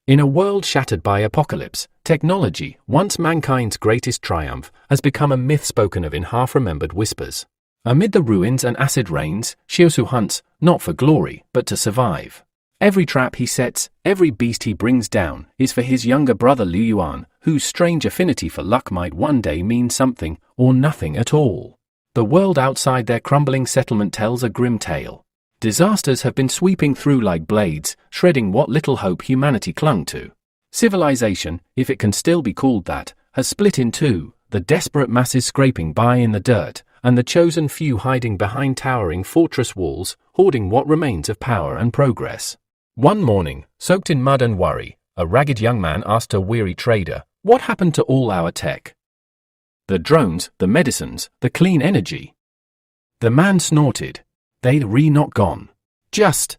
In a world shattered by apocalypse, technology, once mankind's greatest triumph, has become a myth spoken of in half-remembered whispers. Amid the ruins and acid rains, Xiaosu hunts, not for glory, but to survive. Every trap he sets, every beast he brings down, is for his younger brother Liu Yuan, whose strange affinity for luck might one day mean something, or nothing at all. The world outside their crumbling settlement tells a grim tale. Disasters have been sweeping through like blades, shredding what little hope humanity clung to. Civilization, if it can still be called that, has split in two, the desperate masses scraping by in the dirt, and the chosen few hiding behind towering fortress walls, hoarding what remains of power and progress. One morning, soaked in mud and worry, a ragged young man asked a weary trader, "What happened to all our tech? The drones, the medicines, the clean energy?" The man snorted. "They're not gone. Just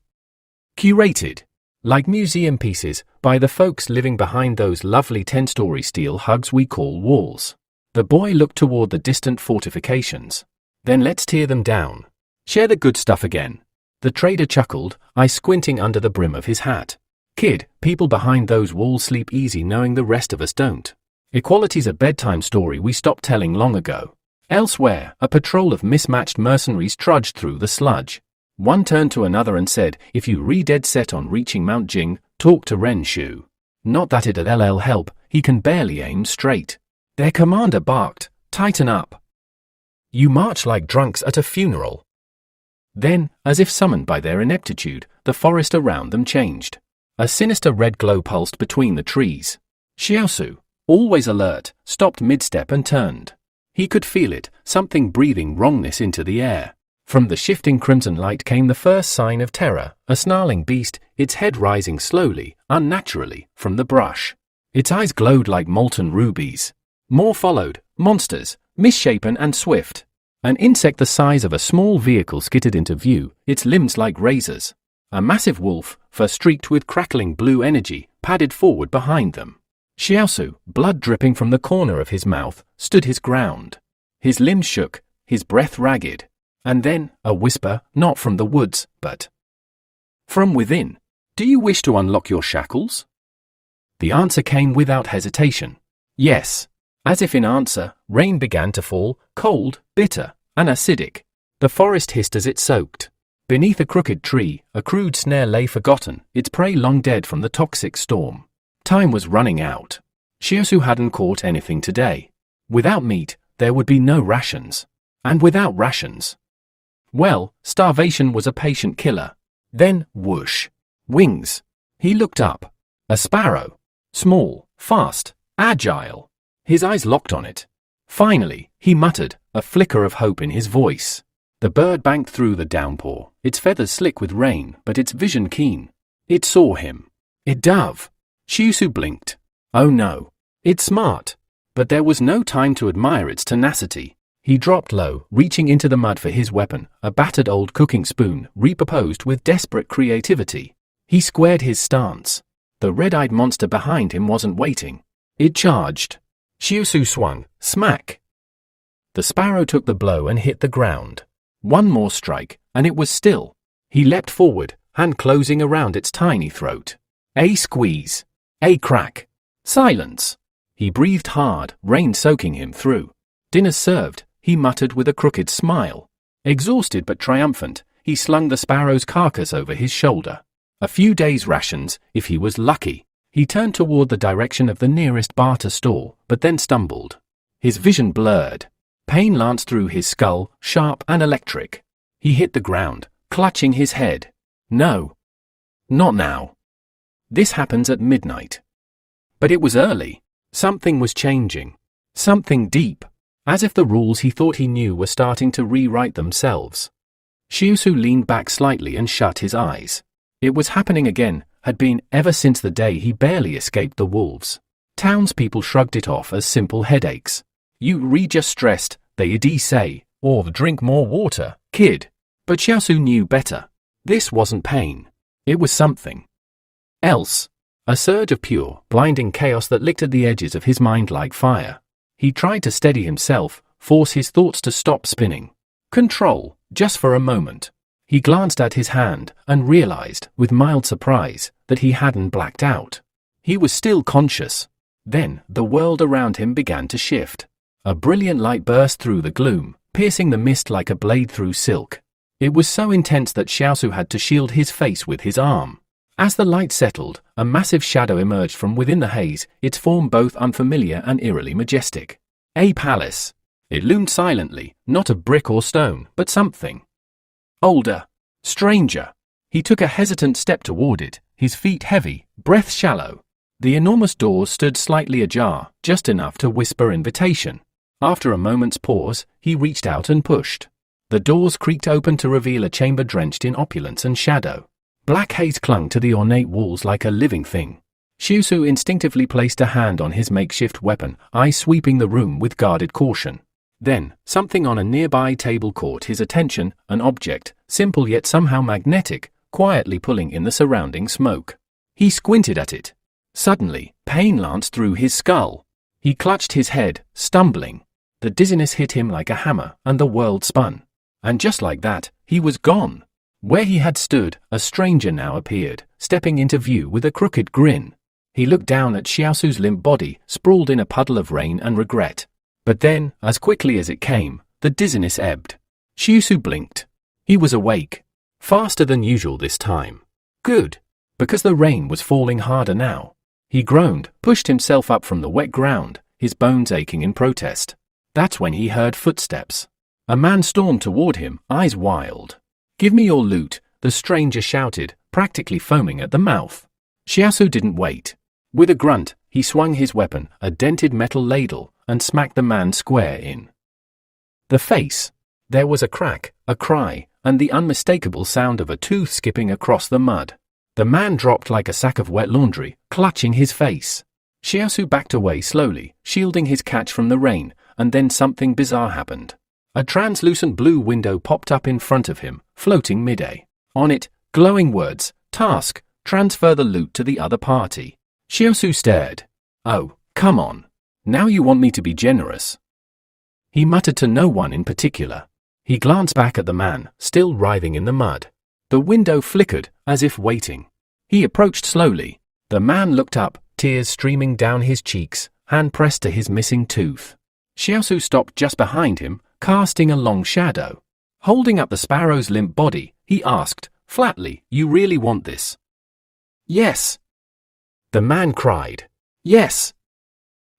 curated, like museum pieces, by the folks living behind those lovely 10-story steel hugs we call walls." The boy looked toward the distant fortifications. "Then let's tear them down. Share the good stuff again." The trader chuckled, eyes squinting under the brim of his hat. "Kid, people behind those walls sleep easy knowing the rest of us don't. Equality's a bedtime story we stopped telling long ago." Elsewhere, a patrol of mismatched mercenaries trudged through the sludge. One turned to another and said, "If you dead set on reaching Mount Jing, talk to Ren Xiaosu. Not that it'll help, he can barely aim straight." Their commander barked, "Tighten up. You march like drunks at a funeral." Then, as if summoned by their ineptitude, the forest around them changed. A sinister red glow pulsed between the trees. Xiaosu, always alert, stopped mid-step and turned. He could feel it, something breathing wrongness into the air. From the shifting crimson light came the first sign of terror, a snarling beast, its head rising slowly, unnaturally, from the brush. Its eyes glowed like molten rubies. More followed, monsters, misshapen and swift. An insect the size of a small vehicle skittered into view, its limbs like razors. A massive wolf, fur streaked with crackling blue energy, padded forward behind them. Xiaosu, blood dripping from the corner of his mouth, stood his ground. His limbs shook, his breath ragged. And then, a whisper, not from the woods, but from within. "Do you wish to unlock your shackles?" The answer came without hesitation. Yes. As if in answer, rain began to fall, cold, bitter, and acidic. The forest hissed as it soaked. Beneath a crooked tree, a crude snare lay forgotten, its prey long dead from the toxic storm. Time was running out. Xiaosu hadn't caught anything today. Without meat, there would be no rations. And without rations, well, starvation was a patient killer. Then, whoosh. Wings. He looked up. A sparrow. Small, fast, agile. His eyes locked on it. Finally, he muttered, a flicker of hope in his voice. The bird banked through the downpour, its feathers slick with rain, but its vision keen. It saw him. It dove. Xiaosu blinked. Oh no. It's smart. But there was no time to admire its tenacity. He dropped low, reaching into the mud for his weapon, a battered old cooking spoon, repurposed with desperate creativity. He squared his stance. The red-eyed monster behind him wasn't waiting. It charged. Xiaosu swung, smack. The sparrow took the blow and hit the ground. One more strike, and it was still. He leapt forward, hand closing around its tiny throat. A squeeze. A crack. Silence. He breathed hard, rain soaking him through. Dinner served, he muttered with a crooked smile. Exhausted but triumphant, he slung the sparrow's carcass over his shoulder. A few days' rations, if he was lucky. He turned toward the direction of the nearest barter store, but then stumbled. His vision blurred. Pain lanced through his skull, sharp and electric. He hit the ground, clutching his head. No. Not now. This happens at midnight. But it was early. Something was changing. Something deep. As if the rules he thought he knew were starting to rewrite themselves. Xiaosu leaned back slightly and shut his eyes. It was happening again, had been ever since the day he barely escaped the wolves. Townspeople shrugged it off as simple headaches. "You just stressed, they'd say, or drink more water, kid." But Xiaosu knew better. This wasn't pain. It was something else. A surge of pure, blinding chaos that licked at the edges of his mind like fire. He tried to steady himself, force his thoughts to stop spinning. Control, just for a moment. He glanced at his hand and realized, with mild surprise, that he hadn't blacked out. He was still conscious. Then, the world around him began to shift. A brilliant light burst through the gloom, piercing the mist like a blade through silk. It was so intense that Xiaosu had to shield his face with his arm. As the light settled, a massive shadow emerged from within the haze, its form both unfamiliar and eerily majestic. A palace. It loomed silently, not of brick or stone, but something older, stranger. He took a hesitant step toward it, his feet heavy, breath shallow. The enormous doors stood slightly ajar, just enough to whisper invitation. After a moment's pause, he reached out and pushed. The doors creaked open to reveal a chamber drenched in opulence and shadow. Black haze clung to the ornate walls like a living thing. Xiusu instinctively placed a hand on his makeshift weapon, eyes sweeping the room with guarded caution. Then, something on a nearby table caught his attention, an object, simple yet somehow magnetic, quietly pulling in the surrounding smoke. He squinted at it. Suddenly, pain lanced through his skull. He clutched his head, stumbling. The dizziness hit him like a hammer, and the world spun. And just like that, he was gone. Where he had stood, a stranger now appeared, stepping into view with a crooked grin. He looked down at Xiaosu's limp body, sprawled in a puddle of rain and regret. But then, as quickly as it came, the dizziness ebbed. Xiusu blinked. He was awake. Faster than usual this time. Good. Because the rain was falling harder now. He groaned, pushed himself up from the wet ground, his bones aching in protest. That's when he heard footsteps. A man stormed toward him, eyes wild. "Give me your loot," the stranger shouted, practically foaming at the mouth. Xiaosu didn't wait. With a grunt, he swung his weapon, a dented metal ladle, and smacked the man square in the face. There was a crack, a cry, and the unmistakable sound of a tooth skipping across the mud. The man dropped like a sack of wet laundry, clutching his face. Xiaosu backed away slowly, shielding his catch from the rain, and then something bizarre happened. A translucent blue window popped up in front of him, floating mid-air. On it, glowing words, "Task, transfer the loot to the other party." Xiaosu stared. "Oh, come on. Now you want me to be generous." He muttered to no one in particular. He glanced back at the man, still writhing in the mud. The window flickered, as if waiting. He approached slowly. The man looked up, tears streaming down his cheeks, hand pressed to his missing tooth. Xiaosu stopped just behind him, casting a long shadow. Holding up the sparrow's limp body, he asked, flatly, "You really want this?" "Yes." The man cried. "Yes.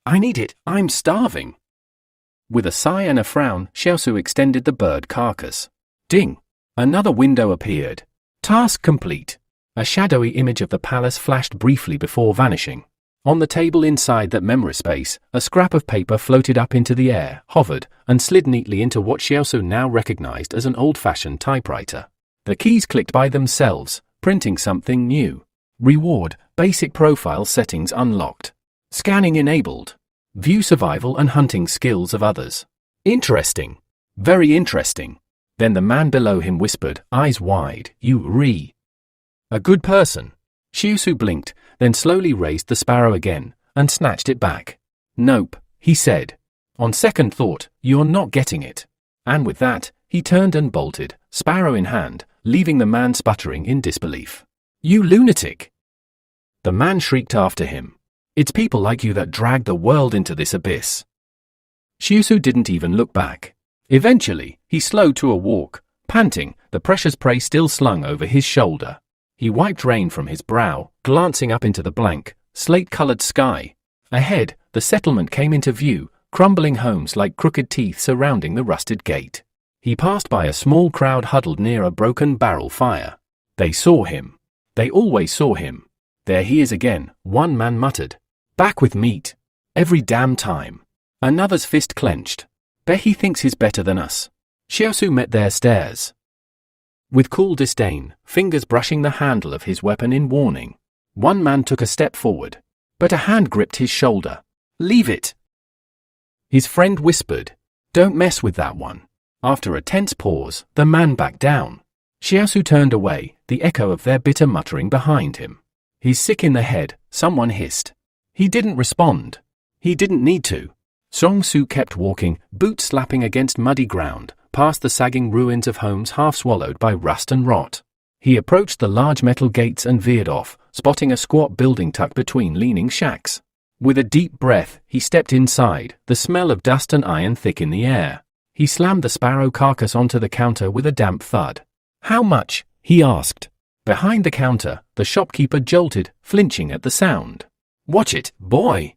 I need it, I'm starving." With a sigh and a frown, Xiaosu extended the bird carcass. Ding! Another window appeared. Task complete. A shadowy image of the palace flashed briefly before vanishing. On the table inside that memory space, a scrap of paper floated up into the air, hovered, and slid neatly into what Xiaosu now recognized as an old-fashioned typewriter. The keys clicked by themselves, printing something new. Reward, basic profile settings unlocked. Scanning enabled. View survival and hunting skills of others. Interesting. Very interesting. Then the man below him whispered, eyes wide, "You a good person." Xiusu blinked, then slowly raised the sparrow again, and snatched it back. "Nope," he said. "On second thought, you're not getting it." And with that, he turned and bolted, sparrow in hand, leaving the man sputtering in disbelief. "You lunatic!" The man shrieked after him. "It's people like you that drag the world into this abyss." Xiusu didn't even look back. Eventually, he slowed to a walk, panting, the precious prey still slung over his shoulder. He wiped rain from his brow, glancing up into the blank, slate-colored sky. Ahead, the settlement came into view, crumbling homes like crooked teeth surrounding the rusted gate. He passed by a small crowd huddled near a broken barrel fire. They saw him. They always saw him. "There he is again," one man muttered. "Back with meat. Every damn time." Another's fist clenched. "Bet he thinks he's better than us." Xiaosu met their stares. With cool disdain, fingers brushing the handle of his weapon in warning. One man took a step forward, but a hand gripped his shoulder. "Leave it." His friend whispered, "Don't mess with that one." After a tense pause, the man backed down. Xiaosu turned away, the echo of their bitter muttering behind him. "He's sick in the head," someone hissed. He didn't respond. He didn't need to. Song-Su kept walking, boots slapping against muddy ground, past the sagging ruins of homes half swallowed by rust and rot. He approached the large metal gates and veered off, spotting a squat building tucked between leaning shacks. With a deep breath, he stepped inside, the smell of dust and iron thick in the air. He slammed the sparrow carcass onto the counter with a damp thud. "How much?" he asked. Behind the counter, the shopkeeper jolted, flinching at the sound. "Watch it, boy."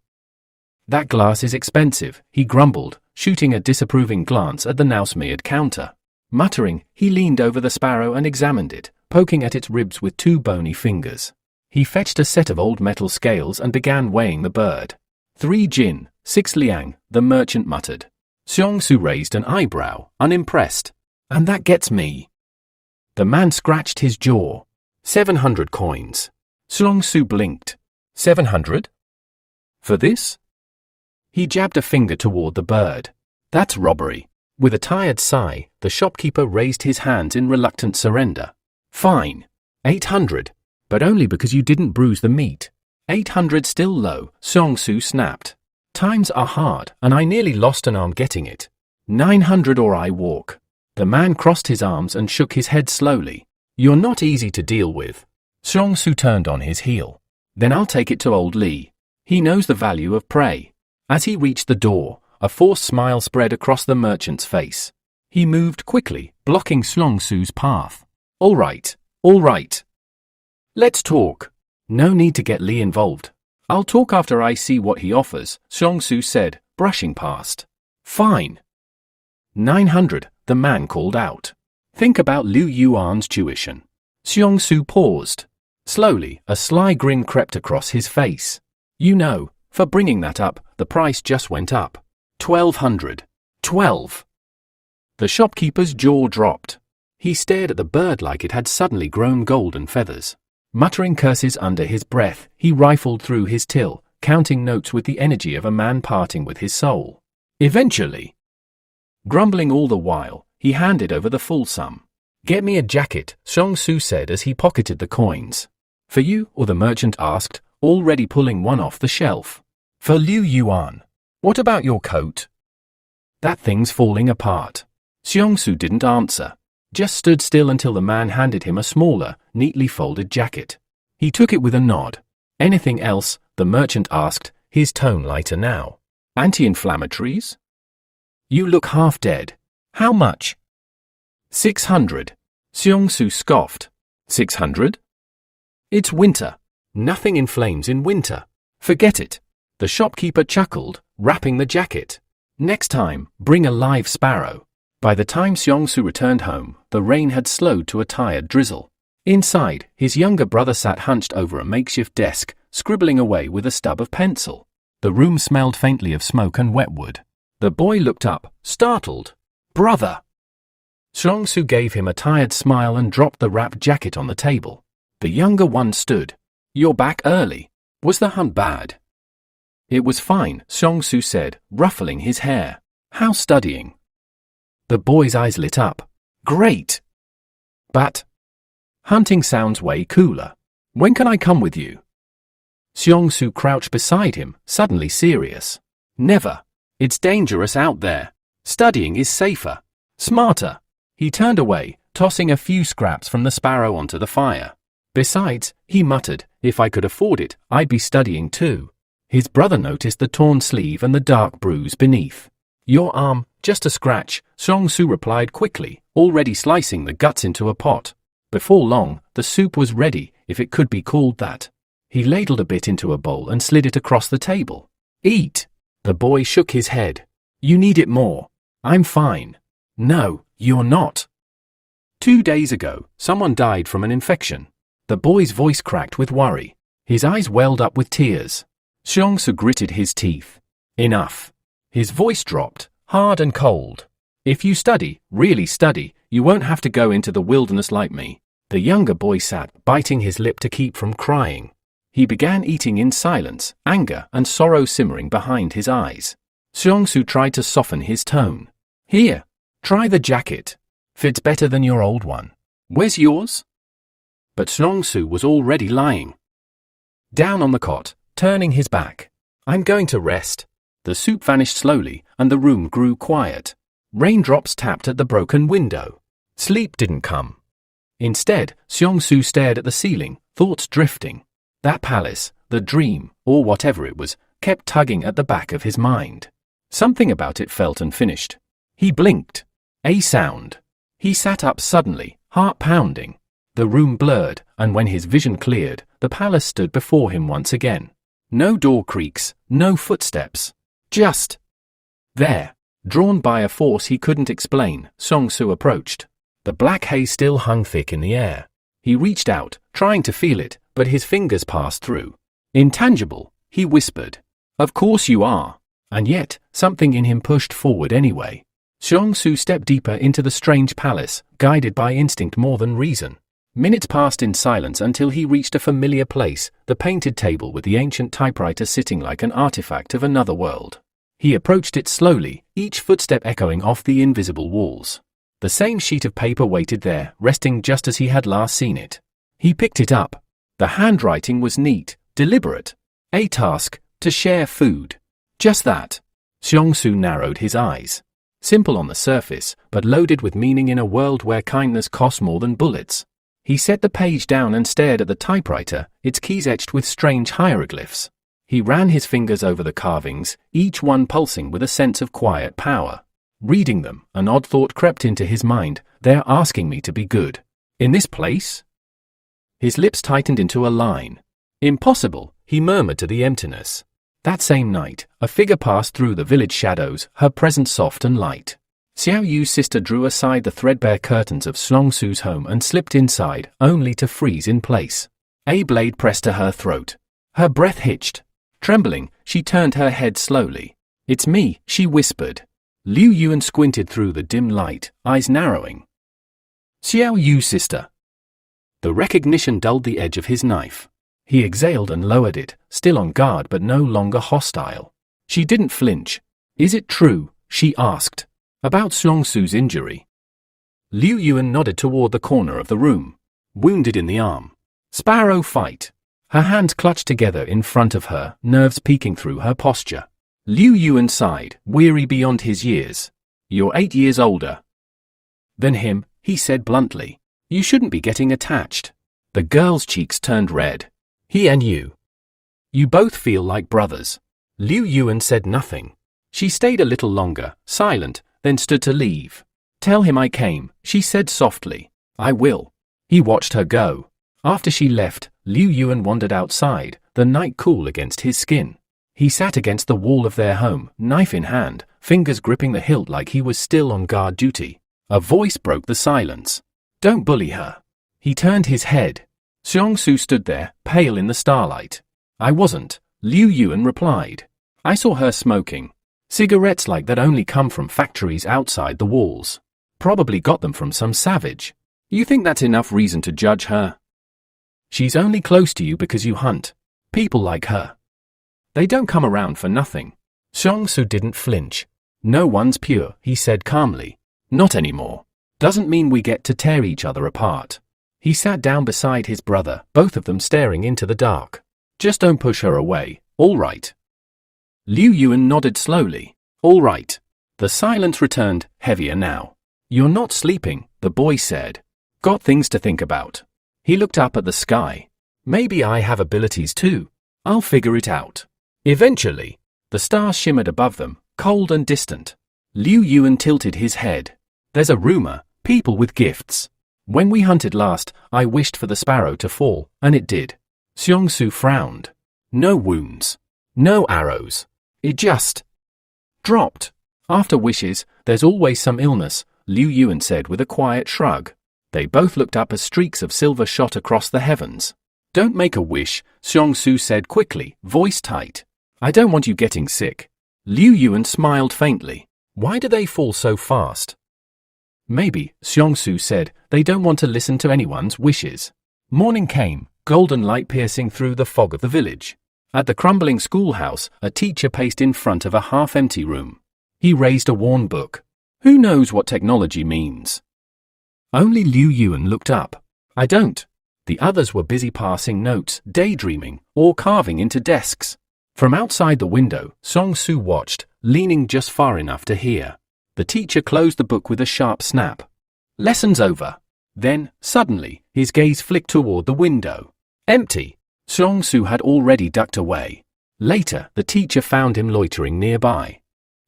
"That glass is expensive," he grumbled, shooting a disapproving glance at the now smeared counter. Muttering, he leaned over the sparrow and examined it, poking at its ribs with 2 bony fingers. He fetched a set of old metal scales and began weighing the bird. 3 jin, 6 liang, the merchant muttered. Xiaosu raised an eyebrow, unimpressed. "And that gets me." The man scratched his jaw. 700 coins. Xiaosu blinked. 700? For this? He jabbed a finger toward the bird. "That's robbery." With a tired sigh, the shopkeeper raised his hands in reluctant surrender. "Fine. 800. But only because you didn't bruise the meat." 800 still low, Xiaosu snapped. "Times are hard, and I nearly lost an arm getting it. 900 or I walk." The man crossed his arms and shook his head slowly. "You're not easy to deal with." Xiaosu turned on his heel. "Then I'll take it to old Li. He knows the value of prey." As he reached the door, a forced smile spread across the merchant's face. He moved quickly, blocking Xiaosu's path. All right. Let's talk." "No need to get Li involved. I'll talk after I see what he offers," Xiaosu said, brushing past. "Fine." 900, the man called out. "Think about Liu Yuan's tuition." Xiaosu paused. Slowly, a sly grin crept across his face. "You know, for bringing that up, the price just went up. 1200. 12. The shopkeeper's jaw dropped. He stared at the bird like it had suddenly grown golden feathers. Muttering curses under his breath, he rifled through his till, counting notes with the energy of a man parting with his soul. Eventually, grumbling all the while, he handed over the full sum. "Get me a jacket," Xiaosu said as he pocketed the coins. "For you?" or the merchant asked, already pulling one off the shelf. "For Liu Yuan." "What about your coat?" "That thing's falling apart." Xiaosu didn't answer, just stood still until the man handed him a smaller, neatly folded jacket. He took it with a nod. "Anything else?" the merchant asked, his tone lighter now. "Anti-inflammatories?" "You look half dead." "How much?" 600. Xiaosu scoffed. 600? It's winter. Nothing inflames in winter. Forget it. The shopkeeper chuckled, wrapping the jacket. "Next time, bring a live sparrow." By the time Xiaosu returned home, the rain had slowed to a tired drizzle. Inside, his younger brother sat hunched over a makeshift desk, scribbling away with a stub of pencil. The room smelled faintly of smoke and wet wood. The boy looked up, startled. "Brother!" Xiaosu gave him a tired smile and dropped the wrapped jacket on the table. The younger one stood. "You're back early. Was the hunt bad?" "It was fine," Xiaosu said, ruffling his hair. "How's studying?" The boy's eyes lit up. "Great! But hunting sounds way cooler. When can I come with you?" Xiaosu crouched beside him, suddenly serious. "Never. It's dangerous out there. Studying is safer. Smarter." He turned away, tossing a few scraps from the sparrow onto the fire. "Besides," he muttered, "if I could afford it, I'd be studying too." His brother noticed the torn sleeve and the dark bruise beneath. "Your arm, just a scratch," Xiaosu replied quickly, already slicing the guts into a pot. Before long, the soup was ready, if it could be called that. He ladled a bit into a bowl and slid it across the table. "Eat." The boy shook his head. "You need it more." "I'm fine." "No, you're not." 2 days ago, someone died from an infection. The boy's voice cracked with worry. His eyes welled up with tears. Xiaosu gritted his teeth. "Enough." His voice dropped, hard and cold. "If you study, really study, you won't have to go into the wilderness like me." The younger boy sat, biting his lip to keep from crying. He began eating in silence, anger and sorrow simmering behind his eyes. Xiaosu tried to soften his tone. "Here, try the jacket. Fits better than your old one. Where's yours?" But Xiaosu was already lying down on the cot, turning his back. "I'm going to rest." The soup vanished slowly, and the room grew quiet. Raindrops tapped at the broken window. Sleep didn't come. Instead, Xiongsu stared at the ceiling, thoughts drifting. That palace, the dream, or whatever it was, kept tugging at the back of his mind. Something about it felt unfinished. He blinked. A sound. He sat up suddenly, heart pounding. The room blurred, and when his vision cleared, the palace stood before him once again. No door creaks, no footsteps. Just there. Drawn by a force he couldn't explain, Xiongsu approached. The black haze still hung thick in the air. He reached out, trying to feel it, but his fingers passed through. Intangible, he whispered. Of course you are. And yet, something in him pushed forward anyway. Xiongsu stepped deeper into the strange palace, guided by instinct more than reason. Minutes passed in silence until he reached a familiar place, the painted table with the ancient typewriter sitting like an artifact of another world. He approached it slowly, each footstep echoing off the invisible walls. The same sheet of paper waited there, resting just as he had last seen it. He picked it up. The handwriting was neat, deliberate. A task, to share food. Just that. Xiongsu narrowed his eyes. Simple on the surface, but loaded with meaning in a world where kindness costs more than bullets. He set the page down and stared at the typewriter, its keys etched with strange hieroglyphs. He ran his fingers over the carvings, each one pulsing with a sense of quiet power. Reading them, an odd thought crept into his mind. They're asking me to be good. In this place? His lips tightened into a line. Impossible, he murmured to the emptiness. That same night, a figure passed through the village shadows, her presence soft and light. Xiao Yu's sister drew aside the threadbare curtains of Xiongsu's home and slipped inside, only to freeze in place. A blade pressed to her throat. Her breath hitched. Trembling, she turned her head slowly. It's me, she whispered. Liu Yuan squinted through the dim light, eyes narrowing. Xiao Yu's sister. The recognition dulled the edge of his knife. He exhaled and lowered it, still on guard but no longer hostile. She didn't flinch. Is it true? She asked. About Xiongsu's injury. Liu Yuan nodded toward the corner of the room. Wounded in the arm. Sparrow fight. Her hands clutched together in front of her, nerves peeking through her posture. Liu Yuan sighed, weary beyond his years. You're 8 years older than him, he said bluntly. You shouldn't be getting attached. The girl's cheeks turned red. He and you. You both feel like brothers. Liu Yuan said nothing. She stayed a little longer, silent, then stood to leave. Tell him I came, she said softly. I will. He watched her go. After she left, Liu Yuan wandered outside, the night cool against his skin. He sat against the wall of their home, knife in hand, fingers gripping the hilt like he was still on guard duty. A voice broke the silence. Don't bully her. He turned his head. Xiongsu stood there, pale in the starlight. I wasn't, Liu Yuan replied. I saw her smoking. Cigarettes like that only come from factories outside the walls. Probably got them from some savage. You think that's enough reason to judge her? She's only close to you because you hunt. People like her. They don't come around for nothing. Xiongsu didn't flinch. No one's pure, he said calmly. Not anymore. Doesn't mean we get to tear each other apart. He sat down beside his brother, both of them staring into the dark. Just don't push her away, all right? Liu Yuan nodded slowly. All right. The silence returned, heavier now. You're not sleeping, the boy said. Got things to think about. He looked up at the sky. Maybe I have abilities too. I'll figure it out. Eventually. The stars shimmered above them, cold and distant. Liu Yuan tilted his head. There's a rumor, people with gifts. When we hunted last, I wished for the sparrow to fall, and it did. Xiongsu frowned. No wounds. No arrows. It just dropped. After wishes, there's always some illness, Liu Yuan said with a quiet shrug. They both looked up as streaks of silver shot across the heavens. Don't make a wish, Xiongsu said quickly, voice tight. I don't want you getting sick. Liu Yuan smiled faintly. Why do they fall so fast? Maybe, Xiongsu said, they don't want to listen to anyone's wishes. Morning came, golden light piercing through the fog of the village. At the crumbling schoolhouse, a teacher paced in front of a half-empty room. He raised a worn book. Who knows what technology means? Only Liu Yuan looked up. I don't. The others were busy passing notes, daydreaming, or carving into desks. From outside the window, Xiongsu watched, leaning just far enough to hear. The teacher closed the book with a sharp snap. Lesson's over. Then, suddenly, his gaze flicked toward the window. Empty. Xiaosu had already ducked away. Later, the teacher found him loitering nearby.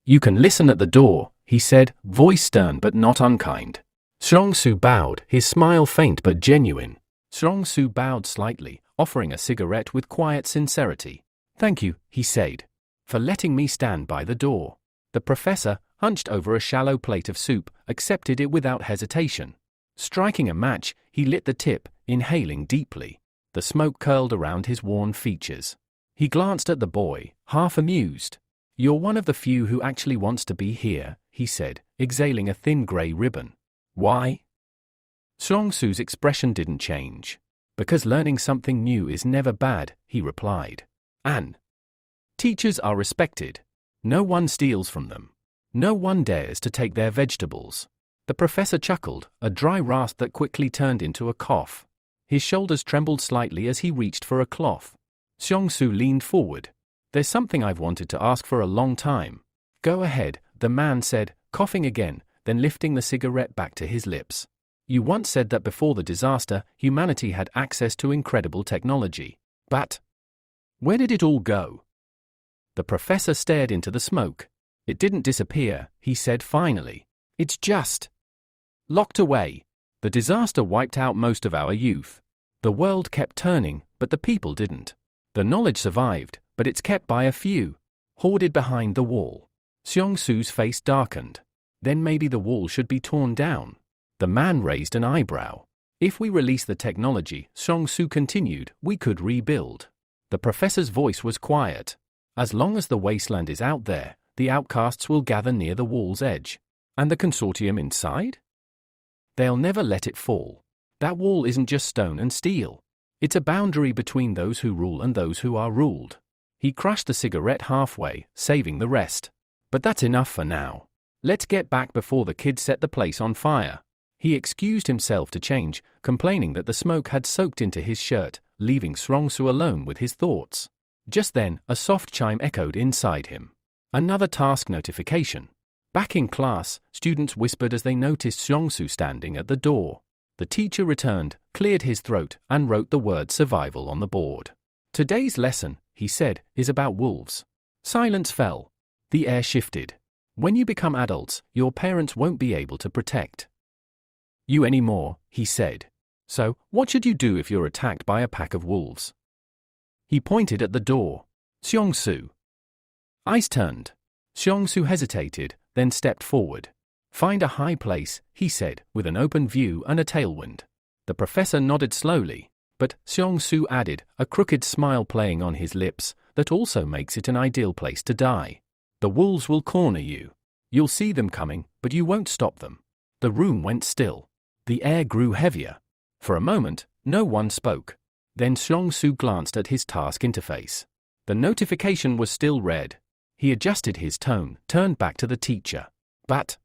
"You can listen at the door," he said, voice stern but not unkind. Xiaosu bowed, his smile faint but genuine. Xiaosu bowed slightly, offering a cigarette with quiet sincerity. "Thank you," he said, "for letting me stand by the door." The professor, hunched over a shallow plate of soup, accepted it without hesitation. Striking a match, he lit the tip, inhaling deeply. The smoke curled around his worn features. He glanced at the boy, half amused. "You're one of the few who actually wants to be here," he said, exhaling a thin grey ribbon. "Why?" Xiongsu's expression didn't change. "Because learning something new is never bad," he replied. "And teachers are respected. No one steals from them. No one dares to take their vegetables." The professor chuckled, a dry rasp that quickly turned into a cough. His shoulders trembled slightly as he reached for a cloth. Xiongsu leaned forward. "There's something I've wanted to ask for a long time." "Go ahead," the man said, coughing again, then lifting the cigarette back to his lips. "You once said that before the disaster, humanity had access to incredible technology. But where did it all go?" The professor stared into the smoke. "It didn't disappear," he said finally. "It's just locked away. The disaster wiped out most of our youth. The world kept turning, but the people didn't. The knowledge survived, but it's kept by a few, hoarded behind the wall." Xiongsu's face darkened. "Then maybe the wall should be torn down." The man raised an eyebrow. "If we release the technology," Xiongsu continued, "we could rebuild." The professor's voice was quiet. "As long as the wasteland is out there, the outcasts will gather near the wall's edge. And the consortium inside? They'll never let it fall. That wall isn't just stone and steel. It's a boundary between those who rule and those who are ruled." He crushed the cigarette halfway, saving the rest. "But that's enough for now. Let's get back before the kids set the place on fire." He excused himself to change, complaining that the smoke had soaked into his shirt, leaving Xiongsu alone with his thoughts. Just then, a soft chime echoed inside him. Another task notification. Back in class, students whispered as they noticed Xiongsu standing at the door. The teacher returned, cleared his throat, and wrote the word survival on the board. "Today's lesson," he said, "is about wolves." Silence fell. The air shifted. "When you become adults, your parents won't be able to protect you anymore," he said. "So, what should you do if you're attacked by a pack of wolves?" He pointed at the door. "Xiongsu." Eyes turned. Xiongsu hesitated, then stepped forward. "Find a high place," he said, "with an open view and a tailwind." The professor nodded slowly, but Xiongsu added, a crooked smile playing on his lips, "that also makes it an ideal place to die. The wolves will corner you. You'll see them coming, but you won't stop them." The room went still. The air grew heavier. For a moment, no one spoke. Then Xiongsu glanced at his task interface. The notification was still red. He adjusted his tone, turned back to the teacher. "But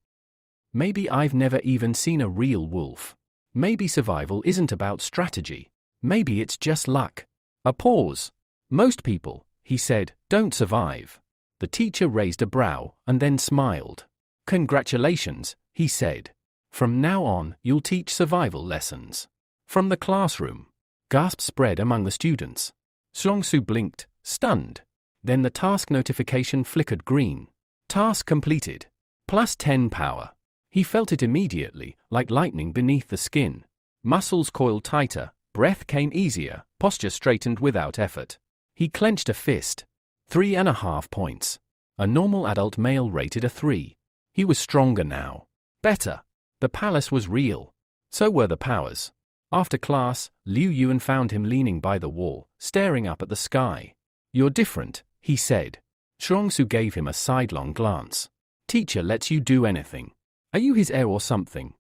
maybe I've never even seen a real wolf. Maybe survival isn't about strategy. Maybe it's just luck." A pause. "Most people," he said, "don't survive." The teacher raised a brow, and then smiled. "Congratulations," he said. "From now on, you'll teach survival lessons." From the classroom, gasps spread among the students. Xiongsu blinked, stunned. Then the task notification flickered green. "Task completed. +10 power." He felt it immediately, like lightning beneath the skin. Muscles coiled tighter, breath came easier, posture straightened without effort. He clenched a fist. 3.5 points. A normal adult male rated a 3. He was stronger now. Better. The palace was real. So were the powers. After class, Liu Yuan found him leaning by the wall, staring up at the sky. "You're different," he said. Xiongsu gave him a sidelong glance. "Teacher lets you do anything. Are you his heir or something?"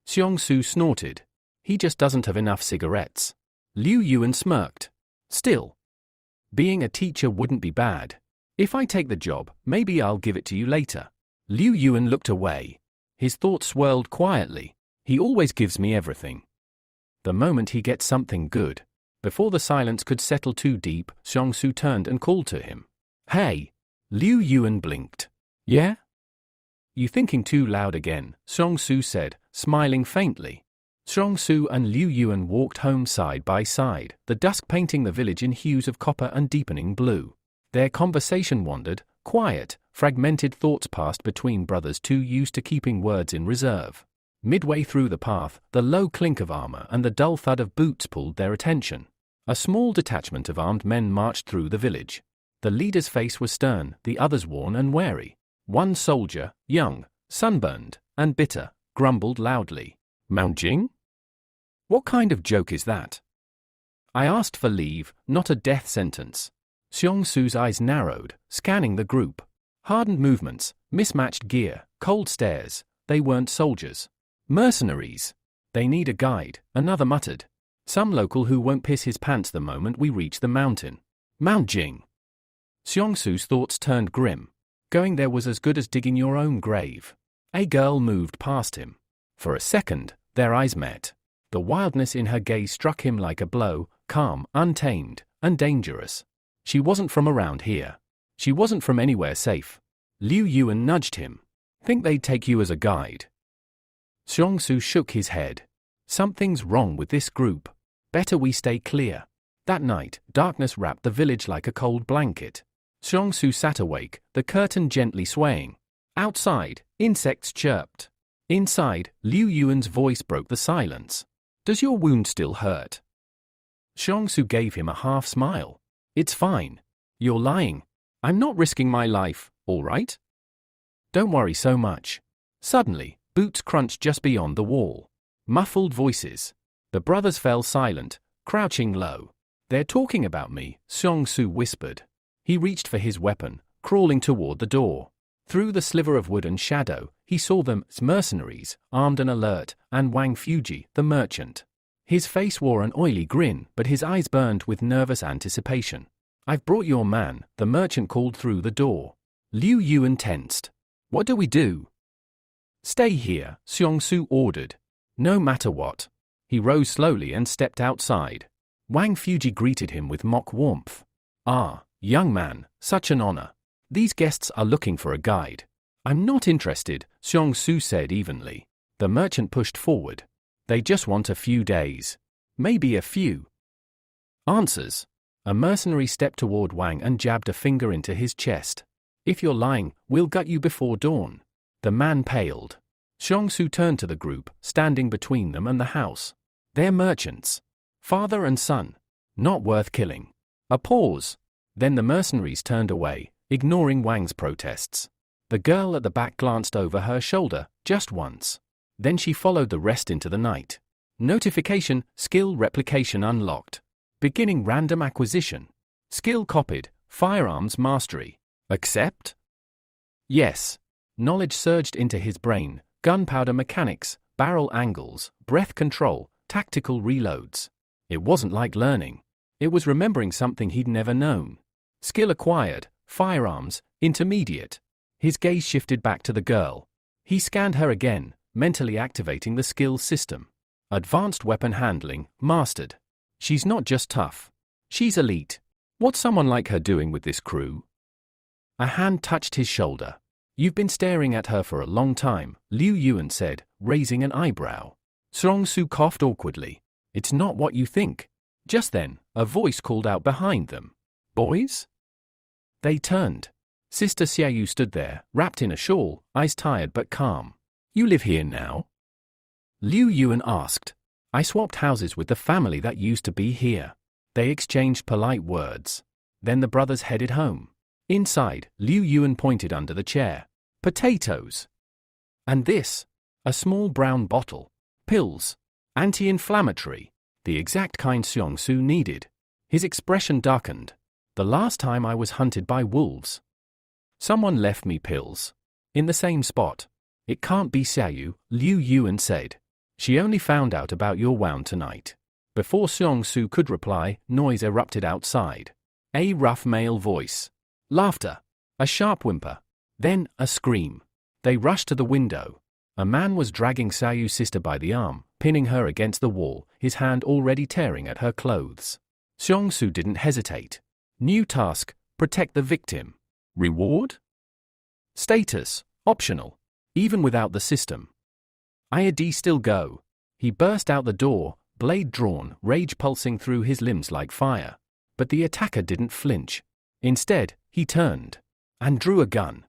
Xiongsu snorted. "He just doesn't have enough cigarettes." Liu Yuan smirked. "Still, being a teacher wouldn't be bad. If I take the job, maybe I'll give it to you later." Liu Yuan looked away. His thoughts swirled quietly. "He always gives me everything. The moment he gets something good." Before the silence could settle too deep, Xiongsu turned and called to him. "Hey!" Liu Yuan blinked. "Yeah?" "You thinking too loud again," Xiongsu said, smiling faintly. Xiongsu and Liu Yuan walked home side by side, the dusk painting the village in hues of copper and deepening blue. Their conversation wandered, quiet, fragmented thoughts passed between brothers too used to keeping words in reserve. Midway through the path, the low clink of armor and the dull thud of boots pulled their attention. A small detachment of armed men marched through the village. The leader's face was stern, the others worn and wary. One soldier, young, sunburned, and bitter, grumbled loudly. "Mount Jing? What kind of joke is that?" I asked for leave, not a death sentence. Xiongsu's eyes narrowed, scanning the group. Hardened movements, mismatched gear, cold stares. They weren't soldiers. Mercenaries. They need a guide, another muttered. Some local who won't piss his pants the moment we reach the mountain. Mount Jing. Xiongsu's thoughts turned grim. Going there was as good as digging your own grave. A girl moved past him. For a second, their eyes met. The wildness in her gaze struck him like a blow, calm, untamed, and dangerous. She wasn't from around here. She wasn't from anywhere safe. Liu Yuan nudged him. "Think they'd take you as a guide?" Xiongsu shook his head. "Something's wrong with this group. Better we stay clear." That night, darkness wrapped the village like a cold blanket. Xiongsu sat awake, the curtain gently swaying. Outside, insects chirped. Inside, Liu Yuan's voice broke the silence. "Does your wound still hurt?" Xiongsu gave him a half smile. "It's fine. You're lying. I'm not risking my life, all right? Don't worry so much." Suddenly, boots crunched just beyond the wall. Muffled voices. The brothers fell silent, crouching low. "They're talking about me," Xiongsu whispered. He reached for his weapon, crawling toward the door. Through the sliver of wood and shadow, he saw them as mercenaries, armed and alert, and Wang Fuji, the merchant. His face wore an oily grin, but his eyes burned with nervous anticipation. "I've brought your man," the merchant called through the door. Liu Yuan tensed. "What do we do?" "Stay here," Xiongsu ordered. "No matter what." He rose slowly and stepped outside. Wang Fuji greeted him with mock warmth. "Ah, young man, such an honor. These guests are looking for a guide." "I'm not interested," Xiongsu said evenly. The merchant pushed forward. "They just want a few days. Maybe a few answers." A mercenary stepped toward Wang and jabbed a finger into his chest. "If you're lying, we'll gut you before dawn." The man paled. Xiongsu turned to the group, standing between them and the house. "They're merchants. Father and son. Not worth killing." A pause. Then the mercenaries turned away, ignoring Wang's protests. The girl at the back glanced over her shoulder, just once. Then she followed the rest into the night. Notification, skill replication unlocked. Beginning random acquisition. Skill copied, firearms mastery. Accept? Yes. Knowledge surged into his brain, gunpowder mechanics, barrel angles, breath control, tactical reloads. It wasn't like learning. It was remembering something he'd never known. Skill acquired, firearms, intermediate. His gaze shifted back to the girl. He scanned her again, mentally activating the skill system. Advanced weapon handling, mastered. She's not just tough. She's elite. What's someone like her doing with this crew? A hand touched his shoulder. "You've been staring at her for a long time," Liu Yuan said, raising an eyebrow. Xiongsu coughed awkwardly. "It's not what you think." Just then, a voice called out behind them. "Boys?" They turned. Sister Shiu stood there, wrapped in a shawl, eyes tired but calm. "You live here now?" Liu Yuan asked. "I swapped houses with the family that used to be here." They exchanged polite words. Then the brothers headed home. Inside, Liu Yuan pointed under the chair. "Potatoes." "And this?" A small brown bottle. "Pills. Anti-inflammatory. The exact kind Xiongsu needed." His expression darkened. "The last time I was hunted by wolves, someone left me pills. In the same spot." "It can't be Xiu," Liu Yuan said. "She only found out about your wound tonight." Before Xiongsu could reply, noise erupted outside. A rough male voice. Laughter. A sharp whimper. Then, a scream. They rushed to the window. A man was dragging Xiu's sister by the arm, pinning her against the wall, his hand already tearing at her clothes. Xiongsu didn't hesitate. New task, protect the victim. Reward? Status, optional. Even without the system. IAD still go. He burst out the door, blade drawn, rage pulsing through his limbs like fire. But the attacker didn't flinch. Instead, he turned and drew a gun.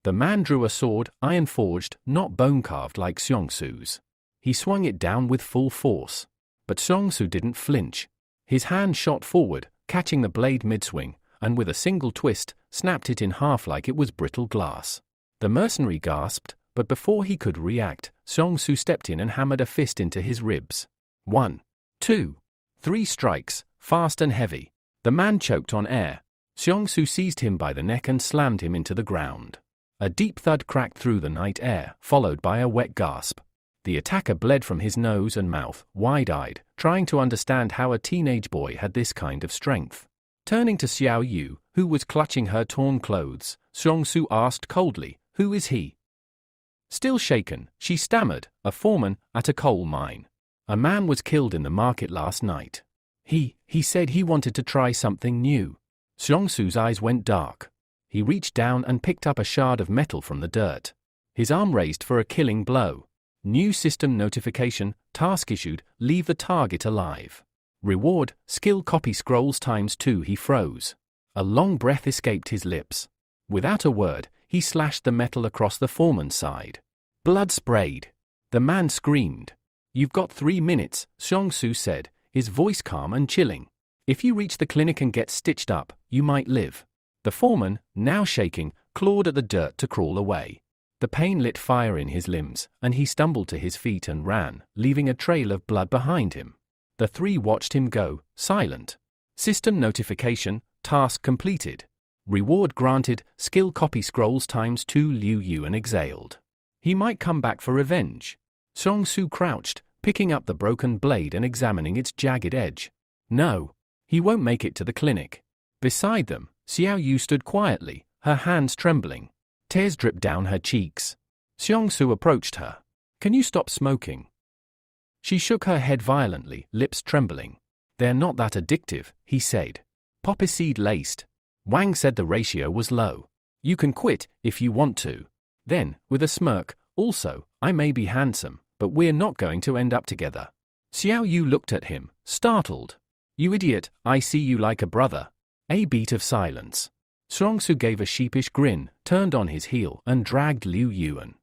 The man drew a sword, iron-forged, not bone-carved like Xiongsu's. He swung it down with full force. But Xiongsu didn't flinch. His hand shot forward, catching the blade mid-swing, and with a single twist, snapped it in half like it was brittle glass. The mercenary gasped, but before he could react, Xiongsu stepped in and hammered a fist into his ribs. 1, 2, 3 strikes, fast and heavy. The man choked on air. Xiongsu seized him by the neck and slammed him into the ground. A deep thud cracked through the night air, followed by a wet gasp. The attacker bled from his nose and mouth, wide-eyed, trying to understand how a teenage boy had this kind of strength. Turning to Xiao Yu, who was clutching her torn clothes, Xiongsu asked coldly, "Who is he?" Still shaken, she stammered, "A foreman at a coal mine. A man was killed in the market last night. He said he wanted to try something new." Xiongsu's eyes went dark. He reached down and picked up a shard of metal from the dirt. His arm raised for a killing blow. New system notification, task issued, leave the target alive. Reward, skill copy scrolls ×2. He froze. A long breath escaped his lips. Without a word, he slashed the metal across the foreman's side. Blood sprayed. The man screamed. "You've got 3 minutes, Xiongsu said, his voice calm and chilling. "If you reach the clinic and get stitched up, you might live." The foreman, now shaking, clawed at the dirt to crawl away. The pain lit fire in his limbs, and he stumbled to his feet and ran, leaving a trail of blood behind him. The 3 watched him go, silent. System notification, task completed. Reward granted, skill copy scrolls ×2. Liu Yuan exhaled. He might come back for revenge. Xiongsu crouched, picking up the broken blade and examining its jagged edge. No. He won't make it to the clinic. Beside them, Xiao Yu stood quietly, her hands trembling. Tears dripped down her cheeks. Xiongsu approached her. "Can you stop smoking?" She shook her head violently, lips trembling. "They're not that addictive," he said. "Poppy seed laced." Wang said the ratio was low. "You can quit if you want to." Then, with a smirk, "Also, I may be handsome, but we're not going to end up together." Xiao Yu looked at him, startled. "You idiot, I see you like a brother." A beat of silence. Xiongsu gave a sheepish grin, turned on his heel, and dragged Liu Yuan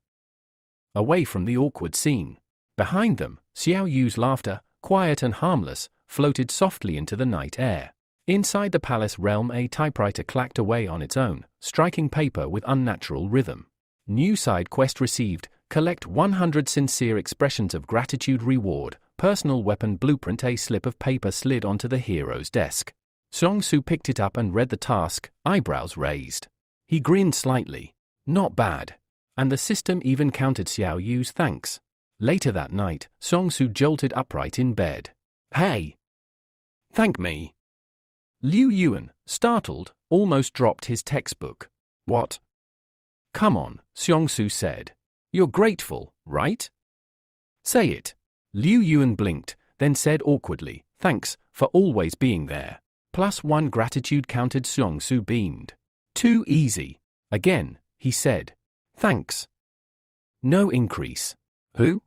away from the awkward scene. Behind them, Xiao Yu's laughter, quiet and harmless, floated softly into the night air. Inside the palace realm, a typewriter clacked away on its own, striking paper with unnatural rhythm. New side quest received, collect 100 sincere expressions of gratitude reward, personal weapon blueprint. A slip of paper slid onto the hero's desk. Xiongsu picked it up and read the task, eyebrows raised. He grinned slightly. Not bad. And the system even counted Xiao Yu's thanks. Later that night, Xiongsu jolted upright in bed. "Hey! Thank me!" Liu Yuan, startled, almost dropped his textbook. "What?" "Come on," Xiongsu said. "You're grateful, right? Say it." Liu Yuan blinked, then said awkwardly, "Thanks for always being there." +1 gratitude counted. Xiongsu beamed. "Too easy." "Again," he said. "Thanks." "No increase." "Who?"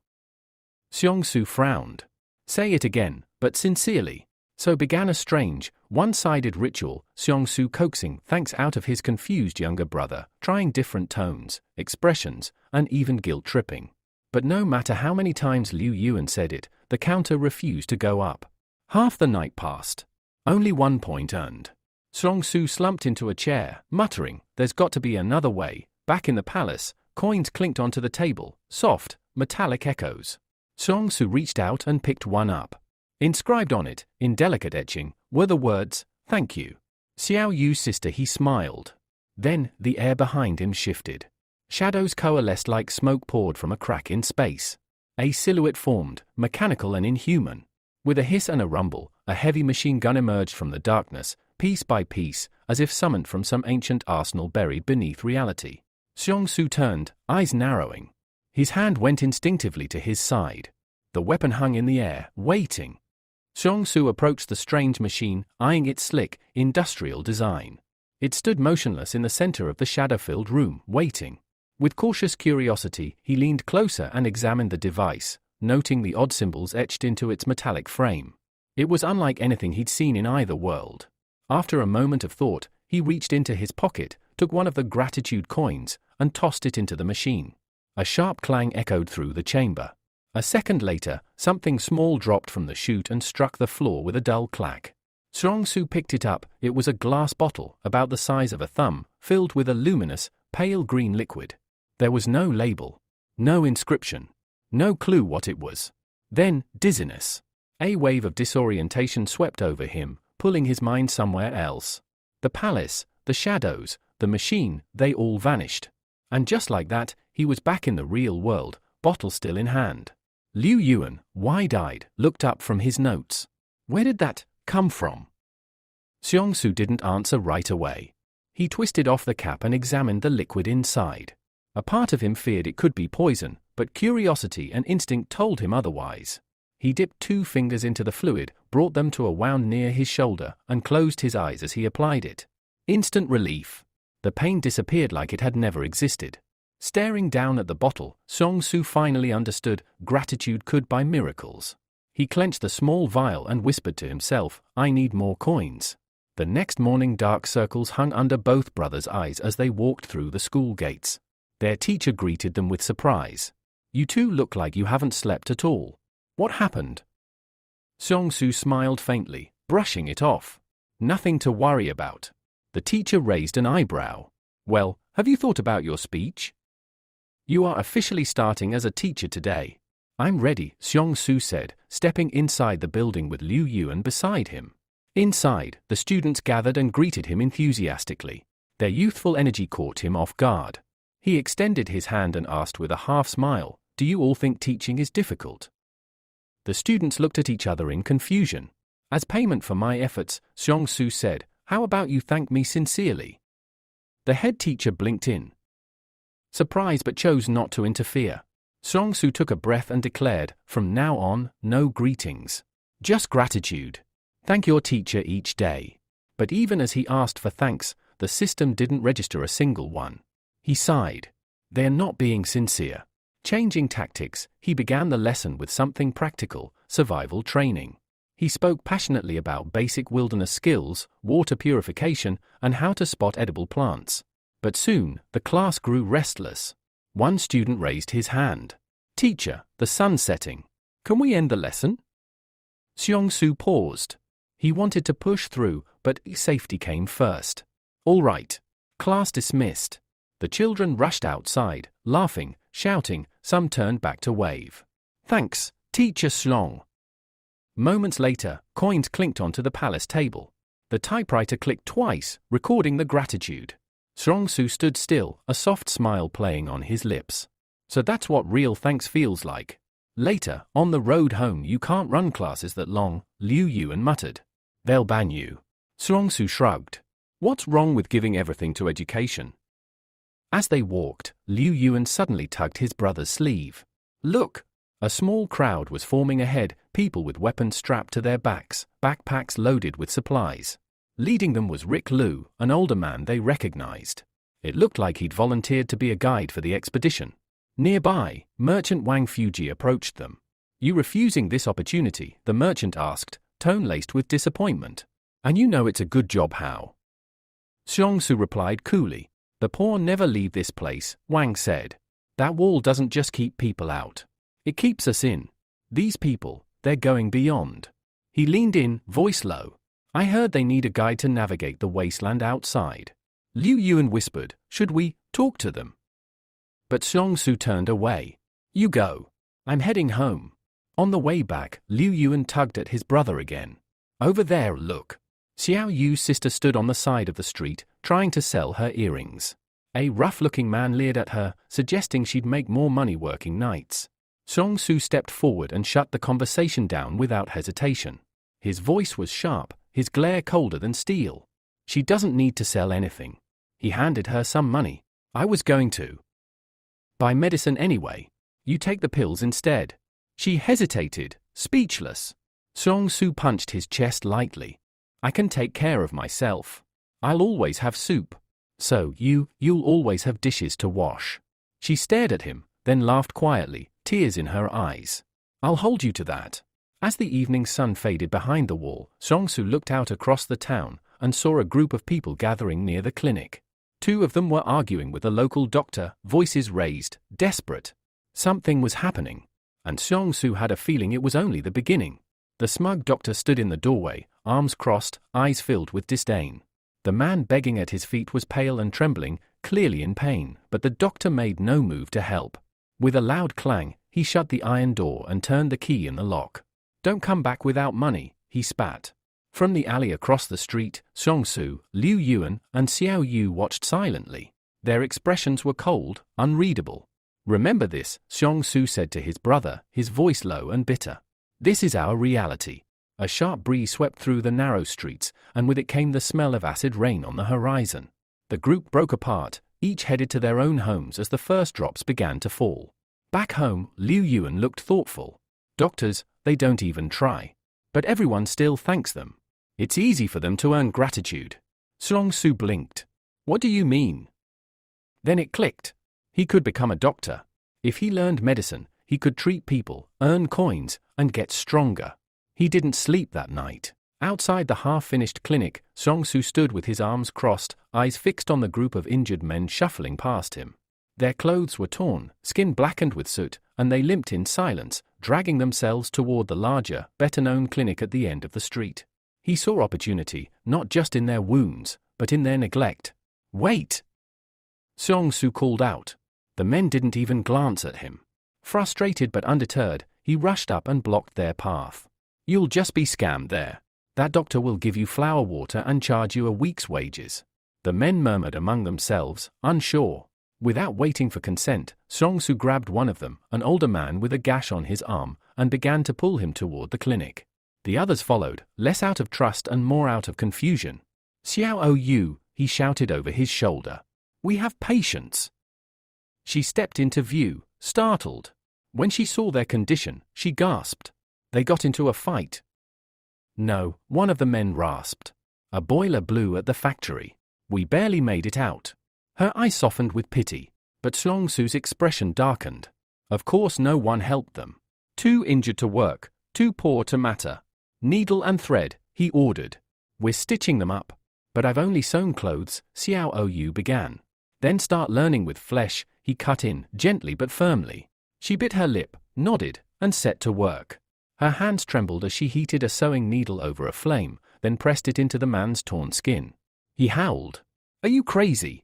Xiongsu frowned. "Say it again, but sincerely." So began a strange, one-sided ritual, Xiongsu coaxing thanks out of his confused younger brother, trying different tones, expressions, and even guilt-tripping. But no matter how many times Liu Yuan said it, the counter refused to go up. Half the night passed. Only 1 point earned. Xiongsu slumped into a chair, muttering, "There's got to be another way." Back in the palace, coins clinked onto the table, soft, metallic echoes. Xiongsu reached out and picked one up. Inscribed on it, in delicate etching, were the words, "Thank you." Xiao Yu's sister. He smiled. Then, the air behind him shifted. Shadows coalesced like smoke poured from a crack in space. A silhouette formed, mechanical and inhuman. With a hiss and a rumble, a heavy machine gun emerged from the darkness, piece by piece, as if summoned from some ancient arsenal buried beneath reality. Xiongsu turned, eyes narrowing. His hand went instinctively to his side. The weapon hung in the air, waiting. Xiongsu approached the strange machine, eyeing its slick, industrial design. It stood motionless in the center of the shadow-filled room, waiting. With cautious curiosity, he leaned closer and examined the device, noting the odd symbols etched into its metallic frame. It was unlike anything he'd seen in either world. After a moment of thought, he reached into his pocket, took one of the gratitude coins, and tossed it into the machine. A sharp clang echoed through the chamber. A second later, something small dropped from the chute and struck the floor with a dull clack. Xiaosu picked it up. It was a glass bottle, about the size of a thumb, filled with a luminous, pale green liquid. There was no label, no inscription, no clue what it was. Then, dizziness. A wave of disorientation swept over him, pulling his mind somewhere else. The palace, the shadows, the machine, they all vanished. And just like that, he was back in the real world, bottle still in hand. Liu Yuan, wide-eyed, looked up from his notes. Where did that come from? Xiaosu didn't answer right away. He twisted off the cap and examined the liquid inside. A part of him feared it could be poison, but curiosity and instinct told him otherwise. He dipped 2 fingers into the fluid, brought them to a wound near his shoulder, and closed his eyes as he applied it. Instant relief. The pain disappeared like it had never existed. Staring down at the bottle, Xiaosu finally understood gratitude could buy miracles. He clenched the small vial and whispered to himself, I need more coins. The next morning dark circles hung under both brothers' eyes as they walked through the school gates. Their teacher greeted them with surprise. You two look like you haven't slept at all. What happened? Xiaosu smiled faintly, brushing it off. Nothing to worry about. The teacher raised an eyebrow. Well, have you thought about your speech? You are officially starting as a teacher today. I'm ready, Xiaosu said, stepping inside the building with Liu Yuan beside him. Inside, the students gathered and greeted him enthusiastically. Their youthful energy caught him off guard. He extended his hand and asked with a half smile, do you all think teaching is difficult? The students looked at each other in confusion. As payment for my efforts, Xiaosu said, how about you thank me sincerely? The head teacher blinked in, surprised but chose not to interfere. Xiaosu took a breath and declared, from now on, no greetings. Just gratitude. Thank your teacher each day. But even as he asked for thanks, the system didn't register a single one. He sighed. They're not being sincere. Changing tactics, he began the lesson with something practical, survival training. He spoke passionately about basic wilderness skills, water purification, and how to spot edible plants. But soon, the class grew restless. One student raised his hand. Teacher, the sun's setting. Can we end the lesson? Xiaosu paused. He wanted to push through, but safety came first. All right. Class dismissed. The children rushed outside, laughing, shouting, some turned back to wave. Thanks, Teacher Xiong. Moments later, coins clinked onto the palace table. The typewriter clicked twice, recording the gratitude. Xiaosu stood still, a soft smile playing on his lips. So that's what real thanks feels like. Later, on the road home, you can't run classes that long, Liu Yuan muttered. They'll ban you. Xiaosu shrugged. What's wrong with giving everything to education? As they walked, Liu Yuan suddenly tugged his brother's sleeve. Look! A small crowd was forming ahead, people with weapons strapped to their backs, backpacks loaded with supplies. Leading them was Rick Lu, an older man they recognized. It looked like he'd volunteered to be a guide for the expedition. Nearby, merchant Wang Fuji approached them. You refusing this opportunity? The merchant asked, tone laced with disappointment. And you know it's a good job how? Xiaosu replied coolly. The poor never leave this place, Wang said. That wall doesn't just keep people out. It keeps us in. These people, they're going beyond. He leaned in, voice low. I heard they need a guide to navigate the wasteland outside. Liu Yuan whispered, should we talk to them? But Xiaosu turned away. You go. I'm heading home. On the way back, Liu Yuan tugged at his brother again. Over there, look. Xiao Yu's sister stood on the side of the street, trying to sell her earrings. A rough-looking man leered at her, suggesting she'd make more money working nights. Xiaosu stepped forward and shut the conversation down without hesitation. His voice was sharp, his glare colder than steel. She doesn't need to sell anything. He handed her some money. I was going to buy medicine anyway. You take the pills instead. She hesitated, speechless. Xiaosu punched his chest lightly. I can take care of myself. I'll always have soup. So you'll always have dishes to wash. She stared at him, then laughed quietly, tears in her eyes. I'll hold you to that. As the evening sun faded behind the wall, Xiaosu looked out across the town and saw a group of people gathering near the clinic. Two of them were arguing with a local doctor, voices raised, desperate. Something was happening, and Xiaosu had a feeling it was only the beginning. The smug doctor stood in the doorway, arms crossed, eyes filled with disdain. The man begging at his feet was pale and trembling, clearly in pain, but the doctor made no move to help. With a loud clang, he shut the iron door and turned the key in the lock. "Don't come back without money," he spat. From the alley across the street, Xiongsu, Liu Yuan, and Xiao Yu watched silently. Their expressions were cold, unreadable. "Remember this," Xiongsu said to his brother, his voice low and bitter. "This is our reality." A sharp breeze swept through the narrow streets, and with it came the smell of acid rain on the horizon. The group broke apart, each headed to their own homes as the first drops began to fall. Back home, Liu Yuan looked thoughtful. "Doctors, they don't even try. But everyone still thanks them. It's easy for them to earn gratitude." Xiongsu blinked. "What do you mean?" Then it clicked. He could become a doctor. If he learned medicine, he could treat people, earn coins, and get stronger. He didn't sleep that night. Outside the half-finished clinic, Xiongsu stood with his arms crossed, eyes fixed on the group of injured men shuffling past him. Their clothes were torn, skin blackened with soot, and they limped in silence, dragging themselves toward the larger, better-known clinic at the end of the street. He saw opportunity, not just in their wounds, but in their neglect. "Wait!" Xiongsu called out. The men didn't even glance at him. Frustrated but undeterred, he rushed up and blocked their path. "You'll just be scammed there. That doctor will give you flower water and charge you a week's wages." The men murmured among themselves, unsure. Without waiting for consent, Xiongsu grabbed one of them, an older man with a gash on his arm, and began to pull him toward the clinic. The others followed, less out of trust and more out of confusion. "Xiao Yu," he shouted over his shoulder. "We have patience." She stepped into view, startled. When she saw their condition, she gasped. "They got into a fight." "No," one of the men rasped. "A boiler blew at the factory. We barely made it out." Her eyes softened with pity, but Xiongsu's expression darkened. Of course no one helped them. "Too injured to work, too poor to matter. Needle and thread," he ordered. "We're stitching them up." "But I've only sewn clothes," Xiao Yu began. "Then start learning with flesh," he cut in, gently but firmly. She bit her lip, nodded, and set to work. Her hands trembled as she heated a sewing needle over a flame, then pressed it into the man's torn skin. He howled. "Are you crazy?"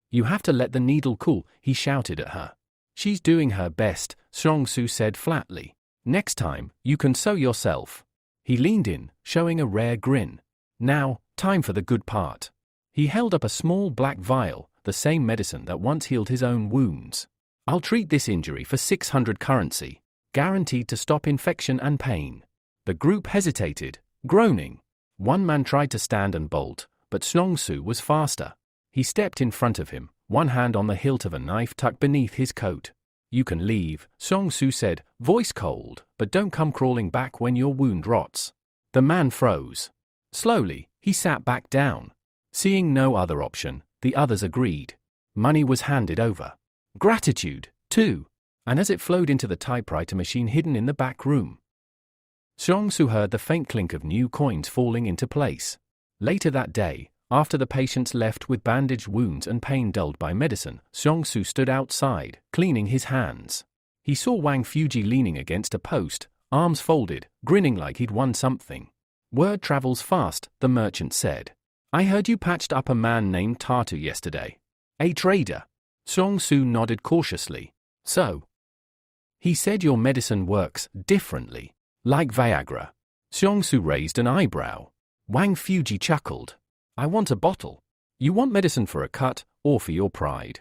"You have to let the needle cool," he shouted at her. "She's doing her best," Xiongsu said flatly. "Next time, you can sew yourself." He leaned in, showing a rare grin. "Now, time for the good part." He held up a small black vial, the same medicine that once healed his own wounds. "I'll treat this injury for 600 currency, guaranteed to stop infection and pain." The group hesitated, groaning. One man tried to stand and bolt, but Xiongsu was faster. He stepped in front of him, one hand on the hilt of a knife tucked beneath his coat. "You can leave," Xiongsu said, voice cold, "but don't come crawling back when your wound rots." The man froze. Slowly, he sat back down. Seeing no other option, the others agreed. Money was handed over. Gratitude, too, and as it flowed into the typewriter machine hidden in the back room. Xiongsu heard the faint clink of new coins falling into place. Later that day, after the patients left with bandaged wounds and pain dulled by medicine, Xiongsu stood outside, cleaning his hands. He saw Wang Fuji leaning against a post, arms folded, grinning like he'd won something. "Word travels fast," the merchant said. "I heard you patched up a man named Tatu yesterday." "A trader." Xiongsu nodded cautiously. "So?" "He said your medicine works differently, like Viagra." Xiongsu raised an eyebrow. Wang Fuji chuckled. "I want a bottle. You want medicine for a cut, or for your pride?"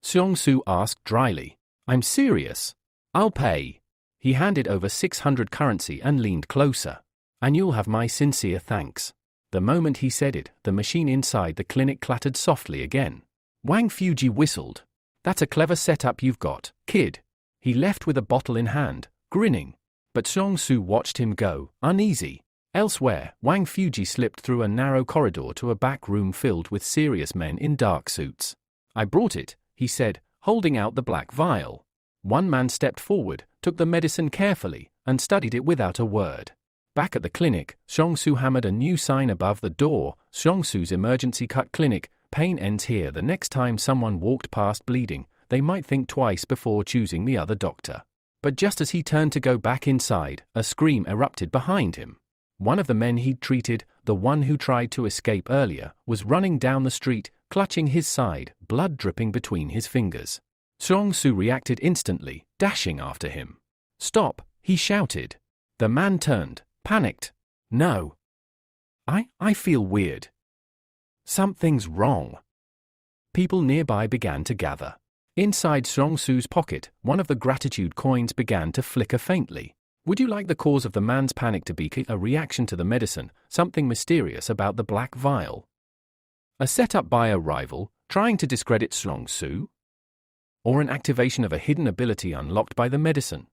Xiongsu asked dryly. "I'm serious. I'll pay." He handed over 600 currency and leaned closer. "And you'll have my sincere thanks." The moment he said it, the machine inside the clinic clattered softly again. Wang Fuji whistled. "That's a clever setup you've got, kid." He left with a bottle in hand, grinning. But Xiongsu watched him go, uneasy. Elsewhere, Wang Fuji slipped through a narrow corridor to a back room filled with serious men in dark suits. "I brought it," he said, holding out the black vial. One man stepped forward, took the medicine carefully, and studied it without a word. Back at the clinic, Xiaosu hammered a new sign above the door: Xiaosu's emergency cut clinic. Pain ends here. The next time someone walked past bleeding, they might think twice before choosing the other doctor. But just as he turned to go back inside, a scream erupted behind him. One of the men he'd treated, the one who tried to escape earlier, was running down the street, clutching his side, blood dripping between his fingers. Xiaosu reacted instantly, dashing after him. "Stop!" he shouted. The man turned, panicked. "No. I feel weird. Something's wrong." People nearby began to gather. Inside Xiaosu's pocket, one of the gratitude coins began to flicker faintly. Would you like the cause of the man's panic to be a reaction to the medicine, something mysterious about the black vial? A setup by a rival, trying to discredit Xiaosu? Or an activation of a hidden ability unlocked by the medicine?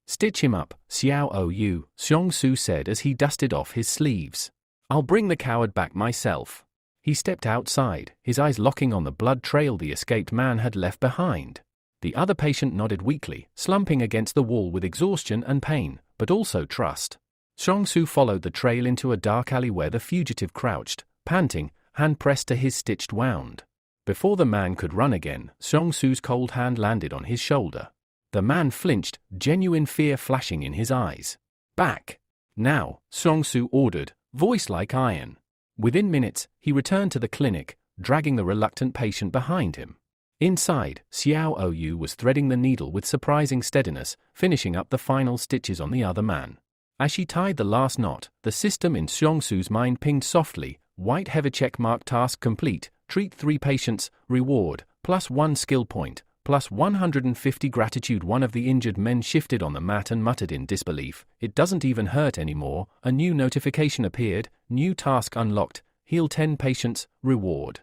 "Stitch him up, Xiaoyu," Xiaosu said as he dusted off his sleeves. "I'll bring the coward back myself." He stepped outside, his eyes locking on the blood trail the escaped man had left behind. The other patient nodded weakly, slumping against the wall with exhaustion and pain, but also trust. Xiaosu followed the trail into a dark alley where the fugitive crouched, panting, hand pressed to his stitched wound. Before the man could run again, Xiaosu's cold hand landed on his shoulder. The man flinched, genuine fear flashing in his eyes. "Back! Now," Xiaosu ordered, voice like iron. Within minutes, he returned to the clinic, dragging the reluctant patient behind him. Inside, Xiaoyu was threading the needle with surprising steadiness, finishing up the final stitches on the other man. As she tied the last knot, the system in Xiaosu's mind pinged softly: white heavy check mark, task complete, treat 3 patients, reward, +1 skill point, +150 gratitude. One of the injured men shifted on the mat and muttered in disbelief, "It doesn't even hurt anymore." A new notification appeared: new task unlocked, heal 10 patients, reward.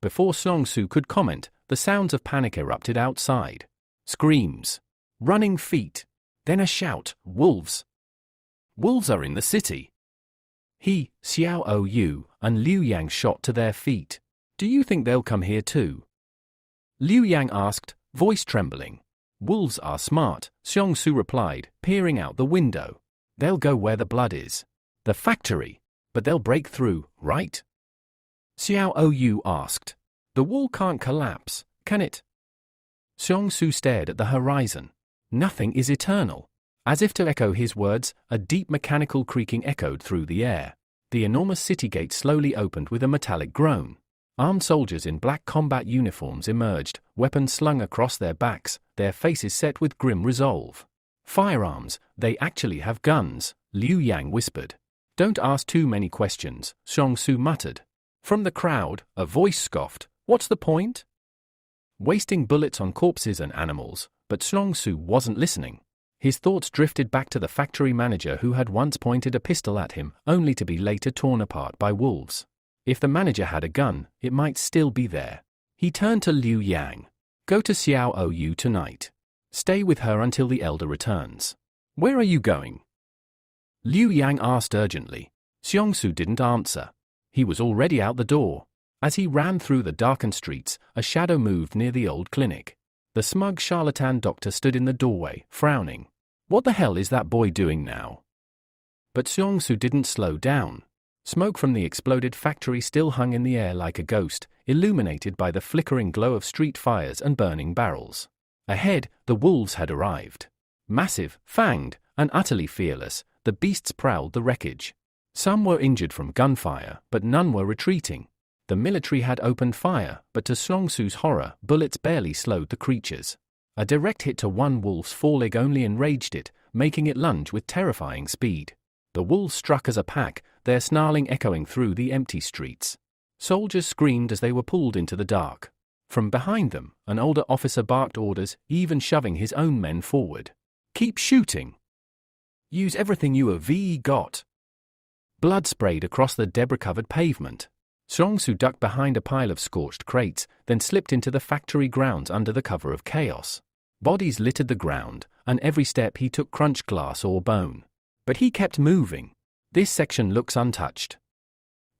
Before Xiaosu could comment, the sounds of panic erupted outside. Screams. Running feet. Then a shout: "Wolves! Wolves are in the city!" He, Xiaoyu, and Liu Yang shot to their feet. "Do you think they'll come here too?" Liu Yang asked, voice trembling. "Wolves are smart," Xiaosu replied, peering out the window. "They'll go where the blood is. The factory. But they'll break through, right?" Xiaoyu asked. "The wall can't collapse, can it?" Xiaosu stared at the horizon. Nothing is eternal. As if to echo his words, a deep mechanical creaking echoed through the air. The enormous city gate slowly opened with a metallic groan. Armed soldiers in black combat uniforms emerged, weapons slung across their backs, their faces set with grim resolve. "Firearms, they actually have guns," Liu Yang whispered. "Don't ask too many questions," Xiaosu muttered. From the crowd, a voice scoffed, "What's the point? Wasting bullets on corpses and animals." But Xiaosu wasn't listening. His thoughts drifted back to the factory manager who had once pointed a pistol at him, only to be later torn apart by wolves. If the manager had a gun, it might still be there. He turned to Liu Yang. "Go to Xiaoyu tonight. Stay with her until the elder returns." "Where are you going?" Liu Yang asked urgently. Xiaosu didn't answer. He was already out the door. As he ran through the darkened streets, a shadow moved near the old clinic. The smug charlatan doctor stood in the doorway, frowning. What the hell is that boy doing now? But Xiaosu didn't slow down. Smoke from the exploded factory still hung in the air like a ghost, illuminated by the flickering glow of street fires and burning barrels. Ahead, the wolves had arrived. Massive, fanged, and utterly fearless, the beasts prowled the wreckage. Some were injured from gunfire, but none were retreating. The military had opened fire, but to Xiaosu's horror, bullets barely slowed the creatures. A direct hit to one wolf's foreleg only enraged it, making it lunge with terrifying speed. The wolves struck as a pack, their snarling echoing through the empty streets. Soldiers screamed as they were pulled into the dark. From behind them, an older officer barked orders, even shoving his own men forward. "Keep shooting! Use everything you have got!" Blood sprayed across the debris-covered pavement. Xiaosu ducked behind a pile of scorched crates, then slipped into the factory grounds under the cover of chaos. Bodies littered the ground, and every step he took crunched glass or bone. But he kept moving. This section looks untouched.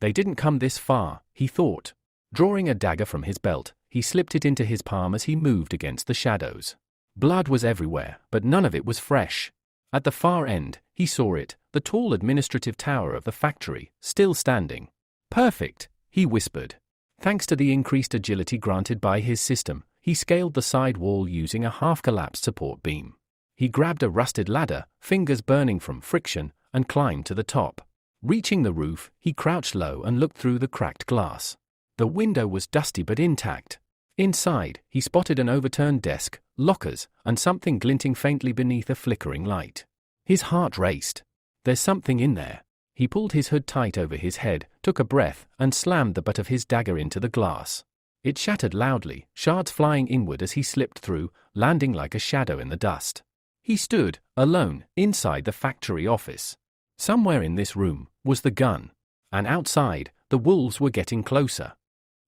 They didn't come this far, he thought. Drawing a dagger from his belt, he slipped it into his palm as he moved against the shadows. Blood was everywhere, but none of it was fresh. At the far end, he saw it, the tall administrative tower of the factory, still standing. Perfect, he whispered. Thanks to the increased agility granted by his system, he scaled the side wall using a half-collapsed support beam. He grabbed a rusted ladder, fingers burning from friction, and climbed to the top. Reaching the roof, he crouched low and looked through the cracked glass. The window was dusty but intact. Inside, he spotted an overturned desk, lockers, and something glinting faintly beneath a flickering light. His heart raced. There's something in there. He pulled his hood tight over his head, took a breath, and slammed the butt of his dagger into the glass. It shattered loudly, shards flying inward as he slipped through, landing like a shadow in the dust. He stood, alone, inside the factory office. Somewhere in this room was the gun. And outside, the wolves were getting closer.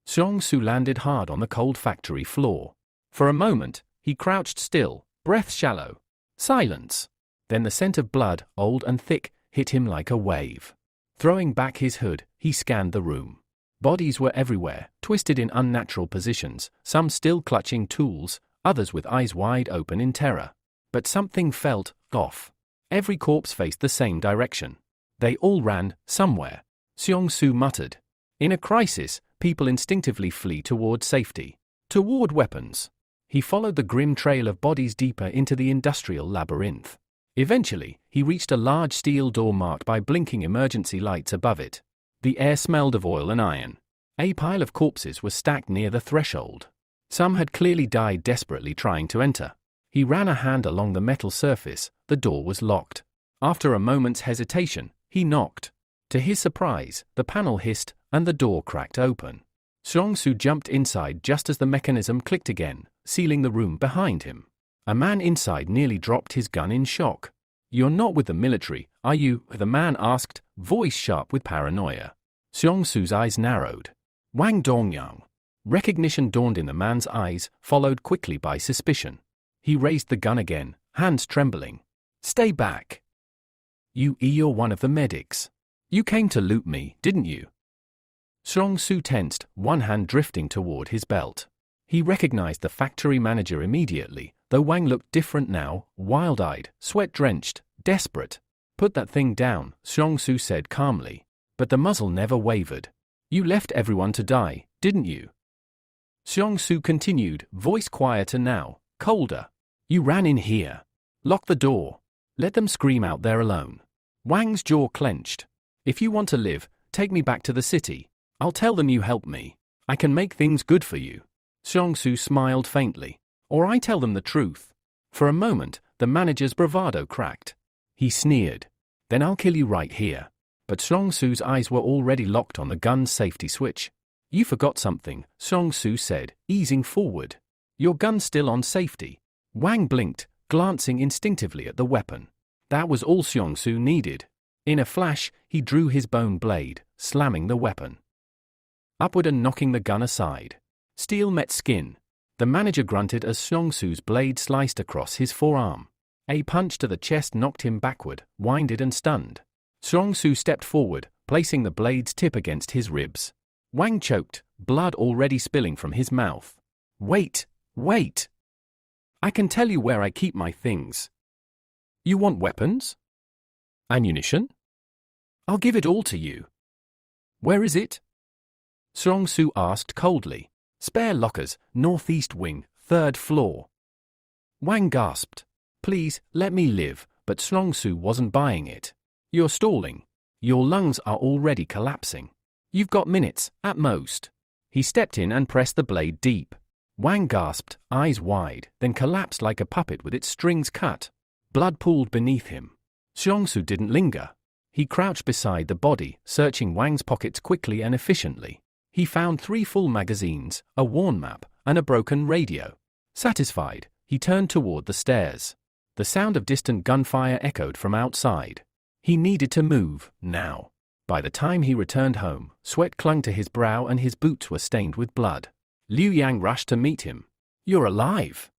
Xiaosu landed hard on the cold factory floor. For a moment, he crouched still, breath shallow. Silence. Then the scent of blood, old and thick, hit him like a wave. Throwing back his hood, he scanned the room. Bodies were everywhere, twisted in unnatural positions, some still clutching tools, others with eyes wide open in terror. But something felt off. Every corpse faced the same direction. They all ran, somewhere. Xiaosu muttered. In a crisis, people instinctively flee toward safety. Toward weapons. He followed the grim trail of bodies deeper into the industrial labyrinth. Eventually, he reached a large steel door marked by blinking emergency lights above it. The air smelled of oil and iron. A pile of corpses was stacked near the threshold. Some had clearly died desperately trying to enter. He ran a hand along the metal surface. The door was locked. After a moment's hesitation, he knocked. To his surprise, the panel hissed, and the door cracked open. Xiaosu jumped inside just as the mechanism clicked again, sealing the room behind him. A man inside nearly dropped his gun in shock. "You're not with the military, are you?" the man asked, voice sharp with paranoia. Xiaosu's eyes narrowed. Wang Dongyang. Recognition dawned in the man's eyes, followed quickly by suspicion. He raised the gun again, hands trembling. "Stay back. You're one of the medics. You came to loot me, didn't you?" Xiaosu tensed, one hand drifting toward his belt. He recognized the factory manager immediately, though Wang looked different now, wild-eyed, sweat-drenched, desperate. "Put that thing down," Xiaosu said calmly. But the muzzle never wavered. "You left everyone to die, didn't you?" Xiaosu continued, voice quieter now, colder. "You ran in here. Lock the door. Let them scream out there alone." Wang's jaw clenched. "If you want to live, take me back to the city. I'll tell them you helped me. I can make things good for you." Xiaosu smiled faintly. "Or I tell them the truth." For a moment, the manager's bravado cracked. He sneered. "Then I'll kill you right here." But Xiaosu's eyes were already locked on the gun's safety switch. "You forgot something," Xiaosu said, easing forward. "Your gun's still on safety." Wang blinked, glancing instinctively at the weapon. That was all Xiaosu needed. In a flash, he drew his bone blade, slamming the weapon upward and knocking the gun aside. Steel met skin. The manager grunted as Xiaosu's blade sliced across his forearm. A punch to the chest knocked him backward, winded and stunned. Xiaosu stepped forward, placing the blade's tip against his ribs. Wang choked, blood already spilling from his mouth. Wait! I can tell you where I keep my things." "You want weapons? Ammunition? I'll give it all to you." "Where is it?" Xiaosu asked coldly. "Spare lockers, northeast wing, 3rd floor." Wang gasped. "Please, let me live," but Xiaosu wasn't buying it. "You're stalling. Your lungs are already collapsing. You've got minutes, at most." He stepped in and pressed the blade deep. Wang gasped, eyes wide, then collapsed like a puppet with its strings cut. Blood pooled beneath him. Xiaosu didn't linger. He crouched beside the body, searching Wang's pockets quickly and efficiently. He found 3 full magazines, a worn map, and a broken radio. Satisfied, he turned toward the stairs. The sound of distant gunfire echoed from outside. He needed to move, now. By the time he returned home, sweat clung to his brow and his boots were stained with blood. Liu Yang rushed to meet him. "You're alive."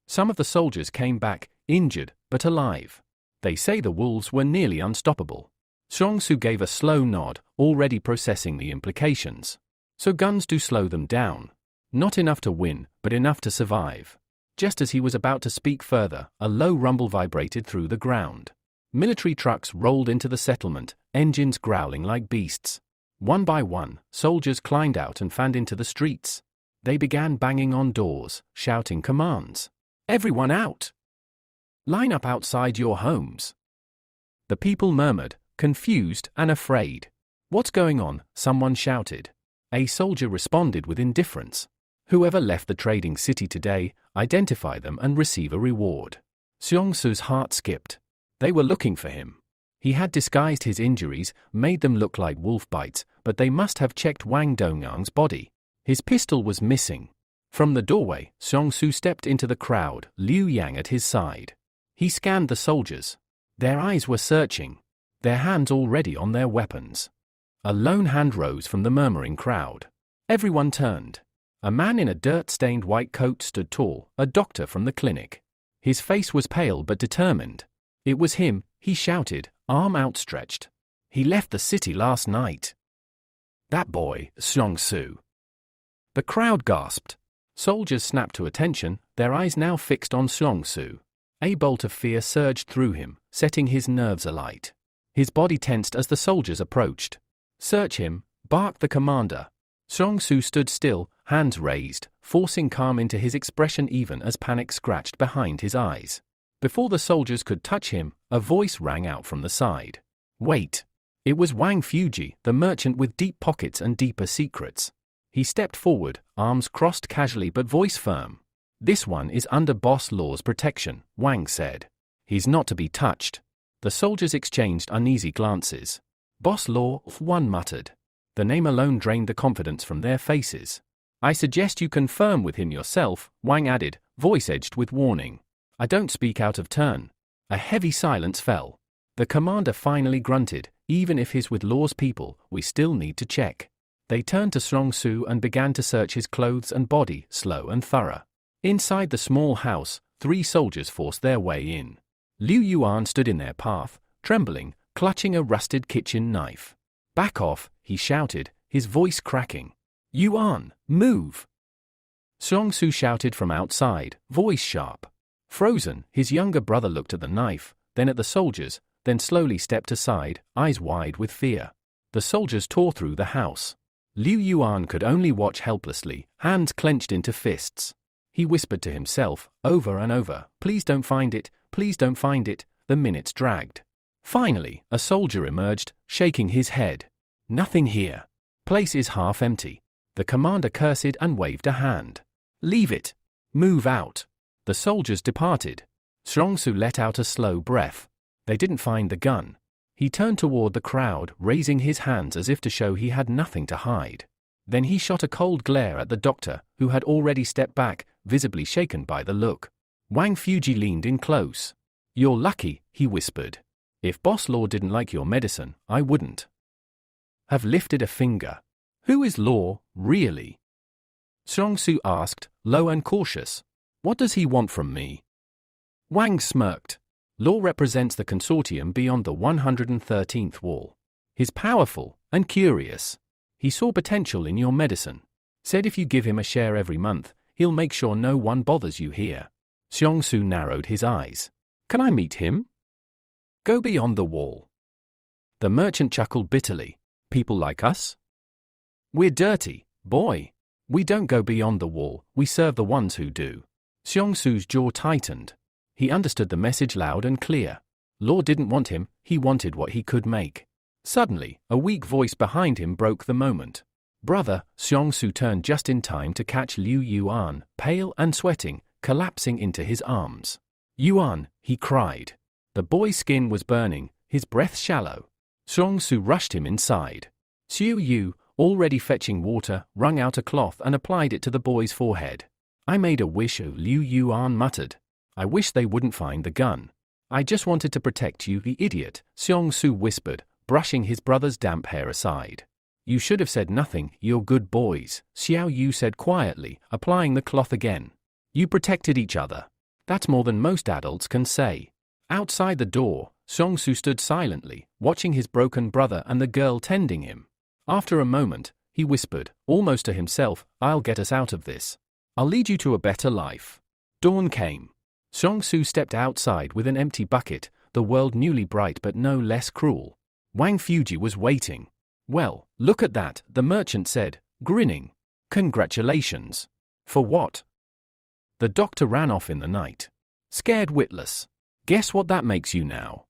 Some of the soldiers came back, injured, but alive. They say the wolves were nearly unstoppable. Xiaosu gave a slow nod, already processing the implications. So guns do slow them down. Not enough to win, but enough to survive. Just as he was about to speak further, a low rumble vibrated through the ground. Military trucks rolled into the settlement, engines growling like beasts. One by one, soldiers climbed out and fanned into the streets. They began banging on doors, shouting commands. "Everyone out! Line up outside your homes!" The people murmured, confused and afraid. "What's going on?" someone shouted. A soldier responded with indifference. "Whoever left the trading city today, identify them and receive a reward." Xiongsu's heart skipped. They were looking for him. He had disguised his injuries, made them look like wolf bites, but they must have checked Wang Dongyang's body. His pistol was missing. From the doorway, Xiongsu stepped into the crowd, Liu Yang at his side. He scanned the soldiers. Their eyes were searching, their hands already on their weapons. A lone hand rose from the murmuring crowd. Everyone turned. A man in a dirt-stained white coat stood tall, a doctor from the clinic. His face was pale but determined. It was him, he shouted, arm outstretched. "He left the city last night." "That boy, Xiongsu." The crowd gasped. Soldiers snapped to attention, their eyes now fixed on Xiongsu. A bolt of fear surged through him, setting his nerves alight. His body tensed as the soldiers approached. "Search him," barked the commander. Xiongsu stood still, hands raised, forcing calm into his expression even as panic scratched behind his eyes. Before the soldiers could touch him, a voice rang out from the side. "Wait." It was Wang Fuji, the merchant with deep pockets and deeper secrets. He stepped forward, arms crossed casually but voice firm. "This one is under Boss Law's protection," Wang said. "He's not to be touched." The soldiers exchanged uneasy glances. "Boss Law," one muttered. The name alone drained the confidence from their faces. "I suggest you confirm with him yourself," Wang added, voice edged with warning. "I don't speak out of turn." A heavy silence fell. The commander finally grunted, "Even if he's with Law's people, we still need to check." They turned to Xiongsu and began to search his clothes and body, slow and thorough. Inside the small house, 3 soldiers forced their way in. Liu Yuan stood in their path, trembling, clutching a rusted kitchen knife. "Back off," he shouted, his voice cracking. "Yuan, move!" Xiongsu shouted from outside, voice sharp. Frozen, his younger brother looked at the knife, then at the soldiers, then slowly stepped aside, eyes wide with fear. The soldiers tore through the house. Liu Yuan could only watch helplessly, hands clenched into fists. He whispered to himself, over and over, "Please don't find it, please don't find it." The minutes dragged. Finally, a soldier emerged, shaking his head. "Nothing here. Place is half empty." The commander cursed and waved a hand. "Leave it. Move out." The soldiers departed. Xiongsu let out a slow breath. They didn't find the gun. He turned toward the crowd, raising his hands as if to show he had nothing to hide. Then he shot a cold glare at the doctor, who had already stepped back, visibly shaken by the look. Wang Fuji leaned in close. "You're lucky," he whispered. "If Boss Law didn't like your medicine, I wouldn't have lifted a finger." "Who is Law, really?" Xiongsu asked, low and cautious. "What does he want from me?" Wang smirked. "Law represents the consortium beyond the 113th wall. He's powerful and curious. He saw potential in your medicine. Said if you give him a share every month, he'll make sure no one bothers you here." Xiongsu narrowed his eyes. "Can I meet him?" "Go beyond the wall." The merchant chuckled bitterly. "People like us? We're dirty, boy. We don't go beyond the wall, we serve the ones who do." Xiongsu's jaw tightened. He understood the message loud and clear. Law didn't want him, he wanted what he could make. Suddenly, a weak voice behind him broke the moment. "Brother," Xiongsu turned just in time to catch Liu Yuan, pale and sweating, collapsing into his arms. "Yuan," he cried. The boy's skin was burning, his breath shallow. Xiongsu rushed him inside. Shiu, already fetching water, wrung out a cloth and applied it to the boy's forehead. "I made a wish," Liu Yuan muttered. "I wish they wouldn't find the gun. I just wanted to protect you, the idiot," Xiongsu whispered, brushing his brother's damp hair aside. "You should have said nothing, you're good boys," Xiao said quietly, applying the cloth again. "You protected each other. That's more than most adults can say." Outside the door, Xiongsu stood silently, watching his broken brother and the girl tending him. After a moment, he whispered, almost to himself, "I'll get us out of this. I'll lead you to a better life." Dawn came. Xiaosu stepped outside with an empty bucket, the world newly bright but no less cruel. Wang Fuji was waiting. "Well, look at that," the merchant said, grinning. "Congratulations." "For what?" The doctor ran off in the night. Scared witless. "Guess what that makes you now?"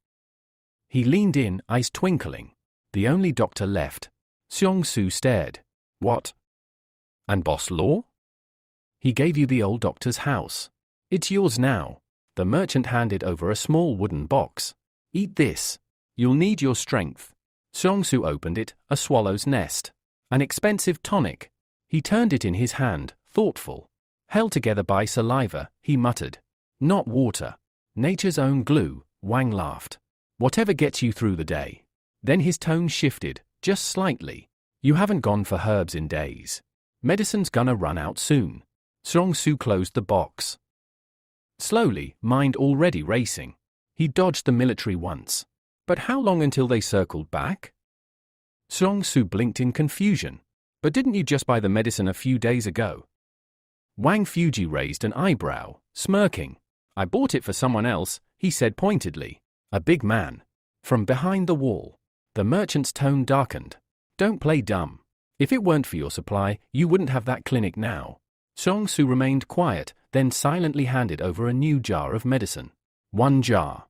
He leaned in, eyes twinkling. The only doctor left. Xiaosu stared. "What? And boss law?" "He gave you the old doctor's house. It's yours now." The merchant handed over a small wooden box. "Eat this. You'll need your strength." Xiaosu opened it, a swallow's nest. An expensive tonic. He turned it in his hand, thoughtful. Held together by saliva, he muttered. "Not water. Nature's own glue." Wang laughed. "Whatever gets you through the day." Then his tone shifted, just slightly. "You haven't gone for herbs in days. Medicine's gonna run out soon." Xiaosu closed the box. Slowly, mind already racing. He dodged the military once. But how long until they circled back? Xiaosu blinked in confusion. "But didn't you just buy the medicine a few days ago?" Wang Fuji raised an eyebrow, smirking. "I bought it for someone else," he said pointedly. "A big man." From behind the wall. The merchant's tone darkened. "Don't play dumb. If it weren't for your supply, you wouldn't have that clinic now." Xiaosu remained quiet, then silently handed over a new jar of medicine. 1 jar.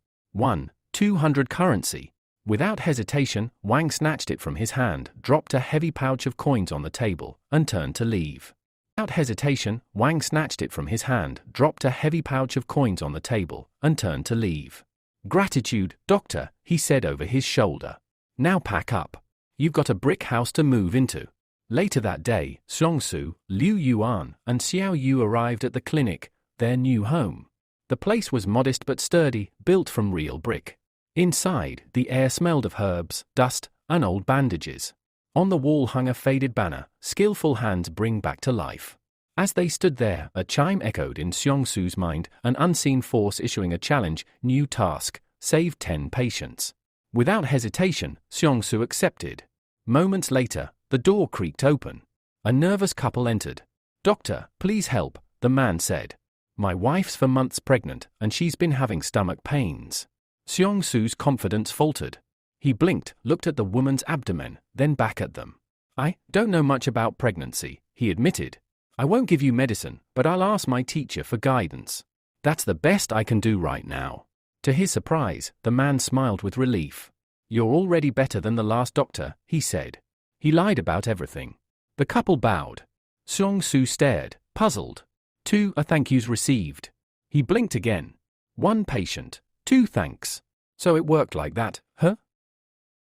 200 currency. Without hesitation, Wang snatched it from his hand, dropped a heavy pouch of coins on the table, and turned to leave. Without hesitation, Wang snatched it from his hand, dropped a heavy pouch of coins on the table, and turned to leave. "Gratitude, doctor," he said over his shoulder. "Now pack up. You've got a brick house to move into." Later that day, Xiaosu, Liu Yuan, and Xiao Yu arrived at the clinic, their new home. The place was modest but sturdy, built from real brick. Inside, the air smelled of herbs, dust, and old bandages. On the wall hung a faded banner, "Skillful hands bring back to life." As they stood there, a chime echoed in Xiaosu's mind, an unseen force issuing a challenge, "New task, save 10 patients." Without hesitation, Xiaosu accepted. Moments later, the door creaked open. A nervous couple entered. "Doctor, please help," the man said. "My wife's for months pregnant, and she's been having stomach pains." Xiaosu's confidence faltered. He blinked, looked at the woman's abdomen, then back at them. "I don't know much about pregnancy," he admitted. "I won't give you medicine, but I'll ask my teacher for guidance. That's the best I can do right now." To his surprise, the man smiled with relief. "You're already better than the last doctor," he said. He lied about everything. The couple bowed. Xiaosu stared, puzzled. 2 thank yous received. He blinked again. 1 patient, 2 thanks. So it worked like that, huh?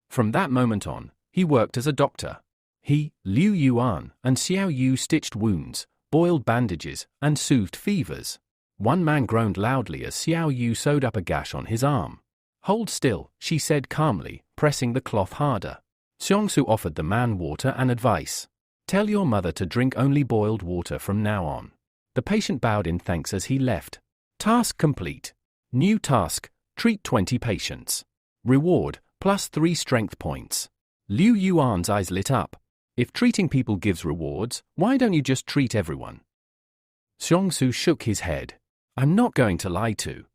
From that moment on, he worked as a doctor. He, Liu Yuan, and Xiao Yu stitched wounds, boiled bandages, and soothed fevers. One man groaned loudly as Xiao Yu sewed up a gash on his arm. "Hold still," she said calmly, pressing the cloth harder. Xiaosu offered the man water and advice. "Tell your mother to drink only boiled water from now on." The patient bowed in thanks as he left. Task complete. New task, treat 20 patients. Reward, +3 strength points. Liu Yuan's eyes lit up. If treating people gives rewards, why don't you just treat everyone? Xiaosu shook his head. "I'm not going to lie to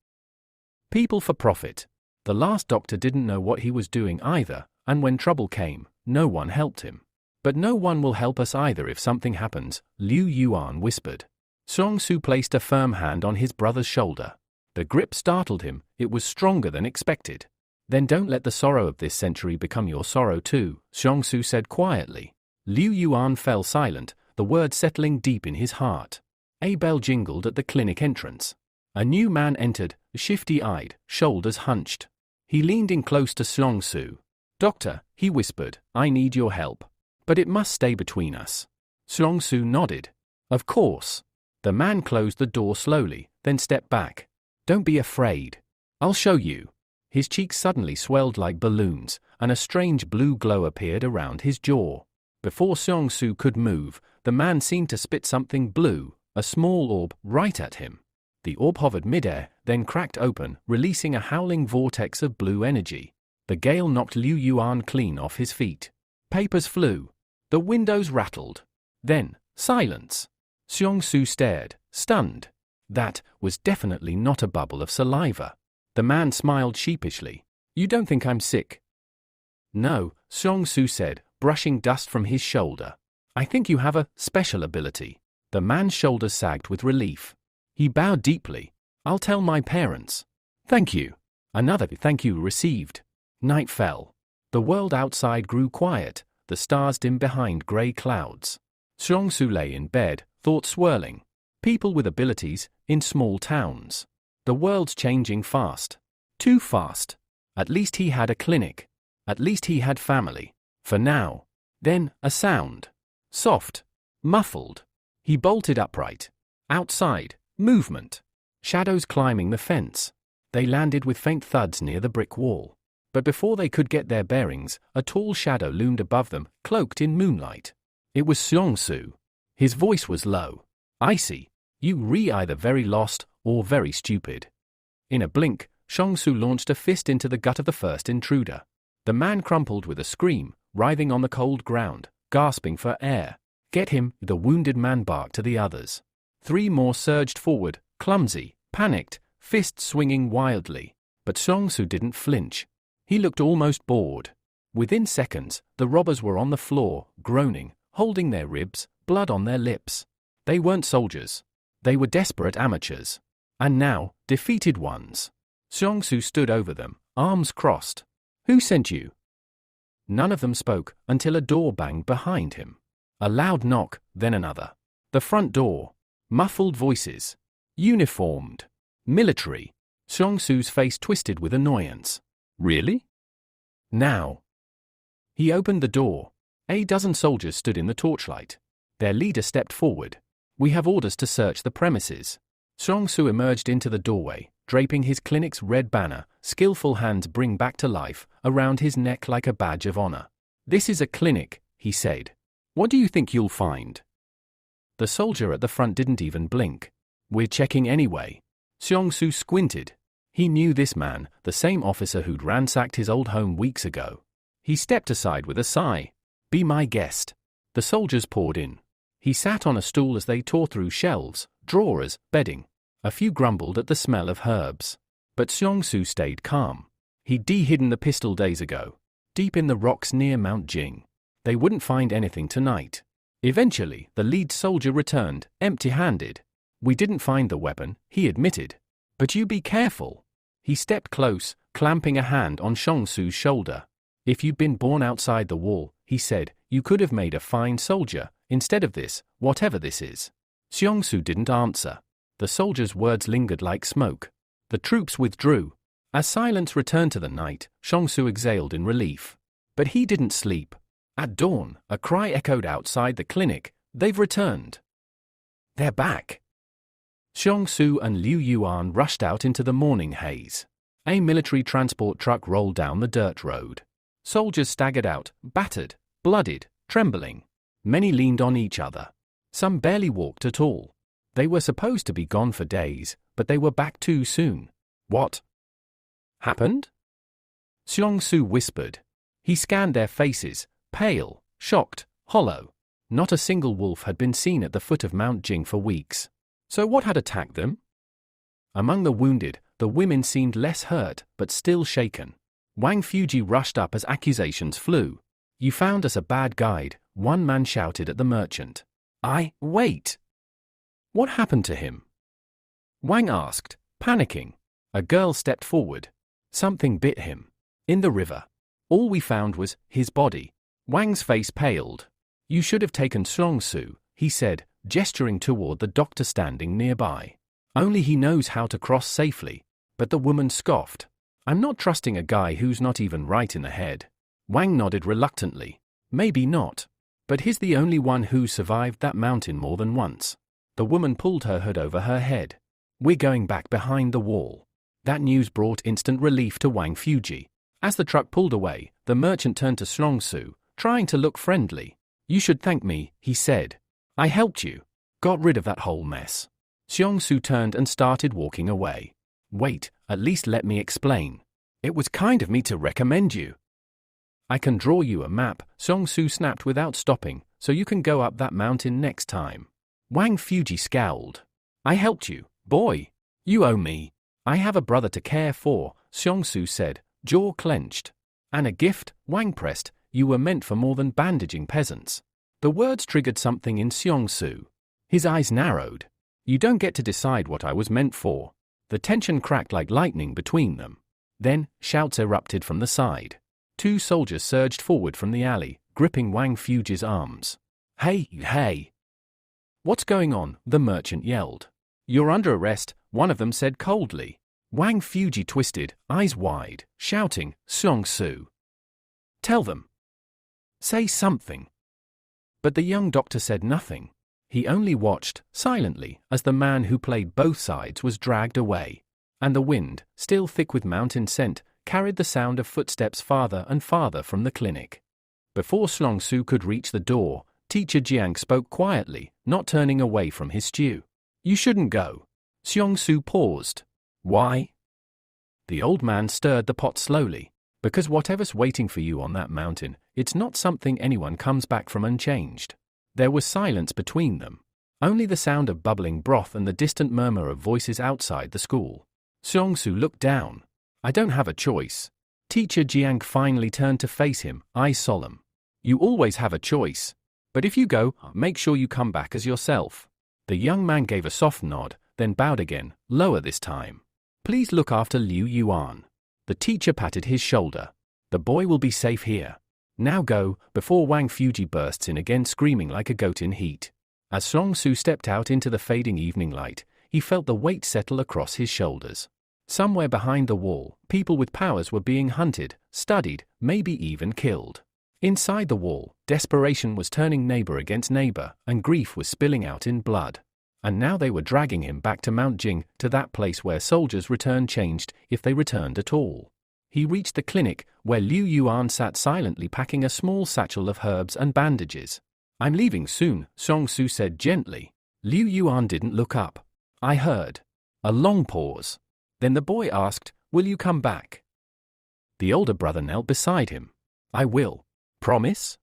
people for profit." The last doctor didn't know what he was doing either, and when trouble came, no one helped him. "But no one will help us either if something happens," Liu Yuan whispered. Xiaosu placed a firm hand on his brother's shoulder. The grip startled him, it was stronger than expected. "Then don't let the sorrow of this century become your sorrow too," Xiaosu said quietly. Liu Yuan fell silent, the words settling deep in his heart. A bell jingled at the clinic entrance. A new man entered, shifty-eyed, shoulders hunched. He leaned in close to Xiaosu. "Doctor," he whispered, "I need your help. But it must stay between us." Xiaosu nodded. "Of course." The man closed the door slowly, then stepped back. "Don't be afraid. I'll show you." His cheeks suddenly swelled like balloons, and a strange blue glow appeared around his jaw. Before Xiaosu could move, the man seemed to spit something blue, a small orb, right at him. The orb hovered midair, then cracked open, releasing a howling vortex of blue energy. The gale knocked Liu Yuan clean off his feet. Papers flew. The windows rattled. Then, silence. Xiaosu stared, stunned. That was definitely not a bubble of saliva. The man smiled sheepishly. You don't think I'm sick? No, Xiaosu said, brushing dust from his shoulder. I think you have a special ability. The man's shoulders sagged with relief. He bowed deeply. I'll tell my parents. Thank you. Another thank you received. Night fell. The world outside grew quiet, the stars dim behind grey clouds. Xiaosu lay in bed, thoughts swirling. People with abilities, in small towns. The world's changing fast. Too fast. At least he had a clinic. At least he had family. For now. Then, a sound. Soft. Muffled. He bolted upright. Outside. Movement. Shadows climbing the fence. They landed with faint thuds near the brick wall. But before they could get their bearings, a tall shadow loomed above them, cloaked in moonlight. It was Xiaosu. His voice was low. Icy. You either very lost or very stupid. In a blink, Xiaosu launched a fist into the gut of the first intruder. The man crumpled with a scream, writhing on the cold ground, gasping for air. Get him, the wounded man barked to the others. 3 more surged forward, clumsy, panicked, fists swinging wildly. But Xiaosu didn't flinch. He looked almost bored. Within seconds, the robbers were on the floor, groaning, holding their ribs, blood on their lips. They weren't soldiers. They were desperate amateurs. And now, defeated ones. Xiaosu stood over them, arms crossed. Who sent you? None of them spoke until a door banged behind him. A loud knock, then another. The front door. Muffled voices. Uniformed. Military. Xiaosu's face twisted with annoyance. Really? Now. He opened the door. A dozen soldiers stood in the torchlight. Their leader stepped forward. We have orders to search the premises. Xiaosu emerged into the doorway, draping his clinic's red banner, skillful hands bring back to life, around his neck like a badge of honor. This is a clinic, he said. What do you think you'll find? The soldier at the front didn't even blink. We're checking anyway. Xiaosu squinted. He knew this man, the same officer who'd ransacked his old home weeks ago. He stepped aside with a sigh. Be my guest. The soldiers poured in. He sat on a stool as they tore through shelves, drawers, bedding. A few grumbled at the smell of herbs. But Xiaosu stayed calm. He'd de-hidden the pistol days ago. Deep in the rocks near Mount Jing. They wouldn't find anything tonight. Eventually, the lead soldier returned, empty-handed. We didn't find the weapon, he admitted. But you be careful. He stepped close, clamping a hand on Xiaosu's shoulder. If you'd been born outside the wall, he said, you could have made a fine soldier, instead of this, whatever this is. Xiaosu didn't answer. The soldier's words lingered like smoke. The troops withdrew. As silence returned to the night, Xiaosu exhaled in relief. But he didn't sleep. At dawn, a cry echoed outside the clinic. They've returned. They're back. Xiaosu and Liu Yuan rushed out into the morning haze. A military transport truck rolled down the dirt road. Soldiers staggered out, battered, bloodied, trembling. Many leaned on each other. Some barely walked at all. They were supposed to be gone for days, but they were back too soon. What happened? Xiaosu whispered. He scanned their faces, pale, shocked, hollow. Not a single wolf had been seen at the foot of Mount Jing for weeks. So what had attacked them? Among the wounded, the women seemed less hurt, but still shaken. Wang Fuji rushed up as accusations flew. You found us a bad guide, one man shouted at the merchant. Wait! What happened to him? Wang asked, panicking. A girl stepped forward. Something bit him. In the river. All we found was his body. Wang's face paled. You should have taken Xiaosu, he said, gesturing toward the doctor standing nearby. Only he knows how to cross safely. But the woman scoffed. I'm not trusting a guy who's not even right in the head. Wang nodded reluctantly. Maybe not. But he's the only one who survived that mountain more than once. The woman pulled her hood over her head. We're going back behind the wall. That news brought instant relief to Wang Fuji. As the truck pulled away, the merchant turned to Xiaosu, trying to look friendly. You should thank me, he said. I helped you. Got rid of that whole mess. Xiaosu turned and started walking away. Wait, at least let me explain. It was kind of me to recommend you. I can draw you a map, Xiaosu snapped without stopping, so you can go up that mountain next time. Wang Fuji scowled. I helped you, Boy, you owe me. I have a brother to care for, Xiongsu said, jaw clenched. And a gift, Wang pressed, you were meant for more than bandaging peasants. The words triggered something in Xiongsu. His eyes narrowed. You don't get to decide what I was meant for. The tension cracked like lightning between them. Then, shouts erupted from the side. 2 soldiers surged forward from the alley, gripping Wang Fuji's arms. Hey, hey! What's going on? The merchant yelled. You're under arrest, one of them said coldly. Wang Fuji twisted, eyes wide, shouting, Xiongsu. Tell them. Say something. But the young doctor said nothing. He only watched, silently, as the man who played both sides was dragged away. And the wind, still thick with mountain scent, carried the sound of footsteps farther and farther from the clinic. Before Xiongsu could reach the door, Teacher Jiang spoke quietly, not turning away from his stew. You shouldn't go. Xiongsu paused. Why? The old man stirred the pot slowly. Because whatever's waiting for you on that mountain, it's not something anyone comes back from unchanged. There was silence between them. Only the sound of bubbling broth and the distant murmur of voices outside the school. Xiongsu looked down. I don't have a choice. Teacher Jiang finally turned to face him, eyes solemn. You always have a choice. But if you go, make sure you come back as yourself. The young man gave a soft nod, then bowed again, lower this time. Please look after Liu Yuan. The teacher patted his shoulder. The boy will be safe here. Now go, before Wang Fuji bursts in again screaming like a goat in heat. As Xiongsu stepped out into the fading evening light, he felt the weight settle across his shoulders. Somewhere behind the wall, people with powers were being hunted, studied, maybe even killed. Inside the wall, desperation was turning neighbor against neighbor, and grief was spilling out in blood. And now they were dragging him back to Mount Jing, to that place where soldiers returned changed, if they returned at all. He reached the clinic, where Liu Yuan sat silently packing a small satchel of herbs and bandages. I'm leaving soon, Xiongsu said gently. Liu Yuan didn't look up. I heard. A long pause. Then the boy asked, will you come back? The older brother knelt beside him. I will. Promise?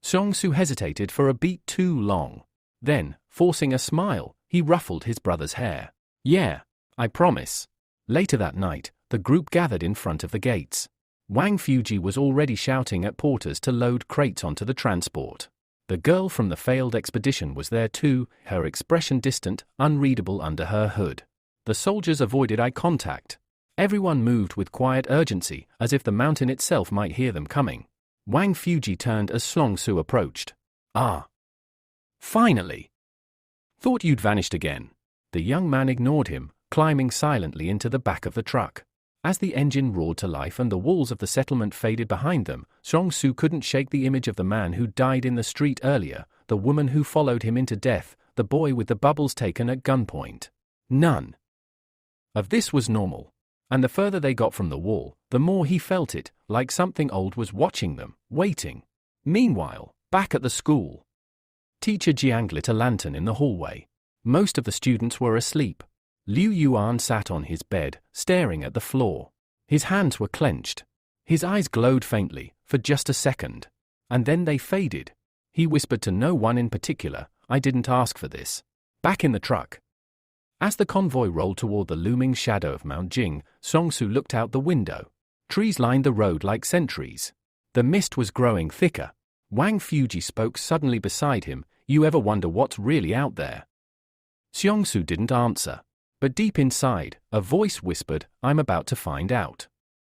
Xiongsu hesitated for a beat too long. Then, forcing a smile, he ruffled his brother's hair. Yeah, I promise. Later that night, the group gathered in front of the gates. Wang Fuji was already shouting at porters to load crates onto the transport. The girl from the failed expedition was there too, her expression distant, unreadable under her hood. The soldiers avoided eye contact. Everyone moved with quiet urgency, as if the mountain itself might hear them coming. Wang Fuji turned as Xiongsu approached. Ah. Finally. Thought you'd vanished again. The young man ignored him, climbing silently into the back of the truck. As the engine roared to life and the walls of the settlement faded behind them, Xiongsu couldn't shake the image of the man who died in the street earlier, the woman who followed him into death, the boy with the bubbles taken at gunpoint. None of this was normal. And the further they got from the wall, the more he felt it, like something old was watching them, waiting. Meanwhile, back at the school, Teacher Jiang lit a lantern in the hallway. Most of the students were asleep. Liu Yuan sat on his bed, staring at the floor. His hands were clenched. His eyes glowed faintly, for just a second. And then they faded. He whispered to no one in particular, I didn't ask for this. Back in the truck. As the convoy rolled toward the looming shadow of Mount Jing, Xiongsu looked out the window. Trees lined the road like sentries. The mist was growing thicker. Wang Fuji spoke suddenly beside him, you ever wonder what's really out there? Xiongsu didn't answer. But deep inside, a voice whispered, I'm about to find out.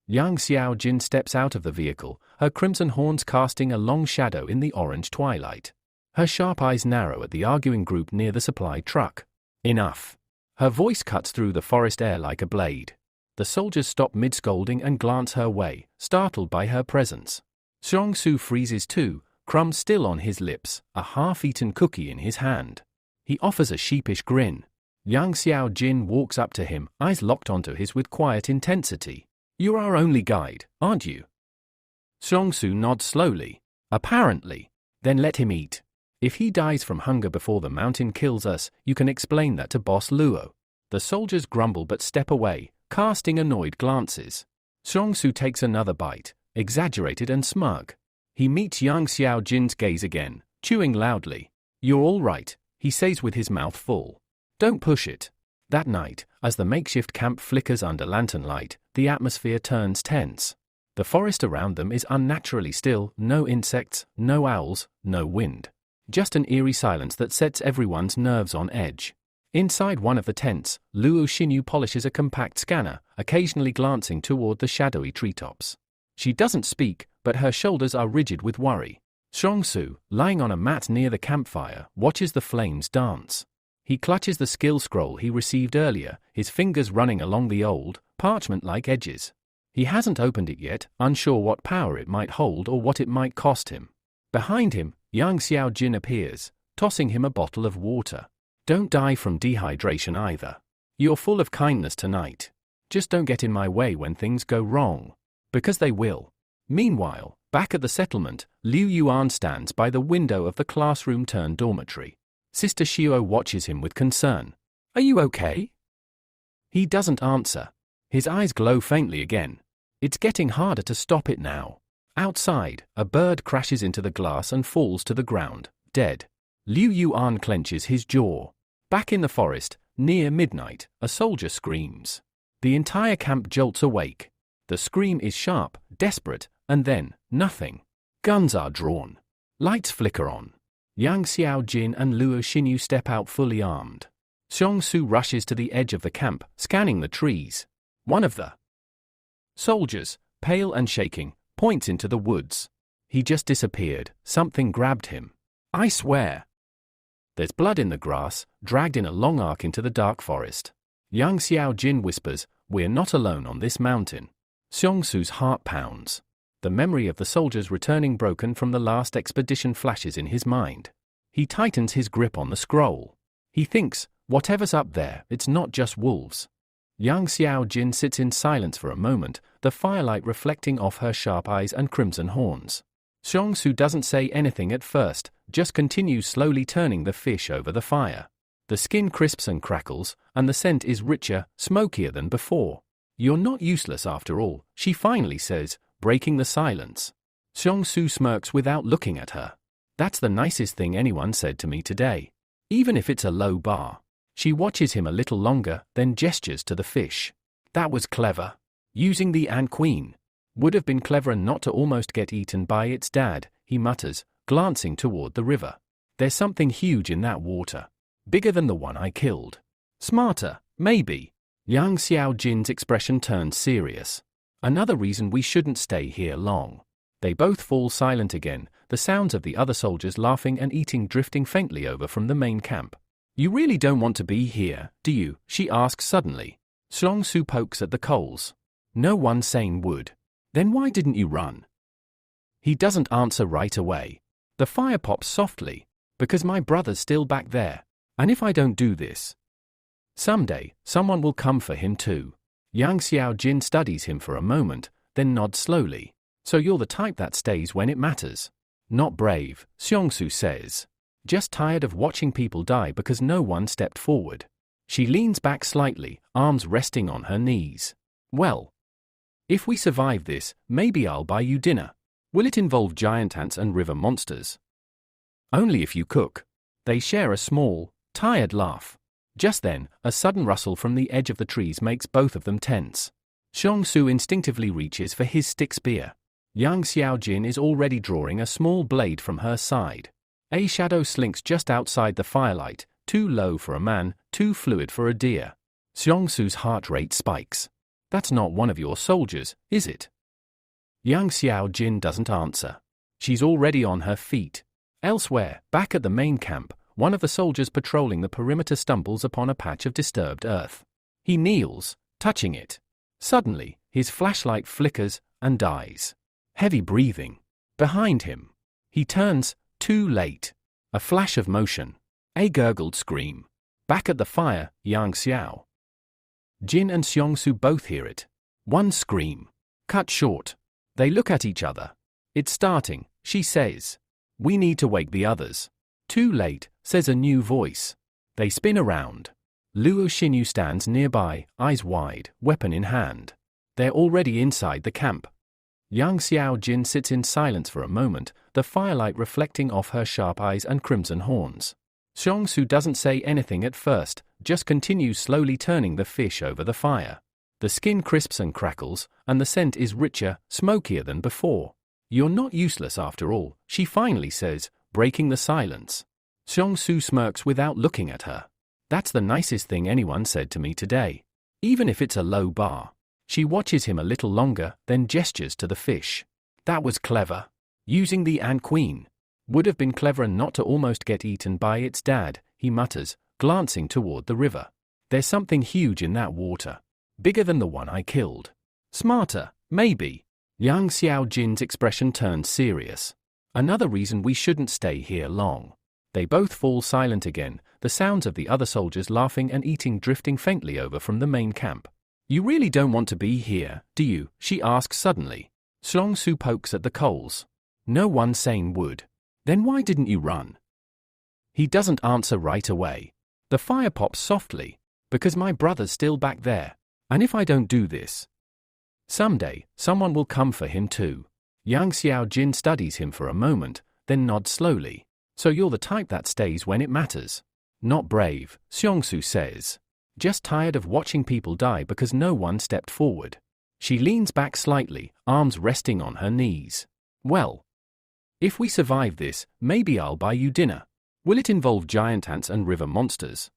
Yang Xiaojin steps out of the vehicle, her crimson horns casting a long shadow in the orange twilight. Her sharp eyes narrow at the arguing group near the supply truck. Enough. Her voice cuts through the forest air like a blade. The soldiers stop mid-scolding and glance her way, startled by her presence. Xiongsu freezes too, crumbs still on his lips, a half-eaten cookie in his hand. He offers a sheepish grin. Yang Xiaojin walks up to him, eyes locked onto his with quiet intensity. You're our only guide, aren't you? Xiongsu nods slowly. Apparently. Then let him eat. If he dies from hunger before the mountain kills us, you can explain that to Boss Luo. The soldiers grumble but step away, casting annoyed glances. Xiongsu takes another bite, exaggerated and smug. He meets Yang Xiaojin's gaze again, chewing loudly. You're all right, he says with his mouth full. Don't push it. That night, as the makeshift camp flickers under lantern light, the atmosphere turns tense. The forest around them is unnaturally still, no insects, no owls, no wind. Just an eerie silence that sets everyone's nerves on edge. Inside one of the tents, Luo Xinyu polishes a compact scanner, occasionally glancing toward the shadowy treetops. She doesn't speak, but her shoulders are rigid with worry. Xiongsu, lying on a mat near the campfire, watches the flames dance. He clutches the skill scroll he received earlier, his fingers running along the old, parchment-like edges. He hasn't opened it yet, unsure what power it might hold or what it might cost him. Behind him, young Xiaojin appears, tossing him a bottle of water. Don't die from dehydration either. You're full of kindness tonight. Just don't get in my way when things go wrong. Because they will. Meanwhile, back at the settlement, Liu Yuan stands by the window of the classroom-turned-dormitory. Sister Shiu watches him with concern. Are you okay? He doesn't answer. His eyes glow faintly again. It's getting harder to stop it now. Outside, a bird crashes into the glass and falls to the ground, dead. Liu Yuan clenches his jaw. Back in the forest, near midnight, a soldier screams. The entire camp jolts awake. The scream is sharp, desperate, and then, nothing. Guns are drawn. Lights flicker on. Yang Xiaojin and Luo Xinyu step out fully armed. Xiongsu rushes to the edge of the camp, scanning the trees. One of the soldiers, pale and shaking, points into the woods. He just disappeared. Something grabbed him. I swear. There's blood in the grass, dragged in a long arc into the dark forest. Yang Xiaojin whispers, "We're not alone on this mountain." Xiongsu's heart pounds. The memory of the soldiers returning broken from the last expedition flashes in his mind. He tightens his grip on the scroll. He thinks, whatever's up there, it's not just wolves. Yang Xiaojin sits in silence for a moment, the firelight reflecting off her sharp eyes and crimson horns. Xiongsu doesn't say anything at first, just continues slowly turning the fish over the fire. The skin crisps and crackles, and the scent is richer, smokier than before. You're not useless after all, she finally says, breaking the silence. Xiongsu smirks without looking at her. That's the nicest thing anyone said to me today. Even if it's a low bar. She watches him a little longer, then gestures to the fish. That was clever. Using the ant queen. Would have been cleverer not to almost get eaten by its dad, he mutters, glancing toward the river. There's something huge in that water. Bigger than the one I killed. Smarter, maybe. Yang Xiaojin's expression turns serious. Another reason we shouldn't stay here long. They both fall silent again, the sounds of the other soldiers laughing and eating drifting faintly over from the main camp. You really don't want to be here, do you? She asks suddenly. Xiongsu pokes at the coals. No one sane would. Then why didn't you run? He doesn't answer right away. The fire pops softly. Because my brother's still back there. And if I don't do this, someday, someone will come for him too. Yang Xiaojin studies him for a moment, then nods slowly. So you're the type that stays when it matters. Not brave, Xiongsu says. Just tired of watching people die because no one stepped forward. She leans back slightly, arms resting on her knees. Well, if we survive this, maybe I'll buy you dinner. Will it involve giant ants and river monsters? Only if you cook. They share a small, tired laugh. Just then, a sudden rustle from the edge of the trees makes both of them tense. Xiongsu instinctively reaches for his stick spear. Yang Xiaojin is already drawing a small blade from her side. A shadow slinks just outside the firelight, too low for a man, too fluid for a deer. Xiongsu's heart rate spikes. That's not one of your soldiers, is it? Yang Xiaojin doesn't answer. She's already on her feet. Elsewhere, back at the main camp, one of the soldiers patrolling the perimeter stumbles upon a patch of disturbed earth. He kneels, touching it. Suddenly, his flashlight flickers and dies. Heavy breathing. Behind him. He turns, too late. A flash of motion. A gurgled scream. Back at the fire, Yang Xiao Jin and Xiongsu both hear it. One scream. Cut short. They look at each other. It's starting, she says. We need to wake the others. Too late, says a new voice. They spin around. Luo Xinyu stands nearby, eyes wide, weapon in hand. They're already inside the camp. Yang Xiaojin sits in silence for a moment, the firelight reflecting off her sharp eyes and crimson horns. Xiongsu doesn't say anything at first, just continues slowly turning the fish over the fire. The skin crisps and crackles, and the scent is richer, smokier than before. "You're not useless after all," she finally says, breaking the silence. Xiaosu smirks without looking at her. "That's the nicest thing anyone said to me today. Even if it's a low bar." She watches him a little longer, then gestures to the fish. "That was clever. Using the ant queen. Would have been cleverer not to almost get eaten by its dad," he mutters, glancing toward the river. "There's something huge in that water. Bigger than the one I killed. Smarter, maybe." Yang Xiaojin's expression turns serious. "Another reason we shouldn't stay here long." They both fall silent again, the sounds of the other soldiers laughing and eating drifting faintly over from the main camp. "You really don't want to be here, do you?" she asks suddenly. Xiaosu pokes at the coals. "No one sane would. Then why didn't you run?" He doesn't answer right away. The fire pops softly. "Because my brother's still back there. And if I don't do this, someday, someone will come for him too." Yang Xiaojin studies him for a moment, then nods slowly. "So you're the type that stays when it matters." "Not brave," Xiongsu says. "Just tired of watching people die because no one stepped forward." She leans back slightly, arms resting on her knees. "Well, if we survive this, maybe I'll buy you dinner. Will it involve giant ants and river monsters?"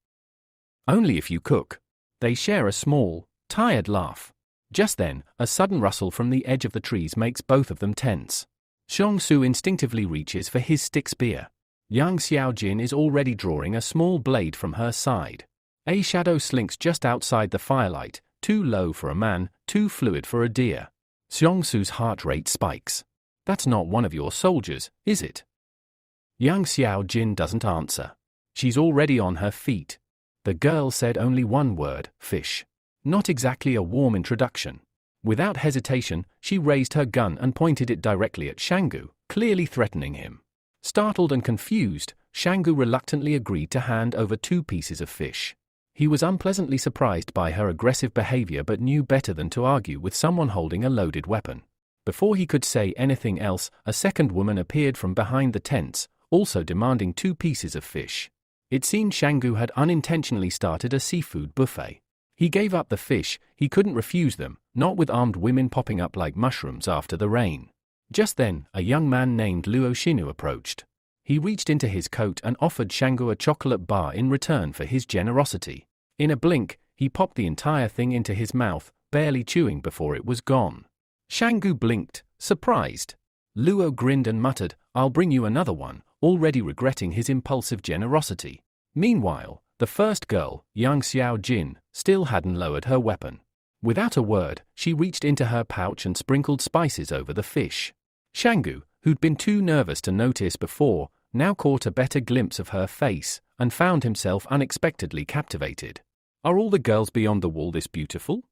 "Only if you cook." They share a small, tired laugh. Just then, a sudden rustle from the edge of the trees makes both of them tense. Xiongsu instinctively reaches for his stick spear. Yang Xiaojin is already drawing a small blade from her side. A shadow slinks just outside the firelight, too low for a man, too fluid for a deer. Xiongsu's heart rate spikes. "That's not one of your soldiers, is it?" Yang Xiaojin doesn't answer. She's already on her feet. The girl said only one word, fish. Not exactly a warm introduction. Without hesitation, she raised her gun and pointed it directly at Shangu, clearly threatening him. Startled and confused, Shangu reluctantly agreed to hand over 2 pieces of fish. He was unpleasantly surprised by her aggressive behavior but knew better than to argue with someone holding a loaded weapon. Before he could say anything else, a second woman appeared from behind the tents, also demanding 2 pieces of fish. It seemed Shangu had unintentionally started a seafood buffet. He gave up the fish, he couldn't refuse them, not with armed women popping up like mushrooms after the rain. Just then, a young man named Luo Shinu approached. He reached into his coat and offered Shangu a chocolate bar in return for his generosity. In a blink, he popped the entire thing into his mouth, barely chewing before it was gone. Shangu blinked, surprised. Luo grinned and muttered, "I'll bring you another one," already regretting his impulsive generosity. Meanwhile, the first girl, Yang Xiaojin, still hadn't lowered her weapon. Without a word, she reached into her pouch and sprinkled spices over the fish. Shangu, who'd been too nervous to notice before, now caught a better glimpse of her face, and found himself unexpectedly captivated. "Are all the girls beyond the wall this beautiful?"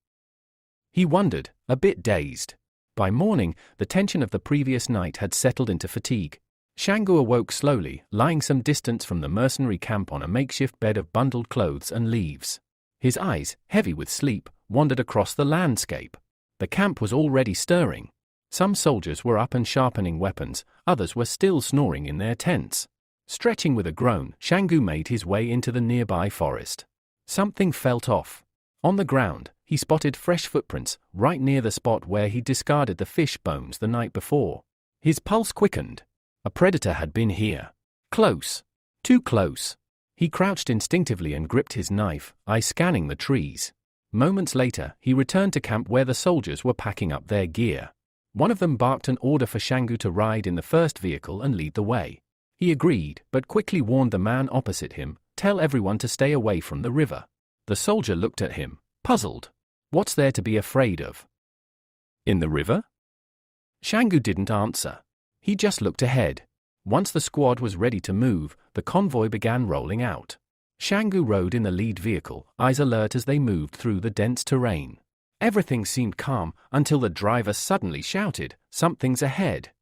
He wondered, a bit dazed. By morning, the tension of the previous night had settled into fatigue. Shangu awoke slowly, lying some distance from the mercenary camp on a makeshift bed of bundled clothes and leaves. His eyes, heavy with sleep, wandered across the landscape. The camp was already stirring. Some soldiers were up and sharpening weapons, others were still snoring in their tents. Stretching with a groan, Shangu made his way into the nearby forest. Something felt off. On the ground, he spotted fresh footprints, right near the spot where he discarded the fish bones the night before. His pulse quickened. A predator had been here. Close. Too close. He crouched instinctively and gripped his knife, eyes scanning the trees. Moments later, he returned to camp where the soldiers were packing up their gear. One of them barked an order for Shangu to ride in the first vehicle and lead the way. He agreed, but quickly warned the man opposite him, "Tell everyone to stay away from the river." The soldier looked at him, puzzled. "What's there to be afraid of?" "In the river?" Shangu didn't answer. He just looked ahead. Once the squad was ready to move, the convoy began rolling out. Shangu rode in the lead vehicle, eyes alert as they moved through the dense terrain. Everything seemed calm until the driver suddenly shouted, "Something's ahead."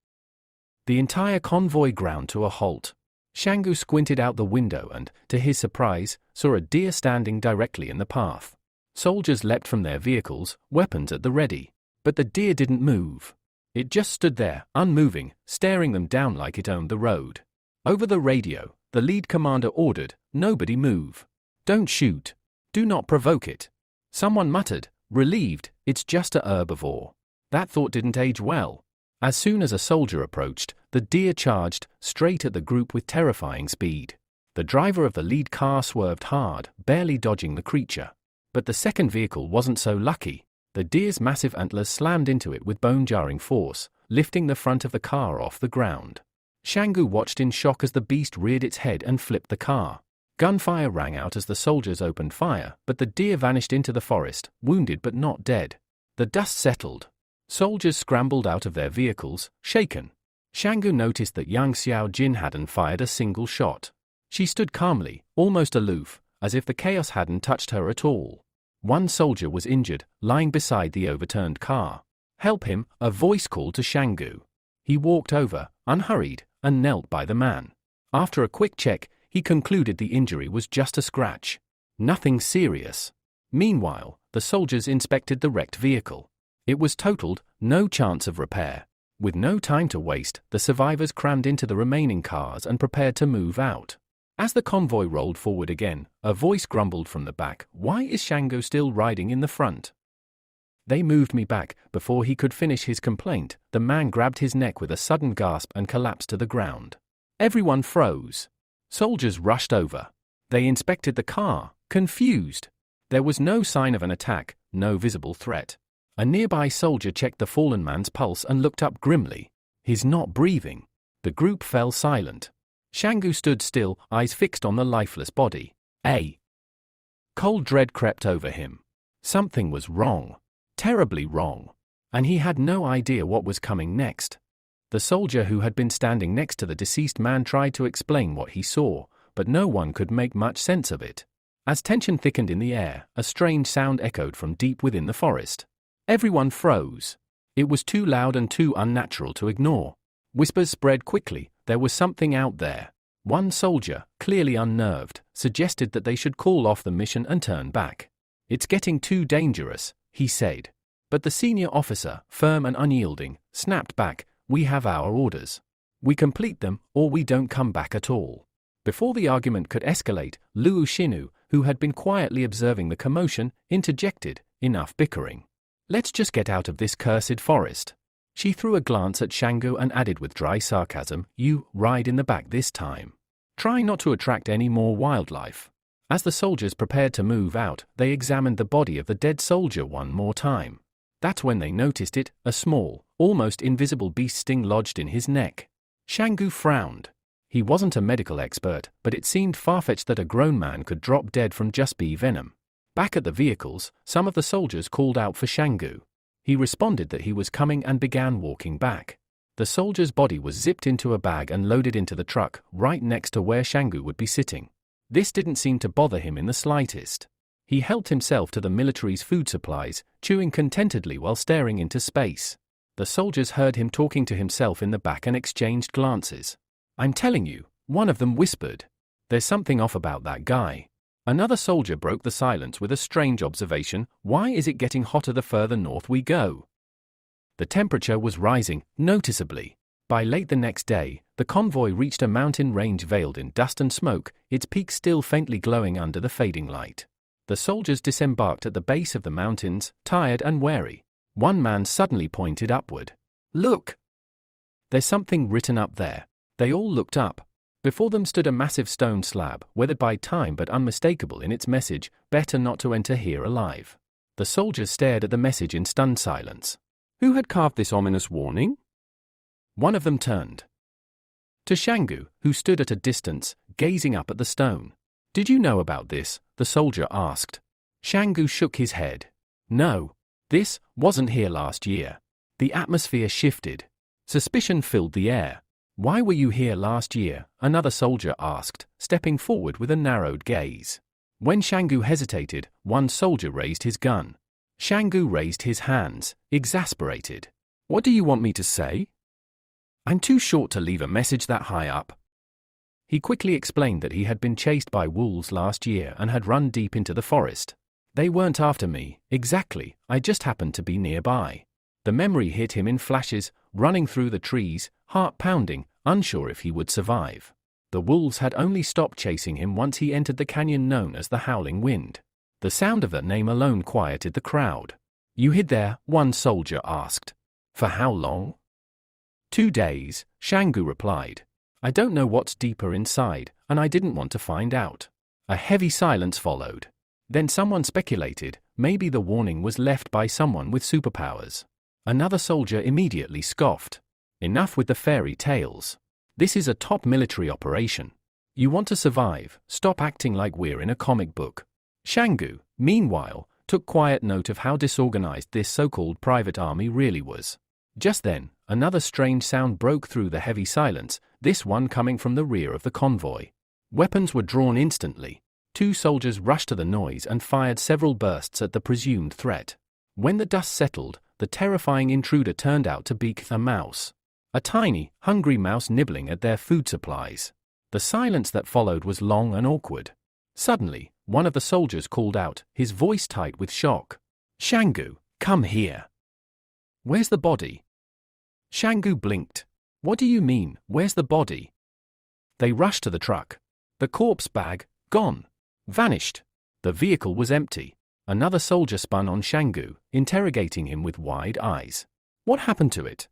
The entire convoy ground to a halt. Shangu squinted out the window and, to his surprise, saw a deer standing directly in the path. Soldiers leapt from their vehicles, weapons at the ready. But the deer didn't move. It just stood there, unmoving, staring them down like it owned the road. Over the radio, the lead commander ordered, "Nobody move. Don't shoot." Do not provoke it. Someone muttered, relieved, it's just a herbivore. That thought didn't age well. As soon as a soldier approached, the deer charged straight at the group with terrifying speed. The driver of the lead car swerved hard, barely dodging the creature. But the second vehicle wasn't so lucky. The deer's massive antlers slammed into it with bone-jarring force, lifting the front of the car off the ground. Shanggu watched in shock as the beast reared its head and flipped the car. Gunfire rang out as the soldiers opened fire, but the deer vanished into the forest, wounded but not dead. The dust settled. Soldiers scrambled out of their vehicles, shaken. Shanggu noticed that young Xiao Jin hadn't fired a single shot. She stood calmly, almost aloof, as if the chaos hadn't touched her at all. One soldier was injured, lying beside the overturned car. Help him, a voice called to Shanggu. He walked over, unhurried, and knelt by the man. After a quick check, he concluded the injury was just a scratch. Nothing serious. Meanwhile, the soldiers inspected the wrecked vehicle. It was totaled, no chance of repair. With no time to waste, the survivors crammed into the remaining cars and prepared to move out. As the convoy rolled forward again, a voice grumbled from the back, "Why is Shanggu still riding in the front?" "They moved me back." Before he could finish his complaint, the man grabbed his neck with a sudden gasp and collapsed to the ground. Everyone froze. Soldiers rushed over. They inspected the car, confused. There was no sign of an attack, no visible threat. A nearby soldier checked the fallen man's pulse and looked up grimly. He's not breathing. The group fell silent. Shanggu stood still, eyes fixed on the lifeless body. Cold dread crept over him. Something was wrong. Terribly wrong. And he had no idea what was coming next. The soldier who had been standing next to the deceased man tried to explain what he saw, but no one could make much sense of it. As tension thickened in the air, a strange sound echoed from deep within the forest. Everyone froze. It was too loud and too unnatural to ignore. Whispers spread quickly. There was something out there. One soldier, clearly unnerved, suggested that they should call off the mission and turn back. "It's getting too dangerous," he said. But the senior officer, firm and unyielding, snapped back, "We have our orders. We complete them, or we don't come back at all." Before the argument could escalate, Luo Xinu, who had been quietly observing the commotion, interjected, "Enough bickering. Let's just get out of this cursed forest." She threw a glance at Shanggu and added with dry sarcasm, "You ride in the back this time. Try not to attract any more wildlife." As the soldiers prepared to move out, they examined the body of the dead soldier one more time. That's when they noticed it, a small, almost invisible beast sting lodged in his neck. Shanggu frowned. He wasn't a medical expert, but it seemed far-fetched that a grown man could drop dead from just bee venom. Back at the vehicles, some of the soldiers called out for Shanggu. He responded that he was coming and began walking back. The soldier's body was zipped into a bag and loaded into the truck, right next to where Shanggu would be sitting. This didn't seem to bother him in the slightest. He helped himself to the military's food supplies, chewing contentedly while staring into space. The soldiers heard him talking to himself in the back and exchanged glances. "I'm telling you," one of them whispered. "There's something off about that guy." Another soldier broke the silence with a strange observation, "Why is it getting hotter the further north we go?" The temperature was rising, noticeably. By late the next day, the convoy reached a mountain range veiled in dust and smoke, its peaks still faintly glowing under the fading light. The soldiers disembarked at the base of the mountains, tired and wary. One man suddenly pointed upward. "Look! There's something written up there." They all looked up. Before them stood a massive stone slab, weathered by time but unmistakable in its message, "Better not to enter here alive." The soldiers stared at the message in stunned silence. Who had carved this ominous warning? One of them turned to Shanggu, who stood at a distance, gazing up at the stone. "Did you know about this?" the soldier asked. Shanggu shook his head. "No. This wasn't here last year." The atmosphere shifted. Suspicion filled the air. "Why were you here last year?" another soldier asked, stepping forward with a narrowed gaze. When Shanggu hesitated, one soldier raised his gun. Shanggu raised his hands, exasperated. "What do you want me to say?" "I'm too short to leave a message that high up." He quickly explained that he had been chased by wolves last year and had run deep into the forest. "They weren't after me, exactly, I just happened to be nearby." The memory hit him in flashes, running through the trees, heart pounding, unsure if he would survive. The wolves had only stopped chasing him once he entered the canyon known as the Howling Wind. The The sound of that name alone quieted the crowd. You hid there? One soldier asked. For how long? 2 days, Shanggu replied. I don't know what's deeper inside, and I didn't want to find out. A heavy silence followed. Then someone speculated, maybe the warning was left by someone with superpowers. Another soldier immediately scoffed. Enough with the fairy tales. This is a top military operation. You want to survive, stop acting like we're in a comic book. Shanggu, meanwhile, took quiet note of how disorganized this so-called private army really was. Just then, another strange sound broke through the heavy silence, this one coming from the rear of the convoy. Weapons were drawn instantly. 2 soldiers rushed to the noise and fired several bursts at the presumed threat. When the dust settled, the terrifying intruder turned out to be a mouse. A tiny, hungry mouse nibbling at their food supplies. The silence that followed was long and awkward. Suddenly, one of the soldiers called out, his voice tight with shock. Shanggu, come here. Where's the body? Shanggu blinked. What do you mean, where's the body? They rushed to the truck. The corpse bag, gone. Vanished. The vehicle was empty. Another soldier spun on Shanggu, interrogating him with wide eyes. What happened to it?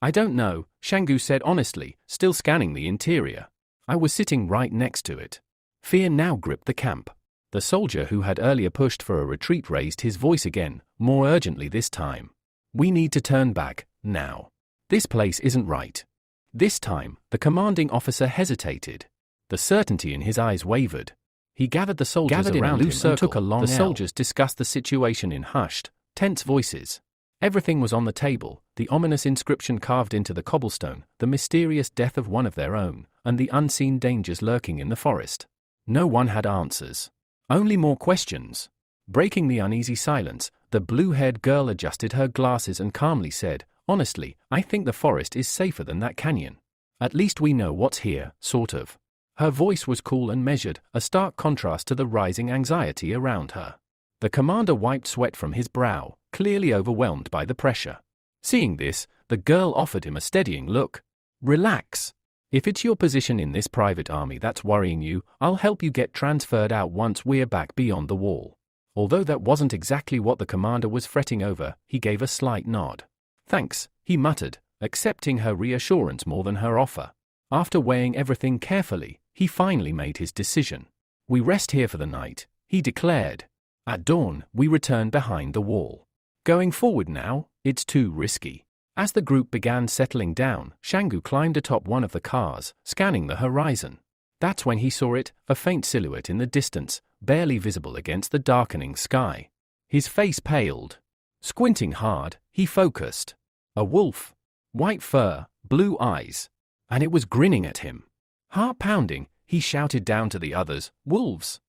I don't know, Shanggu said honestly, still scanning the interior. I was sitting right next to it. Fear now gripped the camp. The soldier who had earlier pushed for a retreat raised his voice again, more urgently this time. We need to turn back, now. This place isn't right. This time, the commanding officer hesitated. The certainty in his eyes wavered. He gathered the soldiers around him and took a long The soldiers discussed the situation in hushed, tense voices. Everything was on the table, the ominous inscription carved into the cobblestone, the mysterious death of one of their own, and the unseen dangers lurking in the forest. No one had answers. Only more questions. Breaking the uneasy silence, the blue-haired girl adjusted her glasses and calmly said, honestly, I think the forest is safer than that canyon. At least we know what's here, sort of. Her voice was cool and measured, a stark contrast to the rising anxiety around her. The commander wiped sweat from his brow, clearly overwhelmed by the pressure. Seeing this, the girl offered him a steadying look. Relax. If it's your position in this private army that's worrying you, I'll help you get transferred out once we're back beyond the wall. Although that wasn't exactly what the commander was fretting over, he gave a slight nod. Thanks, he muttered, accepting her reassurance more than her offer. After weighing everything carefully, he finally made his decision. We rest here for the night, he declared. At dawn, we return behind the wall. Going forward now, it's too risky. As the group began settling down, Shanggu climbed atop one of the cars, scanning the horizon. That's when he saw it, a faint silhouette in the distance, barely visible against the darkening sky. His face paled. Squinting hard, he focused. A wolf. White fur, blue eyes. And it was grinning at him. Heart pounding, he shouted down to the others, wolves.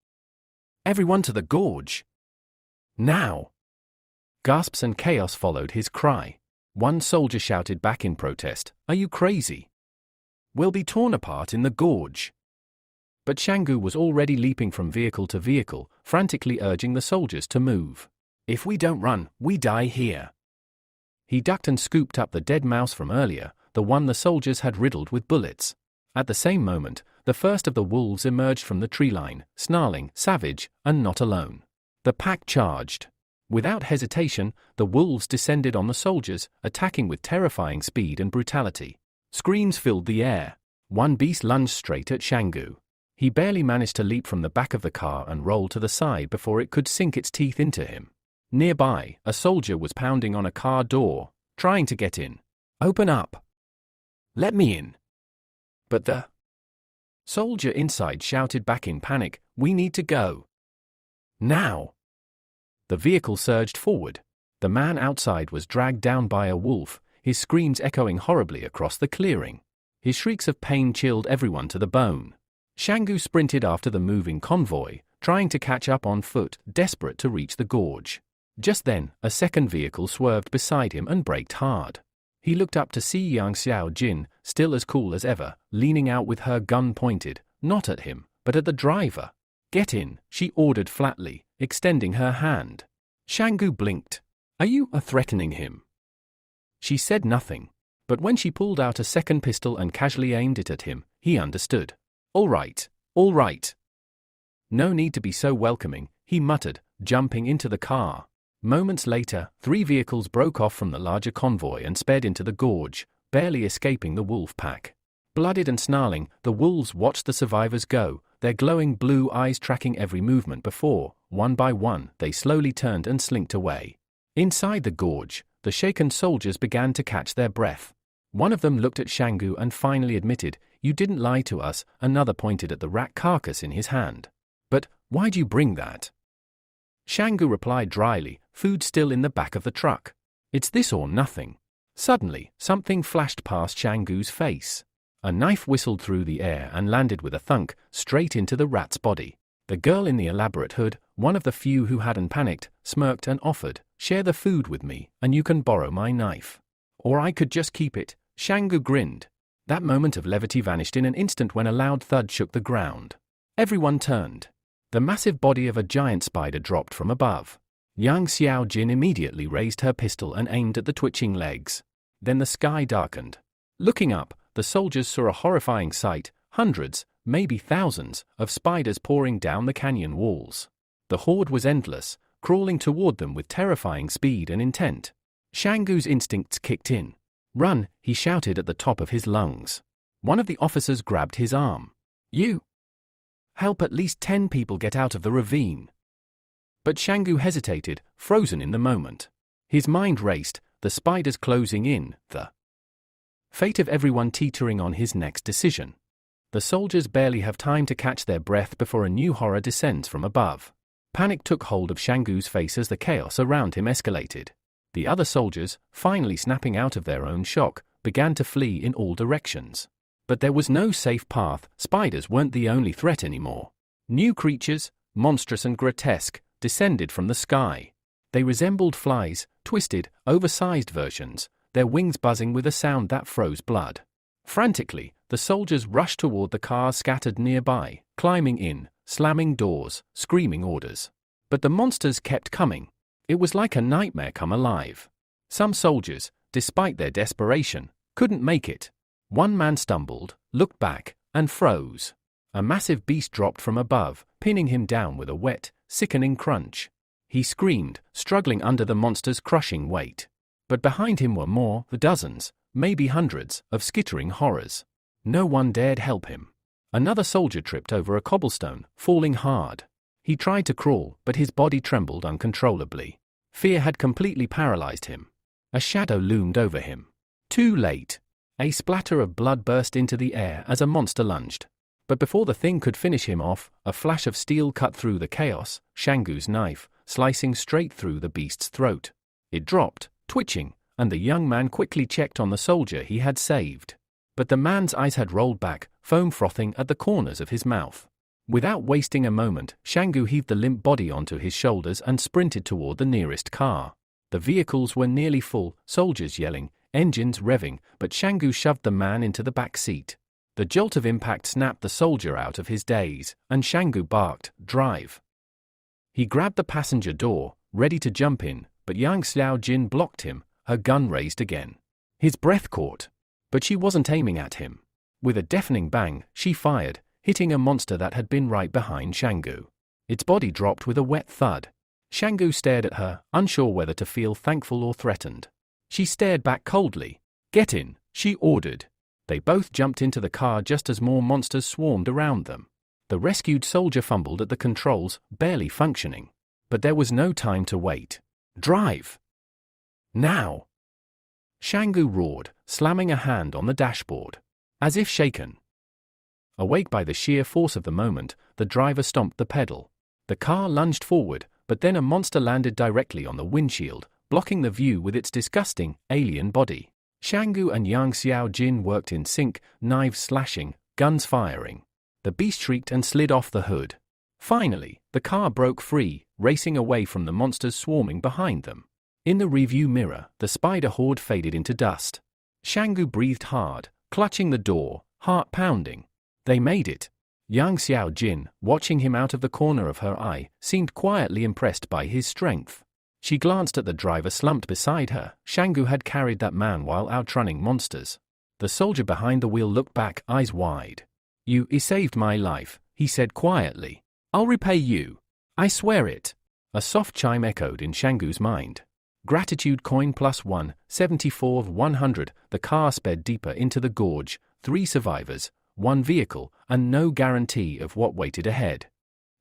Everyone to the gorge. Now. Gasps and chaos followed his cry. One soldier shouted back in protest, are you crazy? We'll be torn apart in the gorge. But Shanggu was already leaping from vehicle to vehicle, frantically urging the soldiers to move. If we don't run, we die here. He ducked and scooped up the dead mouse from earlier, the one the soldiers had riddled with bullets. At the same moment, the first of the wolves emerged from the tree line, snarling, savage, and not alone. The pack charged. Without hesitation, the wolves descended on the soldiers, attacking with terrifying speed and brutality. Screams filled the air. One beast lunged straight at Shanggu. He barely managed to leap from the back of the car and roll to the side before it could sink its teeth into him. Nearby, a soldier was pounding on a car door, trying to get in. Open up. Let me in. But the soldier inside shouted back in panic, we need to go. Now. The vehicle surged forward. The man outside was dragged down by a wolf, his screams echoing horribly across the clearing. His shrieks of pain chilled everyone to the bone. Shanggu sprinted after the moving convoy, trying to catch up on foot, desperate to reach the gorge. Just then, a second vehicle swerved beside him and braked hard. He looked up to see Yang Xiao Jin, still as cool as ever, leaning out with her gun pointed, not at him, but at the driver. Get in, she ordered flatly, extending her hand. Shanggu blinked. Are you threatening him? She said nothing, but when she pulled out a second pistol and casually aimed it at him, he understood. All right. No need to be so welcoming, he muttered, jumping into the car. Moments later, 3 vehicles broke off from the larger convoy and sped into the gorge, barely escaping the wolf pack. Blooded and snarling, the wolves watched the survivors go, their glowing blue eyes tracking every movement before, one by one, they slowly turned and slinked away. Inside the gorge, the shaken soldiers began to catch their breath. One of them looked at Shanggu and finally admitted, "You didn't lie to us." Another pointed at the rat carcass in his hand. "But why'd you bring that?" Shanggu replied dryly, "Food still in the back of the truck. It's this or nothing." Suddenly, something flashed past Shanggu's face. A knife whistled through the air and landed with a thunk, straight into the rat's body. The girl in the elaborate hood, one of the few who hadn't panicked, smirked and offered, "Share the food with me, and you can borrow my knife. Or I could just keep it." Shanggu grinned. That moment of levity vanished in an instant when a loud thud shook the ground. Everyone turned. The massive body of a giant spider dropped from above. Yang Xiaojin immediately raised her pistol and aimed at the twitching legs. Then the sky darkened. Looking up, the soldiers saw a horrifying sight, hundreds, maybe thousands, of spiders pouring down the canyon walls. The horde was endless, crawling toward them with terrifying speed and intent. Shanggu's instincts kicked in. "Run," he shouted at the top of his lungs. One of the officers grabbed his arm. "You help at least 10 people get out of the ravine." But Shanggu hesitated, frozen in the moment. His mind raced, the spiders closing in, the fate of everyone teetering on his next decision. The soldiers barely have time to catch their breath before a new horror descends from above. Panic took hold of Shanggu's face as the chaos around him escalated. The other soldiers, finally snapping out of their own shock, began to flee in all directions. But there was no safe path. Spiders weren't the only threat anymore. New creatures, monstrous and grotesque, descended from the sky. They resembled flies, twisted, oversized versions, their wings buzzing with a sound that froze blood. Frantically, the soldiers rushed toward the cars scattered nearby, climbing in, slamming doors, screaming orders. But the monsters kept coming. It was like a nightmare come alive. Some soldiers, despite their desperation, couldn't make it. One man stumbled, looked back, and froze. A massive beast dropped from above, pinning him down with a wet, sickening crunch. He screamed, struggling under the monster's crushing weight. But behind him were more, dozens, maybe hundreds, of skittering horrors. No one dared help him. Another soldier tripped over a cobblestone, falling hard. He tried to crawl, but his body trembled uncontrollably. Fear had completely paralyzed him. A shadow loomed over him. Too late. A splatter of blood burst into the air as a monster lunged. But before the thing could finish him off, a flash of steel cut through the chaos, Shanggu's knife, slicing straight through the beast's throat. It dropped, twitching, and the young man quickly checked on the soldier he had saved. But the man's eyes had rolled back, foam frothing at the corners of his mouth. Without wasting a moment, Shanggu heaved the limp body onto his shoulders and sprinted toward the nearest car. The vehicles were nearly full, soldiers yelling, engines revving, but Shanggu shoved the man into the back seat. The jolt of impact snapped the soldier out of his daze, and Shanggu barked, "Drive." He grabbed the passenger door, ready to jump in, but Yang Xiaojin blocked him, her gun raised again. His breath caught. But she wasn't aiming at him. With a deafening bang, she fired, hitting a monster that had been right behind Shanggu. Its body dropped with a wet thud. Shanggu stared at her, unsure whether to feel thankful or threatened. She stared back coldly. "Get in," she ordered. They both jumped into the car just as more monsters swarmed around them. The rescued soldier fumbled at the controls, barely functioning. But there was no time to wait. "Drive! Now!" Shanggu roared, slamming a hand on the dashboard. As if shaken. Awake by the sheer force of the moment, the driver stomped the pedal. The car lunged forward, but then a monster landed directly on the windshield, blocking the view with its disgusting, alien body. Shanggu and Yang Xiaojin worked in sync, knives slashing, guns firing. The beast shrieked and slid off the hood. Finally, the car broke free, racing away from the monsters swarming behind them. In the rearview mirror, the spider horde faded into dust. Shanggu breathed hard, clutching the door, heart pounding. They made it. Yang Xiaojin, watching him out of the corner of her eye, seemed quietly impressed by his strength. She glanced at the driver slumped beside her. Shanggu had carried that man while outrunning monsters. The soldier behind the wheel looked back, eyes wide. "You saved my life," he said quietly. "I'll repay you. I swear it. A soft chime echoed in Shangu's mind. Gratitude coin +1, 74 of 100. The car sped deeper into the gorge, 3 survivors, 1 vehicle, and no guarantee of what waited ahead.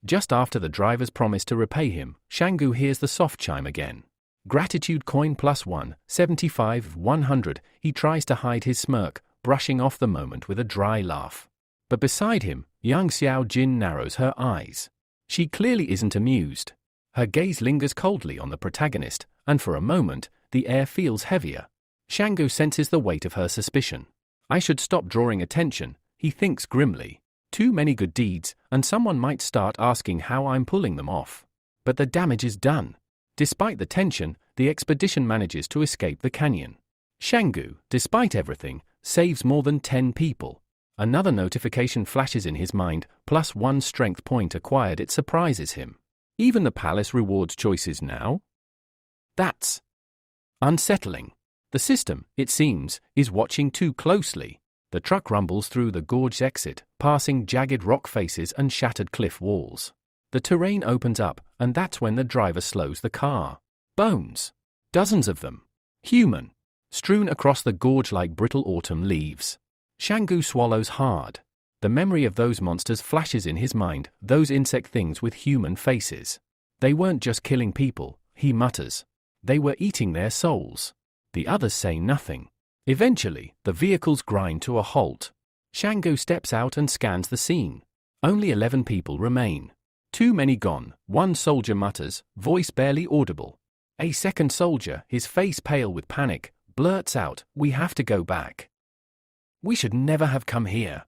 Just after the driver's promise to repay him, Shangu hears the soft chime again. Gratitude coin +1, 75 of 100. He tries to hide his smirk, brushing off the moment with a dry laugh. But beside him, young Xiao Jin narrows her eyes. She clearly isn't amused. Her gaze lingers coldly on the protagonist, and for a moment, the air feels heavier. Shangu senses the weight of her suspicion. I should stop drawing attention, he thinks grimly. Too many good deeds, and someone might start asking how I'm pulling them off. But the damage is done. Despite the tension, the expedition manages to escape the canyon. Shangu, despite everything, saves more than 10 people. Another notification flashes in his mind, +1 strength point acquired. It surprises him. Even the palace rewards choices now? That's unsettling. The system, it seems, is watching too closely. The truck rumbles through the gorge exit, passing jagged rock faces and shattered cliff walls. The terrain opens up, and that's when the driver slows the car. Bones. Dozens of them. Human. Strewn across the gorge like brittle autumn leaves. Shangu swallows hard. The memory of those monsters flashes in his mind, those insect things with human faces. They weren't just killing people, he mutters. They were eating their souls. The others say nothing. Eventually, the vehicles grind to a halt. Shangu steps out and scans the scene. Only 11 people remain. Too many gone, one soldier mutters, voice barely audible. A second soldier, his face pale with panic, blurts out, "We have to go back. We should never have come here."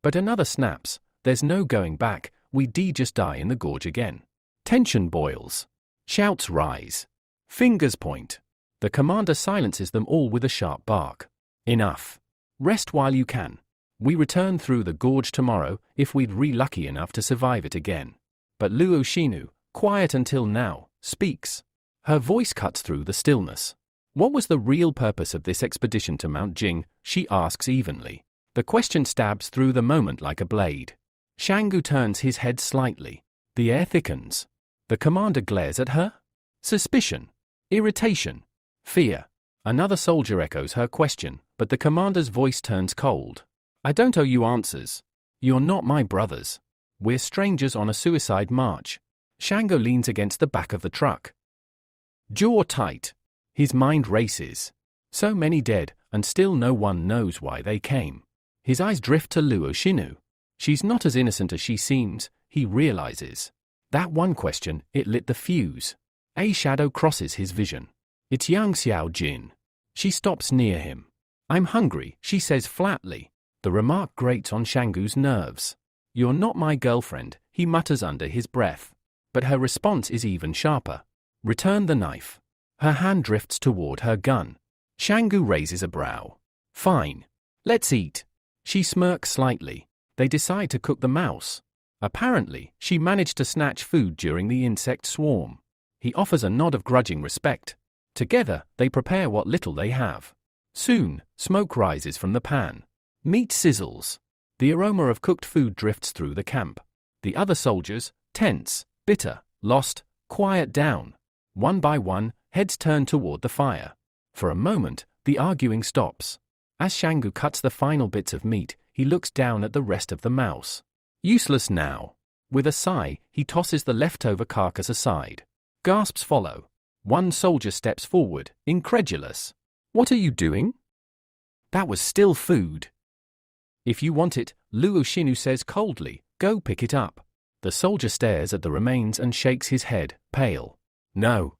But another snaps, "There's no going back, we'd just die in the gorge again." Tension boils. Shouts rise. Fingers point. The commander silences them all with a sharp bark. "Enough. Rest while you can. We return through the gorge tomorrow, if we'd lucky enough to survive it again." But Luo Shinu, quiet until now, speaks. Her voice cuts through the stillness. What was the real purpose of this expedition to Mount Jing? She asks evenly. The question stabs through the moment like a blade. Shangu turns his head slightly. The air thickens. The commander glares at her. Suspicion. Irritation. Fear. Another soldier echoes her question, but the commander's voice turns cold. "I don't owe you answers. You're not my brothers. We're strangers on a suicide march." Shangu leans against the back of the truck. Jaw tight. His mind races. So many dead, and still no one knows why they came. His eyes drift to Luo Shinu. She's not as innocent as she seems, he realizes. That one question, it lit the fuse. A shadow crosses his vision. It's young Xiao Jin. She stops near him. "I'm hungry," she says flatly. The remark grates on Shangu's nerves. "You're not my girlfriend," he mutters under his breath. But her response is even sharper. "Return the knife." Her hand drifts toward her gun. Shangu raises a brow. "Fine. Let's eat." She smirks slightly. They decide to cook the mouse. Apparently, she managed to snatch food during the insect swarm. He offers a nod of grudging respect. Together, they prepare what little they have. Soon, smoke rises from the pan. Meat sizzles. The aroma of cooked food drifts through the camp. The other soldiers, tense, bitter, lost, quiet down. One by one, heads turn toward the fire. For a moment, the arguing stops. As Shangu cuts the final bits of meat, he looks down at the rest of the mouse. Useless now. With a sigh, he tosses the leftover carcass aside. Gasps follow. One soldier steps forward, incredulous. "What are you doing?" "That was still food." "If you want it," Luo Shinu says coldly, "go pick it up." The soldier stares at the remains and shakes his head, pale. "No.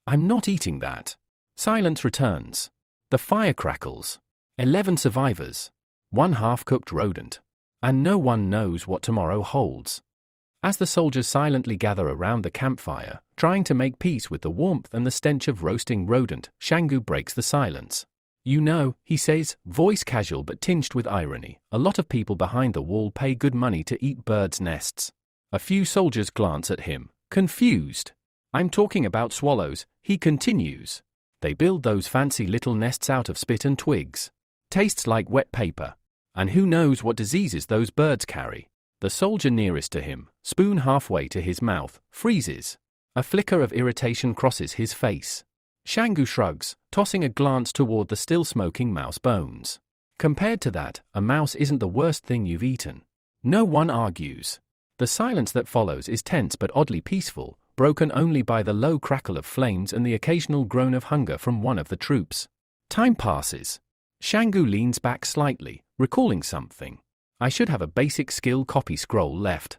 I'm not eating that." Silence returns. The fire crackles. 11 survivors. One half-cooked rodent. And no one knows what tomorrow holds. As the soldiers silently gather around the campfire, trying to make peace with the warmth and the stench of roasting rodent, Shangu breaks the silence. "You know," he says, voice casual but tinged with irony, "a lot of people behind the wall pay good money to eat birds' nests." A few soldiers glance at him, confused. "I'm talking about swallows," he continues. "They build those fancy little nests out of spit and twigs. Tastes like wet paper. And who knows what diseases those birds carry." The soldier nearest to him, spoon halfway to his mouth, freezes. A flicker of irritation crosses his face. Xianggu shrugs, tossing a glance toward the still smoking mouse bones. Compared to that, a mouse isn't the worst thing you've eaten. No one argues. The silence that follows is tense but oddly peaceful, broken only by the low crackle of flames and the occasional groan of hunger from one of the troops. Time passes. Xianggu leans back slightly, recalling something. I should have a basic skill copy scroll left.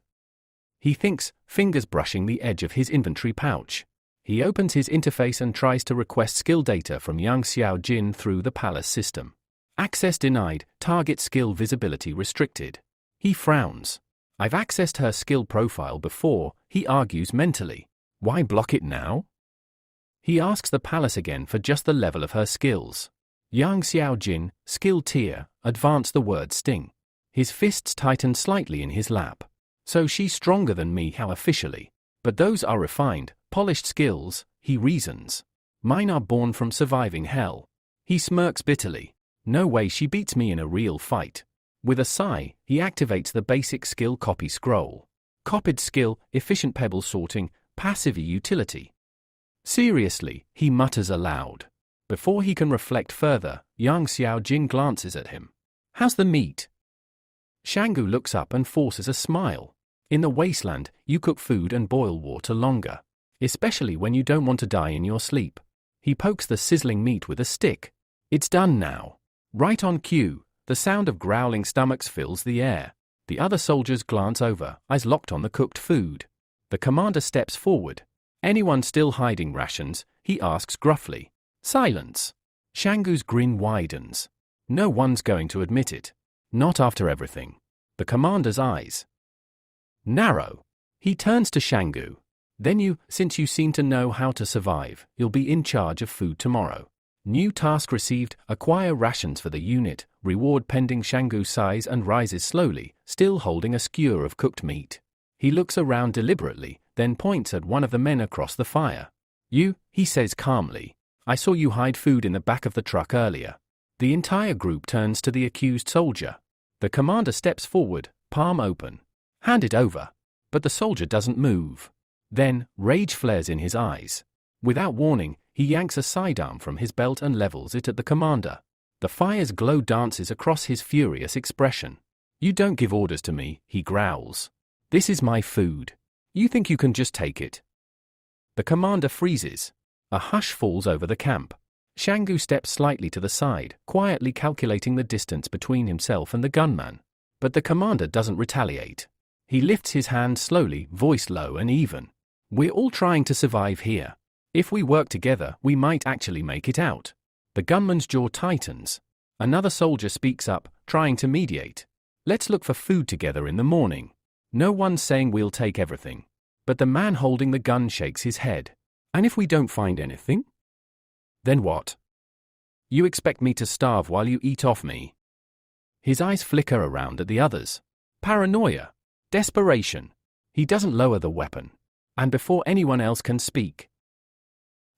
He thinks, fingers brushing the edge of his inventory pouch. He opens his interface and tries to request skill data from Yang Xiaojin through the palace system. Access denied, target skill visibility restricted. He frowns. I've accessed her skill profile before, he argues mentally. Why block it now? He asks the palace again for just the level of her skills. Yang Xiaojin, skill tier, advance the word sting. His fists tighten slightly in his lap. So she's stronger than me, how officially. But those are refined, polished skills, he reasons. Mine are born from surviving hell. He smirks bitterly. No way she beats me in a real fight. With a sigh, he activates the basic skill copy scroll. Copied skill, efficient pebble sorting, passive utility. Seriously, he mutters aloud. Before he can reflect further, Yang Xiaojin glances at him. How's the meat? Xianggu looks up and forces a smile. In the wasteland, you cook food and boil water longer. Especially when you don't want to die in your sleep. He pokes the sizzling meat with a stick. It's done now. Right on cue, the sound of growling stomachs fills the air. The other soldiers glance over, eyes locked on the cooked food. The commander steps forward. Anyone still hiding rations? He asks gruffly. Silence. Xianggu's grin widens. No one's going to admit it. Not after everything. The commander's eyes narrow. He turns to Xianggu. Then since you seem to know how to survive, you'll be in charge of food tomorrow. New task received, acquire rations for the unit, reward pending. Xianggu sighs and rises slowly, still holding a skewer of cooked meat. He looks around deliberately, then points at one of the men across the fire. He says calmly. I saw you hide food in the back of the truck earlier. The entire group turns to the accused soldier. The commander steps forward, palm open. Hand it over. But the soldier doesn't move. Then, rage flares in his eyes. Without warning, he yanks a sidearm from his belt and levels it at the commander. The fire's glow dances across his furious expression. You don't give orders to me, he growls. This is my food. You think you can just take it? The commander freezes. A hush falls over the camp. Xianggu steps slightly to the side, quietly calculating the distance between himself and the gunman. But the commander doesn't retaliate. He lifts his hand slowly, voice low and even. We're all trying to survive here. If we work together, we might actually make it out. The gunman's jaw tightens. Another soldier speaks up, trying to mediate. Let's look for food together in the morning. No one's saying we'll take everything. But the man holding the gun shakes his head. And if we don't find anything? Then what? You expect me to starve while you eat off me? His eyes flicker around at the others. Paranoia. Desperation. He doesn't lower the weapon. And before anyone else can speak.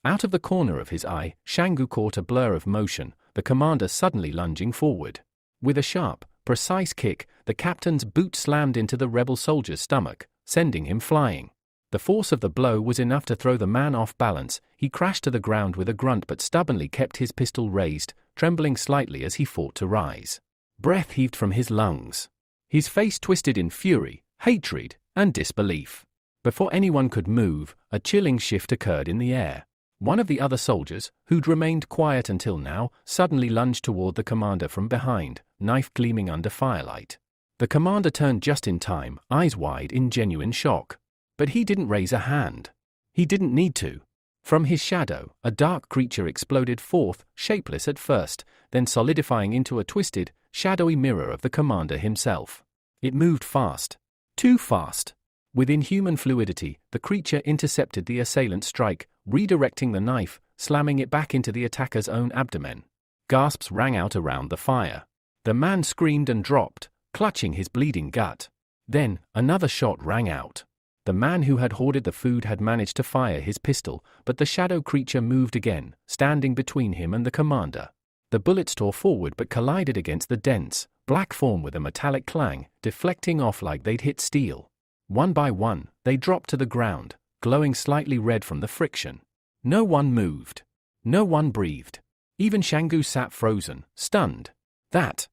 Out of the corner of his eye, Xianggu caught a blur of motion, the commander suddenly lunging forward. With a sharp, precise kick, the captain's boot slammed into the rebel soldier's stomach, sending him flying. The force of the blow was enough to throw the man off balance. He crashed to the ground with a grunt but stubbornly kept his pistol raised, trembling slightly as he fought to rise. Breath heaved from his lungs. His face twisted in fury, hatred, and disbelief. Before anyone could move, a chilling shift occurred in the air. One of the other soldiers, who'd remained quiet until now, suddenly lunged toward the commander from behind, knife gleaming under firelight. The commander turned just in time, eyes wide in genuine shock. But he didn't raise a hand. He didn't need to. From his shadow, a dark creature exploded forth, shapeless at first, then solidifying into a twisted, shadowy mirror of the commander himself. It moved fast. Too fast. With inhuman fluidity, the creature intercepted the assailant's strike, redirecting the knife, slamming it back into the attacker's own abdomen. Gasps rang out around the fire. The man screamed and dropped, clutching his bleeding gut. Then, another shot rang out. The man who had hoarded the food had managed to fire his pistol, but the shadow creature moved again, standing between him and the commander. The bullets tore forward but collided against the dense, black form with a metallic clang, deflecting off like they'd hit steel. One by one, they dropped to the ground, glowing slightly red from the friction. No one moved. No one breathed. Even Shanggu sat frozen, stunned. That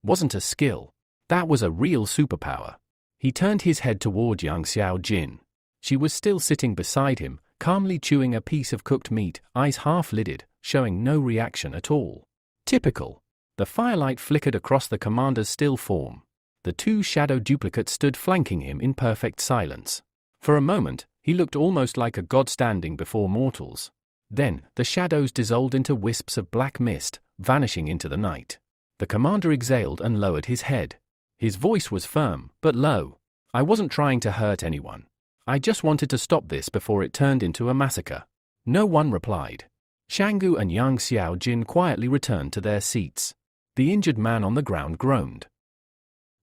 wasn't a skill. That was a real superpower. He turned his head toward Yang Xiaojin. She was still sitting beside him, calmly chewing a piece of cooked meat, eyes half-lidded, showing no reaction at all. Typical. The firelight flickered across the commander's still form. The two shadow duplicates stood flanking him in perfect silence. For a moment, he looked almost like a god standing before mortals. Then, the shadows dissolved into wisps of black mist, vanishing into the night. The commander exhaled and lowered his head. His voice was firm, but low. "I wasn't trying to hurt anyone. I just wanted to stop this before it turned into a massacre." No one replied. Shanggu and Yang Xiaojin quietly returned to their seats. The injured man on the ground groaned,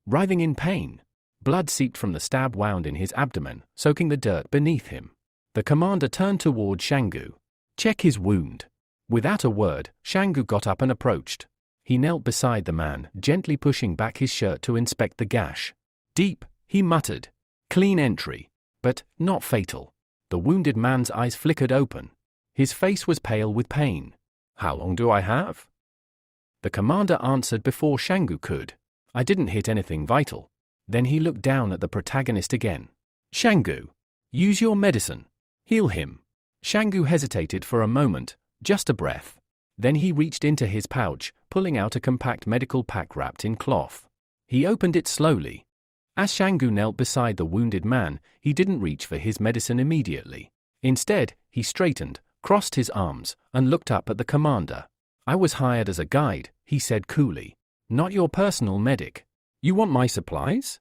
writhing in pain. Blood seeped from the stab wound in his abdomen, soaking the dirt beneath him. The commander turned toward Shanggu. "Check his wound." Without a word, Shanggu got up and approached. He knelt beside the man, gently pushing back his shirt to inspect the gash. "Deep," he muttered. "Clean entry. But not fatal." The wounded man's eyes flickered open. His face was pale with pain. "How long do I have?" The commander answered before Shanggu could. "I didn't hit anything vital." Then he looked down at the protagonist again. "Shanggu, use your medicine. Heal him." Shanggu hesitated for a moment, just a breath. Then he reached into his pouch, pulling out a compact medical pack wrapped in cloth. He opened it slowly. As Shanggu knelt beside the wounded man, he didn't reach for his medicine immediately. Instead, he straightened, crossed his arms, and looked up at the commander. "I was hired as a guide," he said coolly. "Not your personal medic. You want my supplies?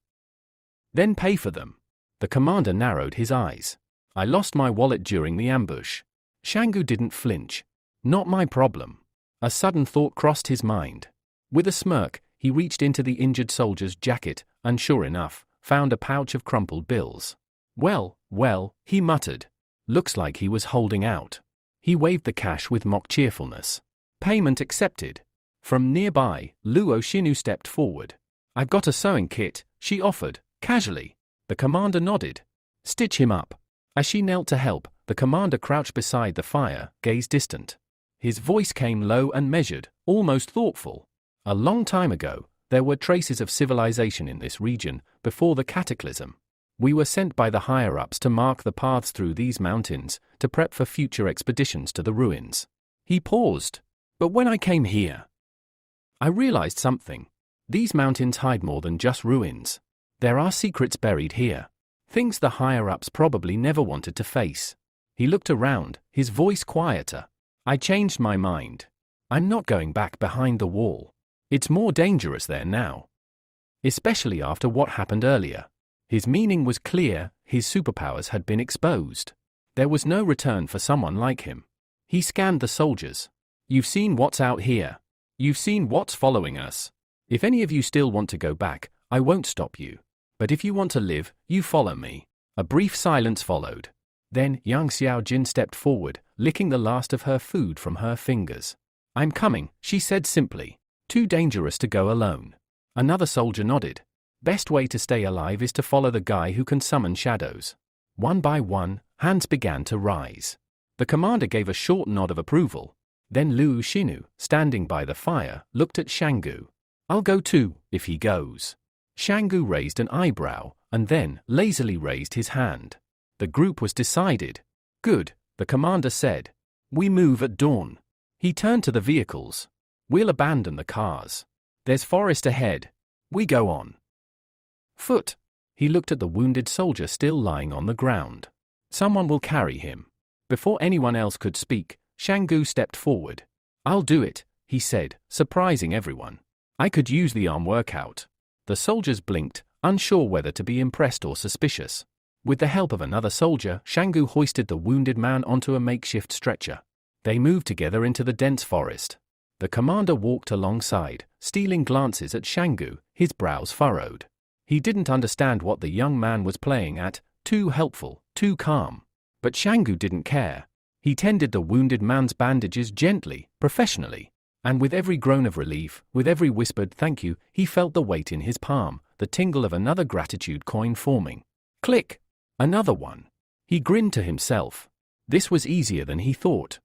Then pay for them." The commander narrowed his eyes. "I lost my wallet during the ambush." Shanggu didn't flinch. "Not my problem." A sudden thought crossed his mind. With a smirk, he reached into the injured soldier's jacket, and sure enough, found a pouch of crumpled bills. Well, he muttered. Looks like he was holding out. He waved the cash with mock cheerfulness. Payment accepted. From nearby, Luo Xinu stepped forward. "I've got a sewing kit," she offered, casually. The commander nodded. "Stitch him up." As she knelt to help, the commander crouched beside the fire, gaze distant. His voice came low and measured, almost thoughtful. A long time ago, there were traces of civilization in this region, before the cataclysm. We were sent by the higher-ups to mark the paths through these mountains, to prep for future expeditions to the ruins. He paused. "But when I came here, I realized something. These mountains hide more than just ruins. There are secrets buried here. Things the higher-ups probably never wanted to face." He looked around, his voice quieter. "I changed my mind. I'm not going back behind the wall. It's more dangerous there now. Especially after what happened earlier." His meaning was clear, his superpowers had been exposed. There was no return for someone like him. He scanned the soldiers. "You've seen what's out here. You've seen what's following us. If any of you still want to go back, I won't stop you. But if you want to live, you follow me." A brief silence followed. Then Yang Xiaojin stepped forward, licking the last of her food from her fingers. "I'm coming," she said simply. "Too dangerous to go alone." Another soldier nodded. "Best way to stay alive is to follow the guy who can summon shadows." One by one, hands began to rise. The commander gave a short nod of approval. Then Luo Xinu, standing by the fire, looked at Shanggu. "I'll go too, if he goes." Shanggu raised an eyebrow, and then lazily raised his hand. The group was decided. "Good," the commander said. "We move at dawn." He turned to the vehicles. "We'll abandon the cars. There's forest ahead. We go on foot." He looked at the wounded soldier still lying on the ground. "Someone will carry him." Before anyone else could speak, Shanggu stepped forward. "I'll do it," he said, surprising everyone. "I could use the arm workout." The soldiers blinked, unsure whether to be impressed or suspicious. With the help of another soldier, Shanggu hoisted the wounded man onto a makeshift stretcher. They moved together into the dense forest. The commander walked alongside, stealing glances at Shanggu, his brows furrowed. He didn't understand what the young man was playing at, too helpful, too calm. But Shanggu didn't care. He tended the wounded man's bandages gently, professionally. And with every groan of relief, with every whispered thank you, he felt the weight in his palm, the tingle of another gratitude coin forming. Click! Another one. He grinned to himself. This was easier than he thought.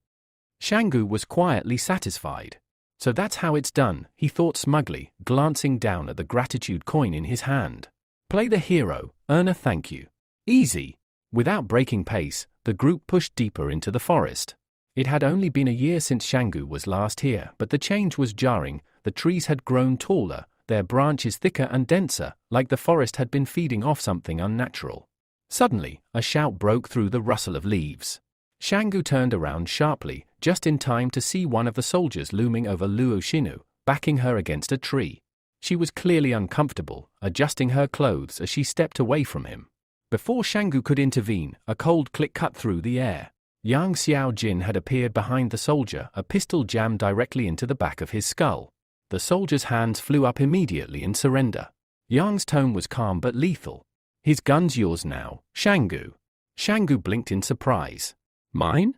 Shanggu was quietly satisfied. So that's how it's done, he thought smugly, glancing down at the gratitude coin in his hand. Play the hero, earn a thank you. Easy. Without breaking pace, the group pushed deeper into the forest. It had only been a year since Shanggu was last here, but the change was jarring. The trees had grown taller, their branches thicker and denser, like the forest had been feeding off something unnatural. Suddenly, a shout broke through the rustle of leaves. Shanggu turned around sharply, just in time to see one of the soldiers looming over Luo Xinu, backing her against a tree. She was clearly uncomfortable, adjusting her clothes as she stepped away from him. Before Shanggu could intervene, a cold click cut through the air. Yang Xiaojin had appeared behind the soldier, a pistol jammed directly into the back of his skull. The soldier's hands flew up immediately in surrender. Yang's tone was calm but lethal. His gun's yours now, Shanggu. Shanggu blinked in surprise. Mine?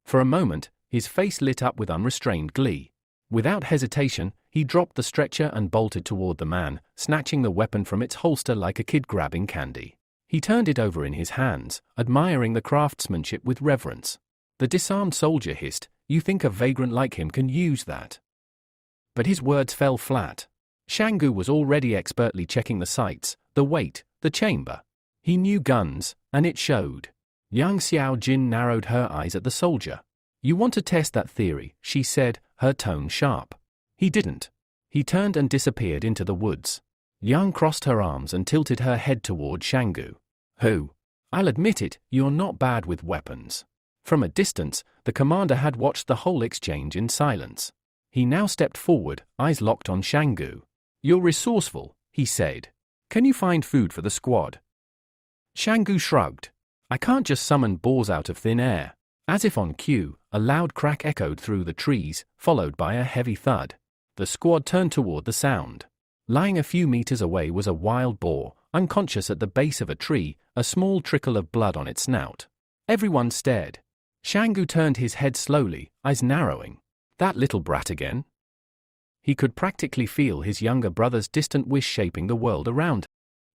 For a moment, his face lit up with unrestrained glee. Without hesitation, he dropped the stretcher and bolted toward the man, snatching the weapon from its holster like a kid grabbing candy. He turned it over in his hands, admiring the craftsmanship with reverence. The disarmed soldier hissed, "You think a vagrant like him can use that?" But his words fell flat. Shanggu was already expertly checking the sights, the weight, the chamber. He knew guns, and it showed. Yang Xiaojin narrowed her eyes at the soldier. "You want to test that theory," she said, her tone sharp. He didn't. He turned and disappeared into the woods. Yang crossed her arms and tilted her head toward Shanggu. "Who? I'll admit it, you're not bad with weapons." From a distance, the commander had watched the whole exchange in silence. He now stepped forward, eyes locked on Shanggu. "You're resourceful," he said. "Can you find food for the squad?" Shanggu shrugged. "I can't just summon boars out of thin air." As if on cue, a loud crack echoed through the trees, followed by a heavy thud. The squad turned toward the sound. Lying a few meters away was a wild boar, unconscious at the base of a tree, a small trickle of blood on its snout. Everyone stared. Shanggu turned his head slowly, eyes narrowing. That little brat again? He could practically feel his younger brother's distant wish shaping the world around.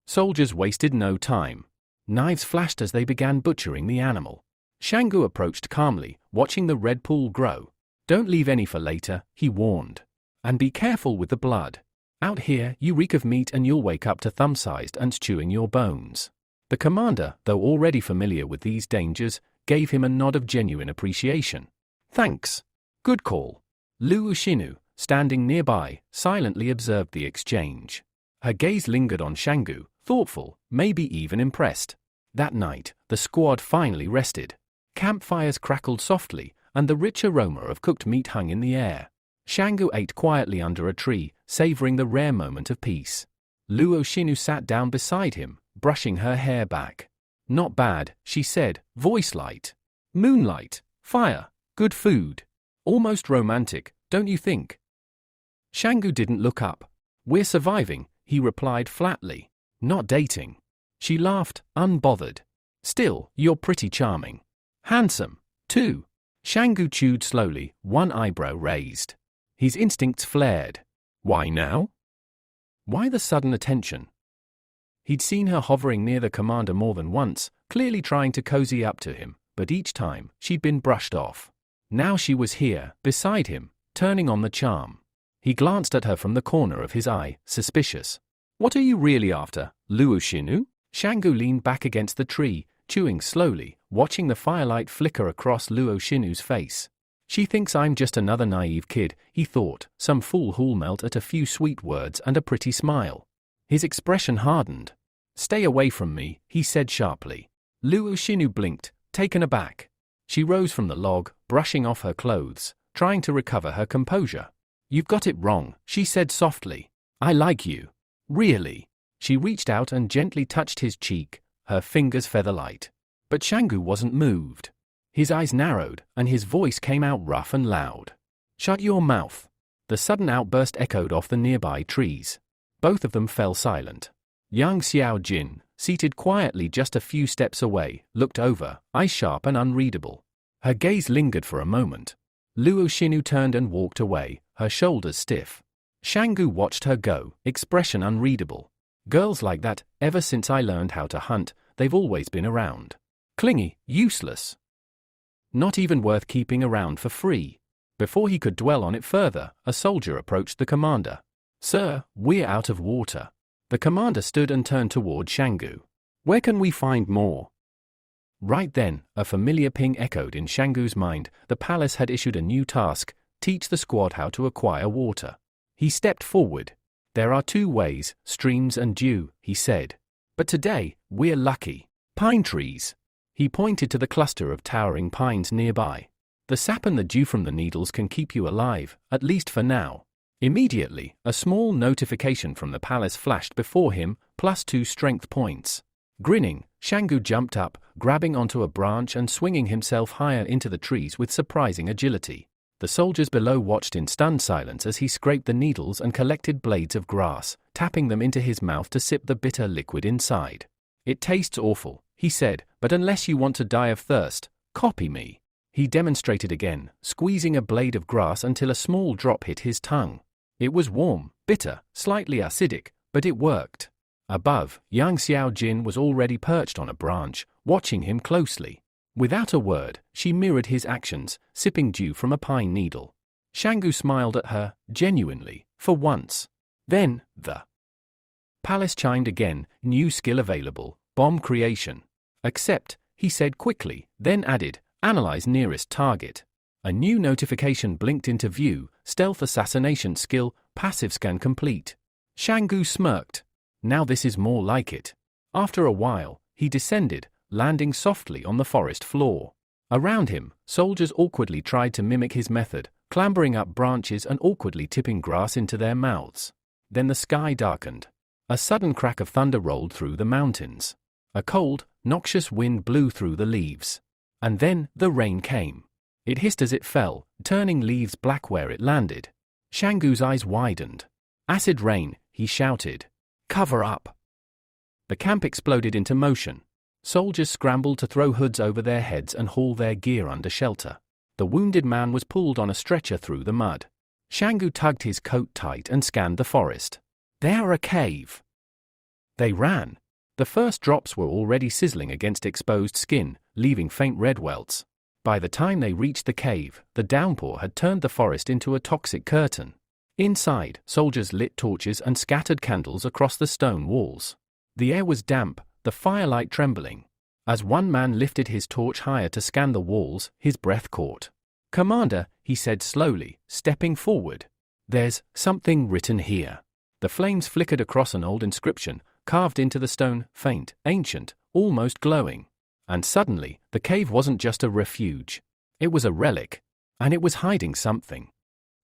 Soldiers wasted no time. Knives flashed as they began butchering the animal. Shanggu approached calmly, watching the red pool grow. "Don't leave any for later," he warned. "And be careful with the blood. Out here, you reek of meat and you'll wake up to thumb-sized ants chewing your bones." The commander, though already familiar with these dangers, gave him a nod of genuine appreciation. "Thanks. Good call." Luo Xinu, standing nearby, silently observed the exchange. Her gaze lingered on Shanggu, thoughtful, maybe even impressed. That night, the squad finally rested. Campfires crackled softly, and the rich aroma of cooked meat hung in the air. Shanggu ate quietly under a tree, savoring the rare moment of peace. Luo Xinu sat down beside him, brushing her hair back. "Not bad," she said, voice light. "Moonlight, fire, good food. Almost romantic, don't you think?" Shanggu didn't look up. "We're surviving," he replied flatly. "Not dating." She laughed, unbothered. "Still, you're pretty charming. Handsome, too." Shanggu chewed slowly, one eyebrow raised. His instincts flared. Why now? Why the sudden attention? He'd seen her hovering near the commander more than once, clearly trying to cozy up to him, but each time, she'd been brushed off. Now she was here, beside him, turning on the charm. He glanced at her from the corner of his eye, suspicious. "What are you really after, Luo Xinu?" Shanggu leaned back against the tree, chewing slowly, watching the firelight flicker across Luo Xinu's face. "She thinks I'm just another naive kid," he thought, some fool who'll melt at a few sweet words and a pretty smile. His expression hardened. "Stay away from me," he said sharply. Luo Xinu blinked, taken aback. She rose from the log, brushing off her clothes, trying to recover her composure. "You've got it wrong," she said softly. "I like you. Really." She reached out and gently touched his cheek, her fingers feather-light. But Shanggu wasn't moved. His eyes narrowed, and his voice came out rough and loud. "Shut your mouth." The sudden outburst echoed off the nearby trees. Both of them fell silent. Yang Xiaojin, seated quietly just a few steps away, looked over, eyes sharp and unreadable. Her gaze lingered for a moment. Luo Xinu turned and walked away, her shoulders stiff. Shanggu watched her go, expression unreadable. Girls like that, ever since I learned how to hunt, they've always been around. Clingy, useless. Not even worth keeping around for free. Before he could dwell on it further, a soldier approached the commander. Sir, we're out of water. The commander stood and turned toward Shanggu. Where can we find more? Right then, a familiar ping echoed in Shanggu's mind. The palace had issued a new task: teach the squad how to acquire water. He stepped forward. There are two ways, streams and dew, he said. But today, we're lucky. Pine trees. He pointed to the cluster of towering pines nearby. The sap and the dew from the needles can keep you alive, at least for now. Immediately, a small notification from the palace flashed before him, +2 strength points. Grinning, Shanggu jumped up, grabbing onto a branch and swinging himself higher into the trees with surprising agility. The soldiers below watched in stunned silence as he scraped the needles and collected blades of grass, tapping them into his mouth to sip the bitter liquid inside. It tastes awful, he said, but unless you want to die of thirst, copy me. He demonstrated again, squeezing a blade of grass until a small drop hit his tongue. It was warm, bitter, slightly acidic, but it worked. Above, young Xiao Jin was already perched on a branch, watching him closely. Without a word, she mirrored his actions, sipping dew from a pine needle. Shanggu smiled at her, genuinely, for once. Then, the palace chimed again, new skill available, bomb creation. Accept, he said quickly, then added, analyze nearest target. A new notification blinked into view, stealth assassination skill, passive scan complete. Shanggu smirked. Now this is more like it. After a while, he descended, landing softly on the forest floor. Around him, soldiers awkwardly tried to mimic his method, clambering up branches and awkwardly tipping grass into their mouths. Then the sky darkened. A sudden crack of thunder rolled through the mountains. A cold, noxious wind blew through the leaves. And then, the rain came. It hissed as it fell, turning leaves black where it landed. Shanggu's eyes widened. Acid rain, he shouted. Cover up. The camp exploded into motion. Soldiers scrambled to throw hoods over their heads and haul their gear under shelter. The wounded man was pulled on a stretcher through the mud. Shanggu tugged his coat tight and scanned the forest. There, a cave. They ran. The first drops were already sizzling against exposed skin, leaving faint red welts. By the time they reached the cave, the downpour had turned the forest into a toxic curtain. Inside, soldiers lit torches and scattered candles across the stone walls. The air was damp, the firelight trembling. As one man lifted his torch higher to scan the walls, his breath caught. Commander, he said slowly, stepping forward. There's something written here. The flames flickered across an old inscription, carved into the stone, faint, ancient, almost glowing. And suddenly, the cave wasn't just a refuge. It was a relic. And it was hiding something.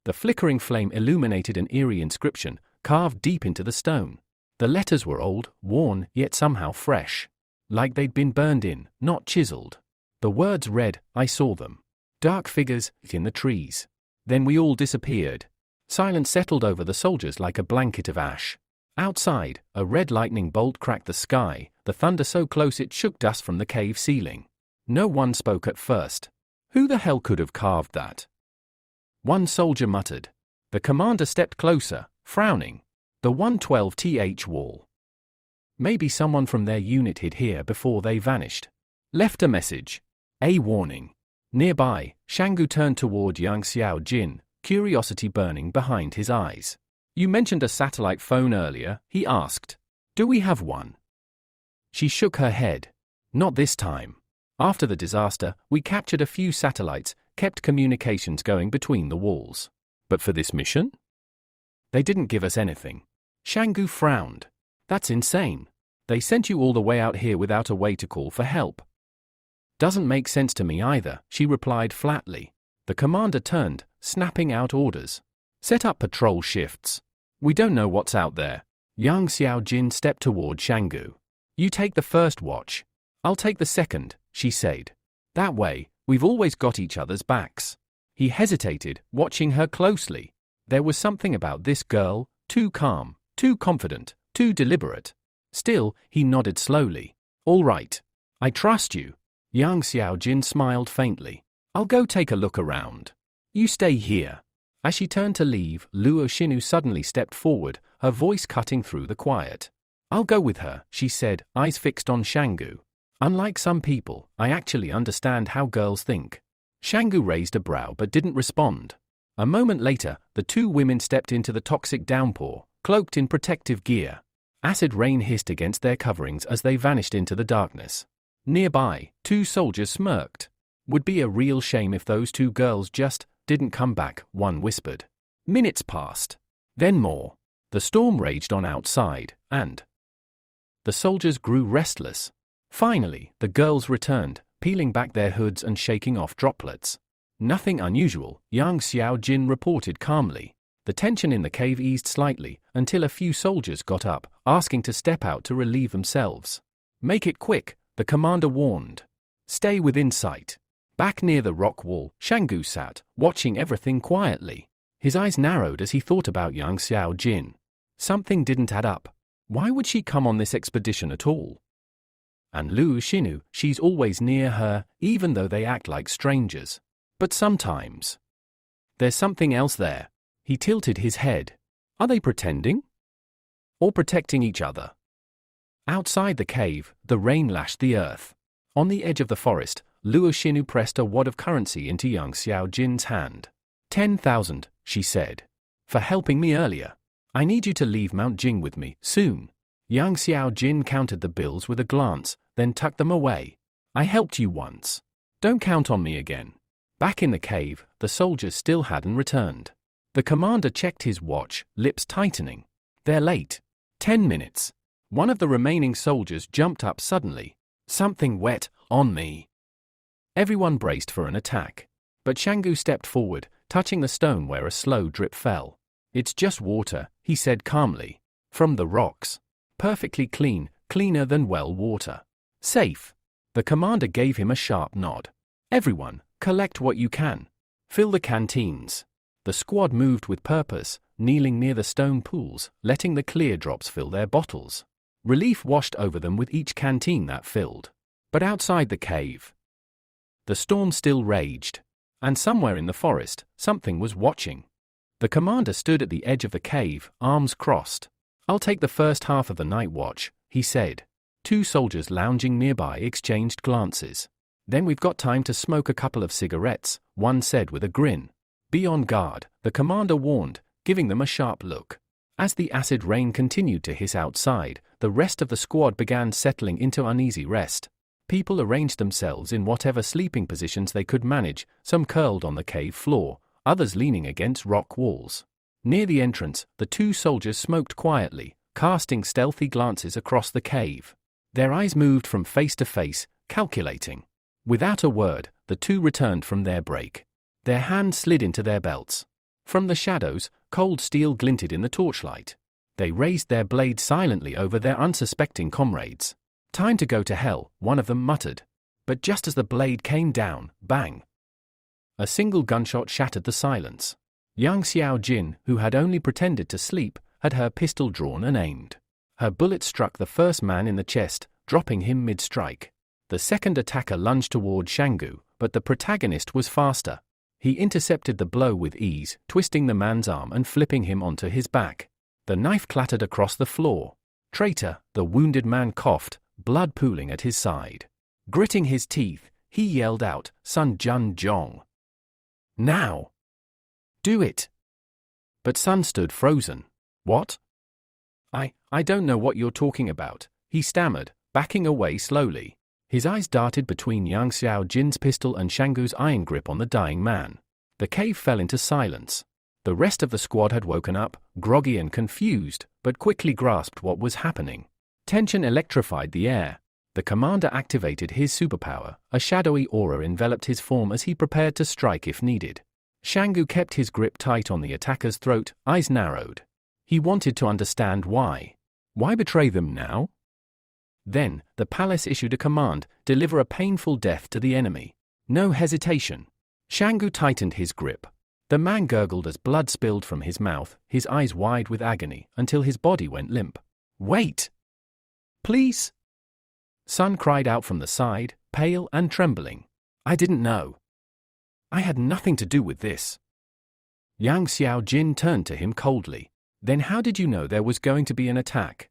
The flickering flame illuminated an eerie inscription, carved deep into the stone. The letters were old, worn, yet somehow fresh. Like they'd been burned in, not chiseled. The words read, I saw them. Dark figures, in the trees. Then we all disappeared. Silence settled over the soldiers like a blanket of ash. Outside, a red lightning bolt cracked the sky, the thunder so close it shook dust from the cave ceiling. No one spoke at first. Who the hell could have carved that? One soldier muttered. The commander stepped closer, frowning. The 112th wall. Maybe someone from their unit hid here before they vanished. Left a message. A warning. Nearby, Shanggu turned toward young Xiao Jin, curiosity burning behind his eyes. You mentioned a satellite phone earlier, he asked. Do we have one? She shook her head. Not this time. After the disaster, we captured a few satellites, kept communications going between the walls. But for this mission? They didn't give us anything. Shanggu frowned. That's insane. They sent you all the way out here without a way to call for help. Doesn't make sense to me either, she replied flatly. The commander turned, snapping out orders. Set up patrol shifts. We don't know what's out there. Young Xiao Jin stepped toward Shanggu. You take the first watch. I'll take the second, she said. That way, we've always got each other's backs. He hesitated, watching her closely. There was something about this girl, too calm, too confident, too deliberate. Still, he nodded slowly. All right. I trust you. Young Xiao Jin smiled faintly. I'll go take a look around. You stay here. As she turned to leave, Luo Xinu suddenly stepped forward, her voice cutting through the quiet. I'll go with her, she said, eyes fixed on Shanggu. Unlike some people, I actually understand how girls think. Shanggu raised a brow but didn't respond. A moment later, the two women stepped into the toxic downpour, cloaked in protective gear. Acid rain hissed against their coverings as they vanished into the darkness. Nearby, two soldiers smirked. Would be a real shame if those two girls just didn't come back, one whispered. Minutes passed. Then more. The storm raged on outside, and the soldiers grew restless. Finally, the girls returned, peeling back their hoods and shaking off droplets. Nothing unusual, Yang Xiaojin reported calmly. The tension in the cave eased slightly, until a few soldiers got up, asking to step out to relieve themselves. Make it quick, the commander warned. Stay within sight. Back near the rock wall, Shanggu sat, watching everything quietly. His eyes narrowed as he thought about Yang Xiaojin. Something didn't add up. Why would she come on this expedition at all? And Luo Xinu, she's always near her, even though they act like strangers. But sometimes there's something else there. He tilted his head. Are they pretending? Or protecting each other? Outside the cave, the rain lashed the earth. On the edge of the forest, Luo Xinu pressed a wad of currency into Yang Xiaojin's hand. 10,000, she said. For helping me earlier. I need you to leave Mount Jing with me, soon. Yang Xiaojin counted the bills with a glance, then tucked them away. I helped you once. Don't count on me again. Back in the cave, the soldiers still hadn't returned. The commander checked his watch, lips tightening. They're late. 10 minutes. One of the remaining soldiers jumped up suddenly. Something wet, on me. Everyone braced for an attack. But Shanggu stepped forward, touching the stone where a slow drip fell. It's just water, he said calmly. From the rocks. Perfectly clean, cleaner than well water. Safe. The commander gave him a sharp nod. Everyone, collect what you can. Fill the canteens. The squad moved with purpose, kneeling near the stone pools, letting the clear drops fill their bottles. Relief washed over them with each canteen that filled. But outside the cave, the storm still raged. And somewhere in the forest, something was watching. The commander stood at the edge of the cave, arms crossed. I'll take the first half of the night watch, he said. Two soldiers lounging nearby exchanged glances. Then we've got time to smoke a couple of cigarettes, one said with a grin. Be on guard, the commander warned, giving them a sharp look. As the acid rain continued to hiss outside, the rest of the squad began settling into uneasy rest. People arranged themselves in whatever sleeping positions they could manage, some curled on the cave floor, others leaning against rock walls. Near the entrance, the two soldiers smoked quietly, casting stealthy glances across the cave. Their eyes moved from face to face, calculating. Without a word, the two returned from their break. Their hands slid into their belts. From the shadows, cold steel glinted in the torchlight. They raised their blades silently over their unsuspecting comrades. Time to go to hell, one of them muttered. But just as the blade came down, bang! A single gunshot shattered the silence. Yang Xiaojin, who had only pretended to sleep, had her pistol drawn and aimed. Her bullet struck the first man in the chest, dropping him mid-strike. The second attacker lunged toward Shanggu, but the protagonist was faster. He intercepted the blow with ease, twisting the man's arm and flipping him onto his back. The knife clattered across the floor. Traitor, the wounded man coughed, blood pooling at his side. Gritting his teeth, he yelled out, Sun Jun Zhong. Now! Do it! But Sun stood frozen. What? I don't know what you're talking about, he stammered, backing away slowly. His eyes darted between Yang Xiaojin's pistol and Shanggu's iron grip on the dying man. The cave fell into silence. The rest of the squad had woken up, groggy and confused, but quickly grasped what was happening. Tension electrified the air. The commander activated his superpower, a shadowy aura enveloped his form as he prepared to strike if needed. Shanggu kept his grip tight on the attacker's throat, eyes narrowed. He wanted to understand why. Why betray them now? Then, the palace issued a command, deliver a painful death to the enemy. No hesitation. Shanggu tightened his grip. The man gurgled as blood spilled from his mouth, his eyes wide with agony, until his body went limp. Wait! Please! Sun cried out from the side, pale and trembling. I didn't know. I had nothing to do with this. Yang Xiaojin turned to him coldly. Then how did you know there was going to be an attack?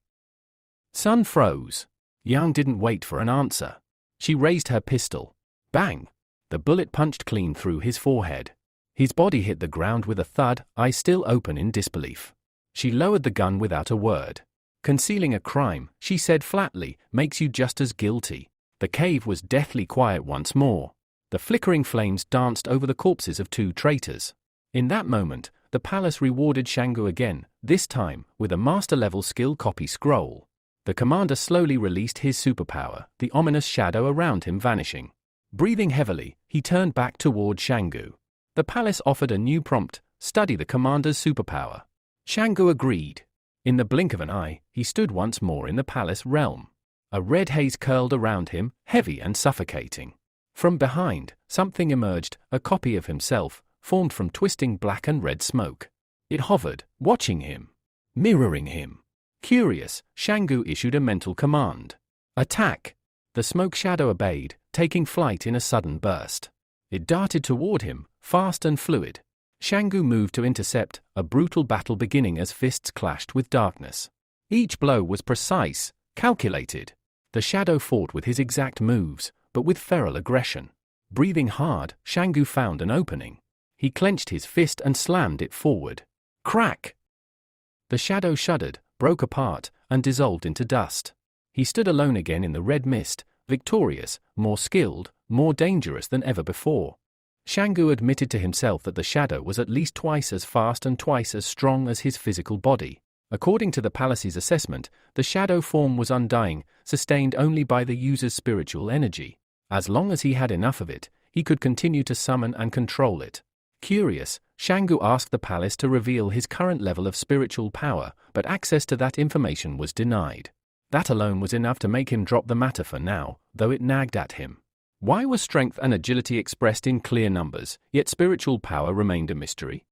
Sun froze. Yang didn't wait for an answer. She raised her pistol. Bang! The bullet punched clean through his forehead. His body hit the ground with a thud, eyes still open in disbelief. She lowered the gun without a word. Concealing a crime, she said flatly, makes you just as guilty. The cave was deathly quiet once more. The flickering flames danced over the corpses of 2 traitors. In that moment, the palace rewarded Shanggu again, this time with a master-level skill copy scroll. The commander slowly released his superpower, the ominous shadow around him vanishing. Breathing heavily, he turned back toward Shanggu. The palace offered a new prompt, study the commander's superpower. Shanggu agreed. In the blink of an eye, he stood once more in the palace realm. A red haze curled around him, heavy and suffocating. From behind, something emerged, a copy of himself, formed from twisting black and red smoke. It hovered, watching him, mirroring him. Curious, Shanggu issued a mental command. Attack! The smoke shadow obeyed, taking flight in a sudden burst. It darted toward him, fast and fluid. Shanggu moved to intercept, a brutal battle beginning as fists clashed with darkness. Each blow was precise, calculated. The shadow fought with his exact moves, but with feral aggression. Breathing hard, Shanggu found an opening. He clenched his fist and slammed it forward. Crack! The shadow shuddered, broke apart, and dissolved into dust. He stood alone again in the red mist, victorious, more skilled, more dangerous than ever before. Shanggu admitted to himself that the shadow was at least twice as fast and twice as strong as his physical body. According to the palace's assessment, the shadow form was undying, sustained only by the user's spiritual energy. As long as he had enough of it, he could continue to summon and control it. Curious, Shanggu asked the palace to reveal his current level of spiritual power, but access to that information was denied. That alone was enough to make him drop the matter for now, though it nagged at him. Why were strength and agility expressed in clear numbers, yet spiritual power remained a mystery?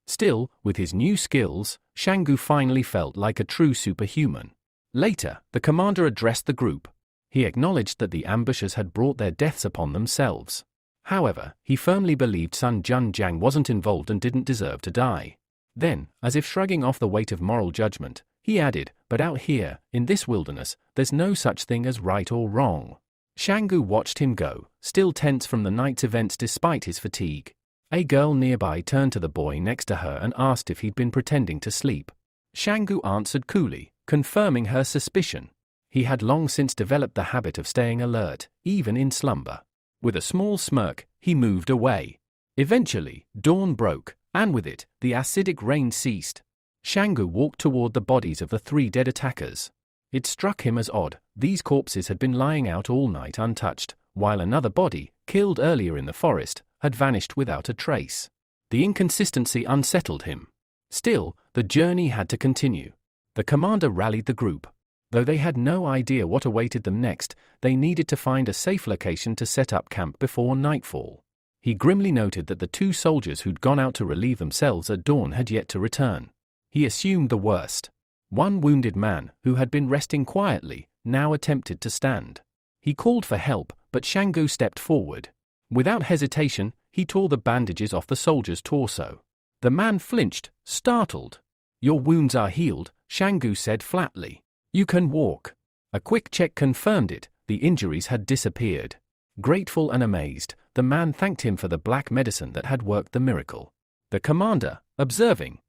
Still, with his new skills, Shanggu finally felt like a true superhuman. Later, the commander addressed the group. He acknowledged that the ambushers had brought their deaths upon themselves. However, he firmly believed Sun Junjiang wasn't involved and didn't deserve to die. Then, as if shrugging off the weight of moral judgment, he added, but out here, in this wilderness, there's no such thing as right or wrong. Shanggu watched him go, still tense from the night's events despite his fatigue. A girl nearby turned to the boy next to her and asked if he'd been pretending to sleep. Shanggu answered coolly, confirming her suspicion. He had long since developed the habit of staying alert, even in slumber. With a small smirk, he moved away. Eventually, dawn broke, and with it, the acidic rain ceased. Shanggu walked toward the bodies of the 3 dead attackers. It struck him as odd, these corpses had been lying out all night untouched, while another body, killed earlier in the forest, had vanished without a trace. The inconsistency unsettled him. Still, the journey had to continue. The commander rallied the group. Though they had no idea what awaited them next, they needed to find a safe location to set up camp before nightfall. He grimly noted that the 2 soldiers who'd gone out to relieve themselves at dawn had yet to return. He assumed the worst. One wounded man, who had been resting quietly, now attempted to stand. He called for help, but Shanggu stepped forward. Without hesitation, he tore the bandages off the soldier's torso. The man flinched, startled. "Your wounds are healed," Shanggu said flatly. "You can walk." A quick check confirmed it, the injuries had disappeared. Grateful and amazed, the man thanked him for the black medicine that had worked the miracle. The commander, observing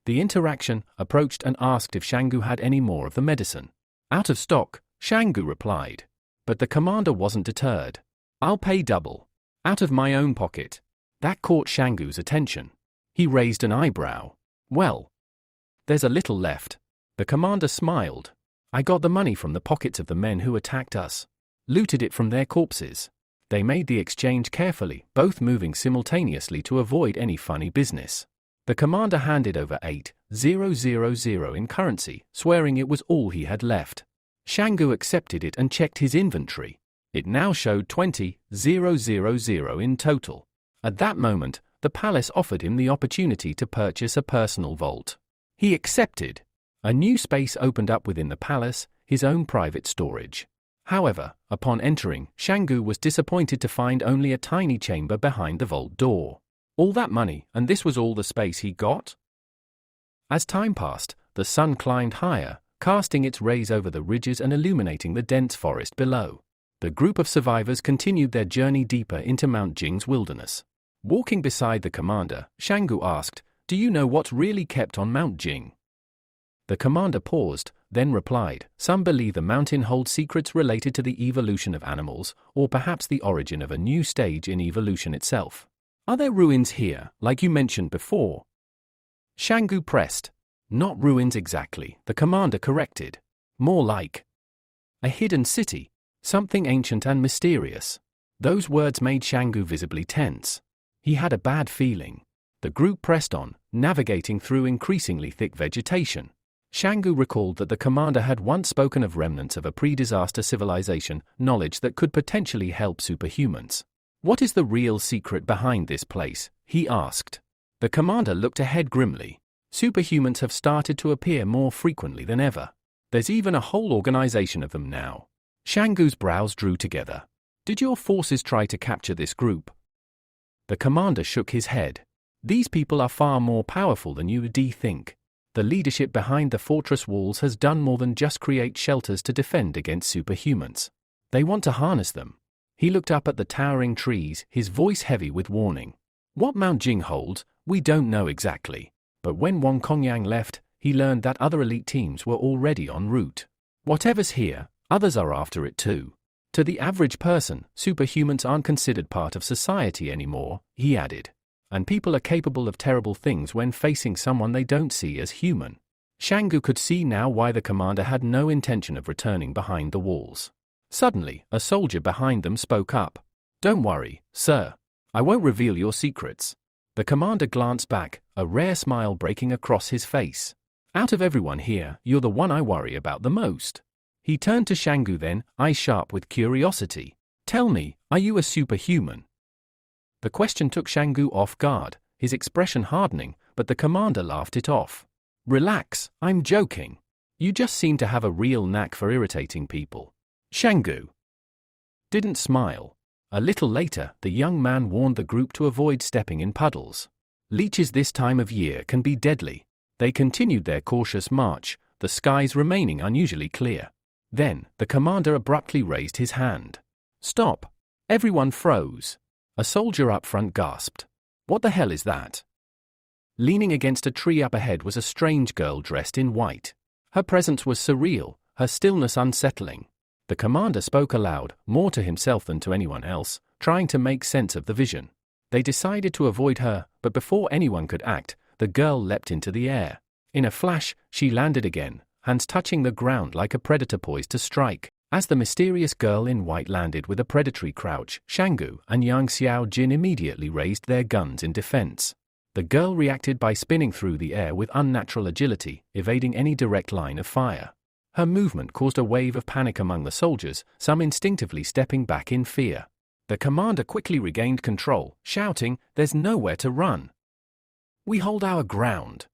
the interaction, approached and asked if Shanggu had any more of the medicine. "Out of stock," Shanggu replied. But the commander wasn't deterred. "I'll pay double. Out of my own pocket." That caught Shanggu's attention. He raised an eyebrow. "Well, there's a little left." The commander smiled. "I got the money from the pockets of the men who attacked us. Looted it from their corpses." They made the exchange carefully, both moving simultaneously to avoid any funny business. The commander handed over 8,000 in currency, swearing it was all he had left. Shanggu accepted it and checked his inventory. It now showed 20,000 in total. At that moment, the palace offered him the opportunity to purchase a personal vault. He accepted. A new space opened up within the palace, his own private storage. However, upon entering, Shanggu was disappointed to find only a tiny chamber behind the vault door. All that money, and this was all the space he got? As time passed, the sun climbed higher, casting its rays over the ridges and illuminating the dense forest below. The group of survivors continued their journey deeper into Mount Jing's wilderness. Walking beside the commander, Shanggu asked, "Do you know what's really kept on Mount Jing?" The commander paused, then replied, "Some believe the mountain holds secrets related to the evolution of animals, or perhaps the origin of a new stage in evolution itself. Are there ruins here, like you mentioned before?" Shanggu pressed. "Not ruins exactly," the commander corrected. "More like a hidden city. Something ancient and mysterious." Those words made Shanggu visibly tense. He had a bad feeling. The group pressed on, navigating through increasingly thick vegetation. Shanggu recalled that the commander had once spoken of remnants of a pre-disaster civilization, knowledge that could potentially help superhumans. "What is the real secret behind this place?" he asked. The commander looked ahead grimly. "Superhumans have started to appear more frequently than ever. There's even a whole organization of them now." Shanggu's brows drew together. "Did your forces try to capture this group?" The commander shook his head. "These people are far more powerful than you think. The leadership behind the fortress walls has done more than just create shelters to defend against superhumans. They want to harness them." He looked up at the towering trees, his voice heavy with warning. "What Mount Jing holds, we don't know exactly. But when Wang Kongyang left, he learned that other elite teams were already en route. Whatever's here, others are after it too. To the average person, superhumans aren't considered part of society anymore," he added. "And people are capable of terrible things when facing someone they don't see as human." Shanggu could see now why the commander had no intention of returning behind the walls. Suddenly, a soldier behind them spoke up. "Don't worry, sir. I won't reveal your secrets." The commander glanced back, a rare smile breaking across his face. "Out of everyone here, you're the one I worry about the most." He turned to Shanggu then, eyes sharp with curiosity. "Tell me, are you a superhuman?" The question took Shanggu off guard, his expression hardening, but the commander laughed it off. "Relax, I'm joking. You just seem to have a real knack for irritating people." Shanggu didn't smile. A little later, the young man warned the group to avoid stepping in puddles. Leeches this time of year can be deadly. They continued their cautious march, the skies remaining unusually clear. Then, the commander abruptly raised his hand. "Stop!" Everyone froze. A soldier up front gasped. "What the hell is that?" Leaning against a tree up ahead was a strange girl dressed in white. Her presence was surreal, her stillness unsettling. The commander spoke aloud, more to himself than to anyone else, trying to make sense of the vision. They decided to avoid her, but before anyone could act, the girl leapt into the air. In a flash, she landed again, hands touching the ground like a predator poised to strike. As the mysterious girl in white landed with a predatory crouch, Shanggu and Yang Xiaojin immediately raised their guns in defense. The girl reacted by spinning through the air with unnatural agility, evading any direct line of fire. Her movement caused a wave of panic among the soldiers, some instinctively stepping back in fear. The commander quickly regained control, shouting, "There's nowhere to run. We hold our ground."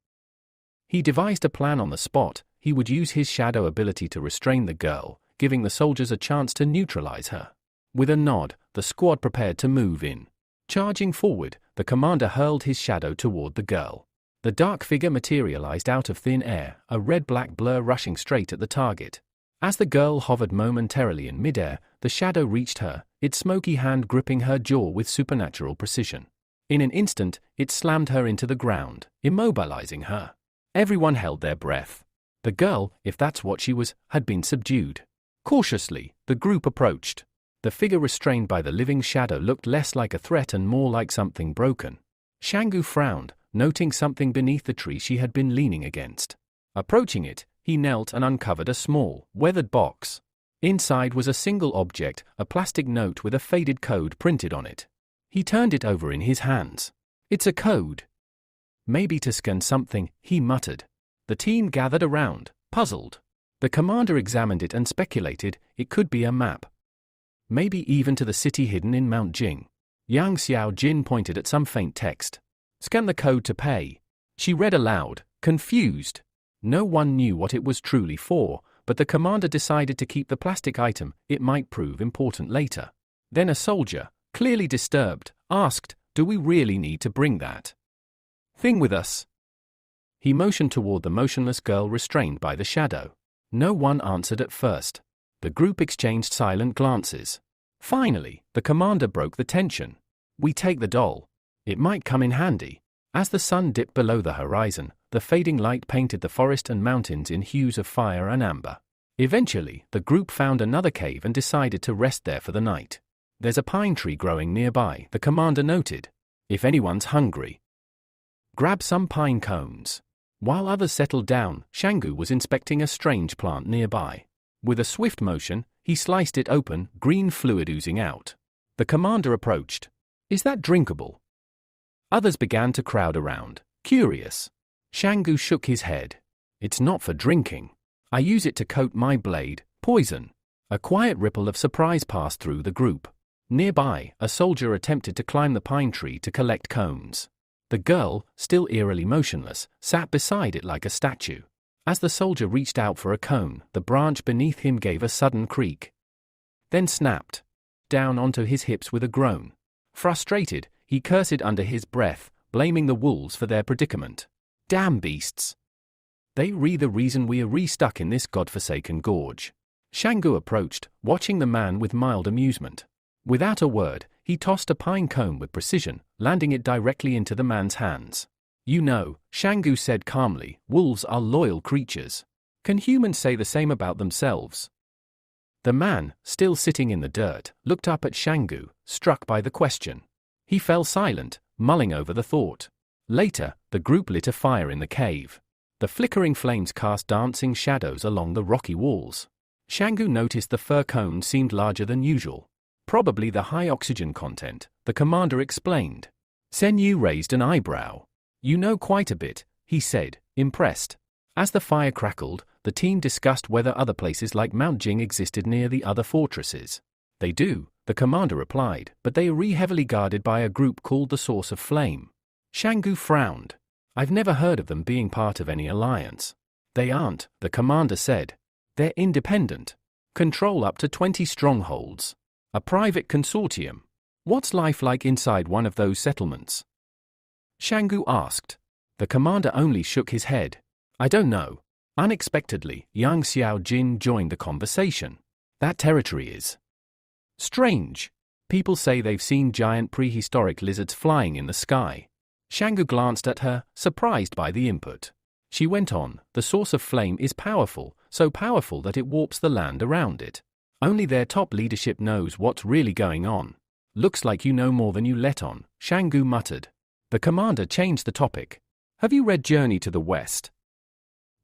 He devised a plan on the spot. He would use his shadow ability to restrain the girl, giving the soldiers a chance to neutralize her. With a nod, the squad prepared to move in. Charging forward, the commander hurled his shadow toward the girl. The dark figure materialized out of thin air, a red-black blur rushing straight at the target. As the girl hovered momentarily in midair, the shadow reached her, its smoky hand gripping her jaw with supernatural precision. In an instant, it slammed her into the ground, immobilizing her. Everyone held their breath. The girl, if that's what she was, had been subdued. Cautiously, the group approached. The figure restrained by the living shadow looked less like a threat and more like something broken. Shanggu frowned, noting something beneath the tree she had been leaning against. Approaching it, he knelt and uncovered a small, weathered box. Inside was a single object, a plastic note with a faded code printed on it. He turned it over in his hands. "It's a code." "Maybe to scan something," he muttered. The team gathered around, puzzled. The commander examined it and speculated it could be a map. Maybe even to the city hidden in Mount Jing. Yang Xiaojin pointed at some faint text. "Scan the code to pay." She read aloud, confused. No one knew what it was truly for, but the commander decided to keep the plastic item. It might prove important later. Then a soldier, clearly disturbed, asked, "Do we really need to bring that thing with us?" He motioned toward the motionless girl restrained by the shadow. No one answered at first. The group exchanged silent glances. Finally, the commander broke the tension. "We take the doll. It might come in handy." As the sun dipped below the horizon, the fading light painted the forest and mountains in hues of fire and amber. Eventually, the group found another cave and decided to rest there for the night. "There's a pine tree growing nearby," the commander noted. "If anyone's hungry, grab some pine cones." While others settled down, Xianggu was inspecting a strange plant nearby. With a swift motion, he sliced it open, green fluid oozing out. The commander approached. "Is that drinkable?" Others began to crowd around, curious. Xianggu shook his head. "It's not for drinking. I use it to coat my blade, poison." A quiet ripple of surprise passed through the group. Nearby, a soldier attempted to climb the pine tree to collect cones. The girl, still eerily motionless, sat beside it like a statue. As the soldier reached out for a cone, the branch beneath him gave a sudden creak, then snapped down onto his hips with a groan. Frustrated, he cursed under his breath, blaming the wolves for their predicament. "Damn beasts. They the reason we are stuck in this godforsaken gorge." Xianggu approached, watching the man with mild amusement. Without a word, he tossed a pine cone with precision, landing it directly into the man's hands. "You know," Xianggu said calmly, "wolves are loyal creatures. Can humans say the same about themselves?" The man, still sitting in the dirt, looked up at Xianggu, struck by the question. He fell silent, mulling over the thought. Later, the group lit a fire in the cave. The flickering flames cast dancing shadows along the rocky walls. Xianggu noticed the fir cone seemed larger than usual. Probably the high oxygen content, the commander explained. Sen Yu raised an eyebrow. "You know quite a bit," he said, impressed. As the fire crackled, the team discussed whether other places like Mount Jing existed near the other fortresses. "They do," the commander replied, "but they are heavily guarded by a group called the Source of Flame." Xianggu frowned. "I've never heard of them being part of any alliance." "They aren't," the commander said. "They're independent. Control up to 20 strongholds. A private consortium. What's life like inside one of those settlements?" Xianggu asked. The commander only shook his head. "I don't know." Unexpectedly, Yang Xiaojin joined the conversation. "That territory is strange. People say they've seen giant prehistoric lizards flying in the sky." Xianggu glanced at her, surprised by the input. She went on, "The Source of Flame is powerful, so powerful that it warps the land around it. Only their top leadership knows what's really going on." "Looks like you know more than you let on," Xianggu muttered. The commander changed the topic. "Have you read Journey to the West?"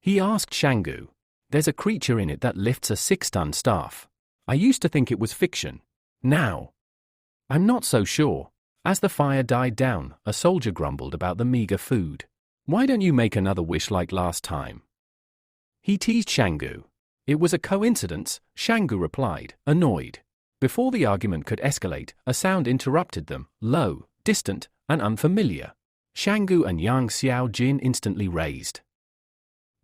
He asked Xianggu. "There's a creature in it that lifts a 6-ton staff. I used to think it was fiction. Now I'm not so sure." As the fire died down, a soldier grumbled about the meager food. "Why don't you make another wish like last time?" He teased Xianggu. "It was a coincidence," Xianggu replied, annoyed. Before the argument could escalate, a sound interrupted them, low, distant, and unfamiliar. Xianggu and Yang Xiaojin instantly raised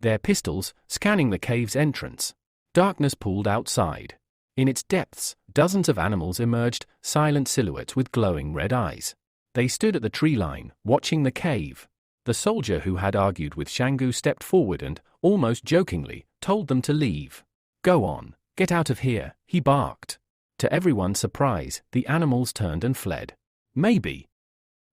their pistols, scanning the cave's entrance. Darkness pooled outside. In its depths, dozens of animals emerged, silent silhouettes with glowing red eyes. They stood at the tree line, watching the cave. The soldier who had argued with Xianggu stepped forward and, almost jokingly, told them to leave. "Go on, get out of here," he barked. To everyone's surprise, the animals turned and fled. Maybe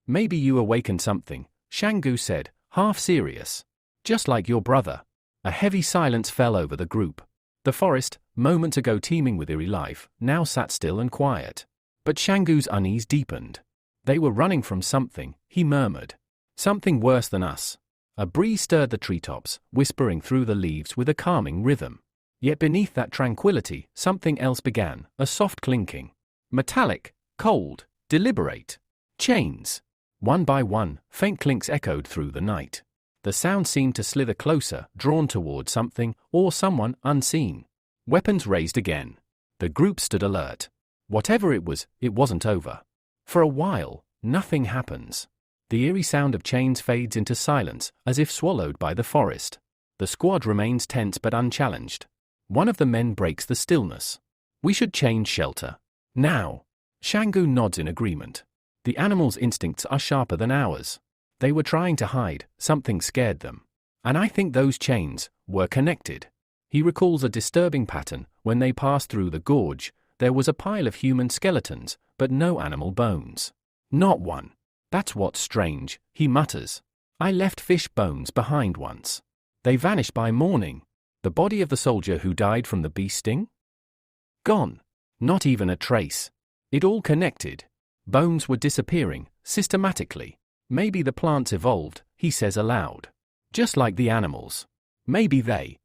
you awakened something," Xianggu said, half serious. "Just like your brother." A heavy silence fell over the group. The forest, moments ago teeming with eerie life, now sat still and quiet. But Xianggu's unease deepened. "They were running from something," he murmured. "Something worse than us." A breeze stirred the treetops, whispering through the leaves with a calming rhythm. Yet beneath that tranquility, something else began, a soft clinking. Metallic, cold, deliberate. Chains. One by one, faint clinks echoed through the night. The sound seemed to slither closer, drawn toward something, or someone, unseen. Weapons raised again. The group stood alert. Whatever it was, it wasn't over. For a while, nothing happens. The eerie sound of chains fades into silence, as if swallowed by the forest. The squad remains tense but unchallenged. One of the men breaks the stillness. We should change shelter. Now. Shanggu nods in agreement. The animal's instincts are sharper than ours. They were trying to hide, something scared them. And I think those chains were connected. He recalls a disturbing pattern. When they passed through the gorge, there was a pile of human skeletons, but no animal bones. Not one. That's what's strange, he mutters. I left fish bones behind once. They vanished by morning. The body of the soldier who died from the bee sting? Gone. Not even a trace. It all connected. Bones were disappearing, systematically. Maybe the plants evolved, he says aloud. Just like the animals. Maybe they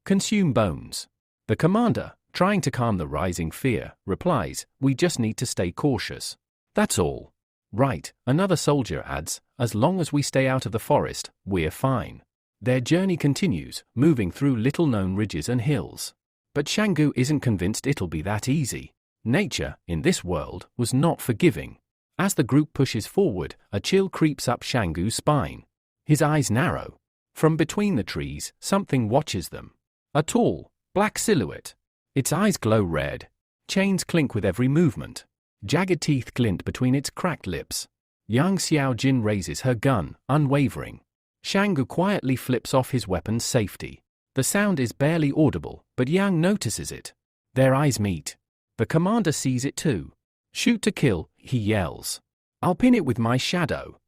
consume bones. The commander, trying to calm the rising fear, replies, we just need to stay cautious. That's all. Right, another soldier adds, as long as we stay out of the forest, we're fine. Their journey continues, moving through little-known ridges and hills. But Shanggu isn't convinced it'll be that easy. Nature, in this world, was not forgiving. As the group pushes forward, a chill creeps up Shanggu's spine. His eyes narrow. From between the trees, something watches them. A tall, black silhouette. Its eyes glow red. Chains clink with every movement. Jagged teeth glint between its cracked lips. Young Xiaojin raises her gun, unwavering. Shanggu quietly flips off his weapon's safety. The sound is barely audible, but Yang notices it. Their eyes meet. The commander sees it too. Shoot to kill, he yells. I'll pin it with my shadow.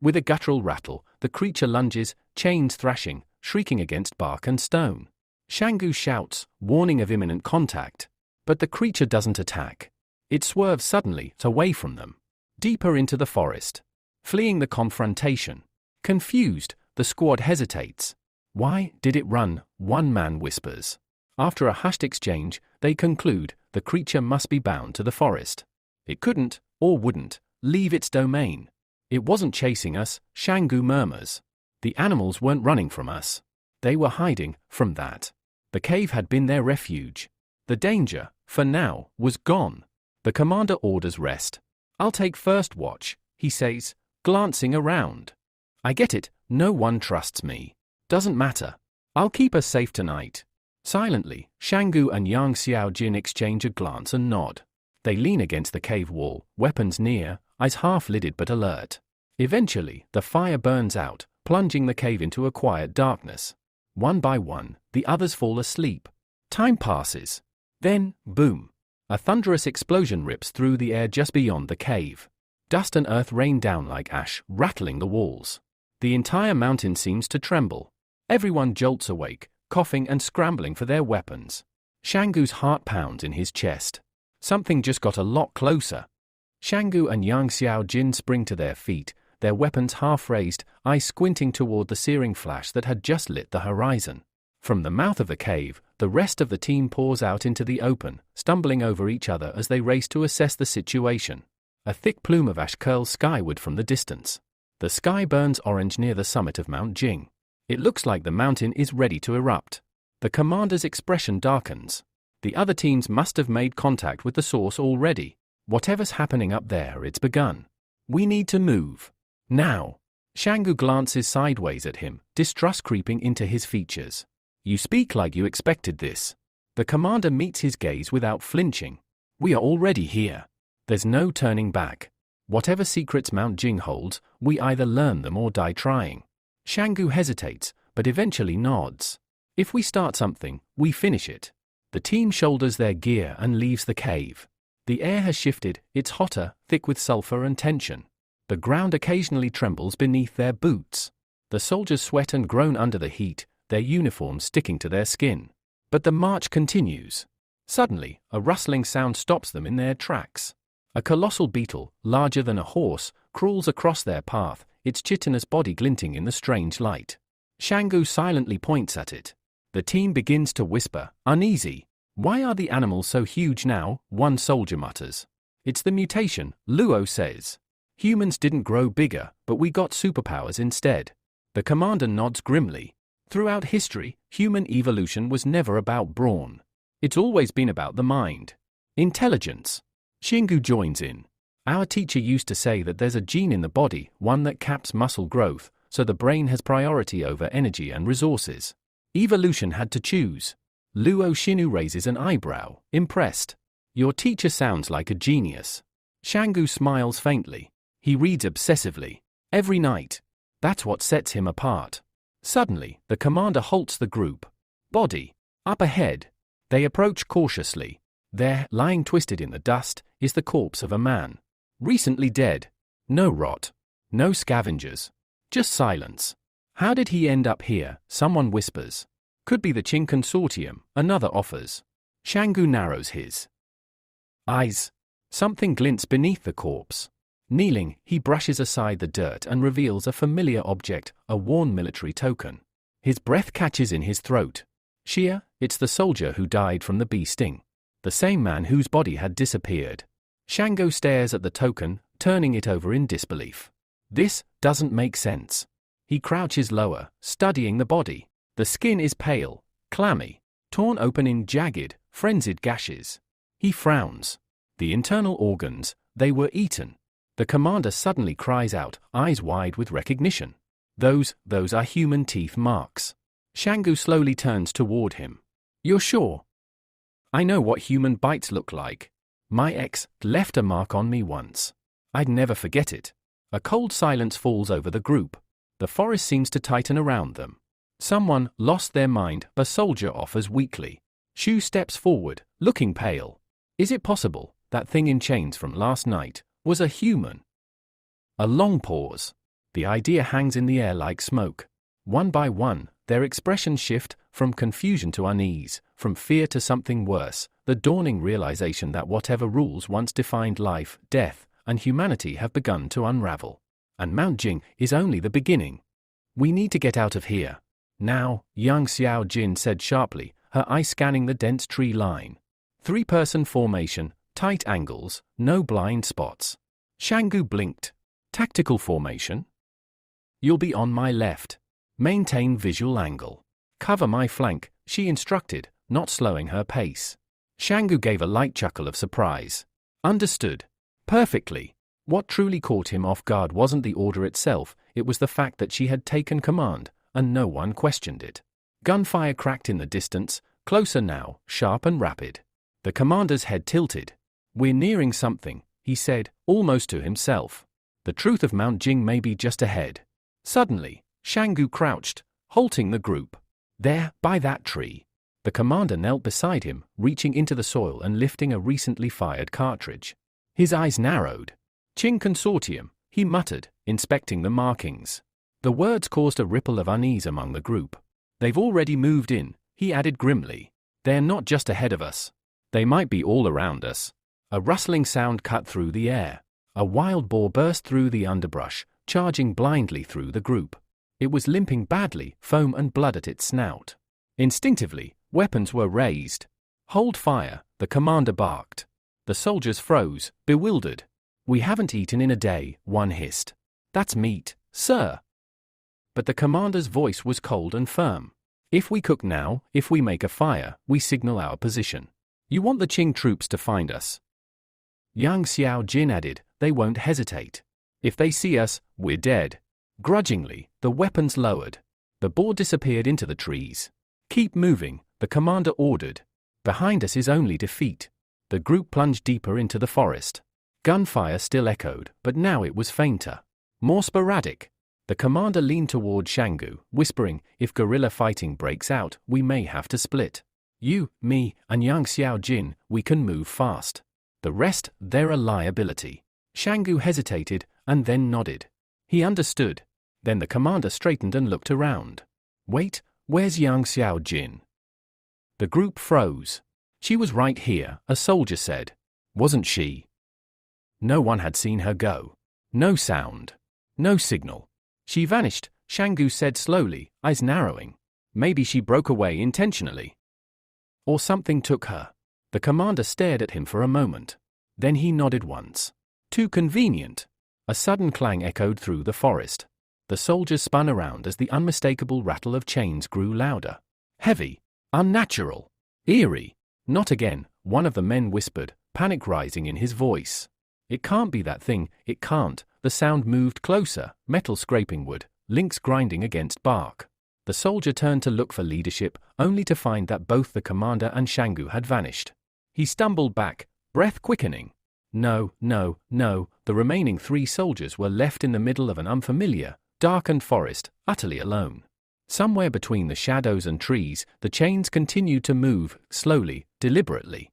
With a guttural rattle, the creature lunges, chains thrashing, shrieking against bark and stone. Shanggu shouts, warning of imminent contact. But the creature doesn't attack. It swerves suddenly, away from them. Deeper into the forest. Fleeing the confrontation. Confused, the squad hesitates. Why did it run? One man whispers. After a hushed exchange, they conclude the creature must be bound to the forest. It couldn't, or wouldn't, leave its domain. It wasn't chasing us, Shanggu murmurs. The animals weren't running from us. They were hiding from that. The cave had been their refuge. The danger, for now, was gone. The commander orders rest. I'll take first watch, he says, glancing around. I get it, no one trusts me. Doesn't matter. I'll keep us safe tonight. Silently, Shanggu and Yang Xiaojin exchange a glance and nod. They lean against the cave wall, weapons near, eyes half-lidded but alert. Eventually, the fire burns out, plunging the cave into a quiet darkness. One by one, the others fall asleep. Time passes. Then, boom. A thunderous explosion rips through the air just beyond the cave. Dust and earth rain down like ash, rattling the walls. The entire mountain seems to tremble. Everyone jolts awake, coughing and scrambling for their weapons. Shanggu's heart pounds in his chest. Something just got a lot closer. Shanggu and Yang Xiaojin spring to their feet, their weapons half raised, eyes squinting toward the searing flash that had just lit the horizon. From the mouth of the cave, the rest of the team pours out into the open, stumbling over each other as they race to assess the situation. A thick plume of ash curls skyward from the distance. The sky burns orange near the summit of Mount Jing. It looks like the mountain is ready to erupt. The commander's expression darkens. The other teams must have made contact with the source already. Whatever's happening up there, it's begun. We need to move. Now. Shanggu glances sideways at him, distrust creeping into his features. You speak like you expected this. The commander meets his gaze without flinching. We are already here. There's no turning back. Whatever secrets Mount Jing holds, we either learn them or die trying. Shanggu hesitates, but eventually nods. If we start something, we finish it. The team shoulders their gear and leaves the cave. The air has shifted, it's hotter, thick with sulfur and tension. The ground occasionally trembles beneath their boots. The soldiers sweat and groan under the heat, their uniforms sticking to their skin. But the march continues. Suddenly, a rustling sound stops them in their tracks. A colossal beetle, larger than a horse, crawls across their path, its chitinous body glinting in the strange light. Shanggu silently points at it. The team begins to whisper, uneasy. Why are the animals so huge now? One soldier mutters. It's the mutation, Luo says. Humans didn't grow bigger, but we got superpowers instead. The commander nods grimly. Throughout history, human evolution was never about brawn. It's always been about the mind. Intelligence. Shinggu joins in. Our teacher used to say that there's a gene in the body, one that caps muscle growth, so the brain has priority over energy and resources. Evolution had to choose. Luo Xinu raises an eyebrow, impressed. Your teacher sounds like a genius. Shanggu smiles faintly. He reads obsessively. Every night. That's what sets him apart. Suddenly, the commander halts the group. Body. Up ahead. They approach cautiously. There, lying twisted in the dust, is the corpse of a man. Recently dead. No rot. No scavengers. Just silence. How did he end up here? Someone whispers. Could be the Jing consortium, another offers. Shanggu narrows his eyes. Something glints beneath the corpse. Kneeling, he brushes aside the dirt and reveals a familiar object, a worn military token. His breath catches in his throat. Shiu, it's the soldier who died from the bee sting. The same man whose body had disappeared. Shanggu stares at the token, turning it over in disbelief. This doesn't make sense. He crouches lower, studying the body. The skin is pale, clammy, torn open in jagged, frenzied gashes. He frowns. The internal organs, they were eaten. The commander suddenly cries out, eyes wide with recognition. Those are human teeth marks. Shanggu slowly turns toward him. You're sure? I know what human bites look like. My ex left a mark on me once. I'd never forget it. A cold silence falls over the group. The forest seems to tighten around them. Someone lost their mind, a soldier offers weakly. Shiu steps forward, looking pale. Is it possible that thing in chains from last night was a human? A long pause. The idea hangs in the air like smoke. One by one, their expressions shift from confusion to unease, from fear to something worse, the dawning realization that whatever rules once defined life, death, and humanity have begun to unravel. And Mount Jing is only the beginning. We need to get out of here. Now, young Xiao Jin said sharply, her eye scanning the dense tree line. 3-person formation, tight angles, no blind spots. Shanggu blinked. Tactical formation? You'll be on my left. Maintain visual angle. Cover my flank, she instructed, not slowing her pace. Shanggu gave a light chuckle of surprise. Understood. Perfectly. What truly caught him off guard wasn't the order itself, it was the fact that she had taken command, and no one questioned it. Gunfire cracked in the distance, closer now, sharp and rapid. The commander's head tilted. We're nearing something, he said, almost to himself. The truth of Mount Jing may be just ahead. Suddenly, Shanggu crouched, halting the group. There, by that tree. The commander knelt beside him, reaching into the soil and lifting a recently fired cartridge. His eyes narrowed. Jing consortium, he muttered, inspecting the markings. The words caused a ripple of unease among the group. They've already moved in, he added grimly. They're not just ahead of us. They might be all around us. A rustling sound cut through the air. A wild boar burst through the underbrush, charging blindly through the group. It was limping badly, foam and blood at its snout. Instinctively, weapons were raised. Hold fire, the commander barked. The soldiers froze, bewildered. We haven't eaten in a day, one hissed. That's meat, sir. But the commander's voice was cold and firm. If we cook now, if we make a fire, we signal our position. You want the Jing troops to find us. Young Xiao Jin added, they won't hesitate. If they see us, we're dead. Grudgingly, the weapons lowered. The boar disappeared into the trees. Keep moving, the commander ordered. Behind us is only defeat. The group plunged deeper into the forest. Gunfire still echoed, but now it was fainter. More sporadic. The commander leaned toward Shanggu, whispering, if guerrilla fighting breaks out, we may have to split. You, me, and young Xiao Jin, we can move fast. The rest, they're a liability. Shanggu hesitated, and then nodded. He understood. Then the commander straightened and looked around. Wait, where's young Xiao Jin? The group froze. She was right here, a soldier said. Wasn't she? No one had seen her go. No sound. No signal. She vanished, Shanggu said slowly, eyes narrowing. Maybe she broke away intentionally. Or something took her. The commander stared at him for a moment. Then he nodded once. Too convenient. A sudden clang echoed through the forest. The soldiers spun around as the unmistakable rattle of chains grew louder. Heavy. Unnatural. Eerie. Not again, one of the men whispered, panic rising in his voice. It can't be that thing, it can't. The sound moved closer, metal scraping wood, links grinding against bark. The soldier turned to look for leadership, only to find that both the commander and Shangu had vanished. He stumbled back, breath quickening. No, the remaining 3 soldiers were left in the middle of an unfamiliar, darkened forest, utterly alone. Somewhere between the shadows and trees, the chains continued to move, slowly, deliberately.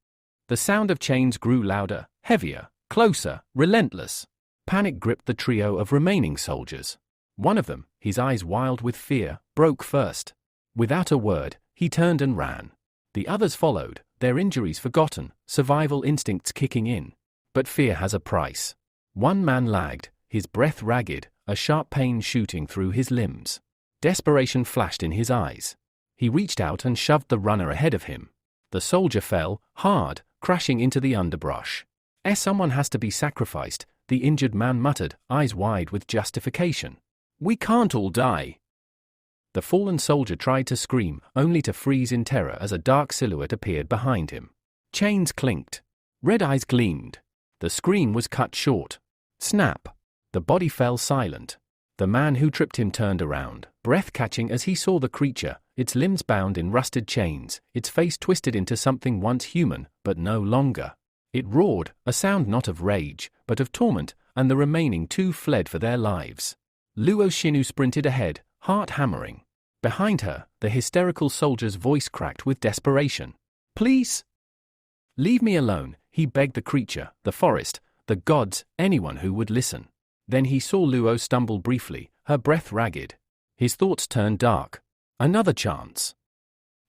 The sound of chains grew louder, heavier, closer, relentless. Panic gripped the trio of remaining soldiers. One of them, his eyes wild with fear, broke first. Without a word, he turned and ran. The others followed, their injuries forgotten, survival instincts kicking in. But fear has a price. One man lagged, his breath ragged, a sharp pain shooting through his limbs. Desperation flashed in his eyes. He reached out and shoved the runner ahead of him. The soldier fell, hard, crashing into the underbrush. Someone has to be sacrificed, the injured man muttered, eyes wide with justification. We can't all die. The fallen soldier tried to scream, only to freeze in terror as a dark silhouette appeared behind him. Chains clinked. Red eyes gleamed. The scream was cut short. Snap. The body fell silent. The man who tripped him turned around, breath catching as he saw the creature, its limbs bound in rusted chains, its face twisted into something once human, but no longer. It roared, a sound not of rage, but of torment, and the remaining 2 fled for their lives. Luo Xinu sprinted ahead, heart hammering. Behind her, the hysterical soldier's voice cracked with desperation. Please? Leave me alone, he begged the creature, the forest, the gods, anyone who would listen. Then he saw Luo stumble briefly, her breath ragged. His thoughts turned dark. Another chance.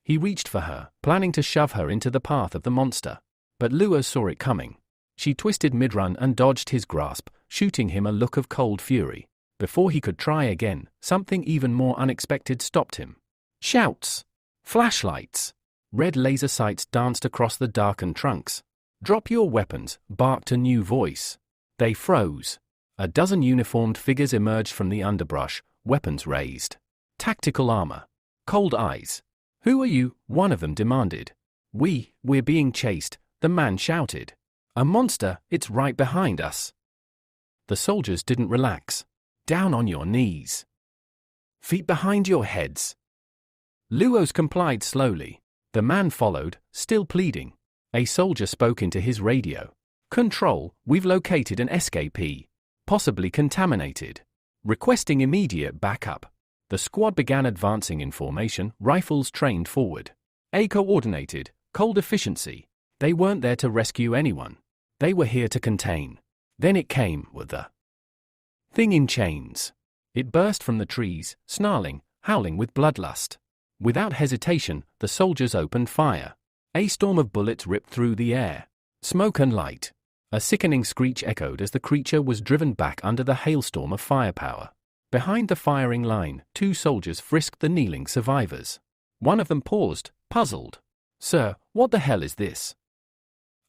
He reached for her, planning to shove her into the path of the monster. But Luo saw it coming. She twisted mid-run and dodged his grasp, shooting him a look of cold fury. Before he could try again, something even more unexpected stopped him. Shouts. Flashlights. Red laser sights danced across the darkened trunks. Drop your weapons, barked a new voice. They froze. A dozen uniformed figures emerged from the underbrush, weapons raised. Tactical armor. Cold eyes. Who are you? One of them demanded. We're being chased, the man shouted. A monster, it's right behind us. The soldiers didn't relax. Down on your knees. Feet behind your heads. Luos complied slowly. The man followed, still pleading. A soldier spoke into his radio. Control, we've located an escapee. Possibly contaminated. Requesting immediate backup. The squad began advancing in formation, rifles trained forward. Coordinated, cold efficiency. They weren't there to rescue anyone. They were here to contain. Then it came with the thing in chains. It burst from the trees, snarling, howling with bloodlust. Without hesitation, the soldiers opened fire. A storm of bullets ripped through the air. Smoke and light. A sickening screech echoed as the creature was driven back under the hailstorm of firepower. Behind the firing line, 2 soldiers frisked the kneeling survivors. One of them paused, puzzled. Sir, what the hell is this?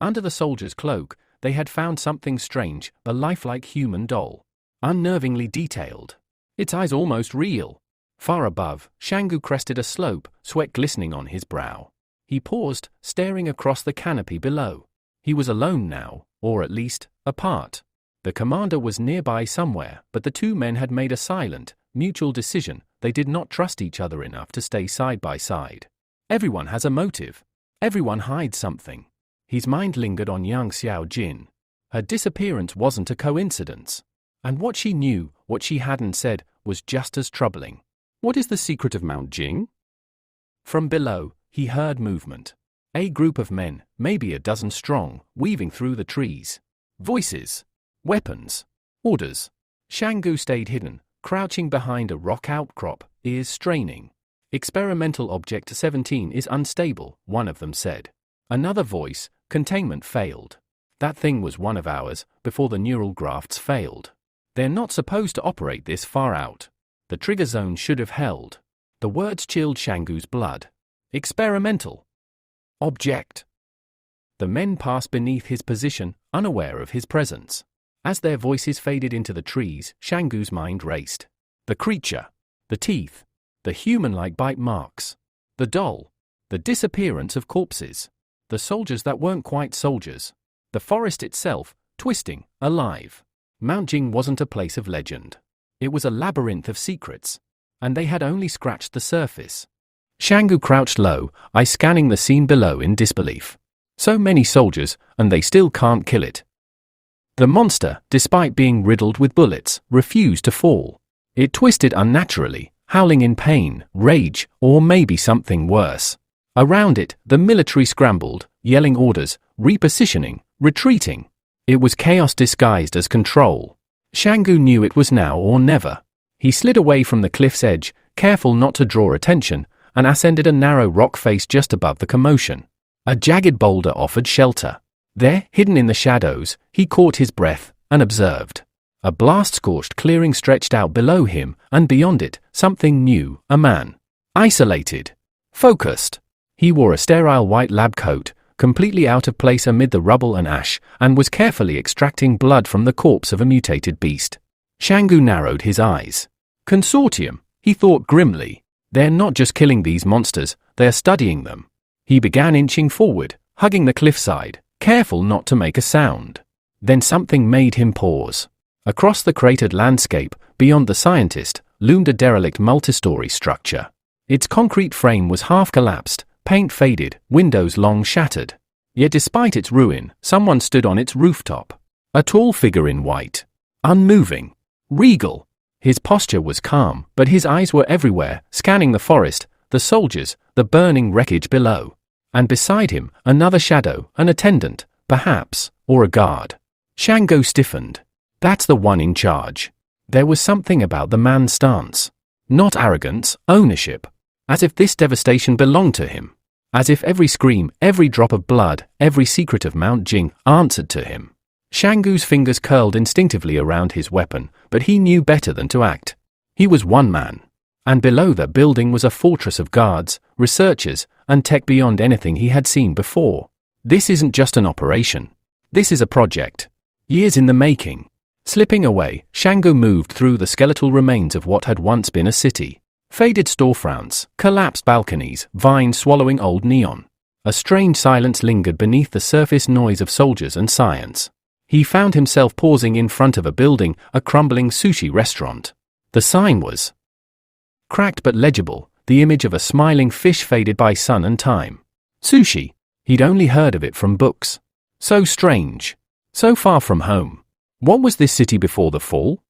Under the soldier's cloak, they had found something strange, a lifelike human doll. Unnervingly detailed. Its eyes almost real. Far above, Shangu crested a slope, sweat glistening on his brow. He paused, staring across the canopy below. He was alone now, or at least, apart. The commander was nearby somewhere, but the 2 men had made a silent, mutual decision. They did not trust each other enough to stay side by side. Everyone has a motive. Everyone hides something. His mind lingered on young Xiao Jin. Her disappearance wasn't a coincidence. And what she knew, what she hadn't said, was just as troubling. What is the secret of Mount Jing? From below, he heard movement. A group of men, maybe a dozen strong, weaving through the trees. Voices. Weapons. Orders. Shangu stayed hidden, crouching behind a rock outcrop, ears straining. Experimental Object 17 is unstable, one of them said. Another voice, containment failed. That thing was one of ours, before the neural grafts failed. They're not supposed to operate this far out. The trigger zone should have held. The words chilled Shangu's blood. Experimental. Object. The men passed beneath his position, unaware of his presence. As their voices faded into the trees, Shangu's mind raced. The creature. The teeth. The human-like bite marks. The doll. The disappearance of corpses. The soldiers that weren't quite soldiers. The forest itself, twisting, alive. Mount Jing wasn't a place of legend. It was a labyrinth of secrets. and they had only scratched the surface. Shanggu crouched low, eyes scanning the scene below in disbelief. So many soldiers, and they still can't kill it. The monster, despite being riddled with bullets, refused to fall. It twisted unnaturally, howling in pain, rage, or maybe something worse. Around it, the military scrambled, yelling orders, repositioning, retreating. It was chaos disguised as control. Shanggu knew it was now or never. He slid away from the cliff's edge, careful not to draw attention, and ascended a narrow rock face just above the commotion. A jagged boulder offered shelter. There, hidden in the shadows, he caught his breath and observed. A blast-scorched clearing stretched out below him, and beyond it, something new, a man. Isolated. Focused. He wore a sterile white lab coat, completely out of place amid the rubble and ash, and was carefully extracting blood from the corpse of a mutated beast. Shanggu narrowed his eyes. Consortium, he thought grimly. They're not just killing these monsters, they're studying them. He began inching forward, hugging the cliffside, careful not to make a sound. Then something made him pause. Across the cratered landscape, beyond the scientist, loomed a derelict multi-story structure. Its concrete frame was half collapsed, paint faded, windows long shattered. Yet despite its ruin, someone stood on its rooftop. A tall figure in white. Unmoving. Regal. His posture was calm, but his eyes were everywhere, scanning the forest, the soldiers, the burning wreckage below. And beside him, another shadow, an attendant, perhaps, or a guard. Shanggu stiffened. That's the one in charge. There was something about the man's stance. Not arrogance, ownership. As if this devastation belonged to him. As if every scream, every drop of blood, every secret of Mount Jing answered to him. Shanggu's fingers curled instinctively around his weapon, but he knew better than to act. He was one man. And below the building was a fortress of guards, researchers, and tech beyond anything he had seen before. This isn't just an operation. This is a project. Years in the making. Slipping away, Shanggu moved through the skeletal remains of what had once been a city. Faded storefronts, collapsed balconies, vines swallowing old neon. A strange silence lingered beneath the surface noise of soldiers and science. He found himself pausing in front of a building, a crumbling sushi restaurant. The sign was cracked but legible, the image of a smiling fish faded by sun and time. Sushi. He'd only heard of it from books. So strange. So far from home. What was this city before the fall?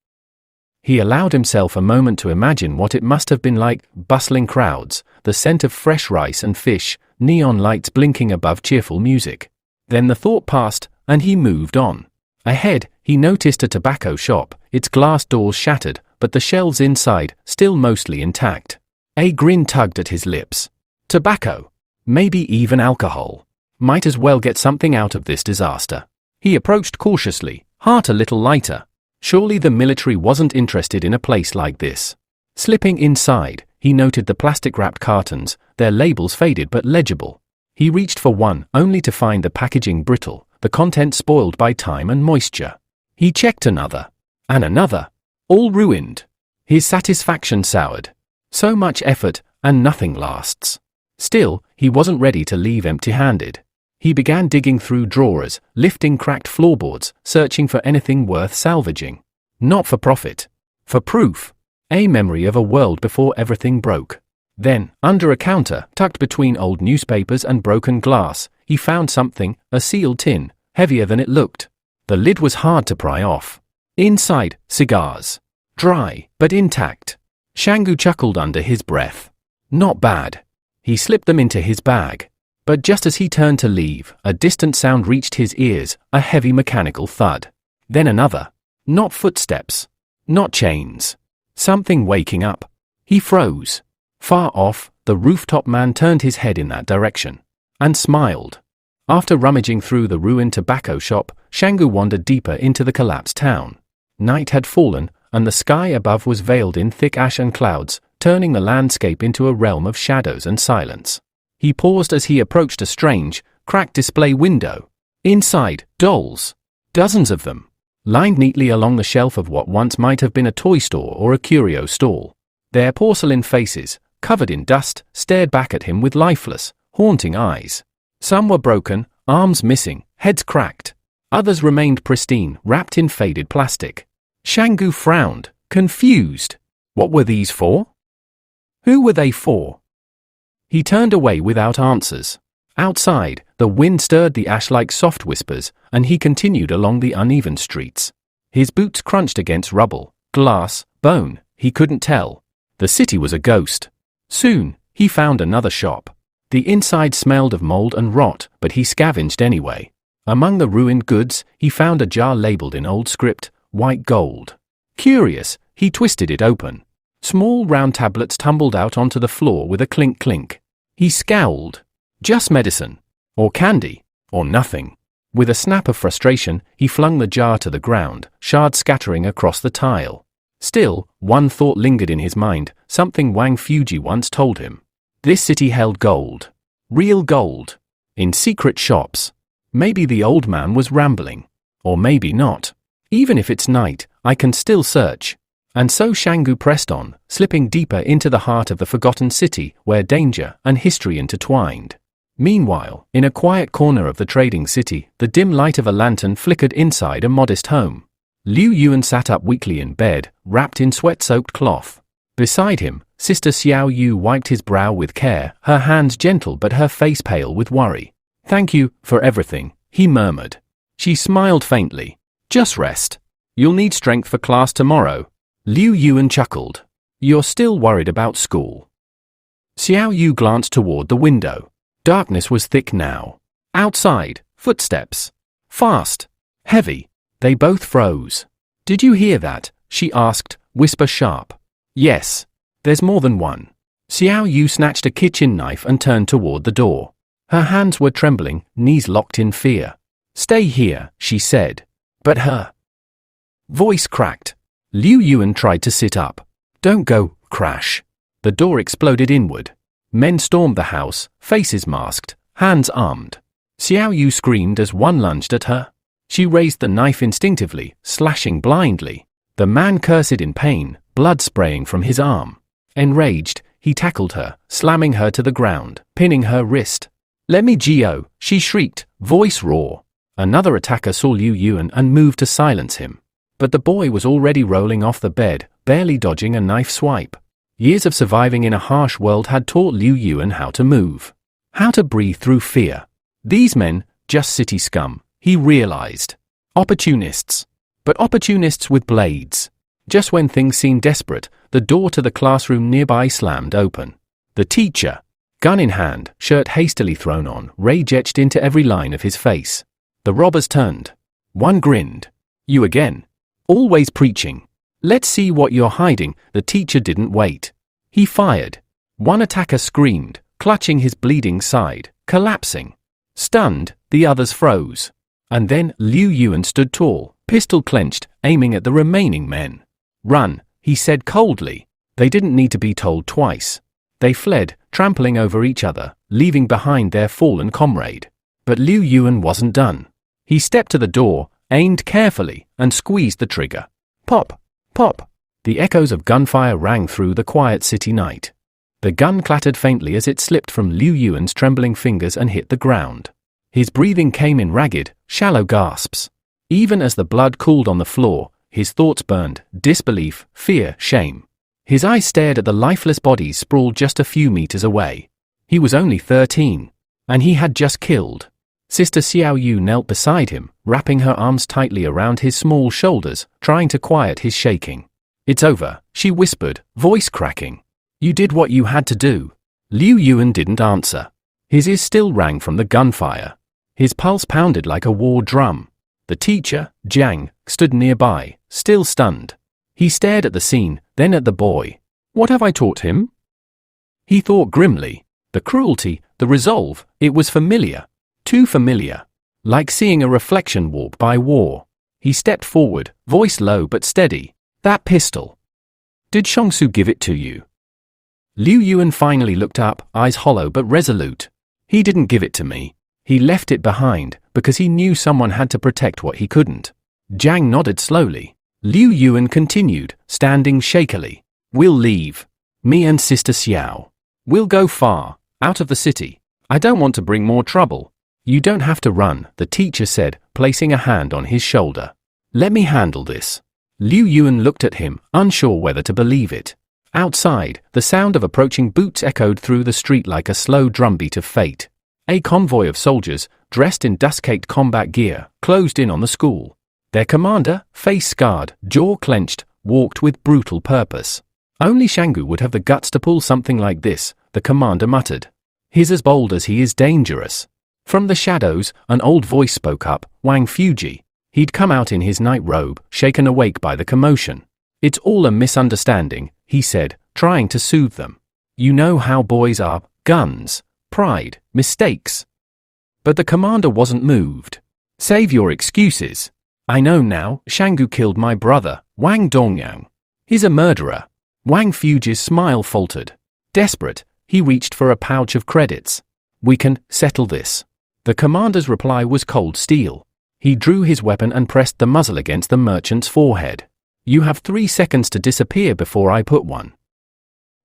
He allowed himself a moment to imagine what it must have been like: bustling crowds, the scent of fresh rice and fish, neon lights blinking above cheerful music. Then the thought passed, and he moved on. Ahead, he noticed a tobacco shop, its glass doors shattered, but the shelves inside, still mostly intact. A grin tugged at his lips. Tobacco. Maybe even alcohol. Might as well get something out of this disaster. He approached cautiously, heart a little lighter. Surely the military wasn't interested in a place like this. Slipping inside, he noted the plastic-wrapped cartons, their labels faded but legible. He reached for one, only to find the packaging brittle, the content spoiled by time and moisture. He checked another. And another. All ruined. His satisfaction soured. So much effort, and nothing lasts. Still, he wasn't ready to leave empty-handed. He began digging through drawers, lifting cracked floorboards, searching for anything worth salvaging. Not for profit. For proof. A memory of a world before everything broke. Then, under a counter, tucked between old newspapers and broken glass, he found something, a sealed tin, heavier than it looked. The lid was hard to pry off. Inside, cigars. Dry, but intact. Shanggu chuckled under his breath. Not bad. He slipped them into his bag. But just as he turned to leave, a distant sound reached his ears, a heavy mechanical thud. Then another. Not footsteps. Not chains. Something waking up. He froze. Far off, the rooftop man turned his head in that direction. And smiled. After rummaging through the ruined tobacco shop, Shanggu wandered deeper into the collapsed town. Night had fallen, and the sky above was veiled in thick ash and clouds, turning the landscape into a realm of shadows and silence. He paused as he approached a strange, cracked display window. Inside, dolls. Dozens of them. Lined neatly along the shelf of what once might have been a toy store or a curio stall. Their porcelain faces, covered in dust, stared back at him with lifeless, haunting eyes. Some were broken, arms missing, heads cracked. Others remained pristine, wrapped in faded plastic. Shanggu frowned, confused. What were these for? Who were they for? He turned away without answers. Outside, the wind stirred the ash like soft whispers, and he continued along the uneven streets. His boots crunched against rubble, glass, bone, he couldn't tell. The city was a ghost. Soon, he found another shop. The inside smelled of mold and rot, but he scavenged anyway. Among the ruined goods, he found a jar labeled in old script, white gold. Curious, he twisted it open. Small round tablets tumbled out onto the floor with a clink-clink. He scowled. Just medicine. Or candy. Or nothing. With a snap of frustration, he flung the jar to the ground, shards scattering across the tile. Still, one thought lingered in his mind, something Wang Fuji once told him. This city held gold. Real gold. In secret shops. Maybe the old man was rambling. Or maybe not. Even if it's night, I can still search. And so Shanggu pressed on, slipping deeper into the heart of the forgotten city where danger and history intertwined. Meanwhile, in a quiet corner of the trading city, the dim light of a lantern flickered inside a modest home. Liu Yuan sat up weakly in bed, wrapped in sweat-soaked cloth. Beside him, Sister Xiao Yu wiped his brow with care, her hands gentle but her face pale with worry. "Thank you for everything," he murmured. She smiled faintly. "Just rest. You'll need strength for class tomorrow." Liu Yuan chuckled. "You're still worried about school." Xiao Yu glanced toward the window. Darkness was thick now. Outside, footsteps. Fast. Heavy. They both froze. "Did you hear that?" she asked, whisper sharp. "Yes. There's more than one." Xiao Yu snatched a kitchen knife and turned toward the door. Her hands were trembling, knees locked in fear. "Stay here," she said. But her voice cracked. Liu Yuan tried to sit up. "Don't go," crash. The door exploded inward. Men stormed the house, faces masked, hands armed. Xiao Yu screamed as one lunged at her. She raised the knife instinctively, slashing blindly. The man cursed in pain, blood spraying from his arm. Enraged, he tackled her, slamming her to the ground, pinning her wrist. "Let me go," she shrieked, voice raw. Another attacker saw Liu Yuan and moved to silence him. But the boy was already rolling off the bed, barely dodging a knife swipe. Years of surviving in a harsh world had taught Liu Yuan how to move. How to breathe through fear. These men, just city scum, he realized. Opportunists. But opportunists with blades. Just when things seemed desperate, the door to the classroom nearby slammed open. The teacher, gun in hand, shirt hastily thrown on, rage etched into every line of his face. The robbers turned. One grinned. "You again? Always preaching. Let's see what you're hiding." The teacher didn't wait. He fired. One attacker screamed, clutching his bleeding side, collapsing. Stunned, the others froze. And then Liu Yuan stood tall, pistol clenched, aiming at the remaining men. "Run," he said coldly. They didn't need to be told twice. They fled, trampling over each other, leaving behind their fallen comrade. But Liu Yuan wasn't done. He stepped to the door, aimed carefully, and squeezed the trigger. Pop! Pop! The echoes of gunfire rang through the quiet city night. The gun clattered faintly as it slipped from Liu Yuan's trembling fingers and hit the ground. His breathing came in ragged, shallow gasps. Even as the blood cooled on the floor, his thoughts burned, disbelief, fear, shame. His eyes stared at the lifeless bodies sprawled just a few meters away. He was only 13, and he had just killed. Sister Xiao Yu knelt beside him, wrapping her arms tightly around his small shoulders, trying to quiet his shaking. "It's over," she whispered, voice cracking. "You did what you had to do." Liu Yuan didn't answer. His ears still rang from the gunfire. His pulse pounded like a war drum. The teacher, Jing, stood nearby, still stunned. He stared at the scene, then at the boy. "What have I taught him?" He thought grimly. The cruelty, the resolve, it was familiar. Too familiar. Like seeing a reflection warp by war. He stepped forward, voice low but steady. "That pistol. Did Xiongsu give it to you?" Liu Yuan finally looked up, eyes hollow but resolute. "He didn't give it to me. He left it behind, because he knew someone had to protect what he couldn't." Jang nodded slowly. Liu Yuan continued, standing shakily. "We'll leave. Me and Sister Xiao. We'll go far, out of the city. I don't want to bring more trouble." "You don't have to run," the teacher said, placing a hand on his shoulder. "Let me handle this." Liu Yuan looked at him, unsure whether to believe it. Outside, the sound of approaching boots echoed through the street like a slow drumbeat of fate. A convoy of soldiers, dressed in dust-caked combat gear, closed in on the school. Their commander, face scarred, jaw clenched, walked with brutal purpose. Only Shanggu would have the guts to pull something like this, the commander muttered. He's as bold as he is dangerous. From the shadows, an old voice spoke up, Wang Fuji. He'd come out in his night robe, shaken awake by the commotion. It's all a misunderstanding, he said, trying to soothe them. You know how boys are, guns, pride, mistakes. But the commander wasn't moved. Save your excuses. I know now, Shanggu killed my brother, Wang Dongyang. He's a murderer. Wang Fuji's smile faltered. Desperate, he reached for a pouch of credits. We can settle this. The commander's reply was cold steel. He drew his weapon and pressed the muzzle against the merchant's forehead. You have 3 seconds to disappear before I put one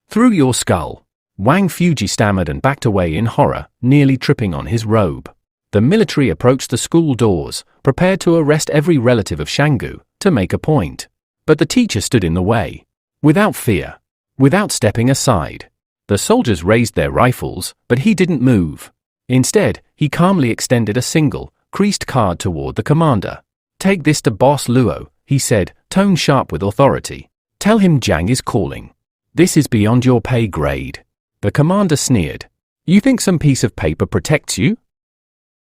through your skull. Wang Fuji stammered and backed away in horror, nearly tripping on his robe. The military approached the school doors, prepared to arrest every relative of Shanggu, to make a point. But the teacher stood in the way. Without fear. Without stepping aside. The soldiers raised their rifles, but he didn't move. Instead, he calmly extended a single, creased card toward the commander. Take this to Boss Luo, he said, tone sharp with authority. Tell him Jiang is calling. This is beyond your pay grade. The commander sneered. You think some piece of paper protects you?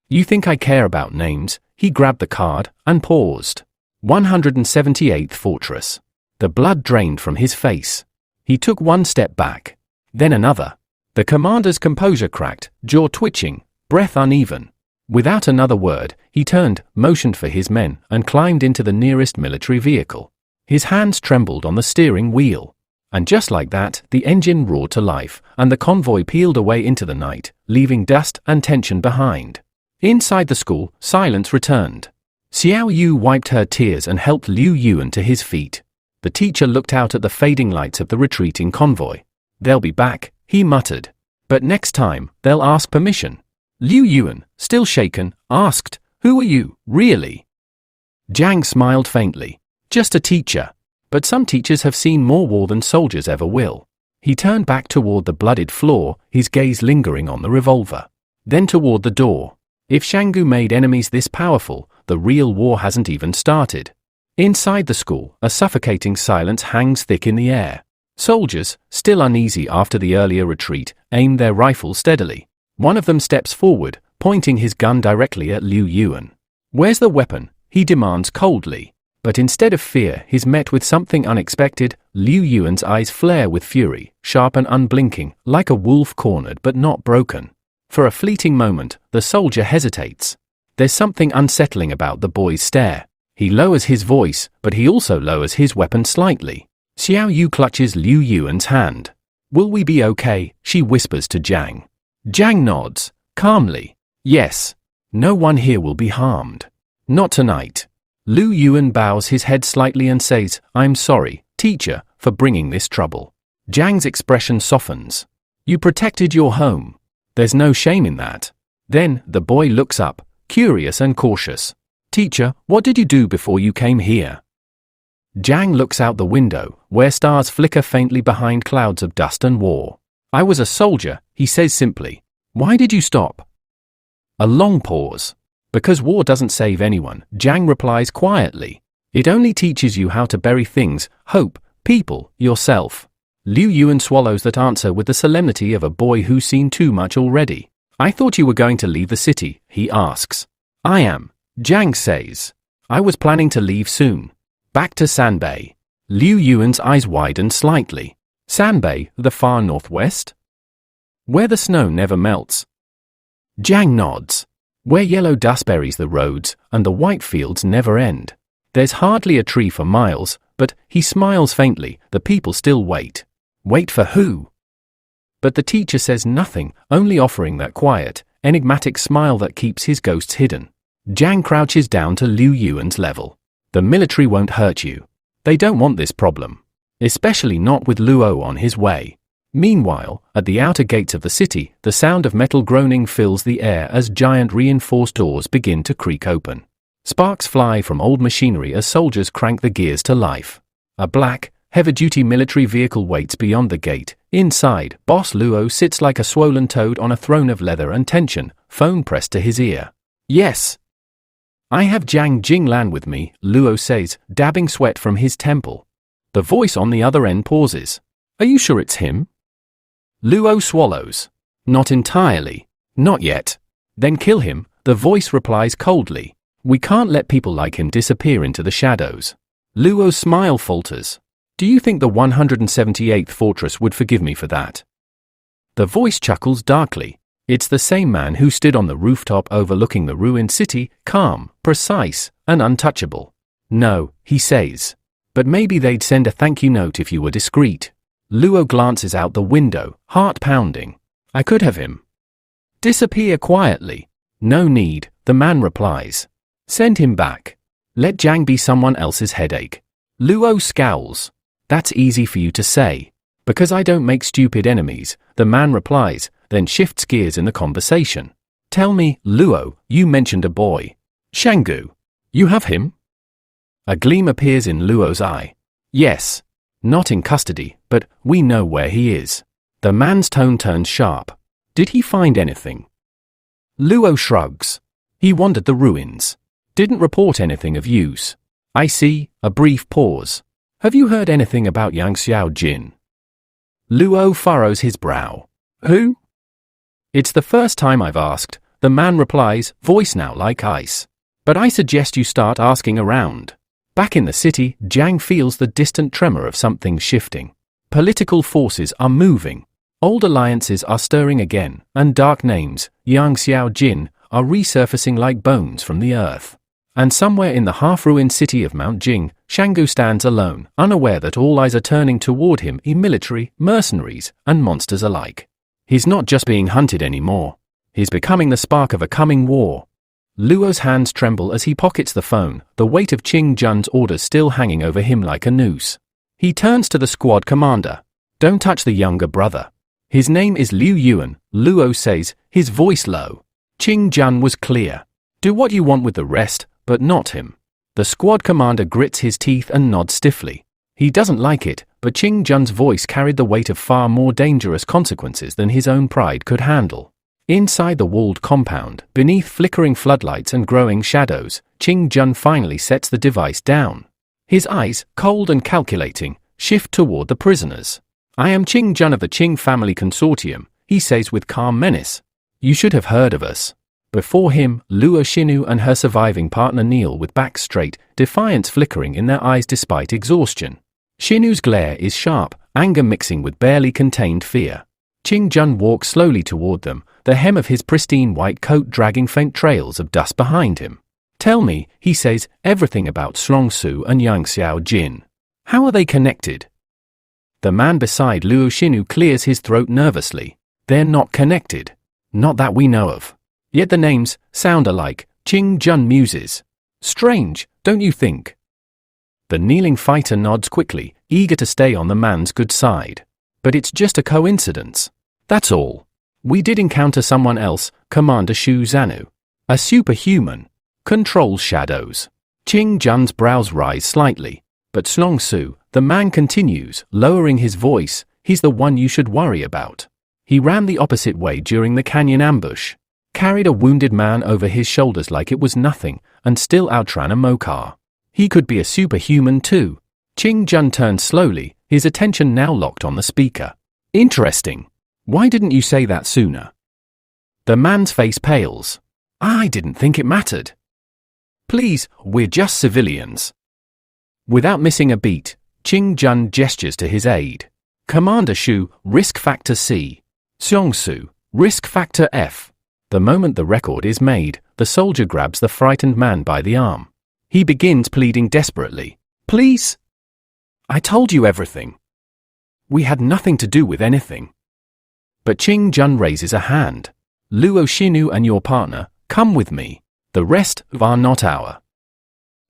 You think I care about names? He grabbed the card and paused. 178th Fortress. The blood drained from his face. He took one step back. Then another. The commander's composure cracked, jaw twitching, breath uneven. Without another word, he turned, motioned for his men, and climbed into the nearest military vehicle. His hands trembled on the steering wheel. And just like that, the engine roared to life, and the convoy peeled away into the night, leaving dust and tension behind. Inside the school, silence returned. Xiao Yu wiped her tears and helped Liu Yuan to his feet. The teacher looked out at the fading lights of the retreating convoy. They'll be back, he muttered. But next time, they'll ask permission. Liu Yuan, still shaken, asked, Who are you, really? Jiang smiled faintly. Just a teacher. But some teachers have seen more war than soldiers ever will. He turned back toward the bloodied floor, his gaze lingering on the revolver. Then toward the door. If Shanggu made enemies this powerful, the real war hasn't even started. Inside the school, a suffocating silence hangs thick in the air. Soldiers, still uneasy after the earlier retreat, aim their rifles steadily. One of them steps forward, pointing his gun directly at Liu Yuan. Where's the weapon? He demands coldly. But instead of fear, he's met with something unexpected. Liu Yuan's eyes flare with fury, sharp and unblinking, like a wolf cornered but not broken. For a fleeting moment, the soldier hesitates. There's something unsettling about the boy's stare. He lowers his voice, but he also lowers his weapon slightly. Xiao Yu clutches Liu Yuan's hand. Will we be okay? She whispers to Jiang. Jiang nods, calmly. Yes. No one here will be harmed. Not tonight. Liu Yuan bows his head slightly and says, I'm sorry, teacher, for bringing this trouble. Jiang's expression softens. You protected your home. There's no shame in that. Then, the boy looks up, curious and cautious. Teacher, what did you do before you came here? Jiang looks out the window, where stars flicker faintly behind clouds of dust and war. I was a soldier, he says simply. Why did you stop? A long pause. Because war doesn't save anyone, Jiang replies quietly. It only teaches you how to bury things, hope, people, yourself. Liu Yuan swallows that answer with the solemnity of a boy who's seen too much already. I thought you were going to leave the city, he asks. I am, Jiang says. I was planning to leave soon. Back to Sanbei. Liu Yuan's eyes widen slightly. Sanbei, the far northwest? Where the snow never melts. Jiang nods. Where yellow dust buries the roads, and the white fields never end. There's hardly a tree for miles, but, he smiles faintly, the people still wait. Wait for who? But the teacher says nothing, only offering that quiet, enigmatic smile that keeps his ghosts hidden. Jiang crouches down to Liu Yuan's level. The military won't hurt you. They don't want this problem. Especially not with Luo on his way. Meanwhile, at the outer gates of the city, the sound of metal groaning fills the air as giant reinforced doors begin to creak open. Sparks fly from old machinery as soldiers crank the gears to life. A black, Heavy-duty military vehicle waits beyond the gate. Inside, Boss Luo sits like a swollen toad on a throne of leather and tension, phone pressed to his ear. Yes. I have Jing Lan with me, Luo says, dabbing sweat from his temple. The voice on the other end pauses. Are you sure it's him? Luo swallows. Not entirely. Not yet. Then kill him, the voice replies coldly. We can't let people like him disappear into the shadows. Luo's smile falters. Do you think the 178th Fortress would forgive me for that? The voice chuckles darkly. It's the same man who stood on the rooftop overlooking the ruined city, calm, precise, and untouchable. No, he says. But maybe they'd send a thank you note if you were discreet. Luo glances out the window, heart pounding. I could have him. Disappear quietly. No need, the man replies. Send him back. Let Jiang be someone else's headache. Luo scowls. That's easy for you to say. Because I don't make stupid enemies, the man replies, then shifts gears in the conversation. Tell me, Luo, you mentioned a boy. Shanggu. You have him? A gleam appears in Luo's eye. Yes. Not in custody, but we know where he is. The man's tone turns sharp. Did he find anything? Luo shrugs. He wandered the ruins. Didn't report anything of use. I see, a brief pause. Have you heard anything about Yang Xiao Jin? Luo furrows his brow. Who? It's the first time I've asked, the man replies, voice now like ice. But I suggest you start asking around. Back in the city, Jiang feels the distant tremor of something shifting. Political forces are moving. Old alliances are stirring again, and dark names, Yang Xiao Jin, are resurfacing like bones from the earth. And somewhere in the half-ruined city of Mount Jing, Shanggu stands alone, unaware that all eyes are turning toward him, military, mercenaries, and monsters alike. He's not just being hunted anymore. He's becoming the spark of a coming war. Luo's hands tremble as he pockets the phone, the weight of Qing Jun's orders still hanging over him like a noose. He turns to the squad commander. Don't touch the younger brother. His name is Liu Yuan, Luo says, his voice low. Qing Jun was clear. Do what you want with the rest, but not him. The squad commander grits his teeth and nods stiffly. He doesn't like it, but Qing Jun's voice carried the weight of far more dangerous consequences than his own pride could handle. Inside the walled compound, beneath flickering floodlights and growing shadows, Qing Jun finally sets the device down. His eyes, cold and calculating, shift toward the prisoners. I am Qing Jun of the Qing family consortium, he says with calm menace. You should have heard of us. Before him, Luo Xinu and her surviving partner kneel with backs straight, defiance flickering in their eyes despite exhaustion. Xinu's glare is sharp, anger mixing with barely contained fear. Qing Jun walks slowly toward them, the hem of his pristine white coat dragging faint trails of dust behind him. Tell me, he says, everything about Xiongsu and Yang Xiao Jin. How are they connected? The man beside Luo Xinu clears his throat nervously. They're not connected. Not that we know of. Yet the names sound alike, Qing Jun muses. Strange, don't you think? The kneeling fighter nods quickly, eager to stay on the man's good side. But it's just a coincidence. That's all. We did encounter someone else, Commander Shu Zanu. A superhuman. Controls shadows. Qing Jun's brows rise slightly. But Xiongsu, the man continues, lowering his voice, he's the one you should worry about. He ran the opposite way during the canyon ambush. Carried a wounded man over his shoulders like it was nothing, and still outran a Mokar. He could be a superhuman too. Qing Jun turned slowly, his attention now locked on the speaker. Interesting. Why didn't you say that sooner? The man's face pales. I didn't think it mattered. Please, we're just civilians. Without missing a beat, Qing Jun gestures to his aide. Commander Shu, risk factor C. Xiongsu, risk factor F. The moment the record is made, the soldier grabs the frightened man by the arm. He begins pleading desperately. Please? I told you everything. We had nothing to do with anything. But Qing Jun raises a hand. Luo Xinu and your partner, come with me. The rest are not our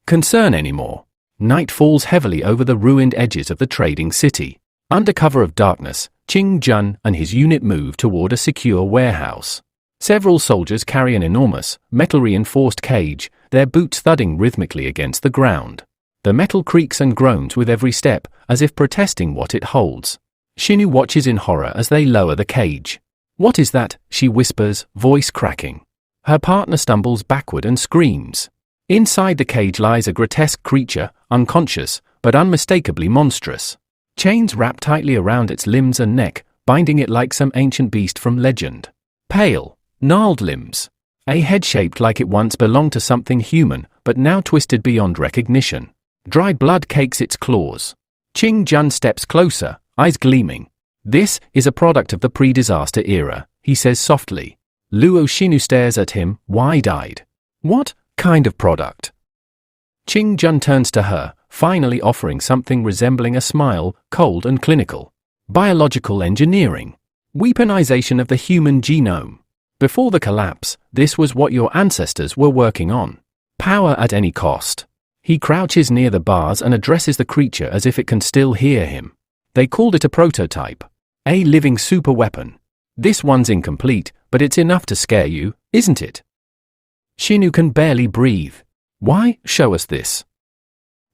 concern anymore. Night falls heavily over the ruined edges of the trading city. Under cover of darkness, Qing Jun and his unit move toward a secure warehouse. Several soldiers carry an enormous, metal-reinforced cage, their boots thudding rhythmically against the ground. The metal creaks and groans with every step, as if protesting what it holds. Shiu watches in horror as they lower the cage. "What is that?" she whispers, voice cracking. Her partner stumbles backward and screams. Inside the cage lies a grotesque creature, unconscious, but unmistakably monstrous. Chains wrap tightly around its limbs and neck, binding it like some ancient beast from legend. Pale, gnarled limbs. A head shaped like it once belonged to something human, but now twisted beyond recognition. Dried blood cakes its claws. Qing Jun steps closer, eyes gleaming. "This is a product of the pre-disaster era," he says softly. Luo Shiu stares at him, wide-eyed. "What kind of product?" Qing Jun turns to her, finally offering something resembling a smile, cold and clinical. "Biological engineering. Weaponization of the human genome. Before the collapse, this was what your ancestors were working on. Power at any cost." He crouches near the bars and addresses the creature as if it can still hear him. "They called it a prototype. A living superweapon. This one's incomplete, but it's enough to scare you, isn't it?" Shiu can barely breathe. "Why show us this?"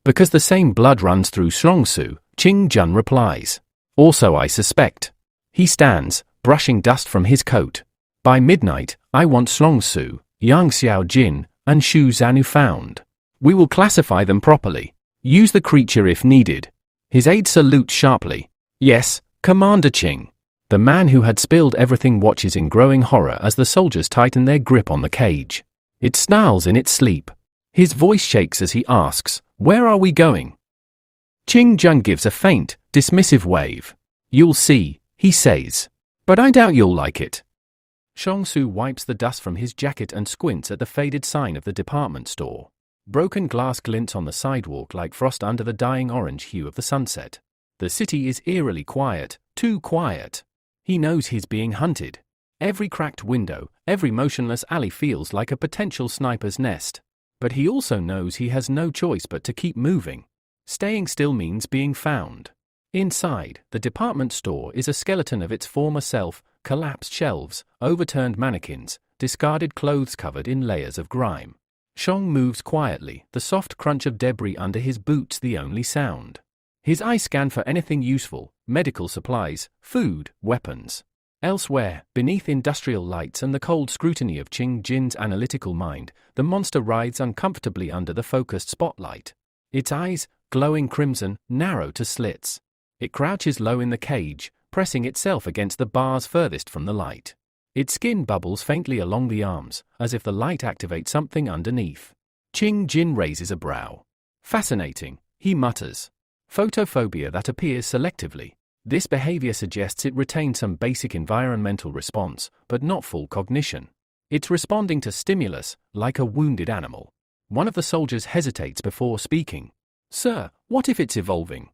"Because the same blood runs through Xiaosu," Qing Jun replies. "Also I suspect." He stands, brushing dust from his coat. "By midnight, I want Xiaosu, Yang Xiaojin, and Shu Zanu found. We will classify them properly. Use the creature if needed." His aide salutes sharply. "Yes, Commander Qing." The man who had spilled everything watches in growing horror as the soldiers tighten their grip on the cage. It snarls in its sleep. His voice shakes as he asks, "Where are we going?" Qing Jun gives a faint, dismissive wave. "You'll see," he says. "But I doubt you'll like it." Xiaosu wipes the dust from his jacket and squints at the faded sign of the department store. Broken glass glints on the sidewalk like frost under the dying orange hue of the sunset. The city is eerily quiet, too quiet. He knows he's being hunted. Every cracked window, every motionless alley feels like a potential sniper's nest. But he also knows he has no choice but to keep moving. Staying still means being found. Inside, the department store is a skeleton of its former self, collapsed shelves, overturned mannequins, discarded clothes covered in layers of grime. Xiong moves quietly, the soft crunch of debris under his boots the only sound. His eyes scan for anything useful, medical supplies, food, weapons. Elsewhere, beneath industrial lights and the cold scrutiny of Qing Jin's analytical mind, the monster writhes uncomfortably under the focused spotlight. Its eyes, glowing crimson, narrow to slits. It crouches low in the cage, pressing itself against the bars furthest from the light. Its skin bubbles faintly along the arms, as if the light activates something underneath. Qing Jin raises a brow. "Fascinating," he mutters. "Photophobia that appears selectively. This behavior suggests it retains some basic environmental response, but not full cognition. It's responding to stimulus, like a wounded animal." One of the soldiers hesitates before speaking. "Sir, what if it's evolving?"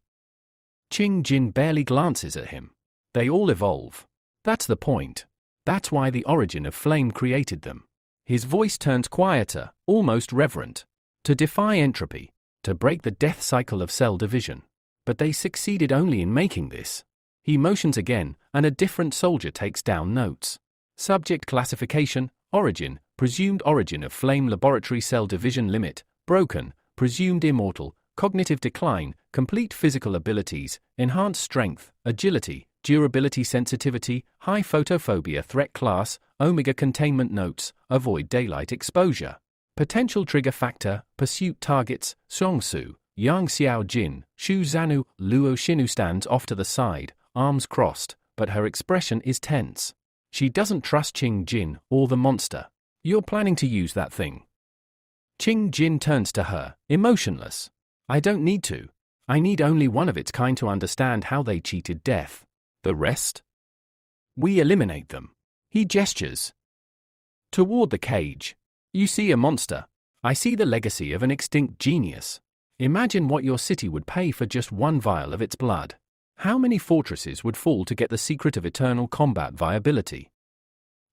Qing Jin barely glances at him. "They all evolve. That's the point. That's why the origin of flame created them." His voice turns quieter, almost reverent. "To defy entropy, to break the death cycle of cell division. But they succeeded only in making this." He motions again, and a different soldier takes down notes. Subject classification, origin, presumed origin of flame laboratory cell division limit, broken, presumed immortal, cognitive decline, complete physical abilities, enhanced strength, agility, durability sensitivity, high photophobia threat class, omega containment notes, avoid daylight exposure. Potential trigger factor, pursuit targets, Xiaosu, Yang Xiaojin, Shu Zanu. Luo Shiu stands off to the side, arms crossed, but her expression is tense. She doesn't trust Qing Jin or the monster. "You're planning to use that thing?" Qing Jin turns to her, emotionless. "I don't need to. I need only one of its kind to understand how they cheated death. The rest? We eliminate them." He gestures toward the cage. "You see a monster. I see the legacy of an extinct genius. Imagine what your city would pay for just one vial of its blood. How many fortresses would fall to get the secret of eternal combat viability?"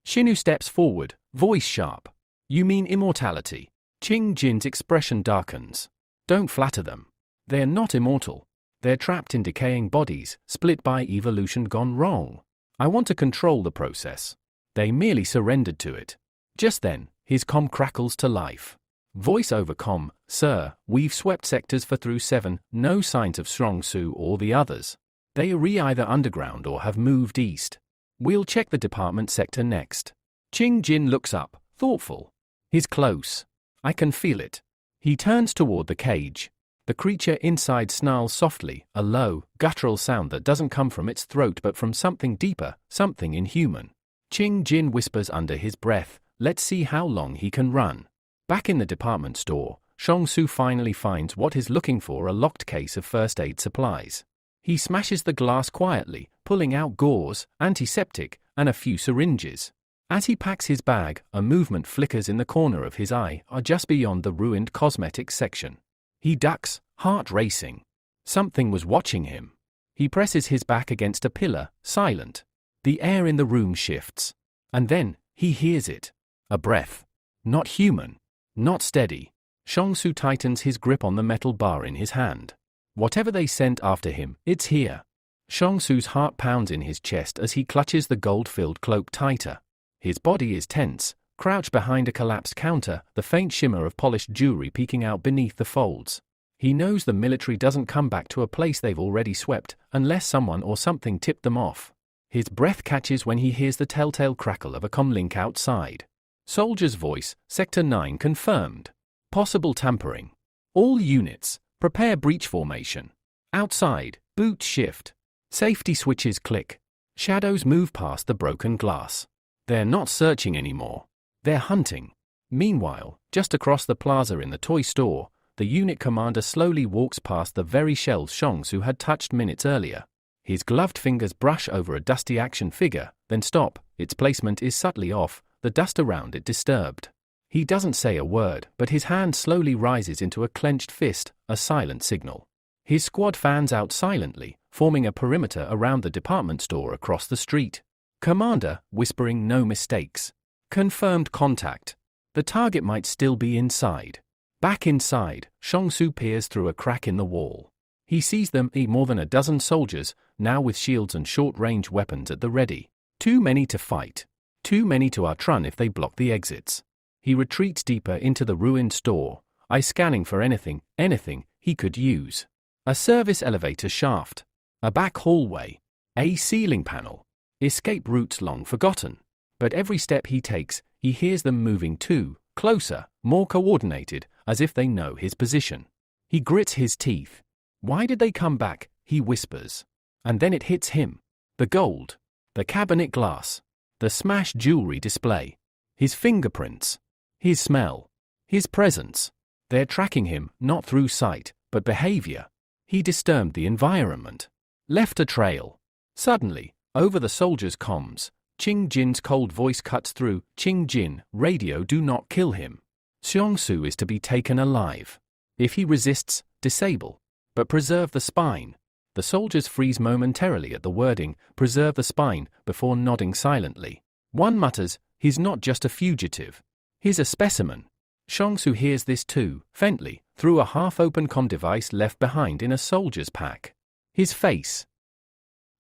Shiu steps forward, voice sharp. "You mean immortality?" Qing Jin's expression darkens. "Don't flatter them. They're not immortal. They're trapped in decaying bodies, split by evolution gone wrong. I want to control the process. They merely surrendered to it." Just then, his comm crackles to life. Voice over comm, sir, we've swept sectors 4 through 7, no signs of Xiaosu or the others. They are either underground or have moved east. We'll check the department sector next. Jin looks up, thoughtful. He's close. I can feel it. He turns toward the cage. The creature inside snarls softly, a low, guttural sound that doesn't come from its throat but from something deeper, something inhuman. Jin whispers under his breath, let's see how long he can run. Back in the department store, Xiaosu finally finds what he's looking for, a locked case of first aid supplies. He smashes the glass quietly, pulling out gauze, antiseptic, and a few syringes. As he packs his bag, a movement flickers in the corner of his eye, just beyond the ruined cosmetics section. He ducks, heart racing. Something was watching him. He presses his back against a pillar, silent. The air in the room shifts. And then, he hears it. A breath. Not human. Not steady. Xiaosu tightens his grip on the metal bar in his hand. Whatever they sent after him, it's here. Xiaosu's heart pounds in his chest as he clutches the gold-filled cloak tighter. His body is tense, crouched behind a collapsed counter, the faint shimmer of polished jewelry peeking out beneath the folds. He knows the military doesn't come back to a place they've already swept, unless someone or something tipped them off. His breath catches when he hears the telltale crackle of a comlink outside. Soldier's voice, Sector 9 confirmed. Possible tampering. All units, prepare breach formation. Outside, boot shift. Safety switches click. Shadows move past the broken glass. They're not searching anymore. They're hunting. Meanwhile, just across the plaza in the toy store, the unit commander slowly walks past the very shelves Xiaosu had touched minutes earlier. His gloved fingers brush over a dusty action figure, then stop. Its placement is subtly off, the dust around it disturbed. He doesn't say a word, but his hand slowly rises into a clenched fist, a silent signal. His squad fans out silently, forming a perimeter around the department store across the street. Commander, whispering no mistakes. Confirmed contact. The target might still be inside. Back inside, Xiaosu peers through a crack in the wall. He sees them, more than a dozen soldiers, now with shields and short-range weapons at the ready. Too many to fight. Too many to outrun if they block the exits. He retreats deeper into the ruined store, eyes scanning for anything he could use. A service elevator shaft. A back hallway. A ceiling panel. Escape routes long forgotten. But every step he takes, he hears them moving too, closer, more coordinated, as if they know his position. He grits his teeth. Why did they come back, he whispers. And then it hits him. The gold. The cabinet glass. The smashed jewelry display. His fingerprints. His smell. His presence. They're tracking him, not through sight, but behavior. He disturbed the environment. Left a trail. Suddenly, over the soldiers' comms, Jin's cold voice cuts through. Jin, radio, do not kill him. Xiaosu is to be taken alive. If he resists, disable. But preserve the spine. The soldiers freeze momentarily at the wording, preserve the spine, before nodding silently. One mutters, he's not just a fugitive. He's a specimen. Xiaosu hears this too, faintly, through a half-open comm device left behind in a soldier's pack. His face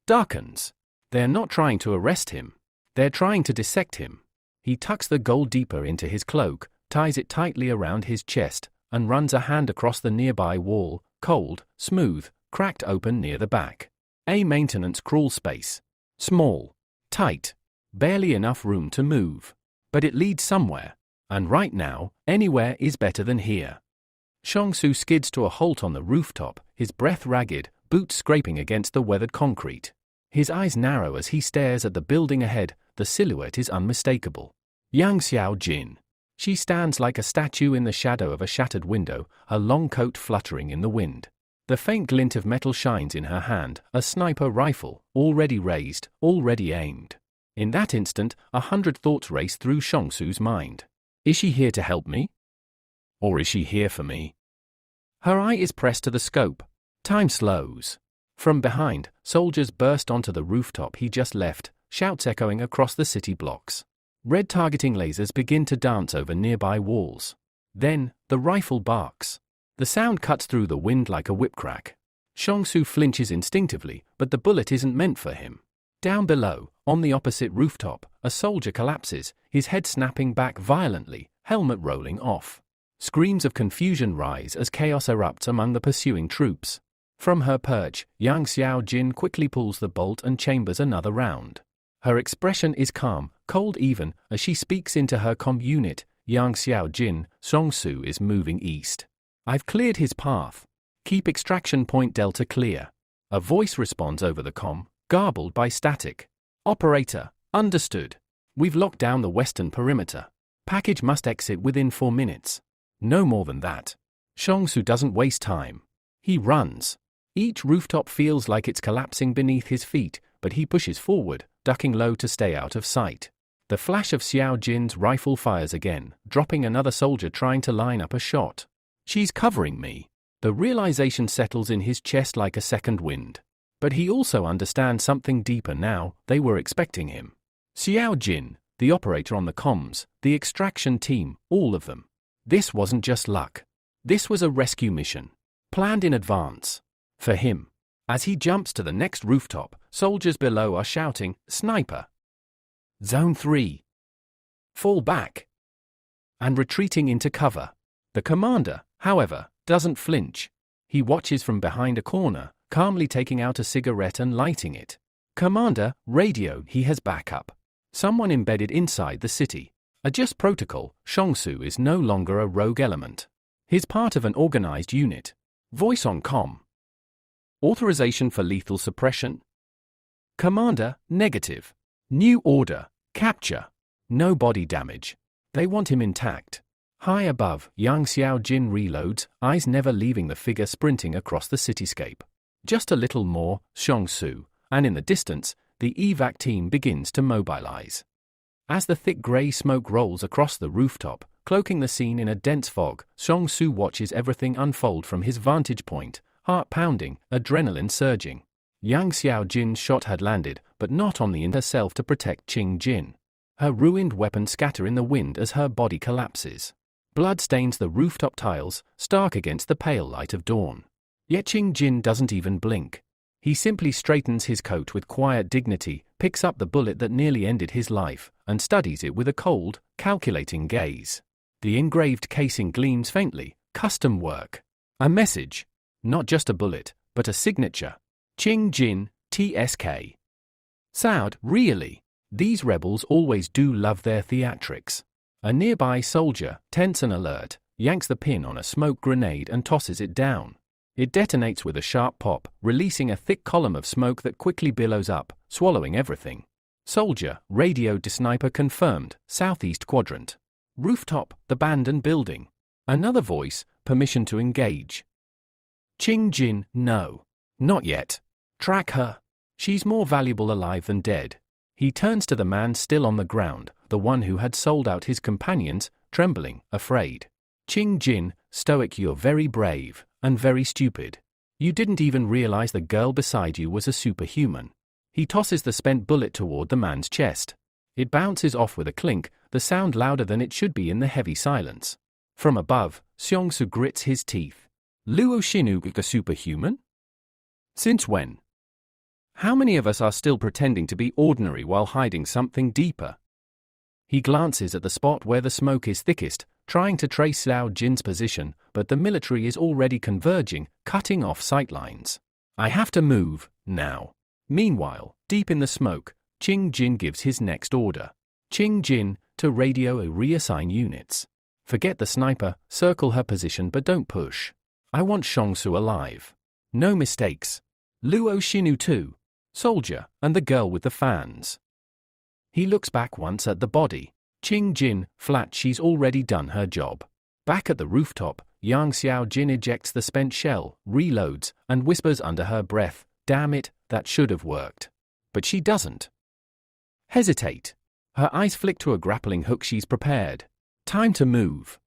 darkens. They're not trying to arrest him. They're trying to dissect him. He tucks the gold deeper into his cloak, ties it tightly around his chest, and runs a hand across the nearby wall, cold, smooth, cracked open near the back. A maintenance crawl space. Small. Tight. Barely enough room to move. But it leads somewhere. And right now, anywhere is better than here. Xiaosu skids to a halt on the rooftop, his breath ragged, boots scraping against the weathered concrete. His eyes narrow as he stares at the building ahead. The silhouette is unmistakable. Yang Xiaojin. She stands like a statue in the shadow of a shattered window, her long coat fluttering in the wind. The faint glint of metal shines in her hand, a sniper rifle, already raised, already aimed. In that instant, 100 thoughts race through Xiaosu's mind. Is she here to help me? Or is she here for me? Her eye is pressed to the scope. Time slows. From behind, soldiers burst onto the rooftop he just left, shouts echoing across the city blocks. Red targeting lasers begin to dance over nearby walls. Then, the rifle barks. The sound cuts through the wind like a whip crack. Xiaosu flinches instinctively, but the bullet isn't meant for him. Down below, on the opposite rooftop, a soldier collapses, his head snapping back violently, helmet rolling off. Screams of confusion rise as chaos erupts among the pursuing troops. From her perch, Yang Xiaojin quickly pulls the bolt and chambers another round. Her expression is calm, cold even, as she speaks into her comm unit. Yang Xiaojin, Xiongsu is moving east. I've cleared his path. Keep extraction point Delta clear. A voice responds over the comm, garbled by static. Operator, understood. We've locked down the western perimeter. Package must exit within 4 minutes. No more than that. Xiongsu doesn't waste time. He runs. Each rooftop feels like it's collapsing beneath his feet, but he pushes forward, ducking low to stay out of sight. The flash of Xiao Jin's rifle fires again, dropping another soldier trying to line up a shot. She's covering me. The realization settles in his chest like a second wind. But he also understands something deeper now. They were expecting him. Xiao Jin, the operator on the comms, the extraction team, all of them. This wasn't just luck. This was a rescue mission. Planned in advance. For him. As he jumps to the next rooftop, soldiers below are shouting, "Sniper! Zone 3! Fall back!" and retreating into cover. The commander, however, doesn't flinch. He watches from behind a corner, calmly taking out a cigarette and lighting it. "Commander, radio, he has backup. Someone embedded inside the city. Adjust protocol, Xiongsu is no longer a rogue element. He's part of an organized unit. Voice on comm. Authorization for lethal suppression? Commander, negative. New order, capture. No body damage. They want him intact." High above, Yang Xiaojin reloads, eyes never leaving the figure sprinting across the cityscape. Just a little more, Xiongsu, and in the distance, the evac team begins to mobilize. As the thick grey smoke rolls across the rooftop, cloaking the scene in a dense fog, Xiongsu watches everything unfold from his vantage point, heart pounding, adrenaline surging. Yang Xiaojin's shot had landed, but not on the herself to protect Qing Jin. Her ruined weapon scatter in the wind as her body collapses. Blood stains the rooftop tiles, stark against the pale light of dawn. Yet Qing Jin doesn't even blink. He simply straightens his coat with quiet dignity, picks up the bullet that nearly ended his life, and studies it with a cold, calculating gaze. The engraved casing gleams faintly, custom work. A message. Not just a bullet, but a signature. Qing Jin, TSK. Saud, really? These rebels always do love their theatrics. A nearby soldier, tense and alert, yanks the pin on a smoke grenade and tosses it down. It detonates with a sharp pop, releasing a thick column of smoke that quickly billows up, swallowing everything. Soldier, radio to sniper confirmed, southeast quadrant. Rooftop, the abandoned building. Another voice, permission to engage. Qing Jin, no. Not yet. Track her. She's more valuable alive than dead. He turns to the man still on the ground, the one who had sold out his companions, trembling, afraid. Qing Jin, stoic, you're very brave, and very stupid. You didn't even realize the girl beside you was a superhuman. He tosses the spent bullet toward the man's chest. It bounces off with a clink, the sound louder than it should be in the heavy silence. From above, Xiongsu grits his teeth. Luo Xinu, a superhuman? Since when? How many of us are still pretending to be ordinary while hiding something deeper? He glances at the spot where the smoke is thickest, trying to trace Xiao Jin's position, but the military is already converging, cutting off sightlines. I have to move, now. Meanwhile, deep in the smoke, Qing Jin gives his next order. Qing Jin, to radio a reassign units. Forget the sniper, circle her position but don't push. I want Xiongsu alive. No mistakes. Luo Xinu too. Soldier, and the girl with the fans. He looks back once at the body. Qing Jin, flat, she's already done her job. Back at the rooftop, Yang Xiaojin ejects the spent shell, reloads, and whispers under her breath, damn it, that should have worked. But she doesn't. Hesitate. Her eyes flick to a grappling hook she's prepared. Time to move.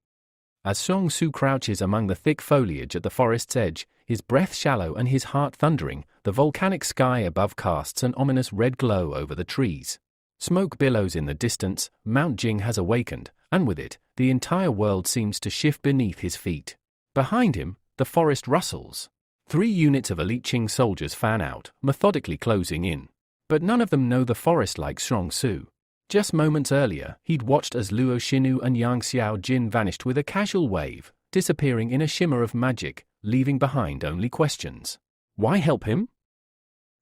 As Xiongsu crouches among the thick foliage at the forest's edge, his breath shallow and his heart thundering, the volcanic sky above casts an ominous red glow over the trees. Smoke billows in the distance, Mount Jing has awakened, and with it, the entire world seems to shift beneath his feet. Behind him, the forest rustles. 3 units of elite Qing soldiers fan out, methodically closing in. But none of them know the forest like Xiongsu. Just moments earlier, he'd watched as Luo Xinu and Yang Xiao Jin vanished with a casual wave, disappearing in a shimmer of magic, leaving behind only questions. Why help him?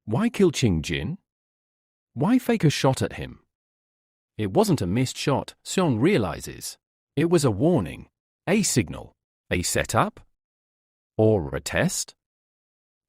Why kill Qing Jin? Why fake a shot at him? It wasn't a missed shot, Xiong realizes. It was a warning, a signal, a setup, or a test?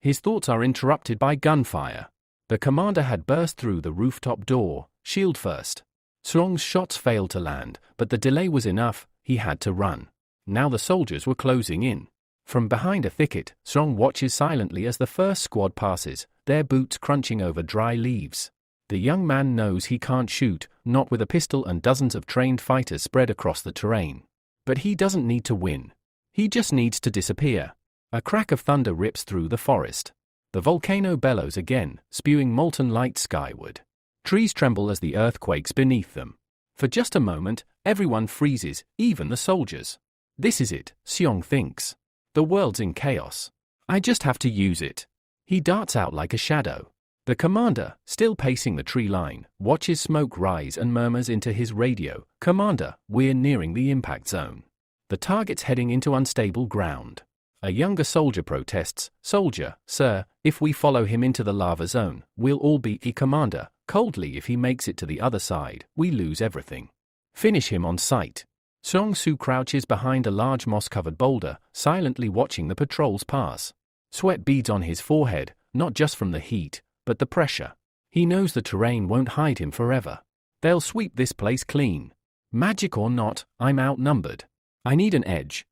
His thoughts are interrupted by gunfire. The commander had burst through the rooftop door, shield first. Xiong's shots failed to land, but the delay was enough, he had to run. Now the soldiers were closing in. From behind a thicket, Xiong watches silently as the first squad passes, their boots crunching over dry leaves. The young man knows he can't shoot, not with a pistol and dozens of trained fighters spread across the terrain. But he doesn't need to win. He just needs to disappear. A crack of thunder rips through the forest. The volcano bellows again, spewing molten light skyward. Trees tremble as the earth quakes beneath them. For just a moment, everyone freezes, even the soldiers. This is it, Xiong thinks. The world's in chaos. I just have to use it. He darts out like a shadow. The commander, still pacing the tree line, watches smoke rise and murmurs into his radio, "Commander, we're nearing the impact zone. The target's heading into unstable ground." A younger soldier protests, "Soldier, sir, if we follow him into the lava zone, we'll all be commander. Coldly, if he makes it to the other side, we lose everything. Finish him on sight." Xiongsu crouches behind a large moss-covered boulder, silently watching the patrols pass. Sweat beads on his forehead, not just from the heat, but the pressure. He knows the terrain won't hide him forever. They'll sweep this place clean. Magic or not, I'm outnumbered. I need an edge.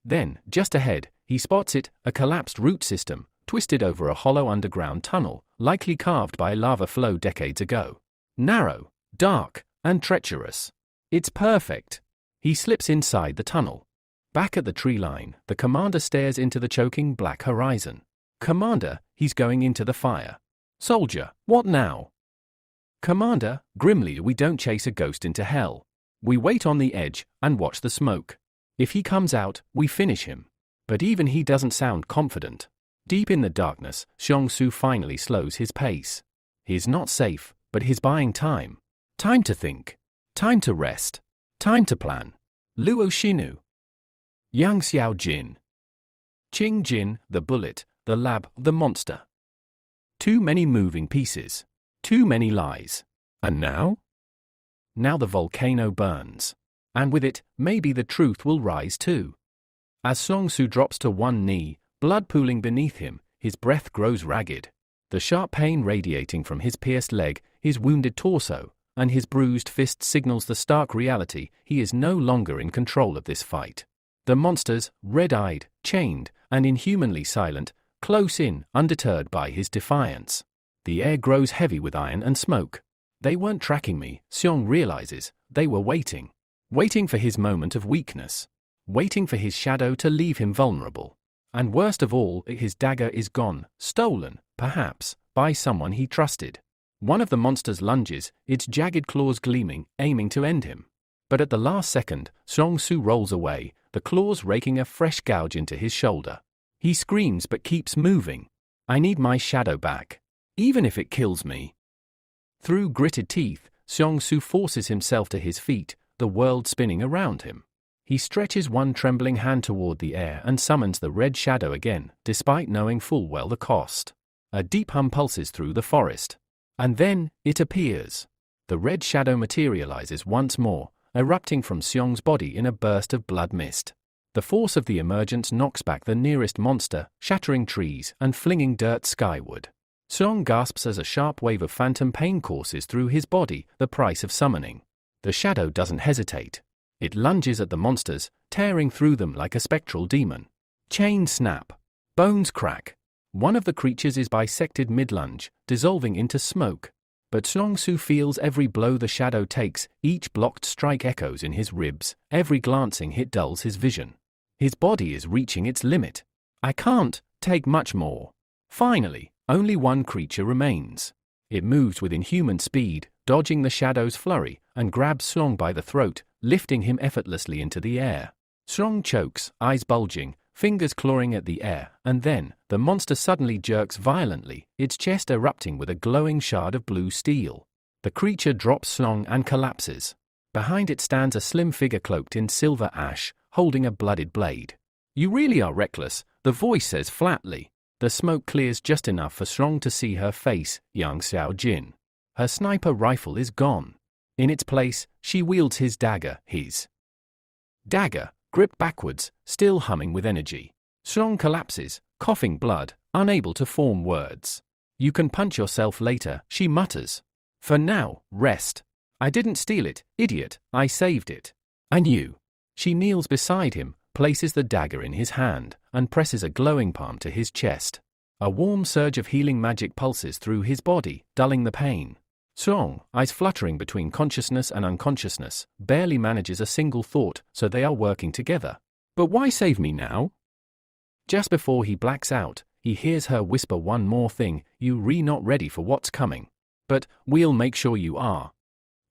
Then, just ahead, he spots it, a collapsed root system, twisted over a hollow underground tunnel, likely carved by lava flow decades ago. Narrow, dark, and treacherous. It's perfect. He slips inside the tunnel. Back at the tree line, the commander stares into the choking black horizon. "Commander, he's going into the fire." "Soldier, what now?" "Commander, grimly, we don't chase a ghost into hell. We wait on the edge and watch the smoke. If he comes out, we finish him." But even he doesn't sound confident. Deep in the darkness, Xiongsu finally slows his pace. He's not safe, but he's buying time. Time to think. Time to rest. Time to plan. Luo Xinu. Yang Xiao Jin. Qing Jin, the bullet, the lab, the monster. Too many moving pieces. Too many lies. And now? Now the volcano burns. And with it, maybe the truth will rise too. As Xiongsu drops to one knee, blood pooling beneath him, his breath grows ragged. The sharp pain radiating from his pierced leg, his wounded torso, and his bruised fist signals the stark reality he is no longer in control of this fight. The monsters, red-eyed, chained, and inhumanly silent, close in, undeterred by his defiance. The air grows heavy with iron and smoke. They weren't tracking me, Xiong realizes, they were waiting. Waiting for his moment of weakness. Waiting for his shadow to leave him vulnerable. And worst of all, his dagger is gone, stolen, perhaps, by someone he trusted. One of the monster's lunges, its jagged claws gleaming, aiming to end him. But at the last second, Xiongsu rolls away, the claws raking a fresh gouge into his shoulder. He screams but keeps moving. "I need my shadow back. Even if it kills me." Through gritted teeth, Xiongsu forces himself to his feet, the world spinning around him. He stretches one trembling hand toward the air and summons the red shadow again, despite knowing full well the cost. A deep hum pulses through the forest. And then, it appears. The red shadow materializes once more, erupting from Xiong's body in a burst of blood mist. The force of the emergence knocks back the nearest monster, shattering trees and flinging dirt skyward. Xiong gasps as a sharp wave of phantom pain courses through his body, the price of summoning. The shadow doesn't hesitate. It lunges at the monsters, tearing through them like a spectral demon. Chains snap. Bones crack. One of the creatures is bisected mid-lunge, dissolving into smoke. But Xiongsu feels every blow the shadow takes, each blocked strike echoes in his ribs, every glancing hit dulls his vision. His body is reaching its limit. "I can't take much more." Finally, only one creature remains. It moves with inhuman speed, dodging the shadow's flurry, and grabs Xiong by the throat, lifting him effortlessly into the air. Xiong chokes, eyes bulging, fingers clawing at the air, and then, the monster suddenly jerks violently, its chest erupting with a glowing shard of blue steel. The creature drops slung and collapses. Behind it stands a slim figure cloaked in silver ash, holding a blooded blade. "You really are reckless," the voice says flatly. The smoke clears just enough for Strong to see her face, Yang Xiaojin. Her sniper rifle is gone. In its place, she wields his dagger, gripped backwards, still humming with energy. Strong collapses, coughing blood, unable to form words. "You can punch yourself later," she mutters. "For now, rest. I didn't steal it, idiot, I saved it. And you." She kneels beside him, places the dagger in his hand, and presses a glowing palm to his chest. A warm surge of healing magic pulses through his body, dulling the pain. Strong, eyes fluttering between consciousness and unconsciousness, barely manages a single thought, so they are working together. "But why save me now?" Just before he blacks out, he hears her whisper one more thing, "You not ready for what's coming. But we'll make sure you are."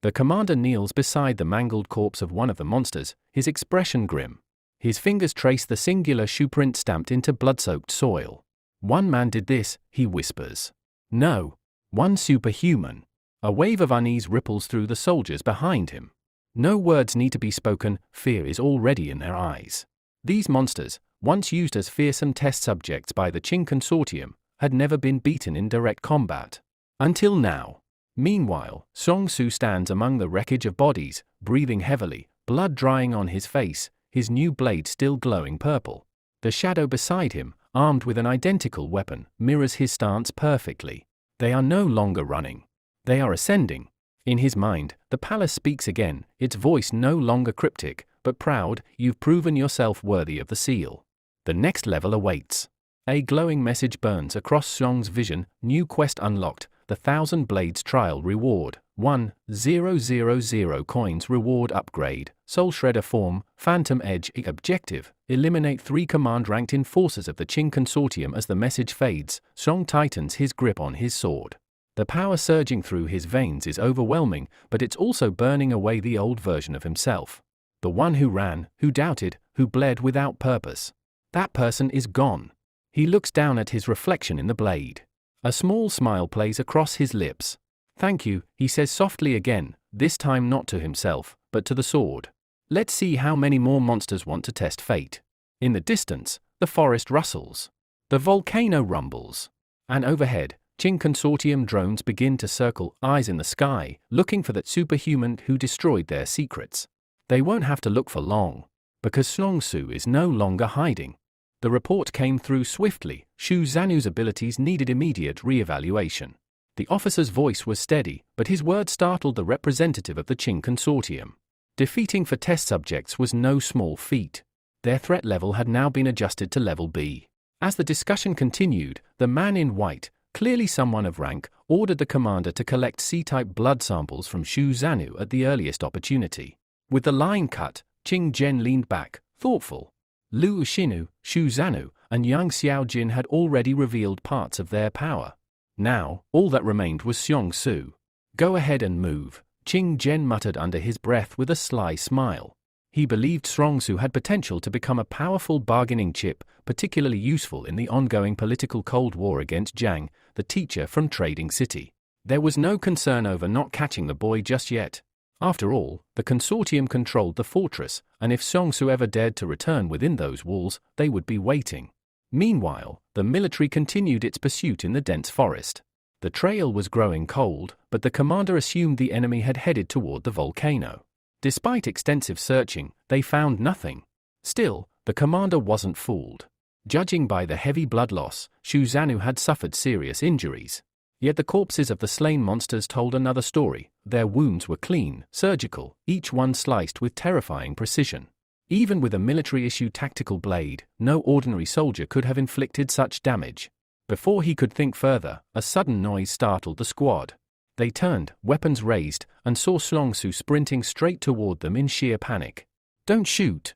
The commander kneels beside the mangled corpse of one of the monsters, his expression grim. His fingers trace the singular shoe print stamped into blood-soaked soil. "One man did this," he whispers. "No. One superhuman." A wave of unease ripples through the soldiers behind him. No words need to be spoken, fear is already in their eyes. These monsters, once used as fearsome test subjects by the Jing consortium, had never been beaten in direct combat. Until now. Meanwhile, Xiaosu stands among the wreckage of bodies, breathing heavily, blood drying on his face, his new blade still glowing purple. The shadow beside him, armed with an identical weapon, mirrors his stance perfectly. They are no longer running. They are ascending. In his mind, the palace speaks again, its voice no longer cryptic, but proud. "You've proven yourself worthy of the seal. The next level awaits." A glowing message burns across Xiong's vision, new quest unlocked, the 1,000 Blades trial reward, 1,000 coins reward upgrade, Soul Shredder form, Phantom Edge objective, eliminate 3 command-ranked enforcers of the Jing consortium. As the message fades, Xiong tightens his grip on his sword. The power surging through his veins is overwhelming, but it's also burning away the old version of himself. The one who ran, who doubted, who bled without purpose. That person is gone. He looks down at his reflection in the blade. A small smile plays across his lips. "Thank you," he says softly again, this time not to himself, but to the sword. "Let's see how many more monsters want to test fate." In the distance, the forest rustles. The volcano rumbles. And overhead, Jing consortium drones begin to circle, eyes in the sky, looking for that superhuman who destroyed their secrets. They won't have to look for long, because Xiaosu is no longer hiding. The report came through swiftly. Shu Zanu's abilities needed immediate re-evaluation. The officer's voice was steady, but his words startled the representative of the Jing consortium. Defeating for test subjects was no small feat. Their threat level had now been adjusted to level B. As the discussion continued, the man in white, clearly someone of rank, ordered the commander to collect C-type blood samples from Shu Zanu at the earliest opportunity. With the line cut, Qing Zhen leaned back, thoughtful. Lu Xinu, Shu Zanu, and Yang Xiaojin had already revealed parts of their power. Now, all that remained was Xiongsu. "Go ahead and move," Qing Zhen muttered under his breath with a sly smile. He believed Xiongsu had potential to become a powerful bargaining chip, particularly useful in the ongoing political Cold War against Zhang, the teacher from Trading City. There was no concern over not catching the boy just yet. After all, the consortium controlled the fortress, and if Xiongsu ever dared to return within those walls, they would be waiting. Meanwhile, the military continued its pursuit in the dense forest. The trail was growing cold, but the commander assumed the enemy had headed toward the volcano. Despite extensive searching, they found nothing. Still, the commander wasn't fooled. Judging by the heavy blood loss, Shu Zanu had suffered serious injuries. Yet the corpses of the slain monsters told another story. Their wounds were clean, surgical, each one sliced with terrifying precision. Even with a military-issue tactical blade, no ordinary soldier could have inflicted such damage. Before he could think further, a sudden noise startled the squad. They turned, weapons raised, and saw Xiongsu sprinting straight toward them in sheer panic. "Don't shoot!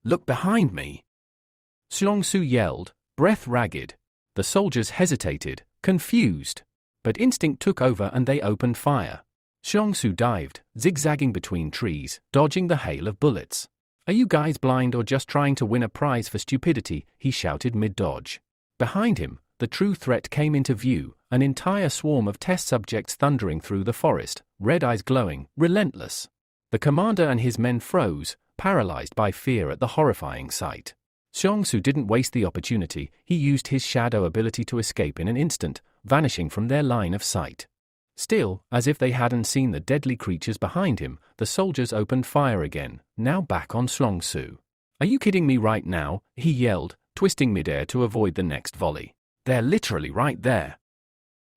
Look behind me!" Xiongsu yelled, breath ragged. The soldiers hesitated, confused. But instinct took over and they opened fire. Xiongsu dived, zigzagging between trees, dodging the hail of bullets. "Are you guys blind or just trying to win a prize for stupidity?" he shouted mid-dodge. Behind him, the true threat came into view, an entire swarm of test subjects thundering through the forest, red eyes glowing, relentless. The commander and his men froze, paralyzed by fear at the horrifying sight. Xiaosu didn't waste the opportunity. He used his shadow ability to escape in an instant, vanishing from their line of sight. Still, as if they hadn't seen the deadly creatures behind him, the soldiers opened fire again, now back on Xiaosu. "Are you kidding me right now?" he yelled, twisting midair to avoid the next volley. "They're literally right there."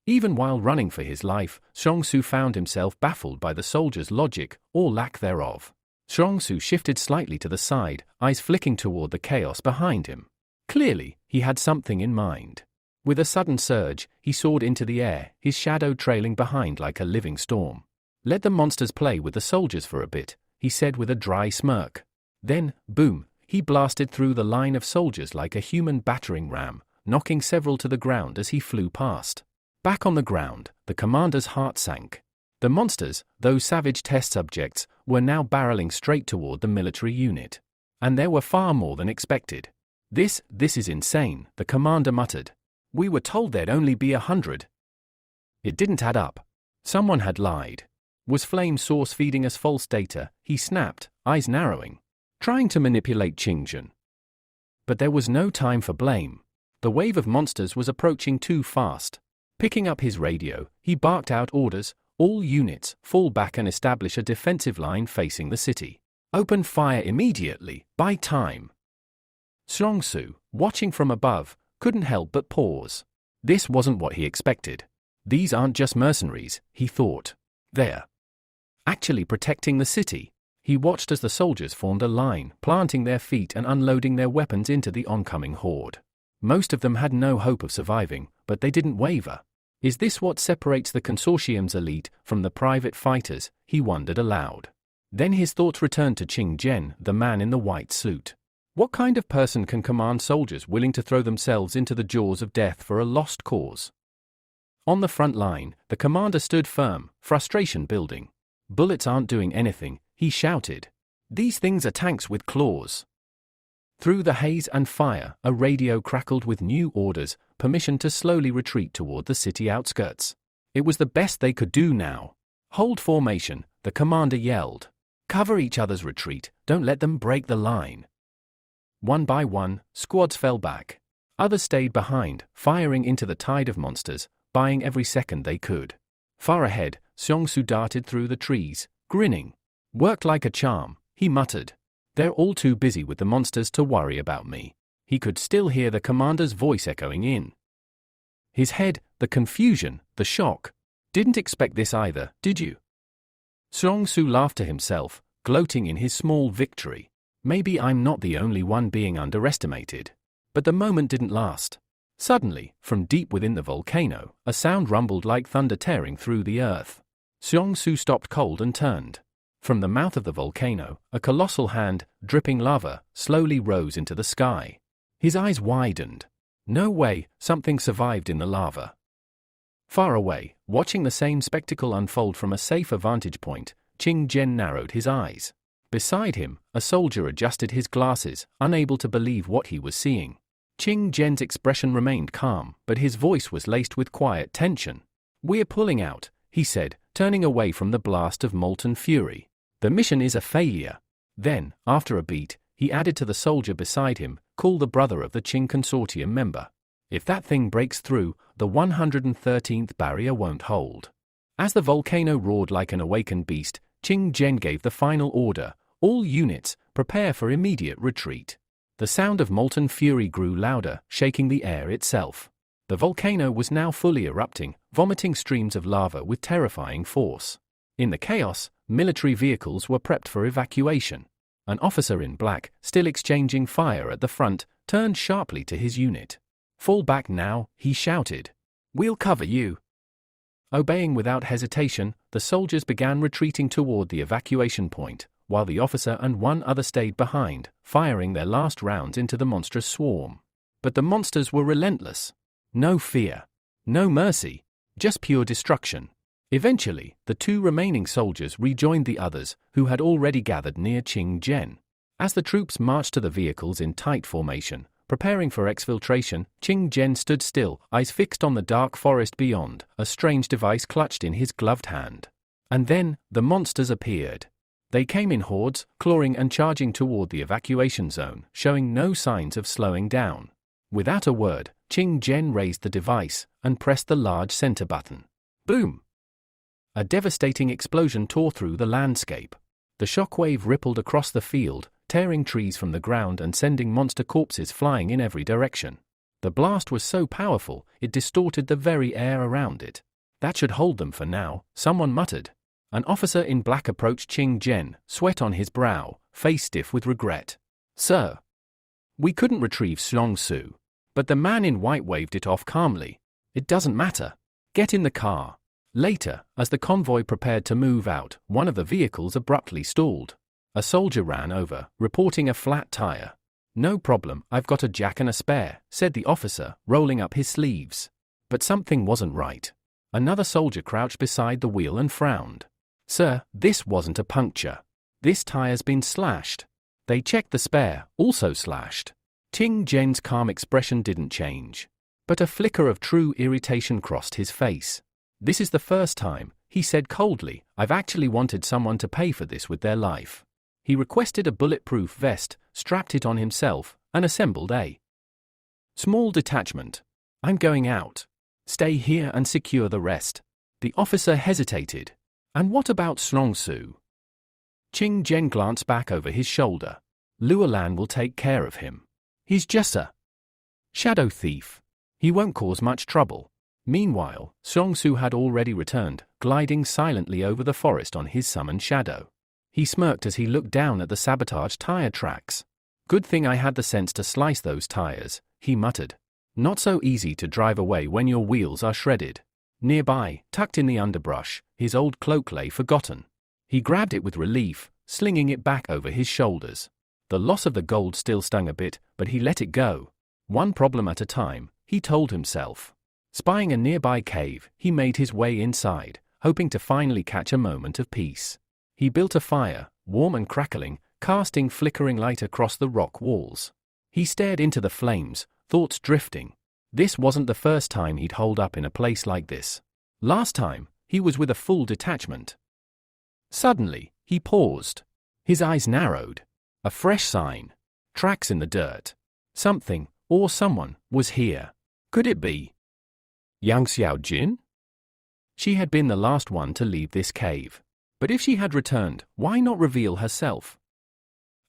Even while running for his life, Xiaosu found himself baffled by the soldiers' logic, or lack thereof. Xiaosu shifted slightly to the side, eyes flicking toward the chaos behind him. Clearly, he had something in mind. With a sudden surge, he soared into the air, his shadow trailing behind like a living storm. "Let the monsters play with the soldiers for a bit," he said with a dry smirk. Then, boom, he blasted through the line of soldiers like a human battering ram, knocking several to the ground as he flew past. Back on the ground, the commander's heart sank. The monsters, those savage test subjects, were now barreling straight toward the military unit. And there were far more than expected. This is insane," the commander muttered. "We were told there'd only be 100. It didn't add up. Someone had lied. Was Flame Source feeding us false data?" he snapped, eyes narrowing. Trying to manipulate Qingzhen. But there was no time for blame. The wave of monsters was approaching too fast. Picking up his radio, he barked out orders: "All units, fall back and establish a defensive line facing the city. Open fire immediately, buy time." Xiaosu, watching from above, couldn't help but pause. This wasn't what he expected. These aren't just mercenaries, he thought. They're actually protecting the city. He watched as the soldiers formed a line, planting their feet and unloading their weapons into the oncoming horde. Most of them had no hope of surviving, but they didn't waver. Is this what separates the consortium's elite from the private fighters? He wondered aloud. Then his thoughts returned to Qingzhen, the man in the white suit. What kind of person can command soldiers willing to throw themselves into the jaws of death for a lost cause? On the front line, the commander stood firm, frustration building. "Bullets aren't doing anything," he shouted. "These things are tanks with claws." Through the haze and fire, a radio crackled with new orders, permission to slowly retreat toward the city outskirts. It was the best they could do now. "Hold formation," the commander yelled. "Cover each other's retreat, don't let them break the line." One by one, squads fell back. Others stayed behind, firing into the tide of monsters, buying every second they could. Far ahead, Xiaosu darted through the trees, grinning. "Worked like a charm," he muttered. "They're all too busy with the monsters to worry about me." He could still hear the commander's voice echoing in his head, the confusion, the shock. "Didn't expect this either, did you?" Xiaosu laughed to himself, gloating in his small victory. Maybe I'm not the only one being underestimated. But the moment didn't last. Suddenly, from deep within the volcano, a sound rumbled like thunder tearing through the earth. Xiaosu stopped cold and turned. From the mouth of the volcano, a colossal hand, dripping lava, slowly rose into the sky. His eyes widened. No way, something survived in the lava. Far away, watching the same spectacle unfold from a safer vantage point, Qingzhen narrowed his eyes. Beside him, a soldier adjusted his glasses, unable to believe what he was seeing. Qingzhen's expression remained calm, but his voice was laced with quiet tension. "We're pulling out," he said, turning away from the blast of molten fury. "The mission is a failure." Then, after a beat, he added to the soldier beside him, "Call the brother of the Qing consortium member. If that thing breaks through, the 113th barrier won't hold." As the volcano roared like an awakened beast, Qingzhen gave the final order: "All units, prepare for immediate retreat." The sound of molten fury grew louder, shaking the air itself. The volcano was now fully erupting, vomiting streams of lava with terrifying force. In the chaos, military vehicles were prepped for evacuation. An officer in black, still exchanging fire at the front, turned sharply to his unit. "Fall back now," he shouted. "We'll cover you." Obeying without hesitation, the soldiers began retreating toward the evacuation point, while the officer and one other stayed behind, firing their last rounds into the monstrous swarm. But the monsters were relentless. No fear. No mercy. Just pure destruction. Eventually, the two remaining soldiers rejoined the others, who had already gathered near Qingzhen. As the troops marched to the vehicles in tight formation, Preparing for exfiltration, Qing Zhen stood still, eyes fixed on the dark forest beyond, a strange device clutched in his gloved hand. And then, the monsters appeared. They came in hordes, clawing and charging toward the evacuation zone, showing no signs of slowing down. Without a word, Qing Zhen raised the device and pressed the large center button. Boom! A devastating explosion tore through the landscape. The shockwave rippled across the field, tearing trees from the ground and sending monster corpses flying in every direction. The blast was so powerful, it distorted the very air around it. That should hold them for now, someone muttered. An officer in black approached Qing Zhen, sweat on his brow, face stiff with regret. Sir, we couldn't retrieve Xiaosu. But the man in white waved it off calmly. It doesn't matter. Get in the car. Later, as the convoy prepared to move out, one of the vehicles abruptly stalled. A soldier ran over, reporting a flat tire. No problem, I've got a jack and a spare, said the officer, rolling up his sleeves. But something wasn't right. Another soldier crouched beside the wheel and frowned. Sir, this wasn't a puncture. This tire's been slashed. They checked the spare, also slashed. Qing Zhen's calm expression didn't change. But a flicker of true irritation crossed his face. This is the first time, he said coldly, I've actually wanted someone to pay for this with their life. He requested a bulletproof vest, strapped it on himself, and assembled a small detachment. I'm going out. Stay here and secure the rest. The officer hesitated. And what about Xiaosu? Qing Zhen glanced back over his shoulder. Luolan will take care of him. He's just a shadow thief. He won't cause much trouble. Meanwhile, Xiaosu had already returned, gliding silently over the forest on his summoned shadow. He smirked as he looked down at the sabotaged tire tracks. Good thing I had the sense to slice those tires, he muttered. Not so easy to drive away when your wheels are shredded. Nearby, tucked in the underbrush, his old cloak lay forgotten. He grabbed it with relief, slinging it back over his shoulders. The loss of the gold still stung a bit, but he let it go. One problem at a time, he told himself. Spying a nearby cave, he made his way inside, hoping to finally catch a moment of peace. He built a fire, warm and crackling, casting flickering light across the rock walls. He stared into the flames, thoughts drifting. This wasn't the first time he'd holed up in a place like this. Last time, he was with a full detachment. Suddenly, he paused. His eyes narrowed. A fresh sign. Tracks in the dirt. Something, or someone, was here. Could it be Yang Xiaojin? She had been the last one to leave this cave. But if she had returned, why not reveal herself?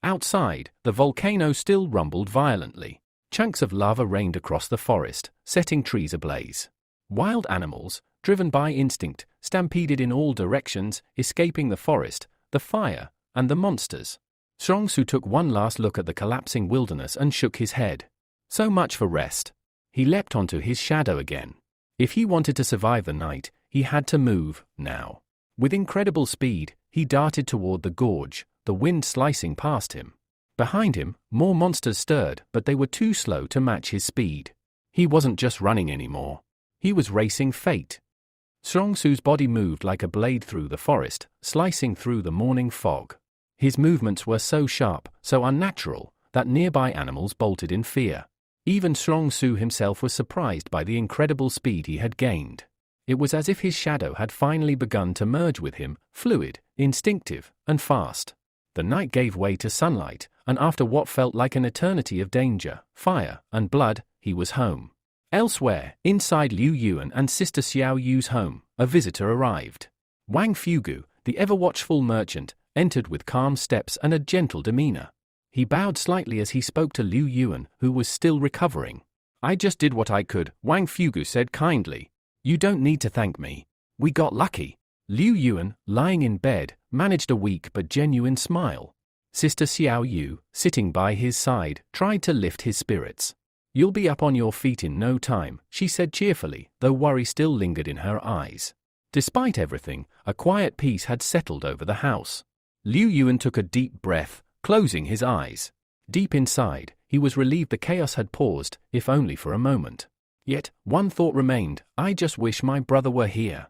Outside, the volcano still rumbled violently. Chunks of lava rained across the forest, setting trees ablaze. Wild animals, driven by instinct, stampeded in all directions, escaping the forest, the fire, and the monsters. Xiaosu took one last look at the collapsing wilderness and shook his head. So much for rest. He leapt onto his shadow again. If he wanted to survive the night, he had to move, now. With incredible speed, he darted toward the gorge, the wind slicing past him. Behind him, more monsters stirred, but they were too slow to match his speed. He wasn't just running anymore. He was racing fate. Xiaosu's body moved like a blade through the forest, slicing through the morning fog. His movements were so sharp, so unnatural, that nearby animals bolted in fear. Even Xiaosu himself was surprised by the incredible speed he had gained. It was as if his shadow had finally begun to merge with him, fluid, instinctive, and fast. The night gave way to sunlight, and after what felt like an eternity of danger, fire, and blood, he was home. Elsewhere, inside Liu Yuan and Sister Xiao Yu's home, a visitor arrived. Wang Fugu, the ever-watchful merchant, entered with calm steps and a gentle demeanor. He bowed slightly as he spoke to Liu Yuan, who was still recovering. I just did what I could, Wang Fugu said kindly. You don't need to thank me. We got lucky. Liu Yuan, lying in bed, managed a weak but genuine smile. Sister Xiao Yu, sitting by his side, tried to lift his spirits. You'll be up on your feet in no time, she said cheerfully, though worry still lingered in her eyes. Despite everything, a quiet peace had settled over the house. Liu Yuan took a deep breath, closing his eyes. Deep inside, he was relieved the chaos had paused, if only for a moment. Yet, one thought remained, I just wish my brother were here.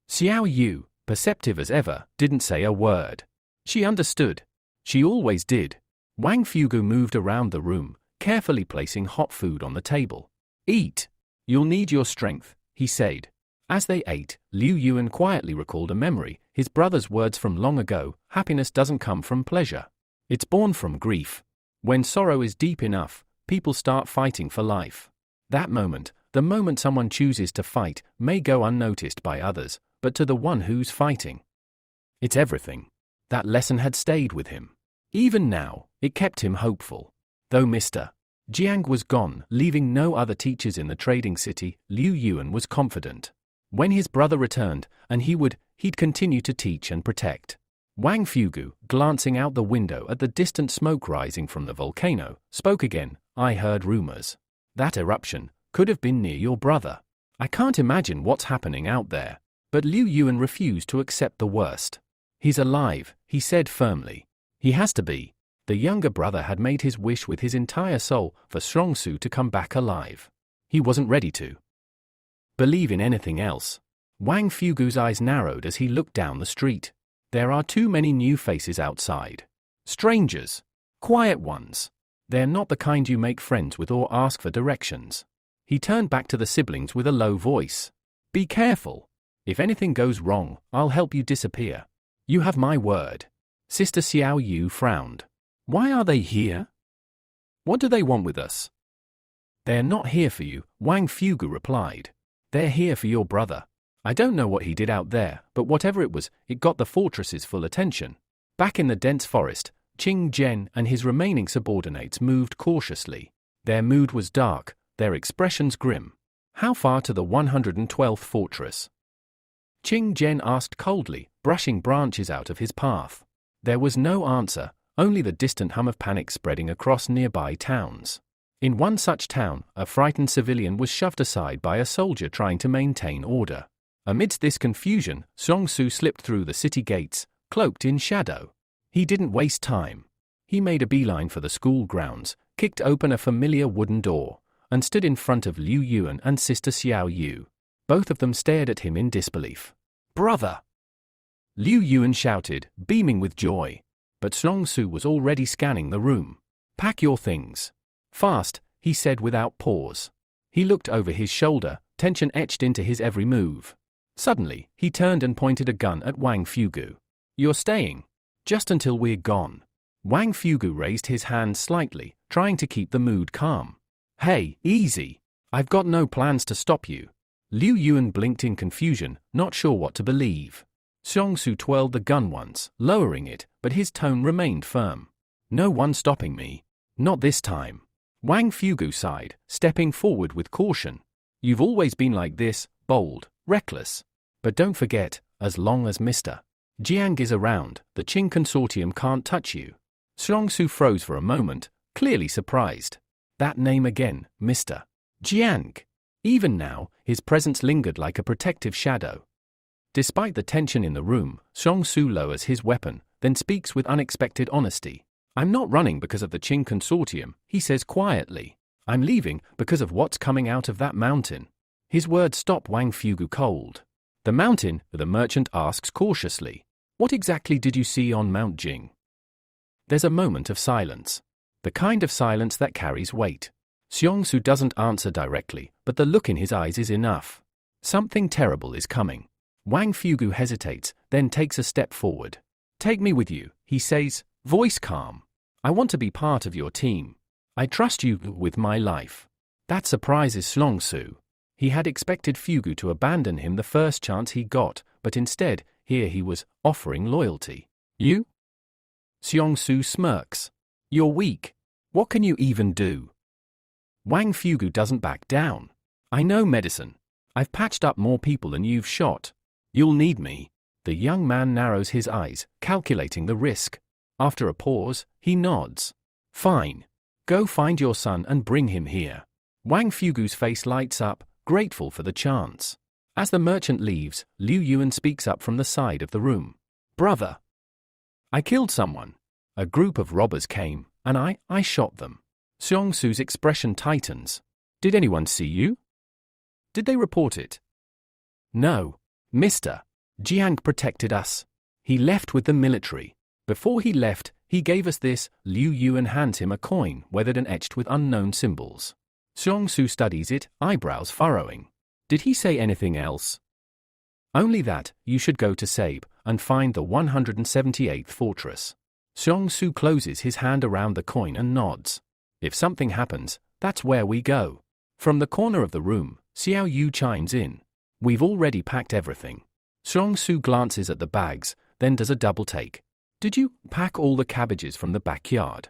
Xiao Yu, perceptive as ever, didn't say a word. She understood. She always did. Wang Fugu moved around the room, carefully placing hot food on the table. Eat. You'll need your strength, he said. As they ate, Liu Yuan quietly recalled a memory, his brother's words from long ago: happiness doesn't come from pleasure. It's born from grief. When sorrow is deep enough, people start fighting for life. That moment, the moment someone chooses to fight, may go unnoticed by others, but to the one who's fighting, it's everything. That lesson had stayed with him. Even now, it kept him hopeful. Though Mr. Jiang was gone, leaving no other teachers in the trading city, Liu Yuan was confident. When his brother returned, and he'd continue to teach and protect. Wang Fugu, glancing out the window at the distant smoke rising from the volcano, spoke again. I heard rumors. That eruption could have been near your brother. I can't imagine what's happening out there. But Liu Yuan refused to accept the worst. He's alive, he said firmly. He has to be. The younger brother had made his wish with his entire soul for Xiaosu to come back alive. He wasn't ready to believe in anything else. Wang Fugu's eyes narrowed as he looked down the street. There are too many new faces outside. Strangers. Quiet ones. They're not the kind you make friends with or ask for directions. He turned back to the siblings with a low voice. Be careful. If anything goes wrong, I'll help you disappear. You have my word. Sister Xiao Yu frowned. Why are they here? What do they want with us? They're not here for you, Wang Fugu replied. They're here for your brother. I don't know what he did out there, but whatever it was, it got the fortress's full attention. Back in the dense forest, Qing Zhen and his remaining subordinates moved cautiously. Their mood was dark, their expressions grim. How far to the 112th fortress? Qing Zhen asked coldly, brushing branches out of his path. There was no answer, only the distant hum of panic spreading across nearby towns. In one such town, a frightened civilian was shoved aside by a soldier trying to maintain order. Amidst this confusion, Xiaosu slipped through the city gates, cloaked in shadow. He didn't waste time. He made a beeline for the school grounds, kicked open a familiar wooden door, and stood in front of Liu Yuan and Sister Xiao Yu. Both of them stared at him in disbelief. Brother! Liu Yuan shouted, beaming with joy. But Xiaosu was already scanning the room. Pack your things. Fast, he said without pause. He looked over his shoulder, tension etched into his every move. Suddenly, he turned and pointed a gun at Wang Fugu. You're staying. Just until we're gone. Wang Fugu raised his hand slightly, trying to keep the mood calm. Hey, easy. I've got no plans to stop you. Liu Yuan blinked in confusion, not sure what to believe. Xiaosu twirled the gun once, lowering it, but his tone remained firm. No one stopping me. Not this time. Wang Fugu sighed, stepping forward with caution. You've always been like this, bold, reckless. But don't forget, as long as Mr. Jiang is around, the Qing consortium can't touch you. Xiaosu froze for a moment, clearly surprised. That name again, Mr. Jiang. Even now, his presence lingered like a protective shadow. Despite the tension in the room, Xiaosu lowers his weapon, then speaks with unexpected honesty. I'm not running because of the Qing consortium, he says quietly. I'm leaving because of what's coming out of that mountain. His words stop Wang Fugu cold. The mountain, the merchant asks cautiously. What exactly did you see on Mount Jing? There's a moment of silence. The kind of silence that carries weight. Xiaosu doesn't answer directly, but the look in his eyes is enough. Something terrible is coming. Wang Fugu hesitates, then takes a step forward. Take me with you, he says, voice calm. I want to be part of your team. I trust you with my life. That surprises Xiaosu. He had expected Fugu to abandon him the first chance he got, but instead, here he was, offering loyalty. You? Xiaosu smirks. You're weak. What can you even do? Wang Fugu doesn't back down. I know medicine. I've patched up more people than you've shot. You'll need me. The young man narrows his eyes, calculating the risk. After a pause, he nods. Fine. Go find your son and bring him here. Wang Fugu's face lights up, grateful for the chance. As the merchant leaves, Liu Yuan speaks up from the side of the room. Brother. I killed someone. A group of robbers came, and I shot them. Xiaosu's expression tightens. Did anyone see you? Did they report it? No. Mr. Jiang protected us. He left with the military. Before he left, He gave us this. Liu Yuan hands him a coin weathered and etched with unknown symbols. Xiongsu studies it, eyebrows furrowing. Did he say anything else? Only that you should go to Sabe and find the 178th fortress. Xiongsu closes his hand around the coin and nods. If something happens, that's where we go. From the corner of the room, Xiao Yu chimes in. We've already packed everything. Xiongsu glances at the bags, then does a double take. Did you pack all the cabbages from the backyard?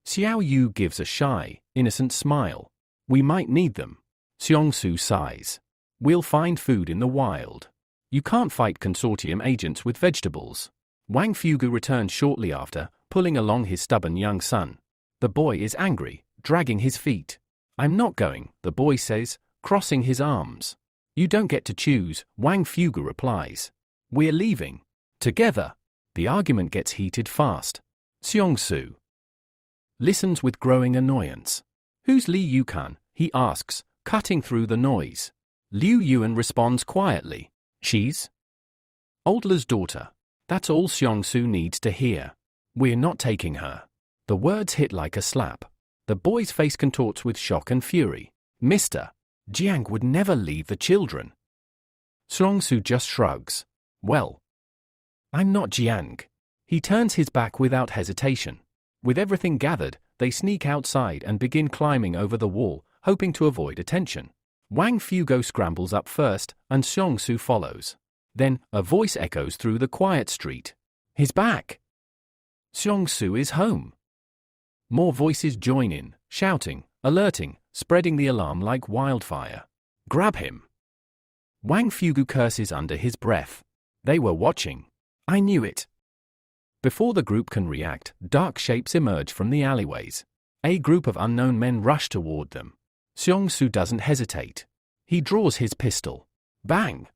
Xiao Yu gives a shy, innocent smile. We might need them. Xiongsu sighs. We'll find food in the wild. You can't fight consortium agents with vegetables. Wang Fugu returns shortly after, pulling along his stubborn young son. The boy is angry, dragging his feet. I'm not going, the boy says, crossing his arms. You don't get to choose, Wang Fugu replies. We're leaving. Together. The argument gets heated fast. Xiongsu listens with growing annoyance. Who's Li Yukan? He asks, cutting through the noise. Liu Yuan responds quietly. She's Oldler's daughter. That's all Xiongsu needs to hear. We're not taking her. The words hit like a slap. The boy's face contorts with shock and fury. Mr. Jiang would never leave the children. Xiongsu just shrugs. Well, I'm not Jiang. He turns his back without hesitation. With everything gathered, they sneak outside and begin climbing over the wall, hoping to avoid attention. Wang Fugo scrambles up first, and Xiongsu follows. Then, a voice echoes through the quiet street. He's back! Xiongsu is home. More voices join in, shouting, alerting, spreading the alarm like wildfire. Grab him! Wang Fugu curses under his breath. They were watching. I knew it. Before the group can react, dark shapes emerge from the alleyways. A group of unknown men rush toward them. Xiongsu doesn't hesitate. He draws his pistol. Bang!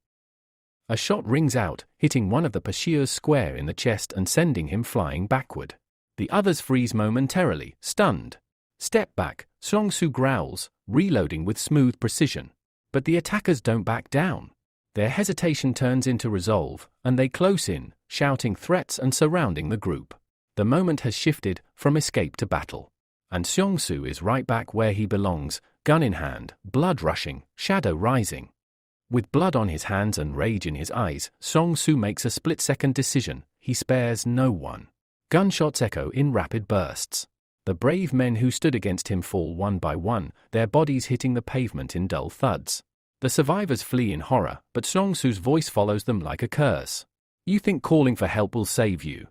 A shot rings out, hitting one of the pursuers square in the chest and sending him flying backward. The others freeze momentarily, stunned. Step back, Xiongsu growls, reloading with smooth precision. But the attackers don't back down. Their hesitation turns into resolve, and they close in, shouting threats and surrounding the group. The moment has shifted from escape to battle. And Xiongsu is right back where he belongs, gun in hand, blood rushing, shadow rising. With blood on his hands and rage in his eyes, Xiongsu makes a split-second decision. He spares no one. Gunshots echo in rapid bursts. The brave men who stood against him fall one by one, their bodies hitting the pavement in dull thuds. The survivors flee in horror, but Xiongsu's voice follows them like a curse. You think calling for help will save you?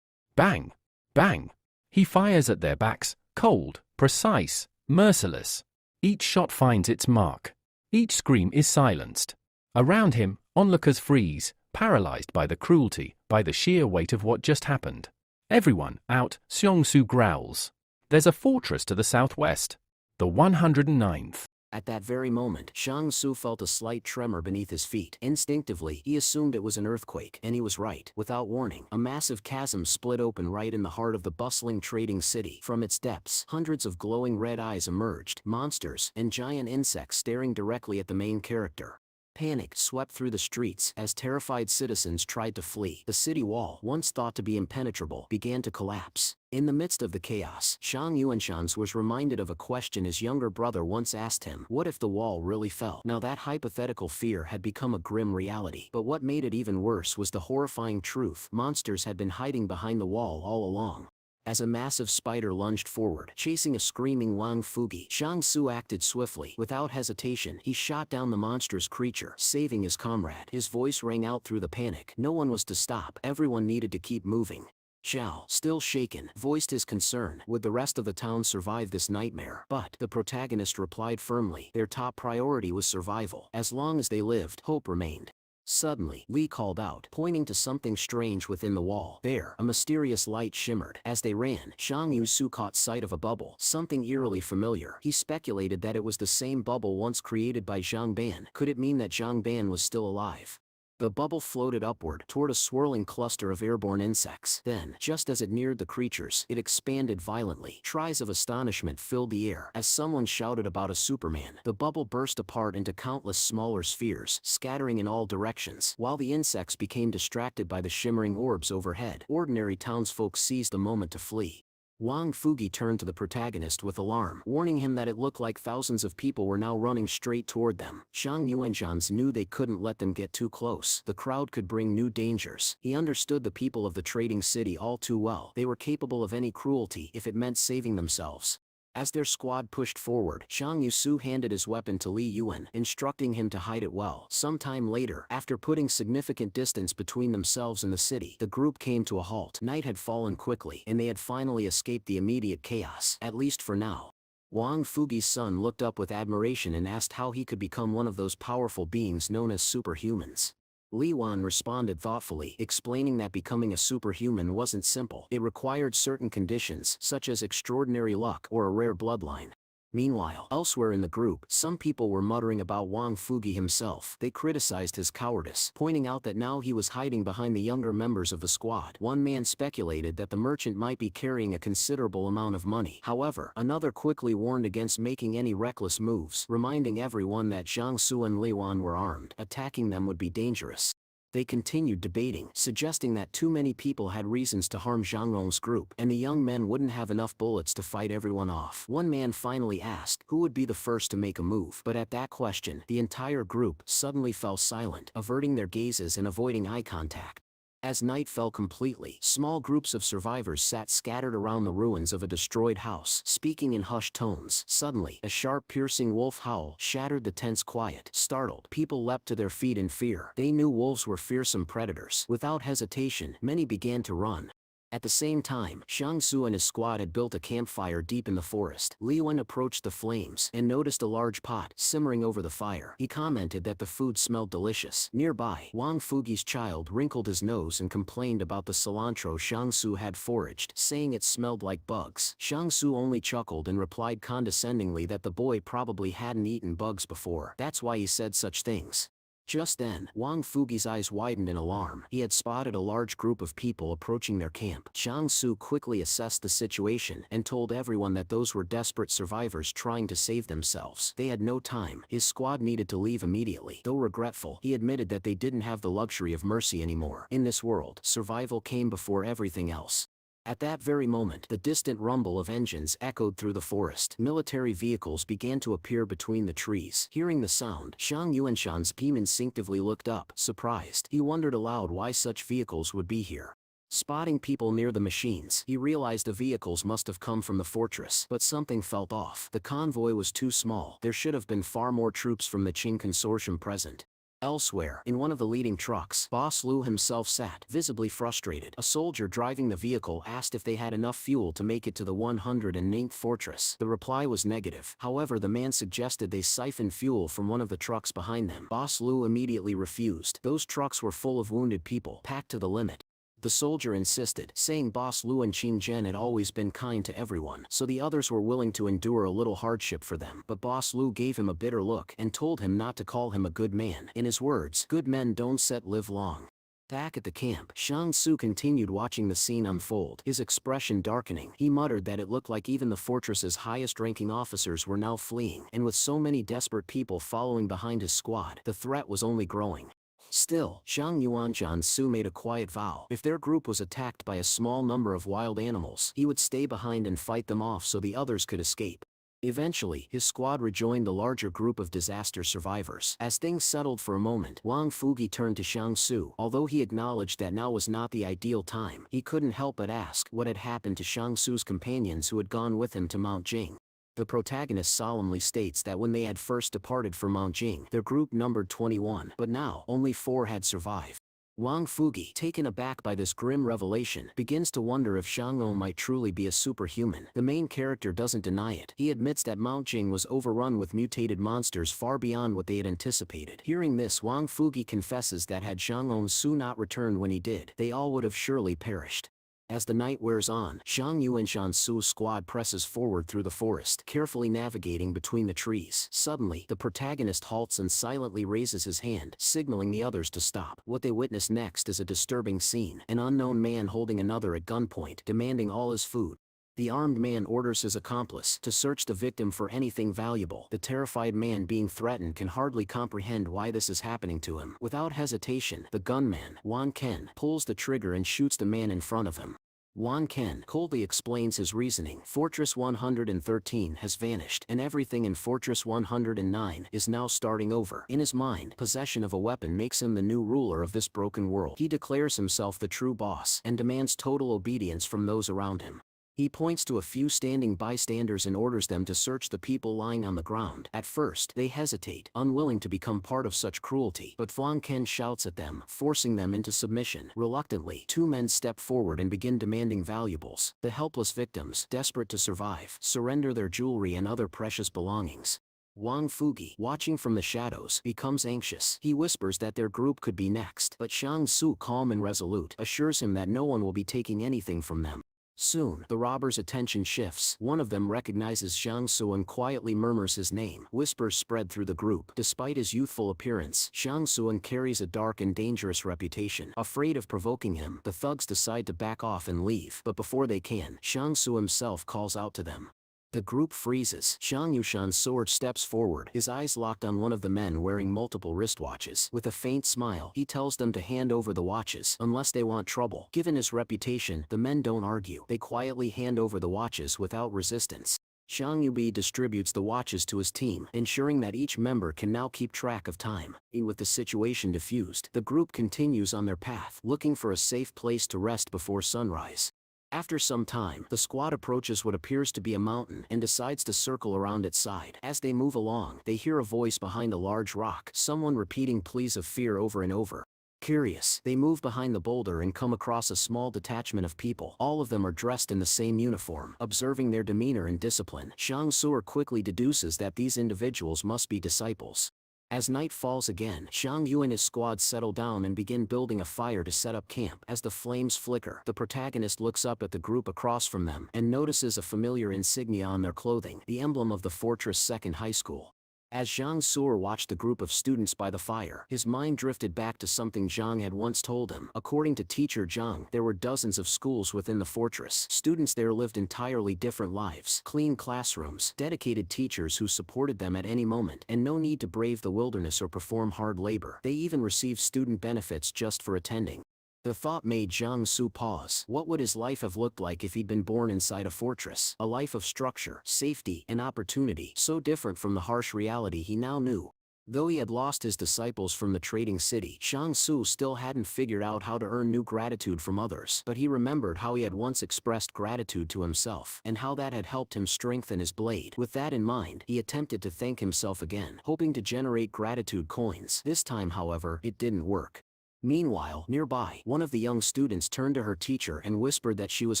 Bang! Bang! He fires at their backs, cold, precise, merciless. Each shot finds its mark. Each scream is silenced. Around him, onlookers freeze, paralyzed by the cruelty, by the sheer weight of what just happened. Everyone out, Xiongsu growls. There's a fortress to the southwest. The 109th. At that very moment, Xiongsu felt a slight tremor beneath his feet. Instinctively, he assumed it was an earthquake, and he was right. Without warning, a massive chasm split open right in the heart of the bustling trading city. From its depths, hundreds of glowing red eyes emerged, monsters and giant insects staring directly at the main character. Panic swept through the streets as terrified citizens tried to flee. The city wall, once thought to be impenetrable, began to collapse. In the midst of the chaos, Shang Yuanshan was reminded of a question his younger brother once asked him: what if the wall really fell? Now that hypothetical fear had become a grim reality. But what made it even worse was the horrifying truth: monsters had been hiding behind the wall all along. As a massive spider lunged forward, chasing a screaming Wang Fugi, Xiongsu acted swiftly. Without hesitation, he shot down the monstrous creature, saving his comrade. His voice rang out through the panic. No one was to stop. Everyone needed to keep moving. Xiao, still shaken, voiced his concern. Would the rest of the town survive this nightmare? But the protagonist replied firmly. Their top priority was survival. As long as they lived, hope remained. Suddenly, Li called out, pointing to something strange within the wall. There, a mysterious light shimmered. As they ran, Shang Yusu caught sight of a bubble, something eerily familiar. He speculated that it was the same bubble once created by Zhang Ban. Could it mean that Zhang Ban was still alive? The bubble floated upward toward a swirling cluster of airborne insects. Then, just as it neared the creatures, it expanded violently. Cries of astonishment filled the air as someone shouted about a Superman. The bubble burst apart into countless smaller spheres, scattering in all directions. While the insects became distracted by the shimmering orbs overhead, ordinary townsfolk seized the moment to flee. Wang Fugi turned to the protagonist with alarm, warning him that it looked like thousands of people were now running straight toward them. Zhang Yuanzhans knew they couldn't let them get too close. The crowd could bring new dangers. He understood the people of the trading city all too well. They were capable of any cruelty if it meant saving themselves. As their squad pushed forward, Zhang Yusu handed his weapon to Li Yuan, instructing him to hide it well. Sometime later, after putting significant distance between themselves and the city, the group came to a halt. Night had fallen quickly, and they had finally escaped the immediate chaos, at least for now. Wang Fugi's son looked up with admiration and asked how he could become one of those powerful beings known as superhumans. Li Wan responded thoughtfully, explaining that becoming a superhuman wasn't simple. It required certain conditions, such as extraordinary luck or a rare bloodline. Meanwhile, elsewhere in the group, some people were muttering about Wang Fugi himself. They criticized his cowardice, pointing out that now he was hiding behind the younger members of the squad. One man speculated that the merchant might be carrying a considerable amount of money. However, another quickly warned against making any reckless moves, reminding everyone that Zhang Su and Li Wan were armed. Attacking them would be dangerous. They continued debating, suggesting that too many people had reasons to harm Zhang Rong's group, and the young men wouldn't have enough bullets to fight everyone off. One man finally asked who would be the first to make a move, but at that question, the entire group suddenly fell silent, averting their gazes and avoiding eye contact. As night fell completely, small groups of survivors sat scattered around the ruins of a destroyed house, speaking in hushed tones. Suddenly, a sharp, piercing wolf howl shattered the tense quiet. Startled, people leapt to their feet in fear. They knew wolves were fearsome predators. Without hesitation, many began to run. At the same time, Zhang Su and his squad had built a campfire deep in the forest. Li Wen approached the flames and noticed a large pot simmering over the fire. He commented that the food smelled delicious. Nearby, Wang Fugi's child wrinkled his nose and complained about the cilantro Zhang Su had foraged, saying it smelled like bugs. Zhang Su only chuckled and replied condescendingly that the boy probably hadn't eaten bugs before. That's why he said such things. Just then, Wang Fugi's eyes widened in alarm. He had spotted a large group of people approaching their camp. Zhang Su quickly assessed the situation and told everyone that those were desperate survivors trying to save themselves. They had no time. His squad needed to leave immediately. Though regretful, he admitted that they didn't have the luxury of mercy anymore. In this world, survival came before everything else. At that very moment, the distant rumble of engines echoed through the forest. Military vehicles began to appear between the trees. Hearing the sound, Zhang Yuanshan's team instinctively looked up, surprised. He wondered aloud why such vehicles would be here. Spotting people near the machines, he realized the vehicles must have come from the fortress, but something felt off. The convoy was too small. There should have been far more troops from the Jing consortium present. Elsewhere, in one of the leading trucks, Boss Lu himself sat, visibly frustrated. A soldier driving the vehicle asked if they had enough fuel to make it to the 109th fortress. The reply was negative. However, the man suggested they siphon fuel from one of the trucks behind them. Boss Lu immediately refused. Those trucks were full of wounded people, packed to the limit. The soldier insisted, saying Boss Lu and Qin Zhen had always been kind to everyone, so the others were willing to endure a little hardship for them. But Boss Lu gave him a bitter look and told him not to call him a good man. In his words, good men don't live long. Back at the camp, Zhang Su continued watching the scene unfold, his expression darkening. He muttered that it looked like even the fortress's highest-ranking officers were now fleeing, and with so many desperate people following behind his squad, the threat was only growing. Still, Zhang Yuanzhan Su made a quiet vow. If their group was attacked by a small number of wild animals, he would stay behind and fight them off so the others could escape. Eventually, his squad rejoined the larger group of disaster survivors. As things settled for a moment, Wang Fugi turned to Zhang Su. Although he acknowledged that now was not the ideal time, he couldn't help but ask what had happened to Zhang Su's companions who had gone with him to Mount Jing. The protagonist solemnly states that when they had first departed for Mount Jing, their group numbered 21, but now, only 4 had survived. Wang Fugi, taken aback by this grim revelation, begins to wonder if Xiangong might truly be a superhuman. The main character doesn't deny it. He admits that Mount Jing was overrun with mutated monsters far beyond what they had anticipated. Hearing this, Wang Fugi confesses that had Xiangong Su not returned when he did, they all would have surely perished. As the night wears on, Xiang Yu and Shansu's squad presses forward through the forest, carefully navigating between the trees. Suddenly, the protagonist halts and silently raises his hand, signaling the others to stop. What they witness next is a disturbing scene: an unknown man holding another at gunpoint, demanding all his food. The armed man orders his accomplice to search the victim for anything valuable. The terrified man being threatened can hardly comprehend why this is happening to him. Without hesitation, the gunman, Wan Ken, pulls the trigger and shoots the man in front of him. Wan Ken coldly explains his reasoning. Fortress 113 has vanished, and everything in Fortress 109 is now starting over. In his mind, possession of a weapon makes him the new ruler of this broken world. He declares himself the true boss, and demands total obedience from those around him. He points to a few standing bystanders and orders them to search the people lying on the ground. At first, they hesitate, unwilling to become part of such cruelty, but Wan Ken shouts at them, forcing them into submission. Reluctantly, two men step forward and begin demanding valuables. The helpless victims, desperate to survive, surrender their jewelry and other precious belongings. Wang Fugi, watching from the shadows, becomes anxious. He whispers that their group could be next, but Xiang Su, calm and resolute, assures him that no one will be taking anything from them. Soon, the robbers' attention shifts. One of them recognizes Xiang Su and quietly murmurs his name. Whispers spread through the group. Despite his youthful appearance, Xiang Su carries a dark and dangerous reputation. Afraid of provoking him, the thugs decide to back off and leave. But before they can, Xiang Su himself calls out to them. The group freezes. Xiang Yushan's sword steps forward, his eyes locked on one of the men wearing multiple wristwatches. With a faint smile, he tells them to hand over the watches, unless they want trouble. Given his reputation, the men don't argue. They quietly hand over the watches without resistance. Xiang Yubi distributes the watches to his team, ensuring that each member can now keep track of time. With the situation diffused, the group continues on their path, looking for a safe place to rest before sunrise. After some time, the squad approaches what appears to be a mountain and decides to circle around its side. As they move along, they hear a voice behind a large rock, someone repeating pleas of fear over and over. Curious, they move behind the boulder and come across a small detachment of people. All of them are dressed in the same uniform. Observing their demeanor and discipline, Xiang Su quickly deduces that these individuals must be disciples. As night falls again, Xiang Yu and his squad settle down and begin building a fire to set up camp. As the flames flicker, the protagonist looks up at the group across from them and notices a familiar insignia on their clothing, the emblem of the Fortress Second High School. As Xiang Su watched the group of students by the fire, his mind drifted back to something Zhang had once told him. According to teacher Zhang, there were dozens of schools within the fortress. Students there lived entirely different lives. Clean classrooms, dedicated teachers who supported them at any moment, and no need to brave the wilderness or perform hard labor. They even received student benefits just for attending. The thought made Xiang Su pause. What would his life have looked like if he'd been born inside a fortress? A life of structure, safety, and opportunity, so different from the harsh reality he now knew. Though he had lost his disciples from the trading city, Xiang Su still hadn't figured out how to earn new gratitude from others. But he remembered how he had once expressed gratitude to himself, and how that had helped him strengthen his blade. With that in mind, he attempted to thank himself again, hoping to generate gratitude coins. This time, however, it didn't work. Meanwhile, nearby, one of the young students turned to her teacher and whispered that she was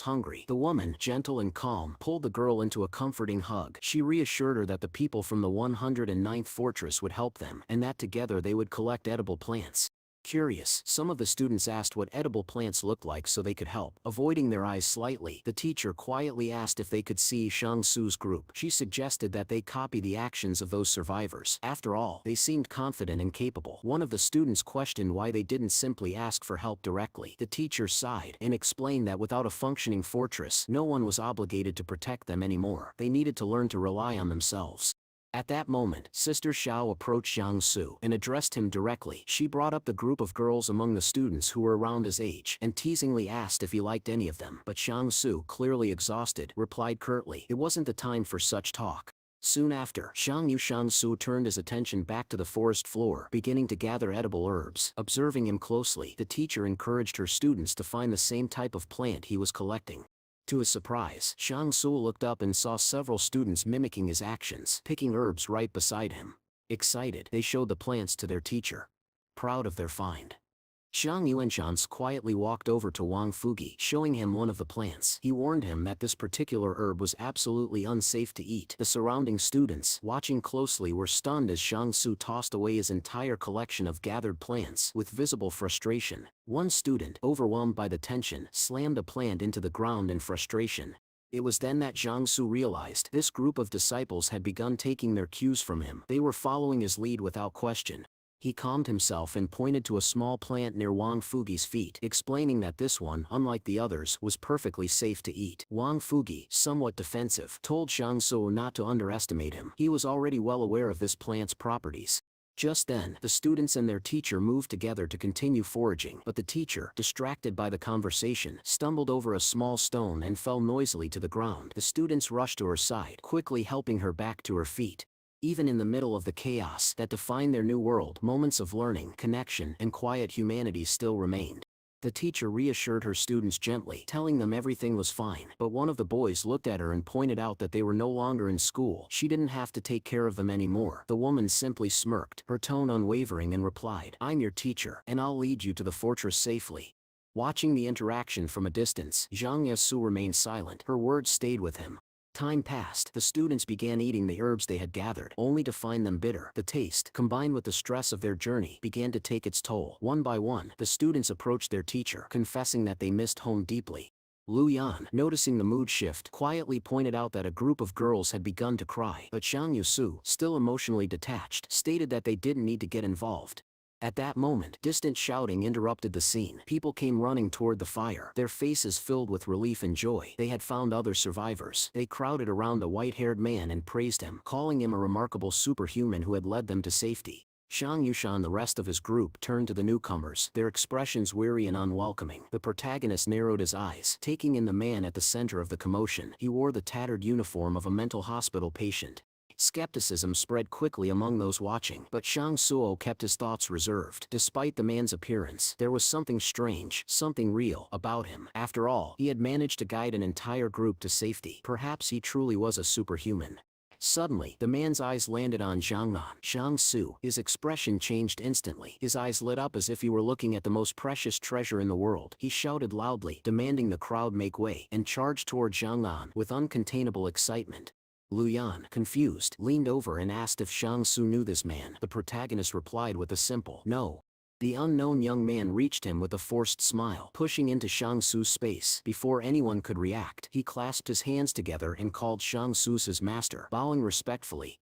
hungry. The woman, gentle and calm, pulled the girl into a comforting hug. She reassured her that the people from the 109th fortress would help them, and that together they would collect edible plants. Curious, some of the students asked what edible plants looked like so they could help. Avoiding their eyes slightly, the teacher quietly asked if they could see Xiang Su's group. She suggested that they copy the actions of those survivors. After all, they seemed confident and capable. One of the students questioned why they didn't simply ask for help directly. The teacher sighed and explained that without a functioning fortress, no one was obligated to protect them anymore. They needed to learn to rely on themselves. At that moment, Sister Xiao approached Xiang Su and addressed him directly. She brought up the group of girls among the students who were around his age, and teasingly asked if he liked any of them. But Xiang Su, clearly exhausted, replied curtly, it wasn't the time for such talk. Soon after, Xiang Su turned his attention back to the forest floor, beginning to gather edible herbs. Observing him closely, the teacher encouraged her students to find the same type of plant he was collecting. To his surprise, Xiang Su looked up and saw several students mimicking his actions, picking herbs right beside him. Excited, they showed the plants to their teacher. Proud of their find, Zhang Yuanshan quietly walked over to Wang Fugi, showing him one of the plants. He warned him that this particular herb was absolutely unsafe to eat. The surrounding students, watching closely, were stunned as Zhang Su tossed away his entire collection of gathered plants with visible frustration. One student, overwhelmed by the tension, slammed a plant into the ground in frustration. It was then that Zhang Su realized this group of disciples had begun taking their cues from him. They were following his lead without question. He calmed himself and pointed to a small plant near Wang Fugi's feet, explaining that this one, unlike the others, was perfectly safe to eat. Wang Fugi, somewhat defensive, told Zhang Su not to underestimate him. He was already well aware of this plant's properties. Just then, the students and their teacher moved together to continue foraging, but the teacher, distracted by the conversation, stumbled over a small stone and fell noisily to the ground. The students rushed to her side, quickly helping her back to her feet. Even in the middle of the chaos that defined their new world, moments of learning, connection, and quiet humanity still remained. The teacher reassured her students gently, telling them everything was fine, but one of the boys looked at her and pointed out that they were no longer in school. She didn't have to take care of them anymore. The woman simply smirked, her tone unwavering, and replied, "I'm your teacher, and I'll lead you to the fortress safely." Watching the interaction from a distance, Zhang Yasu remained silent. Her words stayed with him. Time passed. The students began eating the herbs they had gathered, only to find them bitter. The taste, combined with the stress of their journey, began to take its toll. One by one, the students approached their teacher, confessing that they missed home deeply. Lu Yan, noticing the mood shift, quietly pointed out that a group of girls had begun to cry, but Zhang Yusu, still emotionally detached, stated that they didn't need to get involved. At that moment, distant shouting interrupted the scene. People came running toward the fire, their faces filled with relief and joy. They had found other survivors. They crowded around the white-haired man and praised him, calling him a remarkable superhuman who had led them to safety. Zhang Yushan and the rest of his group turned to the newcomers, their expressions weary and unwelcoming. The protagonist narrowed his eyes, taking in the man at the center of the commotion. He wore the tattered uniform of a mental hospital patient. Skepticism spread quickly among those watching, but Shang Suo kept his thoughts reserved. Despite the man's appearance, there was something strange, something real, about him. After all, he had managed to guide an entire group to safety. Perhaps he truly was a superhuman. Suddenly, the man's eyes landed on Zhang Su. His expression changed instantly. His eyes lit up as if he were looking at the most precious treasure in the world. He shouted loudly, demanding the crowd make way, and charged toward Zhang Nan with uncontainable excitement. Lu Yan, confused, leaned over and asked if Shang Su knew this man. The protagonist replied with a simple no. The unknown young man reached him with a forced smile, pushing into Shang Su's space. Before anyone could react, he clasped his hands together and called Shang Su his master, bowing respectfully.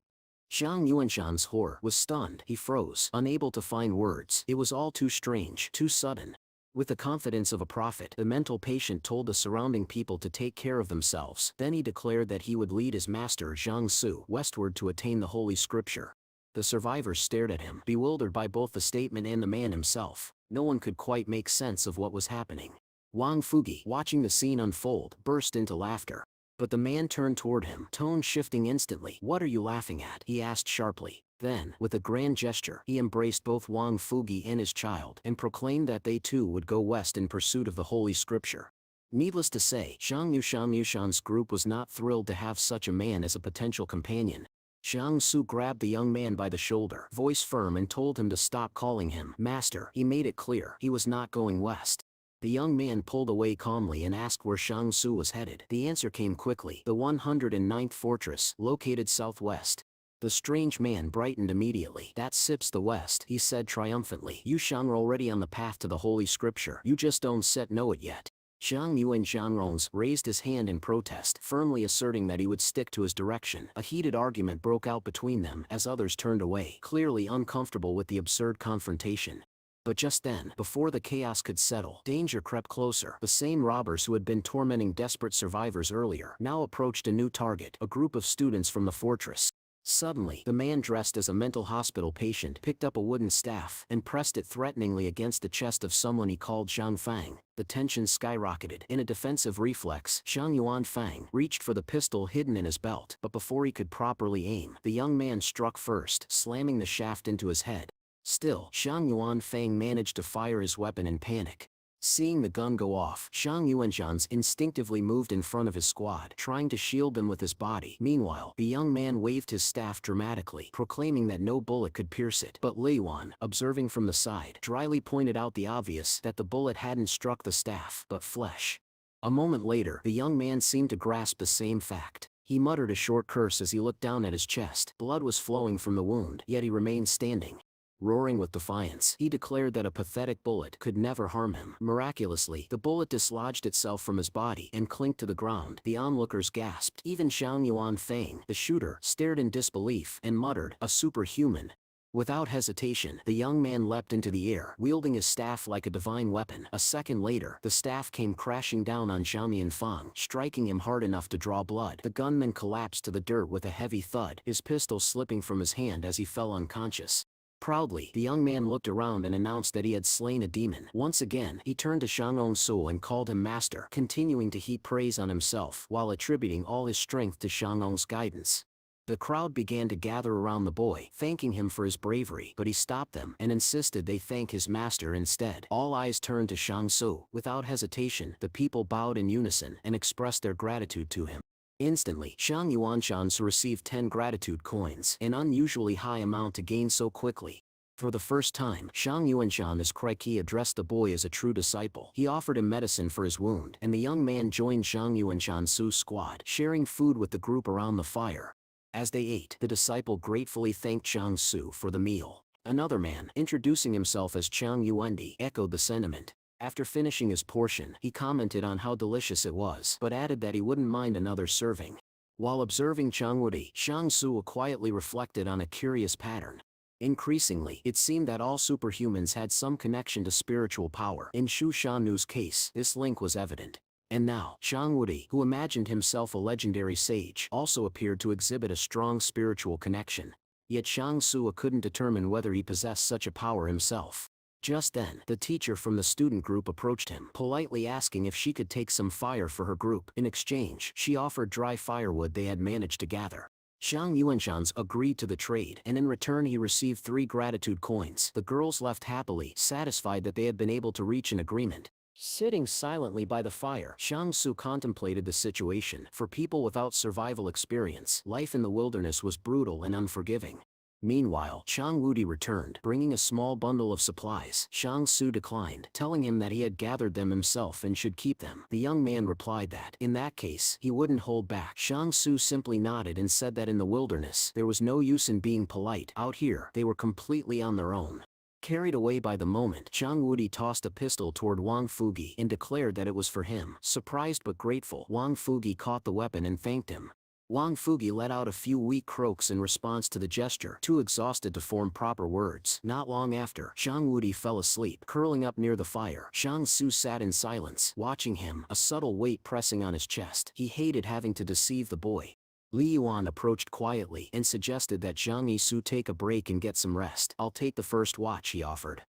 Zhang Yuanshan's horror was stunned. He froze, unable to find words. It was all too strange, too sudden. With the confidence of a prophet, the mental patient told the surrounding people to take care of themselves. Then he declared that he would lead his master Zhang Su westward to attain the Holy Scripture. The survivors stared at him, bewildered by both the statement and the man himself. No one could quite make sense of what was happening. Wang Fugi, watching the scene unfold, burst into laughter. But the man turned toward him, tone shifting instantly. "What are you laughing at?" he asked sharply. Then, with a grand gesture, he embraced both Wang Fugi and his child, and proclaimed that they too would go west in pursuit of the Holy Scripture. Needless to say, Zhang Yushan's group was not thrilled to have such a man as a potential companion. Zhang Su grabbed the young man by the shoulder, voice firm, and told him to stop calling him master. He made it clear he was not going west. The young man pulled away calmly and asked where Shang Su was headed. The answer came quickly: the 109th fortress, located southwest. The strange man brightened immediately. "That sips the west," he said triumphantly. "You Shang are already on the path to the Holy Scripture. You just don't know it yet." Zhang Yuan Zhangrong's raised his hand in protest, firmly asserting that he would stick to his direction. A heated argument broke out between them as others turned away, clearly uncomfortable with the absurd confrontation. But just then, before the chaos could settle, danger crept closer. The same robbers who had been tormenting desperate survivors earlier now approached a new target, a group of students from the fortress. Suddenly, the man dressed as a mental hospital patient picked up a wooden staff and pressed it threateningly against the chest of someone he called Zhang Fang. The tension skyrocketed. In a defensive reflex, Zhang Yuan Fang reached for the pistol hidden in his belt, but before he could properly aim, the young man struck first, slamming the shaft into his head. Still, Zhang Yuan Fang managed to fire his weapon in panic. Seeing the gun go off, Shang Yuanshan's instinctively moved in front of his squad, trying to shield them with his body. Meanwhile, the young man waved his staff dramatically, proclaiming that no bullet could pierce it. But Li Yuan, observing from the side, dryly pointed out the obvious, that the bullet hadn't struck the staff, but flesh. A moment later, the young man seemed to grasp the same fact. He muttered a short curse as he looked down at his chest. Blood was flowing from the wound, yet he remained standing. Roaring with defiance, he declared that a pathetic bullet could never harm him. Miraculously, the bullet dislodged itself from his body and clinked to the ground. The onlookers gasped. Even Shang Yuan Feng, the shooter, stared in disbelief and muttered, "A superhuman." Without hesitation, the young man leapt into the air, wielding his staff like a divine weapon. A second later, the staff came crashing down on Zhao Mianfang, striking him hard enough to draw blood. The gunman collapsed to the dirt with a heavy thud, his pistol slipping from his hand as he fell unconscious. Proudly, the young man looked around and announced that he had slain a demon. Once again, he turned to Shang Ongsu and called him master, continuing to heap praise on himself while attributing all his strength to Shang Ong's guidance. The crowd began to gather around the boy, thanking him for his bravery, but he stopped them and insisted they thank his master instead. All eyes turned to Shang Su. Without hesitation, the people bowed in unison and expressed their gratitude to him. Instantly, Shang Yuanshan received 10 gratitude coins, an unusually high amount to gain so quickly. For the first time, Shang Yuanshan's Crikey addressed the boy as a true disciple. He offered him medicine for his wound, and the young man joined Shang Yuanshan's squad, sharing food with the group around the fire. As they ate, the disciple gratefully thanked Shang Su for the meal. Another man, introducing himself as Chang Yuendi, echoed the sentiment. After finishing his portion, he commented on how delicious it was, but added that he wouldn't mind another serving. While observing Chang Wudi, Shang Su quietly reflected on a curious pattern. Increasingly, it seemed that all superhumans had some connection to spiritual power. In Shu Shanu's case, this link was evident. And now, Chang Wudi, who imagined himself a legendary sage, also appeared to exhibit a strong spiritual connection. Yet Shang Su couldn't determine whether he possessed such a power himself. Just then, the teacher from the student group approached him, politely asking if she could take some fire for her group. In exchange, she offered dry firewood they had managed to gather. Shang Yuanshan's agreed to the trade, and in return he received 3 gratitude coins. The girls left happily, satisfied that they had been able to reach an agreement. Sitting silently by the fire, Shang Su contemplated the situation. For people without survival experience, life in the wilderness was brutal and unforgiving. Meanwhile, Chang Wudi returned, bringing a small bundle of supplies. Shang Su declined, telling him that he had gathered them himself and should keep them. The young man replied that, in that case, he wouldn't hold back. Shang Su simply nodded and said that in the wilderness, there was no use in being polite. Out here, they were completely on their own. Carried away by the moment, Chang Wudi tossed a pistol toward Wang Fugi and declared that it was for him. Surprised but grateful, Wang Fugi caught the weapon and thanked him. Wang Fugi let out a few weak croaks in response to the gesture, too exhausted to form proper words. Not long after, Shang Wudi fell asleep, curling up near the fire. Shang Su sat in silence, watching him, a subtle weight pressing on his chest. He hated having to deceive the boy. Li Yuan approached quietly and suggested that Zhang Yisu take a break and get some rest. "I'll take the first watch," he offered.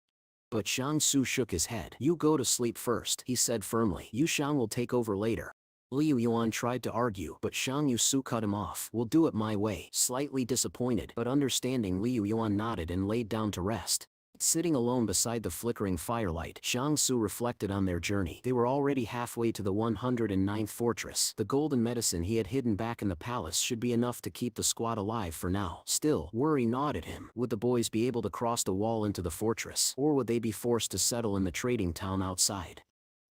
But Shang Su shook his head. "You go to sleep first," he said firmly. "Yu Shang will take over later." Li Yuan tried to argue, but Shang Yisu cut him off. "We'll do it my way." Slightly disappointed, but understanding, Li Yuan nodded and laid down to rest. Sitting alone beside the flickering firelight, Shang Su reflected on their journey. They were already halfway to the 109th fortress. The golden medicine he had hidden back in the palace should be enough to keep the squad alive for now. Still, worry gnawed at him. Would the boys be able to cross the wall into the fortress, or would they be forced to settle in the trading town outside?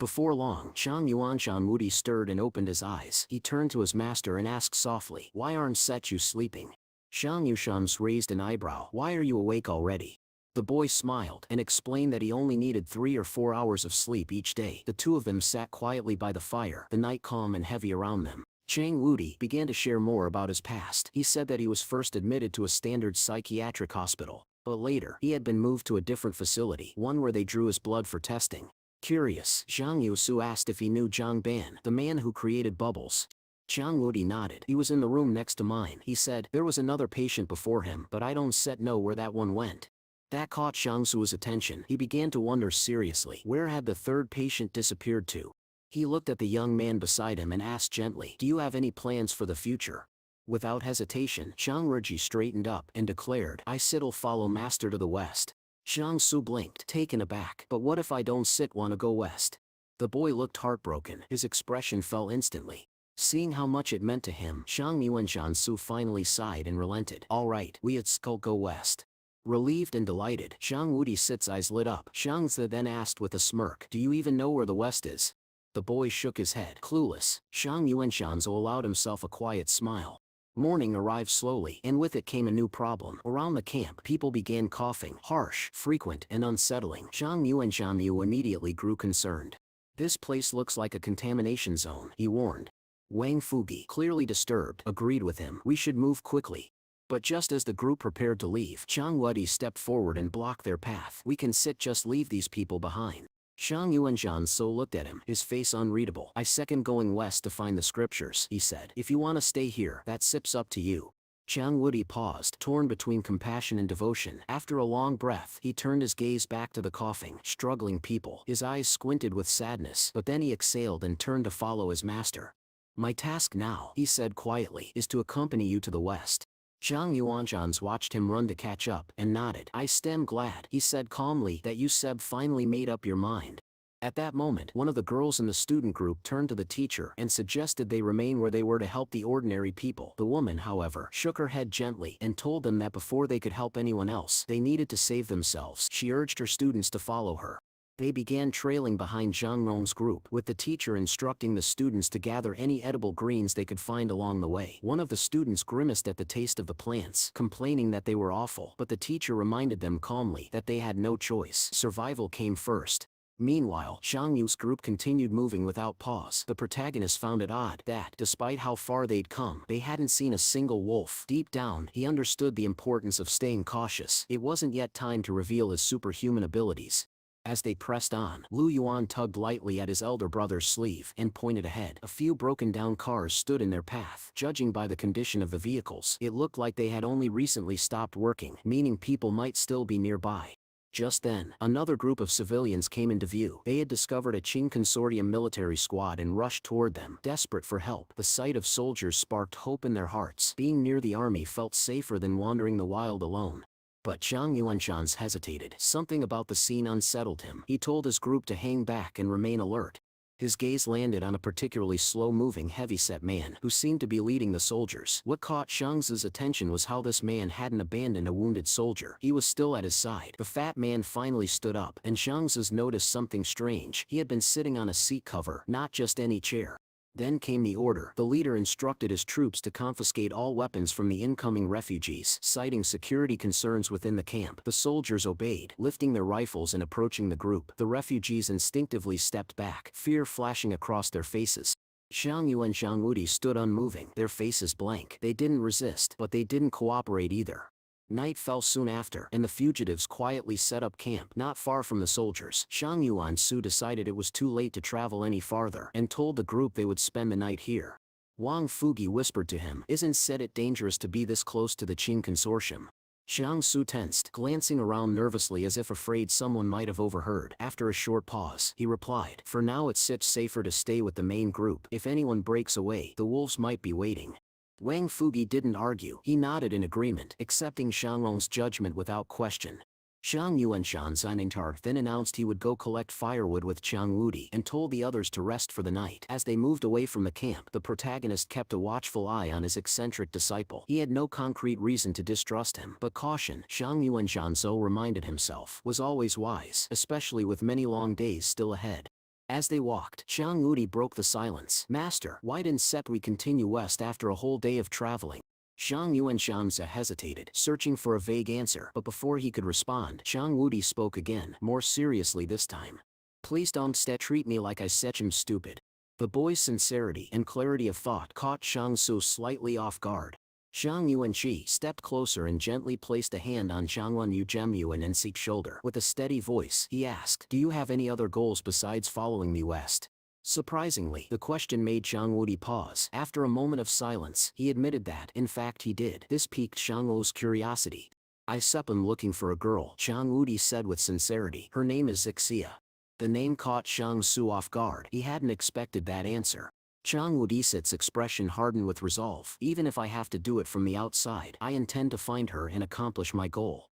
Before long, Shang Yuanshan Wudi stirred and opened his eyes. He turned to his master and asked softly, "Why aren't Setchu sleeping?" Shang Yushans raised an eyebrow. "Why are you awake already?" The boy smiled and explained that he only needed 3 or 4 hours of sleep each day. The two of them sat quietly by the fire, the night calm and heavy around them. Chang Wudi began to share more about his past. He said that he was first admitted to a standard psychiatric hospital, but later, he had been moved to a different facility, one where they drew his blood for testing. Curious, Zhang Yusu asked if he knew Zhang Ban, the man who created bubbles. Chang Wudi nodded. "He was in the room next to mine," he said. "There was another patient before him, but I don't know where that one went." That caught Shang Su's attention. He began to wonder seriously, where had the third patient disappeared to? He looked at the young man beside him and asked gently, "Do you have any plans for the future?" Without hesitation, Zhang Ruji straightened up and declared, "I will follow master to the west." Xiangsu blinked, taken aback. But what if I don't wanna go west? The boy looked heartbroken. His expression fell instantly. Seeing how much it meant to him, Xiangyu and Xiangsu finally sighed and relented. All right, we at Skull go west. Relieved and delighted, Xiang Wudi's eyes lit up. Xiangzi then asked with a smirk, do you even know where the west is? The boy shook his head, clueless. Xiang Yuanshanzou allowed himself a quiet smile. Morning arrived slowly, and with it came a new problem. Around the camp, people began coughing, harsh, frequent, and unsettling. Xiang Yuanshanyu immediately grew concerned. This place looks like a contamination zone, he warned. Wang Fugi, clearly disturbed, agreed with him. We should move quickly. But just as the group prepared to leave, Chang Wudi stepped forward and blocked their path. We can just leave these people behind. Shang Yuanzhan so looked at him, his face unreadable. I second going west to find the scriptures, he said. If you want to stay here, that's up to you. Chang Wudi paused, torn between compassion and devotion. After a long breath, he turned his gaze back to the coughing, struggling people. His eyes squinted with sadness, but then he exhaled and turned to follow his master. My task now, he said quietly, is to accompany you to the west. Zhang Yuanzhans watched him run to catch up, and nodded. I'm glad, he said calmly, that you finally made up your mind. At that moment, one of the girls in the student group turned to the teacher and suggested they remain where they were to help the ordinary people. The woman, however, shook her head gently and told them that before they could help anyone else, they needed to save themselves. She urged her students to follow her. They began trailing behind Zhang Rong's group, with the teacher instructing the students to gather any edible greens they could find along the way. One of the students grimaced at the taste of the plants, complaining that they were awful, but the teacher reminded them calmly that they had no choice. Survival came first. Meanwhile, Zhang Yu's group continued moving without pause. The protagonist found it odd that, despite how far they'd come, they hadn't seen a single wolf. Deep down, he understood the importance of staying cautious. It wasn't yet time to reveal his superhuman abilities. As they pressed on, Lu Yuan tugged lightly at his elder brother's sleeve and pointed ahead. A few broken-down cars stood in their path. Judging by the condition of the vehicles, it looked like they had only recently stopped working, meaning people might still be nearby. Just then, another group of civilians came into view. They had discovered a Qing consortium military squad and rushed toward them, desperate for help. The sight of soldiers sparked hope in their hearts. Being near the army felt safer than wandering the wild alone. But Zhang Yuanzhans hesitated. Something about the scene unsettled him. He told his group to hang back and remain alert. His gaze landed on a particularly slow-moving heavyset man who seemed to be leading the soldiers. What caught Zhang's attention was how this man hadn't abandoned a wounded soldier. He was still at his side. The fat man finally stood up, and Zhang's noticed something strange. He had been sitting on a seat cover, not just any chair. Then came the order. The leader instructed his troops to confiscate all weapons from the incoming refugees, citing security concerns within the camp. The soldiers obeyed, lifting their rifles and approaching the group. The refugees instinctively stepped back, fear flashing across their faces. Xiang Yu and Zhang Wudi stood unmoving, their faces blank. They didn't resist, but they didn't cooperate either. Night fell soon after, and the fugitives quietly set up camp not far from the soldiers. Shang Yuan-su decided it was too late to travel any farther, and told the group they would spend the night here. Wang Fugi whispered to him, "Isn't it dangerous to be this close to the Qing consortium?" Xiang Su tensed, glancing around nervously as if afraid someone might have overheard. After a short pause, he replied, "For now it's safer to stay with the main group. If anyone breaks away, the wolves might be waiting." Wang Fugi didn't argue. He nodded in agreement, accepting Xianglong's judgment without question. Xiang Yuanshan then announced he would go collect firewood with Qiang Wudi and told the others to rest for the night. As they moved away from the camp, the protagonist kept a watchful eye on his eccentric disciple. He had no concrete reason to distrust him, but caution, Xiang Yuanshan reminded himself, was always wise, especially with many long days still ahead. As they walked, Qiang Wudi broke the silence. "Master, why didn't we continue west after a whole day of traveling?" Xiang Yuanshanzi hesitated, searching for a vague answer, but before he could respond, Qiang Wudi spoke again, more seriously this time. "Please don't treat me like I'm stupid." The boy's sincerity and clarity of thought caught Xiang Su slightly off guard. Xiang Yuanqi stepped closer and gently placed a hand on Xiangwan Yu Jemyuan and Sik's shoulder. With a steady voice, he asked, "Do you have any other goals besides following me west?" Surprisingly, the question made Zhang Wudi pause. After a moment of silence, he admitted that, in fact, he did. This piqued Zhang Wu's curiosity. "I'm looking for a girl," Zhang Wudi said with sincerity. "Her name is Xia." The name caught Zhang Su off guard. He hadn't expected that answer. Zhang Wudi's expression hardened with resolve. "Even if I have to do it from the outside, I intend to find her and accomplish my goal."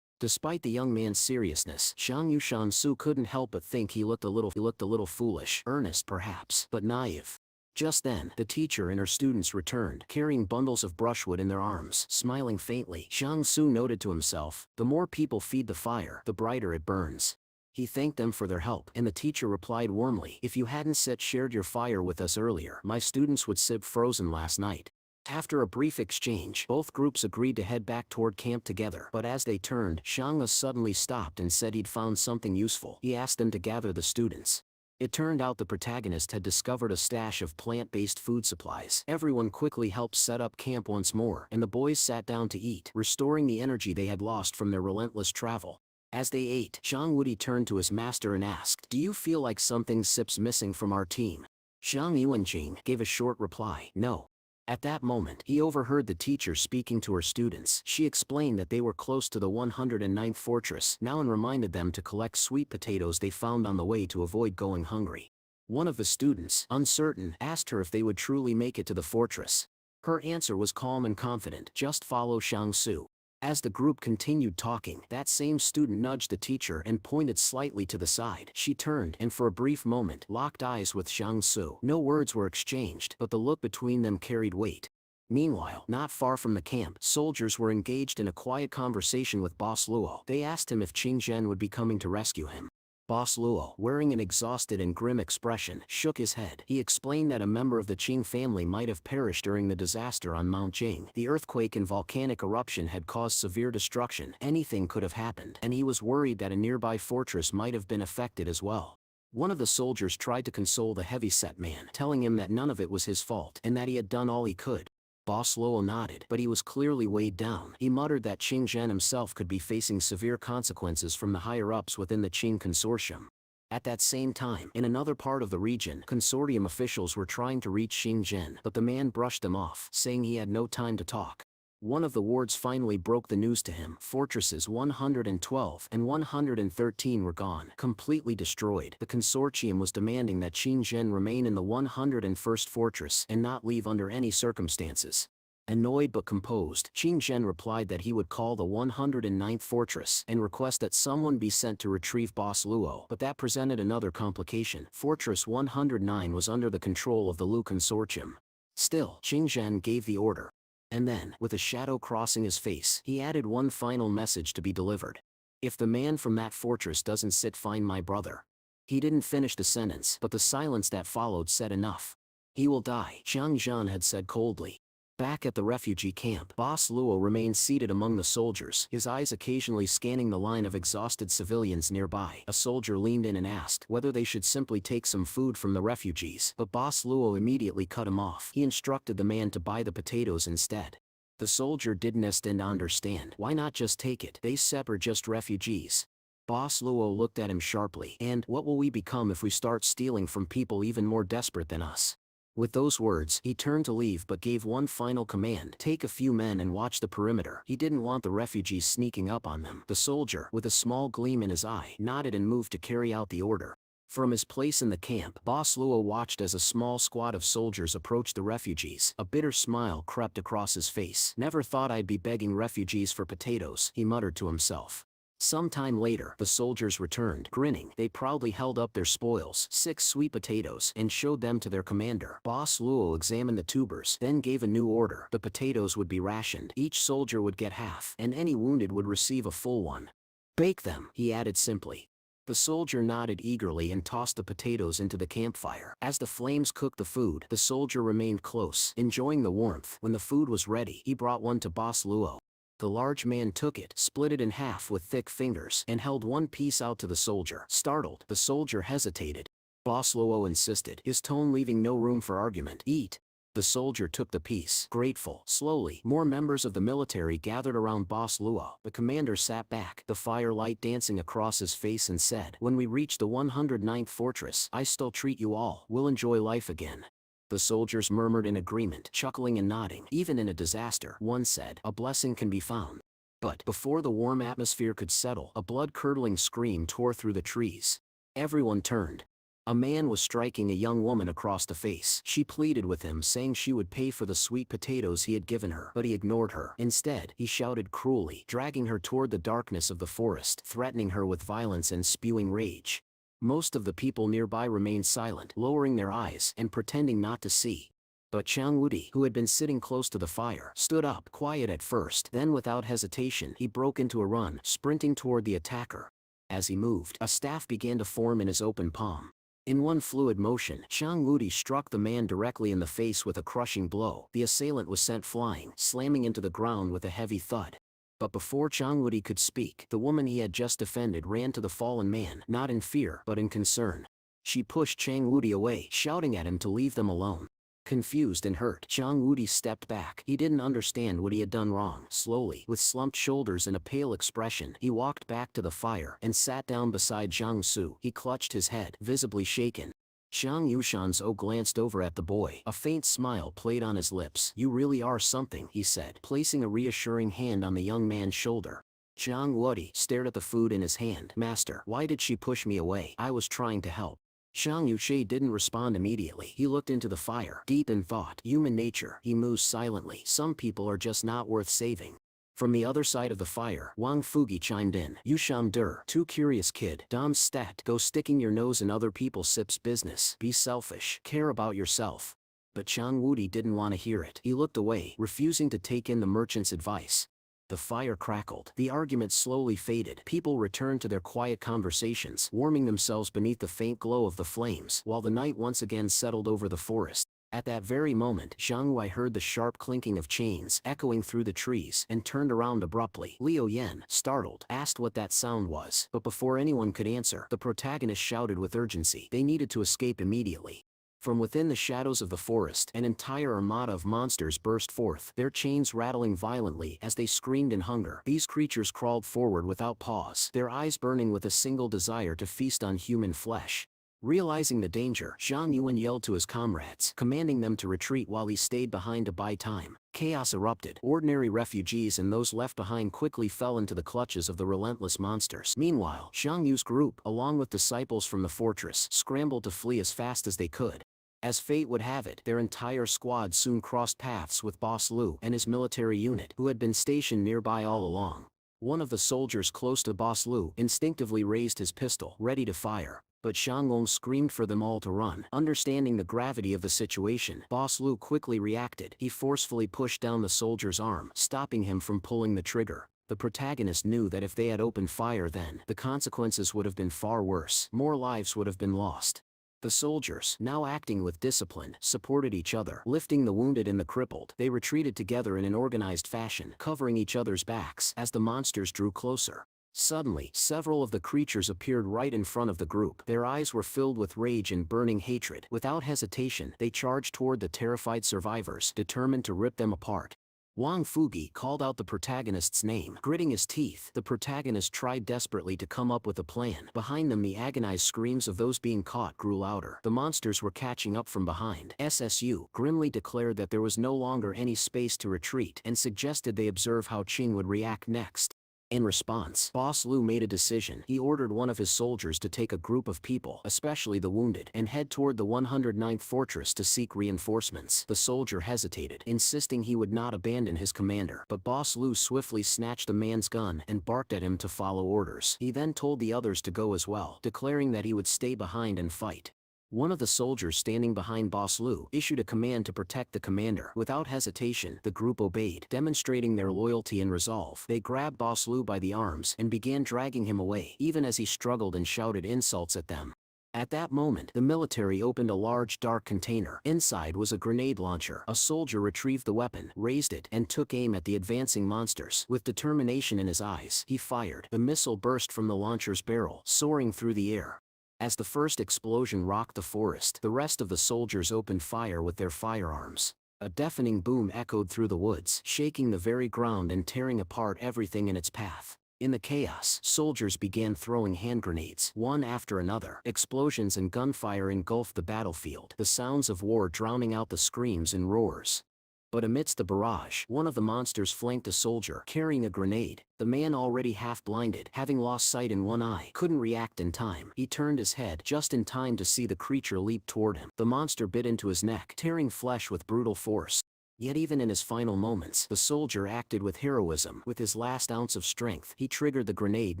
Despite the young man's seriousness, Shansu couldn't help but think he looked a little foolish, earnest perhaps, but naive. Just then, the teacher and her students returned, carrying bundles of brushwood in their arms. Smiling faintly, Shansu noted to himself, the more people feed the fire, the brighter it burns. He thanked them for their help, and the teacher replied warmly, if you hadn't shared your fire with us earlier, my students would sit frozen last night. After a brief exchange, both groups agreed to head back toward camp together, but as they turned, Shangha suddenly stopped and said he'd found something useful. He asked them to gather the students. It turned out the protagonist had discovered a stash of plant-based food supplies. Everyone quickly helped set up camp once more, and the boys sat down to eat, restoring the energy they had lost from their relentless travel. As they ate, Zhang Wudi turned to his master and asked, do you feel like something's missing from our team? Zhang Yuanjing gave a short reply, no. At that moment, he overheard the teacher speaking to her students. She explained that they were close to the 109th fortress now and reminded them to collect sweet potatoes they found on the way to avoid going hungry. One of the students, uncertain, asked her if they would truly make it to the fortress. Her answer was calm and confident, just follow Shangsu. As the group continued talking, that same student nudged the teacher and pointed slightly to the side. She turned and for a brief moment locked eyes with Shangsu. No words were exchanged, but the look between them carried weight. Meanwhile, not far from the camp, soldiers were engaged in a quiet conversation with Boss Luo. They asked him if Qing Zhen would be coming to rescue him. Boss Luo, wearing an exhausted and grim expression, shook his head. He explained that a member of the Qing family might have perished during the disaster on Mount Jing. The earthquake and volcanic eruption had caused severe destruction. Anything could have happened, and he was worried that a nearby fortress might have been affected as well. One of the soldiers tried to console the heavy-set man, telling him that none of it was his fault, and that he had done all he could. Boss Luo nodded, but he was clearly weighed down. He muttered that Qing Zhen himself could be facing severe consequences from the higher-ups within the Qing consortium. At that same time, in another part of the region, consortium officials were trying to reach Qing Zhen, but the man brushed them off, saying he had no time to talk. One of the wards finally broke the news to him. Fortresses 112 and 113 were gone, completely destroyed. The consortium was demanding that Qing Zhen remain in the 101st fortress and not leave under any circumstances. Annoyed but composed, Qing Zhen replied that he would call the 109th fortress and request that someone be sent to retrieve Boss Luo, but that presented another complication. Fortress 109 was under the control of the Lu consortium. Still, Qing Zhen gave the order. And then, with a shadow crossing his face, he added one final message to be delivered. If the man from that fortress doesn't find my brother. He didn't finish the sentence, but the silence that followed said enough. He will die, Zhang Zhan had said coldly. Back at the refugee camp, Boss Luo remained seated among the soldiers, his eyes occasionally scanning the line of exhausted civilians nearby. A soldier leaned in and asked whether they should simply take some food from the refugees, but Boss Luo immediately cut him off. He instructed the man to buy the potatoes instead. The soldier didn't understand. Why not just take it? They are just refugees. Boss Luo looked at him sharply. And what will we become if we start stealing from people even more desperate than us? With those words, he turned to leave but gave one final command. Take a few men and watch the perimeter. He didn't want the refugees sneaking up on them. The soldier, with a small gleam in his eye, nodded and moved to carry out the order. From his place in the camp, Boss Luo watched as a small squad of soldiers approached the refugees. A bitter smile crept across his face. Never thought I'd be begging refugees for potatoes, he muttered to himself. Some time later, the soldiers returned. Grinning, they proudly held up their spoils, 6 sweet potatoes, and showed them to their commander. Boss Luo examined the tubers, then gave a new order. The potatoes would be rationed. Each soldier would get half, and any wounded would receive a full one. Bake them, he added simply. The soldier nodded eagerly and tossed the potatoes into the campfire. As the flames cooked the food, the soldier remained close, enjoying the warmth. When the food was ready, he brought one to Boss Luo. The large man took it, split it in half with thick fingers, and held one piece out to the soldier. Startled, the soldier hesitated. Boss Luo insisted, his tone leaving no room for argument. Eat. The soldier took the piece, grateful. Slowly, more members of the military gathered around Boss Luo. The commander sat back, the firelight dancing across his face, and said, when we reach the 109th fortress, I still treat you all. We'll enjoy life again. The soldiers murmured in agreement, chuckling and nodding. Even in a disaster, one said, a blessing can be found. But before the warm atmosphere could settle, a blood-curdling scream tore through the trees. Everyone turned. A man was striking a young woman across the face. She pleaded with him, saying she would pay for the sweet potatoes he had given her, but he ignored her. Instead, he shouted cruelly, dragging her toward the darkness of the forest, threatening her with violence and spewing rage. Most of the people nearby remained silent, lowering their eyes and pretending not to see. But Chang Wudi, who had been sitting close to the fire, stood up, quiet at first. Then without hesitation, he broke into a run, sprinting toward the attacker. As he moved, a staff began to form in his open palm. In one fluid motion, Chang Wudi struck the man directly in the face with a crushing blow. The assailant was sent flying, slamming into the ground with a heavy thud. But before Chang Wudi could speak, the woman he had just defended ran to the fallen man, not in fear, but in concern. She pushed Chang Wudi away, shouting at him to leave them alone. Confused and hurt, Chang Wudi stepped back. He didn't understand what he had done wrong. Slowly, with slumped shoulders and a pale expression, he walked back to the fire and sat down beside Zhang Su. He clutched his head, visibly shaken. Zhang Yushanzhou glanced over at the boy. A faint smile played on his lips. "You really are something," he said, placing a reassuring hand on the young man's shoulder. Zhang Wudi stared at the food in his hand. "Master, why did she push me away? I was trying to help." Zhang Yuxi didn't respond immediately. He looked into the fire, deep in thought. Human nature, he mused silently. Some people are just not worth saving. From the other side of the fire, Wang Fugi chimed in. "Yusham Der, too curious kid. Dom stat, go sticking your nose in other people's sips business. Be selfish, care about yourself." But Chang Wudi didn't want to hear it. He looked away, refusing to take in the merchant's advice. The fire crackled. The argument slowly faded. People returned to their quiet conversations, warming themselves beneath the faint glow of the flames, while the night once again settled over the forest. At that very moment, Zhang Wei heard the sharp clinking of chains echoing through the trees and turned around abruptly. Liu Yan, startled, asked what that sound was. But before anyone could answer, the protagonist shouted with urgency. They needed to escape immediately. From within the shadows of the forest, an entire armada of monsters burst forth, their chains rattling violently as they screamed in hunger. These creatures crawled forward without pause, their eyes burning with a single desire to feast on human flesh. Realizing the danger, Zhang Yuan yelled to his comrades, commanding them to retreat while he stayed behind to buy time. Chaos erupted. Ordinary refugees and those left behind quickly fell into the clutches of the relentless monsters. Meanwhile, Zhang Yu's group, along with disciples from the fortress, scrambled to flee as fast as they could. As fate would have it, their entire squad soon crossed paths with Boss Lu and his military unit, who had been stationed nearby all along. One of the soldiers close to Boss Lu instinctively raised his pistol, ready to fire. But Shang Long screamed for them all to run. Understanding the gravity of the situation, Boss Lu quickly reacted. He forcefully pushed down the soldier's arm, stopping him from pulling the trigger. The protagonist knew that if they had opened fire then, the consequences would have been far worse. More lives would have been lost. The soldiers, now acting with discipline, supported each other, lifting the wounded and the crippled. They retreated together in an organized fashion, covering each other's backs as the monsters drew closer. Suddenly, several of the creatures appeared right in front of the group. Their eyes were filled with rage and burning hatred. Without hesitation, they charged toward the terrified survivors, determined to rip them apart. Wang Fugi called out the protagonist's name. Gritting his teeth, the protagonist tried desperately to come up with a plan. Behind them, the agonized screams of those being caught grew louder. The monsters were catching up from behind. SSU grimly declared that there was no longer any space to retreat and suggested they observe how Qing would react next. In response, Boss Lu made a decision. He ordered one of his soldiers to take a group of people, especially the wounded, and head toward the 109th fortress to seek reinforcements. The soldier hesitated, insisting he would not abandon his commander. But Boss Lu swiftly snatched the man's gun and barked at him to follow orders. He then told the others to go as well, declaring that he would stay behind and fight. One of the soldiers standing behind Boss Lu issued a command to protect the commander. Without hesitation, the group obeyed, demonstrating their loyalty and resolve. They grabbed Boss Lu by the arms and began dragging him away, even as he struggled and shouted insults at them. At that moment, the military opened a large dark container. Inside was a grenade launcher. A soldier retrieved the weapon, raised it, and took aim at the advancing monsters. With determination in his eyes, he fired. The missile burst from the launcher's barrel, soaring through the air. As the first explosion rocked the forest, the rest of the soldiers opened fire with their firearms. A deafening boom echoed through the woods, shaking the very ground and tearing apart everything in its path. In the chaos, soldiers began throwing hand grenades, one after another. Explosions and gunfire engulfed the battlefield, the sounds of war drowning out the screams and roars. But amidst the barrage, one of the monsters flanked a soldier carrying a grenade. The man, already half blinded, having lost sight in one eye, couldn't react in time. He turned his head just in time to see the creature leap toward him. The monster bit into his neck, tearing flesh with brutal force. Yet even in his final moments, the soldier acted with heroism. With his last ounce of strength, he triggered the grenade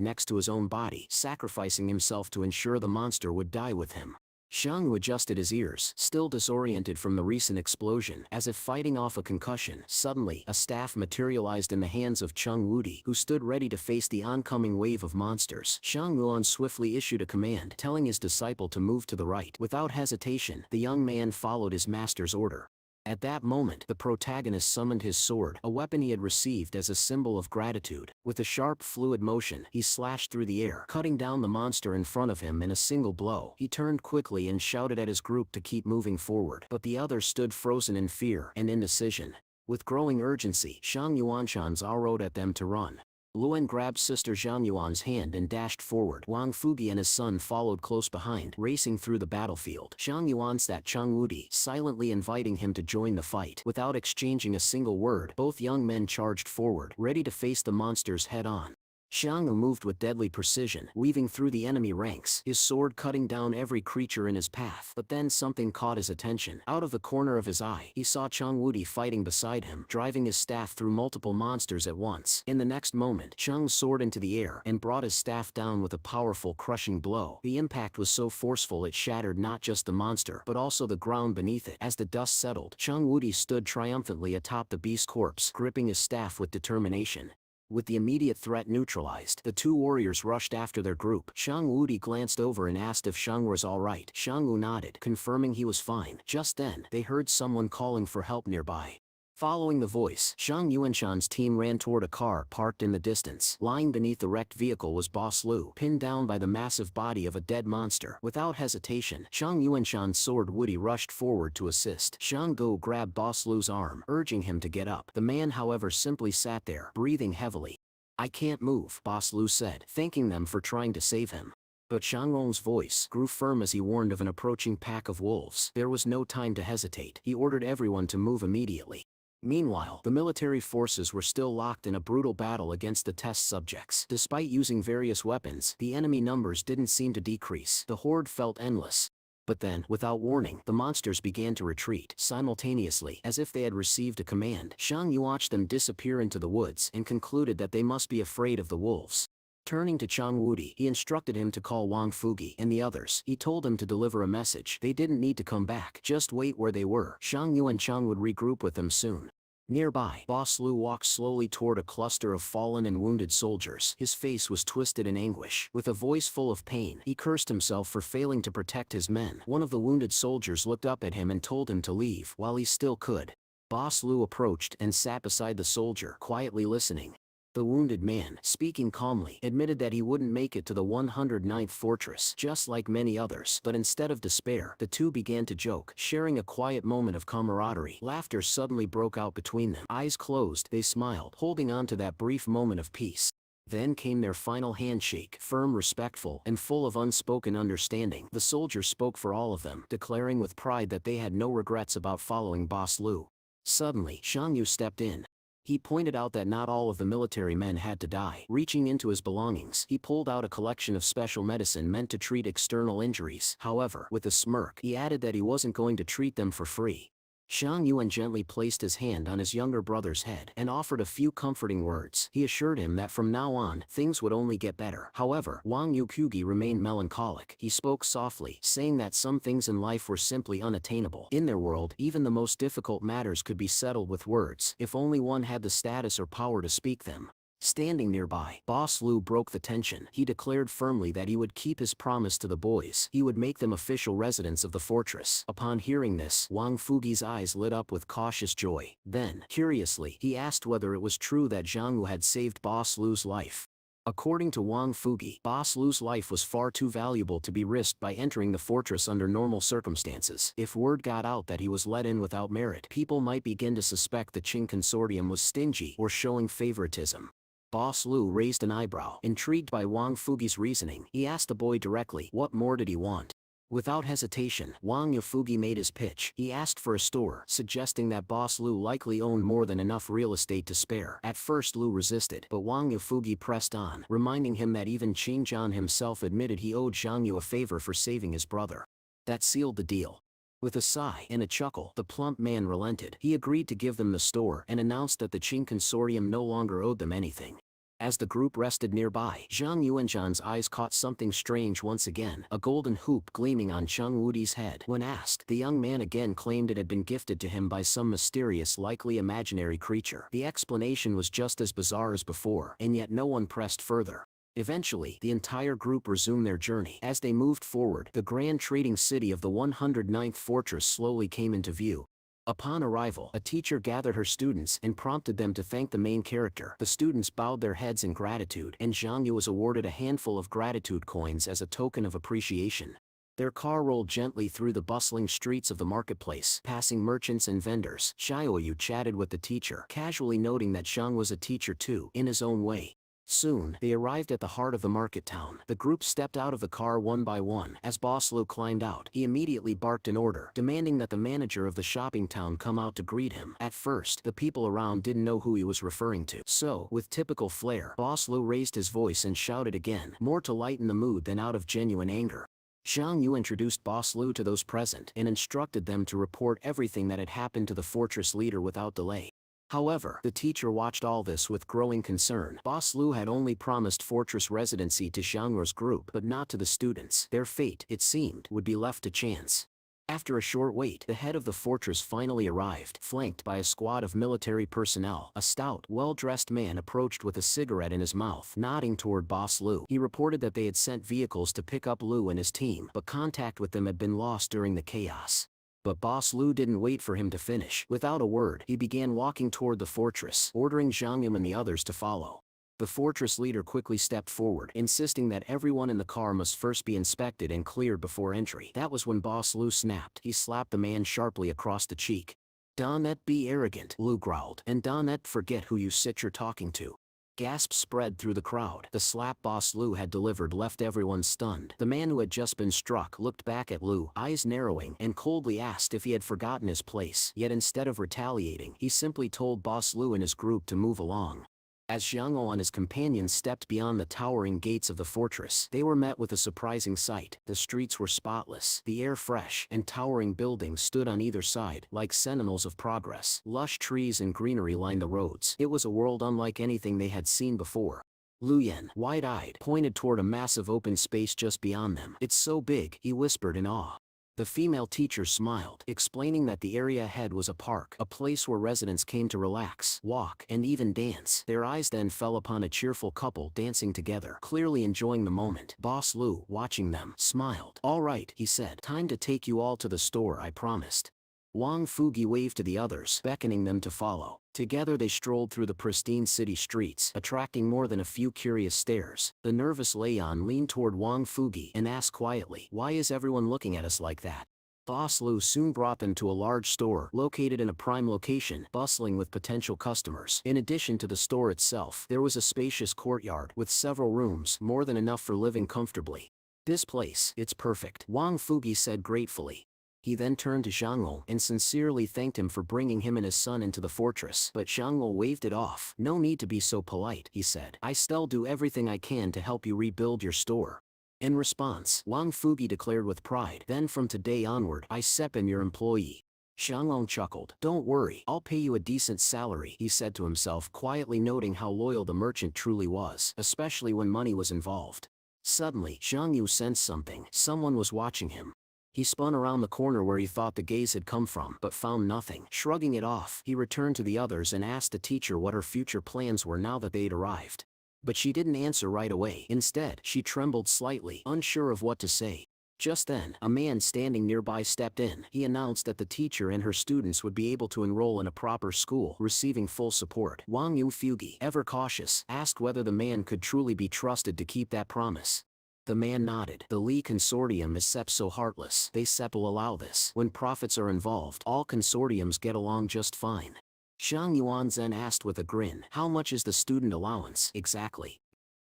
next to his own body, sacrificing himself to ensure the monster would die with him. Xiang adjusted his ears, still disoriented from the recent explosion, as if fighting off a concussion. Suddenly, a staff materialized in the hands of Cheng Wudi, who stood ready to face the oncoming wave of monsters. Xiang Yuan swiftly issued a command, telling his disciple to move to the right. Without hesitation, the young man followed his master's order. At that moment, the protagonist summoned his sword, a weapon he had received as a symbol of gratitude. With a sharp, fluid motion, he slashed through the air, cutting down the monster in front of him in a single blow. He turned quickly and shouted at his group to keep moving forward, but the others stood frozen in fear and indecision. With growing urgency, Shang Yuanshan rode at them to run. Luan grabbed Sister Zhang Yuan's hand and dashed forward. Wang Fugi and his son followed close behind, racing through the battlefield. Zhang Yuan sat Cheng Wudi, silently inviting him to join the fight. Without exchanging a single word, both young men charged forward, ready to face the monsters head-on. Xiang moved with deadly precision, weaving through the enemy ranks, his sword cutting down every creature in his path. But then something caught his attention. Out of the corner of his eye, he saw Cheng Wudi fighting beside him, driving his staff through multiple monsters at once. In the next moment, Cheng soared into the air and brought his staff down with a powerful, crushing blow. The impact was so forceful it shattered not just the monster, but also the ground beneath it. As the dust settled, Cheng Wudi stood triumphantly atop the beast's corpse, gripping his staff with determination. With the immediate threat neutralized, the two warriors rushed after their group. Shang Wudi glanced over and asked if Shang was alright. Shang Wu nodded, confirming he was fine. Just then, they heard someone calling for help nearby. Following the voice, Shang Yuanshan's team ran toward a car parked in the distance. Lying beneath the wrecked vehicle was Boss Lu, pinned down by the massive body of a dead monster. Without hesitation, Shang Yuanshan's sword Woody rushed forward to assist. Shang Go grabbed Boss Lu's arm, urging him to get up. The man, however, simply sat there, breathing heavily. "I can't move," Boss Lu said, thanking them for trying to save him. But Shang Rong's voice grew firm as he warned of an approaching pack of wolves. There was no time to hesitate. He ordered everyone to move immediately. Meanwhile, the military forces were still locked in a brutal battle against the test subjects. Despite using various weapons, the enemy numbers didn't seem to decrease. The horde felt endless. But then, without warning, the monsters began to retreat. Simultaneously, as if they had received a command, Shang Yu watched them disappear into the woods and concluded that they must be afraid of the wolves. Turning to Cheng Wudi, he instructed him to call Wang Fugi and the others. He told them to deliver a message. They didn't need to come back, just wait where they were. Shang Yu and Cheng would regroup with them soon. Nearby, Boss Lu walked slowly toward a cluster of fallen and wounded soldiers. His face was twisted in anguish. With a voice full of pain, he cursed himself for failing to protect his men. One of the wounded soldiers looked up at him and told him to leave while he still could. Boss Lu approached and sat beside the soldier, quietly listening. The wounded man, speaking calmly, admitted that he wouldn't make it to the 109th fortress, just like many others. But instead of despair, the two began to joke, sharing a quiet moment of camaraderie. Laughter suddenly broke out between them. Eyes closed, they smiled, holding on to that brief moment of peace. Then came their final handshake, firm, respectful, and full of unspoken understanding. The soldier spoke for all of them, declaring with pride that they had no regrets about following Boss Lu. Suddenly, Shang Yu stepped in. He pointed out that not all of the military men had to die. Reaching into his belongings, he pulled out a collection of special medicine meant to treat external injuries. However, with a smirk, he added that he wasn't going to treat them for free. Shang Yuan gently placed his hand on his younger brother's head and offered a few comforting words. He assured him that from now on, things would only get better. However, Wang Yukugi remained melancholic. He spoke softly, saying that some things in life were simply unattainable. In their world, even the most difficult matters could be settled with words, if only one had the status or power to speak them. Standing nearby, Boss Lu broke the tension. He declared firmly that he would keep his promise to the boys. He would make them official residents of the fortress. Upon hearing this, Wang Fugi's eyes lit up with cautious joy. Then, curiously, he asked whether it was true that Zhang Wu had saved Boss Lu's life. According to Wang Fugi, Boss Lu's life was far too valuable to be risked by entering the fortress under normal circumstances. If word got out that he was let in without merit, people might begin to suspect the Qing consortium was stingy or showing favoritism. Boss Lu raised an eyebrow. Intrigued by Wang Fugi's reasoning, he asked the boy directly, what more did he want? Without hesitation, Wang Yafugi made his pitch. He asked for a store, suggesting that Boss Lu likely owned more than enough real estate to spare. At first Lu resisted, but Wang Yafugi pressed on, reminding him that even Qing Zhan himself admitted he owed Zhang Yu a favor for saving his brother. That sealed the deal. With a sigh and a chuckle, the plump man relented. He agreed to give them the store and announced that the Qing consortium no longer owed them anything. As the group rested nearby, Zhang Yuanzhan's eyes caught something strange once again, a golden hoop gleaming on Cheng Wudi's head. When asked, the young man again claimed it had been gifted to him by some mysterious, likely imaginary creature. The explanation was just as bizarre as before, and yet no one pressed further. Eventually, the entire group resumed their journey. As they moved forward, the grand trading city of the 109th fortress slowly came into view. Upon arrival, a teacher gathered her students and prompted them to thank the main character. The students bowed their heads in gratitude, and Zhang Yu was awarded a handful of gratitude coins as a token of appreciation. Their car rolled gently through the bustling streets of the marketplace, passing merchants and vendors. Xiaoyu chatted with the teacher, casually noting that Zhang was a teacher too, in his own way. Soon, they arrived at the heart of the market town. The group stepped out of the car one by one. As Boss Lu climbed out, he immediately barked an order, demanding that the manager of the shopping town come out to greet him. At first, the people around didn't know who he was referring to. So, with typical flair, Boss Lu raised his voice and shouted again, more to lighten the mood than out of genuine anger. Zhang Yu introduced Boss Lu to those present and instructed them to report everything that had happened to the fortress leader without delay. However, the teacher watched all this with growing concern. Boss Lu had only promised fortress residency to Xiangruo's group, but not to the students. Their fate, it seemed, would be left to chance. After a short wait, the head of the fortress finally arrived, flanked by a squad of military personnel. A stout, well-dressed man approached with a cigarette in his mouth, nodding toward Boss Lu. He reported that they had sent vehicles to pick up Lu and his team, but contact with them had been lost during the chaos. But Boss Lu didn't wait for him to finish. Without a word, he began walking toward the fortress, ordering Zhang Yu and the others to follow. The fortress leader quickly stepped forward, insisting that everyone in the car must first be inspected and cleared before entry. That was when Boss Lu snapped. He slapped the man sharply across the cheek. "Don't that be arrogant," Lu growled, "and don't that forget who you sit you're talking to." Gasps spread through the crowd. The slap Boss Lu had delivered left everyone stunned. The man who had just been struck looked back at Lu, eyes narrowing, and coldly asked if he had forgotten his place. Yet instead of retaliating, he simply told Boss Lu and his group to move along. As Zhang Yu and his companions stepped beyond the towering gates of the fortress, they were met with a surprising sight. The streets were spotless, the air fresh, and towering buildings stood on either side, like sentinels of progress. Lush trees and greenery lined the roads. It was a world unlike anything they had seen before. Lu Yan, wide-eyed, pointed toward a massive open space just beyond them. "It's so big," he whispered in awe. The female teacher smiled, explaining that the area ahead was a park, a place where residents came to relax, walk, and even dance. Their eyes then fell upon a cheerful couple dancing together, clearly enjoying the moment. Boss Lu, watching them, smiled. "All right," he said. "Time to take you all to the store I promised." Wang Fugi waved to the others, beckoning them to follow. Together they strolled through the pristine city streets, attracting more than a few curious stares. The nervous Leon leaned toward Wang Fugi and asked quietly, "Why is everyone looking at us like that?" Boss Lu soon brought them to a large store, located in a prime location, bustling with potential customers. In addition to the store itself, there was a spacious courtyard, with several rooms, more than enough for living comfortably. "This place, it's perfect," Wang Fugi said gratefully. He then turned to Zhang Yu and sincerely thanked him for bringing him and his son into the fortress. But Zhang Yu waved it off. "No need to be so polite," he said. "I still do everything I can to help you rebuild your store." In response, Wang Fugi declared with pride, "Then from today onward, I am your employee." Zhang Yu chuckled. "Don't worry, I'll pay you a decent salary," he said to himself, quietly noting how loyal the merchant truly was, especially when money was involved. Suddenly, Zhang Yu sensed something. Someone was watching him. He spun around the corner where he thought the gaze had come from, but found nothing. Shrugging it off, he returned to the others and asked the teacher what her future plans were now that they'd arrived. But she didn't answer right away. Instead, she trembled slightly, unsure of what to say. Just then, a man standing nearby stepped in. He announced that the teacher and her students would be able to enroll in a proper school, receiving full support. Wang Fugi, ever cautious, asked whether the man could truly be trusted to keep that promise. The man nodded. "The Li consortium is so heartless. They will allow this. When profits are involved, all consortiums get along just fine." Zhang Yuan then asked with a grin, "How much is the student allowance, exactly?"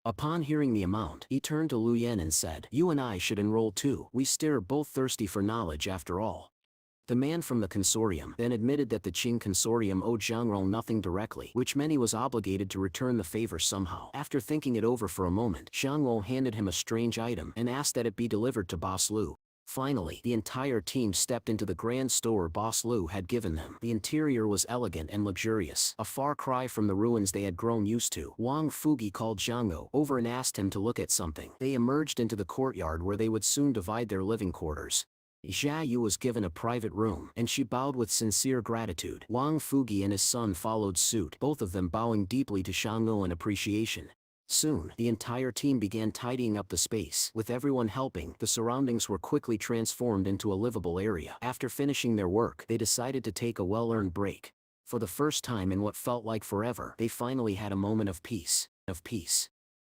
Upon hearing the amount, he turned to Lu Yen and said, "You and I should enroll too. We are both thirsty for knowledge after all." The man from the consortium then admitted that the Qing consortium owed Zhangrong nothing directly, which meant he was obligated to return the favor somehow. After thinking it over for a moment, Zhangrong handed him a strange item and asked that it be delivered to Boss Lu. Finally, the entire team stepped into the grand store Boss Lu had given them. The interior was elegant and luxurious, a far cry from the ruins they had grown used to. Wang Fugi called Zhang over and asked him to look at something. They emerged into the courtyard where they would soon divide their living quarters. Xiu was given a private room, and she bowed with sincere gratitude. Wang Fugi and his son followed suit, both of them bowing deeply to Shangno in appreciation. Soon, the entire team began tidying up the space. With everyone helping, the surroundings were quickly transformed into a livable area. After finishing their work, they decided to take a well-earned break. For the first time in what felt like forever, they finally had a moment of peace.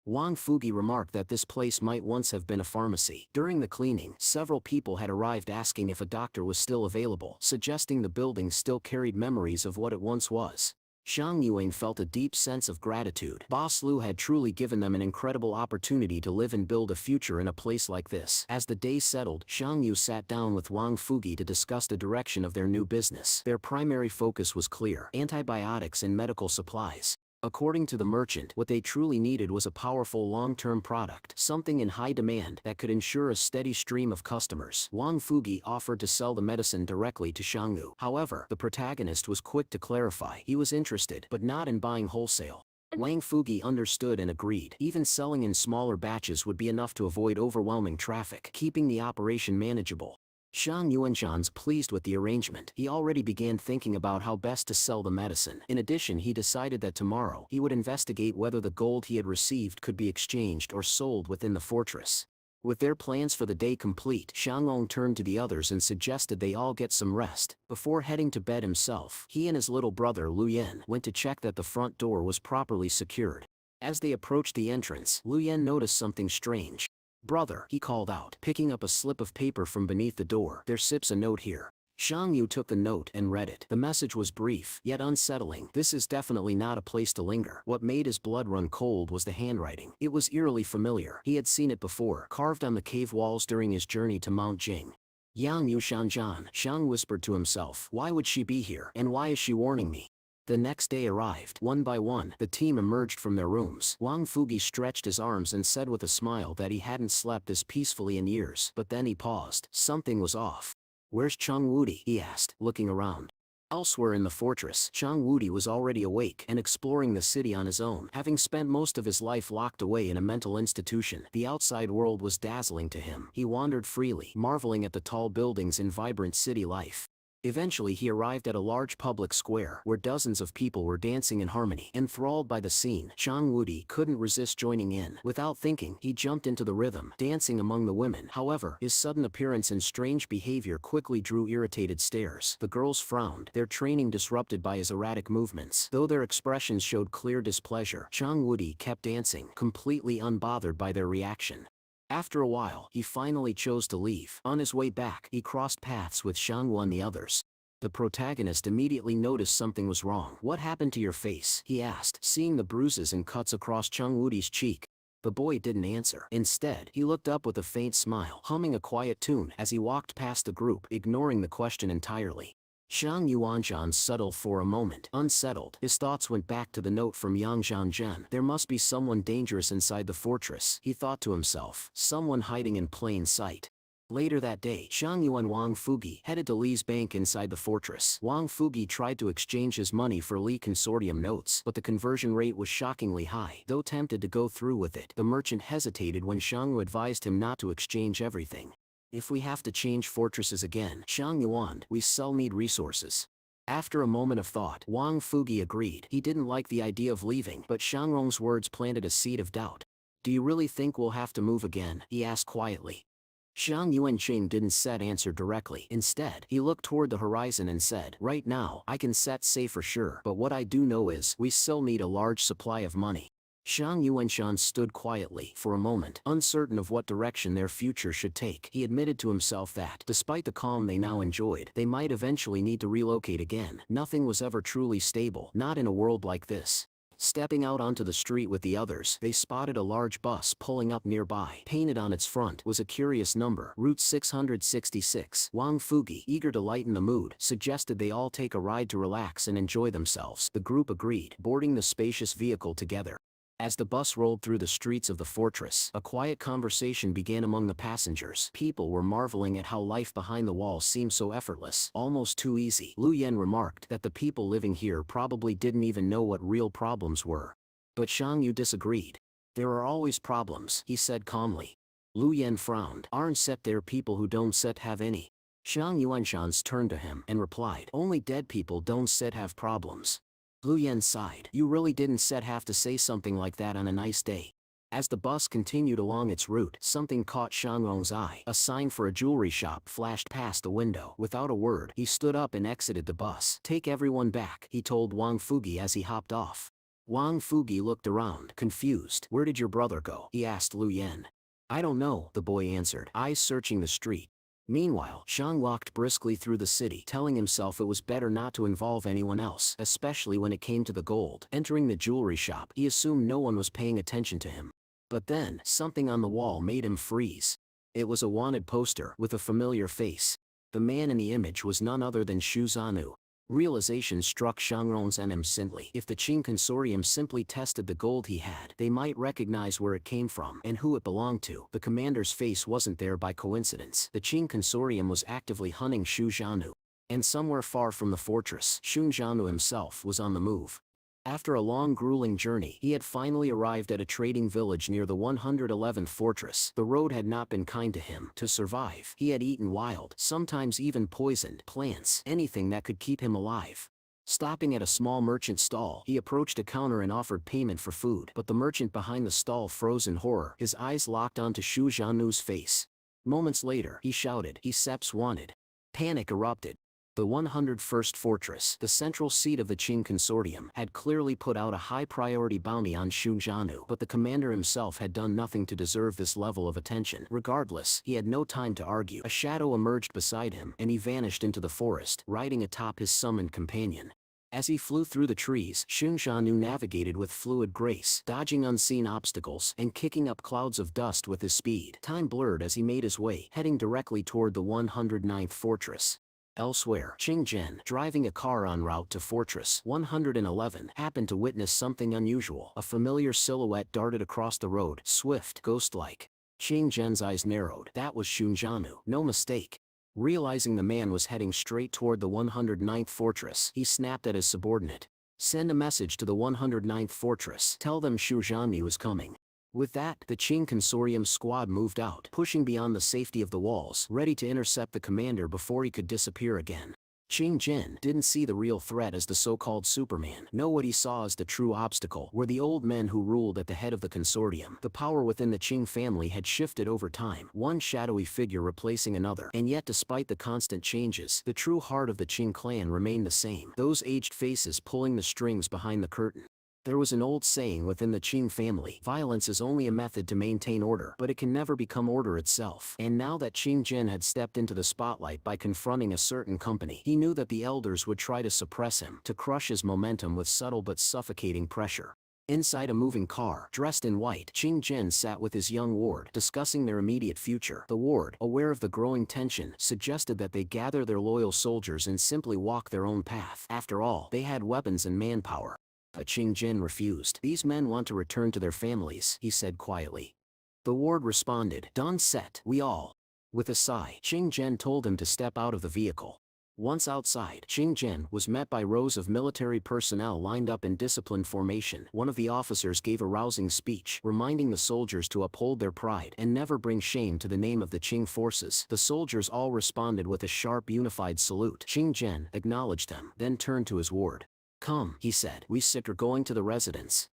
Wang Fugi remarked that this place might once have been a pharmacy. During the cleaning, several people had arrived asking if a doctor was still available, suggesting the building still carried memories of what it once was. Zhang Yuan felt a deep sense of gratitude. Boss Lu had truly given them an incredible opportunity to live and build a future in a place like this. As the day settled, Zhang Yu sat down with Wang Fugi to discuss the direction of their new business. Their primary focus was clear: antibiotics and medical supplies. According to the merchant, what they truly needed was a powerful long-term product, something in high demand that could ensure a steady stream of customers. Wang Fugi offered to sell the medicine directly to Shangnu. However, the protagonist was quick to clarify he was interested, but not in buying wholesale. Wang Fugi understood and agreed. Even selling in smaller batches would be enough to avoid overwhelming traffic, keeping the operation manageable. Shang Yuanshan's pleased with the arrangement. He already began thinking about how best to sell the medicine. In addition, he decided that tomorrow, he would investigate whether the gold he had received could be exchanged or sold within the fortress. With their plans for the day complete, Shanglong turned to the others and suggested they all get some rest. Before heading to bed himself, he and his little brother Lu Yen went to check that the front door was properly secured. As they approached the entrance, Lu Yen noticed something strange. "Brother," he called out, picking up a slip of paper from beneath the door. "There's a note here." Shang Yu took the note and read it. The message was brief, yet unsettling. "This is definitely not a place to linger." What made his blood run cold was the handwriting. It was eerily familiar. He had seen it before, carved on the cave walls during his journey to Mount Jing. "Yang Yu Shanjian," Shang whispered to himself. "Why would she be here, and why is she warning me?" The next day arrived. One by one, the team emerged from their rooms. Wang Fugi stretched his arms and said with a smile that he hadn't slept this peacefully in years. But then he paused. Something was off. "Where's Cheng Wudi?" he asked, looking around. Elsewhere in the fortress, Cheng Wudi was already awake and exploring the city on his own. Having spent most of his life locked away in a mental institution, the outside world was dazzling to him. He wandered freely, marveling at the tall buildings and vibrant city life. Eventually he arrived at a large public square where dozens of people were dancing in harmony. Enthralled by the scene, Chang Wudi couldn't resist joining in. Without thinking, he jumped into the rhythm, dancing among the women. However, his sudden appearance and strange behavior quickly drew irritated stares. The girls frowned, their training disrupted by his erratic movements. Though their expressions showed clear displeasure, Chang Wudi kept dancing, completely unbothered by their reaction. After a while, he finally chose to leave. On his way back, he crossed paths with Shangwu and the others. The protagonist immediately noticed something was wrong. "What happened to your face?" he asked, seeing the bruises and cuts across Cheng Wudi's cheek. The boy didn't answer. Instead, he looked up with a faint smile, humming a quiet tune as he walked past the group, ignoring the question entirely. Shang Yuanshan settled for a moment. Unsettled, his thoughts went back to the note from Yang Zhangzhen. There must be someone dangerous inside the fortress, he thought to himself. Someone hiding in plain sight. Later that day, Shang Yu and Wang Fugi headed to Li's bank inside the fortress. Wang Fugi tried to exchange his money for Li consortium notes, but the conversion rate was shockingly high. Though tempted to go through with it, the merchant hesitated when Shang Yu advised him not to exchange everything. "If we have to change fortresses again, Shang Yuan, we still need resources." After a moment of thought, Wang Fugi agreed. He didn't like the idea of leaving, but Shang Rong's words planted a seed of doubt. "Do you really think we'll have to move again?" he asked quietly. Shang Yuanqing didn't answer directly. Instead, he looked toward the horizon and said, "Right now, I can say for sure, but what I do know is, we still need a large supply of money." Shang Yuanshan stood quietly for a moment, uncertain of what direction their future should take. He admitted to himself that, despite the calm they now enjoyed, they might eventually need to relocate again. Nothing was ever truly stable, not in a world like this. Stepping out onto the street with the others, they spotted a large bus pulling up nearby. Painted on its front was a curious number, Route 666. Wang Fugi, eager to lighten the mood, suggested they all take a ride to relax and enjoy themselves. The group agreed, boarding the spacious vehicle together. As the bus rolled through the streets of the fortress, a quiet conversation began among the passengers. People were marveling at how life behind the walls seemed so effortless, almost too easy. Lu Yen remarked that the people living here probably didn't even know what real problems were. But Shang Yu disagreed. There are always problems, he said calmly. Lu Yen frowned. Aren't there people who don't have any? Shang Yuanshans turned to him and replied, only dead people don't have problems. Lu Yen sighed. You really didn't have to say something like that on a nice day. As the bus continued along its route, something caught Shang Rong's eye. A sign for a jewelry shop flashed past the window. Without a word, he stood up and exited the bus. Take everyone back, he told Wang Fugi as he hopped off. Wang Fugi looked around, confused. Where did your brother go? He asked Lu Yen. I don't know, the boy answered, eyes searching the street. Meanwhile, Shang walked briskly through the city, telling himself it was better not to involve anyone else, especially when it came to the gold. Entering the jewelry shop, he assumed no one was paying attention to him. But then, something on the wall made him freeze. It was a wanted poster with a familiar face. The man in the image was none other than Shu Zanu. Realization struck Shangrong's instantly. If the Qing consortium simply tested the gold he had, they might recognize where it came from and who it belonged to. The commander's face wasn't there by coincidence. The Qing consortium was actively hunting Shu Zhanu. And somewhere far from the fortress, Shu Zhanu himself was on the move. After a long grueling journey, he had finally arrived at a trading village near the 111th fortress. The road had not been kind to him. To survive, he had eaten wild, sometimes even poisoned, plants, anything that could keep him alive. Stopping at a small merchant stall, he approached a counter and offered payment for food. But the merchant behind the stall froze in horror, his eyes locked onto Shu Zhanu's face. Moments later, he shouted, "He Seps wanted." Panic erupted. The 101st Fortress, the central seat of the Qing consortium, had clearly put out a high-priority bounty on Shu Zhanu, but the commander himself had done nothing to deserve this level of attention. Regardless, he had no time to argue. A shadow emerged beside him, and he vanished into the forest, riding atop his summoned companion. As he flew through the trees, Shu Zhanu navigated with fluid grace, dodging unseen obstacles and kicking up clouds of dust with his speed. Time blurred as he made his way, heading directly toward the 109th Fortress. Elsewhere, Qing Zhen, driving a car en route to Fortress 111, happened to witness something unusual. A familiar silhouette darted across the road, swift, ghost-like. Qing Zhen's eyes narrowed. That was Shu Zhanu, no mistake. Realizing the man was heading straight toward the 109th Fortress, he snapped at his subordinate. Send a message to the 109th Fortress. Tell them Shu Zhanu was coming. With that, the Qing consortium squad moved out, pushing beyond the safety of the walls, ready to intercept the commander before he could disappear again. Qing Jin didn't see the real threat as the so-called Superman. No, what he saw as the true obstacle were the old men who ruled at the head of the consortium. The power within the Qing family had shifted over time, one shadowy figure replacing another. And yet, despite the constant changes, the true heart of the Qing clan remained the same. Those aged faces pulling the strings behind the curtain. There was an old saying within the Qing family, violence is only a method to maintain order, but it can never become order itself. And now that Qing Jin had stepped into the spotlight by confronting a certain company, he knew that the elders would try to suppress him, to crush his momentum with subtle but suffocating pressure. Inside a moving car, dressed in white, Qing Jin sat with his young ward, discussing their immediate future. The ward, aware of the growing tension, suggested that they gather their loyal soldiers and simply walk their own path. After all, they had weapons and manpower. But Qing Jin refused. These men want to return to their families, he said quietly. The ward responded, done set, we all. With a sigh, Qing Jin told him to step out of the vehicle. Once outside, Qing Jin was met by rows of military personnel lined up in disciplined formation. One of the officers gave a rousing speech, reminding the soldiers to uphold their pride and never bring shame to the name of the Qing forces. The soldiers all responded with a sharp unified salute. Qing Jin acknowledged them, then turned to his ward. Come, he said, we are going to the residence.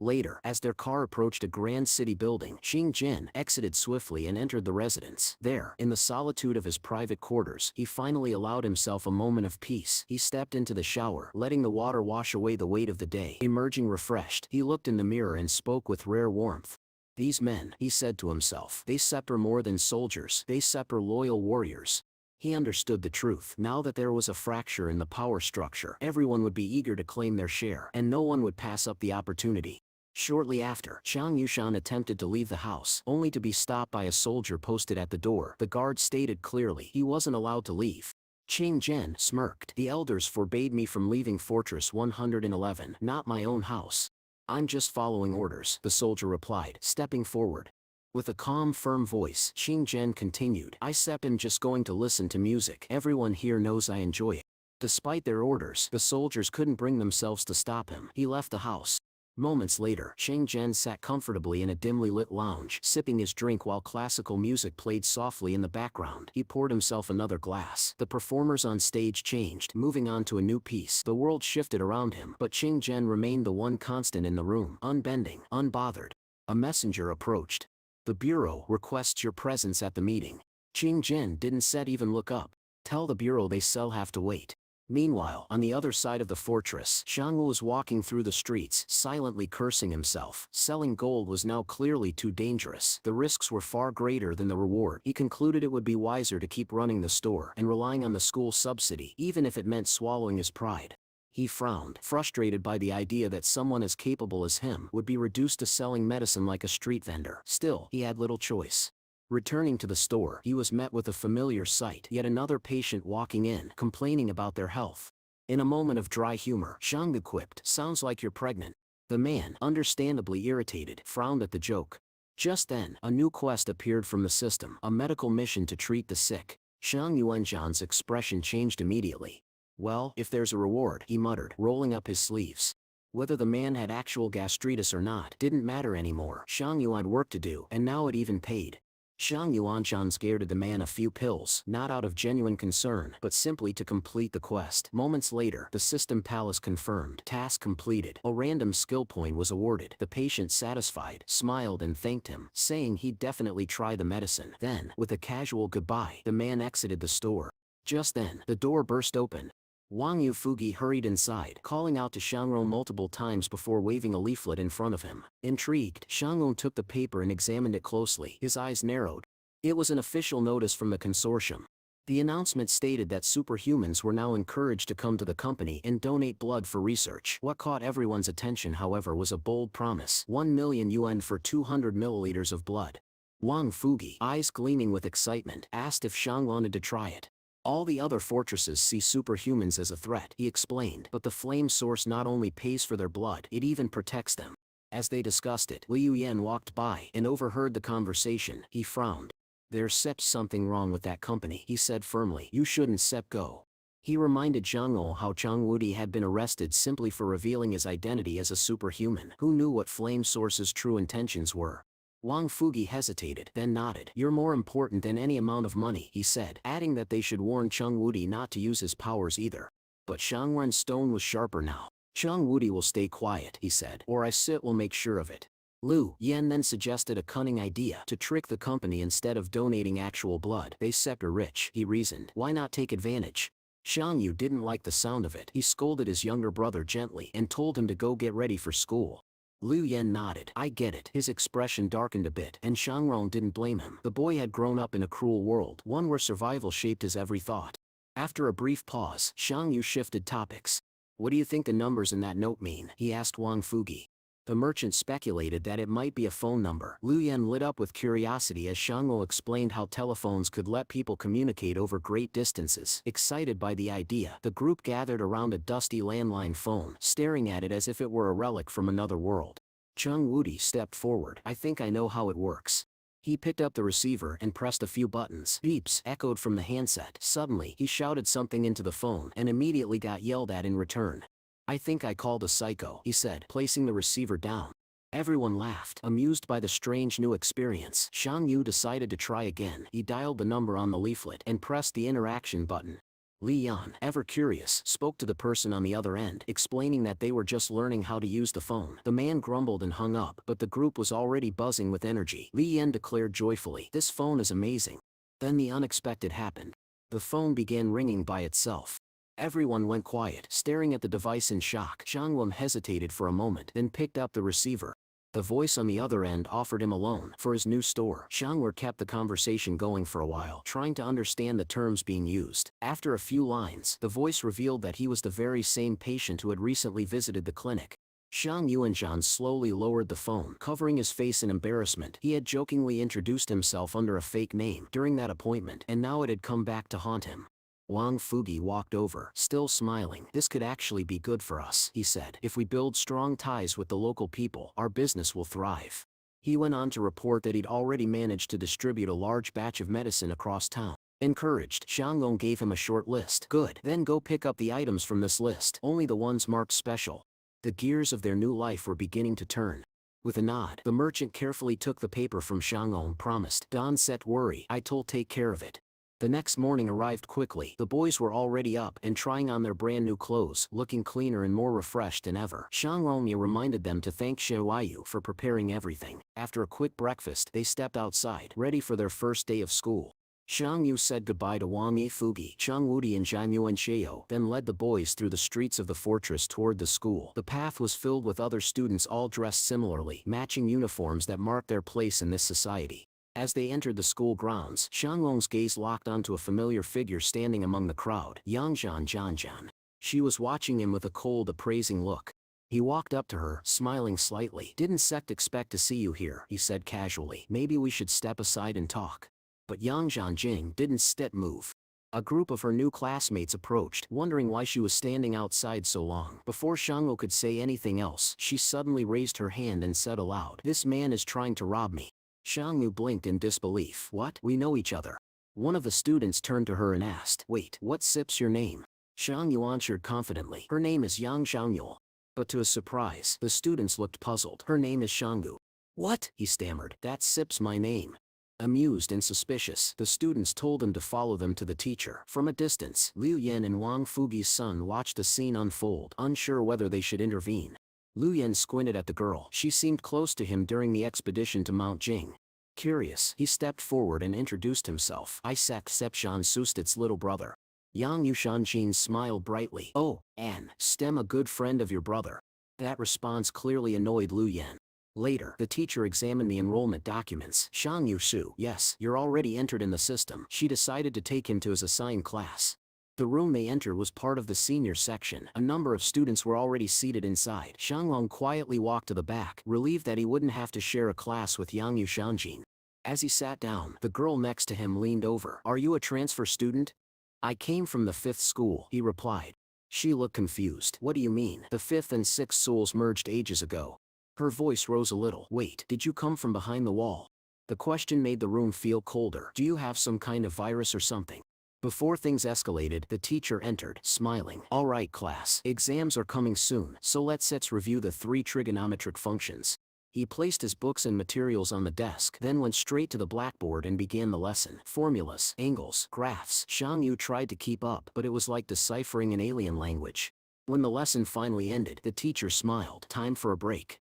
Later, as their car approached a grand city building, Qing Jin exited swiftly and entered the residence. There, in the solitude of his private quarters, he finally allowed himself a moment of peace. He stepped into the shower, letting the water wash away the weight of the day. Emerging refreshed, he looked in the mirror and spoke with rare warmth. These men, he said to himself, they are more than soldiers, they are loyal warriors. He understood the truth. Now that there was a fracture in the power structure, everyone would be eager to claim their share, and no one would pass up the opportunity. Shortly after, Chang Yushan attempted to leave the house, only to be stopped by a soldier posted at the door. The guard stated clearly he wasn't allowed to leave. Qing Zhen smirked. The elders forbade me from leaving Fortress 111, not my own house. I'm just following orders, the soldier replied, stepping forward. With a calm, firm voice, Qing Zhen continued, I'm just going to listen to music. Everyone here knows I enjoy it. Despite their orders, the soldiers couldn't bring themselves to stop him. He left the house. Moments later, Qing Zhen sat comfortably in a dimly lit lounge, sipping his drink while classical music played softly in the background. He poured himself another glass. The performers on stage changed, moving on to a new piece. The world shifted around him, but Qing Zhen remained the one constant in the room, unbending, unbothered. A messenger approached. The bureau requests your presence at the meeting. Qing Zhen didn't even look up. Tell the bureau they have to wait. Meanwhile, on the other side of the fortress, Xiangwu was walking through the streets, silently cursing himself. Selling gold was now clearly too dangerous. The risks were far greater than the reward. He concluded it would be wiser to keep running the store and relying on the school subsidy, even if it meant swallowing his pride. He frowned, frustrated by the idea that someone as capable as him would be reduced to selling medicine like a street vendor. Still, he had little choice. Returning to the store, he was met with a familiar sight. Yet another patient walking in, complaining about their health. In a moment of dry humor, Zhang quipped, sounds like you're pregnant. The man, understandably irritated, frowned at the joke. Just then, a new quest appeared from the system, a medical mission to treat the sick. Zhang Yuanzhan's expression changed immediately. Well, if there's a reward, he muttered, rolling up his sleeves. Whether the man had actual gastritis or not didn't matter anymore. Zhang Yuan had work to do, and now it even paid. Zhang Yuanshan scared the man a few pills, not out of genuine concern, but simply to complete the quest. Moments later, the system palace confirmed. Task completed. A random skill point was awarded. The patient, satisfied, smiled and thanked him, saying he'd definitely try the medicine. Then, with a casual goodbye, the man exited the store. Just then, the door burst open. Wang Yufugi hurried inside, calling out to Xiangrong multiple times before waving a leaflet in front of him. Intrigued, Xiangrong took the paper and examined it closely. His eyes narrowed. It was an official notice from the consortium. The announcement stated that superhumans were now encouraged to come to the company and donate blood for research. What caught everyone's attention, however, was a bold promise: 1 million yuan for 200 milliliters of blood. Wang Fugi, eyes gleaming with excitement, asked if Xiang wanted to try it. All the other fortresses see superhumans as a threat, he explained, but the flame source not only pays for their blood, it even protects them. As they discussed it, Liu Yan walked by and overheard the conversation. He frowned. There's something wrong with that company, he said firmly. You shouldn't go. He reminded Zhang O how Zhang Wudi had been arrested simply for revealing his identity as a superhuman. Who knew what Flame Source's true intentions were? Wang Fugi hesitated, then nodded. You're more important than any amount of money, he said, adding that they should warn Zhang Wudi not to use his powers either. But Shang Ren's stone was sharper now. Zhang Wudi will stay quiet, he said, or will make sure of it. Liu Yan then suggested a cunning idea to trick the company instead of donating actual blood. They are rich, he reasoned. Why not take advantage? Xiang Yu didn't like the sound of it. He scolded his younger brother gently and told him to go get ready for school. Liu Yan nodded. I get it. His expression darkened a bit, and Xiangrong didn't blame him. The boy had grown up in a cruel world, one where survival shaped his every thought. After a brief pause, Xiang Yu shifted topics. What do you think the numbers in that note mean? He asked Wang Fugi. The merchant speculated that it might be a phone number. Liu Yan lit up with curiosity as Xiangmo explained how telephones could let people communicate over great distances. Excited by the idea, the group gathered around a dusty landline phone, staring at it as if it were a relic from another world. Chung Wudi stepped forward. I think I know how it works. He picked up the receiver and pressed a few buttons. Beeps echoed from the handset. Suddenly, he shouted something into the phone and immediately got yelled at in return. I think I called a psycho, he said, placing the receiver down. Everyone laughed, amused by the strange new experience. Shang Yu decided to try again. He dialed the number on the leaflet and pressed the interaction button. Li Yan, ever curious, spoke to the person on the other end, explaining that they were just learning how to use the phone. The man grumbled and hung up, but the group was already buzzing with energy. Li Yan declared joyfully, "This phone is amazing." Then the unexpected happened. The phone began ringing by itself. Everyone went quiet, staring at the device in shock. Zhang Lum hesitated for a moment, then picked up the receiver. The voice on the other end offered him a loan for his new store. Xiangwer kept the conversation going for a while, trying to understand the terms being used. After a few lines, the voice revealed that he was the very same patient who had recently visited the clinic. Shang Yuanzhan slowly lowered the phone, covering his face in embarrassment. He had jokingly introduced himself under a fake name during that appointment, and now it had come back to haunt him. Wang Fugi walked over, still smiling. "This could actually be good for us," he said. "If we build strong ties with the local people, our business will thrive." He went on to report that he'd already managed to distribute a large batch of medicine across town. Encouraged, Xianglong gave him a short list. "Good, then go pick up the items from this list, only the ones marked special." The gears of their new life were beginning to turn. With a nod, the merchant carefully took the paper from Xianglong and promised, "Don't set worry, I'll take care of it." The next morning arrived quickly. The boys were already up and trying on their brand new clothes, looking cleaner and more refreshed than ever. Xianglong reminded them to thank Xiu for preparing everything. After a quick breakfast, they stepped outside, ready for their first day of school. Xiang Yu said goodbye to Wang Yifugi, Zhang Wudi and Jian Yuan Xiao, then led the boys through the streets of the fortress toward the school. The path was filled with other students all dressed similarly, matching uniforms that marked their place in this society. As they entered the school grounds, Xianglong's gaze locked onto a familiar figure standing among the crowd, Yangzhan Zhanzhan. She was watching him with a cold, appraising look. He walked up to her, smiling slightly. "Didn't expect to see you here," he said casually. "Maybe we should step aside and talk." But Yangzhan Jing didn't move. A group of her new classmates approached, wondering why she was standing outside so long. Before Xianglo could say anything else, she suddenly raised her hand and said aloud, "This man is trying to rob me." Xianglu blinked in disbelief. "What? We know each other." One of the students turned to her and asked, "Wait, what's your name?" Xiangyu answered confidently, "Her name is Yang Xiaoyul." But to his surprise, the students looked puzzled. "Her name is Xianggu." "What?" he stammered. "That's my name." Amused and suspicious, the students told him to follow them to the teacher. From a distance, Liu Yan and Wang Fugi's son watched the scene unfold, unsure whether they should intervene. Liu Yan squinted at the girl. She seemed close to him during the expedition to Mount Jing. Curious, he stepped forward and introduced himself. "I Sepshan Sustit's little brother." Yang Yushanjin smiled brightly. "Oh, An, Stem, a good friend of your brother." That response clearly annoyed Liu Yan. Later, the teacher examined the enrollment documents. "Shang Yusu, yes, you're already entered in the system." She decided to take him to his assigned class. The room they entered was part of the senior section. A number of students were already seated inside. Xianglong quietly walked to the back, relieved that he wouldn't have to share a class with Yang Yushanjin. As he sat down, the girl next to him leaned over. "Are you a transfer student?" "I came from the 5th school," he replied. She looked confused. "What do you mean? The 5th and 6th schools merged ages ago." Her voice rose a little. "Wait, did you come from behind the wall?" The question made the room feel colder. "Do you have some kind of virus or something?" Before things escalated, the teacher entered, smiling. "All right, class. Exams are coming soon, so let's review the 3 trigonometric functions." He placed his books and materials on the desk, then went straight to the blackboard and began the lesson. Formulas, angles, graphs. Shang Yu tried to keep up, but it was like deciphering an alien language. When the lesson finally ended, the teacher smiled. "Time for a break."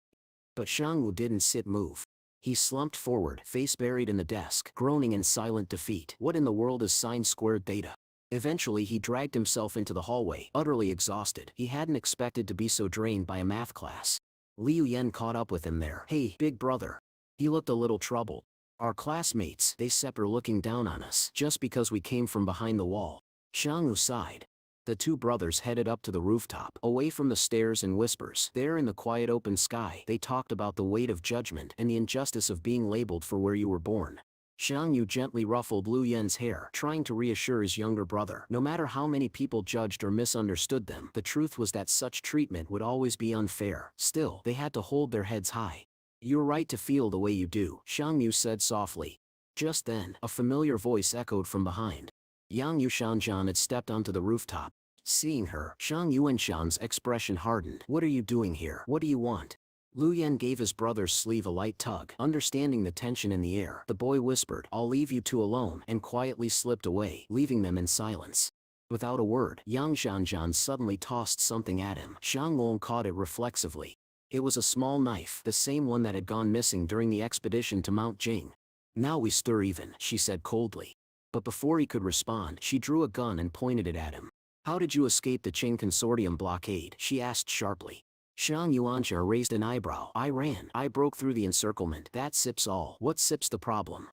But Shang Wu didn't move. He slumped forward, face buried in the desk, groaning in silent defeat. What in the world is sine squared theta? Eventually he dragged himself into the hallway, utterly exhausted. He hadn't expected to be so drained by a math class. Liu Yan caught up with him there. "Hey, big brother." He looked a little troubled. "Our classmates, they are looking down on us, just because we came from behind the wall." Shang Wu sighed. The two brothers headed up to the rooftop, away from the stairs and whispers. There in the quiet open sky, they talked about the weight of judgment and the injustice of being labeled for where you were born. Xiang Yu gently ruffled Liu Yan's hair, trying to reassure his younger brother. No matter how many people judged or misunderstood them, the truth was that such treatment would always be unfair. Still, they had to hold their heads high. "You're right to feel the way you do," Xiang Yu said softly. Just then, a familiar voice echoed from behind. Yang Yushanjian had stepped onto the rooftop. Seeing her, Shang Yuanshan's expression hardened. "What are you doing here? What do you want?" Liu Yan gave his brother's sleeve a light tug. Understanding the tension in the air, the boy whispered, "I'll leave you two alone," and quietly slipped away, leaving them in silence. Without a word, Yang Zhanzhan suddenly tossed something at him. Shang Long caught it reflexively. It was a small knife, the same one that had gone missing during the expedition to Mount Jing. "Now we stir even," she said coldly. But before he could respond, she drew a gun and pointed it at him. "How did you escape the Qing consortium blockade?" she asked sharply. Shang Yuanxia raised an eyebrow. I ran. I broke through the encirclement. That sips all. What sips the problem?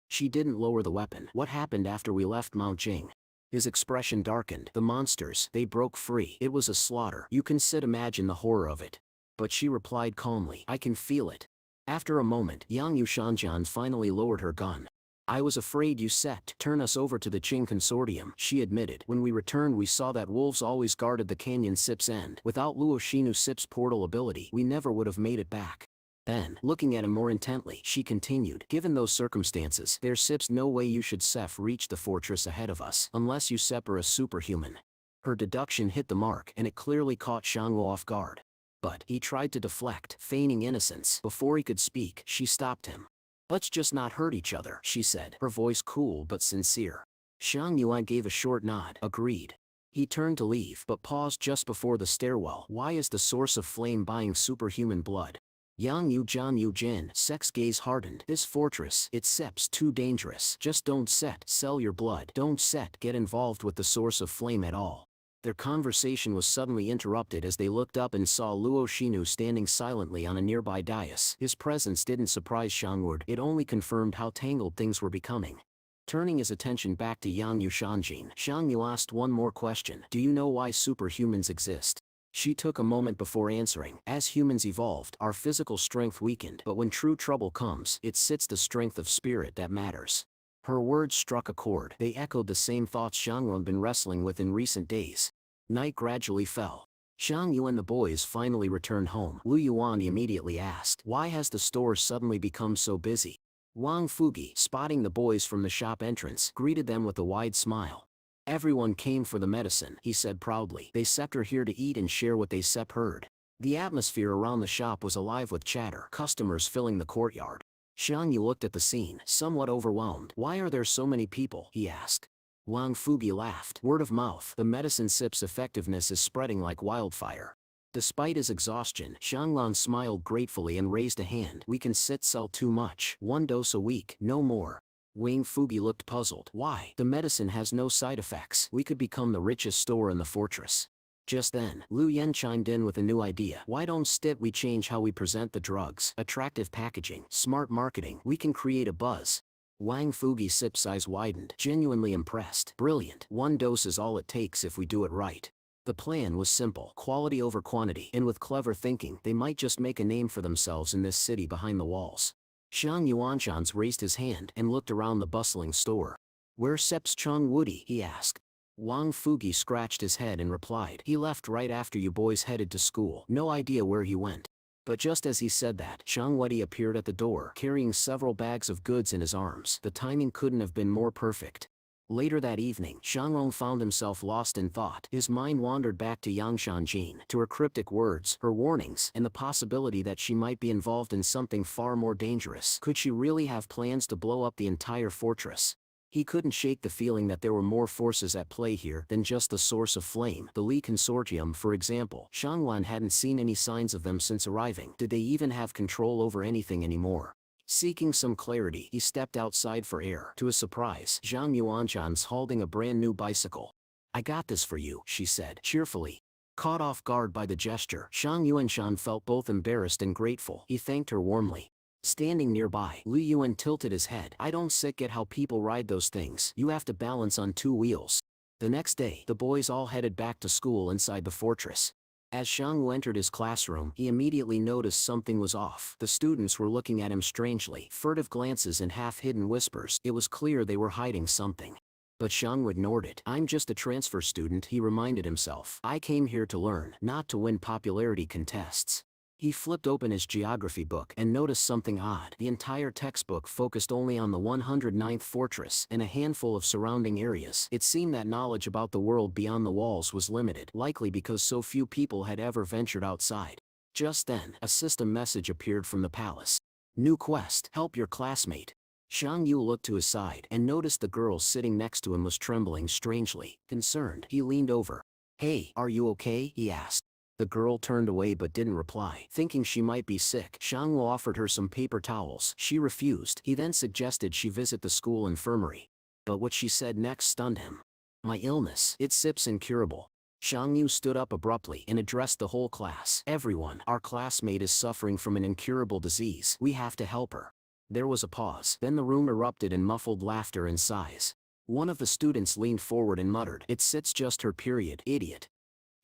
She didn't lower the weapon. What happened after we left Mount Jing? His expression darkened. The monsters, they broke free. It was a slaughter. You can imagine the horror of it. But she replied calmly. I can feel it. After a moment, Yang Yushanjian finally lowered her gun. I was afraid you set turn us over to the Jing consortium, she admitted. When we returned we saw that wolves always guarded the canyon Sip's end. Without Luoshinu Sip's portal ability, we never would have made it back. Then, looking at him more intently, she continued, given those circumstances, there's Sips no way you should Sep reach the fortress ahead of us, unless you Sep are a superhuman. Her deduction hit the mark, and it clearly caught Shangwo off guard. But, he tried to deflect, feigning innocence. Before he could speak, she stopped him. Let's just not hurt each other, she said, her voice cool but sincere. Shang Yuan gave a short nod, agreed. He turned to leave, but paused just before the stairwell. Why is the source of flame buying superhuman blood? Yang Yu Jian Yu Jin, Sek's gaze hardened. This fortress, it Sep's too dangerous. Just don't sell your blood. Don't get involved with the source of flame at all. Their conversation was suddenly interrupted as they looked up and saw Luo Shinu standing silently on a nearby dais. His presence didn't surprise Shangward, it only confirmed how tangled things were becoming. Turning his attention back to Yang Yushanjin, Shang Yu asked one more question. Do you know why superhumans exist? She took a moment before answering. As humans evolved, our physical strength weakened, but when true trouble comes, it's the strength of spirit that matters. Her words struck a chord. They echoed the same thoughts Shang had been wrestling with in recent days. Night gradually fell. Shang Yu and the boys finally returned home. Lu Yuan immediately asked, why has the store suddenly become so busy? Wang Fugi, spotting the boys from the shop entrance, greeted them with a wide smile. Everyone came for the medicine, he said proudly. They Sept are here to eat and share what they Sept heard. The atmosphere around the shop was alive with chatter, customers filling the courtyard. Shang Yu looked at the scene, somewhat overwhelmed. Why are there so many people? He asked. Wang Fugi laughed. Word of mouth. The medicine Sip's effectiveness is spreading like wildfire. Despite his exhaustion, Shanglan smiled gratefully and raised a hand. We can sell too much. 1 dose a week, no more. Wang Fugi looked puzzled. Why? The medicine has no side effects. We could become the richest store in the fortress. Just then, Lu Yen chimed in with a new idea. Why don't we change how we present the drugs? Attractive packaging, smart marketing, we can create a buzz. Wang Fugi's Sip's eyes widened, genuinely impressed. Brilliant. 1 dose is all it takes if we do it right. The plan was simple, quality over quantity, and with clever thinking, they might just make a name for themselves in this city behind the walls. Shang Yuanshan's raised his hand and looked around the bustling store. Where's Sep's Chong Woody? He asked. Wang Fugi scratched his head and replied. He left right after you boys headed to school. No idea where he went. But just as he said that, Chong Woody appeared at the door, carrying several bags of goods in his arms. The timing couldn't have been more perfect. Later that evening, Shangrong found himself lost in thought. His mind wandered back to Yang Shanjin, to her cryptic words, her warnings, and the possibility that she might be involved in something far more dangerous. Could she really have plans to blow up the entire fortress? He couldn't shake the feeling that there were more forces at play here than just the source of flame. The Li Consortium, for example. Shangwan hadn't seen any signs of them since arriving. Did they even have control over anything anymore? Seeking some clarity, he stepped outside for air. To his surprise, Zhang Yuanchan's holding a brand new bicycle. I got this for you, she said, cheerfully. Caught off guard by the gesture, Zhang Yuanshan felt both embarrassed and grateful. He thanked her warmly. Standing nearby, Li Yuan tilted his head. I don't get how people ride those things. You have to balance on 2 wheels. The next day, the boys all headed back to school inside the fortress. As Shang Wu entered his classroom, he immediately noticed something was off. The students were looking at him strangely, furtive glances and half-hidden whispers. It was clear they were hiding something. But Shang Wu ignored it. I'm just a transfer student, he reminded himself. I came here to learn, not to win popularity contests. He flipped open his geography book and noticed something odd. The entire textbook focused only on the 109th fortress and a handful of surrounding areas. It seemed that knowledge about the world beyond the walls was limited, likely because so few people had ever ventured outside. Just then, a system message appeared from the palace. New quest, help your classmate. Shang Yu looked to his side and noticed the girl sitting next to him was trembling strangely. Concerned, he leaned over. Hey, are you okay? He asked. The girl turned away but didn't reply. Thinking she might be sick, Shang Wu offered her some paper towels. She refused. He then suggested she visit the school infirmary. But what she said next stunned him. My illness, it's incurable. Xiang Yu stood up abruptly and addressed the whole class. Everyone, our classmate is suffering from an incurable disease. We have to help her. There was a pause. Then the room erupted in muffled laughter and sighs. One of the students leaned forward and muttered, "It's just her period, idiot."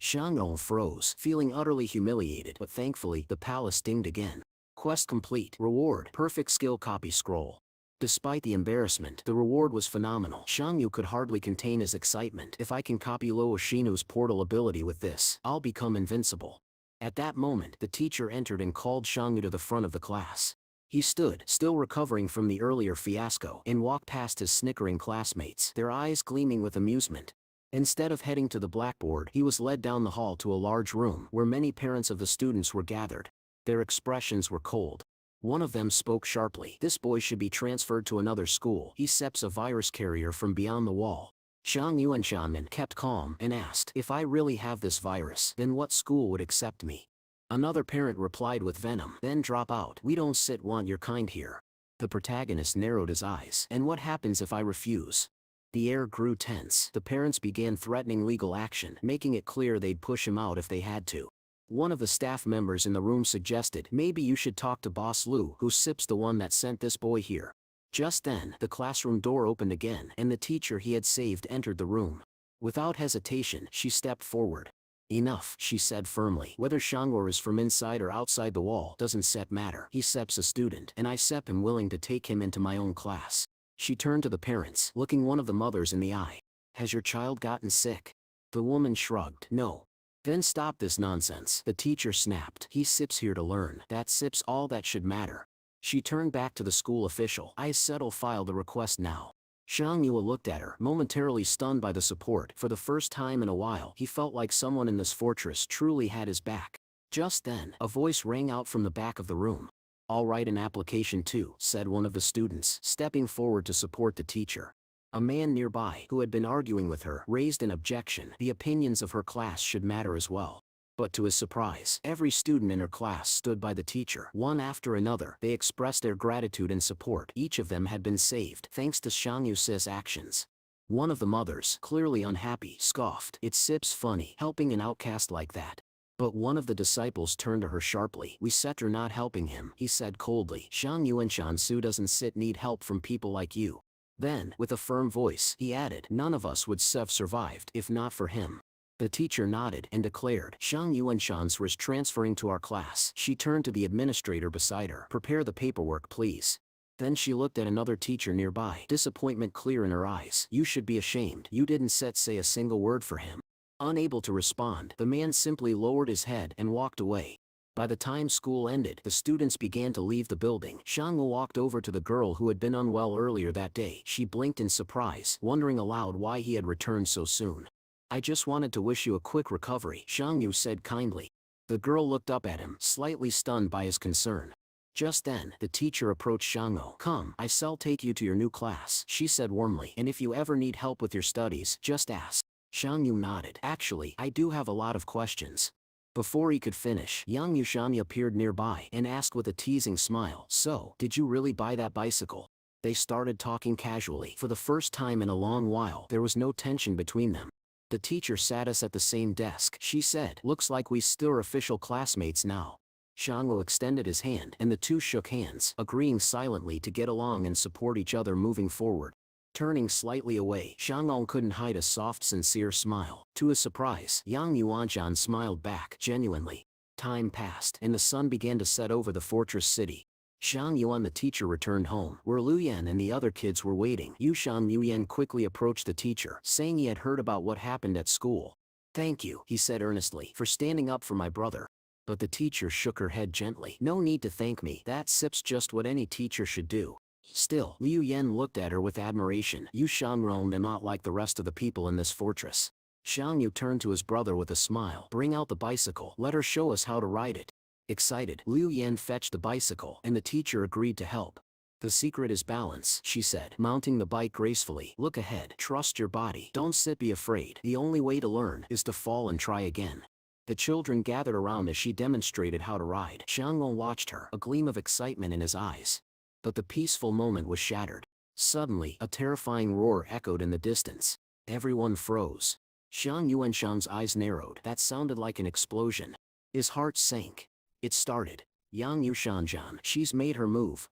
Xiang Yu froze, feeling utterly humiliated, but thankfully, the palace dinged again. Quest complete. Reward, perfect skill copy scroll. Despite the embarrassment, the reward was phenomenal. Xiang Yu could hardly contain his excitement. If I can copy Luo Shinu's portal ability with this, I'll become invincible. At that moment, the teacher entered and called Xiang Yu to the front of the class. He stood, still recovering from the earlier fiasco, and walked past his snickering classmates, their eyes gleaming with amusement. Instead of heading to the blackboard, he was led down the hall to a large room where many parents of the students were gathered. Their expressions were cold. One of them spoke sharply. "This boy should be transferred to another school. He accepts a virus carrier from beyond the wall." Xiang Yuanshan kept calm and asked, "If I really have this virus, then what school would accept me?" Another parent replied with venom, "Then drop out. We don't want your kind here." The protagonist narrowed his eyes. "And what happens if I refuse?" The air grew tense. The parents began threatening legal action, making it clear they'd push him out if they had to. One of the staff members in the room suggested, "Maybe you should talk to Boss Lu, who's the one that sent this boy here." Just then, the classroom door opened again, and the teacher he had saved entered the room. Without hesitation, she stepped forward. "Enough," she said firmly. "Whether Shangor is from inside or outside the wall doesn't matter. He's a student, and I am willing to take him into my own class." She turned to the parents, looking one of the mothers in the eye. "Has your child gotten sick?" The woman shrugged. "No." "Then stop this nonsense," the teacher snapped. "He's here to learn. That's all that should matter." She turned back to the school official. "I settle file the request now." Xiang Yue looked at her, momentarily stunned by the support. For the first time in a while, he felt like someone in this fortress truly had his back. Just then, a voice rang out from the back of the room. "I'll write an application too," said one of the students, stepping forward to support the teacher. A man nearby, who had been arguing with her, raised an objection. The opinions of her class should matter as well. But to his surprise, every student in her class stood by the teacher. One after another, they expressed their gratitude and support. Each of them had been saved, thanks to Xiang Yu's actions. One of the mothers, clearly unhappy, scoffed. "It's funny, helping an outcast like that." But one of the disciples turned to her sharply. "We are not helping him," he said coldly. "Xiang Yuanshan doesn't need help from people like you." Then, with a firm voice, he added, "None of us would have survived if not for him." The teacher nodded and declared, "Xiang Yuanshan's was transferring to our class." She turned to the administrator beside her. "Prepare the paperwork, please." Then she looked at another teacher nearby, disappointment clear in her eyes. "You should be ashamed. You didn't say a single word for him." Unable to respond, the man simply lowered his head and walked away. By the time school ended, the students began to leave the building. Xiang Yu walked over to the girl who had been unwell earlier that day. She blinked in surprise, wondering aloud why he had returned so soon. "I just wanted to wish you a quick recovery," Xiang Yu said kindly. The girl looked up at him, slightly stunned by his concern. Just then, the teacher approached Xiang Yu. "Come, I shall take you to your new class," she said warmly. "And if you ever need help with your studies, just ask." Xiang Yu nodded. "Actually, I do have a lot of questions." Before he could finish, Yang Yushani appeared nearby and asked with a teasing smile, "So, did you really buy that bicycle?" They started talking casually. For the first time in a long while, there was no tension between them. "The teacher sat us at the same desk," she said. "Looks like we still are official classmates now." Xiang Yu extended his hand, and the two shook hands, agreeing silently to get along and support each other moving forward. Turning slightly away, Xiang Yu couldn't hide a soft, sincere smile. To his surprise, Yang Yuanshan smiled back, genuinely. Time passed, and the sun began to set over the fortress city. Xiang Yuan the teacher returned home, where Lu Yan and the other kids were waiting. Yushan Yuyan quickly approached the teacher, saying he had heard about what happened at school. "Thank you," he said earnestly, "for standing up for my brother." But the teacher shook her head gently. "No need to thank me. That's just what any teacher should do." Still, Liu Yan looked at her with admiration. "You Shangron am not like the rest of the people in this fortress." Xiang Yu turned to his brother with a smile. "Bring out the bicycle. Let her show us how to ride it." Excited, Liu Yan fetched the bicycle, and the teacher agreed to help. "The secret is balance," she said, mounting the bike gracefully. "Look ahead. Trust your body. Don't be afraid. The only way to learn is to fall and try again." The children gathered around as she demonstrated how to ride. Xiang Yu watched her, a gleam of excitement in his eyes. But the peaceful moment was shattered. Suddenly, a terrifying roar echoed in the distance. Everyone froze. Xiang Yuanshan's eyes narrowed. That sounded like an explosion. His heart sank. It started. Yang Yushanjan, she's made her move.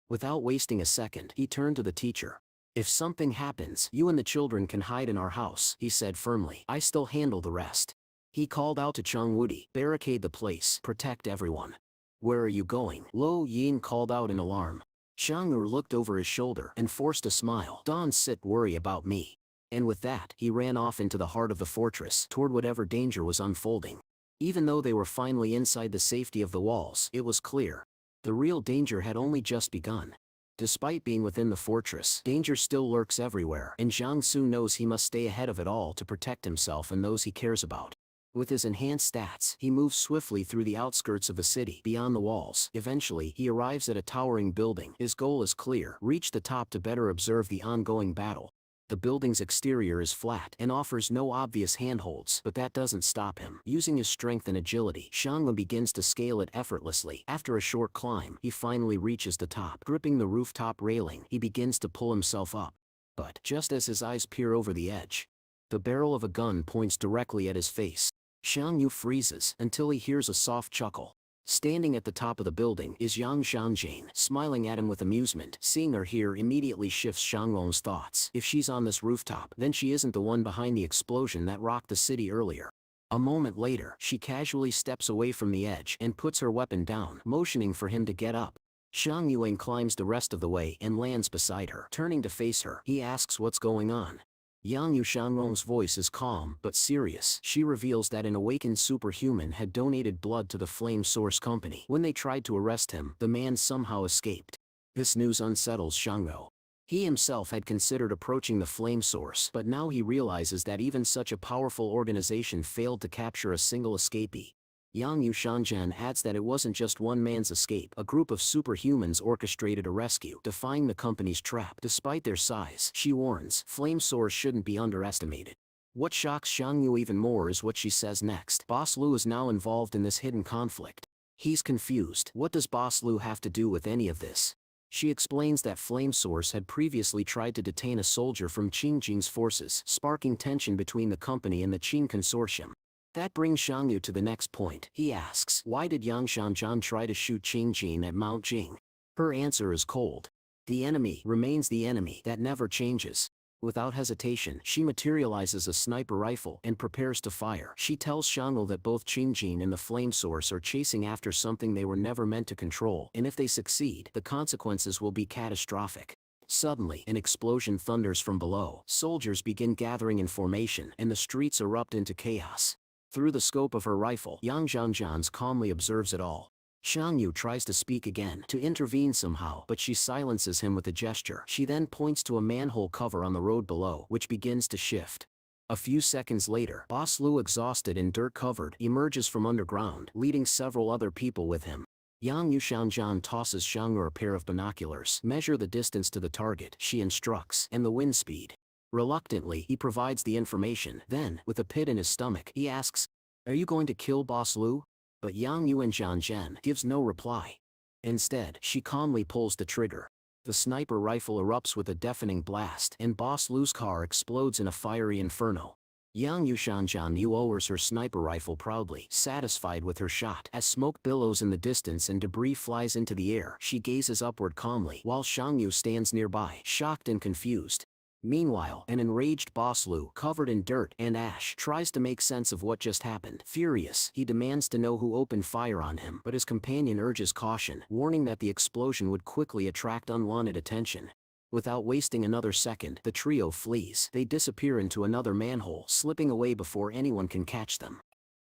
Without wasting a second, he turned to the teacher. If something happens, you and the children can hide in our house, he said firmly. I still handle the rest. He called out to Chang Wudi, barricade the place, protect everyone. Where are you going? Lo Yin called out in alarm. Shang Ru looked over his shoulder and forced a smile. Don't sit worry about me. And with that, he ran off into the heart of the fortress, toward whatever danger was unfolding. Even though they were finally inside the safety of the walls, it was clear. The real danger had only just begun. Despite being within the fortress, danger still lurks everywhere, and Jiang Su knows he must stay ahead of it all to protect himself and those he cares about. With his enhanced stats, he moves swiftly through the outskirts of the city, beyond the walls. Eventually, he arrives at a towering building. His goal is clear: reach the top to better observe the ongoing battle. The building's exterior is flat and offers no obvious handholds, but that doesn't stop him. Using his strength and agility, Shangla begins to scale it effortlessly. After a short climb, he finally reaches the top. Gripping the rooftop railing, he begins to pull himself up. But just as his eyes peer over the edge, the barrel of a gun points directly at his face. Xiang Yu freezes until he hears a soft chuckle. Standing at the top of the building is Yang Xiangjane, smiling at him with amusement. Seeing her here immediately shifts Xianglong's thoughts. If she's on this rooftop, then she isn't the one behind the explosion that rocked the city earlier. A moment later, she casually steps away from the edge and puts her weapon down, motioning for him to get up. Xiang Yuan climbs the rest of the way and lands beside her. Turning to face her, he asks what's going on. Yang Yushanglong's voice is calm but serious. She reveals that an awakened superhuman had donated blood to the Flame Source Company. When they tried to arrest him, the man somehow escaped. This news unsettles Shangro. He himself had considered approaching the Flame Source, but now he realizes that even such a powerful organization failed to capture a single escapee. Yang Yushanjan adds that it wasn't just one man's escape. A group of superhumans orchestrated a rescue, defying the company's trap. Despite their size, she warns, Flame Source shouldn't be underestimated. What shocks Xiang Yu even more is what she says next. Boss Lu is now involved in this hidden conflict. He's confused. What does Boss Lu have to do with any of this? She explains that Flame Source had previously tried to detain a soldier from Qing Jing's forces, sparking tension between the company and the Qing consortium. That brings Xiang Yu to the next point. He asks, why did Yang Xianzhan try to shoot Qing Jing at Mount Jing? Her answer is cold. The enemy remains the enemy. That never changes. Without hesitation, she materializes a sniper rifle and prepares to fire. She tells Xiang Yu that both Qing Jing and the Flame Source are chasing after something they were never meant to control, and if they succeed, the consequences will be catastrophic. Suddenly, an explosion thunders from below. Soldiers begin gathering in formation, and the streets erupt into chaos. Through the scope of her rifle, Yang Zhangjian calmly observes it all. Xiang Yu tries to speak again, to intervene somehow, but she silences him with a gesture. She then points to a manhole cover on the road below, which begins to shift. A few seconds later, Boss Lu, exhausted and dirt-covered, emerges from underground, leading several other people with him. Yang Yushanjian tosses Xiang Yu a pair of binoculars. Measure the distance to the target, she instructs, and the wind speed. Reluctantly, he provides the information. Then, with a pit in his stomach, he asks, are you going to kill Boss Lu? But Yang Yuanzhan gives no reply. Instead, she calmly pulls the trigger. The sniper rifle erupts with a deafening blast, and Boss Lu's car explodes in a fiery inferno. Yang Yushanjian lowers her sniper rifle proudly, satisfied with her shot. As smoke billows in the distance and debris flies into the air, she gazes upward calmly, while Xiang Yu stands nearby, shocked and confused. Meanwhile, an enraged Boss Lu, covered in dirt and ash, tries to make sense of what just happened. Furious, he demands to know who opened fire on him, but his companion urges caution, warning that the explosion would quickly attract unwanted attention. Without wasting another second, the trio flees. They disappear into another manhole, slipping away before anyone can catch them.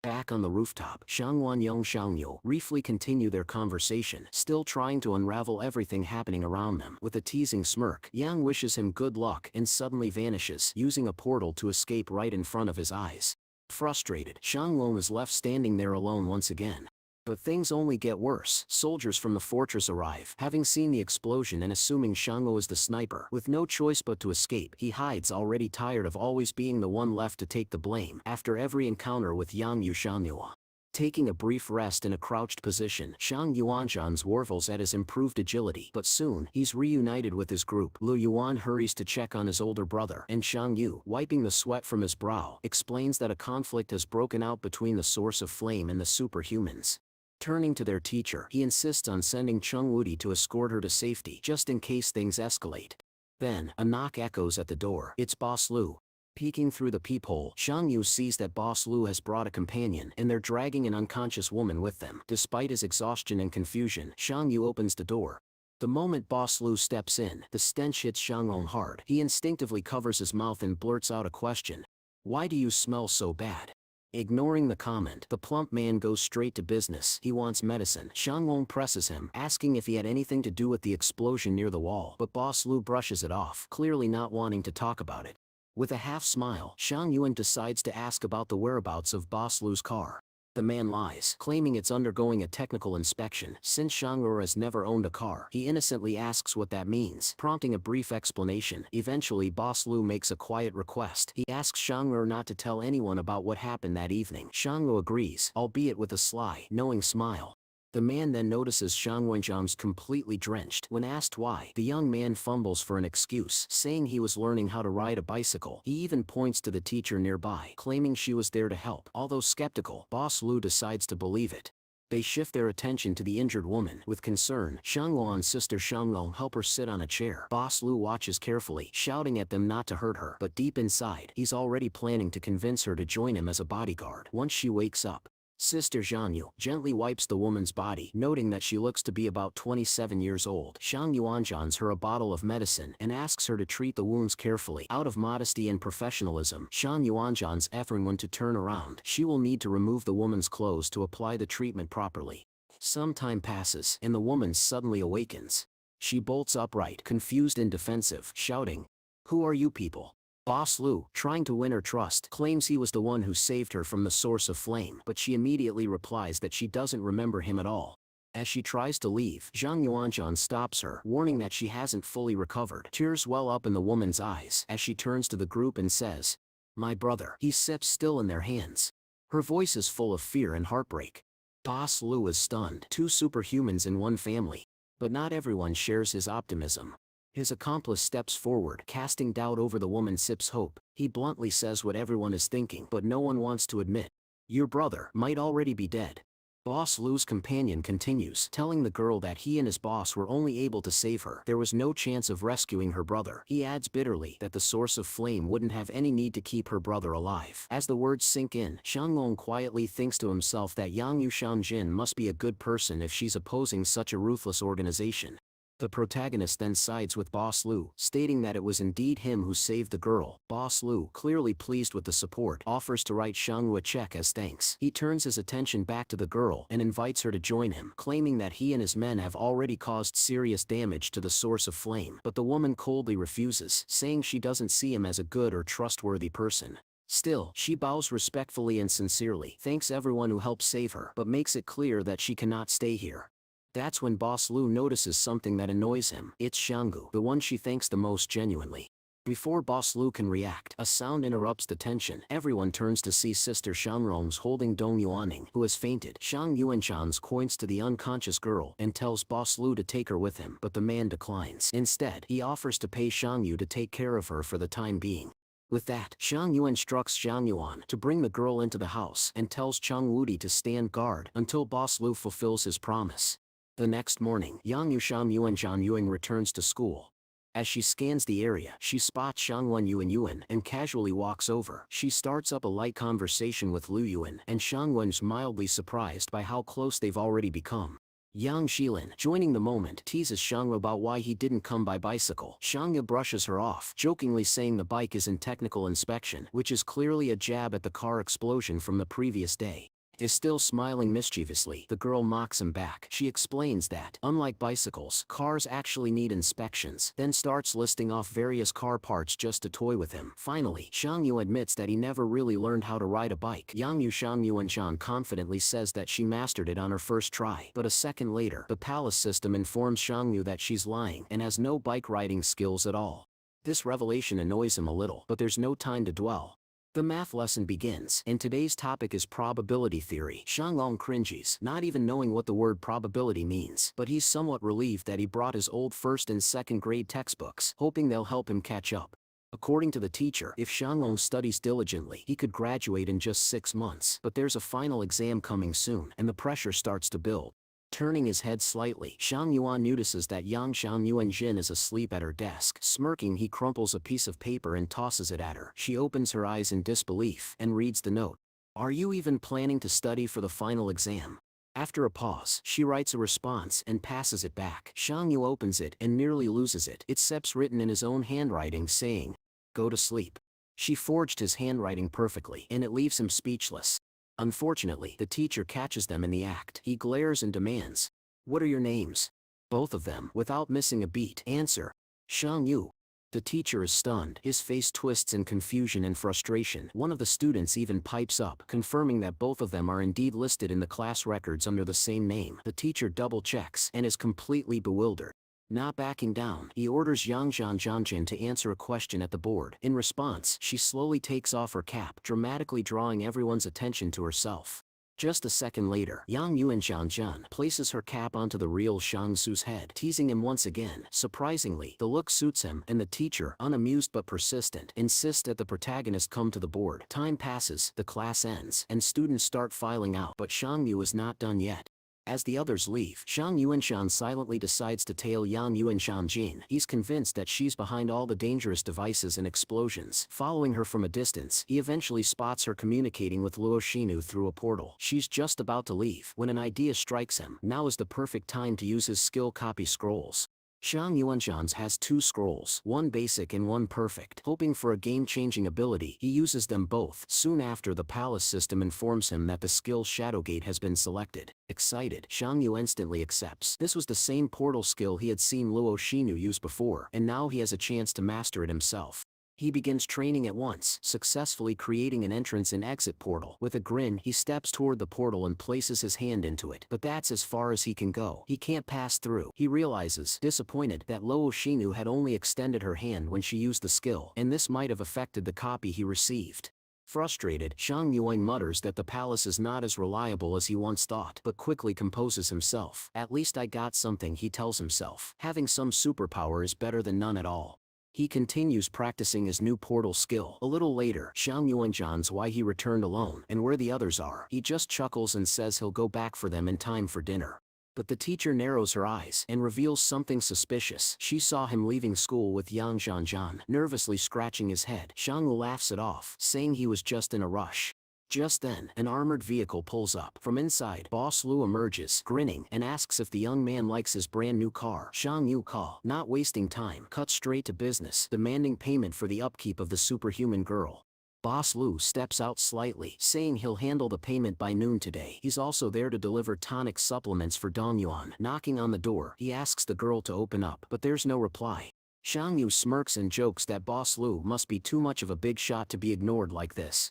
Back on the rooftop, Xiangwan Yong Xiangyu briefly continue their conversation, still trying to unravel everything happening around them. With a teasing smirk, Yang wishes him good luck and suddenly vanishes, using a portal to escape right in front of his eyes. Frustrated, Xiangwan is left standing there alone once again. But things only get worse. Soldiers from the fortress arrive. Having seen the explosion and assuming Xianglo is the sniper, with no choice but to escape, he hides, already tired of always being the one left to take the blame after every encounter with Yang Yushanhua. Taking a brief rest in a crouched position, Shang Yuanzhan marvels at his improved agility, but soon, he's reunited with his group. Lu Yuan hurries to check on his older brother, and Shang Yu, wiping the sweat from his brow, explains that a conflict has broken out between the source of flame and the superhumans. Turning to their teacher, he insists on sending Chung Wudi to escort her to safety, just in case things escalate. Then, a knock echoes at the door. It's Boss Lu. Peeking through the peephole, Shang Yu sees that Boss Lu has brought a companion, and they're dragging an unconscious woman with them. Despite his exhaustion and confusion, Shang Yu opens the door. The moment Boss Lu steps in, the stench hits Shang Long hard. He instinctively covers his mouth and blurts out a question. "Why do you smell so bad?" Ignoring the comment, the plump man goes straight to business. He wants medicine. Shang Long presses him, asking if he had anything to do with the explosion near the wall, but Boss Lu brushes it off, clearly not wanting to talk about it. With a half smile, Shang Yuan decides to ask about the whereabouts of Boss Lu's car. The man lies, claiming it's undergoing a technical inspection. Since Shang Ru has never owned a car, he innocently asks what that means, prompting a brief explanation. Eventually, Boss Lu makes a quiet request. He asks Shang Ru not to tell anyone about what happened that evening. Shang Ru agrees, albeit with a sly, knowing smile. The man then notices Shang Wenjiang's completely drenched. When asked why, the young man fumbles for an excuse, saying he was learning how to ride a bicycle. He even points to the teacher nearby, claiming she was there to help. Although skeptical, Boss Lu decides to believe it. They shift their attention to the injured woman. With concern, Shang Luan's sister Shang Long help her sit on a chair. Boss Lu watches carefully, shouting at them not to hurt her, but deep inside, he's already planning to convince her to join him as a bodyguard. Once she wakes up, Sister Zhang gently wipes the woman's body, noting that she looks to be about 27 years old. Shang Yuanzhan's her a bottle of medicine and asks her to treat the wounds carefully. Out of modesty and professionalism, Shang Yuanzhan's offering one to turn around. She will need to remove the woman's clothes to apply the treatment properly. Some time passes, and the woman suddenly awakens. She bolts upright, confused and defensive, shouting, "Who are you people?" Boss Lu, trying to win her trust, claims he was the one who saved her from the source of flame, but she immediately replies that she doesn't remember him at all. As she tries to leave, Zhang Yuanzhan stops her, warning that she hasn't fully recovered. Tears well up in the woman's eyes as she turns to the group and says, "My brother." He sips still in their hands. Her voice is full of fear and heartbreak. Boss Lu is stunned. Two superhumans in one family. But not everyone shares his optimism. His accomplice steps forward, casting doubt over the woman sips hope. He bluntly says what everyone is thinking, but no one wants to admit. "Your brother might already be dead." Boss Lu's companion continues, telling the girl that he and his boss were only able to save her. There was no chance of rescuing her brother. He adds bitterly that the source of flame wouldn't have any need to keep her brother alive. As the words sink in, Shang Long quietly thinks to himself that Yang Yushanjin must be a good person if she's opposing such a ruthless organization. The protagonist then sides with Boss Lu, stating that it was indeed him who saved the girl. Boss Lu, clearly pleased with the support, offers to write Shang Ru a check as thanks. He turns his attention back to the girl and invites her to join him, claiming that he and his men have already caused serious damage to the source of flame. But the woman coldly refuses, saying she doesn't see him as a good or trustworthy person. Still, she bows respectfully and sincerely, thanks everyone who helped save her, but makes it clear that she cannot stay here. That's when Boss Lu notices something that annoys him. It's Shanggu, the one she thanks the most genuinely. Before Boss Lu can react, a sound interrupts the tension. Everyone turns to see Sister Shangrong's holding Dong Yuaning, who has fainted. Shang Yuanshan's points to the unconscious girl and tells Boss Lu to take her with him, but the man declines. Instead, he offers to pay Shang Yu to take care of her for the time being. With that, Shang Yu instructs Zhang Yuan to bring the girl into the house and tells Chang Wudi to stand guard until Boss Lu fulfills his promise. The next morning, Yang Yusham Yuanzhan Yuing returns to school. As she scans the area, she spots Shangwan Yuan and casually walks over. She starts up a light conversation with Lu Yuan, and Shangwan's mildly surprised by how close they've already become. Yang Shilin, joining the moment, teases Shangwa about why he didn't come by bicycle. Shangya brushes her off, jokingly saying the bike is in technical inspection, which is clearly a jab at the car explosion from the previous day. Is still smiling mischievously, the girl mocks him back. She explains that, unlike bicycles, cars actually need inspections, then starts listing off various car parts just to toy with him. Finally, Shang Yu admits that he never really learned how to ride a bike. Yang Yu Shang Yuanshan confidently says that she mastered it on her first try, but a second later, the palace system informs Shang Yu that she's lying and has no bike riding skills at all. This revelation annoys him a little, but there's no time to dwell. The math lesson begins, and today's topic is probability theory. Shanglong cringes, not even knowing what the word probability means, but he's somewhat relieved that he brought his old first and second grade textbooks, hoping they'll help him catch up. According to the teacher, if Shanglong studies diligently, he could graduate in just 6 months. But there's a final exam coming soon, and the pressure starts to build. Turning his head slightly, Shang Yuan notices that Yang Xiaoyuan Jin is asleep at her desk. Smirking, he crumples a piece of paper and tosses it at her. She opens her eyes in disbelief and reads the note. "Are you even planning to study for the final exam?" After a pause, she writes a response and passes it back. Shang Yu opens it and nearly loses it. It's Sep's written in his own handwriting saying, "Go to sleep." She forged his handwriting perfectly, and it leaves him speechless. Unfortunately, the teacher catches them in the act. He glares and demands, "What are your names?" Both of them, without missing a beat, answer, "Shang Yu." The teacher is stunned. His face twists in confusion and frustration. One of the students even pipes up, confirming that both of them are indeed listed in the class records under the same name. The teacher double-checks and is completely bewildered. Not backing down, he orders Yang Zhanjian to answer a question at the board. In response, she slowly takes off her cap, dramatically drawing everyone's attention to herself. Just a second later, Yang Yuanzhanjian places her cap onto the real Shang Su's head, teasing him once again. Surprisingly, the look suits him, and the teacher, unamused but persistent, insists that the protagonist come to the board. Time passes, the class ends, and students start filing out, but Shang Yu is not done yet. As the others leave, Shang Yuanshan silently decides to tail Yang Yuanshan Jin. He's convinced that she's behind all the dangerous devices and explosions. Following her from a distance, he eventually spots her communicating with Luo Shinu through a portal. She's just about to leave when an idea strikes him. Now is the perfect time to use his skill copy scrolls. Shang Yuanshan's has 2 scrolls, one basic and one perfect. Hoping for a game-changing ability, he uses them both. Soon after, the palace system informs him that the skill Shadowgate has been selected. Excited, Shang Yu instantly accepts. This was the same portal skill he had seen Luo Shinu use before, and now he has a chance to master it himself. He begins training at once, successfully creating an entrance and exit portal. With a grin, he steps toward the portal and places his hand into it. But that's as far as he can go. He can't pass through. He realizes, disappointed, that Luo Shinu had only extended her hand when she used the skill, and this might have affected the copy he received. Frustrated, Shang Yuan mutters that the palace is not as reliable as he once thought, but quickly composes himself. "At least I got something," he tells himself. Having some superpower is better than none at all. He continues practicing his new portal skill. A little later, Shang Yuanzhan's why he returned alone and where the others are. He just chuckles and says he'll go back for them in time for dinner. But the teacher narrows her eyes and reveals something suspicious. She saw him leaving school with Yang Zhanjian. Nervously scratching his head, Shang laughs it off, saying he was just in a rush. Just then, an armored vehicle pulls up. From inside, Boss Lu emerges, grinning, and asks if the young man likes his brand new car. Shang Yu, not wasting time, cuts straight to business, demanding payment for the upkeep of the superhuman girl. Boss Lu steps out slightly, saying he'll handle the payment by noon today. He's also there to deliver tonic supplements for Dongyuan. Knocking on the door, he asks the girl to open up, but there's no reply. Shang Yu smirks and jokes that Boss Lu must be too much of a big shot to be ignored like this.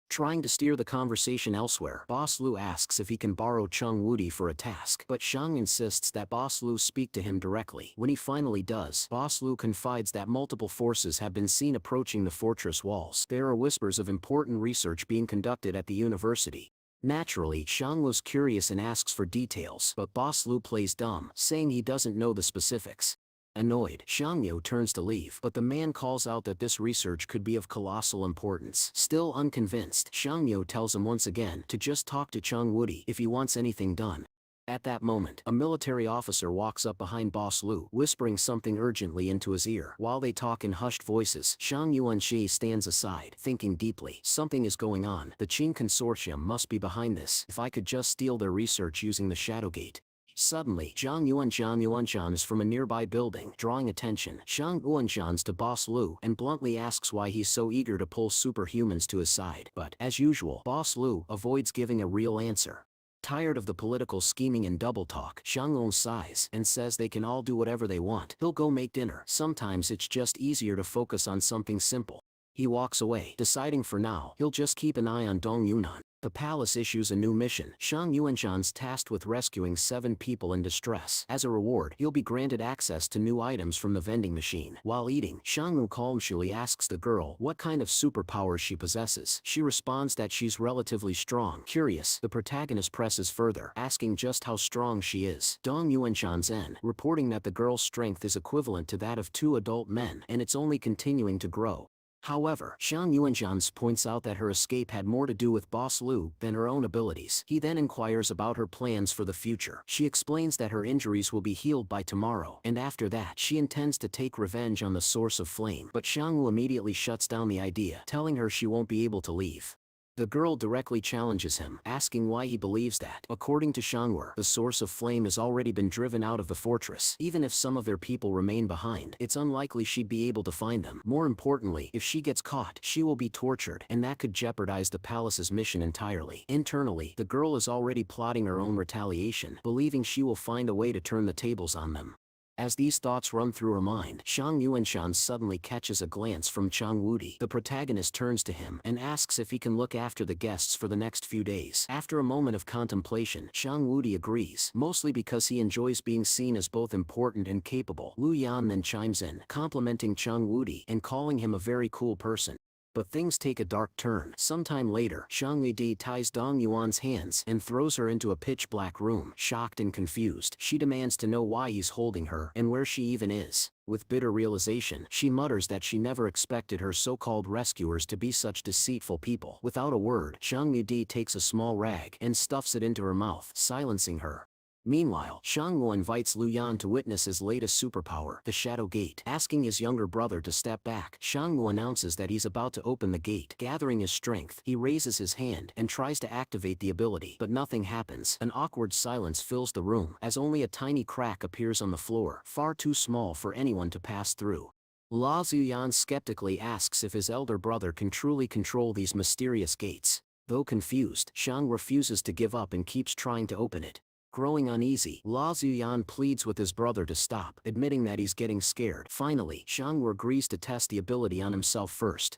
Trying to steer the conversation elsewhere, Boss Lu asks if he can borrow Chung Wudi for a task, but Shang insists that Boss Lu speak to him directly. When he finally does, Boss Lu confides that multiple forces have been seen approaching the fortress walls. There are whispers of important research being conducted at the university. Naturally, Shang was curious and asks for details, but Boss Lu plays dumb, saying he doesn't know the specifics. Annoyed, Shang Yu turns to leave, but the man calls out that this research could be of colossal importance. Still unconvinced, Shang Yu tells him once again to just talk to Chung Wudi if he wants anything done. At that moment, a military officer walks up behind Boss Lu, whispering something urgently into his ear. While they talk in hushed voices, Shang Yuanshi stands aside, thinking deeply. Something is going on. The Jing consortium must be behind this. If I could just steal their research using the Shadowgate. Suddenly, Zhang Yuanshan is from a nearby building, drawing attention. Shang Yuanshan's to Boss Lu and bluntly asks why he's so eager to pull superhumans to his side. But, as usual, Boss Lu avoids giving a real answer. Tired of the political scheming and double talk, Shang Long sighs and says they can all do whatever they want. He'll go make dinner. Sometimes it's just easier to focus on something simple. He walks away, deciding for now, he'll just keep an eye on Dong Yunnan. The palace issues a new mission. Shang Yuanshan's tasked with rescuing 7 people in distress. As a reward, he'll be granted access to new items from the vending machine. While eating, Shang calmly asks the girl what kind of superpowers she possesses. She responds that she's relatively strong. Curious, the protagonist presses further, asking just how strong she is. Dong Yuanshan Zen, reporting that the girl's strength is equivalent to that of 2 adult men, and it's only continuing to grow. However, Shang Yuanshan points out that her escape had more to do with Boss Lu than her own abilities. He then inquires about her plans for the future. She explains that her injuries will be healed by tomorrow, and after that she intends to take revenge on the source of flame. But Shang Wu immediately shuts down the idea, telling her she won't be able to leave. The girl directly challenges him, asking why he believes that. According to Shangwu, the source of flame has already been driven out of the fortress. Even if some of their people remain behind, it's unlikely she'd be able to find them. More importantly, if she gets caught, she will be tortured, and that could jeopardize the palace's mission entirely. Internally, the girl is already plotting her own retaliation, believing she will find a way to turn the tables on them. As these thoughts run through her mind, Shang Yuanshan suddenly catches a glance from Chang Wudi. The protagonist turns to him and asks if he can look after the guests for the next few days. After a moment of contemplation, Shang Wudi agrees, mostly because he enjoys being seen as both important and capable. Lu Yan then chimes in, complimenting Chang Wudi and calling him a very cool person. But things take a dark turn. Sometime later, Shang Yidi ties Dong Yuan's hands and throws her into a pitch-black room. Shocked and confused, she demands to know why he's holding her and where she even is. With bitter realization, she mutters that she never expected her so-called rescuers to be such deceitful people. Without a word, Shang Yidi takes a small rag and stuffs it into her mouth, silencing her. Meanwhile, Shangwu invites Lu Yan to witness his latest superpower, the Shadow Gate. Asking his younger brother to step back, Shangwu announces that he's about to open the gate. Gathering his strength, he raises his hand and tries to activate the ability, but nothing happens. An awkward silence fills the room, as only a tiny crack appears on the floor, far too small for anyone to pass through. La Zuyan skeptically asks if his elder brother can truly control these mysterious gates. Though confused, Shang refuses to give up and keeps trying to open it. Growing uneasy, La Zuyan pleads with his brother to stop, admitting that he's getting scared. Finally, Shangwu agrees to test the ability on himself first.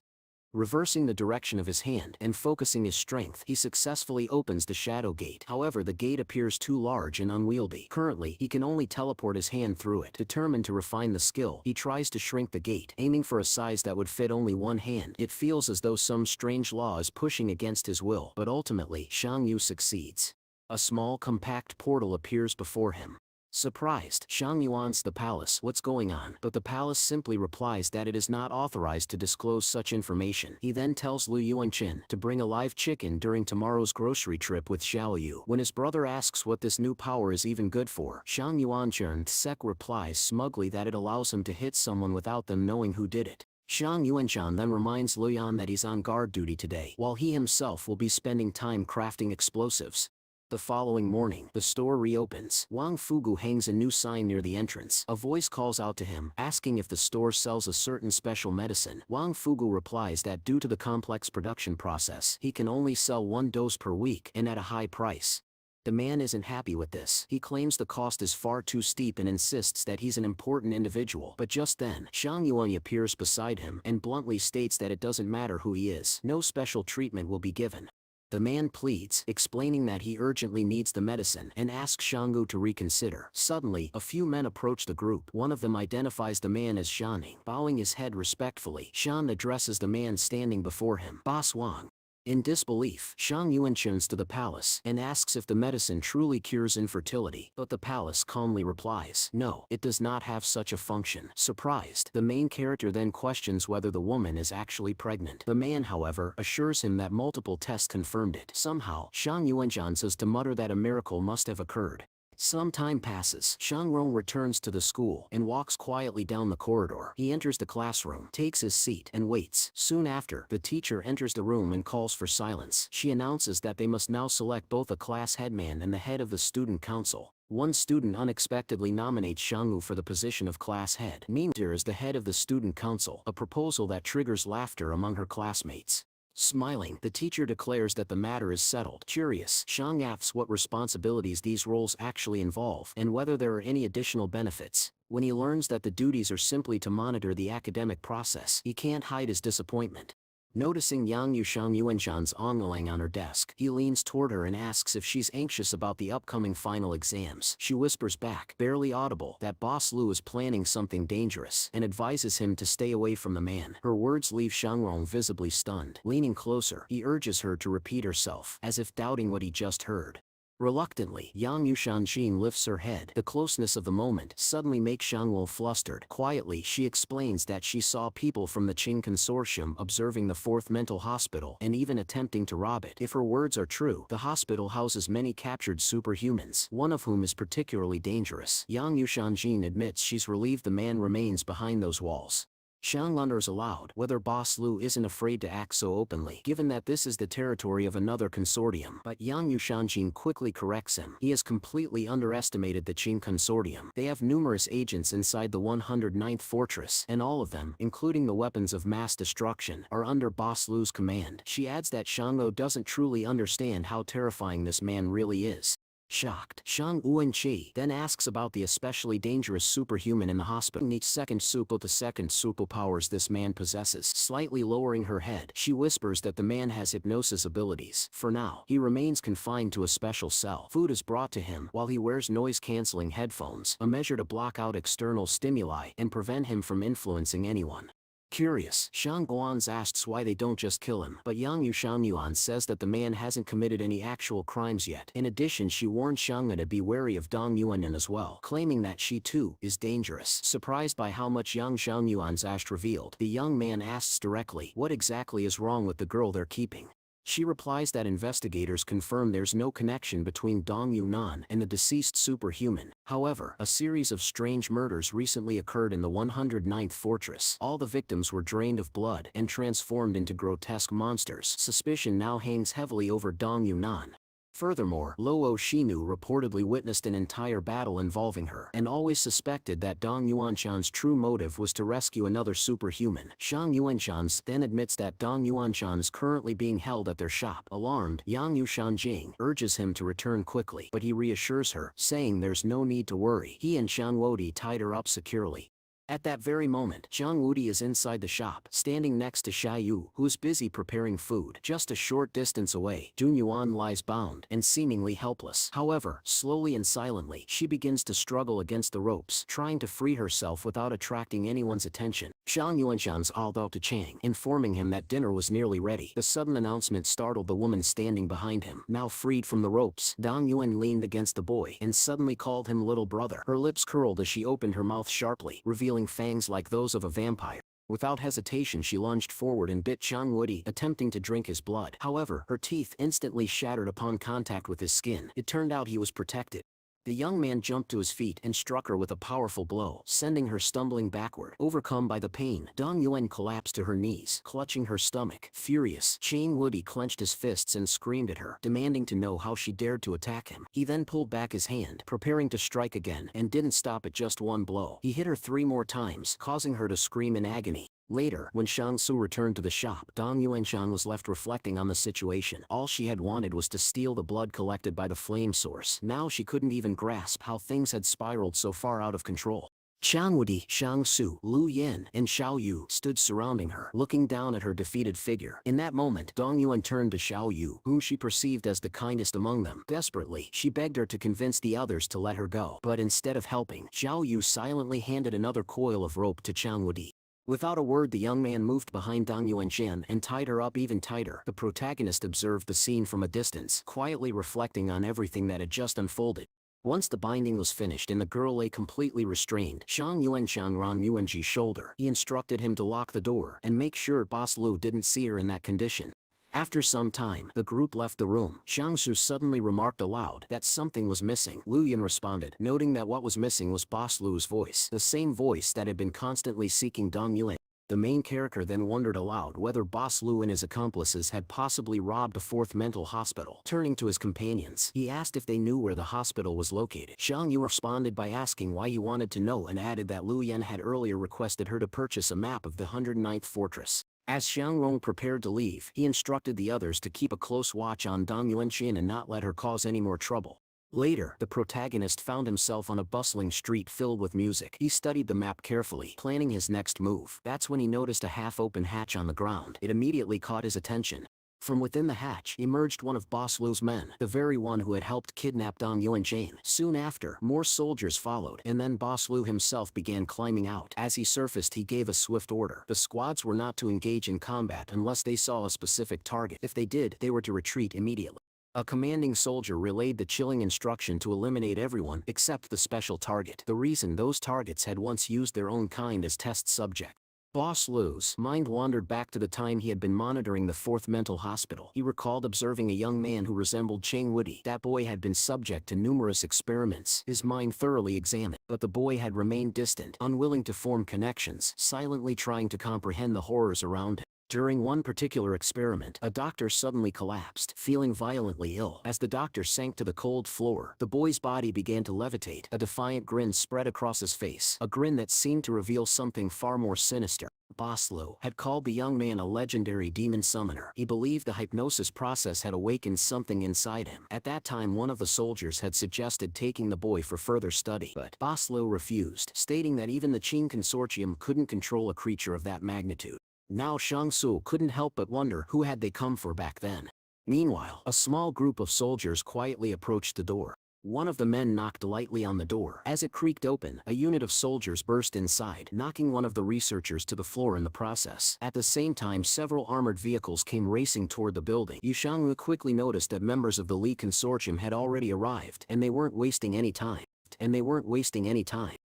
Reversing the direction of his hand and focusing his strength, he successfully opens the Shadow Gate. However, the gate appears too large and unwieldy. Currently, he can only teleport his hand through it. Determined to refine the skill, he tries to shrink the gate, aiming for a size that would fit only one hand. It feels as though some strange law is pushing against his will, but ultimately, Shang Yu succeeds. A small compact portal appears before him. Surprised, Shang Yu asks the palace what's going on, but the palace simply replies that it is not authorized to disclose such information. He then tells Lu Yuanqin to bring a live chicken during tomorrow's grocery trip with Xiao Yu. When his brother asks what this new power is even good for, Shang Yuanqin replies smugly that it allows him to hit someone without them knowing who did it. Shang Yuanshan then reminds Lu Yan that he's on guard duty today, while he himself will be spending time crafting explosives. The following morning, the store reopens. Wang Fugu hangs a new sign near the entrance. A voice calls out to him, asking if the store sells a certain special medicine. Wang Fugu replies that due to the complex production process, he can only sell 1 dose per week and at a high price. The man isn't happy with this. He claims the cost is far too steep and insists that he's an important individual. But just then, Shang Yuan appears beside him and bluntly states that it doesn't matter who he is. No special treatment will be given. The man pleads, explaining that he urgently needs the medicine and asks Shanggu to reconsider. Suddenly, a few men approach the group. One of them identifies the man as Shanning. Bowing his head respectfully, Shan addresses the man standing before him, Boss Wang. In disbelief, Shang Yuan turns to the palace and asks if the medicine truly cures infertility, but the palace calmly replies, no, it does not have such a function. Surprised, the main character then questions whether the woman is actually pregnant. The man, however, assures him that multiple tests confirmed it. Somehow, Shang Yuanjian says to mutter that a miracle must have occurred. Some time passes. Shang Rong returns to the school and walks quietly down the corridor. He enters the classroom, takes his seat, and waits. Soon after, the teacher enters the room and calls for silence. She announces that they must now select both a class headman and the head of the student council. One student unexpectedly nominates Shangwu for the position of class head. Meanwhile, as the head of the student council, a proposal that triggers laughter among her classmates. Smiling, the teacher declares that the matter is settled. Curious, Shang asks what responsibilities these roles actually involve and whether there are any additional benefits. When he learns that the duties are simply to monitor the academic process, he can't hide his disappointment. Noticing Yang Yushang Yuanshan's ongoing on her desk, he leans toward her and asks if she's anxious about the upcoming final exams. She whispers back, barely audible, that Boss Lu is planning something dangerous, and advises him to stay away from the man. Her words leave Shangrong visibly stunned. Leaning closer, he urges her to repeat herself, as if doubting what he just heard. Reluctantly, Yang Yushanjin lifts her head. The closeness of the moment suddenly makes Shangwell flustered. Quietly, she explains that she saw people from the Qing consortium observing the 4th mental hospital and even attempting to rob it. If her words are true, the hospital houses many captured superhumans, one of whom is particularly dangerous. Yang Yushanjin admits she's relieved the man remains behind those walls. Shang wonders aloud whether Boss Lu isn't afraid to act so openly, given that this is the territory of another consortium. But Yang Yushanjin quickly corrects him. He has completely underestimated the Qing consortium. They have numerous agents inside the 109th fortress, and all of them, including the weapons of mass destruction, are under Boss Lu's command. She adds that Shanglo doesn't truly understand how terrifying this man really is. Shocked, Shang Uenqi then asks about the especially dangerous superhuman in the hospital. Each second superpowers this man possesses. Slightly lowering her head, she whispers that the man has hypnosis abilities. For now, he remains confined to a special cell. Food is brought to him while he wears noise-canceling headphones, a measure to block out external stimuli and prevent him from influencing anyone. Curious, Shang Guan's asks why they don't just kill him, but Yang Yuan says that the man hasn't committed any actual crimes yet. In addition, she warns Shang to be wary of Dong Yuanan as well, claiming that she too is dangerous. Surprised by how much Yang Yuan's asked revealed, the young man asks directly what exactly is wrong with the girl they're keeping. She replies that investigators confirm there's no connection between Dong Yunan and the deceased superhuman. However, a series of strange murders recently occurred in the 109th fortress. All the victims were drained of blood and transformed into grotesque monsters. Suspicion now hangs heavily over Dong Yunan. Furthermore, Luo Shinu reportedly witnessed an entire battle involving her, and always suspected that Dong Yuanshan's true motive was to rescue another superhuman. Shang Yuanshan then admits that Dong Yuanshan is currently being held at their shop. Alarmed, Yang Yushanjing urges him to return quickly, but he reassures her, saying there's no need to worry. He and Shang Wodi tied her up securely. At that very moment, Zhang Wudi is inside the shop, standing next to Shiu, who is busy preparing food. Just a short distance away, Jun Yuan lies bound and seemingly helpless. However, slowly and silently, she begins to struggle against the ropes, trying to free herself without attracting anyone's attention. Shang Yuanshan's called out to Chang, informing him that dinner was nearly ready. The sudden announcement startled the woman standing behind him. Now freed from the ropes, Dong Yuan leaned against the boy and suddenly called him little brother. Her lips curled as she opened her mouth sharply, revealing fangs like those of a vampire. Without hesitation, she lunged forward and bit Chang Woody, attempting to drink his blood. However, her teeth instantly shattered upon contact with his skin. It turned out he was protected. The young man jumped to his feet and struck her with a powerful blow, sending her stumbling backward. Overcome by the pain, Dong Yuan collapsed to her knees, clutching her stomach. Furious, Chang Woody clenched his fists and screamed at her, demanding to know how she dared to attack him. He then pulled back his hand, preparing to strike again, and didn't stop at just one blow. He hit her 3 more times, causing her to scream in agony. Later, when Shang Su returned to the shop, Dong Yuanshan was left reflecting on the situation. All she had wanted was to steal the blood collected by the flame source. Now she couldn't even grasp how things had spiraled so far out of control. Chang Wudi, Shang Su, Lu Yin, and Xiao Yu stood surrounding her, looking down at her defeated figure. In that moment, Dong Yuan turned to Xiao Yu, whom she perceived as the kindest among them. Desperately, she begged her to convince the others to let her go. But instead of helping, Xiao Yu silently handed another coil of rope to Chang Wudi. Without a word, the young man moved behind Dong Yuanshan and tied her up even tighter. The protagonist observed the scene from a distance, quietly reflecting on everything that had just unfolded. Once the binding was finished and the girl lay completely restrained, Shang Yuanshan ran Yuanji's shoulder. He instructed him to lock the door and make sure Boss Lu didn't see her in that condition. After some time, the group left the room. Shang Su suddenly remarked aloud that something was missing. Lu Yan responded, noting that what was missing was Boss Lu's voice, the same voice that had been constantly seeking Dong Yuan. The main character then wondered aloud whether Boss Lu and his accomplices had possibly robbed a 4th mental hospital. Turning to his companions, he asked if they knew where the hospital was located. Shang Yu responded by asking why he wanted to know and added that Lu Yan had earlier requested her to purchase a map of the 109th fortress. As Xiang Rong prepared to leave, he instructed the others to keep a close watch on Dong Yuanshan and not let her cause any more trouble. Later, the protagonist found himself on a bustling street filled with music. He studied the map carefully, planning his next move. That's when he noticed a half-open hatch on the ground. It immediately caught his attention. From within the hatch emerged one of Boss Lu's men, the very one who had helped kidnap Dong Yu and Jane. Soon after, more soldiers followed, and then Boss Lu himself began climbing out. As he surfaced, he gave a swift order. The squads were not to engage in combat unless they saw a specific target. If they did, they were to retreat immediately. A commanding soldier relayed the chilling instruction to eliminate everyone except the special target. The reason those targets had once used their own kind as test subject. Boss Lu's mind wandered back to the time he had been monitoring the 4th mental hospital. He recalled observing a young man who resembled Chang Woody. That boy had been subject to numerous experiments. His mind thoroughly examined, but the boy had remained distant, unwilling to form connections, silently trying to comprehend the horrors around him. During one particular experiment, a doctor suddenly collapsed, feeling violently ill. As the doctor sank to the cold floor, the boy's body began to levitate. A defiant grin spread across his face, a grin that seemed to reveal something far more sinister. Boss Lu had called the young man a legendary demon summoner. He believed the hypnosis process had awakened something inside him. At that time, one of the soldiers had suggested taking the boy for further study, but Boss Lu refused, stating that even the Qing consortium couldn't control a creature of that magnitude. Now Xiaosu couldn't help but wonder who had they come for back then. Meanwhile, a small group of soldiers quietly approached the door. One of the men knocked lightly on the door. As it creaked open, a unit of soldiers burst inside, knocking one of the researchers to the floor in the process. At the same time, several armored vehicles came racing toward the building. Yu Xiangru quickly noticed that members of the Li consortium had already arrived, and they weren't wasting any time.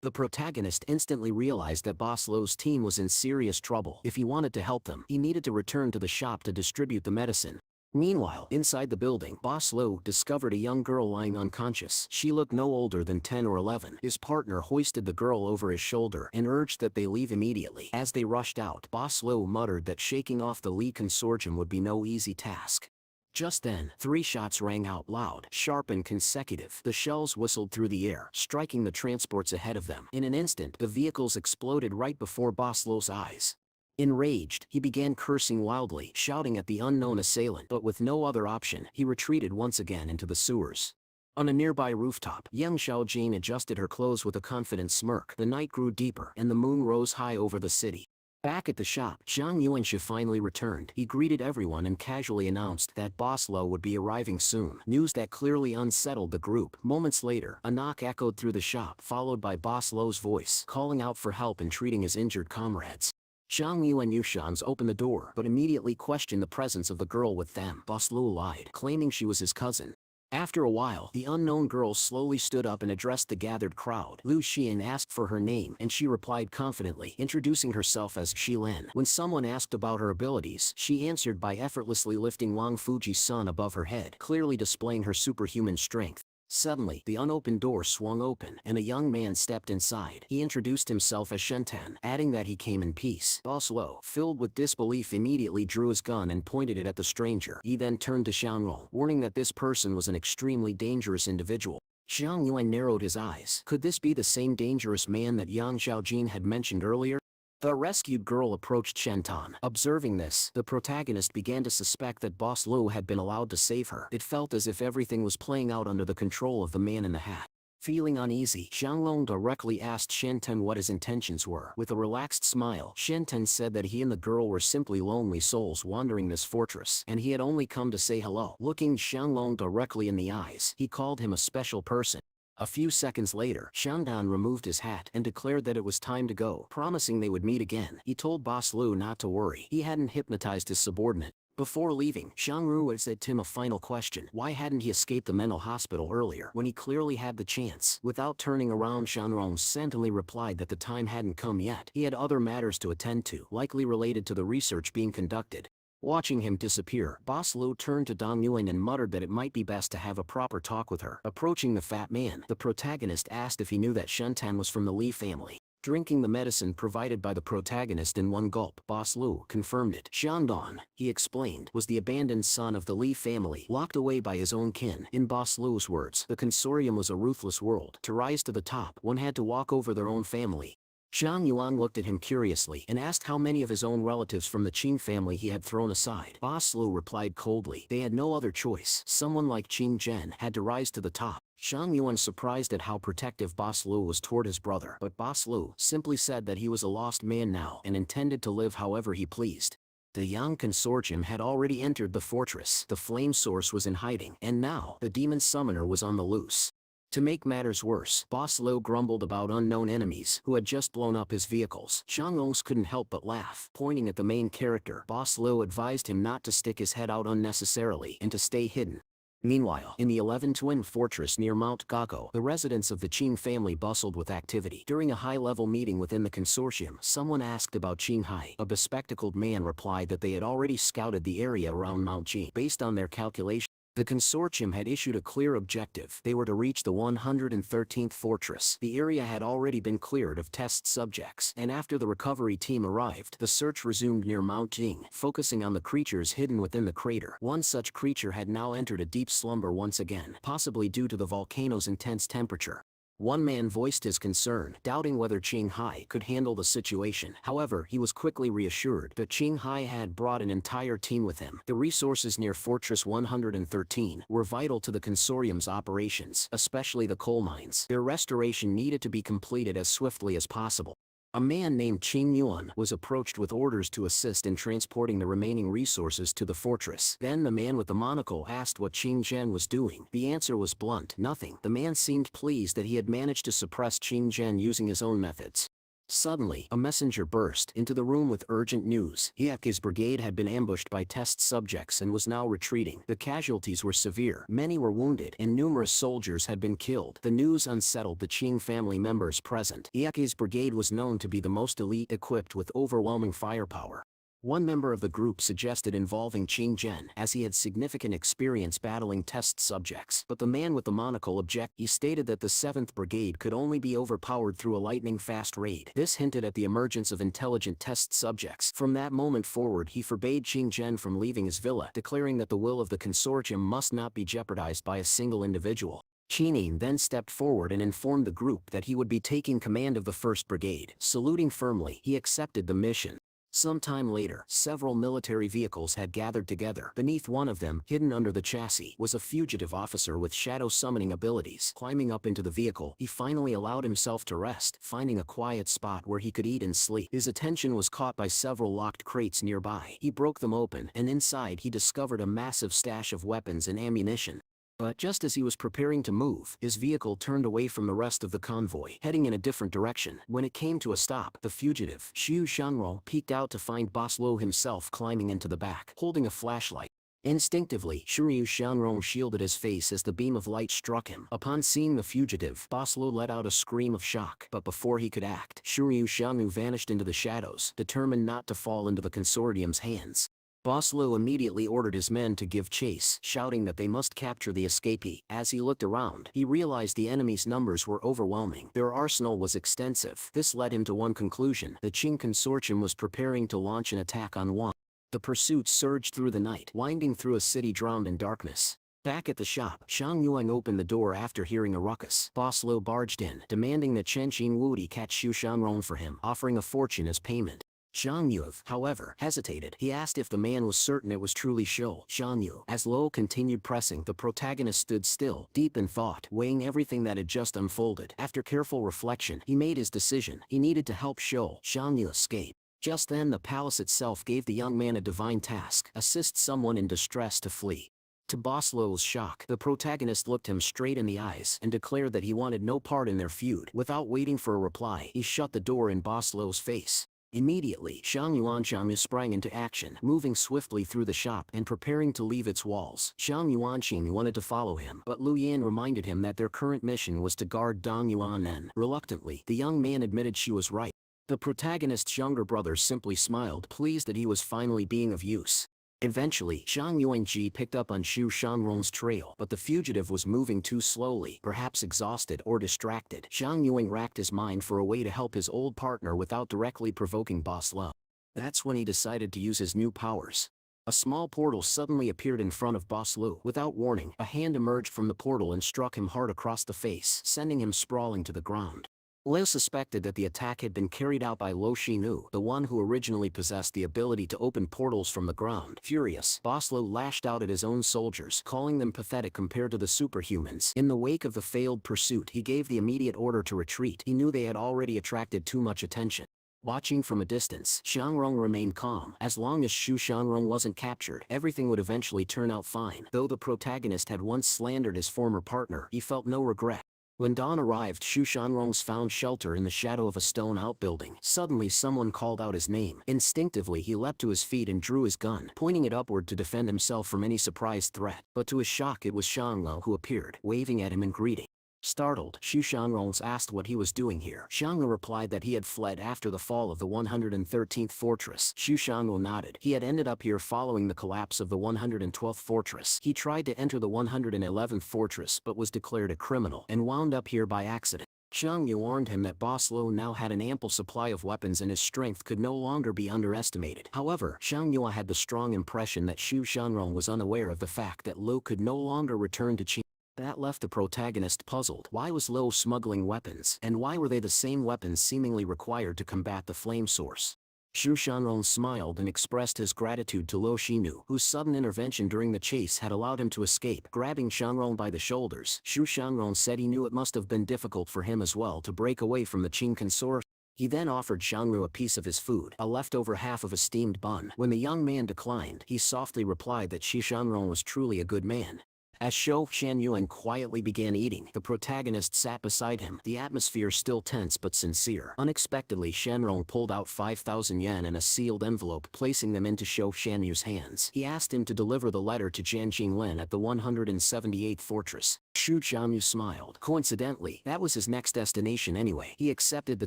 The protagonist instantly realized that Boss Lu's team was in serious trouble. If he wanted to help them, he needed to return to the shop to distribute the medicine. Meanwhile, inside the building, Boss Lu discovered a young girl lying unconscious. She looked no older than 10 or 11. His partner hoisted the girl over his shoulder and urged that they leave immediately. As they rushed out, Boss Lu muttered that shaking off the Li consortium would be no easy task. Just then, 3 shots rang out loud, sharp and consecutive. The shells whistled through the air, striking the transports ahead of them. In an instant, the vehicles exploded right before Boss Lu's eyes. Enraged, he began cursing wildly, shouting at the unknown assailant, but with no other option, he retreated once again into the sewers. On a nearby rooftop, young Xiaojin adjusted her clothes with a confident smirk. The night grew deeper, and the moon rose high over the city. Back at the shop, Zhang Yuanxi finally returned. He greeted everyone and casually announced that Boss Lu would be arriving soon, news that clearly unsettled the group. Moments later, a knock echoed through the shop, followed by Boss Lu's voice, calling out for help and treating his injured comrades. Zhang Yu and Yushans opened the door, but immediately questioned the presence of the girl with them. Boss Lu lied, claiming she was his cousin. After a while, the unknown girl slowly stood up and addressed the gathered crowd. Lu Xian asked for her name, and she replied confidently, introducing herself as Shi Lin. When someone asked about her abilities, she answered by effortlessly lifting Wang Fuji's son above her head, clearly displaying her superhuman strength. Suddenly, the unopened door swung open, and a young man stepped inside. He introduced himself as Shentan, adding that he came in peace. Boss Lu, filled with disbelief, immediately drew his gun and pointed it at the stranger. He then turned to Xianglong, warning that this person was an extremely dangerous individual. Zhang Yuan narrowed his eyes. Could this be the same dangerous man that Yang Xiaojin had mentioned earlier? The rescued girl approached Shentan. Observing this, the protagonist began to suspect that Boss Lu had been allowed to save her. It felt as if everything was playing out under the control of the man in the hat. Feeling uneasy, Xianglong directly asked Shentan what his intentions were. With a relaxed smile, Shentan said that he and the girl were simply lonely souls wandering this fortress, and he had only come to say hello. Looking Xianglong directly in the eyes, he called him a special person. A few seconds later, Shentan removed his hat and declared that it was time to go, promising they would meet again. He told Boss Lu not to worry. He hadn't hypnotized his subordinate. Before leaving, Xiangru had said to him a final question. Why hadn't he escaped the mental hospital earlier, when he clearly had the chance? Without turning around, Shanrong sentently replied that the time hadn't come yet. He had other matters to attend to, likely related to the research being conducted. Watching him disappear, Boss Lu turned to Dong Yuan and muttered that it might be best to have a proper talk with her. Approaching the fat man, the protagonist asked if he knew that Shentan was from the Li family. Drinking the medicine provided by the protagonist in one gulp, Boss Lu confirmed it. Shandong, he explained, was the abandoned son of the Li family, locked away by his own kin. In Boss Lu's words, the consortium was a ruthless world. To rise to the top, one had to walk over their own family. Zhang Yuan looked at him curiously and asked how many of his own relatives from the Qing family he had thrown aside. Boss Lu replied coldly, they had no other choice. Someone like Qing Zhen had to rise to the top. Shang Yuan surprised at how protective Boss Lu was toward his brother, but Boss Lu simply said that he was a lost man now and intended to live however he pleased. The Yang consortium had already entered the fortress, the flame source was in hiding, and now the demon summoner was on the loose. To make matters worse, Boss Lu grumbled about unknown enemies who had just blown up his vehicles. Shang Yong's couldn't help but laugh. Pointing at the main character, Boss Lu advised him not to stick his head out unnecessarily and to stay hidden. Meanwhile, in the 11 Twin Fortress near Mount Gago, the residents of the Qing family bustled with activity. During a high-level meeting within the consortium, someone asked about Qing Hai. A bespectacled man replied that they had already scouted the area around Mount Jing. Based on their calculations, the consortium had issued a clear objective. They were to reach the 113th fortress. The area had already been cleared of test subjects, and after the recovery team arrived, the search resumed near Mount Jing, focusing on the creatures hidden within the crater. One such creature had now entered a deep slumber once again, possibly due to the volcano's intense temperature. One man voiced his concern, doubting whether Qing Hai could handle the situation. However, he was quickly reassured that Qing Hai had brought an entire team with him. The resources near Fortress 113 were vital to the consortium's operations, especially the coal mines. Their restoration needed to be completed as swiftly as possible. A man named Qing Yuan was approached with orders to assist in transporting the remaining resources to the fortress. Then the man with the monocle asked what Qing Zhen was doing. The answer was blunt: nothing. The man seemed pleased that he had managed to suppress Qing Zhen using his own methods. Suddenly, a messenger burst into the room with urgent news. Iake's brigade had been ambushed by test subjects and was now retreating. The casualties were severe, many were wounded, and numerous soldiers had been killed. The news unsettled the Qing family members present. Iake's brigade was known to be the most elite, equipped with overwhelming firepower. One member of the group suggested involving Qing Zhen, as he had significant experience battling test subjects. But the man with the monocle objected. He stated that the 7th Brigade could only be overpowered through a lightning-fast raid. This hinted at the emergence of intelligent test subjects. From that moment forward, he forbade Qing Zhen from leaving his villa, declaring that the will of the consortium must not be jeopardized by a single individual. Qin then stepped forward and informed the group that he would be taking command of the 1st Brigade. Saluting firmly, he accepted the mission. Some time later, several military vehicles had gathered together. Beneath one of them, hidden under the chassis, was a fugitive officer with shadow summoning abilities. Climbing up into the vehicle, he finally allowed himself to rest, finding a quiet spot where he could eat and sleep. His attention was caught by several locked crates nearby. He broke them open, and inside he discovered a massive stash of weapons and ammunition. But just as he was preparing to move, his vehicle turned away from the rest of the convoy, heading in a different direction. When it came to a stop, the fugitive, Shiu Shanro, peeked out to find Boss Lu himself climbing into the back, holding a flashlight. Instinctively, Shiu Shanro shielded his face as the beam of light struck him. Upon seeing the fugitive, Boss Lu let out a scream of shock. But before he could act, Shiu Shanru vanished into the shadows, determined not to fall into the consortium's hands. Boss Lu immediately ordered his men to give chase, shouting that they must capture the escapee. As he looked around, he realized the enemy's numbers were overwhelming. Their arsenal was extensive. This led him to one conclusion: the Qing consortium was preparing to launch an attack on Wan. The pursuit surged through the night, winding through a city drowned in darkness. Back at the shop, Shang Yuan opened the door after hearing a ruckus. Boss Lu barged in, demanding that Chen Qingwudi catch Shiu Shanron for him, offering a fortune as payment. Zhang Yu, however, hesitated. He asked if the man was certain it was truly Shiu Shanyu. As Lo continued pressing, the protagonist stood still, deep in thought, weighing everything that had just unfolded. After careful reflection, he made his decision. He needed to help Shiu Shanyu escape. Just then the palace itself gave the young man a divine task: assist someone in distress to flee. To Boss Lu's shock, the protagonist looked him straight in the eyes and declared that he wanted no part in their feud. Without waiting for a reply, he shut the door in Boss Lu's face. Immediately, Shang Yuanqiang sprang into action, moving swiftly through the shop and preparing to leave its walls. Shang Yuanqing wanted to follow him, but Lu Yan reminded him that their current mission was to guard Dong Yuanen. Reluctantly, the young man admitted she was right. The protagonist's younger brother simply smiled, pleased that he was finally being of use. Eventually, Shang Yuanji picked up on Shiu Shanron's trail, but the fugitive was moving too slowly, perhaps exhausted or distracted. Shang Yuan racked his mind for a way to help his old partner without directly provoking Boss Lu. That's when he decided to use his new powers. A small portal suddenly appeared in front of Boss Lu. Without warning, a hand emerged from the portal and struck him hard across the face, sending him sprawling to the ground. Liu suspected that the attack had been carried out by Lo Shinu, the one who originally possessed the ability to open portals from the ground. Furious, Boss Lo lashed out at his own soldiers, calling them pathetic compared to the superhumans. In the wake of the failed pursuit, he gave the immediate order to retreat. He knew they had already attracted too much attention. Watching from a distance, Xiangrong remained calm. As long as Shu Xiangrong wasn't captured, everything would eventually turn out fine. Though the protagonist had once slandered his former partner, he felt no regret. When dawn arrived, Shu Xianrong found shelter in the shadow of a stone outbuilding. Suddenly someone called out his name. Instinctively he leapt to his feet and drew his gun, pointing it upward to defend himself from any surprise threat. But to his shock it was Xianglo who appeared, waving at him in greeting. Startled, Shu Xianrong asked what he was doing here. Xianglo replied that he had fled after the fall of the 113th fortress. Shu Xianglo nodded. He had ended up here following the collapse of the 112th fortress. He tried to enter the 111th fortress but was declared a criminal and wound up here by accident. Xiang Yu warned him that Boss Lo now had an ample supply of weapons and his strength could no longer be underestimated. However, Xiang Yu had the strong impression that Shu Xianrong was unaware of the fact that Lo could no longer return to Qin. That left the protagonist puzzled. Why was Lo smuggling weapons, and why were they the same weapons seemingly required to combat the flame source? Shu Xianrong smiled and expressed his gratitude to Lo Shinu, whose sudden intervention during the chase had allowed him to escape. Grabbing Xianrong by the shoulders, Shu Xianrong said he knew it must have been difficult for him as well to break away from the Qing consortium. He then offered Xiangru a piece of his food, a leftover half of a steamed bun. When the young man declined, he softly replied that Shi Xianrong was truly a good man. As Shou Shanyuan quietly began eating, the protagonist sat beside him, the atmosphere still tense but sincere. Unexpectedly, Shanrong pulled out 5,000 yen in a sealed envelope, placing them into Shou Shanyu's hands. He asked him to deliver the letter to Jian Jinglin at the 178th fortress. Shu Xianyu smiled. Coincidentally, that was his next destination anyway. He accepted the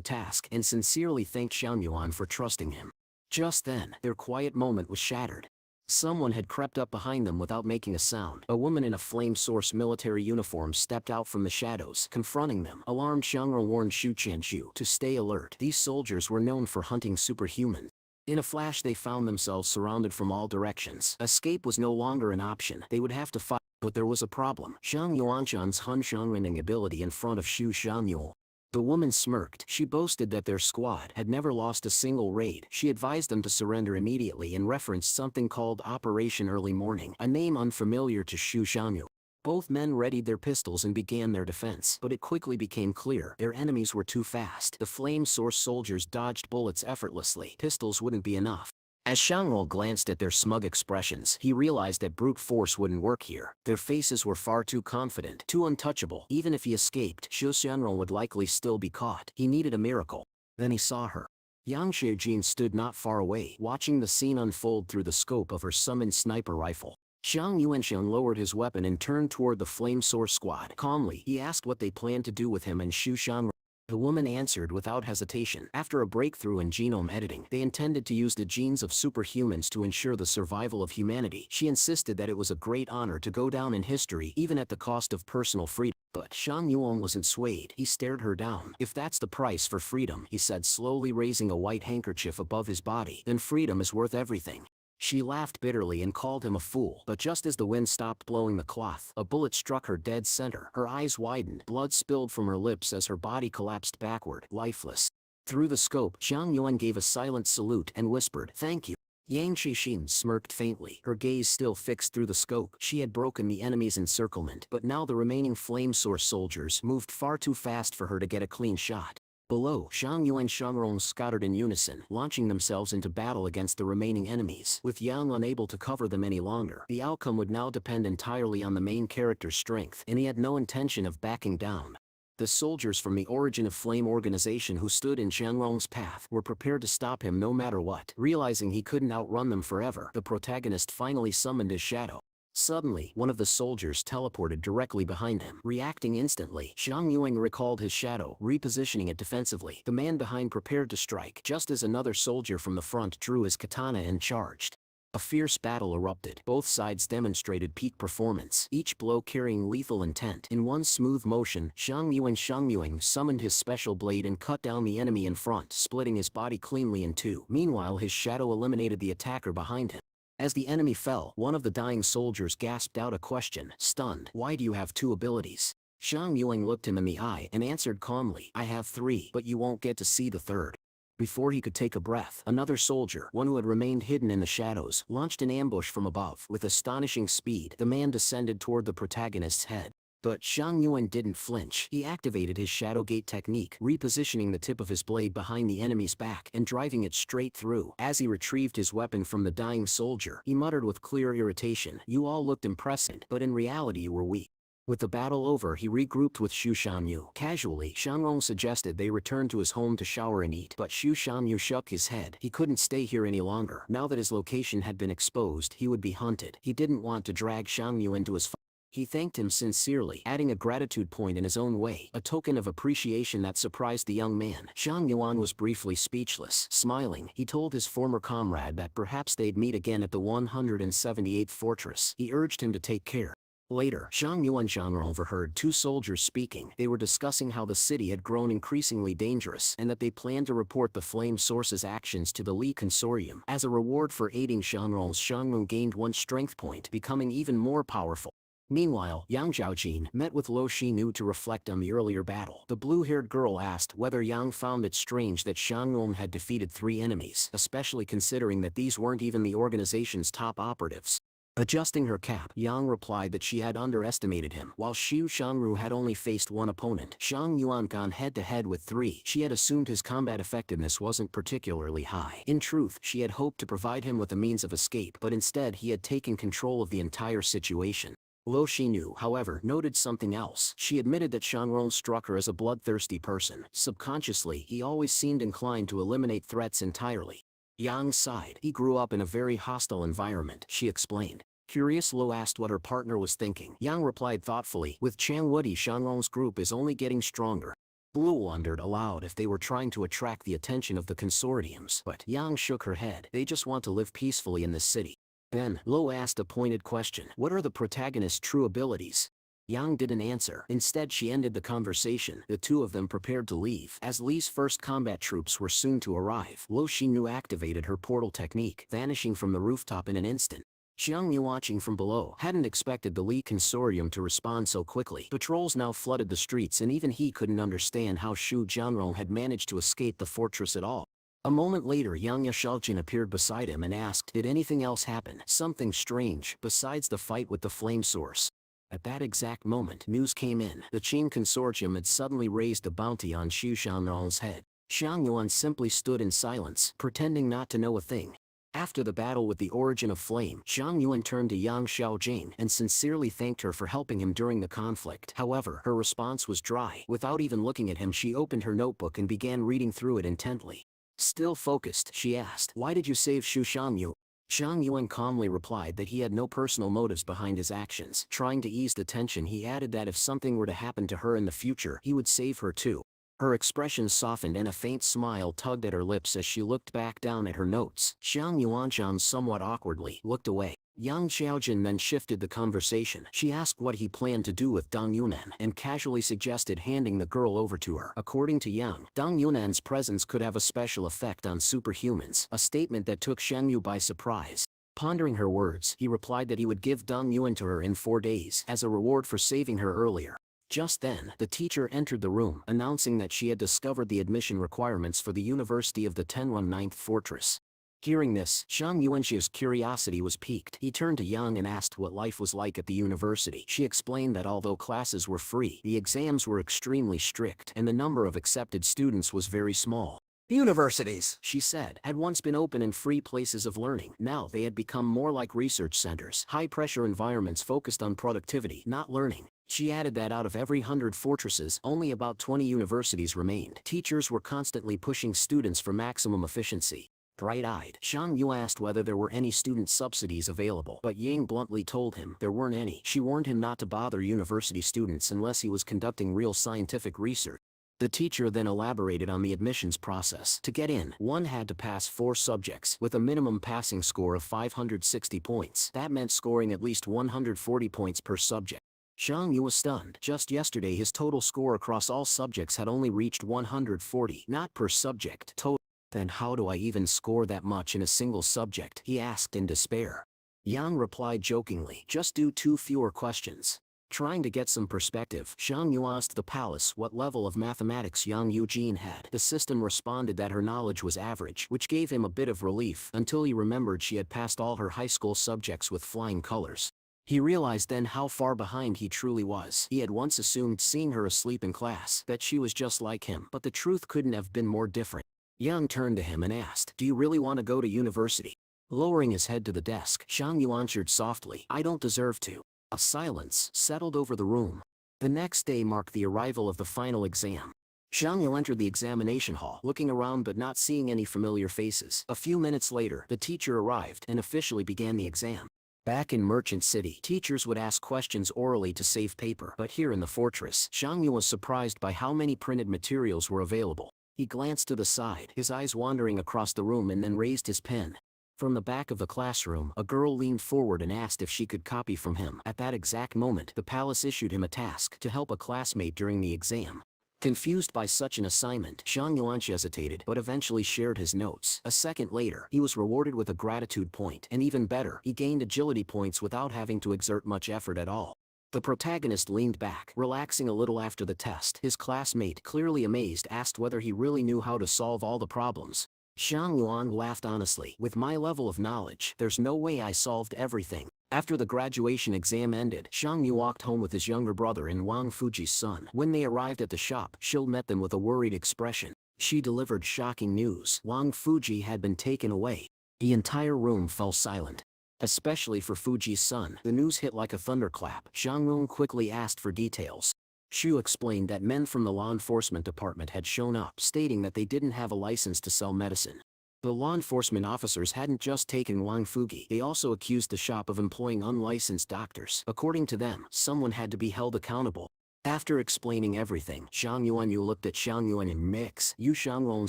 task and sincerely thanked Xiangyuan for trusting him. Just then, their quiet moment was shattered. Someone had crept up behind them without making a sound. A woman in a flame source military uniform stepped out from the shadows, confronting them. Alarmed, Xiangrong warned Shu Qianshu to stay alert. These soldiers were known for hunting superhumans. In a flash they found themselves surrounded from all directions. Escape was no longer an option. They would have to fight. But there was a problem. Xiang Yuanshan's Hun Xiangrending ability in front of Shu Xianyul. The woman smirked. She boasted that their squad had never lost a single raid. She advised them to surrender immediately and referenced something called Operation Early Morning, a name unfamiliar to Shu Xianyu. Both men readied their pistols and began their defense, but it quickly became clear their enemies were too fast. The flame source soldiers dodged bullets effortlessly. Pistols wouldn't be enough. As Xiangrong glanced at their smug expressions, he realized that brute force wouldn't work here. Their faces were far too confident, too untouchable. Even if he escaped, Shu Xianrong would likely still be caught. He needed a miracle. Then he saw her. Yang Xiujin stood not far away, watching the scene unfold through the scope of her summoned sniper rifle. Xiang Yuanxiang lowered his weapon and turned toward the flame source squad. Calmly, he asked what they planned to do with him and Shu Xianrong. The woman answered without hesitation. After a breakthrough in genome editing, they intended to use the genes of superhumans to ensure the survival of humanity. She insisted that it was a great honor to go down in history even at the cost of personal freedom. But Shang Yuan wasn't swayed. He stared her down. If that's the price for freedom, he said, slowly raising a white handkerchief above his body, then freedom is worth everything. She laughed bitterly and called him a fool, but just as the wind stopped blowing the cloth, a bullet struck her dead center. Her eyes widened, blood spilled from her lips as her body collapsed backward, lifeless. Through the scope, Xiang Yuan gave a silent salute and whispered, "Thank you." Yang Shixin smirked faintly, her gaze still fixed through the scope. She had broken the enemy's encirclement, but now the remaining flame source soldiers moved far too fast for her to get a clean shot. Below, Xiang Yu and Xiangrong scattered in unison, launching themselves into battle against the remaining enemies. With Yang unable to cover them any longer, the outcome would now depend entirely on the main character's strength, and he had no intention of backing down. The soldiers from the Origin of Flame organization who stood in Xiangrong's path were prepared to stop him no matter what. Realizing he couldn't outrun them forever, the protagonist finally summoned his shadow. Suddenly, one of the soldiers teleported directly behind him. Reacting instantly, Xiang Yuan recalled his shadow, repositioning it defensively. The man behind prepared to strike, just as another soldier from the front drew his katana and charged. A fierce battle erupted. Both sides demonstrated peak performance, each blow carrying lethal intent. In one smooth motion, Xiang Yuan summoned his special blade and cut down the enemy in front, splitting his body cleanly in two. Meanwhile, his shadow eliminated the attacker behind him. As the enemy fell, one of the dying soldiers gasped out a question, stunned. "Why do you have two abilities?" Zhang Yuan looked him in the eye and answered calmly, I have 3, but you won't get to see the third. Before he could take a breath, another soldier, one who had remained hidden in the shadows, launched an ambush from above. With astonishing speed, the man descended toward the protagonist's head. But Zhang Yuan didn't flinch. He activated his Shadow Gate technique, repositioning the tip of his blade behind the enemy's back and driving it straight through. As he retrieved his weapon from the dying soldier, he muttered with clear irritation, you all looked impressive, but in reality you were weak. With the battle over, he regrouped with Xu Shanyu. Casually, Shanrong suggested they return to his home to shower and eat, but Xu Shanyu shook his head. He couldn't stay here any longer. Now that his location had been exposed, he would be hunted. He didn't want to drag Shangyu into his fight. He thanked him sincerely, adding a gratitude point in his own way, a token of appreciation that surprised the young man. Zhang Yuan was briefly speechless. Smiling, he told his former comrade that perhaps they'd meet again at the 178th fortress. He urged him to take care. Later, Zhang Yuan and Zhang overheard 2 soldiers speaking. They were discussing how the city had grown increasingly dangerous and that they planned to report the flame source's actions to the Li consortium. As a reward for aiding Zhang Rong gained 1 strength point, becoming even more powerful. Meanwhile, Yang Zhaojin met with Lo Xinu to reflect on the earlier battle. The blue-haired girl asked whether Yang found it strange that Shanrong had defeated 3 enemies, especially considering that these weren't even the organization's top operatives. Adjusting her cap, Yang replied that she had underestimated him. While Xu Shangru had only faced 1 opponent, Zhang Yuan gone head-to-head with 3. She had assumed his combat effectiveness wasn't particularly high. In truth, she had hoped to provide him with a means of escape, but instead he had taken control of the entire situation. Lo Xinu, however, noted something else. She admitted that Shanrong struck her as a bloodthirsty person. Subconsciously, he always seemed inclined to eliminate threats entirely. Yang sighed. He grew up in a very hostile environment, she explained. Curious, Lo asked what her partner was thinking. Yang replied thoughtfully, with Chang Woody, Shanrong's group is only getting stronger. Lo wondered aloud if they were trying to attract the attention of the consortiums, but Yang shook her head. They just want to live peacefully in this city. Then, Lo asked a pointed question. What are the protagonist's true abilities? Yang didn't answer. Instead, she ended the conversation. The 2 of them prepared to leave. As Li's first combat troops were soon to arrive, Lo Xinu activated her portal technique, vanishing from the rooftop in an instant. Xiang Yu, watching from below, hadn't expected the Li consortium to respond so quickly. Patrols now flooded the streets and even he couldn't understand how Xu Jianrong had managed to escape the fortress at all. A moment later, Yang Yashaojin appeared beside him and asked, did anything else happen? Something strange, besides the fight with the flame source. At that exact moment, news came in. The Qing consortium had suddenly raised a bounty on Xu Shanrong's head. Xiang Yuan simply stood in silence, pretending not to know a thing. After the battle with the origin of flame, Zhang Yuan turned to Yang Xiaojing and sincerely thanked her for helping him during the conflict. However, her response was dry. Without even looking at him, she opened her notebook and began reading through it intently. Still focused, she asked, why did you save Xu Shangyu? Zhang Yuan calmly replied that he had no personal motives behind his actions. Trying to ease the tension, he added that if something were to happen to her in the future, he would save her too. Her expression softened and a faint smile tugged at her lips as she looked back down at her notes. Zhang Yuanshan somewhat awkwardly looked away. Yang Xiaojin then shifted the conversation. She asked what he planned to do with Dong Yunan and casually suggested handing the girl over to her. According to Yang, Dong Yunan's presence could have a special effect on superhumans, a statement that took Shen Yu by surprise. Pondering her words, he replied that he would give Dong Yuan to her in 4 days as a reward for saving her earlier. Just then, the teacher entered the room, announcing that she had discovered the admission requirements for the University of the 109th Fortress. Hearing this, Zhang Yuanxi's curiosity was piqued. He turned to Yang and asked what life was like at the university. She explained that although classes were free, the exams were extremely strict, and the number of accepted students was very small. Universities, she said, had once been open and free places of learning. Now they had become more like research centers, high-pressure environments focused on productivity, not learning. She added that out of every 100 fortresses, only about 20 universities remained. Teachers were constantly pushing students for maximum efficiency. Bright-eyed, Zhang Yu asked whether there were any student subsidies available, but Yang bluntly told him there weren't any. She warned him not to bother university students unless he was conducting real scientific research. The teacher then elaborated on the admissions process. To get in, one had to pass 4 subjects, with a minimum passing score of 560 points. That meant scoring at least 140 points per subject. Zhang Yu was stunned. Just yesterday his total score across all subjects had only reached 140, not per subject, total. Then how do I even score that much in a single subject? He asked in despair. Yang replied jokingly, just do 2 fewer questions. Trying to get some perspective, Zhang Yu asked the palace what level of mathematics young Eugene had. The system responded that her knowledge was average, which gave him a bit of relief until he remembered she had passed all her high school subjects with flying colors. He realized then how far behind he truly was. He had once assumed, seeing her asleep in class, that she was just like him, but the truth couldn't have been more different. Yang turned to him and asked, "Do you really want to go to university?" Lowering his head to the desk, Zhang Yu answered softly, "I don't deserve to." A silence settled over the room. The next day marked the arrival of the final exam. Zhang Yu entered the examination hall, looking around but not seeing any familiar faces. A few minutes later, the teacher arrived and officially began the exam. Back in Merchant City, teachers would ask questions orally to save paper, but here in the fortress, Zhang Yu was surprised by how many printed materials were available. He glanced to the side, his eyes wandering across the room, and then raised his pen. From the back of the classroom, a girl leaned forward and asked if she could copy from him. At that exact moment, the palace issued him a task to help a classmate during the exam. Confused by such an assignment, Zhang Yuan hesitated but eventually shared his notes. A second later, he was rewarded with a gratitude point, and even better, he gained agility points without having to exert much effort at all. The protagonist leaned back, relaxing a little after the test. His classmate, clearly amazed, asked whether he really knew how to solve all the problems. Zhang Yuan laughed honestly. "With my level of knowledge, there's no way I solved everything." After the graduation exam ended, Zhang Yu walked home with his younger brother and Wang Fuji's son. When they arrived at the shop, Shiu met them with a worried expression. She delivered shocking news. Wang Fuji had been taken away. The entire room fell silent. Especially for Fuji's son, the news hit like a thunderclap. Zhang Yun quickly asked for details. Shiu explained that men from the law enforcement department had shown up, stating that they didn't have a license to sell medicine. The law enforcement officers hadn't just taken Wang Fuji, they also accused the shop of employing unlicensed doctors. According to them, someone had to be held accountable. After explaining everything, Zhang Yuanyu looked at Xiang Yuan and Mix. Yu Xianglong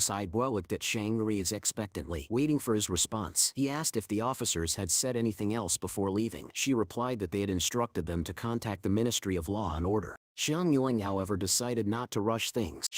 sighed well, looked at Shang Ri's expectantly, waiting for his response. He asked if the officers had said anything else before leaving. She replied that they had instructed them to contact the Ministry of Law and Order. Xiang Yuan, however, decided not to rush things.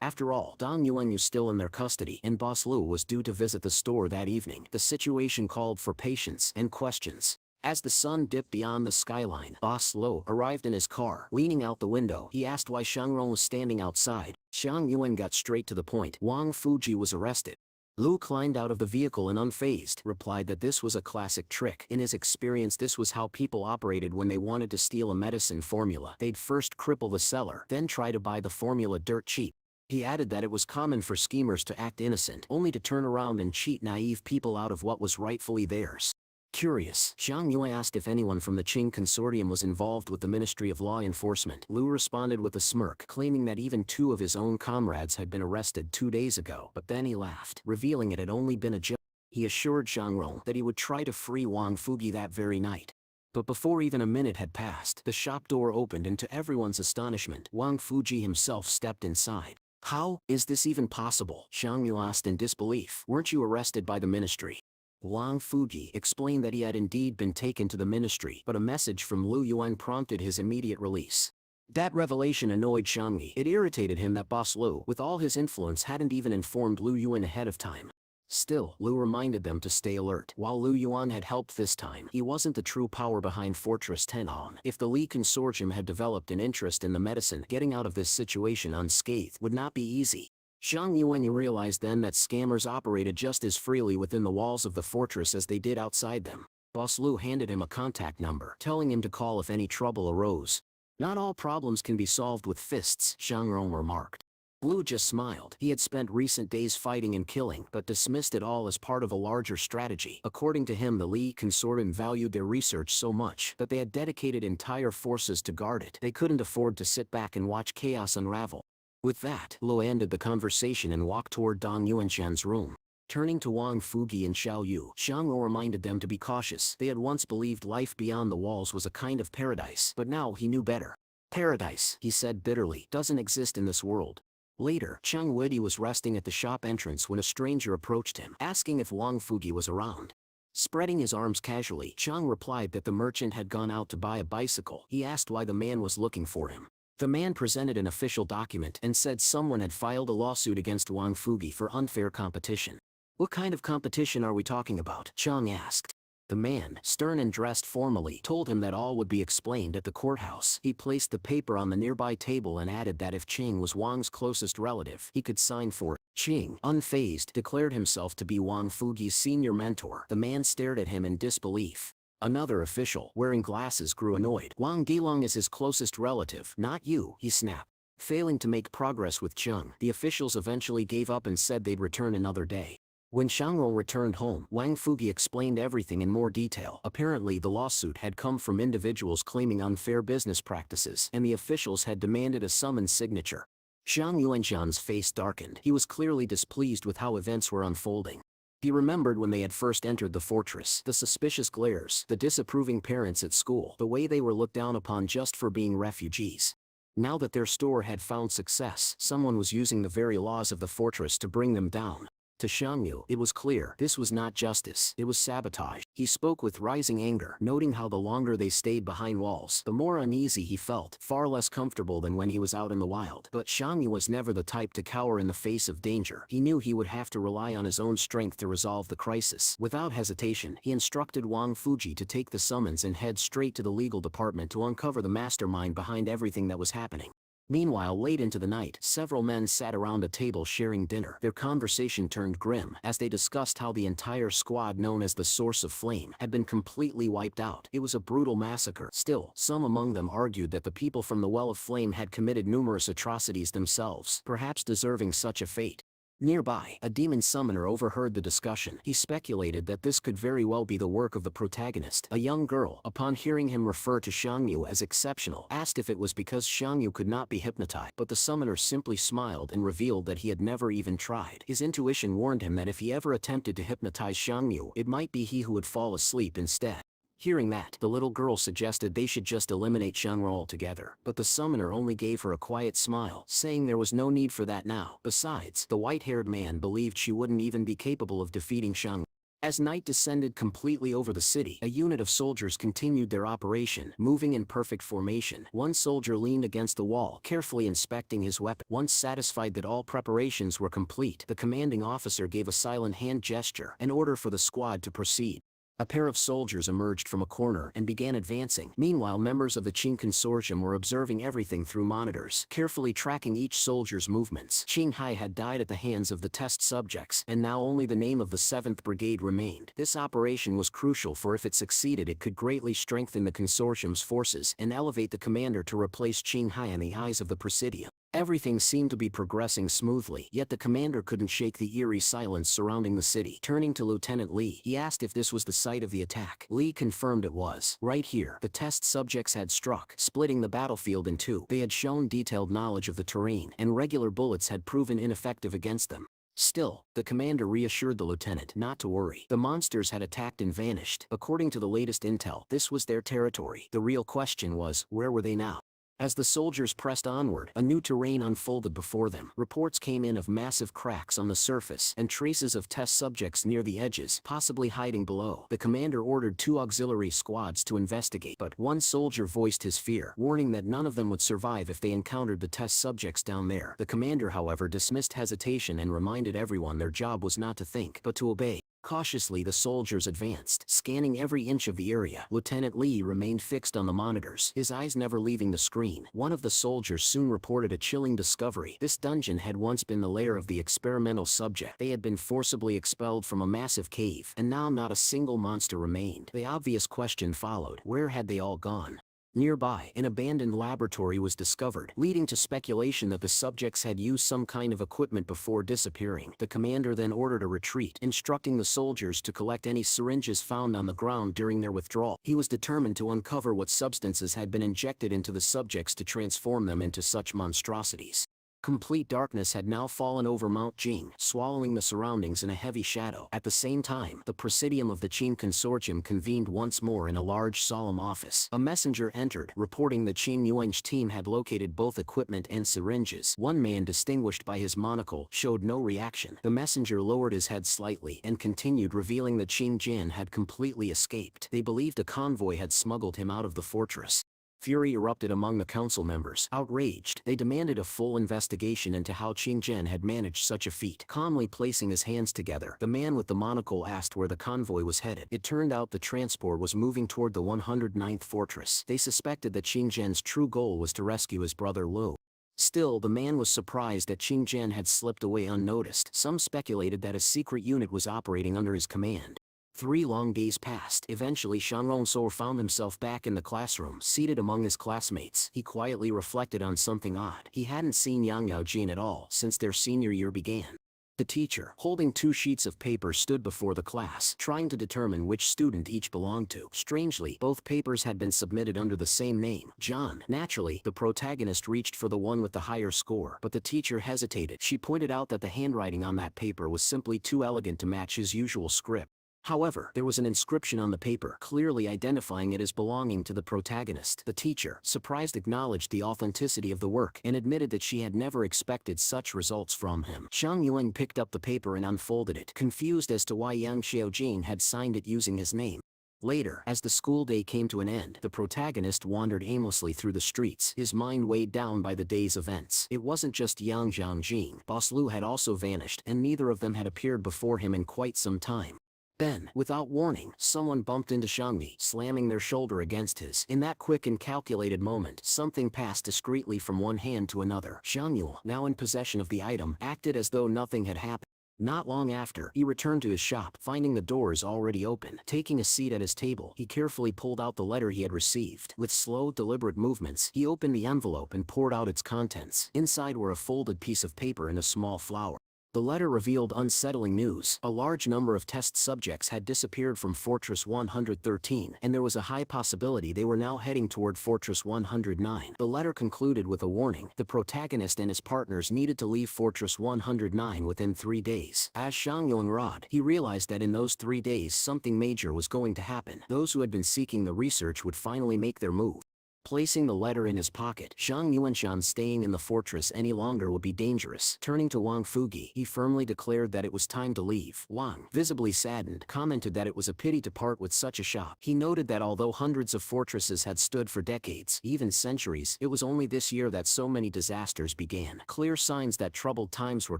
After all, Dong Yuan was still in their custody, and Boss Lu was due to visit the store that evening. The situation called for patience and questions. As the sun dipped beyond the skyline, Boss Lu arrived in his car. Leaning out the window, he asked why Shang Rong was standing outside. Xiang Yuan got straight to the point. Wang Fuji was arrested. Lu climbed out of the vehicle and unfazed replied that this was a classic trick. In his experience, this was how people operated when they wanted to steal a medicine formula. They'd first cripple the seller, then try to buy the formula dirt cheap. He added that it was common for schemers to act innocent, only to turn around and cheat naive people out of what was rightfully theirs. Curious, Zhang Yue asked if anyone from the Jing consortium was involved with the Ministry of Law Enforcement. Lu responded with a smirk, claiming that even 2 of his own comrades had been arrested 2 days ago, but then he laughed, revealing it had only been a joke. He assured Zhang Rong that he would try to free Wang Fuji that very night. But before even a minute had passed, the shop door opened and to everyone's astonishment, Wang Fuji himself stepped inside. "How is this even possible?" Zhang Yu asked in disbelief. "Weren't you arrested by the ministry?" Wang Fuji explained that he had indeed been taken to the ministry, but a message from Lu Yuan prompted his immediate release. That revelation annoyed Zhang Yi. It irritated him that Boss Lu, with all his influence, hadn't even informed Lu Yuan ahead of time. Still, Lu reminded them to stay alert. While Lu Yuan had helped this time, he wasn't the true power behind Fortress Tenhong. If the Li consortium had developed an interest in the medicine, getting out of this situation unscathed would not be easy. Zhang Yuan realized then that scammers operated just as freely within the walls of the fortress as they did outside them. Boss Lu handed him a contact number, telling him to call if any trouble arose. "Not all problems can be solved with fists," Zhang Rong remarked. Lu just smiled. He had spent recent days fighting and killing, but dismissed it all as part of a larger strategy. According to him, the Li consortium valued their research so much that they had dedicated entire forces to guard it. They couldn't afford to sit back and watch chaos unravel. With that, Lu ended the conversation and walked toward Dong Yuanshan's room. Turning to Wang Fuji and Xiao Yu, Xiang Lu reminded them to be cautious. They had once believed life beyond the walls was a kind of paradise, but now he knew better. "Paradise," he said bitterly, "doesn't exist in this world." Later, Chang Widi was resting at the shop entrance when a stranger approached him, asking if Wang Fuji was around. Spreading his arms casually, Chang replied that the merchant had gone out to buy a bicycle. He asked why the man was looking for him. The man presented an official document and said someone had filed a lawsuit against Wang Fuji for unfair competition. "What kind of competition are we talking about?" Chang asked. The man, stern and dressed formally, told him that all would be explained at the courthouse. He placed the paper on the nearby table and added that if Jing was Wang's closest relative, he could sign for it. Jing, unfazed, declared himself to be Wang Fugi's senior mentor. The man stared at him in disbelief. Another official, wearing glasses, grew annoyed. Wang Gilong is his closest relative, not you, he snapped. Failing to make progress with Zheng, the officials eventually gave up and said they'd return another day. When Shangro returned home, Wang Fugi explained everything in more detail. Apparently the lawsuit had come from individuals claiming unfair business practices, and the officials had demanded a summons signature. Zhang Yuanxian's face darkened. He was clearly displeased with how events were unfolding. He remembered when they had first entered the fortress, the suspicious glares, the disapproving parents at school, the way they were looked down upon just for being refugees. Now that their store had found success, someone was using the very laws of the fortress to bring them down. To Shangyu, it was clear, this was not justice, it was sabotage. He spoke with rising anger, noting how the longer they stayed behind walls, the more uneasy he felt, far less comfortable than when he was out in the wild. But Shangyu was never the type to cower in the face of danger. He knew he would have to rely on his own strength to resolve the crisis. Without hesitation, he instructed Wang Fuji to take the summons and head straight to the legal department to uncover the mastermind behind everything that was happening. Meanwhile, late into the night, several men sat around a table sharing dinner. Their conversation turned grim as they discussed how the entire squad known as the Source of Flame had been completely wiped out. It was a brutal massacre. Still, some among them argued that the people from the Well of Flame had committed numerous atrocities themselves, perhaps deserving such a fate. Nearby, a demon summoner overheard the discussion. He speculated that this could very well be the work of the protagonist, a young girl. Upon hearing him refer to Shangyu as exceptional, asked if it was because Shangyu could not be hypnotized, but the summoner simply smiled and revealed that he had never even tried. His intuition warned him that if he ever attempted to hypnotize Shangyu, it might be he who would fall asleep instead. Hearing that, the little girl suggested they should just eliminate Shangru altogether, but the summoner only gave her a quiet smile, saying there was no need for that now. Besides, the white-haired man believed she wouldn't even be capable of defeating Shangru. As night descended completely over the city, a unit of soldiers continued their operation, moving in perfect formation. One soldier leaned against the wall, carefully inspecting his weapon. Once satisfied that all preparations were complete, the commanding officer gave a silent hand gesture, an order for the squad to proceed. A pair of soldiers emerged from a corner and began advancing. Meanwhile, members of the Qing consortium were observing everything through monitors, carefully tracking each soldier's movements. Qinghai had died at the hands of the test subjects, and now only the name of the 7th Brigade remained. This operation was crucial, for if it succeeded it could greatly strengthen the consortium's forces and elevate the commander to replace Qinghai in the eyes of the Presidium. Everything seemed to be progressing smoothly, yet the commander couldn't shake the eerie silence surrounding the city. Turning to Lieutenant Li, he asked if this was the site of the attack. Li confirmed it was. Right here, the test subjects had struck, splitting the battlefield in two. They had shown detailed knowledge of the terrain, and regular bullets had proven ineffective against them. Still, the commander reassured the lieutenant not to worry. The monsters had attacked and vanished. According to the latest intel, this was their territory. The real question was, where were they now? As the soldiers pressed onward, a new terrain unfolded before them. Reports came in of massive cracks on the surface and traces of test subjects near the edges, possibly hiding below. The commander ordered 2 auxiliary squads to investigate, but one soldier voiced his fear, warning that none of them would survive if they encountered the test subjects down there. The commander, however, dismissed hesitation and reminded everyone their job was not to think, but to obey. Cautiously, the soldiers advanced, scanning every inch of the area. Lieutenant Li remained fixed on the monitors, his eyes never leaving the screen. One of the soldiers soon reported a chilling discovery. This dungeon had once been the lair of the experimental subject. They had been forcibly expelled from a massive cave, and now not a single monster remained. The obvious question followed: where had they all gone? Nearby, an abandoned laboratory was discovered, leading to speculation that the subjects had used some kind of equipment before disappearing. The commander then ordered a retreat, instructing the soldiers to collect any syringes found on the ground during their withdrawal. He was determined to uncover what substances had been injected into the subjects to transform them into such monstrosities. Complete darkness had now fallen over Mount Jing, swallowing the surroundings in a heavy shadow. At the same time, the Presidium of the Qing Consortium convened once more in a large solemn office. A messenger entered, reporting the Qing Yuan's team had located both equipment and syringes. One man, distinguished by his monocle, showed no reaction. The messenger lowered his head slightly and continued, revealing that Qing Jin had completely escaped. They believed a convoy had smuggled him out of the fortress. Fury erupted among the council members. Outraged, they demanded a full investigation into how Qingzhen had managed such a feat. Calmly placing his hands together, the man with the monocle asked where the convoy was headed. It turned out the transport was moving toward the 109th fortress. They suspected that Qingzhen's true goal was to rescue his brother Lu. Still, the man was surprised that Qingzhen had slipped away unnoticed. Some speculated that a secret unit was operating under his command. 3 long days passed. Eventually Shang Rongso found himself back in the classroom, seated among his classmates. He quietly reflected on something odd. He hadn't seen Yang Yaojin at all since their senior year began. The teacher, holding 2 sheets of paper, stood before the class, trying to determine which student each belonged to. Strangely, both papers had been submitted under the same name, John. Naturally, the protagonist reached for the one with the higher score, but the teacher hesitated. She pointed out that the handwriting on that paper was simply too elegant to match his usual script. However, there was an inscription on the paper, clearly identifying it as belonging to the protagonist. The teacher, surprised, acknowledged the authenticity of the work and admitted that she had never expected such results from him. Zhang Yuan picked up the paper and unfolded it, confused as to why Yang Xiaojin had signed it using his name. Later, as the school day came to an end, the protagonist wandered aimlessly through the streets, his mind weighed down by the day's events. It wasn't just Yang Xiaojin. Boss Lu had also vanished, and neither of them had appeared before him in quite some time. Then, without warning, someone bumped into Shangmi, slamming their shoulder against his. In that quick and calculated moment, something passed discreetly from one hand to another. Shang Yu, now in possession of the item, acted as though nothing had happened. Not long after, he returned to his shop, finding the doors already open. Taking a seat at his table, he carefully pulled out the letter he had received. With slow, deliberate movements, he opened the envelope and poured out its contents. Inside were a folded piece of paper and a small flower. The letter revealed unsettling news. A large number of test subjects had disappeared from Fortress 113, and there was a high possibility they were now heading toward Fortress 109. The letter concluded with a warning. The protagonist and his partners needed to leave Fortress 109 within 3 days. As Shang Yongrad, he realized that in those 3 days something major was going to happen. Those who had been seeking the research would finally make their move. Placing the letter in his pocket, Shang Yuanshan staying in the fortress any longer would be dangerous. Turning to Wang Fugi, he firmly declared that it was time to leave. Wang, visibly saddened, commented that it was a pity to part with such a shop. He noted that although hundreds of fortresses had stood for decades, even centuries, it was only this year that so many disasters began. Clear signs that troubled times were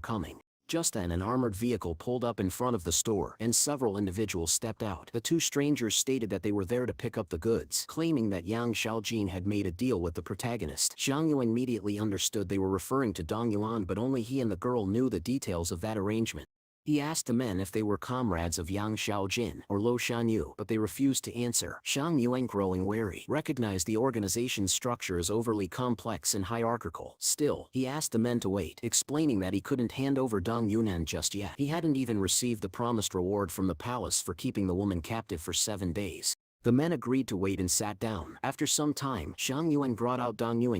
coming. Just then an armored vehicle pulled up in front of the store, and several individuals stepped out. The 2 strangers stated that they were there to pick up the goods, claiming that Yang Xiaojin had made a deal with the protagonist. Zhang Yu immediately understood they were referring to Dong Yuan, but only he and the girl knew the details of that arrangement. He asked the men if they were comrades of Yang Xiaojin or Lo Shanyu, but they refused to answer. Shang Yuan, growing wary, recognized the organization's structure as overly complex and hierarchical. Still, he asked the men to wait, explaining that he couldn't hand over Dong Yunan just yet. He hadn't even received the promised reward from the palace for keeping the woman captive for 7 days. The men agreed to wait and sat down. After some time, Shang Yuan brought out Dong Yue,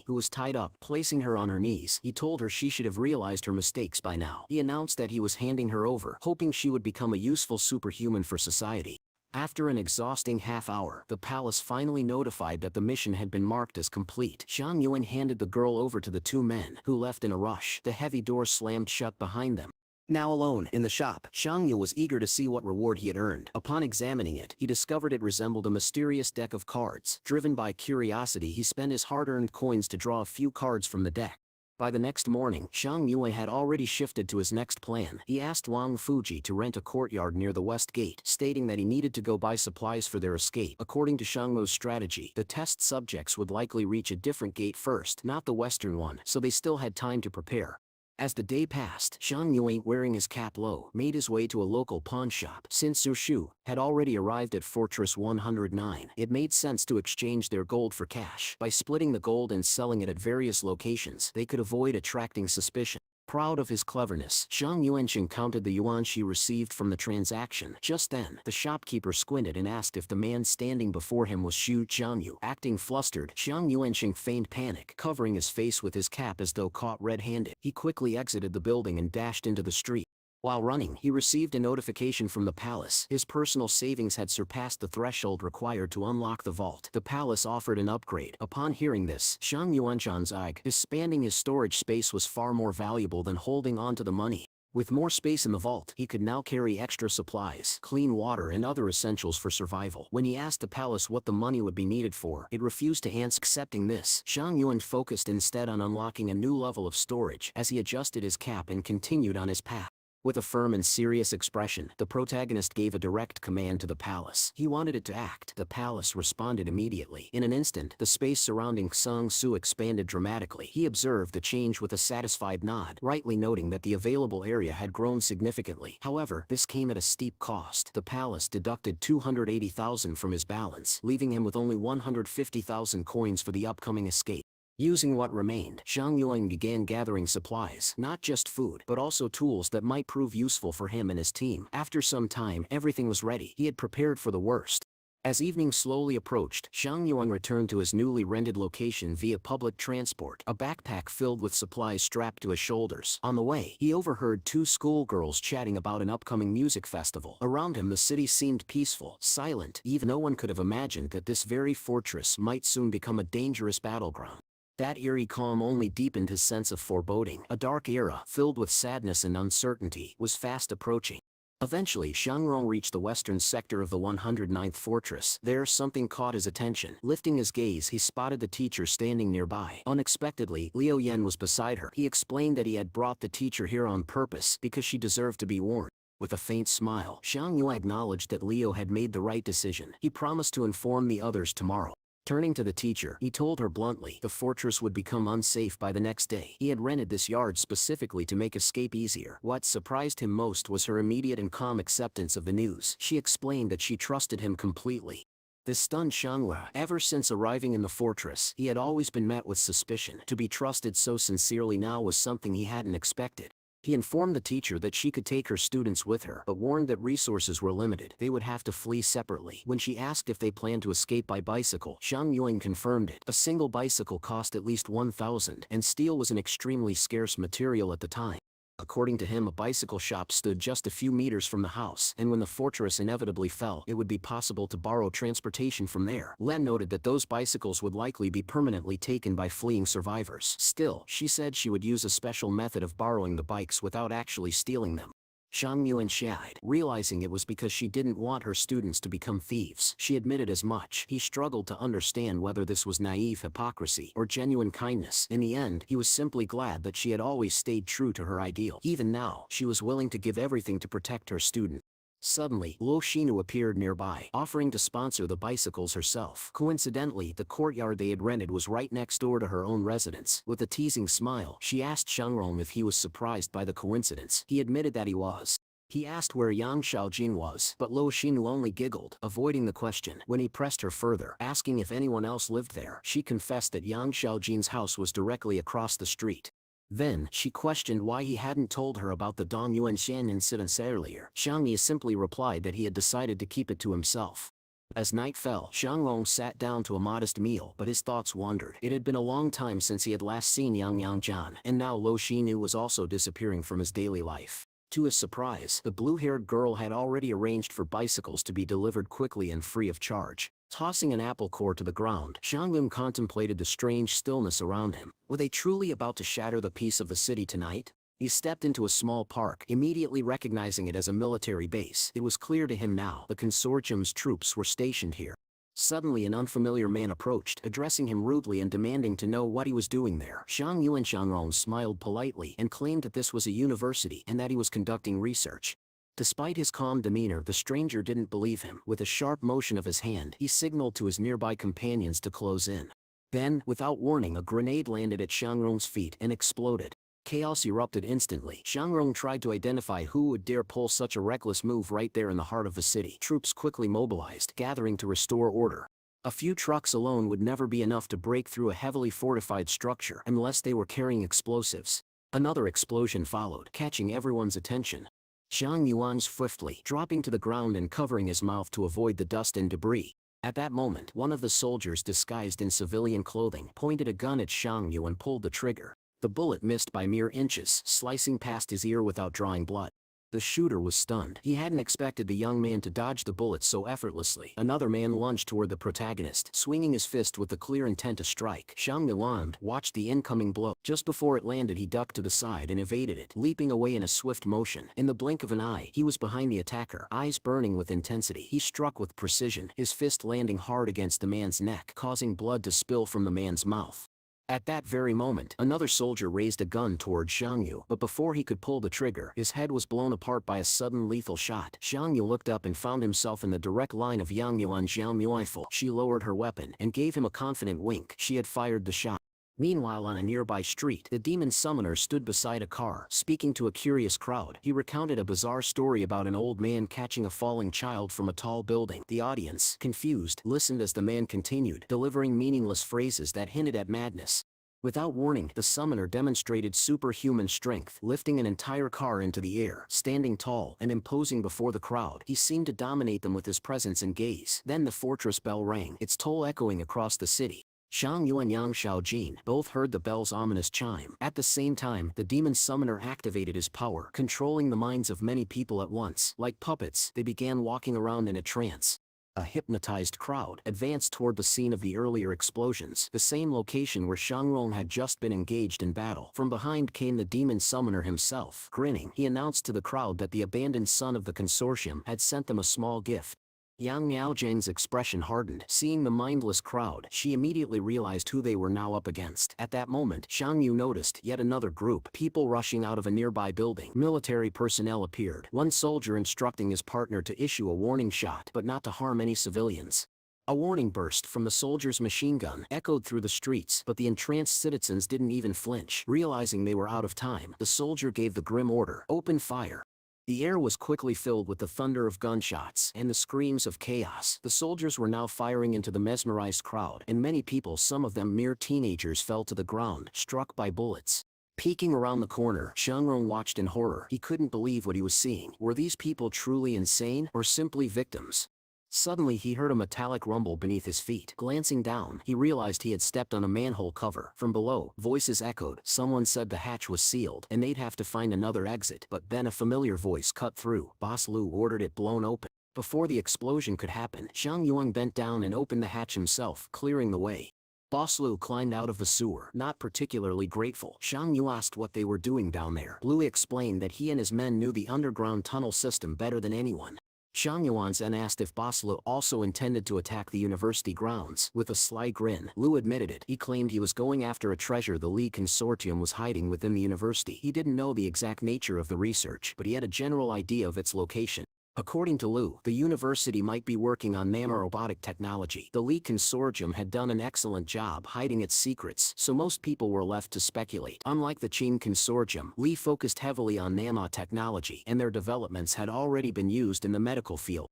who was tied up. Placing her on her knees, he told her she should have realized her mistakes by now. He announced that he was handing her over, hoping she would become a useful superhuman for society. After an exhausting half-hour, the palace finally notified that the mission had been marked as complete. Shang Yuan handed the girl over to the 2 men, who left in a rush. The heavy door slammed shut behind them. Now alone in the shop, Shang Yu was eager to see what reward he had earned. Upon examining it, he discovered it resembled a mysterious deck of cards. Driven by curiosity, he spent his hard-earned coins to draw a few cards from the deck. By the next morning, Shang Yue had already shifted to his next plan. He asked Wang Fuji to rent a courtyard near the west gate, stating that he needed to go buy supplies for their escape. According to Shang Mo's strategy, the test subjects would likely reach a different gate first, not the western one, so they still had time to prepare. As the day passed, Shang Yue, wearing his cap low, made his way to a local pawn shop. Since Shiu had already arrived at Fortress 109, it made sense to exchange their gold for cash. By splitting the gold and selling it at various locations, they could avoid attracting suspicion. Proud of his cleverness, Shang Yuanqing counted the yuan she received from the transaction. Just then, the shopkeeper squinted and asked if the man standing before him was Xu Jiangyu. Acting flustered, Shang Yuanqing feigned panic, covering his face with his cap as though caught red-handed. He quickly exited the building and dashed into the street. While running, he received a notification from the palace. His personal savings had surpassed the threshold required to unlock the vault. The palace offered an upgrade. Upon hearing this, Shang Yuanshan's expanding his storage space was far more valuable than holding on to the money. With more space in the vault, he could now carry extra supplies, clean water and other essentials for survival. When he asked the palace what the money would be needed for, it refused to answer. Accepting this, Zhang Yuan focused instead on unlocking a new level of storage as he adjusted his cap and continued on his path. With a firm and serious expression, the protagonist gave a direct command to the palace. He wanted it to act. The palace responded immediately. In an instant, the space surrounding Xiaosu expanded dramatically. He observed the change with a satisfied nod, rightly noting that the available area had grown significantly. However, this came at a steep cost. The palace deducted 280,000 from his balance, leaving him with only 150,000 coins for the upcoming escape. Using what remained, Zhang Yuan began gathering supplies, not just food, but also tools that might prove useful for him and his team. After some time, everything was ready. He had prepared for the worst. As evening slowly approached, Zhang Yuan returned to his newly rented location via public transport, a backpack filled with supplies strapped to his shoulders. On the way, he overheard two schoolgirls chatting about an upcoming music festival. Around him, the city seemed peaceful, silent. Even no one could have imagined that this very fortress might soon become a dangerous battleground. That eerie calm only deepened his sense of foreboding. A dark era, filled with sadness and uncertainty, was fast approaching. Eventually, Shangrong reached the western sector of the 109th fortress. There, something caught his attention. Lifting his gaze, he spotted the teacher standing nearby. Unexpectedly, Liu Yan was beside her. He explained that he had brought the teacher here on purpose because she deserved to be warned. With a faint smile, Zhang Yu acknowledged that Liu had made the right decision. He promised to inform the others tomorrow. Turning to the teacher, he told her bluntly the fortress would become unsafe by the next day. He had rented this yard specifically to make escape easier. What surprised him most was her immediate and calm acceptance of the news. She explained that she trusted him completely. This stunned Shanghua. Ever since arriving in the fortress, he had always been met with suspicion. To be trusted so sincerely now was something he hadn't expected. He informed the teacher that she could take her students with her, but warned that resources were limited. They would have to flee separately. When she asked if they planned to escape by bicycle, Zhang Yuan confirmed it. A single bicycle cost at least 1,000, and steel was an extremely scarce material at the time. According to him, a bicycle shop stood just a few meters from the house, and when the fortress inevitably fell, it would be possible to borrow transportation from there. Len noted that those bicycles would likely be permanently taken by fleeing survivors. Still, she said she would use a special method of borrowing the bikes without actually stealing them. Zhang Yuan shied, realizing it was because she didn't want her students to become thieves. She admitted as much. He struggled to understand whether this was naive hypocrisy or genuine kindness. In the end, he was simply glad that she had always stayed true to her ideal. Even now, she was willing to give everything to protect her student. Suddenly, Lo Shinu appeared nearby, offering to sponsor the bicycles herself. Coincidentally, the courtyard they had rented was right next door to her own residence. With a teasing smile, she asked Shangrong if he was surprised by the coincidence. He admitted that he was. He asked where Yang Xiaojin was, but Lo Shinu only giggled, avoiding the question. When he pressed her further, asking if anyone else lived there, she confessed that Yang Xiaojin's house was directly across the street. Then, she questioned why he hadn't told her about the Dong Yuanshan incidents earlier. Zhang Yi simply replied that he had decided to keep it to himself. As night fell, Shangrong sat down to a modest meal, but his thoughts wandered. It had been a long time since he had last seen Yang Yangjian, and now Lo Shinu was also disappearing from his daily life. To his surprise, the blue-haired girl had already arranged for bicycles to be delivered quickly and free of charge. Tossing an apple core to the ground, Shanglin contemplated the strange stillness around him. Were they truly about to shatter the peace of the city tonight? He stepped into a small park, immediately recognizing it as a military base. It was clear to him now, the consortium's troops were stationed here. Suddenly an unfamiliar man approached, addressing him rudely and demanding to know what he was doing there. Zhang Yu and Shangrong smiled politely and claimed that this was a university and that he was conducting research. Despite his calm demeanor, the stranger didn't believe him. With a sharp motion of his hand, he signaled to his nearby companions to close in. Then, without warning, a grenade landed at Shangrong's feet and exploded. Chaos erupted instantly. Shangrong tried to identify who would dare pull such a reckless move right there in the heart of the city. Troops quickly mobilized, gathering to restore order. A few trucks alone would never be enough to break through a heavily fortified structure unless they were carrying explosives. Another explosion followed, catching everyone's attention. Zhang Yuan's swiftly, dropping to the ground and covering his mouth to avoid the dust and debris. At that moment, one of the soldiers disguised in civilian clothing pointed a gun at Zhang Yu and pulled the trigger. The bullet missed by mere inches, slicing past his ear without drawing blood. The shooter was stunned. He hadn't expected the young man to dodge the bullets so effortlessly. Another man lunged toward the protagonist, swinging his fist with the clear intent to strike. Xiang Yuan watched the incoming blow. Just before it landed, he ducked to the side and evaded it, leaping away in a swift motion. In the blink of an eye, he was behind the attacker, eyes burning with intensity. He struck with precision, his fist landing hard against the man's neck, causing blood to spill from the man's mouth. At that very moment, another soldier raised a gun toward Xiang Yu, but before he could pull the trigger, his head was blown apart by a sudden lethal shot. Xiang Yu looked up and found himself in the direct line of Yang Yuan's Xiaomi rifle. She lowered her weapon and gave him a confident wink. She had fired the shot. Meanwhile, on a nearby street, the demon summoner stood beside a car, speaking to a curious crowd. He recounted a bizarre story about an old man catching a falling child from a tall building. The audience, confused, listened as the man continued, delivering meaningless phrases that hinted at madness. Without warning, the summoner demonstrated superhuman strength, lifting an entire car into the air. Standing tall and imposing before the crowd, he seemed to dominate them with his presence and gaze. Then the fortress bell rang, its toll echoing across the city. Xiang Yu and Yang Xiaojin both heard the bell's ominous chime. At the same time, the demon summoner activated his power, controlling the minds of many people at once. Like puppets, they began walking around in a trance. A hypnotized crowd advanced toward the scene of the earlier explosions, the same location where Shangrong had just been engaged in battle. From behind came the demon summoner himself. Grinning, he announced to the crowd that the abandoned son of the consortium had sent them a small gift. Yang Miaojing's expression hardened. Seeing the mindless crowd, she immediately realized who they were now up against. At that moment, Xiang Yu noticed yet another group, people rushing out of a nearby building. Military personnel appeared, one soldier instructing his partner to issue a warning shot, but not to harm any civilians. A warning burst from the soldier's machine gun echoed through the streets, but the entranced citizens didn't even flinch. Realizing they were out of time, the soldier gave the grim order, "Open fire." The air was quickly filled with the thunder of gunshots and the screams of chaos. The soldiers were now firing into the mesmerized crowd, and many people, some of them mere teenagers, fell to the ground, struck by bullets. Peeking around the corner, Shangrong watched in horror. He couldn't believe what he was seeing. Were these people truly insane, or simply victims? Suddenly he heard a metallic rumble beneath his feet. Glancing down, he realized he had stepped on a manhole cover. From below, voices echoed. Someone said the hatch was sealed, and they'd have to find another exit. But then a familiar voice cut through. Boss Lu ordered it blown open. Before the explosion could happen, Xiang Yuan bent down and opened the hatch himself, clearing the way. Boss Lu climbed out of the sewer, not particularly grateful. Xiang Yu asked what they were doing down there. Lu explained that he and his men knew the underground tunnel system better than anyone. Xiang Yuan then asked if Boss Lu also intended to attack the university grounds. With a sly grin, Lu admitted it. He claimed he was going after a treasure the Li consortium was hiding within the university. He didn't know the exact nature of the research, but he had a general idea of its location. According to Lu, the university might be working on nanorobotic technology. The Li consortium had done an excellent job hiding its secrets, so most people were left to speculate. Unlike the Jing consortium, Li focused heavily on nanotechnology, and their developments had already been used in the medical field.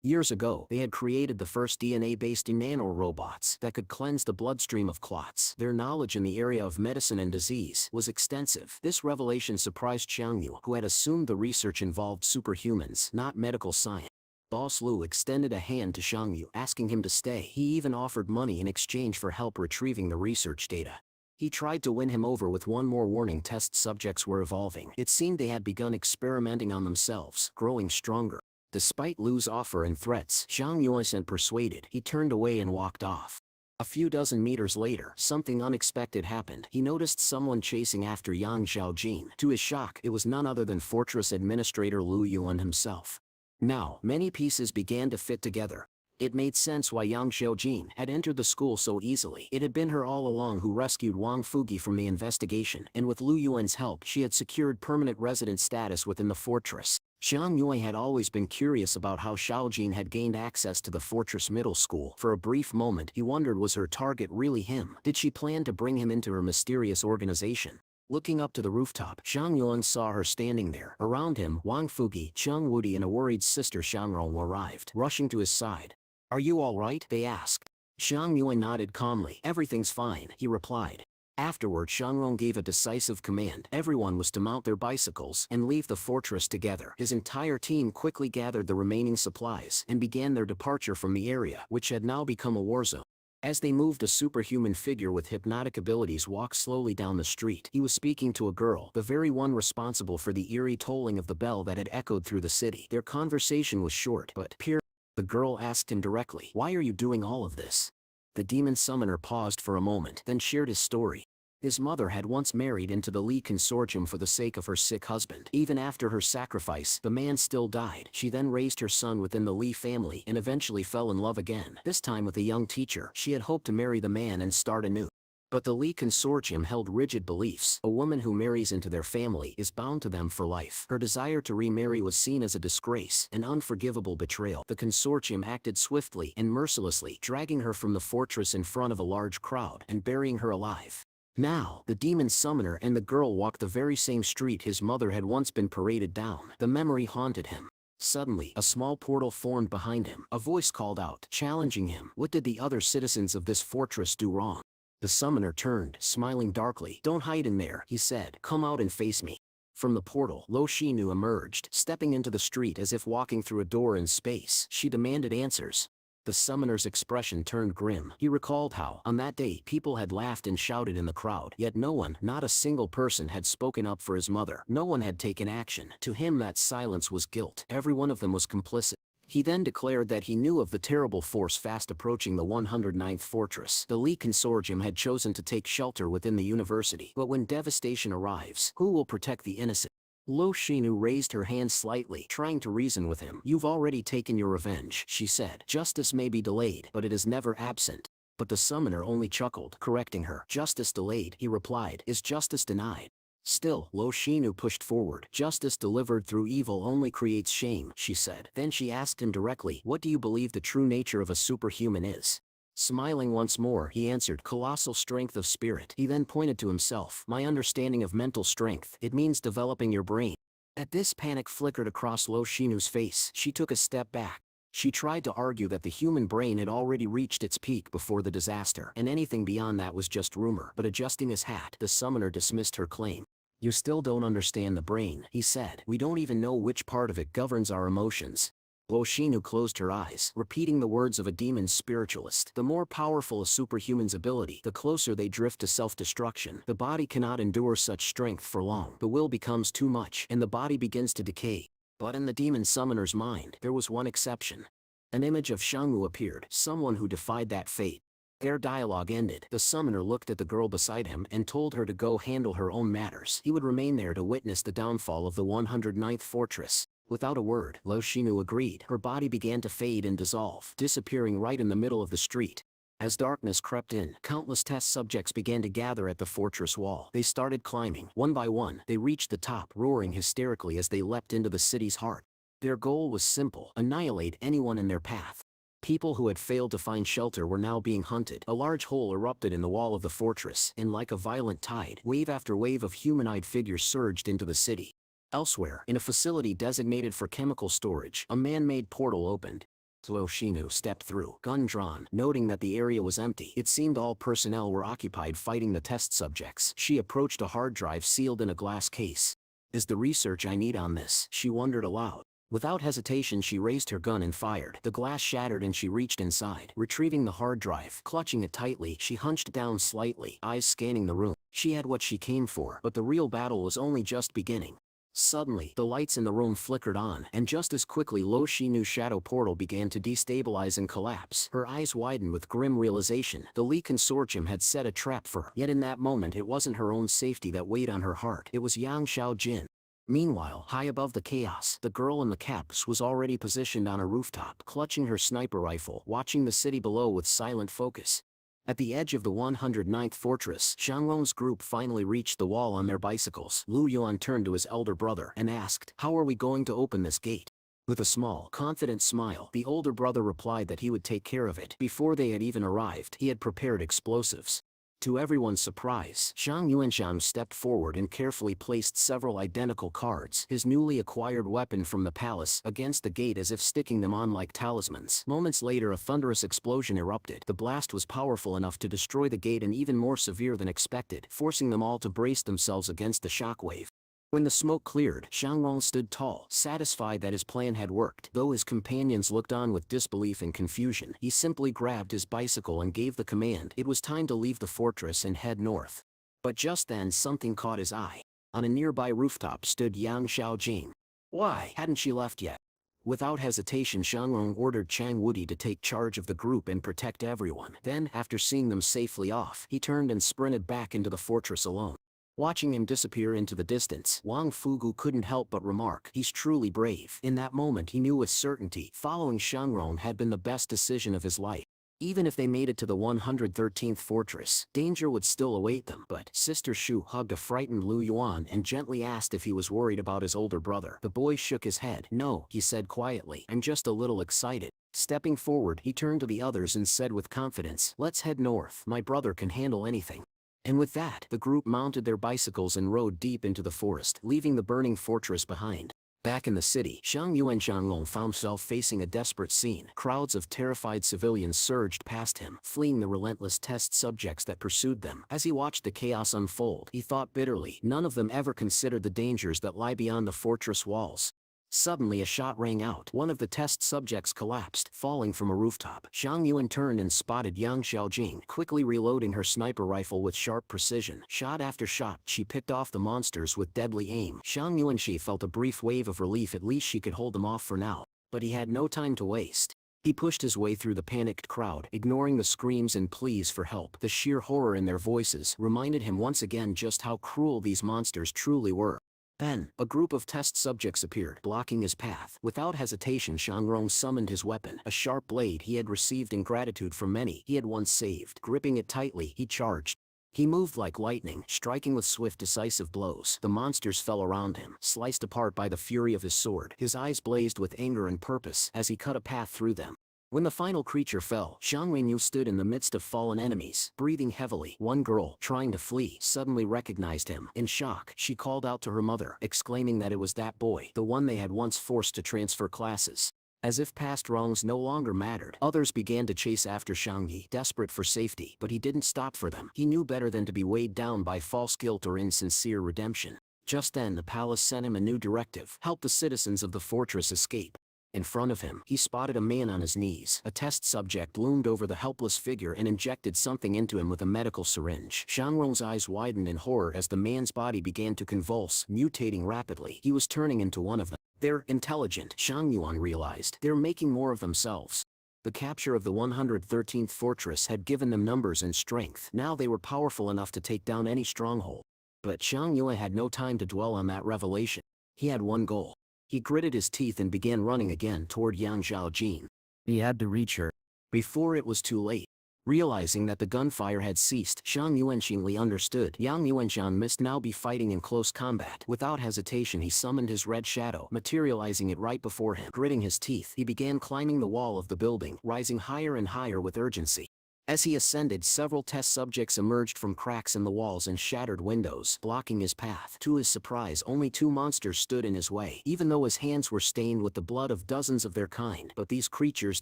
Years ago, they had created the first DNA-based nanorobots that could cleanse the bloodstream of clots. Their knowledge in the area of medicine and disease was extensive. This revelation surprised Xiang Yu, who had assumed the research involved superhumans, not medical science. Boss Lu extended a hand to Xiang Yu, asking him to stay. He even offered money in exchange for help retrieving the research data. He tried to win him over with one more warning. Test subjects were evolving. It seemed they had begun experimenting on themselves, growing stronger. Despite Lu's offer and threats, Xiang Yu wasn't persuaded. He turned away and walked off. A few dozen meters later, something unexpected happened. He noticed someone chasing after Yang Xiaojin. To his shock, it was none other than Fortress Administrator Lu Yuan himself. Now, many pieces began to fit together. It made sense why Yang Xiaojin had entered the school so easily. It had been her all along who rescued Wang Fugi from the investigation, and with Lu Yuan's help, she had secured permanent resident status within the fortress. Xiang Yue had always been curious about how Xiaojin had gained access to the fortress middle school. For a brief moment, he wondered, was her target really him? Did she plan to bring him into her mysterious organization? Looking up to the rooftop, Xiang Yuan saw her standing there. Around him, Wang Fugi, Cheng Wudi and a worried sister Xiangrong arrived, rushing to his side. "Are you all right?" they asked. Xiang Yuan nodded calmly. "Everything's fine," he replied. Afterward, Shangrong gave a decisive command. Everyone was to mount their bicycles and leave the fortress together. His entire team quickly gathered the remaining supplies and began their departure from the area, which had now become a war zone. As they moved, a superhuman figure with hypnotic abilities walked slowly down the street. He was speaking to a girl, the very one responsible for the eerie tolling of the bell that had echoed through the city. Their conversation was short, but pure. The girl asked him directly, "Why are you doing all of this?" The demon summoner paused for a moment, then shared his story. His mother had once married into the Li consortium for the sake of her sick husband. Even after her sacrifice, the man still died. She then raised her son within the Li family and eventually fell in love again. This time with a young teacher. She had hoped to marry the man and start anew. But the Li consortium held rigid beliefs. A woman who marries into their family is bound to them for life. Her desire to remarry was seen as a disgrace, an unforgivable betrayal. The consortium acted swiftly and mercilessly, dragging her from the fortress in front of a large crowd and burying her alive. Now, the demon summoner and the girl walked the very same street his mother had once been paraded down. The memory haunted him. Suddenly, a small portal formed behind him. A voice called out, challenging him. What did the other citizens of this fortress do wrong? The summoner turned, smiling darkly. "Don't hide in there," he said. "Come out and face me." From the portal, Lo Shinu emerged, stepping into the street as if walking through a door in space. She demanded answers. The summoner's expression turned grim. He recalled how, on that day, people had laughed and shouted in the crowd, yet no one, not a single person, had spoken up for his mother. No one had taken action. To him, that silence was guilt. Every one of them was complicit. He then declared that he knew of the terrible force fast approaching the 109th fortress. The Li consortium had chosen to take shelter within the university. But when devastation arrives, who will protect the innocent? Lo Shinu raised her hand slightly, trying to reason with him. "You've already taken your revenge," she said. "Justice may be delayed, but it is never absent." But the summoner only chuckled, correcting her. "Justice delayed," he replied, "is justice denied." Still, Lo Shinu pushed forward. "Justice delivered through evil only creates shame," she said. Then she asked him directly, "What do you believe the true nature of a superhuman is?" Smiling once more, he answered, "Colossal strength of spirit." He then pointed to himself. "My understanding of mental strength, it means developing your brain." At this, panic flickered across Lo Shinu's face. She took a step back. She tried to argue that the human brain had already reached its peak before the disaster, and anything beyond that was just rumor. But adjusting his hat, the summoner dismissed her claim. "You still don't understand the brain," he said. "We don't even know which part of it governs our emotions." Lo Shinu closed her eyes, repeating the words of a demon spiritualist. "The more powerful a superhuman's ability, the closer they drift to self-destruction. The body cannot endure such strength for long. The will becomes too much, and the body begins to decay." But in the demon summoner's mind, there was one exception. An image of Shangwu appeared, someone who defied that fate. Their dialogue ended. The summoner looked at the girl beside him and told her to go handle her own matters. He would remain there to witness the downfall of the 109th fortress. Without a word, Lo Shinu agreed. Her body began to fade and dissolve, disappearing right in the middle of the street. As darkness crept in, countless test subjects began to gather at the fortress wall. They started climbing. One by one, they reached the top, roaring hysterically as they leapt into the city's heart. Their goal was simple: annihilate anyone in their path. People who had failed to find shelter were now being hunted. A large hole erupted in the wall of the fortress, and like a violent tide, wave after wave of humanoid figures surged into the city. Elsewhere, in a facility designated for chemical storage, a man-made portal opened. Lo Shinu stepped through, gun drawn. Noting that the area was empty, it seemed all personnel were occupied fighting the test subjects. She approached a hard drive sealed in a glass case. "Is the research I need on this?" she wondered aloud. Without hesitation, she raised her gun and fired. The glass shattered and she reached inside, retrieving the hard drive. Clutching it tightly, she hunched down slightly, eyes scanning the room. She had what she came for, but the real battle was only just beginning. Suddenly, the lights in the room flickered on, and just as quickly Lo Shinu's shadow portal began to destabilize and collapse. Her eyes widened with grim realization. The Li consortium had set a trap for her. Yet in that moment, it wasn't her own safety that weighed on her heart. It was Yang Xiaojin. Meanwhile, high above the chaos, the girl in the caps was already positioned on a rooftop, clutching her sniper rifle, watching the city below with silent focus. At the edge of the 109th fortress, Zhang Long's group finally reached the wall on their bicycles. Lu Yuan turned to his elder brother and asked, "How are we going to open this gate?" With a small, confident smile, the older brother replied that he would take care of it. Before they had even arrived, he had prepared explosives. To everyone's surprise, Zhang Yuanshan stepped forward and carefully placed several identical cards, his newly acquired weapon from the palace, against the gate as if sticking them on like talismans. Moments later, a thunderous explosion erupted. The blast was powerful enough to destroy the gate and even more severe than expected, forcing them all to brace themselves against the shockwave. When the smoke cleared, Xianglong stood tall, satisfied that his plan had worked. Though his companions looked on with disbelief and confusion, he simply grabbed his bicycle and gave the command. It was time to leave the fortress and head north. But just then something caught his eye. On a nearby rooftop stood Yang Xiaojing. Why hadn't she left yet? Without hesitation, Xianglong ordered Chang Wudi to take charge of the group and protect everyone. Then, after seeing them safely off, he turned and sprinted back into the fortress alone. Watching him disappear into the distance, Wang Fugu couldn't help but remark, "He's truly brave." In that moment he knew with certainty, following Xianglong had been the best decision of his life. Even if they made it to the 113th fortress, danger would still await them. But Sister Shiu hugged a frightened Lu Yuan and gently asked if he was worried about his older brother. The boy shook his head. "No," he said quietly, "I'm just a little excited." Stepping forward, he turned to the others and said with confidence, "Let's head north. My brother can handle anything." And with that, the group mounted their bicycles and rode deep into the forest, leaving the burning fortress behind. Back in the city, Xiang Yu and Xianglong found himself facing a desperate scene. Crowds of terrified civilians surged past him, fleeing the relentless test subjects that pursued them. As he watched the chaos unfold, he thought bitterly, none of them ever considered the dangers that lie beyond the fortress walls. Suddenly a shot rang out. One of the test subjects collapsed, falling from a rooftop. Xiang Yuan turned and spotted Yang Xiaojing, quickly reloading her sniper rifle with sharp precision. Shot after shot, she picked off the monsters with deadly aim. Xiang Yuan felt a brief wave of relief. At least she could hold them off for now. But he had no time to waste. He pushed his way through the panicked crowd, ignoring the screams and pleas for help. The sheer horror in their voices reminded him once again just how cruel these monsters truly were. Then, a group of test subjects appeared, blocking his path. Without hesitation, Xianglong summoned his weapon, a sharp blade he had received in gratitude from many he had once saved. Gripping it tightly, he charged. He moved like lightning, striking with swift, decisive blows. The monsters fell around him, sliced apart by the fury of his sword. His eyes blazed with anger and purpose as he cut a path through them. When the final creature fell, Xiang Wenyu stood in the midst of fallen enemies, breathing heavily. One girl, trying to flee, suddenly recognized him. In shock, she called out to her mother, exclaiming that it was that boy, the one they had once forced to transfer classes. As if past wrongs no longer mattered, others began to chase after Shangyi, desperate for safety. But he didn't stop for them. He knew better than to be weighed down by false guilt or insincere redemption. Just then the palace sent him a new directive: help the citizens of the fortress escape. In front of him, he spotted a man on his knees. A test subject loomed over the helpless figure and injected something into him with a medical syringe. Xianglong's eyes widened in horror as the man's body began to convulse, mutating rapidly. He was turning into one of them. They're intelligent, Xiang Yuan realized. They're making more of themselves. The capture of the 113th fortress had given them numbers and strength. Now they were powerful enough to take down any stronghold. But Xiang Yuan had no time to dwell on that revelation. He had one goal. He gritted his teeth and began running again toward Yang Xiaojing. He had to reach her before it was too late. Realizing that the gunfire had ceased, Xiang Yuanxingli understood. Yang Yuanshan must now be fighting in close combat. Without hesitation he summoned his red shadow, materializing it right before him. Gritting his teeth, he began climbing the wall of the building, rising higher and higher with urgency. As he ascended, several test subjects emerged from cracks in the walls and shattered windows, blocking his path. To his surprise, only two monsters stood in his way, even though his hands were stained with the blood of dozens of their kind. But these creatures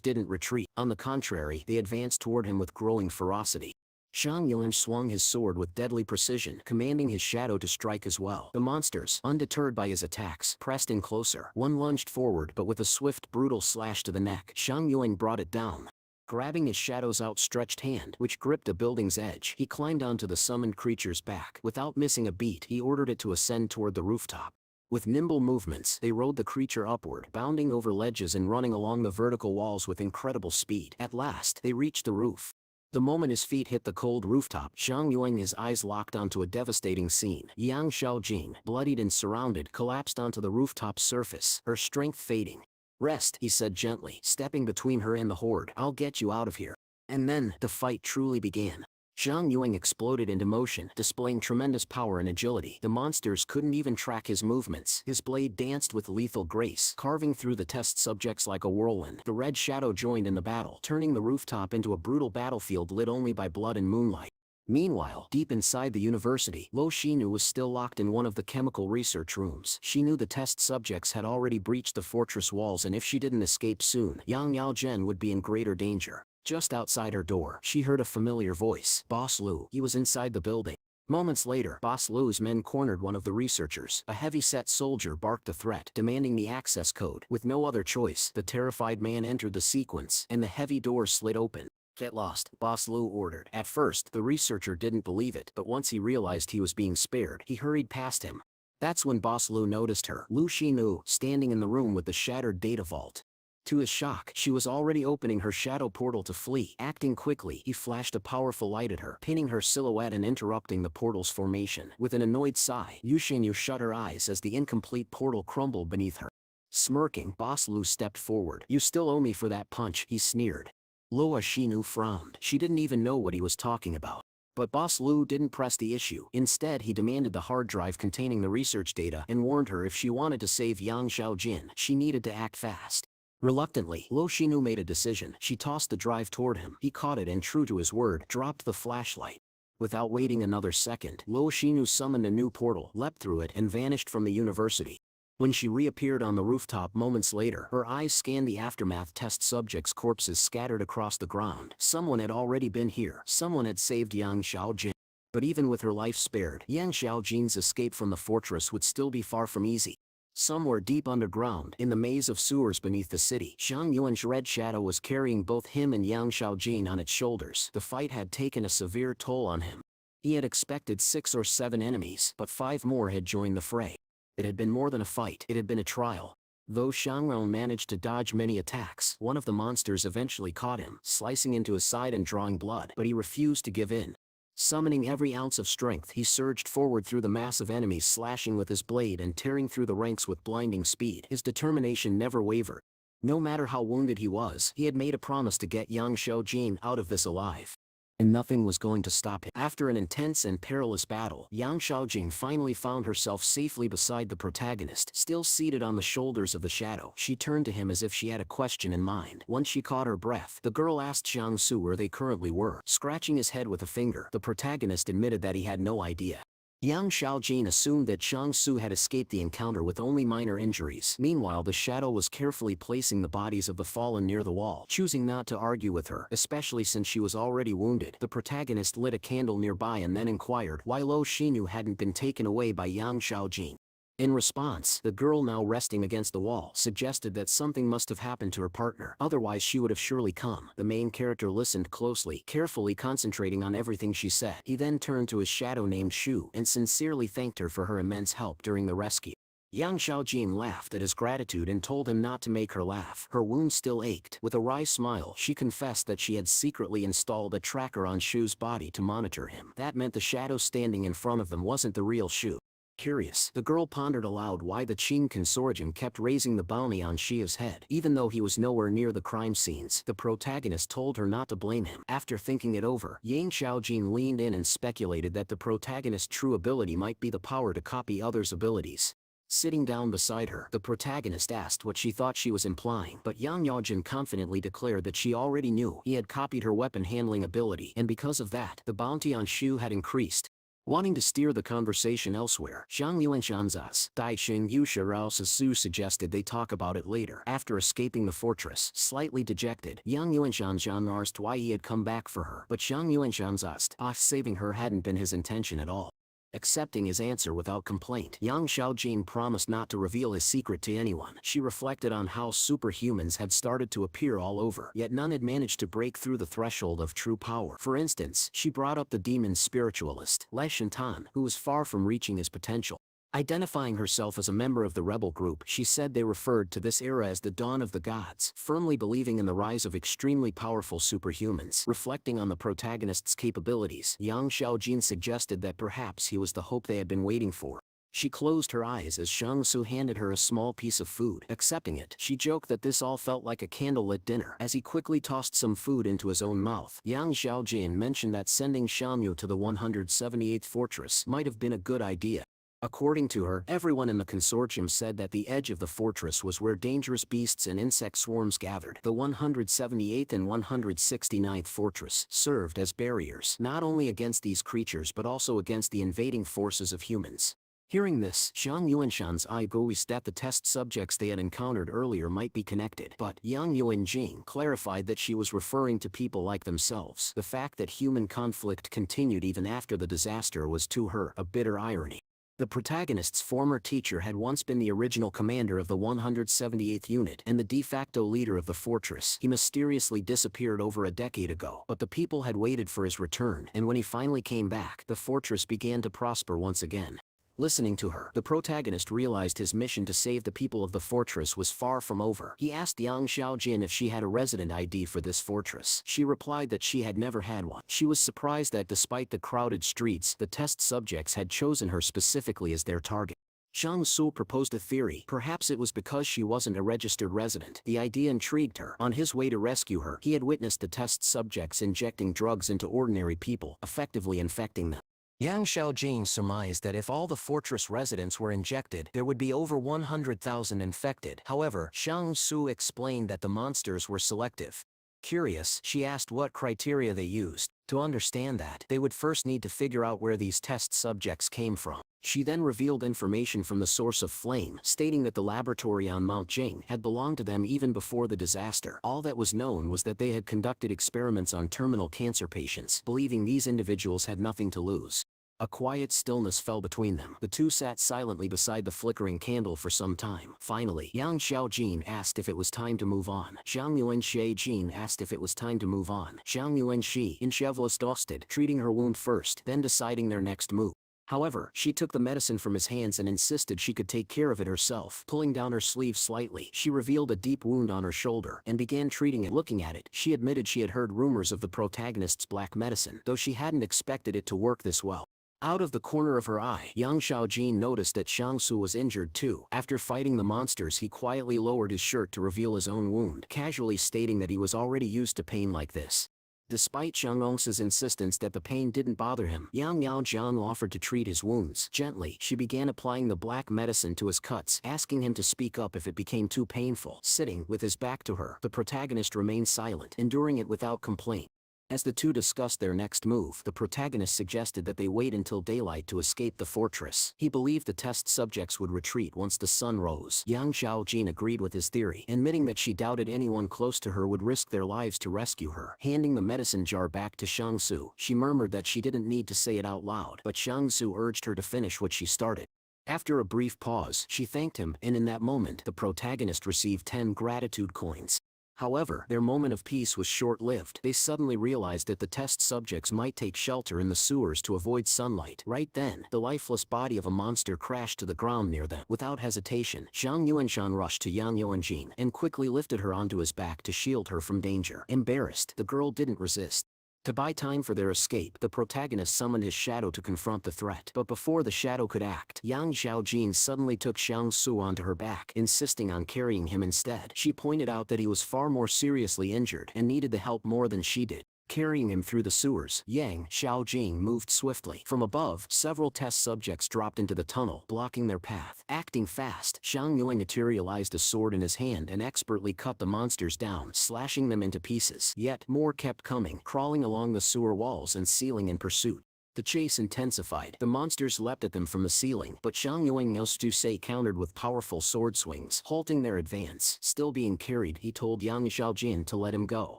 didn't retreat. On the contrary, they advanced toward him with growing ferocity. Xiang Yuan swung his sword with deadly precision, commanding his shadow to strike as well. The monsters, undeterred by his attacks, pressed in closer. One lunged forward, but with a swift, brutal slash to the neck, Xiang Yuan brought it down. Grabbing his shadow's outstretched hand, which gripped a building's edge, he climbed onto the summoned creature's back. Without missing a beat, he ordered it to ascend toward the rooftop. With nimble movements, they rode the creature upward, bounding over ledges and running along the vertical walls with incredible speed. At last, they reached the roof. The moment his feet hit the cold rooftop, Xiang Yuan, his eyes locked onto a devastating scene. Yang Xiaojing, bloodied and surrounded, collapsed onto the rooftop's surface, her strength fading. "Rest," he said gently, stepping between her and the horde. "I'll get you out of here." And then, the fight truly began. Xiang Yuan exploded into motion, displaying tremendous power and agility. The monsters couldn't even track his movements. His blade danced with lethal grace, carving through the test subjects like a whirlwind. The red shadow joined in the battle, turning the rooftop into a brutal battlefield lit only by blood and moonlight. Meanwhile, deep inside the university, Lo Shinu was still locked in one of the chemical research rooms. She knew the test subjects had already breached the fortress walls, and if she didn't escape soon, Yang Yaozhen would be in greater danger. Just outside her door, she heard a familiar voice. "Boss Lu." He was inside the building. Moments later, Boss Lu's men cornered one of the researchers. A heavy-set soldier barked a threat, demanding the access code. With no other choice, the terrified man entered the sequence, and the heavy door slid open. "Get lost," Boss Lu ordered. At first, the researcher didn't believe it, but once he realized he was being spared, he hurried past him. That's when Boss Lu noticed her, Lu Xinu, standing in the room with the shattered data vault. To his shock, she was already opening her shadow portal to flee. Acting quickly, he flashed a powerful light at her, pinning her silhouette and interrupting the portal's formation. With an annoyed sigh, Lu Xinu shut her eyes as the incomplete portal crumbled beneath her. Smirking, Boss Lu stepped forward. "You still owe me for that punch," he sneered. Lu Xinu frowned. She didn't even know what he was talking about. But Boss Lu didn't press the issue. Instead, he demanded the hard drive containing the research data and warned her if she wanted to save Yang Xiaojin, she needed to act fast. Reluctantly, Lu Xinu made a decision. She tossed the drive toward him. He caught it and, true to his word, dropped the flashlight. Without waiting another second, Lu Xinu summoned a new portal, leapt through it, and vanished from the university. When she reappeared on the rooftop moments later, her eyes scanned the aftermath test subjects' corpses scattered across the ground. Someone had already been here. Someone had saved Yang Xiaojin. But even with her life spared, Yang Xiaojin's escape from the fortress would still be far from easy. Somewhere deep underground, in the maze of sewers beneath the city, Zhang Yuan's red shadow was carrying both him and Yang Xiaojin on its shoulders. The fight had taken a severe toll on him. He had expected 6 or 7 enemies, but 5 more had joined the fray. It had been more than a fight, it had been a trial. Though Zhang Yuan managed to dodge many attacks, one of the monsters eventually caught him, slicing into his side and drawing blood, but he refused to give in. Summoning every ounce of strength, he surged forward through the mass of enemies, slashing with his blade and tearing through the ranks with blinding speed. His determination never wavered. No matter how wounded he was, he had made a promise to get Yang Xiaojin out of this alive. And nothing was going to stop him. After an intense and perilous battle, Yang Xiaojin finally found herself safely beside the protagonist, still seated on the shoulders of the shadow. She turned to him as if she had a question in mind. Once she caught her breath, the girl asked Jiangsu where they currently were. Scratching his head with a finger, the protagonist admitted that he had no idea. Yang Xiaojin assumed that Jiangsu had escaped the encounter with only minor injuries. Meanwhile, the shadow was carefully placing the bodies of the fallen near the wall, choosing not to argue with her, especially since she was already wounded. The protagonist lit a candle nearby and then inquired why Lu Xinu hadn't been taken away by Yang Xiaojin. In response, the girl, now resting against the wall, suggested that something must have happened to her partner, otherwise she would have surely come. The main character listened closely, carefully concentrating on everything she said. He then turned to his shadow named Shiu and sincerely thanked her for her immense help during the rescue. Yang Xiaojin laughed at his gratitude and told him not to make her laugh. Her wound still ached. With a wry smile, she confessed that she had secretly installed a tracker on Shiu's body to monitor him. That meant the shadow standing in front of them wasn't the real Shiu. Curious, the girl pondered aloud why the Qing consortium kept raising the bounty on Shiu's head. Even though he was nowhere near the crime scenes, the protagonist told her not to blame him. After thinking it over, Yang Xiaojin leaned in and speculated that the protagonist's true ability might be the power to copy others' abilities. Sitting down beside her, the protagonist asked what she thought she was implying, but Yang Xiaojin confidently declared that she already knew he had copied her weapon handling ability, and because of that, the bounty on Shiu had increased. Wanting to steer the conversation elsewhere, Zhang Yuanshanzas, Dai Xing Yusha Rao Sasu suggested they talk about it later. After escaping the fortress, slightly dejected, Yang Yuanshanzan asked why he had come back for her, but Zhang Yuanshanzas, saving her hadn't been his intention at all. Accepting his answer without complaint, Yang Xiaojin promised not to reveal his secret to anyone. She reflected on how superhumans had started to appear all over, yet none had managed to break through the threshold of true power. For instance, she brought up the demon spiritualist, Le Shantan, who was far from reaching his potential. Identifying herself as a member of the rebel group, she said they referred to this era as the dawn of the gods, firmly believing in the rise of extremely powerful superhumans. Reflecting on the protagonist's capabilities, Yang Xiaojin suggested that perhaps he was the hope they had been waiting for. She closed her eyes as Jiangsu handed her a small piece of food. Accepting it, she joked that this all felt like a candlelit dinner. As he quickly tossed some food into his own mouth, Yang Xiaojin mentioned that sending Xiaomu to the 178th fortress might have been a good idea. According to her, everyone in the consortium said that the edge of the fortress was where dangerous beasts and insect swarms gathered. The 178th and 169th fortress served as barriers, not only against these creatures but also against the invading forces of humans. Hearing this, Zhang Yuanshan's eye gazed that the test subjects they had encountered earlier might be connected, but Yang Yuan Jing clarified that she was referring to people like themselves. The fact that human conflict continued even after the disaster was to her a bitter irony. The protagonist's former teacher had once been the original commander of the 178th Unit and the de facto leader of the fortress. He mysteriously disappeared over a decade ago, but the people had waited for his return, and when he finally came back, the fortress began to prosper once again. Listening to her, the protagonist realized his mission to save the people of the fortress was far from over. He asked Yang Xiaojin if she had a resident ID for this fortress. She replied that she had never had one. She was surprised that despite the crowded streets, the test subjects had chosen her specifically as their target. Zhang Su proposed a theory. Perhaps it was because she wasn't a registered resident. The idea intrigued her. On his way to rescue her, he had witnessed the test subjects injecting drugs into ordinary people, effectively infecting them. Yang Xiaojin surmised that if all the fortress residents were injected, there would be over 100,000 infected. However, Zhang Su explained that the monsters were selective. Curious, she asked what criteria they used. To understand that, they would first need to figure out where these test subjects came from. She then revealed information from the source of flame, stating that the laboratory on Mount Jing had belonged to them even before the disaster. All that was known was that they had conducted experiments on terminal cancer patients, believing these individuals had nothing to lose. A quiet stillness fell between them. The two sat silently beside the flickering candle for some time. Finally, Yang Xiaojin asked if it was time to move on. Zhang Yuanxi asked if it was time to move on. Zhang Yuanxi dosted, treating her wound first, then deciding their next move. However, she took the medicine from his hands and insisted she could take care of it herself. Pulling down her sleeve slightly, she revealed a deep wound on her shoulder and began treating it. Looking at it, she admitted she had heard rumors of the protagonist's black medicine, though she hadn't expected it to work this well. Out of the corner of her eye, Yang Xiaojin noticed that Zhang Su was injured too. After fighting the monsters, he quietly lowered his shirt to reveal his own wound, casually stating that he was already used to pain like this. Despite Zhang Long's insistence that the pain didn't bother him, Yang Yaojiang offered to treat his wounds. Gently, she began applying the black medicine to his cuts, asking him to speak up if it became too painful. Sitting with his back to her, the protagonist remained silent, enduring it without complaint. As the two discussed their next move, the protagonist suggested that they wait until daylight to escape the fortress. He believed the test subjects would retreat once the sun rose. Yang Xiaojin agreed with his theory, admitting that she doubted anyone close to her would risk their lives to rescue her. Handing the medicine jar back to Zhang Su, she murmured that she didn't need to say it out loud, but Zhang Su urged her to finish what she started. After a brief pause, she thanked him, and in that moment, the protagonist received 10 gratitude coins. However, their moment of peace was short-lived. They suddenly realized that the test subjects might take shelter in the sewers to avoid sunlight. Right then, the lifeless body of a monster crashed to the ground near them. Without hesitation, Zhang Yuanshan rushed to Yang Yuanjin and quickly lifted her onto his back to shield her from danger. Embarrassed, the girl didn't resist. To buy time for their escape, the protagonist summoned his shadow to confront the threat. But before the shadow could act, Yang Xiaojin suddenly took Zhang Su onto her back, insisting on carrying him instead. She pointed out that he was far more seriously injured and needed the help more than she did. Carrying him through the sewers, Yang Xiaojin moved swiftly. From above, several test subjects dropped into the tunnel, blocking their path. Acting fast, Zhang Yuan materialized a sword in his hand and expertly cut the monsters down, slashing them into pieces. Yet, more kept coming, crawling along the sewer walls and ceiling in pursuit. The chase intensified. The monsters leapt at them from the ceiling, but Zhang Yuanxi countered with powerful sword swings, halting their advance. Still being carried, he told Yang Xiaojin to let him go,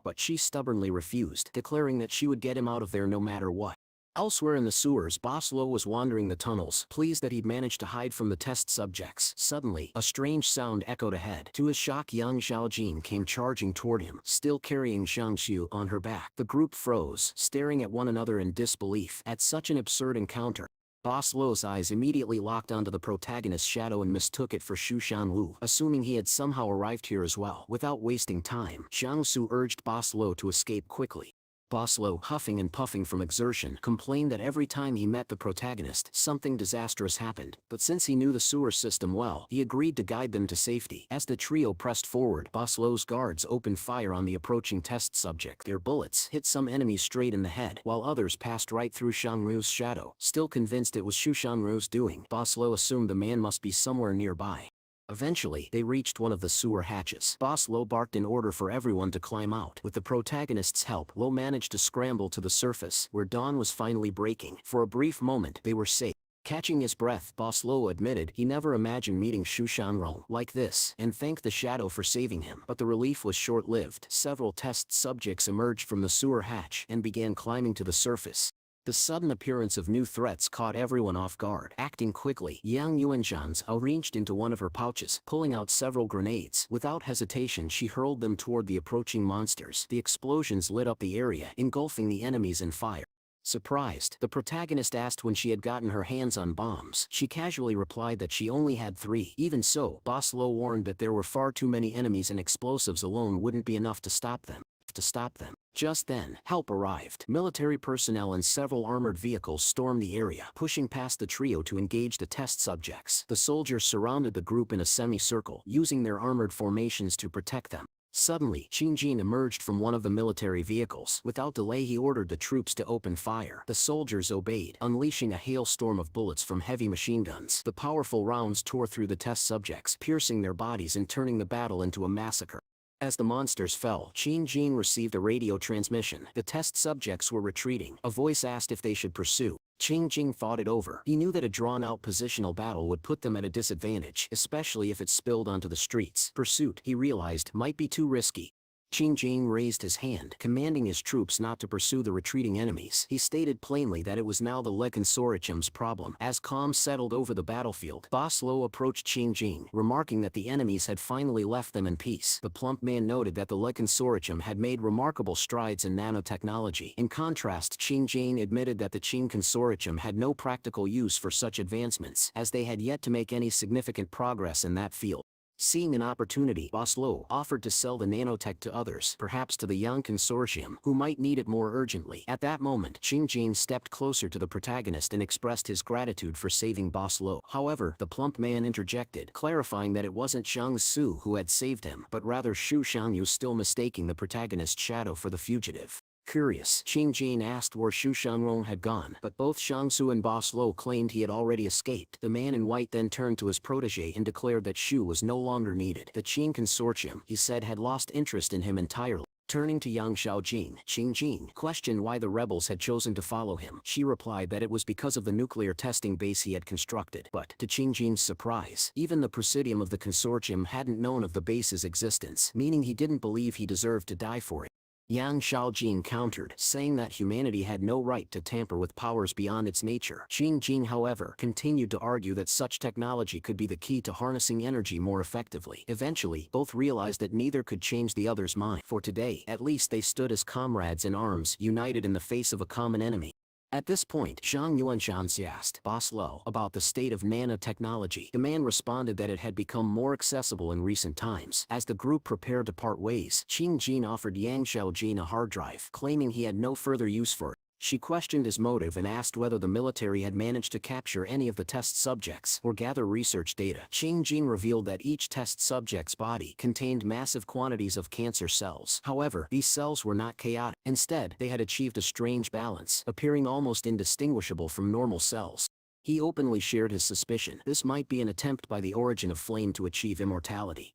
but she stubbornly refused, declaring that she would get him out of there no matter what. Elsewhere in the sewers, Boss Lo was wandering the tunnels, pleased that he'd managed to hide from the test subjects. Suddenly, a strange sound echoed ahead. To his shock, Yang Xiaojin came charging toward him, still carrying Zhang Xiu on her back. The group froze, staring at one another in disbelief at such an absurd encounter. Boss Lo's eyes immediately locked onto the protagonist's shadow and mistook it for Shu Shanwu, assuming he had somehow arrived here as well. Without wasting time, Zhang Su urged Boss Lo to escape quickly. Boss Lo, huffing and puffing from exertion, complained that every time he met the protagonist, something disastrous happened, but since he knew the sewer system well, he agreed to guide them to safety. As the trio pressed forward, Boss Lo's guards opened fire on the approaching test subject. Their bullets hit some enemies straight in the head, while others passed right through Shangru's shadow. Still convinced it was Shu Shangru's doing, Boss Lo assumed the man must be somewhere nearby. Eventually, they reached one of the sewer hatches. Boss Lo barked in order for everyone to climb out. With the protagonist's help, Lo managed to scramble to the surface, where dawn was finally breaking. For a brief moment, they were safe. Catching his breath, Boss Lo admitted he never imagined meeting Shu Shanrong like this and thanked the shadow for saving him. But the relief was short-lived. Several test subjects emerged from the sewer hatch and began climbing to the surface. The sudden appearance of new threats caught everyone off guard. Acting quickly, Yang Yuanzhan's reached into one of her pouches, pulling out several grenades. Without hesitation, she hurled them toward the approaching monsters. The explosions lit up the area, engulfing the enemies in fire. Surprised, the protagonist asked when she had gotten her hands on bombs. She casually replied that she only had 3. Even so, Boss Lo warned that there were far too many enemies and explosives alone wouldn't be enough to stop them. Just then, help arrived. Military personnel and several armored vehicles stormed the area, pushing past the trio to engage the test subjects. The soldiers surrounded the group in a semicircle, using their armored formations to protect them. Suddenly, Jing emerged from one of the military vehicles. Without delay, he ordered the troops to open fire. The soldiers obeyed, unleashing a hailstorm of bullets from heavy machine guns. The powerful rounds tore through the test subjects, piercing their bodies and turning the battle into a massacre. As the monsters fell, Jing received a radio transmission. The test subjects were retreating. A voice asked if they should pursue. Jing thought it over. He knew that a drawn-out positional battle would put them at a disadvantage, especially if it spilled onto the streets. Pursuit, he realized, might be too risky. Jing raised his hand, commanding his troops not to pursue the retreating enemies. He stated plainly that it was now the Le Consortium's problem. As calm settled over the battlefield, Boss Lo approached Jing, remarking that the enemies had finally left them in peace. The plump man noted that the Le Consortium had made remarkable strides in nanotechnology. In contrast, Jing admitted that the Qing Consortium had no practical use for such advancements, as they had yet to make any significant progress in that field. Seeing an opportunity, Boss Lo offered to sell the nanotech to others, perhaps to the young consortium, who might need it more urgently. At that moment, Jing stepped closer to the protagonist and expressed his gratitude for saving Boss Lo. However, the plump man interjected, clarifying that it wasn't Xiaosu who had saved him, but rather Shu Xiangyu, still mistaking the protagonist's shadow for the fugitive. Curious, Jing asked where Shu Shanrong had gone, but both Xiaosu and Boss Lo claimed he had already escaped. The man in white then turned to his protege and declared that Shu was no longer needed. The Qing Consortium, he said, had lost interest in him entirely. Turning to Yang Xiaojing, Jing questioned why the rebels had chosen to follow him. She replied that it was because of the nuclear testing base he had constructed. But, to Jing's surprise, even the presidium of the consortium hadn't known of the base's existence, meaning he didn't believe he deserved to die for it. Yang Xiaojing countered, saying that humanity had no right to tamper with powers beyond its nature. Jing, however, continued to argue that such technology could be the key to harnessing energy more effectively. Eventually, both realized that neither could change the other's mind. For today, at least, they stood as comrades in arms, united in the face of a common enemy. At this point, Zhang Yuanshan asked Boss Lo about the state of nanotechnology. The man responded that it had become more accessible in recent times. As the group prepared to part ways, Jing offered Yang Xiaojin a hard drive, claiming he had no further use for it. She questioned his motive and asked whether the military had managed to capture any of the test subjects or gather research data. Jing revealed that each test subject's body contained massive quantities of cancer cells. However, these cells were not chaotic. Instead, they had achieved a strange balance, appearing almost indistinguishable from normal cells. He openly shared his suspicion this might be an attempt by the origin of flame to achieve immortality.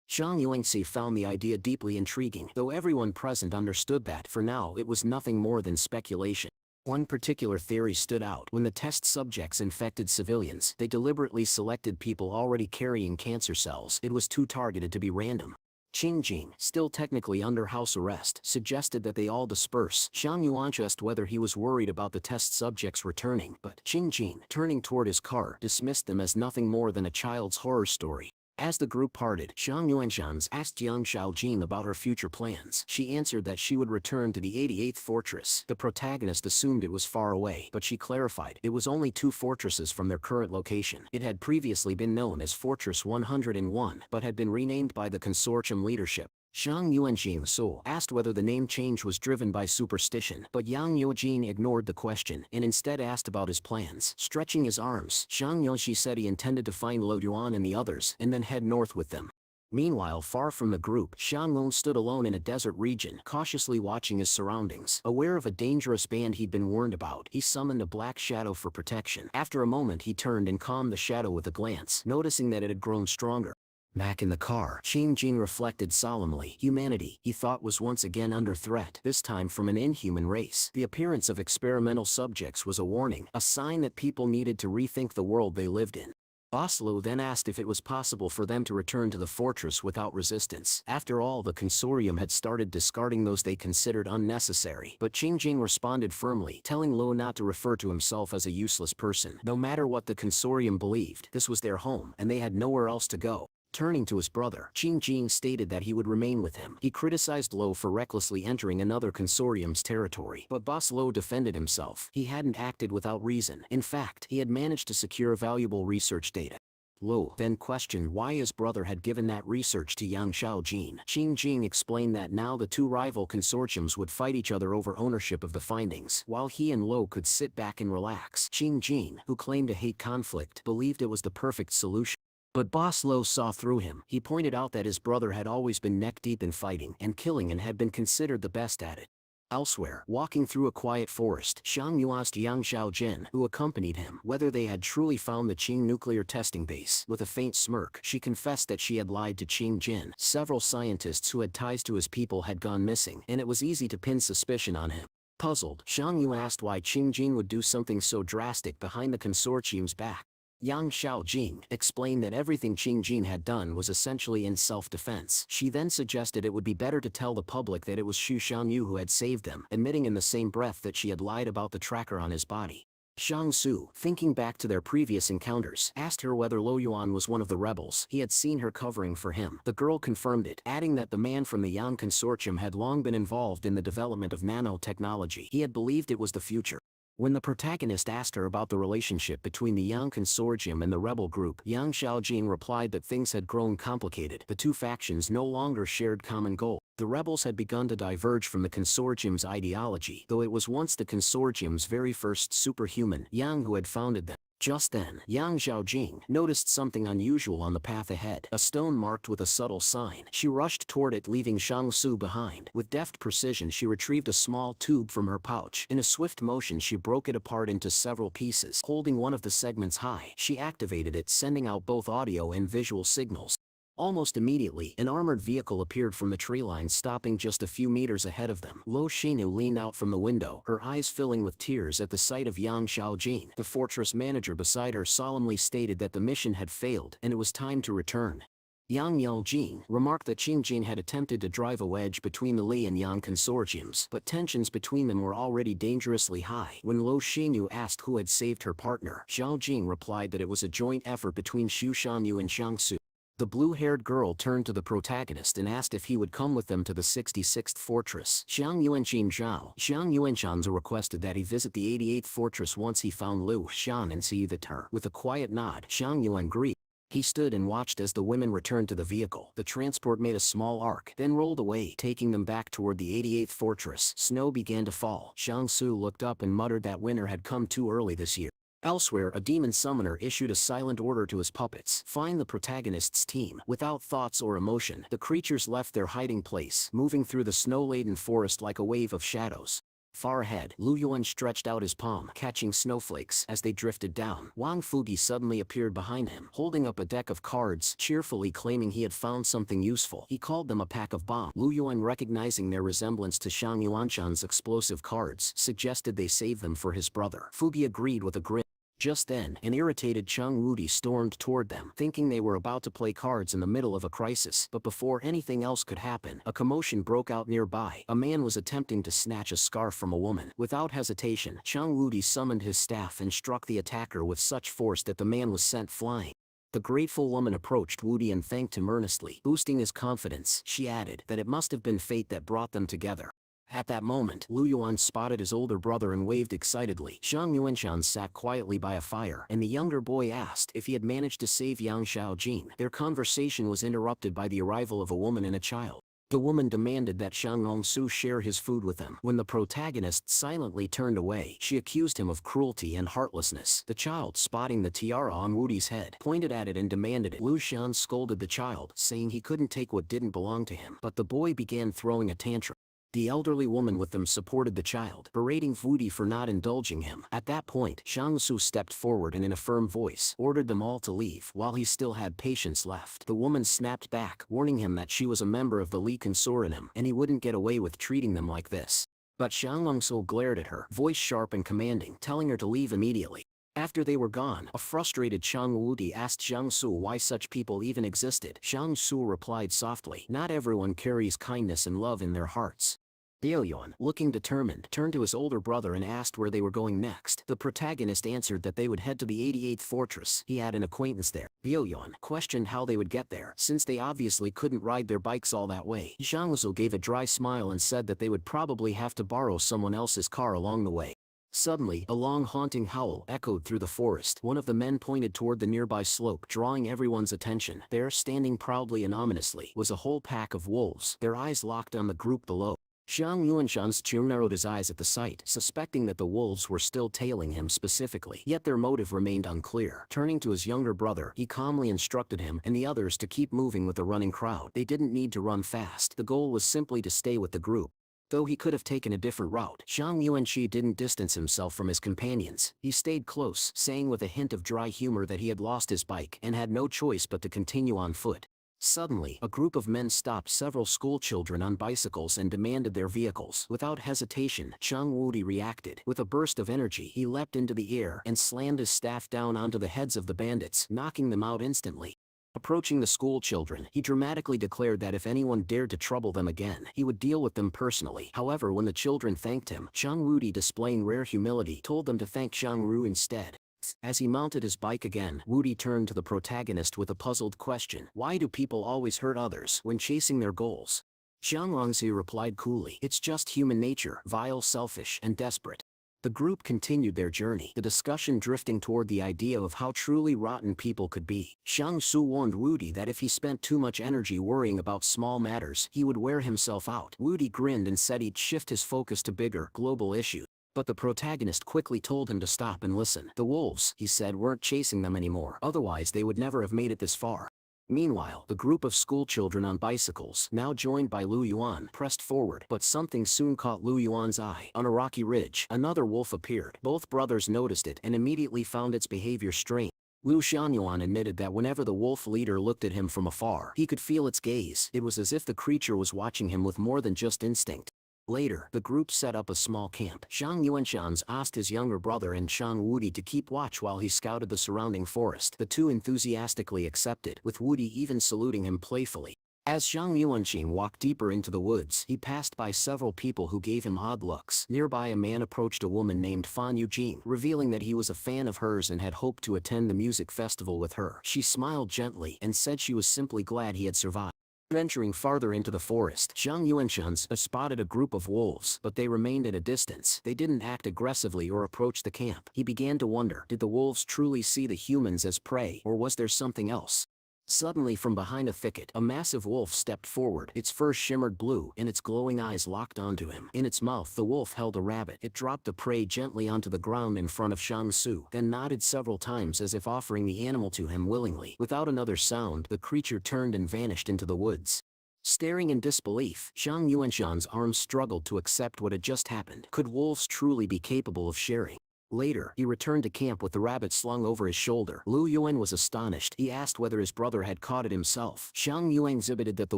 Zhang Yuanxi found the idea deeply intriguing, though everyone present understood that, for now, it was nothing more than speculation. One particular theory stood out. When the test subjects infected civilians, they deliberately selected people already carrying cancer cells. It was too targeted to be random. Jing, still technically under house arrest, suggested that they all disperse. Zhang Yuanxi asked whether he was worried about the test subjects returning, but Jing, turning toward his car, dismissed them as nothing more than a child's horror story. As the group parted, Zhang Yuanshan asked Yang Xiaojing about her future plans. She answered that she would return to the 88th fortress. The protagonist assumed it was far away, but she clarified it was only 2 fortresses from their current location. It had previously been known as Fortress 101, but had been renamed by the consortium leadership. Zhang Yuanjing asked whether the name change was driven by superstition, but Yang Yuanjing ignored the question and instead asked about his plans. Stretching his arms, Zhang Yuanxi said he intended to find Lo Yuan and the others and then head north with them. Meanwhile, far from the group, Xianglong stood alone in a desert region, cautiously watching his surroundings. Aware of a dangerous band he'd been warned about, he summoned a black shadow for protection. After a moment, he turned and calmed the shadow with a glance, noticing that it had grown stronger. Back in the car, Jing reflected solemnly. Humanity, he thought, was once again under threat, this time from an inhuman race. The appearance of experimental subjects was a warning, a sign that people needed to rethink the world they lived in. Oslo then asked if it was possible for them to return to the fortress without resistance. After all, the consortium had started discarding those they considered unnecessary. But Jing responded firmly, telling Lo not to refer to himself as a useless person. No matter what the consortium believed, this was their home, and they had nowhere else to go. Turning to his brother, Jing stated that he would remain with him. He criticized Lo for recklessly entering another consortium's territory, but Boss Lo defended himself. He hadn't acted without reason. In fact, he had managed to secure valuable research data. Lo then questioned why his brother had given that research to Yang Xiaojin. Jing explained that now the two rival consortiums would fight each other over ownership of the findings, while he and Lo could sit back and relax. Jing, who claimed to hate conflict, believed it was the perfect solution. But Boss Lo saw through him. He pointed out that his brother had always been neck-deep in fighting and killing and had been considered the best at it. Elsewhere, walking through a quiet forest, Xiang asked Yang Xiaojin, who accompanied him, whether they had truly found the Qing nuclear testing base. With a faint smirk, she confessed that she had lied to Jin. Several scientists who had ties to his people had gone missing, and it was easy to pin suspicion on him. Puzzled, Xiang asked why Jin would do something so drastic behind the consortium's back. Yang Xiaojin explained that everything Jin had done was essentially in self-defense. She then suggested it would be better to tell the public that it was Shiu who had saved them, admitting in the same breath that she had lied about the tracker on his body. Xiangsu, thinking back to their previous encounters, asked her whether Lo Yuan was one of the rebels. He had seen her covering for him. The girl confirmed it, adding that the man from the Yang consortium had long been involved in the development of nanotechnology. He had believed it was the future. When the protagonist asked her about the relationship between the Yang consortium and the rebel group, Yang Xiaojin replied that things had grown complicated. The two factions no longer shared common goals. The rebels had begun to diverge from the consortium's ideology, though it was once the consortium's very first superhuman, Yang, who had founded them. Just then, Yang Xiaojing noticed something unusual on the path ahead, a stone marked with a subtle sign. She rushed toward it, leaving Xiangsu behind. With deft precision, she retrieved a small tube from her pouch. In a swift motion, she broke it apart into several pieces. Holding one of the segments high, she activated it, sending out both audio and visual signals. Almost immediately, an armored vehicle appeared from the tree line, stopping just a few meters ahead of them. Lo Shinu leaned out from the window, her eyes filling with tears at the sight of Yang Xiaojin. The fortress manager beside her solemnly stated that the mission had failed, and it was time to return. Yang Yaojin remarked that Jin had attempted to drive a wedge between the Li and Yang consortiums, but tensions between them were already dangerously high. When Lo Shinu asked who had saved her partner, Xiao Jing replied that it was a joint effort between Xu Shanyu and Xiangsu. The blue-haired girl turned to the protagonist and asked if he would come with them to the 66th fortress. Xiang Yuanshan requested that he visit the 88th fortress once he found Liu Shan and see that her. With a quiet nod, Xiang Yuan agreed. He stood and watched as the women returned to the vehicle. The transport made a small arc, then rolled away, taking them back toward the 88th fortress. Snow began to fall. Xiangsu looked up and muttered that winter had come too early this year. Elsewhere, a demon summoner issued a silent order to his puppets: find the protagonist's team. Without thoughts or emotion, the creatures left their hiding place, moving through the snow-laden forest like a wave of shadows. Far ahead, Lu Yuan stretched out his palm, catching snowflakes as they drifted down. Wang Fugi suddenly appeared behind him, holding up a deck of cards, cheerfully claiming he had found something useful. He called them a pack of bombs. Lu Yuan, recognizing their resemblance to Xiang Yuanshan's explosive cards, suggested they save them for his brother. Fugi agreed with a grin. Just then, an irritated Cheng Wudi stormed toward them, thinking they were about to play cards in the middle of a crisis. But before anything else could happen, a commotion broke out nearby. A man was attempting to snatch a scarf from a woman. Without hesitation, Cheng Wudi summoned his staff and struck the attacker with such force that the man was sent flying. The grateful woman approached Wudi and thanked him earnestly. Boosting his confidence, she added that it must have been fate that brought them together. At that moment, Lu Yuan spotted his older brother and waved excitedly. Xiang Yuanshan sat quietly by a fire, and the younger boy asked if he had managed to save Yang Xiaojin. Their conversation was interrupted by the arrival of a woman and a child. The woman demanded that Xiang Hongsu share his food with them. When the protagonist silently turned away, she accused him of cruelty and heartlessness. The child, spotting the tiara on Wudi's head, pointed at it and demanded it. Lu Xian scolded the child, saying he couldn't take what didn't belong to him. But the boy began throwing a tantrum. The elderly woman with them supported the child, berating Wudi for not indulging him. At that point, Xiangsu stepped forward and in a firm voice ordered them all to leave while he still had patience left. The woman snapped back, warning him that she was a member of the Li consortium and he wouldn't get away with treating them like this. But Xiangsu glared at her, voice sharp and commanding, telling her to leave immediately. After they were gone, a frustrated Xiang Wudi asked Xiangsu why such people even existed. Xiangsu replied softly, "Not everyone carries kindness and love in their hearts." Yuan, looking determined, turned to his older brother and asked where they were going next. The protagonist answered that they would head to the 88th fortress. He had an acquaintance there. Yuan questioned how they would get there, since they obviously couldn't ride their bikes all that way. Xiangsu gave a dry smile and said that they would probably have to borrow someone else's car along the way. Suddenly, a long haunting howl echoed through the forest. One of the men pointed toward the nearby slope, drawing everyone's attention. There, standing proudly and ominously, was a whole pack of wolves, their eyes locked on the group below. Xiang Yuanshan's Chiu narrowed his eyes at the sight, suspecting that the wolves were still tailing him specifically, yet their motive remained unclear. Turning to his younger brother, he calmly instructed him and the others to keep moving with the running crowd. They didn't need to run fast. The goal was simply to stay with the group. Though he could have taken a different route, Xiang Yuanqi didn't distance himself from his companions. He stayed close, saying with a hint of dry humor that he had lost his bike and had no choice but to continue on foot. Suddenly, a group of men stopped several schoolchildren on bicycles and demanded their vehicles. Without hesitation, Xiang Wudi reacted. With a burst of energy, he leapt into the air and slammed his staff down onto the heads of the bandits, knocking them out instantly. Approaching the schoolchildren, he dramatically declared that if anyone dared to trouble them again, he would deal with them personally. However, when the children thanked him, Xiang Wudi, displaying rare humility, told them to thank Xiang Ru instead. As he mounted his bike again, Wudi turned to the protagonist with a puzzled question. Why do people always hurt others when chasing their goals? Xiang Longzi replied coolly, "It's just human nature, vile, selfish, and desperate." The group continued their journey, the discussion drifting toward the idea of how truly rotten people could be. Xiang Su warned Wudi that if he spent too much energy worrying about small matters, he would wear himself out. Wudi grinned and said he'd shift his focus to bigger, global issues. But the protagonist quickly told him to stop and listen. The wolves, he said, weren't chasing them anymore, otherwise they would never have made it this far. Meanwhile, the group of schoolchildren on bicycles, now joined by Lu Yuan, pressed forward, but something soon caught Lu Yuan's eye. On a rocky ridge, another wolf appeared. Both brothers noticed it and immediately found its behavior strange. Lu Xianyuan admitted that whenever the wolf leader looked at him from afar, he could feel its gaze. It was as if the creature was watching him with more than just instinct. Later, the group set up a small camp. Xiang Yuanshan asked his younger brother and Xiang Wudi to keep watch while he scouted the surrounding forest. The two enthusiastically accepted, with Wudi even saluting him playfully. As Xiang Yuanqing walked deeper into the woods, he passed by several people who gave him odd looks. Nearby, a man approached a woman named Fan Yujing, revealing that he was a fan of hers and had hoped to attend the music festival with her. She smiled gently and said she was simply glad he had survived. Venturing farther into the forest, Xiang Yuanshan spotted a group of wolves, but they remained at a distance. They didn't act aggressively or approach the camp. He began to wonder, did the wolves truly see the humans as prey, or was there something else? Suddenly, from behind a thicket, a massive wolf stepped forward. Its fur shimmered blue, and its glowing eyes locked onto him. In its mouth, the wolf held a rabbit. It dropped the prey gently onto the ground in front of Shang Su, then nodded several times as if offering the animal to him willingly. Without another sound, the creature turned and vanished into the woods. Staring in disbelief, Xiang Yuanshan's arms struggled to accept what had just happened. Could wolves truly be capable of sharing? Later, he returned to camp with the rabbit slung over his shoulder. Lu Yuan was astonished. He asked whether his brother had caught it himself. Xiang Yuan exhibited that the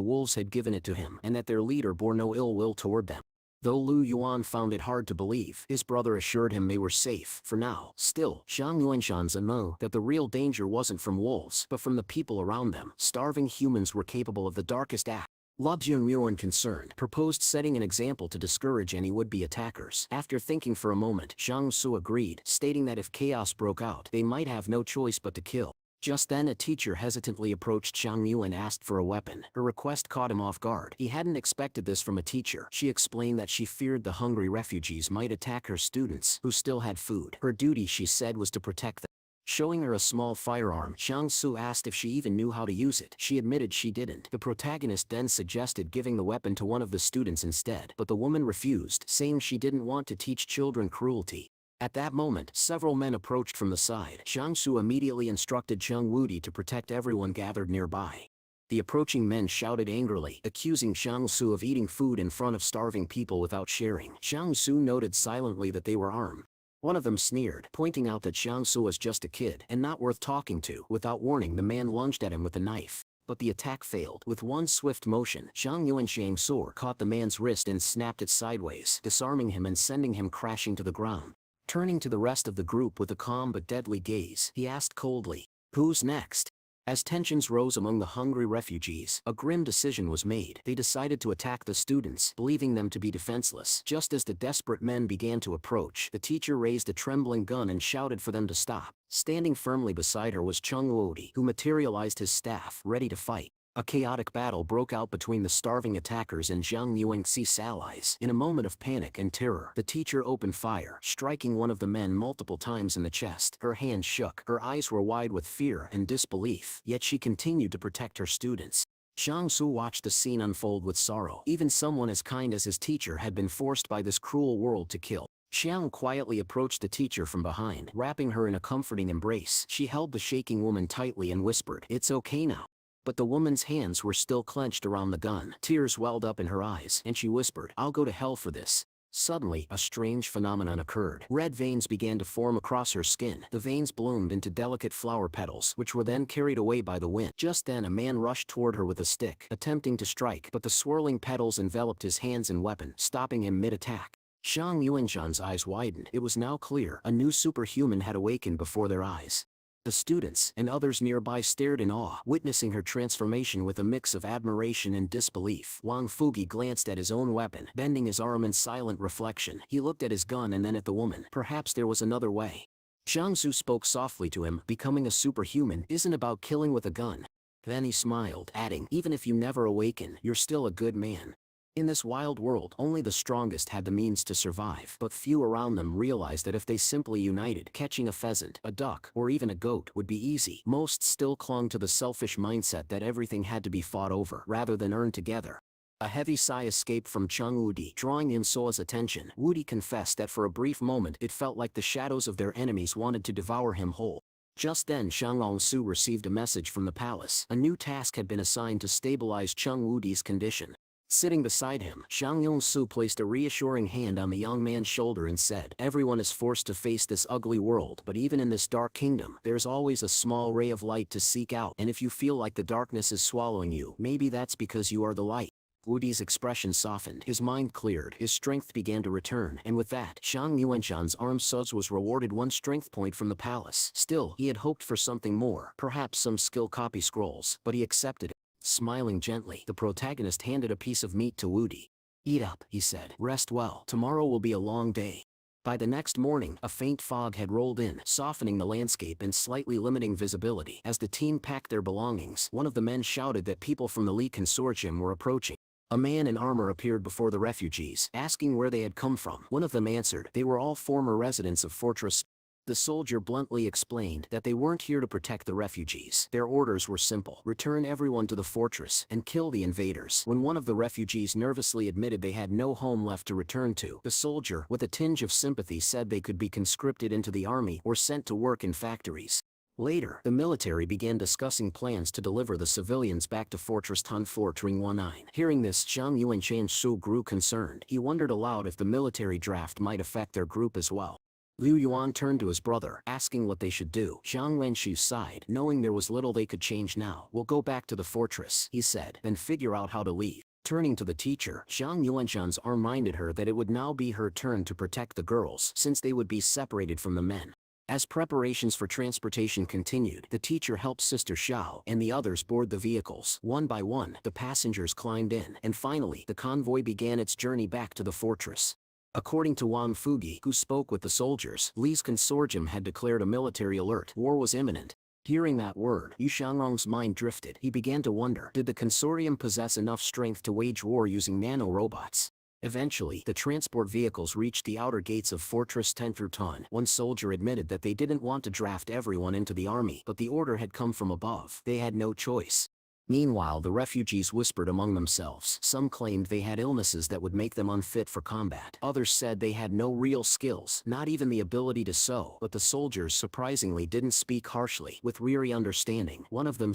wolves had given it to him, and that their leader bore no ill will toward them. Though Lu Yuan found it hard to believe, his brother assured him they were safe, for now. Still, Xiang Yuanshan's knew that the real danger wasn't from wolves, but from the people around them. Starving humans were capable of the darkest acts. Lu Junryuan, concerned, proposed setting an example to discourage any would-be attackers. After thinking for a moment, Zhang Su agreed, stating that if chaos broke out, they might have no choice but to kill. Just then, a teacher hesitantly approached Xiang Yu and asked for a weapon. Her request caught him off guard. He hadn't expected this from a teacher. She explained that she feared the hungry refugees might attack her students, who still had food. Her duty, she said, was to protect them. Showing her a small firearm, Xiang Su asked if she even knew how to use it. She admitted she didn't. The protagonist then suggested giving the weapon to one of the students instead, but the woman refused, saying she didn't want to teach children cruelty. At that moment, several men approached from the side. Xiang Su immediately instructed Chen Wudi to protect everyone gathered nearby. The approaching men shouted angrily, accusing Xiaosu of eating food in front of starving people without sharing. Xiaosu noted silently that they were armed. One of them sneered, pointing out that Xiaosu was just a kid and not worth talking to. Without warning, the man lunged at him with a knife. But the attack failed. With one swift motion, Zhang Yuanshang's sword caught the man's wrist and snapped it sideways, disarming him and sending him crashing to the ground. Turning to the rest of the group with a calm but deadly gaze, he asked coldly, "Who's next?" As tensions rose among the hungry refugees, a grim decision was made. They decided to attack the students, believing them to be defenseless. Just as the desperate men began to approach, the teacher raised a trembling gun and shouted for them to stop. Standing firmly beside her was Chung Wudi, who materialized his staff, ready to fight. A chaotic battle broke out between the starving attackers and Zhang Yuanxi's allies. In a moment of panic and terror, the teacher opened fire, striking one of the men multiple times in the chest. Her hands shook, her eyes were wide with fear and disbelief, yet she continued to protect her students. Zhang Su watched the scene unfold with sorrow. Even someone as kind as his teacher had been forced by this cruel world to kill. Xiang quietly approached the teacher from behind, wrapping her in a comforting embrace. She held the shaking woman tightly and whispered, "It's okay now." But the woman's hands were still clenched around the gun. Tears welled up in her eyes, and she whispered, "I'll go to hell for this." Suddenly, a strange phenomenon occurred. Red veins began to form across her skin. The veins bloomed into delicate flower petals, which were then carried away by the wind. Just then a man rushed toward her with a stick, attempting to strike, but the swirling petals enveloped his hands and weapon, stopping him mid-attack. Zhang Yuanshan's eyes widened. It was now clear. A new superhuman had awakened before their eyes. The students and others nearby stared in awe, witnessing her transformation with a mix of admiration and disbelief. Wang Fugi glanced at his own weapon, bending his arm in silent reflection. He looked at his gun and then at the woman. Perhaps there was another way. Zhang Su spoke softly to him, "Becoming a superhuman isn't about killing with a gun." Then he smiled, adding, "Even if you never awaken, you're still a good man." In this wild world, only the strongest had the means to survive, but few around them realized that if they simply united, catching a pheasant, a duck, or even a goat would be easy. Most still clung to the selfish mindset that everything had to be fought over, rather than earned together. A heavy sigh escaped from Chung Wudi, drawing in Soa's attention. Wudi confessed that for a brief moment it felt like the shadows of their enemies wanted to devour him whole. Just then Shang Longsu received a message from the palace. A new task had been assigned to stabilize Chung Wudi's condition. Sitting beside him, Shang Yongsu placed a reassuring hand on the young man's shoulder and said, "Everyone is forced to face this ugly world, but even in this dark kingdom, there's always a small ray of light to seek out, and if you feel like the darkness is swallowing you, maybe that's because you are the light." Wudi's expression softened, his mind cleared, his strength began to return, and with that, Shang Yuanshan's arm Suz was rewarded one strength point from the palace. Still, he had hoped for something more, perhaps some skill copy scrolls, but he accepted it. Smiling gently, the protagonist handed a piece of meat to Wudi. "Eat up," he said. "Rest well. Tomorrow will be a long day." By the next morning, a faint fog had rolled in, softening the landscape and slightly limiting visibility. As the team packed their belongings, one of the men shouted that people from the Li consortium were approaching. A man in armor appeared before the refugees, asking where they had come from. One of them answered, they were all former residents of Fortress. The soldier bluntly explained that they weren't here to protect the refugees. Their orders were simple: return everyone to the fortress and kill the invaders. When one of the refugees nervously admitted they had no home left to return to, the soldier, with a tinge of sympathy, said they could be conscripted into the army or sent to work in factories. Later, the military began discussing plans to deliver the civilians back to Fortress Confronting 19. Hearing this, Zhang Yuanshan Shu grew concerned. He wondered aloud if the military draft might affect their group as well. Liu Yuan turned to his brother, asking what they should do. Zhang Wenxu sighed, knowing there was little they could change now. "We'll go back to the fortress," he said, "then figure out how to leave." Turning to the teacher, Zhang Yuanshan's arm reminded her that it would now be her turn to protect the girls, since they would be separated from the men. As preparations for transportation continued, the teacher helped Sister Xiao and the others board the vehicles. One by one, the passengers climbed in, and finally, the convoy began its journey back to the fortress. According to Wang Fugi, who spoke with the soldiers, Li's consortium had declared a military alert. War was imminent. Hearing that word, Yu Xianglong's mind drifted. He began to wonder, did the consortium possess enough strength to wage war using nano-robots? Eventually, the transport vehicles reached the outer gates of Fortress Tenfruton. One soldier admitted that they didn't want to draft everyone into the army, but the order had come from above. They had no choice. Meanwhile, the refugees whispered among themselves. Some claimed they had illnesses that would make them unfit for combat. Others said they had no real skills, not even the ability to sew. But the soldiers surprisingly didn't speak harshly. With weary understanding, one of them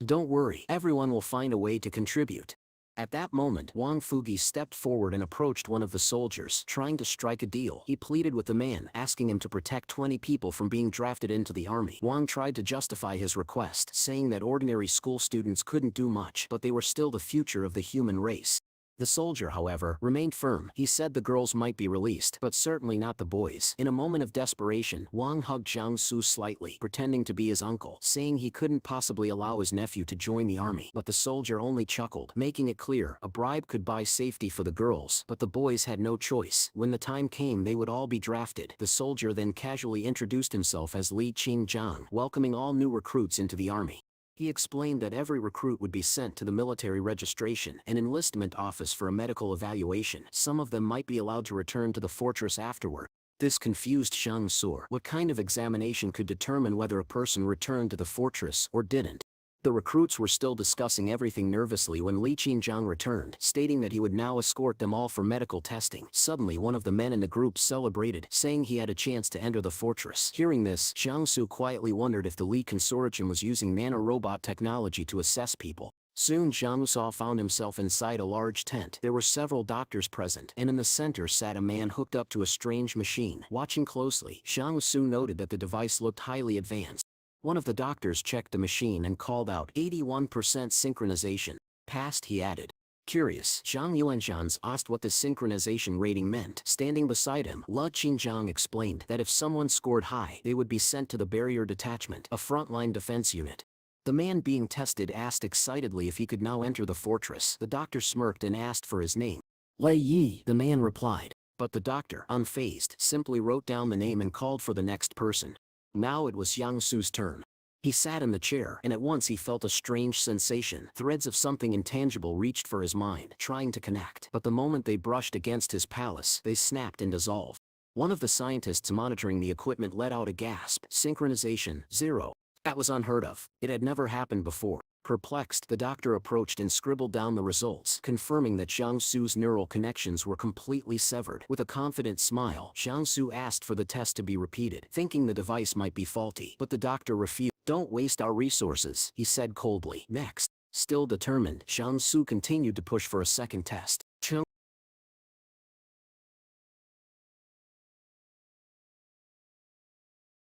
Don't worry, everyone will find a way to contribute. At that moment, Wang Fugi stepped forward and approached one of the soldiers, trying to strike a deal. He pleaded with the man, asking him to protect 20 people from being drafted into the army. Wang tried to justify his request, saying that ordinary school students couldn't do much, but they were still the future of the human race. The soldier, however, remained firm. He said the girls might be released, but certainly not the boys. In a moment of desperation, Wang hugged Jiangsu slightly, pretending to be his uncle, saying he couldn't possibly allow his nephew to join the army. But the soldier only chuckled, making it clear a bribe could buy safety for the girls, but the boys had no choice. When the time came, they would all be drafted. The soldier then casually introduced himself as Li Qingjiang, welcoming all new recruits into the army. He explained that every recruit would be sent to the military registration and enlistment office for a medical evaluation. Some of them might be allowed to return to the fortress afterward. This confused Shang Sur. What kind of examination could determine whether a person returned to the fortress or didn't? The recruits were still discussing everything nervously when Li Qingjiang returned, stating that he would now escort them all for medical testing. Suddenly one of the men in the group celebrated, saying he had a chance to enter the fortress. Hearing this, Jiangsu quietly wondered if the Li consortium was using nanorobot technology to assess people. Soon Jiangsu found himself inside a large tent. There were several doctors present, and in the center sat a man hooked up to a strange machine. Watching closely, Jiangsu noted that the device looked highly advanced. One of the doctors checked the machine and called out 81% synchronization. Passed, he added. Curious, Zhang Yuanzhan's asked what the synchronization rating meant. Standing beside him, Li Qingjiang explained that if someone scored high, they would be sent to the barrier detachment, a frontline defense unit. The man being tested asked excitedly if he could now enter the fortress. The doctor smirked and asked for his name. Lei Yi, the man replied. But the doctor, unfazed, simply wrote down the name and called for the next person. Now it was Jiangsu's turn. He sat in the chair, and at once he felt a strange sensation. Threads of something intangible reached for his mind, trying to connect. But the moment they brushed against his palace, they snapped and dissolved. One of the scientists monitoring the equipment let out a gasp. Synchronization, 0. That was unheard of. It had never happened before. Perplexed, the doctor approached and scribbled down the results, confirming that Jiangsu's neural connections were completely severed. With a confident smile, Jiangsu asked for the test to be repeated, thinking the device might be faulty. But the doctor refused. Don't waste our resources, he said coldly. Next. Still determined, Jiangsu continued to push for a second test.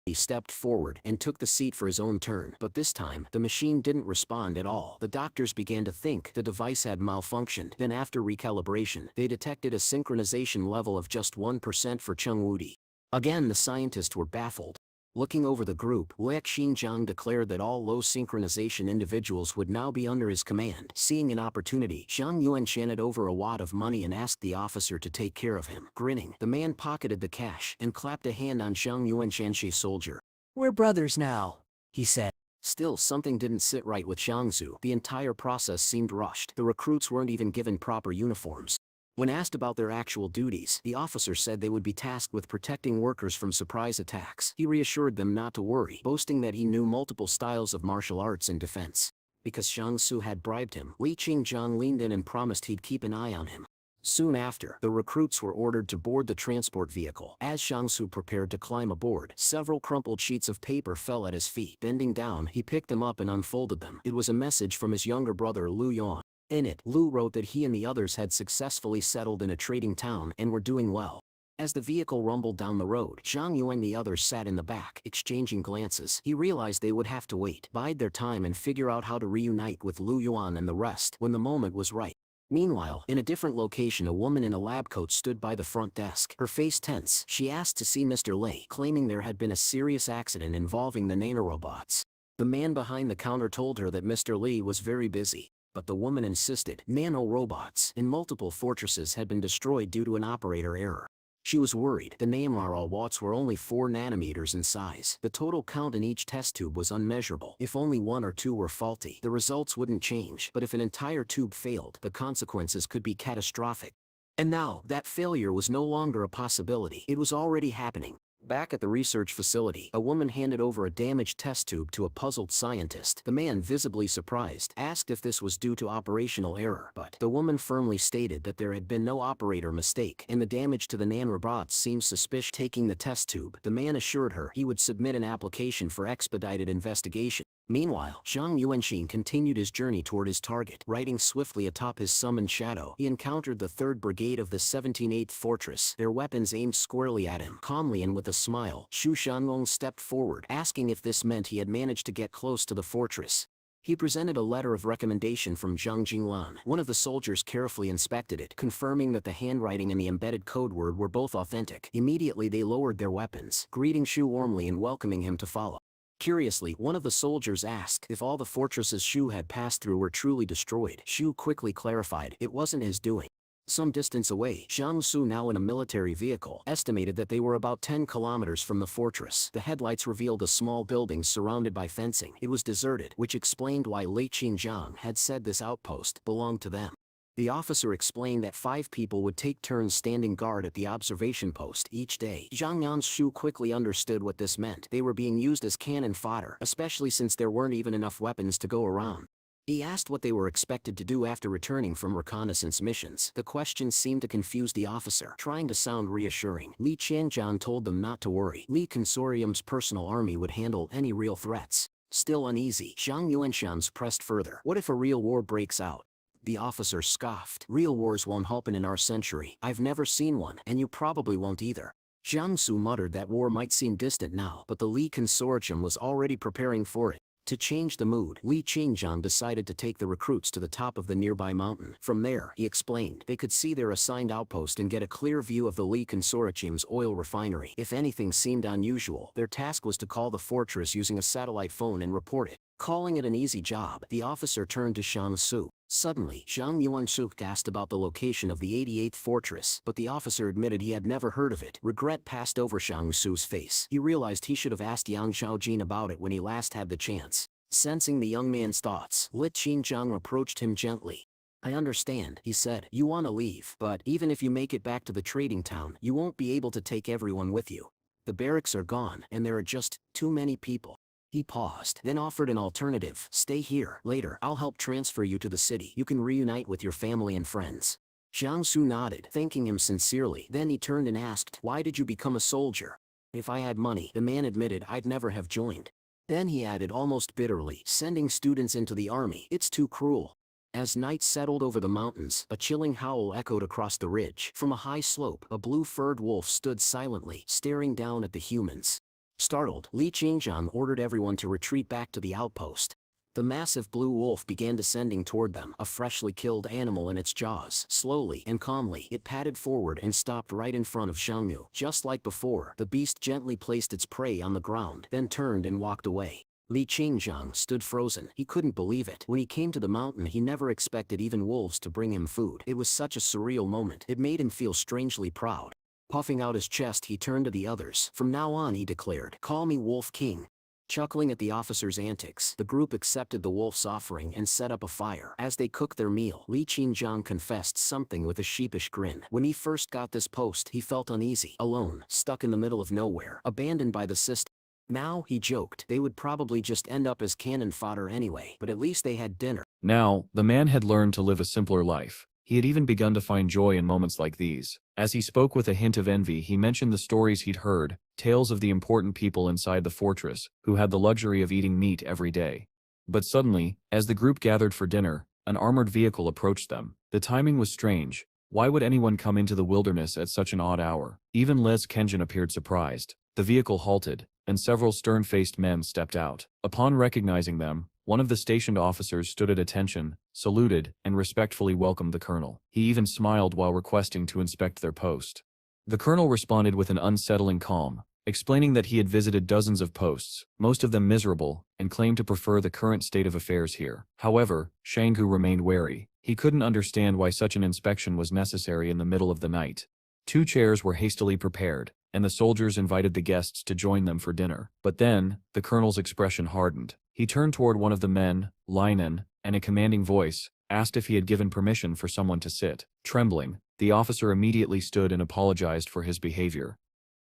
He stepped forward and took the seat for his own turn, but this time, the machine didn't respond at all. The doctors began to think the device had malfunctioned. Then after recalibration, they detected a synchronization level of just 1% for Cheng Wudi. Again the scientists were baffled. Looking over the group, Li Qingjiang declared that all low synchronization individuals would now be under his command. Seeing an opportunity, Zhang Yuan handed over a wad of money and asked the officer to take care of him. Grinning, the man pocketed the cash and clapped a hand on Zhang Yuanshan's soldier. "We're brothers now," he said. Still, something didn't sit right with Jiangsu. The entire process seemed rushed. The recruits weren't even given proper uniforms. When asked about their actual duties, the officer said they would be tasked with protecting workers from surprise attacks. He reassured them not to worry, boasting that he knew multiple styles of martial arts in defense. Because Jiangsu had bribed him, Li Qingjiang leaned in and promised he'd keep an eye on him. Soon after, the recruits were ordered to board the transport vehicle. As Jiangsu prepared to climb aboard, several crumpled sheets of paper fell at his feet. Bending down, he picked them up and unfolded them. It was a message from his younger brother Lu Yuan. In it, Lu wrote that he and the others had successfully settled in a trading town and were doing well. As the vehicle rumbled down the road, Zhang Yu and the others sat in the back, exchanging glances. He realized they would have to wait, bide their time and figure out how to reunite with Lu Yuan and the rest when the moment was right. Meanwhile, in a different location, a woman in a lab coat stood by the front desk. Her face tense, she asked to see Mr. Lei, claiming there had been a serious accident involving the nanorobots. The man behind the counter told her that Mr. Li was very busy. But the woman insisted nanorobots in multiple fortresses had been destroyed due to an operator error. She was worried. The nanorobots were only 4 nanometers in size. The total count in each test tube was unmeasurable. If only 1 or 2 were faulty, the results wouldn't change. But if an entire tube failed, the consequences could be catastrophic. And now, that failure was no longer a possibility. It was already happening. Back at the research facility, a woman handed over a damaged test tube to a puzzled scientist. The man, visibly surprised, asked if this was due to operational error, but the woman firmly stated that there had been no operator mistake, and the damage to the nanorobots seemed suspicious. Taking the test tube, the man assured her he would submit an application for expedited investigation. Meanwhile, Zhang Yuanxin continued his journey toward his target. Riding swiftly atop his summoned shadow, he encountered the 3rd Brigade of the 17th Fortress, their weapons aimed squarely at him. Calmly and with a smile, Xu Shanlong stepped forward, asking if this meant he had managed to get close to the fortress. He presented a letter of recommendation from Zhang Jinglan. One of the soldiers carefully inspected it, confirming that the handwriting and the embedded code word were both authentic. Immediately they lowered their weapons, greeting Xu warmly and welcoming him to follow. Curiously, one of the soldiers asked if all the fortresses Xu had passed through were truly destroyed. Xu quickly clarified it wasn't his doing. Some distance away, Zhang Su, now in a military vehicle, estimated that they were about 10 kilometers from the fortress. The headlights revealed a small building surrounded by fencing. It was deserted, which explained why Lei Qingjiang had said this outpost belonged to them. The officer explained that 5 people would take turns standing guard at the observation post each day. Zhang Yanshu quickly understood what this meant. They were being used as cannon fodder, especially since there weren't even enough weapons to go around. He asked what they were expected to do after returning from reconnaissance missions. The question seemed to confuse the officer. Trying to sound reassuring, Li Qianjian told them not to worry. Li Consortium's personal army would handle any real threats. Still uneasy, Zhang Yuanshan's pressed further. What if a real war breaks out? The officer scoffed. Real wars won't happen in our century. I've never seen one, and you probably won't either. Jiang Su muttered that war might seem distant now, but the Li Consortium was already preparing for it. To change the mood, Li Qingjiang decided to take the recruits to the top of the nearby mountain. From there, he explained, they could see their assigned outpost and get a clear view of the Li Consortium's oil refinery. If anything seemed unusual, their task was to call the fortress using a satellite phone and report it. Calling it an easy job, the officer turned to Shang Su. Suddenly, Zhang Yuanshu asked about the location of the 88th fortress, but the officer admitted he had never heard of it. Regret passed over Shang Su's face. He realized he should have asked Yang Xiaojin about it when he last had the chance. Sensing the young man's thoughts, Li Qingjiang approached him gently. I understand, he said. You want to leave, but even if you make it back to the trading town, you won't be able to take everyone with you. The barracks are gone, and there are just too many people. He paused, then offered an alternative. Stay here. Later, I'll help transfer you to the city. You can reunite with your family and friends. Jiang Su nodded, thanking him sincerely. Then he turned and asked, why did you become a soldier? If I had money, the man admitted, I'd never have joined. Then he added almost bitterly, sending students into the army, it's too cruel. As night settled over the mountains, a chilling howl echoed across the ridge. From a high slope, a blue-furred wolf stood silently, staring down at the humans. Startled, Li Qingjiang ordered everyone to retreat back to the outpost. The massive blue wolf began descending toward them, a freshly killed animal in its jaws. Slowly and calmly, it padded forward and stopped right in front of Shangnu. Just like before, the beast gently placed its prey on the ground, then turned and walked away. Li Qingjiang stood frozen. He couldn't believe it. When he came to the mountain, he never expected even wolves to bring him food. It was such a surreal moment. It made him feel strangely proud. Puffing out his chest, he turned to the others. From now on, he declared, call me Wolf King. Chuckling at the officer's antics, the group accepted the wolf's offering and set up a fire. As they cooked their meal, Li Qingjiang confessed something with a sheepish grin. When he first got this post, he felt uneasy, alone, stuck in the middle of nowhere, abandoned by the system. Now, he joked, they would probably just end up as cannon fodder anyway, but at least they had dinner. Now, the man had learned to live a simpler life. He had even begun to find joy in moments like these. As he spoke with a hint of envy, he mentioned the stories he'd heard, tales of the important people inside the fortress, who had the luxury of eating meat every day. But suddenly, as the group gathered for dinner, an armored vehicle approached them. The timing was strange. Why would anyone come into the wilderness at such an odd hour? Even Les Kenjin appeared surprised. The vehicle halted, and several stern-faced men stepped out. Upon recognizing them, one of the stationed officers stood at attention, saluted, and respectfully welcomed the colonel. He even smiled while requesting to inspect their post. The colonel responded with an unsettling calm, explaining that he had visited dozens of posts, most of them miserable, and claimed to prefer the current state of affairs here. However, Shanggu remained wary. He couldn't understand why such an inspection was necessary in the middle of the night. 2 chairs were hastily prepared, and the soldiers invited the guests to join them for dinner. But then, the colonel's expression hardened. He turned toward one of the men, Linen, and a commanding voice, asked if he had given permission for someone to sit. Trembling, the officer immediately stood and apologized for his behavior.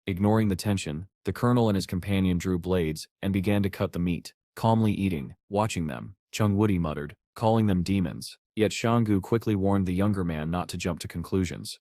Ignoring the tension, the colonel and his companion drew blades and began to cut the meat, calmly eating. Watching them, Chung Woody muttered, calling them demons. Yet Shanggu quickly warned the younger man not to jump to conclusions.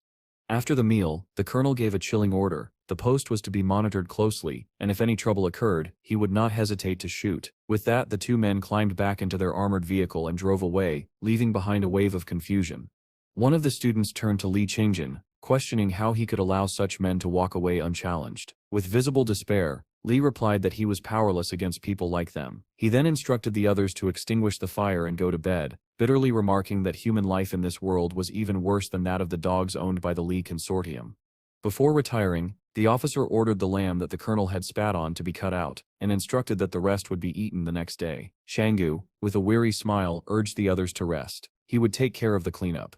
After the meal, the colonel gave a chilling order, The post was to be monitored closely, and if any trouble occurred, he would not hesitate to shoot. With that, the two men climbed back into their armored vehicle and drove away, leaving behind a wave of confusion. One of the students turned to Li Qingjin, questioning how he could allow such men to walk away unchallenged. With visible despair, Li replied that he was powerless against people like them. He then instructed the others to extinguish the fire and go to bed, bitterly remarking that human life in this world was even worse than that of the dogs owned by the Li consortium. Before retiring, the officer ordered the lamb that the colonel had spat on to be cut out, and instructed that the rest would be eaten the next day. Shanggu, with a weary smile, urged the others to rest. He would take care of the cleanup.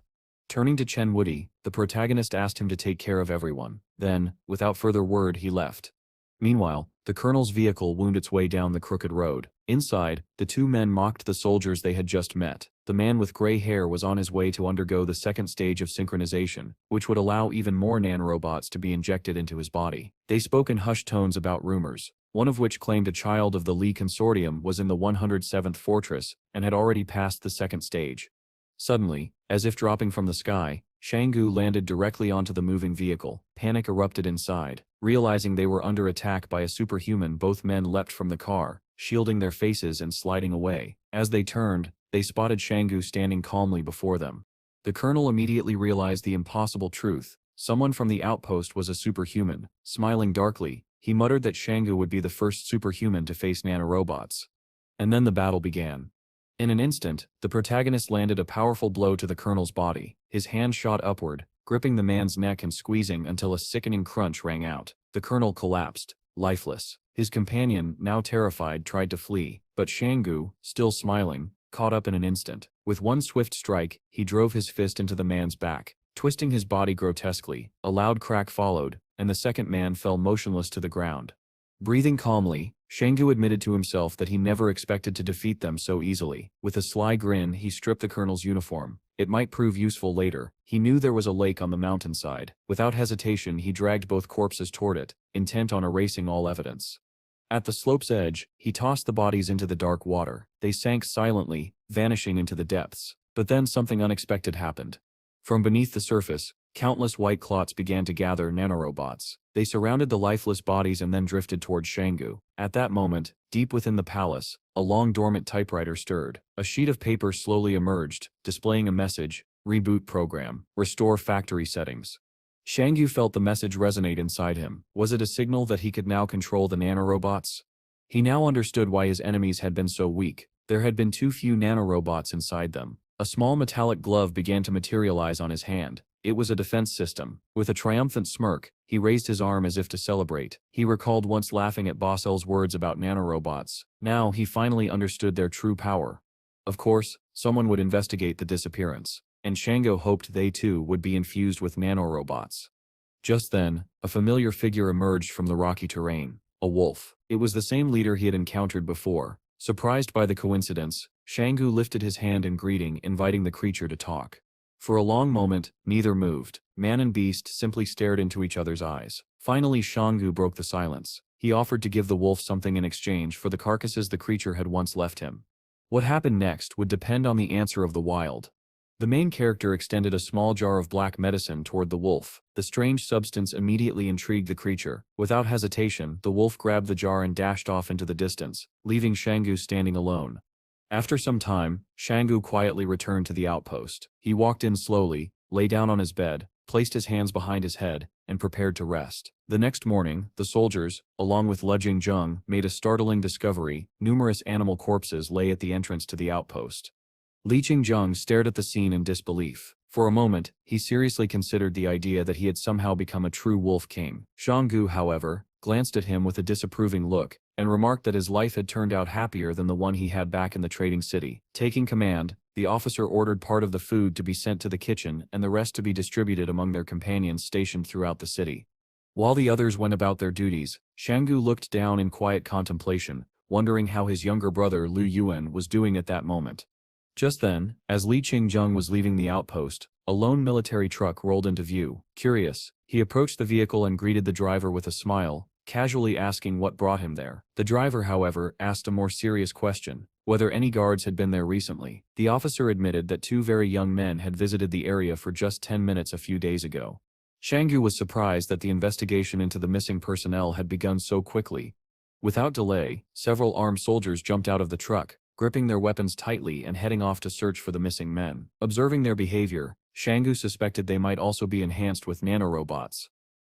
Turning to Chen Woody, the protagonist asked him to take care of everyone. Then, without further word, he left. Meanwhile, the colonel's vehicle wound its way down the crooked road. Inside, the two men mocked the soldiers they had just met. The man with gray hair was on his way to undergo the second stage of synchronization, which would allow even more nanorobots to be injected into his body. They spoke in hushed tones about rumors, one of which claimed a child of the Li consortium was in the 107th fortress and had already passed the second stage. Suddenly, as if dropping from the sky, Shanggu landed directly onto the moving vehicle. Panic erupted inside. Realizing they were under attack by a superhuman, both men leapt from the car, shielding their faces and sliding away. As they turned, they spotted Shanggu standing calmly before them. The colonel immediately realized the impossible truth. Someone from the outpost was a superhuman. Smiling darkly, he muttered that Shanggu would be the first superhuman to face nanorobots. And then the battle began. In an instant, the protagonist landed a powerful blow to the colonel's body. His hand shot upward, gripping the man's neck and squeezing until a sickening crunch rang out. The colonel collapsed, lifeless. His companion, now terrified, tried to flee, but Shanggu, still smiling, caught up in an instant. With one swift strike, he drove his fist into the man's back, twisting his body grotesquely. A loud crack followed, and the second man fell motionless to the ground. Breathing calmly, Shanggu admitted to himself that he never expected to defeat them so easily. With a sly grin, he stripped the colonel's uniform. It might prove useful later. He knew there was a lake on the mountainside. Without hesitation, he dragged both corpses toward it, intent on erasing all evidence. At the slope's edge, he tossed the bodies into the dark water. They sank silently, vanishing into the depths. But then something unexpected happened. From beneath the surface, countless white clots began to gather nanorobots. They surrounded the lifeless bodies and then drifted towards Shanggu. At that moment, deep within the palace, a long dormant typewriter stirred. A sheet of paper slowly emerged, displaying a message: "Reboot program. Restore factory settings." Shanggu felt the message resonate inside him. Was it a signal that he could now control the nanorobots? He now understood why his enemies had been so weak. There had been too few nanorobots inside them. A small metallic glove began to materialize on his hand. It was a defense system. With a triumphant smirk, he raised his arm as if to celebrate. He recalled once laughing at Boss L's words about nanorobots. Now he finally understood their true power. Of course, someone would investigate the disappearance, and Shanggu hoped they too would be infused with nanorobots. Just then, a familiar figure emerged from the rocky terrain. A wolf. It was the same leader he had encountered before. Surprised by the coincidence, Shanggu lifted his hand in greeting, inviting the creature to talk. For a long moment, neither moved. Man and beast simply stared into each other's eyes. Finally, Shanggu broke the silence. He offered to give the wolf something in exchange for the carcasses the creature had once left him. What happened next would depend on the answer of the wild. The main character extended a small jar of black medicine toward the wolf. The strange substance immediately intrigued the creature. Without hesitation, the wolf grabbed the jar and dashed off into the distance, leaving Shanggu standing alone. After some time, Shanggu quietly returned to the outpost. He walked in slowly, lay down on his bed, placed his hands behind his head, and prepared to rest. The next morning, the soldiers, along with Lu Jing, made a startling discovery. Numerous animal corpses lay at the entrance to the outpost. Li Qingjun stared at the scene in disbelief. For a moment, he seriously considered the idea that he had somehow become a true wolf king. Shanggu, however, glanced at him with a disapproving look, and remarked that his life had turned out happier than the one he had back in the trading city. Taking command, the officer ordered part of the food to be sent to the kitchen and the rest to be distributed among their companions stationed throughout the city. While the others went about their duties, Shanggu looked down in quiet contemplation, wondering how his younger brother Lu Yuan was doing at that moment. Just then, as Li Qingjun was leaving the outpost, a lone military truck rolled into view. Curious, he approached the vehicle and greeted the driver with a smile, casually asking what brought him there. The driver, however, asked a more serious question: whether any guards had been there recently. The officer admitted that two very young men had visited the area for just 10 minutes a few days ago. Shanggu was surprised that the investigation into the missing personnel had begun so quickly. Without delay, several armed soldiers jumped out of the truck, gripping their weapons tightly and heading off to search for the missing men. Observing their behavior, Shanggu suspected they might also be enhanced with nanorobots.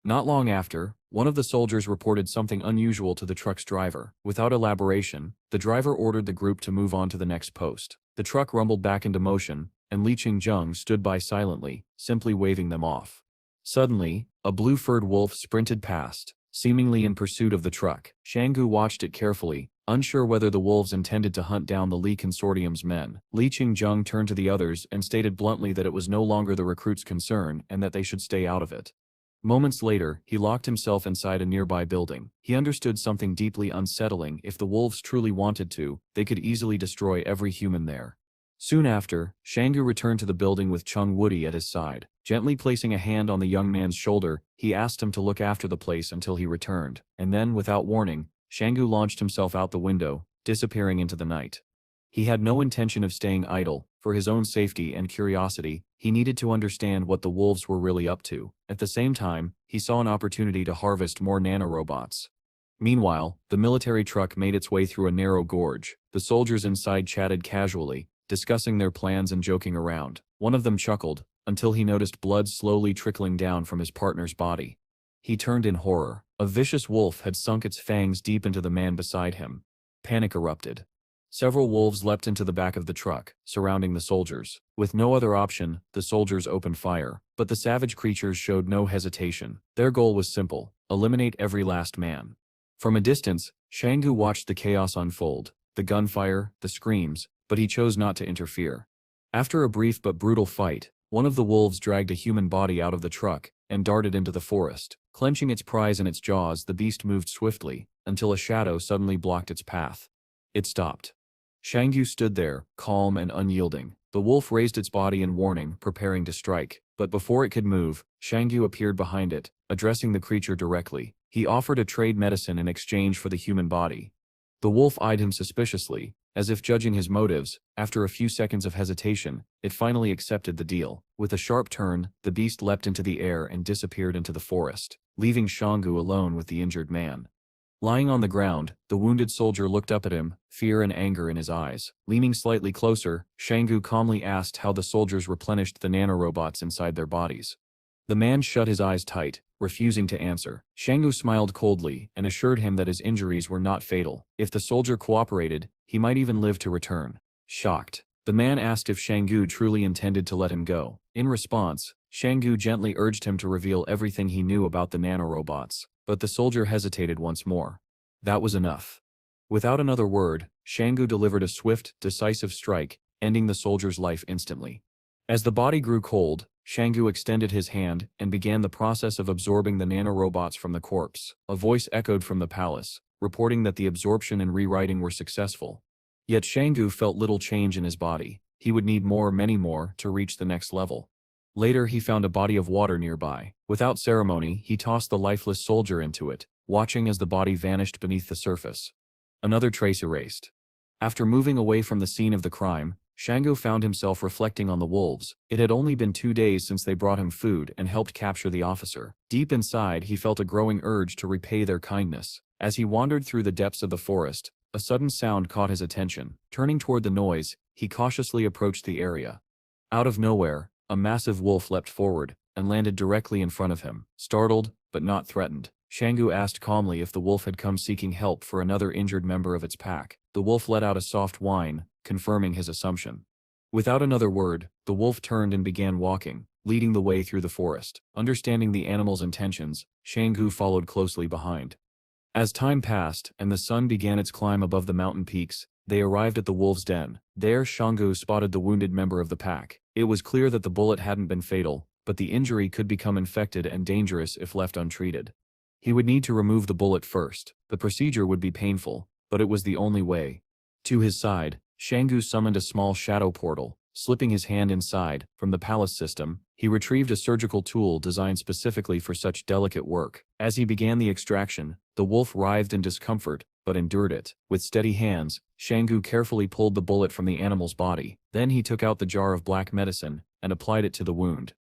Not long after, one of the soldiers reported something unusual to the truck's driver. Without elaboration, the driver ordered the group to move on to the next post. The truck rumbled back into motion, and Li Qingjung stood by silently, simply waving them off. Suddenly, a blue-furred wolf sprinted past, seemingly in pursuit of the truck. Shanggu watched it carefully, unsure whether the wolves intended to hunt down the Li Consortium's men. Li Qingjung turned to the others and stated bluntly that it was no longer the recruits' concern and that they should stay out of it. Moments later, he locked himself inside a nearby building. He understood something deeply unsettling. If the wolves truly wanted to, they could easily destroy every human there. Soon after, Shanggu returned to the building with Chung Woody at his side. Gently placing a hand on the young man's shoulder, he asked him to look after the place until he returned, and then, without warning, Shanggu launched himself out the window, disappearing into the night. He had no intention of staying idle. For his own safety and curiosity, he needed to understand what the wolves were really up to. At the same time, he saw an opportunity to harvest more nanorobots. Meanwhile, the military truck made its way through a narrow gorge. The soldiers inside chatted casually, discussing their plans and joking around. One of them chuckled, until he noticed blood slowly trickling down from his partner's body. He turned in horror. A vicious wolf had sunk its fangs deep into the man beside him. Panic erupted. Several wolves leapt into the back of the truck, surrounding the soldiers. With no other option, the soldiers opened fire. But the savage creatures showed no hesitation. Their goal was simple: eliminate every last man. From a distance, Shanggu watched the chaos unfold, the gunfire, the screams, but he chose not to interfere. After a brief but brutal fight, one of the wolves dragged a human body out of the truck and darted into the forest. Clenching its prize in its jaws, the beast moved swiftly, until a shadow suddenly blocked its path. It stopped. Shanggu stood there, calm and unyielding. The wolf raised its body in warning, preparing to strike. But before it could move, Shanggu appeared behind it, addressing the creature directly. He offered to trade medicine in exchange for the human body. The wolf eyed him suspiciously, as if judging his motives. After a few seconds of hesitation, it finally accepted the deal. With a sharp turn, the beast leapt into the air and disappeared into the forest, leaving Shanggu alone with the injured man. Lying on the ground, the wounded soldier looked up at him, fear and anger in his eyes. Leaning slightly closer, Shanggu calmly asked how the soldiers replenished the nanorobots inside their bodies. The man shut his eyes tight, refusing to answer. Shanggu smiled coldly and assured him that his injuries were not fatal. If the soldier cooperated, he might even live to return. Shocked, the man asked if Shanggu truly intended to let him go. In response, Shanggu gently urged him to reveal everything he knew about the nanorobots. But the soldier hesitated once more. That was enough. Without another word, Shanggu delivered a swift, decisive strike, ending the soldier's life instantly. As the body grew cold, Shanggu extended his hand and began the process of absorbing the nanorobots from the corpse. A voice echoed from the palace, reporting that the absorption and rewriting were successful. Yet Shanggu felt little change in his body. He would need many more, to reach the next level. Later he found a body of water nearby. Without ceremony, he tossed the lifeless soldier into it, watching as the body vanished beneath the surface. Another trace erased. After moving away from the scene of the crime, Shanggu found himself reflecting on the wolves. It had only been 2 days since they brought him food and helped capture the officer. Deep inside, he felt a growing urge to repay their kindness. As he wandered through the depths of the forest, a sudden sound caught his attention. Turning toward the noise, he cautiously approached the area. Out of nowhere, a massive wolf leapt forward and landed directly in front of him. Startled, but not threatened, Shanggu asked calmly if the wolf had come seeking help for another injured member of its pack. The wolf let out a soft whine, confirming his assumption. Without another word, the wolf turned and began walking, leading the way through the forest. Understanding the animal's intentions, Shanggu followed closely behind. As time passed and the sun began its climb above the mountain peaks, they arrived at the wolf's den. There, Shanggu spotted the wounded member of the pack. It was clear that the bullet hadn't been fatal, but the injury could become infected and dangerous if left untreated. He would need to remove the bullet first. The procedure would be painful, but it was the only way. To his side, Shanggu summoned a small shadow portal. Slipping his hand inside, from the palace system, he retrieved a surgical tool designed specifically for such delicate work. As he began the extraction, the wolf writhed in discomfort, but endured it. With steady hands, Shanggu carefully pulled the bullet from the animal's body. Then he took out the jar of black medicine and applied it to the wound.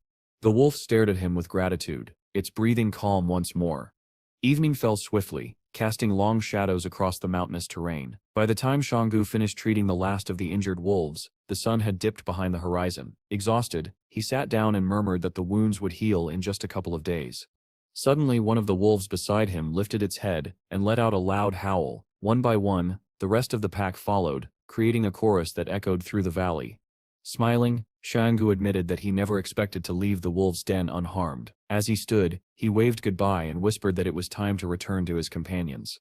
The wolf stared at him with gratitude, its breathing calm once more. Evening fell swiftly, casting long shadows across the mountainous terrain. By the time Shanggu finished treating the last of the injured wolves, the sun had dipped behind the horizon. Exhausted, he sat down and murmured that the wounds would heal in just a couple of days. Suddenly one of the wolves beside him lifted its head and let out a loud howl. One by one, the rest of the pack followed, creating a chorus that echoed through the valley. Smiling, Shanggu admitted that he never expected to leave the wolves' den unharmed. As he stood, he waved goodbye and whispered that it was time to return to his companions.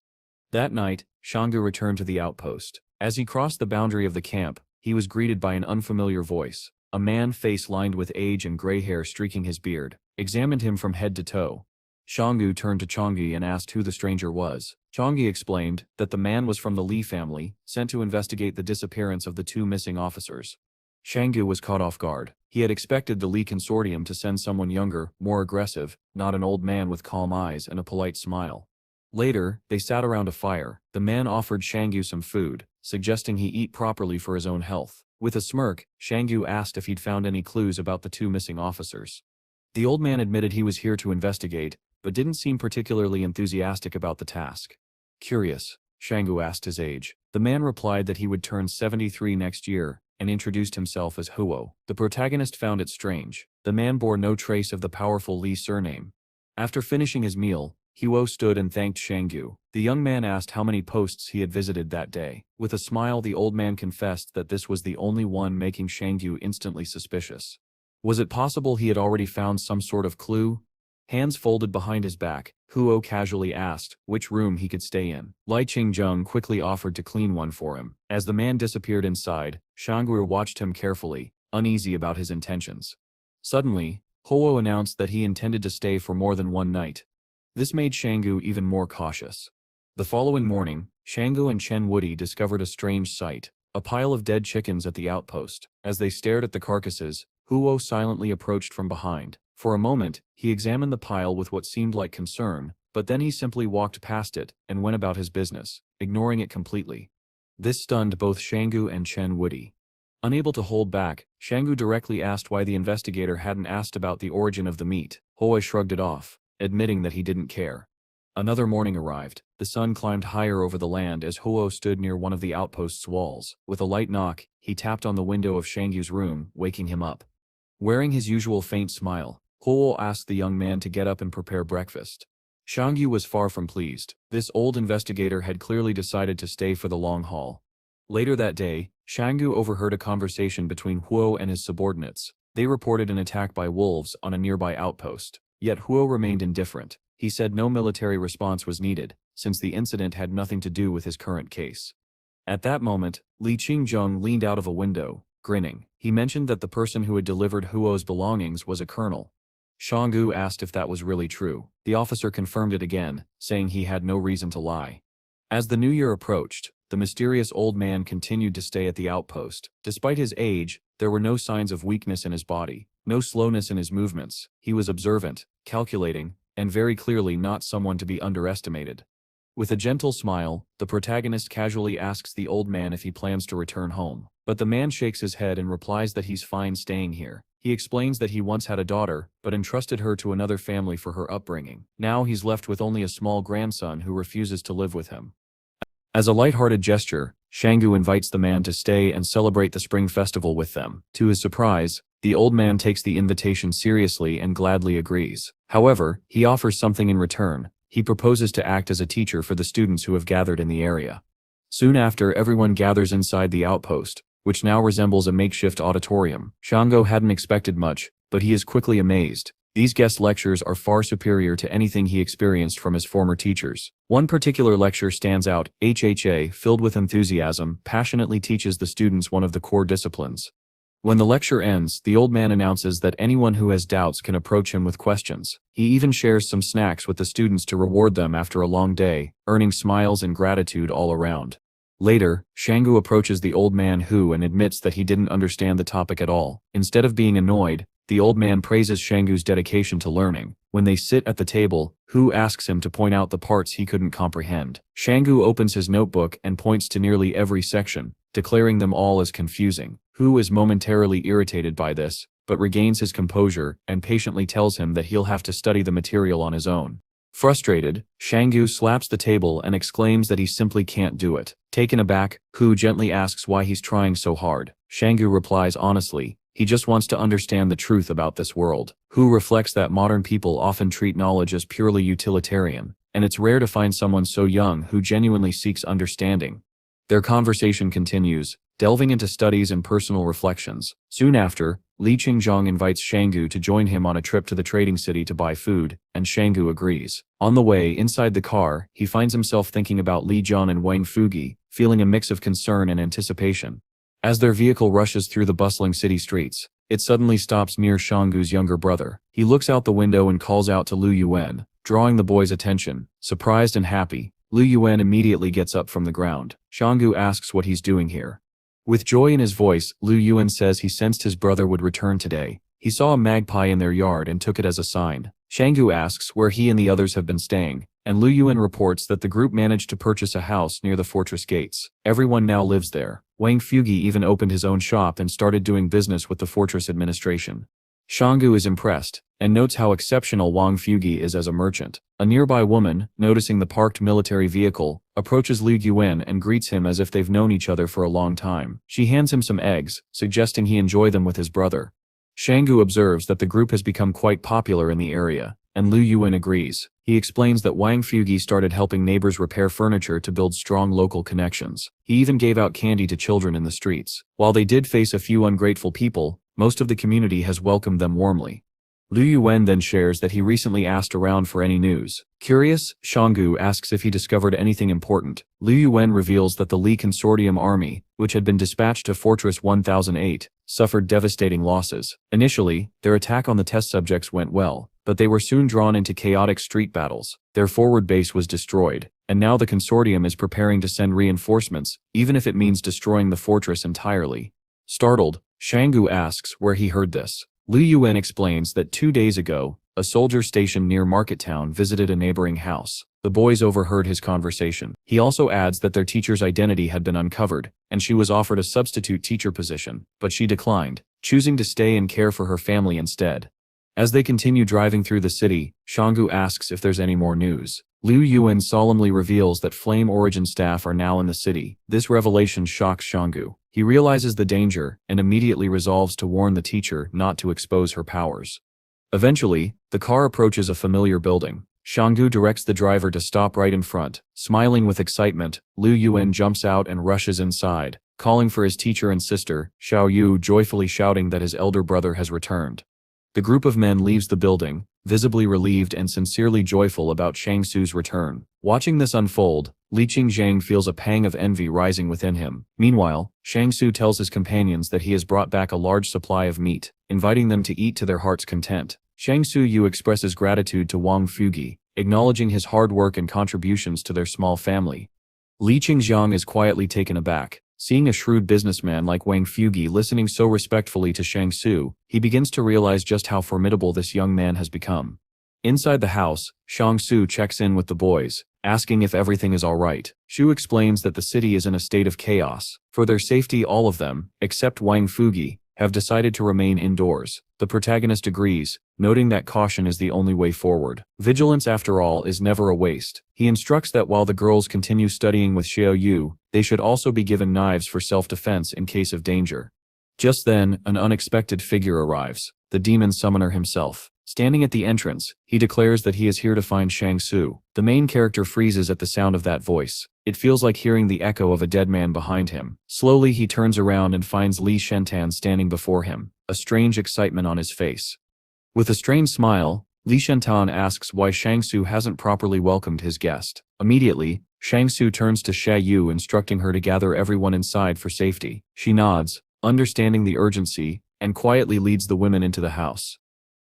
That night, Shanggu returned to the outpost. As he crossed the boundary of the camp, he was greeted by an unfamiliar voice. A man, face lined with age and gray hair streaking his beard, examined him from head to toe. Shanggu turned to Chang'e and asked who the stranger was. Chang'e explained that the man was from the Li family, sent to investigate the disappearance of the two missing officers. Shanggu was caught off guard. He had expected the Li consortium to send someone younger, more aggressive, not an old man with calm eyes and a polite smile. Later, they sat around a fire. The man offered Shanggu some food, suggesting he eat properly for his own health. With a smirk, Shanggu asked if he'd found any clues about the two missing officers. The old man admitted he was here to investigate, but didn't seem particularly enthusiastic about the task. Curious, Shanggu asked his age. The man replied that he would turn 73 next year, and introduced himself as Huo. The protagonist found it strange. The man bore no trace of the powerful Li surname. After finishing his meal, Huo stood and thanked Shanggu. The young man asked how many posts he had visited that day. With a smile, the old man confessed that this was the only one, making Shanggu instantly suspicious. Was it possible he had already found some sort of clue? Hands folded behind his back, Huo casually asked which room he could stay in. Lai Qingjung quickly offered to clean one for him. As the man disappeared inside, Shanggu watched him carefully, uneasy about his intentions. Suddenly, Huo announced that he intended to stay for more than one night. This made Shanggu even more cautious. The following morning, Shanggu and Chen Woody discovered a strange sight, a pile of dead chickens at the outpost. As they stared at the carcasses, Huo silently approached from behind. For a moment, he examined the pile with what seemed like concern, but then he simply walked past it and went about his business, ignoring it completely. This stunned both Shanggu and Chen Woody. Unable to hold back, Shanggu directly asked why the investigator hadn't asked about the origin of the meat. Huo shrugged it off, admitting that he didn't care. Another morning arrived. The sun climbed higher over the land as Huo stood near one of the outpost's walls. With a light knock, he tapped on the window of Shanggu's room, waking him up. Wearing his usual faint smile, Huo asked the young man to get up and prepare breakfast. Shanggu was far from pleased. This old investigator had clearly decided to stay for the long haul. Later that day, Shanggu overheard a conversation between Huo and his subordinates. They reported an attack by wolves on a nearby outpost. Yet Huo remained indifferent. He said no military response was needed, since the incident had nothing to do with his current case. At that moment, Li Qingjung leaned out of a window, grinning. He mentioned that the person who had delivered Huo's belongings was a colonel. Shanggu asked if that was really true. The officer confirmed it again, saying he had no reason to lie. As the new year approached, the mysterious old man continued to stay at the outpost. Despite his age, there were no signs of weakness in his body, no slowness in his movements. He was observant, calculating, and very clearly not someone to be underestimated. With a gentle smile, the protagonist casually asks the old man if he plans to return home. But the man shakes his head and replies that he's fine staying here. He explains that he once had a daughter, but entrusted her to another family for her upbringing. Now he's left with only a small grandson who refuses to live with him. As a light-hearted gesture, Shanggu invites the man to stay and celebrate the spring festival with them. To his surprise, the old man takes the invitation seriously and gladly agrees. However, he offers something in return. He proposes to act as a teacher for the students who have gathered in the area. Soon after, everyone gathers inside the outpost, which now resembles a makeshift auditorium. Shanggu hadn't expected much, but he is quickly amazed. These guest lectures are far superior to anything he experienced from his former teachers. One particular lecture stands out. HHA, filled with enthusiasm, passionately teaches the students one of the core disciplines. When the lecture ends, the old man announces that anyone who has doubts can approach him with questions. He even shares some snacks with the students to reward them after a long day, earning smiles and gratitude all around. Later, Shanggu approaches the old man and admits that he didn't understand the topic at all. Instead of being annoyed, the old man praises Shanggu's dedication to learning. When they sit at the table, Hu asks him to point out the parts he couldn't comprehend. Shanggu opens his notebook and points to nearly every section, declaring them all as confusing. Hu is momentarily irritated by this, but regains his composure and patiently tells him that he'll have to study the material on his own. Frustrated, Shanggu slaps the table and exclaims that he simply can't do it. Taken aback, Hu gently asks why he's trying so hard. Shanggu replies honestly, he just wants to understand the truth about this world. Hu reflects that modern people often treat knowledge as purely utilitarian, and it's rare to find someone so young who genuinely seeks understanding. Their conversation continues, delving into studies and personal reflections. Soon after, Li Qingzhong invites Shanggu to join him on a trip to the trading city to buy food, and Shanggu agrees. On the way, inside the car, he finds himself thinking about Li Jian and Wang Fugi, feeling a mix of concern and anticipation. As their vehicle rushes through the bustling city streets, it suddenly stops near Shanggu's younger brother. He looks out the window and calls out to Lu Yuan, drawing the boy's attention. Surprised and happy, Lu Yuan immediately gets up from the ground. Shanggu asks what he's doing here. With joy in his voice, Lu Yuan says he sensed his brother would return today. He saw a magpie in their yard and took it as a sign. Shanggu asks where he and the others have been staying, and Lu Yuan reports that the group managed to purchase a house near the fortress gates. Everyone now lives there. Wang Fugi even opened his own shop and started doing business with the fortress administration. Shanggu is impressed, and notes how exceptional Wang Fugi is as a merchant. A nearby woman, noticing the parked military vehicle, approaches Liu Yuan and greets him as if they've known each other for a long time. She hands him some eggs, suggesting he enjoy them with his brother. Shanggu observes that the group has become quite popular in the area, and Liu Yuan agrees. He explains that Wang Fugi started helping neighbors repair furniture to build strong local connections. He even gave out candy to children in the streets. While they did face a few ungrateful people, most of the community has welcomed them warmly. Liu Yuan then shares that he recently asked around for any news. Curious, Shanggu asks if he discovered anything important. Liu Yuan reveals that the Li Consortium army, which had been dispatched to Fortress 1008, suffered devastating losses. Initially, their attack on the test subjects went well, but they were soon drawn into chaotic street battles. Their forward base was destroyed, and now the consortium is preparing to send reinforcements, even if it means destroying the fortress entirely. Startled, Shanggu asks where he heard this. Liu Yuan explains that 2 days ago, a soldier stationed near Market Town visited a neighboring house. The boys overheard his conversation. He also adds that their teacher's identity had been uncovered, and she was offered a substitute teacher position, but she declined, choosing to stay and care for her family instead. As they continue driving through the city, Shanggu asks if there's any more news. Liu Yuan solemnly reveals that Flame Origin staff are now in the city. This revelation shocks Shanggu. He realizes the danger and immediately resolves to warn the teacher not to expose her powers. Eventually, the car approaches a familiar building. Shanggu directs the driver to stop right in front. Smiling with excitement, Liu Yuan jumps out and rushes inside, calling for his teacher and sister, Xiaoyu, joyfully shouting that his elder brother has returned. The group of men leaves the building, visibly relieved and sincerely joyful about Shangsu's return. Watching this unfold, Li Qingzhang feels a pang of envy rising within him. Meanwhile, Shangsu tells his companions that he has brought back a large supply of meat, inviting them to eat to their heart's content. Shangsu Yu expresses gratitude to Wang Fugi, acknowledging his hard work and contributions to their small family. Li Qingzhang is quietly taken aback. Seeing a shrewd businessman like Wang Fugi listening so respectfully to Shangsu, he begins to realize just how formidable this young man has become. Inside the house, Shangsu checks in with the boys, asking if everything is all right. Shiu explains that the city is in a state of chaos. For their safety, all of them, except Wang Fugi, have decided to remain indoors. The protagonist agrees, noting that caution is the only way forward. Vigilance, after all, is never a waste. He instructs that while the girls continue studying with Xiaoyu, they should also be given knives for self-defense in case of danger. Just then, an unexpected figure arrives, the demon summoner himself. Standing at the entrance, he declares that he is here to find Shangsu. The main character freezes at the sound of that voice. It feels like hearing the echo of a dead man behind him. Slowly he turns around and finds Li Shentan standing before him, a strange excitement on his face. With a strained smile, Li Shentan asks why Shangsu hasn't properly welcomed his guest. Immediately, Shangsu turns to Xiaoyu, instructing her to gather everyone inside for safety. She nods, understanding the urgency, and quietly leads the women into the house.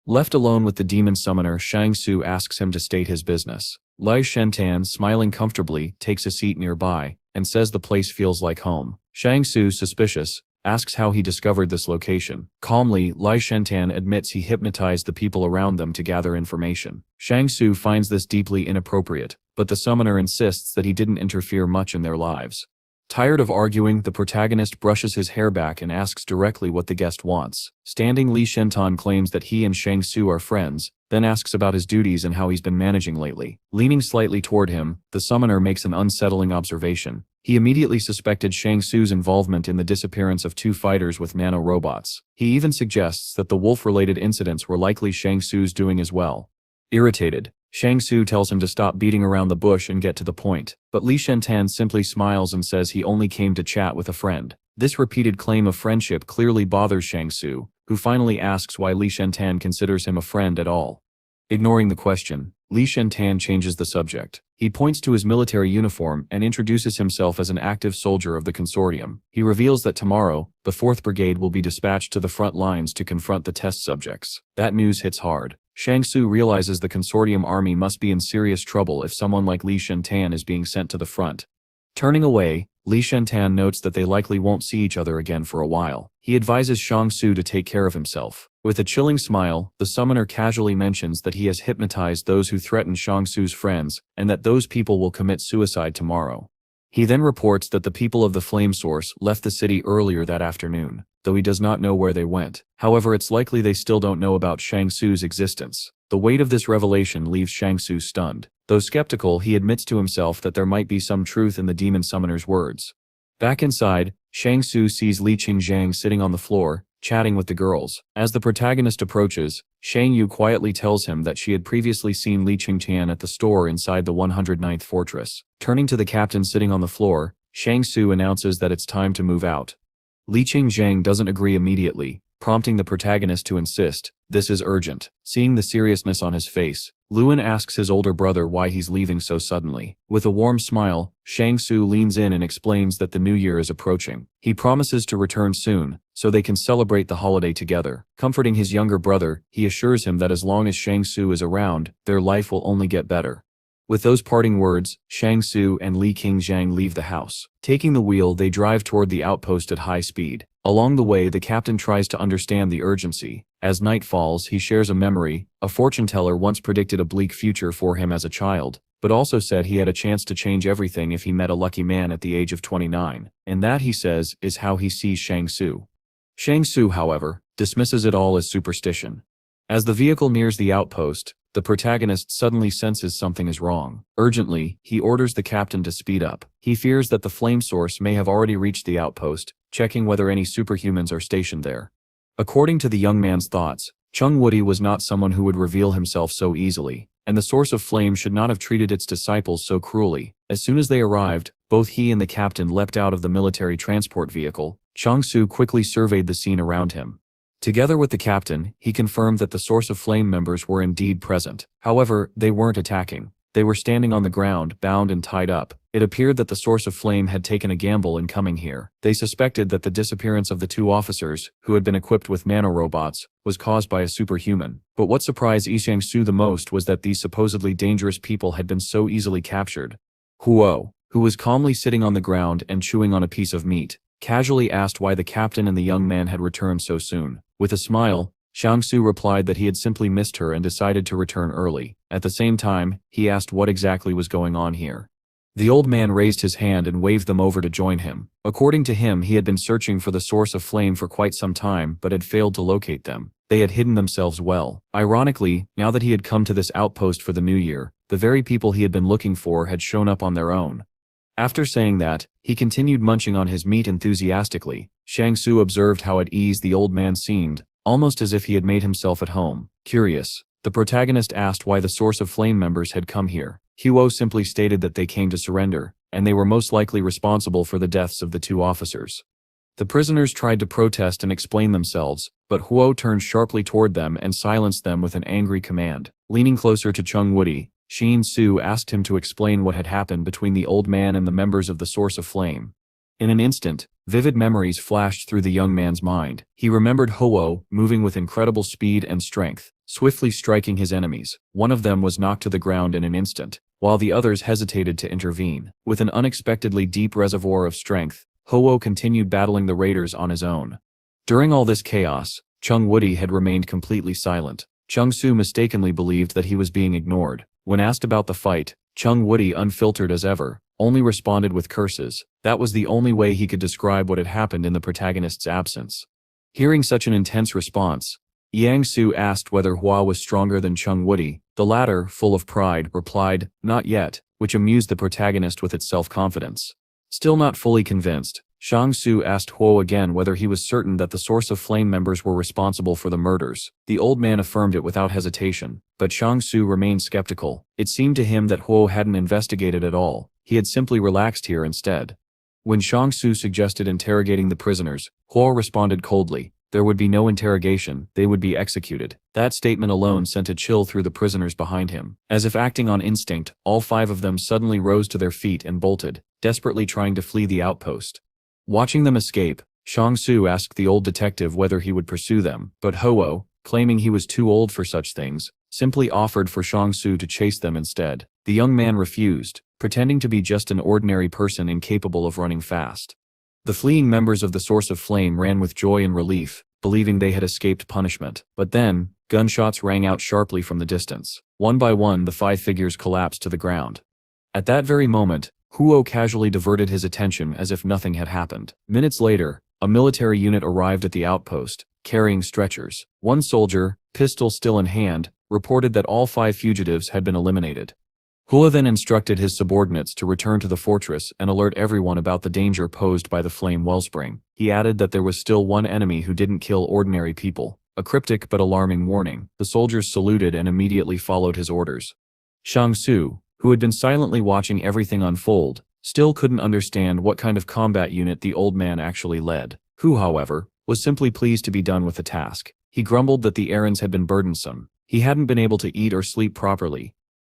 Left alone with the demon summoner, Shangsu asks him to state his business. Li Shentan, smiling comfortably, takes a seat nearby, and says the place feels like home. Shangsu, suspicious, asks how he discovered this location. Calmly, Li Shentan admits he hypnotized the people around them to gather information. Shangsu finds this deeply inappropriate, but the summoner insists that he didn't interfere much in their lives. Tired of arguing, the protagonist brushes his hair back and asks directly what the guest wants. Standing Li Shentan claims that he and Shang Su are friends, then asks about his duties and how he's been managing lately. Leaning slightly toward him, the summoner makes an unsettling observation. He immediately suspected Shang Su's involvement in the disappearance of 2 fighters with nanorobots. He even suggests that the wolf-related incidents were likely Shang Su's doing as well. Irritated, Shang Su tells him to stop beating around the bush and get to the point, but Li Shentan simply smiles and says he only came to chat with a friend. This repeated claim of friendship clearly bothers Shang Su, who finally asks why Li Shentan considers him a friend at all. Ignoring the question, Li Shentan changes the subject. He points to his military uniform and introduces himself as an active soldier of the consortium. He reveals that tomorrow, the 4th Brigade will be dispatched to the front lines to confront the test subjects. That news hits hard. Shang Su realizes the consortium army must be in serious trouble if someone like Li Shentan is being sent to the front. Turning away, Li Shentan notes that they likely won't see each other again for a while. He advises Shang Su to take care of himself. With a chilling smile, the summoner casually mentions that he has hypnotized those who threaten Shang Su's friends, and that those people will commit suicide tomorrow. He then reports that the people of the flame source left the city earlier that afternoon, though he does not know where they went. However, it's likely they still don't know about Shang Su's existence. The weight of this revelation leaves Shang Su stunned. Though skeptical, he admits to himself that there might be some truth in the demon summoner's words. Back inside, Shang Su sees Li Qingjiang sitting on the floor, chatting with the girls. As the protagonist approaches, Shang Yu quietly tells him that she had previously seen Li Qingjiang at the store inside the 109th fortress. Turning to the captain sitting on the floor, Shang Su announces that it's time to move out. Li Qingjiang doesn't agree immediately, prompting the protagonist to insist, "This is urgent." Seeing the seriousness on his face, Luan asks his older brother why he's leaving so suddenly. With a warm smile, Shang Su leans in and explains that the new year is approaching. He promises to return soon, so they can celebrate the holiday together. Comforting his younger brother, he assures him that as long as Shang Su is around, their life will only get better. With those parting words, Shang Su and Li Qingjiang leave the house. Taking the wheel, they drive toward the outpost at high speed. Along the way, the captain tries to understand the urgency. As night falls, he shares a memory. A fortune teller once predicted a bleak future for him as a child, but also said he had a chance to change everything if he met a lucky man at the age of 29. And that, he says, is how he sees Shang Su. Shang Su, however, dismisses it all as superstition. As the vehicle nears the outpost, the protagonist suddenly senses something is wrong. Urgently, he orders the captain to speed up. He fears that the flame source may have already reached the outpost, checking whether any superhumans are stationed there. According to the young man's thoughts, Chung Woody was not someone who would reveal himself so easily, and the source of flame should not have treated its disciples so cruelly. As soon as they arrived, both he and the captain leapt out of the military transport vehicle. Shang Su quickly surveyed the scene around him. Together with the captain, he confirmed that the source of flame members were indeed present. However, they weren't attacking. They were standing on the ground, bound and tied up. It appeared that the source of flame had taken a gamble in coming here. They suspected that the disappearance of the 2 officers, who had been equipped with nanorobots, was caused by a superhuman. But what surprised Shang Su the most was that these supposedly dangerous people had been so easily captured. Huo, who was calmly sitting on the ground and chewing on a piece of meat, casually asked why the captain and the young man had returned so soon. With a smile, Shang Su replied that he had simply missed her and decided to return early. At the same time, he asked what exactly was going on here. The old man raised his hand and waved them over to join him. According to him, he had been searching for the source of flame for quite some time but had failed to locate them. They had hidden themselves well. Ironically, now that he had come to this outpost for the new year, the very people he had been looking for had shown up on their own. After saying that, he continued munching on his meat enthusiastically. Shang Su observed how at ease the old man seemed, almost as if he had made himself at home. Curious, the protagonist asked why the source of flame members had come here. Huo simply stated that they came to surrender, and they were most likely responsible for the deaths of the 2 officers. The prisoners tried to protest and explain themselves, but Huo turned sharply toward them and silenced them with an angry command. Leaning closer to Chung Woody, Shang Su asked him to explain what had happened between the old man and the members of the source of flame. In an instant, vivid memories flashed through the young man's mind. He remembered Huo moving with incredible speed and strength, swiftly striking his enemies. One of them was knocked to the ground in an instant, while the others hesitated to intervene. With an unexpectedly deep reservoir of strength, Huo continued battling the raiders on his own. During all this chaos, Chung Woody had remained completely silent. Shang Su mistakenly believed that he was being ignored. When asked about the fight, Chung Woody, unfiltered as ever, only responded with curses. That was the only way he could describe what had happened in the protagonist's absence. Hearing such an intense response, Yang Su asked whether Hua was stronger than Chung Woody. The latter, full of pride, replied, "Not yet," which amused the protagonist with its self-confidence. Still not fully convinced, Shang Su asked Huo again whether he was certain that the Source of Flame members were responsible for the murders. The old man affirmed it without hesitation, but Shang Su remained skeptical. It seemed to him that Huo hadn't investigated at all. He had simply relaxed here instead. When Shang Su suggested interrogating the prisoners, Huo responded coldly. There would be no interrogation, they would be executed. That statement alone sent a chill through the prisoners behind him. As if acting on instinct, all 5 of them suddenly rose to their feet and bolted, desperately trying to flee the outpost. Watching them escape, Shang Su asked the old detective whether he would pursue them, but Huo, claiming he was too old for such things, simply offered for Shang Su to chase them instead. The young man refused, pretending to be just an ordinary person incapable of running fast. The fleeing members of the Source of Flame ran with joy and relief, believing they had escaped punishment. But then, gunshots rang out sharply from the distance. One by one, the 5 figures collapsed to the ground. At that very moment, Huo casually diverted his attention as if nothing had happened. Minutes later, a military unit arrived at the outpost, carrying stretchers. One soldier, pistol still in hand, reported that all 5 fugitives had been eliminated. Huo then instructed his subordinates to return to the fortress and alert everyone about the danger posed by the flame wellspring. He added that there was still one enemy who didn't kill ordinary people, a cryptic but alarming warning. The soldiers saluted and immediately followed his orders. Shang Su, who had been silently watching everything unfold, still couldn't understand what kind of combat unit the old man actually led. Hu, however, was simply pleased to be done with the task. He grumbled that the errands had been burdensome. He hadn't been able to eat or sleep properly.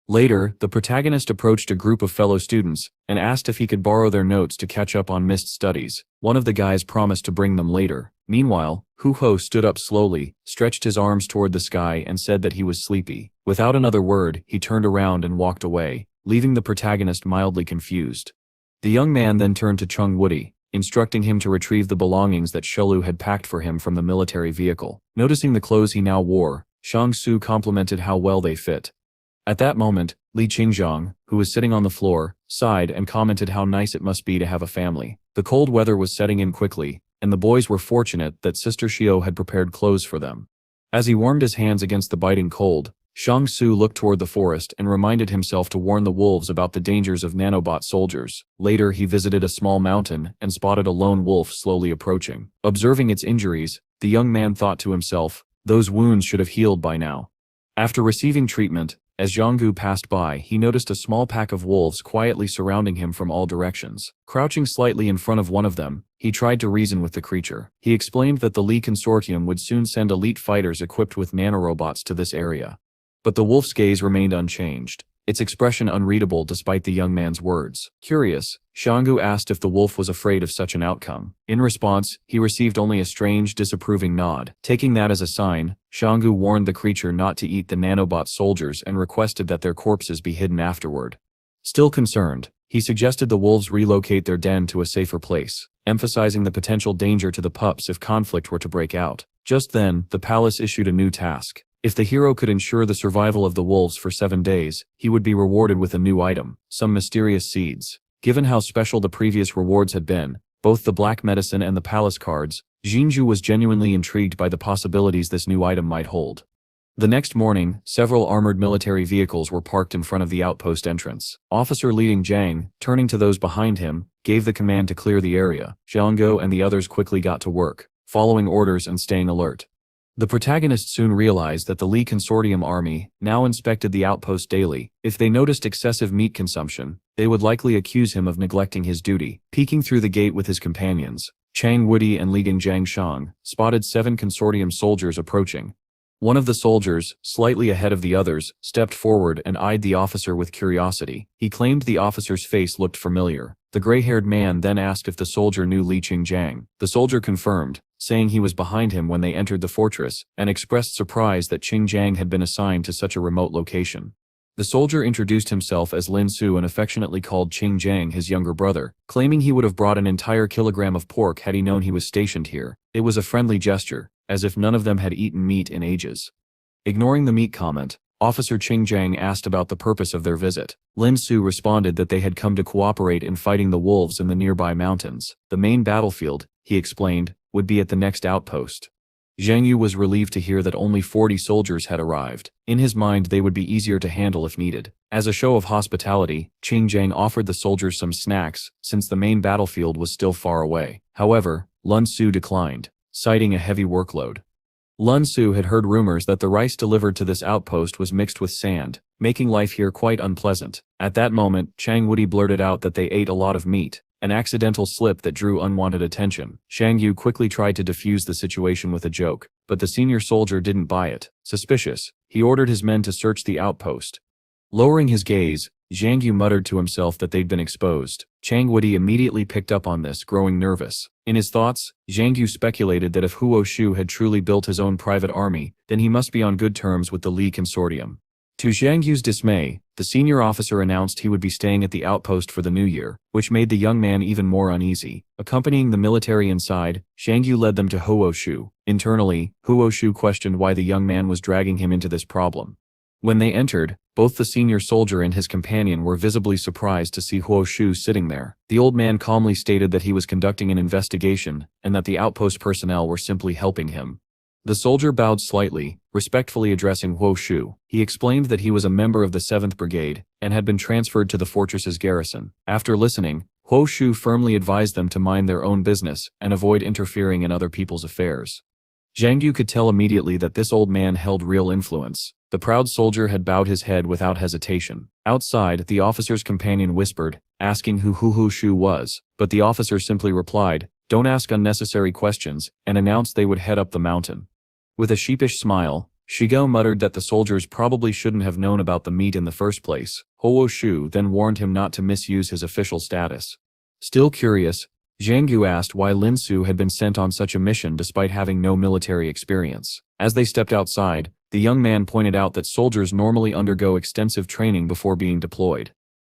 Later, the protagonist approached a group of fellow students and asked if he could borrow their notes to catch up on missed studies. One of the guys promised to bring them later. Meanwhile, Hu Ho stood up slowly, stretched his arms toward the sky and said that he was sleepy. Without another word, he turned around and walked away, leaving the protagonist mildly confused. The young man then turned to Chung Woody, instructing him to retrieve the belongings that Shiu had packed for him from the military vehicle. Noticing the clothes he now wore, Shang Su complimented how well they fit. At that moment, Li Qingzhang, who was sitting on the floor, sighed and commented how nice it must be to have a family. The cold weather was setting in quickly, and the boys were fortunate that Sister Shiu had prepared clothes for them. As he warmed his hands against the biting cold, Shang Su looked toward the forest and reminded himself to warn the wolves about the dangers of nanobot soldiers. Later, he visited a small mountain and spotted a lone wolf slowly approaching. Observing its injuries, the young man thought to himself, those wounds should have healed by now. After receiving treatment, as Zhanggu passed by, he noticed a small pack of wolves quietly surrounding him from all directions. Crouching slightly in front of one of them, he tried to reason with the creature. He explained that the Li consortium would soon send elite fighters equipped with nanorobots to this area. But the wolf's gaze remained unchanged, its expression unreadable despite the young man's words. Curious, Zhanggu asked if the wolf was afraid of such an outcome. In response, he received only a strange, disapproving nod. Taking that as a sign, Zhanggu warned the creature not to eat the nanobot soldiers and requested that their corpses be hidden afterward. Still concerned, he suggested the wolves relocate their den to a safer place, emphasizing the potential danger to the pups if conflict were to break out. Just then, the palace issued a new task. If the hero could ensure the survival of the wolves for 7 days, he would be rewarded with a new item, some mysterious seeds. Given how special the previous rewards had been, both the black medicine and the palace cards, Jinju was genuinely intrigued by the possibilities this new item might hold. The next morning, several armored military vehicles were parked in front of the outpost entrance. Officer leading Zhang, turning to those behind him, gave the command to clear the area. Zhanggu and the others quickly got to work, following orders and staying alert. The protagonist soon realized that the Li Consortium army now inspected the outpost daily. If they noticed excessive meat consumption, they would likely accuse him of neglecting his duty. Peeking through the gate with his companions, Chang Woody and leading Zhang Shang spotted 7 consortium soldiers approaching. One of the soldiers, slightly ahead of the others, stepped forward and eyed the officer with curiosity. He claimed the officer's face looked familiar. The gray-haired man then asked if the soldier knew Li Qingzhang. The soldier confirmed, saying he was behind him when they entered the fortress, and expressed surprise that Qingzhang had been assigned to such a remote location. The soldier introduced himself as Lin Su and affectionately called Qingzhang his younger brother, claiming he would have brought an entire kilogram of pork had he known he was stationed here. It was a friendly gesture, as if none of them had eaten meat in ages. Ignoring the meat comment, Officer Qingjiang asked about the purpose of their visit. Lin Su responded that they had come to cooperate in fighting the wolves in the nearby mountains. The main battlefield, he explained, would be at the next outpost. Zhang Yu was relieved to hear that only 40 soldiers had arrived. In his mind, they would be easier to handle if needed. As a show of hospitality, Qingjiang offered the soldiers some snacks, since the main battlefield was still far away. However, Lun Su declined, citing a heavy workload. Lun Su had heard rumors that the rice delivered to this outpost was mixed with sand, making life here quite unpleasant. At that moment, Chang Wudi blurted out that they ate a lot of meat, an accidental slip that drew unwanted attention. Shang Yu quickly tried to defuse the situation with a joke, but the senior soldier didn't buy it. Suspicious, he ordered his men to search the outpost. Lowering his gaze, Zhang Yu muttered to himself that they'd been exposed. Chang Wudi immediately picked up on this, growing nervous. In his thoughts, Zhang Yu speculated that if Huo Shu had truly built his own private army, then he must be on good terms with the Li consortium. To Zhang Yu's dismay, the senior officer announced he would be staying at the outpost for the new year, which made the young man even more uneasy. Accompanying the military inside, Zhang Yu led them to Huo Shu. Internally, Huo Shu questioned why the young man was dragging him into this problem. When they entered, both the senior soldier and his companion were visibly surprised to see Huo Shu sitting there. The old man calmly stated that he was conducting an investigation, and that the outpost personnel were simply helping him. The soldier bowed slightly, respectfully addressing Huo Shu. He explained that he was a member of the 7th Brigade, and had been transferred to the fortress's garrison. After listening, Huo Shu firmly advised them to mind their own business, and avoid interfering in other people's affairs. Zhang Yu could tell immediately that this old man held real influence. The proud soldier had bowed his head without hesitation. Outside, the officer's companion whispered, asking who Huo Shu was, but the officer simply replied, "Don't ask unnecessary questions," and announced they would head up the mountain. With a sheepish smile, Shigao muttered that the soldiers probably shouldn't have known about the meat in the first place. Huo Shu then warned him not to misuse his official status. Still curious, Zhang Yu asked why Lin Su had been sent on such a mission despite having no military experience. As they stepped outside, the young man pointed out that soldiers normally undergo extensive training before being deployed.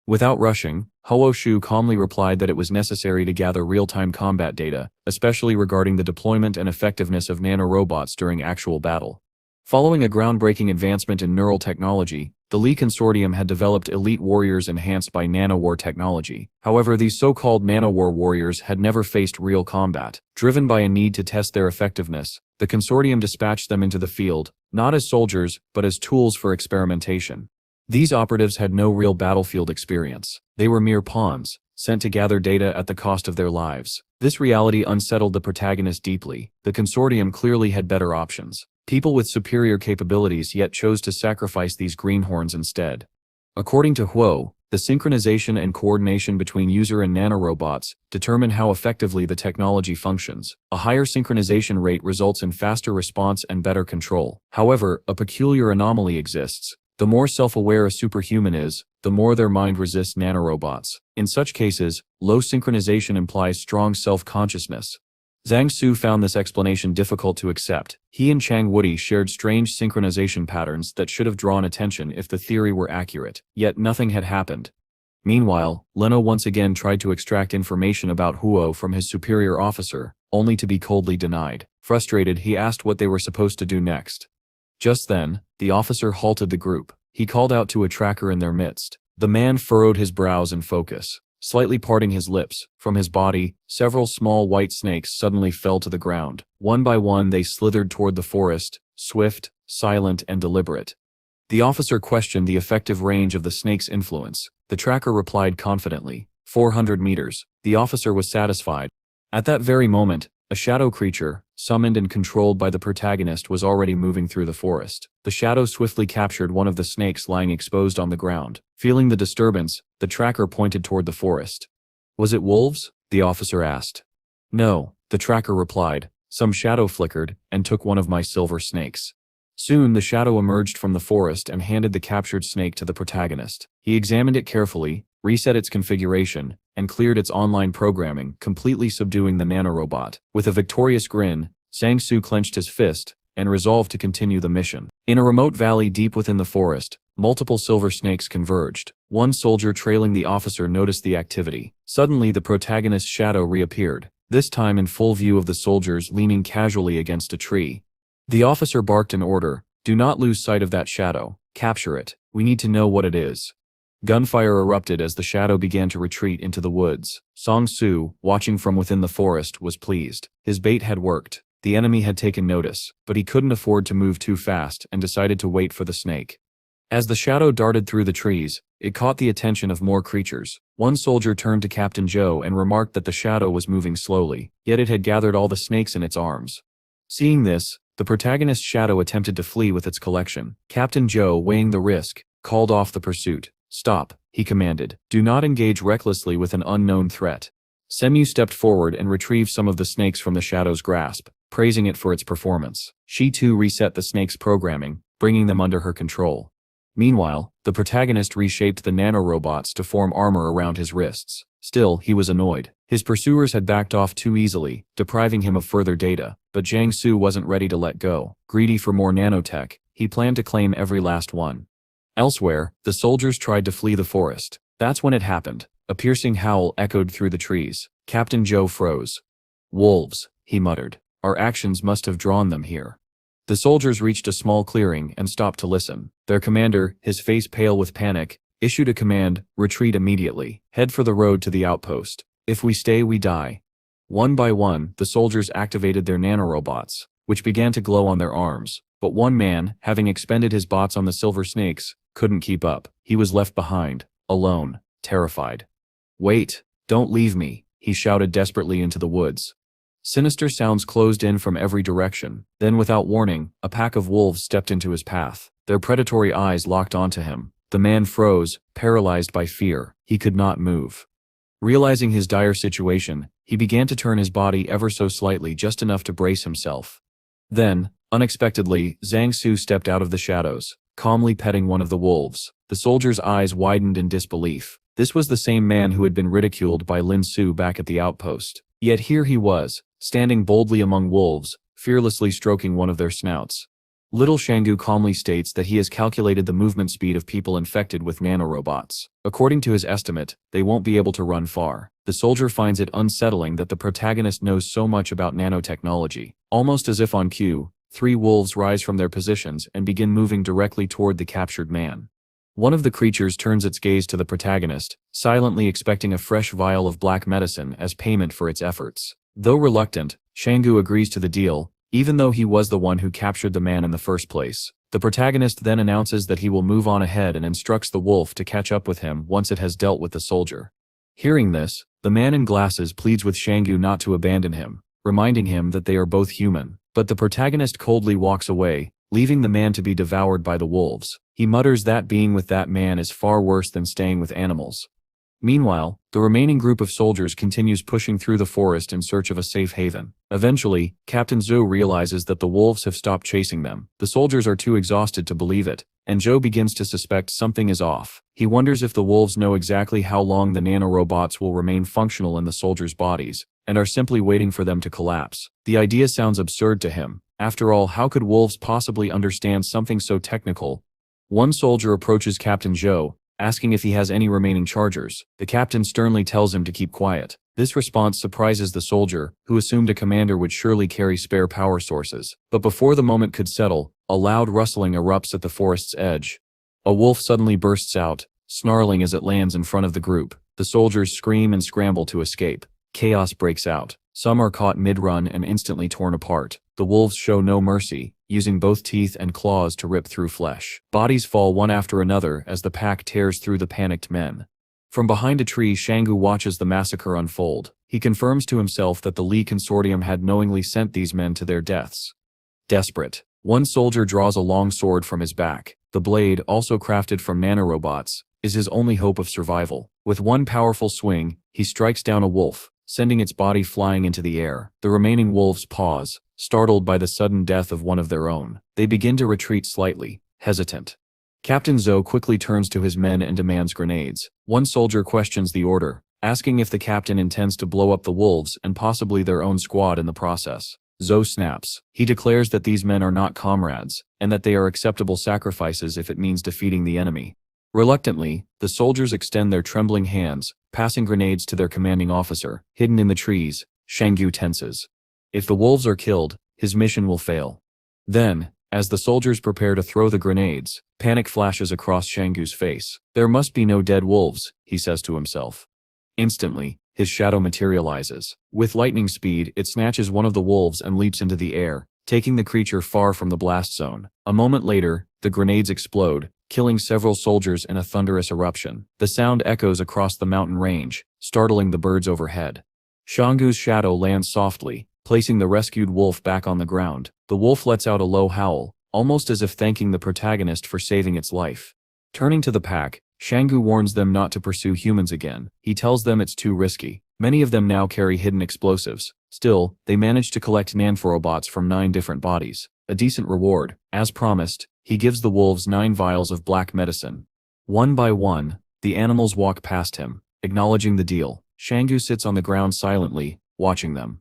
Without rushing, Huo Shu calmly replied that it was necessary to gather real-time combat data, especially regarding the deployment and effectiveness of nanorobots during actual battle. Following a groundbreaking advancement in neural technology, the Li consortium had developed elite warriors enhanced by nanowar technology. However, these so-called nanowar warriors had never faced real combat. Driven by a need to test their effectiveness, the consortium dispatched them into the field, not as soldiers, but as tools for experimentation. These operatives had no real battlefield experience. They were mere pawns, sent to gather data at the cost of their lives. This reality unsettled the protagonist deeply. The consortium clearly had better options. People with superior capabilities yet chose to sacrifice these greenhorns instead. According to Huo, the synchronization and coordination between user and nanorobots determine how effectively the technology functions. A higher synchronization rate results in faster response and better control. However, a peculiar anomaly exists. The more self-aware a superhuman is, the more their mind resists nanorobots. In such cases, low synchronization implies strong self-consciousness. Zhang Su found this explanation difficult to accept. He and Chang Wudi shared strange synchronization patterns that should have drawn attention if the theory were accurate, yet nothing had happened. Meanwhile, Leno once again tried to extract information about Huo from his superior officer, only to be coldly denied. Frustrated, he asked what they were supposed to do next. Just then, the officer halted the group. He called out to a tracker in their midst. The man furrowed his brows in focus, slightly parting his lips. From his body, several small white snakes suddenly fell to the ground. One by one they slithered toward the forest, swift, silent, and deliberate. The officer questioned the effective range of the snake's influence. The tracker replied confidently, 400 meters. The officer was satisfied. At that very moment, a shadow creature, summoned and controlled by the protagonist, was already moving through the forest. The shadow swiftly captured one of the snakes lying exposed on the ground. Feeling the disturbance, the tracker pointed toward the forest. "Was it wolves?" the officer asked. "No," the tracker replied. "Some shadow flickered and took one of my silver snakes." Soon the shadow emerged from the forest and handed the captured snake to the protagonist. He examined it carefully, reset its configuration, and cleared its online programming, completely subduing the nanorobot. With a victorious grin, Zhang Su clenched his fist and resolved to continue the mission. In a remote valley deep within the forest, multiple silver snakes converged. One soldier trailing the officer noticed the activity. Suddenly the protagonist's shadow reappeared, this time in full view of the soldiers leaning casually against a tree. The officer barked an order, "Do not lose sight of that shadow." Capture it. We need to know what it is. Gunfire erupted as the shadow began to retreat into the woods. Song Su, watching from within the forest, was pleased. His bait had worked. The enemy had taken notice, but he couldn't afford to move too fast and decided to wait for the snake. As the shadow darted through the trees, it caught the attention of more creatures. One soldier turned to Captain Zhou and remarked that the shadow was moving slowly, yet it had gathered all the snakes in its arms. Seeing this, the protagonist's shadow attempted to flee with its collection. Captain Zhou, weighing the risk, called off the pursuit. "Stop," he commanded. "Do not engage recklessly with an unknown threat." Semu stepped forward and retrieved some of the snakes from the shadow's grasp, praising it for its performance. She too reset the snake's programming, bringing them under her control. Meanwhile, the protagonist reshaped the nanorobots to form armor around his wrists. Still, he was annoyed. His pursuers had backed off too easily, depriving him of further data, but Jiang Su wasn't ready to let go. Greedy for more nanotech, he planned to claim every last one. Elsewhere, the soldiers tried to flee the forest. That's when it happened. A piercing howl echoed through the trees. Captain Zhou froze. "Wolves," he muttered. "Our actions must have drawn them here." The soldiers reached a small clearing and stopped to listen. Their commander, his face pale with panic, issued a command: "Retreat immediately. Head for the road to the outpost. If we stay, we die." One by one, the soldiers activated their nanorobots, which began to glow on their arms. But one man, having expended his bots on the silver snakes, couldn't keep up. He was left behind, alone, terrified. "Wait, don't leave me," he shouted desperately into the woods. Sinister sounds closed in from every direction. Then, without warning, a pack of wolves stepped into his path. Their predatory eyes locked onto him. The man froze, paralyzed by fear. He could not move. Realizing his dire situation, he began to turn his body ever so slightly, just enough to brace himself. Then, unexpectedly, Zhang Su stepped out of the shadows, calmly petting one of the wolves. The soldier's eyes widened in disbelief. This was the same man who had been ridiculed by Lin Su back at the outpost. Yet here he was, standing boldly among wolves, fearlessly stroking one of their snouts. Little Shangu calmly states that he has calculated the movement speed of people infected with nanorobots. According to his estimate, they won't be able to run far. The soldier finds it unsettling that the protagonist knows so much about nanotechnology. Almost as if on cue, 3 wolves rise from their positions and begin moving directly toward the captured man. One of the creatures turns its gaze to the protagonist, silently expecting a fresh vial of black medicine as payment for its efforts. Though reluctant, Shangu agrees to the deal, even though he was the one who captured the man in the first place. The protagonist then announces that he will move on ahead and instructs the wolf to catch up with him once it has dealt with the soldier. Hearing this, the man in glasses pleads with Shangu not to abandon him, reminding him that they are both human. But the protagonist coldly walks away, leaving the man to be devoured by the wolves. He mutters that being with that man is far worse than staying with animals. Meanwhile, the remaining group of soldiers continues pushing through the forest in search of a safe haven. Eventually, Captain Zhou realizes that the wolves have stopped chasing them. The soldiers are too exhausted to believe it, and Zhou begins to suspect something is off. He wonders if the wolves know exactly how long the nanorobots will remain functional in the soldiers' bodies, and are simply waiting for them to collapse. The idea sounds absurd to him. After all, how could wolves possibly understand something so technical? One soldier approaches Captain Zhou, asking if he has any remaining chargers. The captain sternly tells him to keep quiet. This response surprises the soldier, who assumed a commander would surely carry spare power sources. But before the moment could settle, a loud rustling erupts at the forest's edge. A wolf suddenly bursts out, snarling as it lands in front of the group. The soldiers scream and scramble to escape. Chaos breaks out. Some are caught mid-run and instantly torn apart. The wolves show no mercy, using both teeth and claws to rip through flesh. Bodies fall one after another as the pack tears through the panicked men. From behind a tree, Shangu watches the massacre unfold. He confirms to himself that the Li consortium had knowingly sent these men to their deaths. Desperate, one soldier draws a long sword from his back. The blade, also crafted from nanorobots, is his only hope of survival. With one powerful swing, he strikes down a wolf, sending its body flying into the air. The remaining wolves pause, startled by the sudden death of one of their own. They begin to retreat slightly, hesitant. Captain Zhou quickly turns to his men and demands grenades. One soldier questions the order, asking if the captain intends to blow up the wolves and possibly their own squad in the process. Zhou snaps. He declares that these men are not comrades, and that they are acceptable sacrifices if it means defeating the enemy. Reluctantly, the soldiers extend their trembling hands, passing grenades to their commanding officer. Hidden in the trees, Shangu tenses. If the wolves are killed, his mission will fail. Then, as the soldiers prepare to throw the grenades, Panic flashes across Shanggu's face. There must be no dead wolves, he says to himself. Instantly, his shadow materializes. With lightning speed, it snatches one of the wolves and leaps into the air, taking the creature far from the blast zone. A moment later, the grenades explode, killing several soldiers in a thunderous eruption. The sound echoes across the mountain range, startling the birds overhead. Shanggu's shadow lands softly, placing the rescued wolf back on the ground. The wolf lets out a low howl, almost as if thanking the protagonist for saving its life. Turning to the pack, Shanggu warns them not to pursue humans again. He tells them it's too risky. Many of them now carry hidden explosives. Still, they manage to collect nanorobots from 9 different bodies. A decent reward. As promised, he gives the wolves 9 vials of black medicine. One by one, the animals walk past him, acknowledging the deal. Shanggu sits on the ground silently, watching them.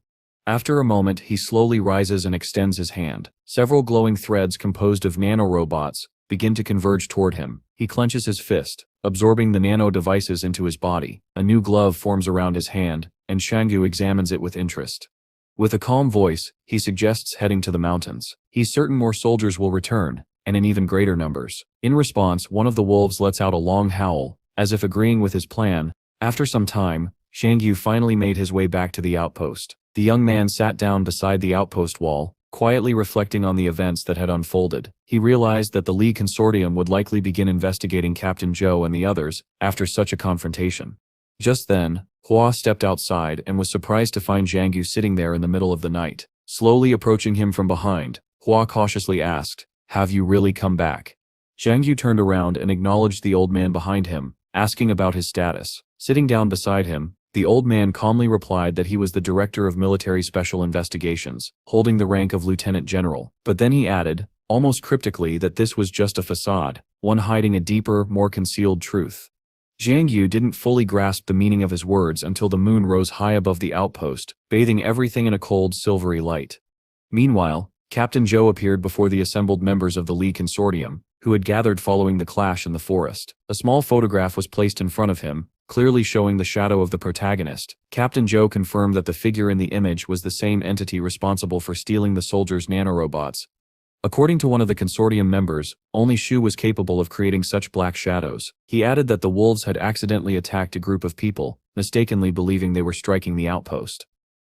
After a moment, he slowly rises and extends his hand. Several glowing threads composed of nanorobots begin to converge toward him. He clenches his fist, absorbing the nano devices into his body. A new glove forms around his hand, and Shanggu examines it with interest. With a calm voice, he suggests heading to the mountains. He's certain more soldiers will return, and in even greater numbers. In response, one of the wolves lets out a long howl, as if agreeing with his plan. After some time, Shanggu finally made his way back to the outpost. The young man sat down beside the outpost wall, quietly reflecting on the events that had unfolded. He realized that the Lee consortium would likely begin investigating Captain Zhou and the others after such a confrontation. Just then, Hua stepped outside and was surprised to find Shanggu sitting there in the middle of the night. Slowly approaching him from behind, Hua cautiously asked, "Have you really come back?" Shanggu turned around and acknowledged the old man behind him, asking about his status. Sitting down beside him, the old man calmly replied that he was the director of military special investigations, holding the rank of lieutenant general. But then he added, almost cryptically, that this was just a facade, one hiding a deeper, more concealed truth. Shanggu didn't fully grasp the meaning of his words until the moon rose high above the outpost, bathing everything in a cold, silvery light. Meanwhile, Captain Zhou appeared before the assembled members of the Lee consortium, who had gathered following the clash in the forest. A small photograph was placed in front of him, clearly showing the shadow of the protagonist. Captain Zhou confirmed that the figure in the image was the same entity responsible for stealing the soldiers' nanorobots. According to one of the consortium members, only Shiu was capable of creating such black shadows. He added that the wolves had accidentally attacked a group of people, mistakenly believing they were striking the outpost.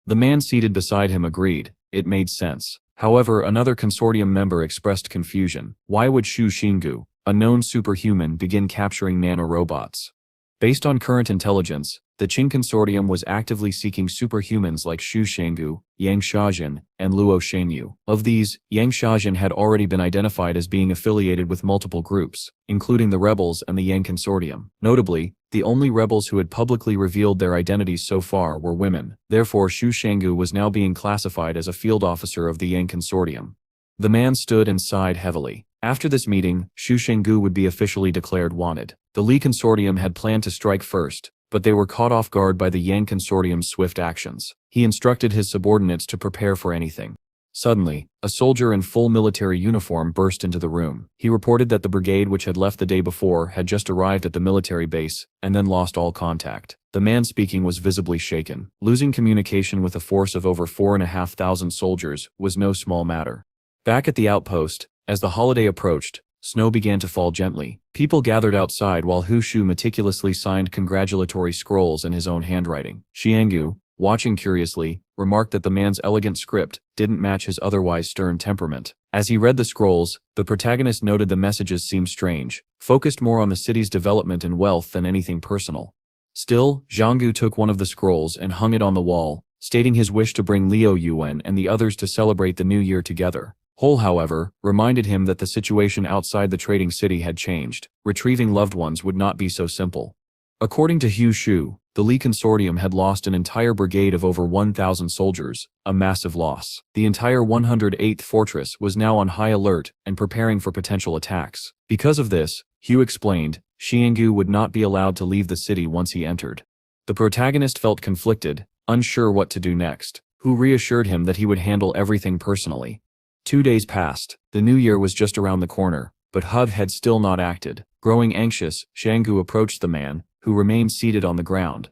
The man seated beside him agreed. It made sense. However, another consortium member expressed confusion. Why would Shu Xinggu, a known superhuman, begin capturing nanorobots? Based on current intelligence, the Qing consortium was actively seeking superhumans like Shu Shanggu, Yang Xiaojin, and Luo Shenyu. Of these, Yang Xiaojin had already been identified as being affiliated with multiple groups, including the rebels and the Yang consortium. Notably, the only rebels who had publicly revealed their identities so far were women. Therefore, Shu Shanggu was now being classified as a field officer of the Yang consortium. The man stood and sighed heavily. After this meeting, Shu Shanggu would be officially declared wanted. The Li consortium had planned to strike first, but they were caught off guard by the Yang consortium's swift actions. He instructed his subordinates to prepare for anything. Suddenly, a soldier in full military uniform burst into the room. He reported that the brigade which had left the day before had just arrived at the military base, and then lost all contact. The man speaking was visibly shaken. Losing communication with a force of over 4,500 soldiers was no small matter. Back at the outpost, as the holiday approached, snow began to fall gently. People gathered outside while Hu Shu meticulously signed congratulatory scrolls in his own handwriting. Xianggu, watching curiously, remarked that the man's elegant script didn't match his otherwise stern temperament. As he read the scrolls, the protagonist noted the messages seemed strange, focused more on the city's development and wealth than anything personal. Still, Xianggu took one of the scrolls and hung it on the wall, stating his wish to bring Liu Yuan and the others to celebrate the new year together. Hole, however, reminded him that the situation outside the trading city had changed. Retrieving loved ones would not be so simple. According to Hu Shu, the Li consortium had lost an entire brigade of over 1,000 soldiers, a massive loss. The entire 108th fortress was now on high alert and preparing for potential attacks. Because of this, Hu explained, Xianggu would not be allowed to leave the city once he entered. The protagonist felt conflicted, unsure what to do next. Hu reassured him that he would handle everything personally. 2 days passed. The new year was just around the corner, but Hud had still not acted. Growing anxious, Xianggu approached the man, who remained seated on the ground.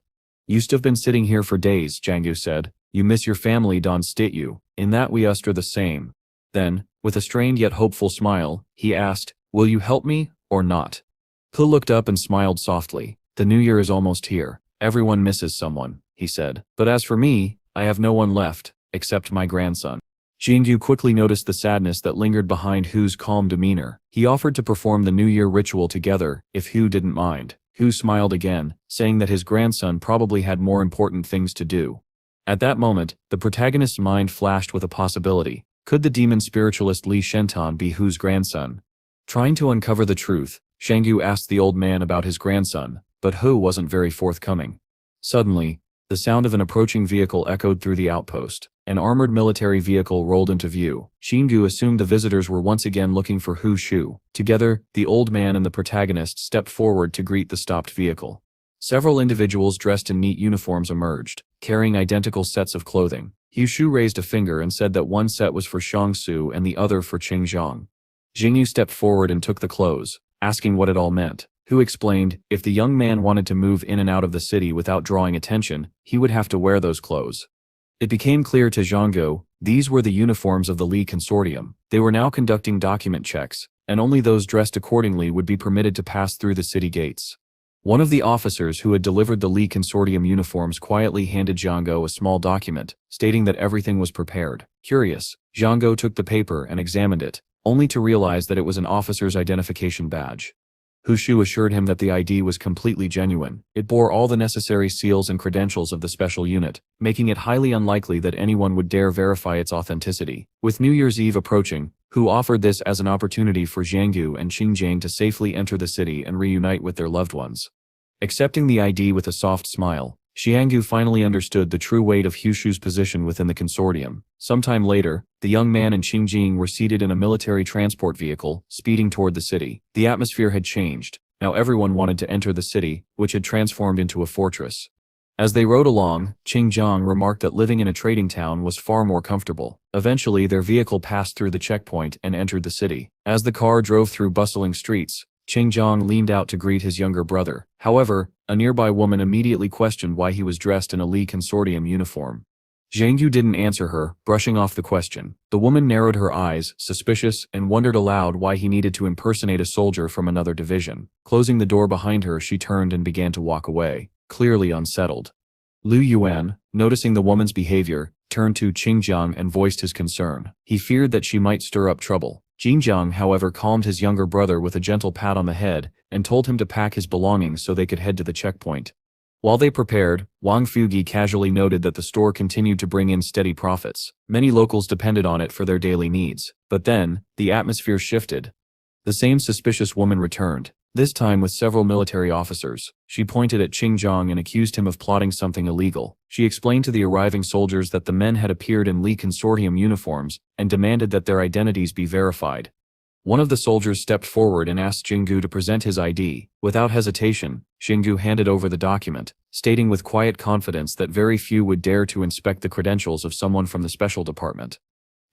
"You've been sitting here for days," Xianggu said. "You miss your family, don't you? In that we are the same." Then, with a strained yet hopeful smile, he asked, Will you help me, or not? He looked up and smiled softly. The new year is almost here. Everyone misses someone, he said. But as for me, I have no one left, except my grandson. Jing quickly noticed the sadness that lingered behind Hu's calm demeanor. He offered to perform the New Year ritual together, if Hu didn't mind. Hu smiled again, saying that his grandson probably had more important things to do. At that moment, the protagonist's mind flashed with a possibility. Could the demon spiritualist Li Shentan be Hu's grandson? Trying to uncover the truth, Shangyu asked the old man about his grandson, but Hu wasn't very forthcoming. Suddenly, the sound of an approaching vehicle echoed through the outpost. An armored military vehicle rolled into view. Shingyu assumed the visitors were once again looking for Hu Shu. Together, the old man and the protagonist stepped forward to greet the stopped vehicle. Several individuals dressed in neat uniforms emerged, carrying identical sets of clothing. Hu Shu raised a finger and said that one set was for Xiaosu and the other for Qingzhang. Jingyu stepped forward and took the clothes, asking what it all meant. Hu explained, if the young man wanted to move in and out of the city without drawing attention, he would have to wear those clothes. It became clear to Zhangguo, these were the uniforms of the Li consortium. They were now conducting document checks, and only those dressed accordingly would be permitted to pass through the city gates. One of the officers who had delivered the Li consortium uniforms quietly handed Zhangguo a small document, stating that everything was prepared. Curious, Zhangguo took the paper and examined it, only to realize that it was an officer's identification badge. Hu Shu assured him that the ID was completely genuine. It bore all the necessary seals and credentials of the special unit, making it highly unlikely that anyone would dare verify its authenticity. With New Year's Eve approaching, Hu offered this as an opportunity for Zhanggu and Qingjiang to safely enter the city and reunite with their loved ones. Accepting the ID with a soft smile, Xianggu finally understood the true weight of Hu Shu's position within the consortium. Sometime later, the young man and Qingjing were seated in a military transport vehicle, speeding toward the city. The atmosphere had changed. Now everyone wanted to enter the city, which had transformed into a fortress. As they rode along, Qingjiang remarked that living in a trading town was far more comfortable. Eventually, their vehicle passed through the checkpoint and entered the city. As the car drove through bustling streets, Qingjiang leaned out to greet his younger brother. However, a nearby woman immediately questioned why he was dressed in a Li consortium uniform. Zhangyu didn't answer her, brushing off the question. The woman narrowed her eyes, suspicious, and wondered aloud why he needed to impersonate a soldier from another division. Closing the door behind her, she turned and began to walk away, clearly unsettled. Lu Yuan, noticing the woman's behavior, turned to Qingjiang and voiced his concern. He feared that she might stir up trouble. Qingjiang, however, calmed his younger brother with a gentle pat on the head and told him to pack his belongings so they could head to the checkpoint. While they prepared, Wang Fugi casually noted that the store continued to bring in steady profits. Many locals depended on it for their daily needs. But then, the atmosphere shifted. The same suspicious woman returned, this time with several military officers. She pointed at Qingjiang and accused him of plotting something illegal. She explained to the arriving soldiers that the men had appeared in Li consortium uniforms and demanded that their identities be verified. One of the soldiers stepped forward and asked Jinggu to present his ID. Without hesitation, Jinggu handed over the document, stating with quiet confidence that very few would dare to inspect the credentials of someone from the special department.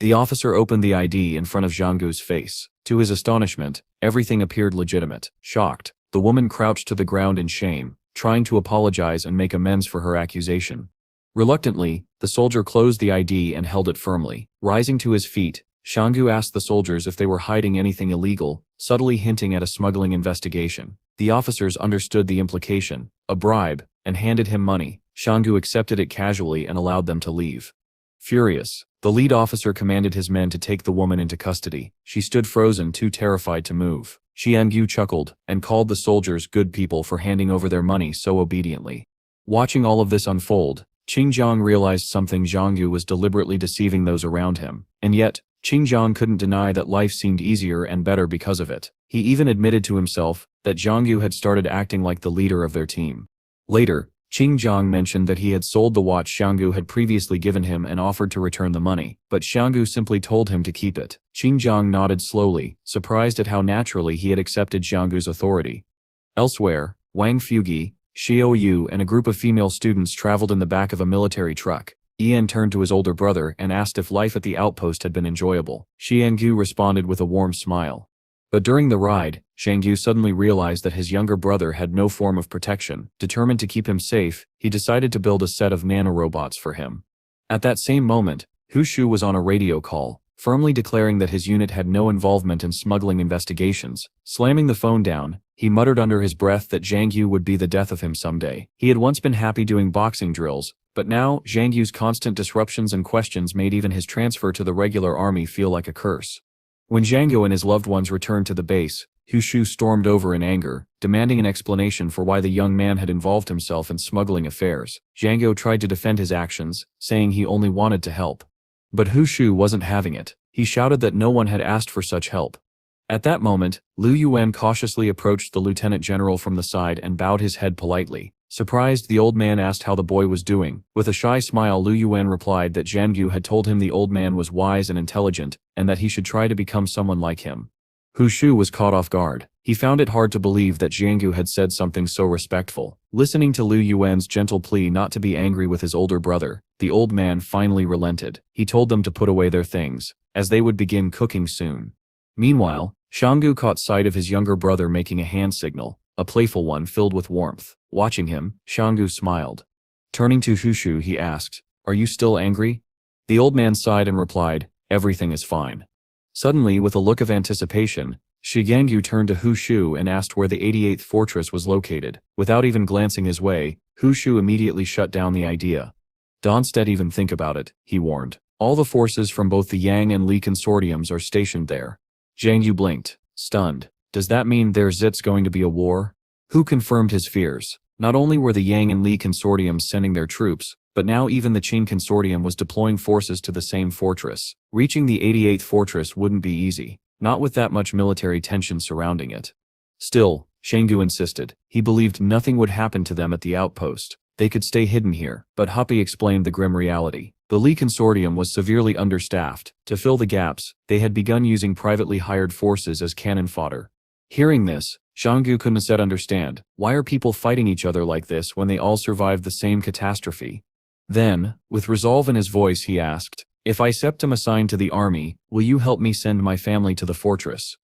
The officer opened the ID in front of Zhanggu's face. To his astonishment, everything appeared legitimate. Shocked, the woman crouched to the ground in shame, trying to apologize and make amends for her accusation. Reluctantly, the soldier closed the ID and held it firmly. Rising to his feet, Zhanggu asked the soldiers if they were hiding anything illegal, subtly hinting at a smuggling investigation. The officers understood the implication, a bribe, and handed him money. Zhanggu accepted it casually and allowed them to leave. Furious, the lead officer commanded his men to take the woman into custody. She stood frozen, too terrified to move. Xiangyu chuckled and called the soldiers good people for handing over their money so obediently. Watching all of this unfold, Qingjiang realized something: Zhanggu was deliberately deceiving those around him. And yet, Qingjiang couldn't deny that life seemed easier and better because of it. He even admitted to himself that Zhanggu had started acting like the leader of their team. Later, Qingjiang mentioned that he had sold the watch Xianggu had previously given him and offered to return the money, but Xianggu simply told him to keep it. Qingjiang nodded slowly, surprised at how naturally he had accepted Xianggu's authority. Elsewhere, Wang Fugi, Xiu and a group of female students traveled in the back of a military truck. Ian turned to his older brother and asked if life at the outpost had been enjoyable. Xianggu responded with a warm smile. But during the ride, Xianggu suddenly realized that his younger brother had no form of protection. Determined to keep him safe, he decided to build a set of nanorobots for him. At that same moment, Hu Shu was on a radio call. firmly declaring that his unit had no involvement in smuggling investigations. Slamming the phone down, he muttered under his breath that Zhang Yu would be the death of him someday. He had once been happy doing boxing drills, but now Zhang Yu's constant disruptions and questions made even his transfer to the regular army feel like a curse. When Zhang Yu and his loved ones returned to the base, Shiu stormed over in anger, demanding an explanation for why the young man had involved himself in smuggling affairs. Zhang Yu tried to defend his actions, saying he only wanted to help. But Shiu wasn't having it. He shouted that no one had asked for such help. At that moment, Liu Yuan cautiously approached the lieutenant general from the side and bowed his head politely. Surprised, the old man asked how the boy was doing. With a shy smile, Liu Yuan replied that Zhang Yu had told him the old man was wise and intelligent, and that he should try to become someone like him. Shiu was caught off guard. He found it hard to believe that Zhang Yu had said something so respectful. Listening to Liu Yuan's gentle plea not to be angry with his older brother, the old man finally relented. He told them to put away their things, as they would begin cooking soon. Meanwhile, Shanggu caught sight of his younger brother making a hand signal, a playful one filled with warmth. Watching him, Shanggu smiled. Turning to Shiu, he asked, "Are you still angry?" The old man sighed and replied, "Everything is fine." Suddenly, with a look of anticipation, Shigangyu turned to Shiu and asked where the 88th fortress was located. Without even glancing his way, Shiu immediately shut down the idea. "Don't even think about it," he warned. "All the forces from both the Yang and Li consortiums are stationed there." Zhang Yu blinked, stunned. "Does that mean there's going to be a war?" Hu confirmed his fears. Not only were the Yang and Li consortiums sending their troops, but now even the Qing consortium was deploying forces to the same fortress. Reaching the 88th fortress wouldn't be easy, not with that much military tension surrounding it. Still, Shanggu insisted. He believed nothing would happen to them at the outpost. They could stay hidden here, but Huppy explained the grim reality. The Li consortium was severely understaffed. To fill the gaps, they had begun using privately hired forces as cannon fodder. Hearing this, Shanggu couldn't said understand. Why are people fighting each other like this when they all survived the same catastrophe? Then, with resolve in his voice, he asked, "If I am assigned to the army, will you help me send my family to the fortress?"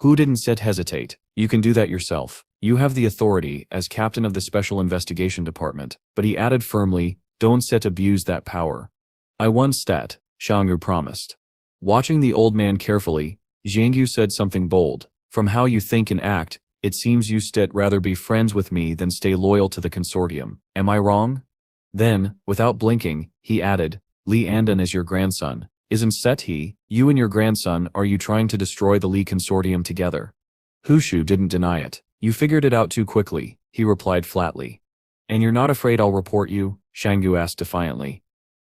Hu didn't hesitate. "You can do that yourself. You have the authority as captain of the Special Investigation Department." But he added firmly, "Don't abuse that power." "I once that," Shanggu promised. Watching the old man carefully, Zhangyu said something bold. "From how you think and act, it seems you rather be friends with me than stay loyal to the consortium. Am I wrong?" Then, without blinking, he added, "Li Andan is your grandson. Isn't he? You and your grandson, are you trying to destroy the Li consortium together?" Shiu didn't deny it. "You figured it out too quickly," he replied flatly. "And you're not afraid I'll report you?" Shanggu asked defiantly.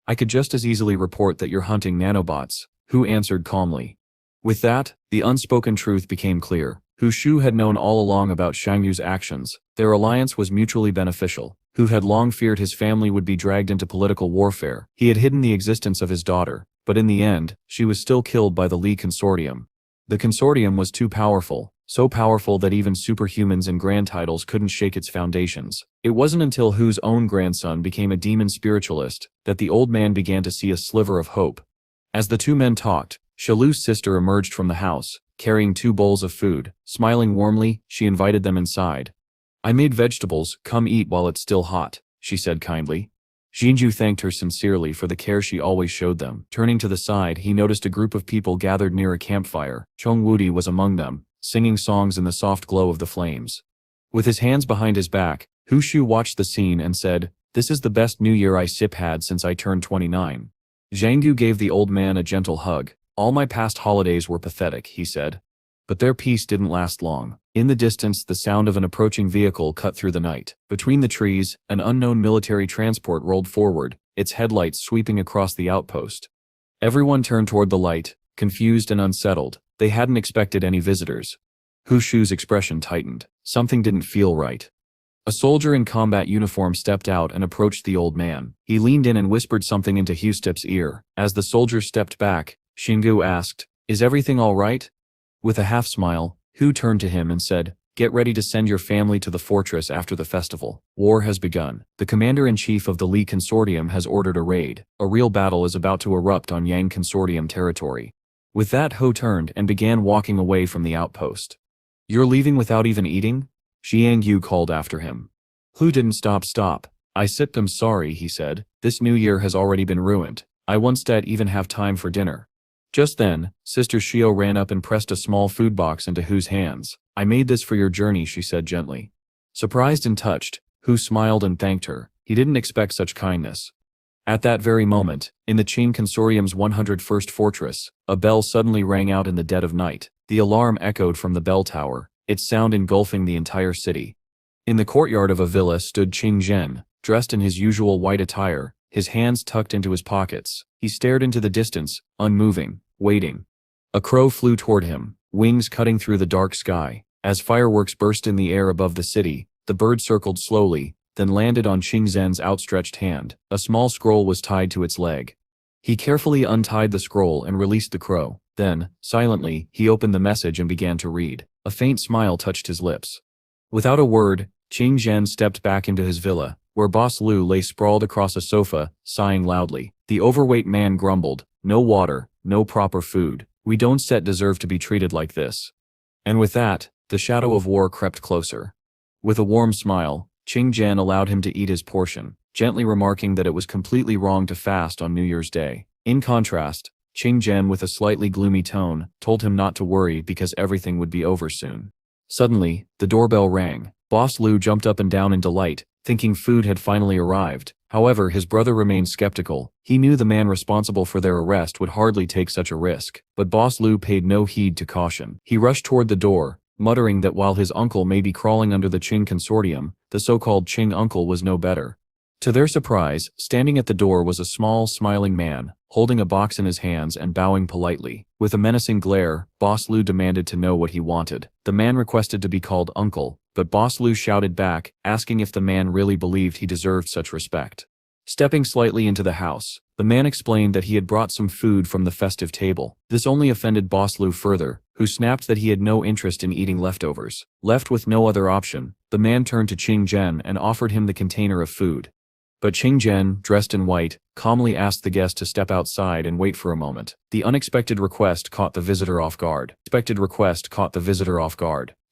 "I could just as easily report that you're hunting nanobots," Hu answered calmly. With that, the unspoken truth became clear. Shiu had known all along about Shanggu's actions. Their alliance was mutually beneficial. Hu had long feared his family would be dragged into political warfare. He had hidden the existence of his daughter, but in the end, she was still killed by the Li consortium. The consortium was too powerful, so powerful that even superhumans and grand titles couldn't shake its foundations. It wasn't until Hu's own grandson became a demon spiritualist that the old man began to see a sliver of hope. As the two men talked, Shalu's sister emerged from the house, carrying 2 bowls of food. Smiling warmly, she invited them inside. "I made vegetables, come eat while it's still hot," she said kindly. Jinju thanked her sincerely for the care she always showed them. Turning to the side, he noticed a group of people gathered near a campfire. Chong Wudi was among them, singing songs in the soft glow of the flames. With his hands behind his back, Hu Shu watched the scene and said, "This is the best New Year I had since I turned 29. Zhanggu gave the old man a gentle hug. "All my past holidays were pathetic," he said. But their peace didn't last long. In the distance, the sound of an approaching vehicle cut through the night. Between the trees, an unknown military transport rolled forward, its headlights sweeping across the outpost. Everyone turned toward the light, confused and unsettled. They hadn't expected any visitors. Hu Shu's expression tightened. Something didn't feel right. A soldier in combat uniform stepped out and approached the old man. He leaned in and whispered something into Hustep's ear. As the soldier stepped back, Xingu asked, "Is everything all right?" With a half smile, Hu turned to him and said, "Get ready to send your family to the fortress after the festival. War has begun. The commander-in-chief of the Li Consortium has ordered a raid. A real battle is about to erupt on Yang Consortium territory." With that, Ho turned and began walking away from the outpost. "You're leaving without even eating?" Xiang Yu called after him. Hu didn't stop. "I'm sorry," he said. "This new year has already been ruined. I won't even have time for dinner." Just then, Sister Shiu ran up and pressed a small food box into Hu's hands. "I made this for your journey," she said gently. Surprised and touched, Hu smiled and thanked her. He didn't expect such kindness. At that very moment, in the Qing Consortium's 101st fortress, a bell suddenly rang out in the dead of night. The alarm echoed from the bell tower, its sound engulfing the entire city. In the courtyard of a villa stood Qing Zhen, dressed in his usual white attire, his hands tucked into his pockets. He stared into the distance, unmoving, waiting. A crow flew toward him, wings cutting through the dark sky. As fireworks burst in the air above the city, the bird circled slowly, then landed on Qing Zhen's outstretched hand. A small scroll was tied to its leg. He carefully untied the scroll and released the crow. Then, silently, he opened the message and began to read. A faint smile touched his lips. Without a word, Qing Zhen stepped back into his villa, where Boss Lu lay sprawled across a sofa, sighing loudly. The overweight man grumbled, "No water, no proper food. We don't deserve to be treated like this." And with that, the shadow of war crept closer. With a warm smile, Qing Zhen allowed him to eat his portion, gently remarking that it was completely wrong to fast on New Year's Day. In contrast, Qing Zhen, with a slightly gloomy tone, told him not to worry because everything would be over soon. Suddenly, the doorbell rang. Boss Lu jumped up and down in delight, thinking food had finally arrived. However, his brother remained skeptical. He knew the man responsible for their arrest would hardly take such a risk. But Boss Lu paid no heed to caution. He rushed toward the door, muttering that while his uncle may be crawling under the Qing Consortium, the so-called Qing uncle was no better. To their surprise, standing at the door was a small, smiling man, holding a box in his hands and bowing politely. With a menacing glare, Boss Lu demanded to know what he wanted. The man requested to be called uncle, but Boss Lu shouted back, asking if the man really believed he deserved such respect. Stepping slightly into the house, the man explained that he had brought some food from the festive table. This only offended Boss Lu further, who snapped that he had no interest in eating leftovers. Left with no other option, the man turned to Qing Zhen and offered him the container of food. But Qing Zhen, dressed in white, calmly asked the guest to step outside and wait for a moment. The unexpected request caught the visitor off guard.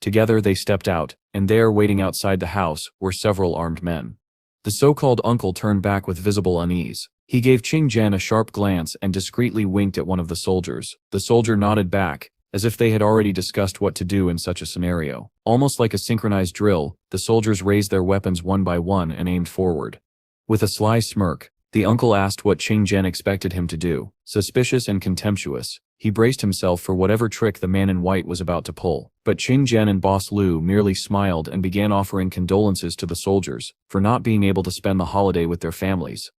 Together they stepped out, and there, waiting outside the house, were several armed men. The so-called uncle turned back with visible unease. He gave Qing Zhen a sharp glance and discreetly winked at one of the soldiers. The soldier nodded back, as if they had already discussed what to do in such a scenario. Almost like a synchronized drill, the soldiers raised their weapons one by one and aimed forward. With a sly smirk, the uncle asked what Qing Zhen expected him to do. Suspicious and contemptuous, he braced himself for whatever trick the man in white was about to pull. But Qing Zhen and Boss Lu merely smiled and began offering condolences to the soldiers for not being able to spend the holiday with their families.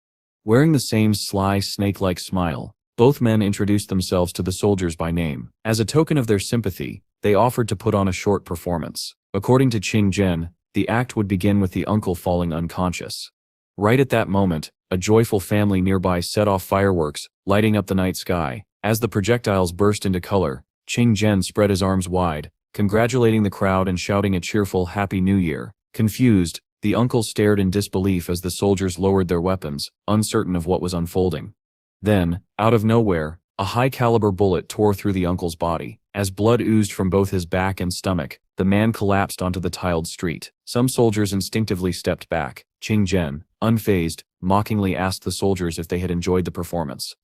Wearing the same sly, snake-like smile, both men introduced themselves to the soldiers by name. As a token of their sympathy, they offered to put on a short performance. According to Qing Zhen, the act would begin with the uncle falling unconscious. Right at that moment, a joyful family nearby set off fireworks, lighting up the night sky. As the projectiles burst into color, Qing Zhen spread his arms wide, congratulating the crowd and shouting a cheerful Happy New Year. Confused, the uncle stared in disbelief as the soldiers lowered their weapons, uncertain of what was unfolding. Then, out of nowhere, a high-caliber bullet tore through the uncle's body. As blood oozed from both his back and stomach, the man collapsed onto the tiled street. Some soldiers instinctively stepped back. Qing Zhen, unfazed, mockingly asked the soldiers if they had enjoyed the performance.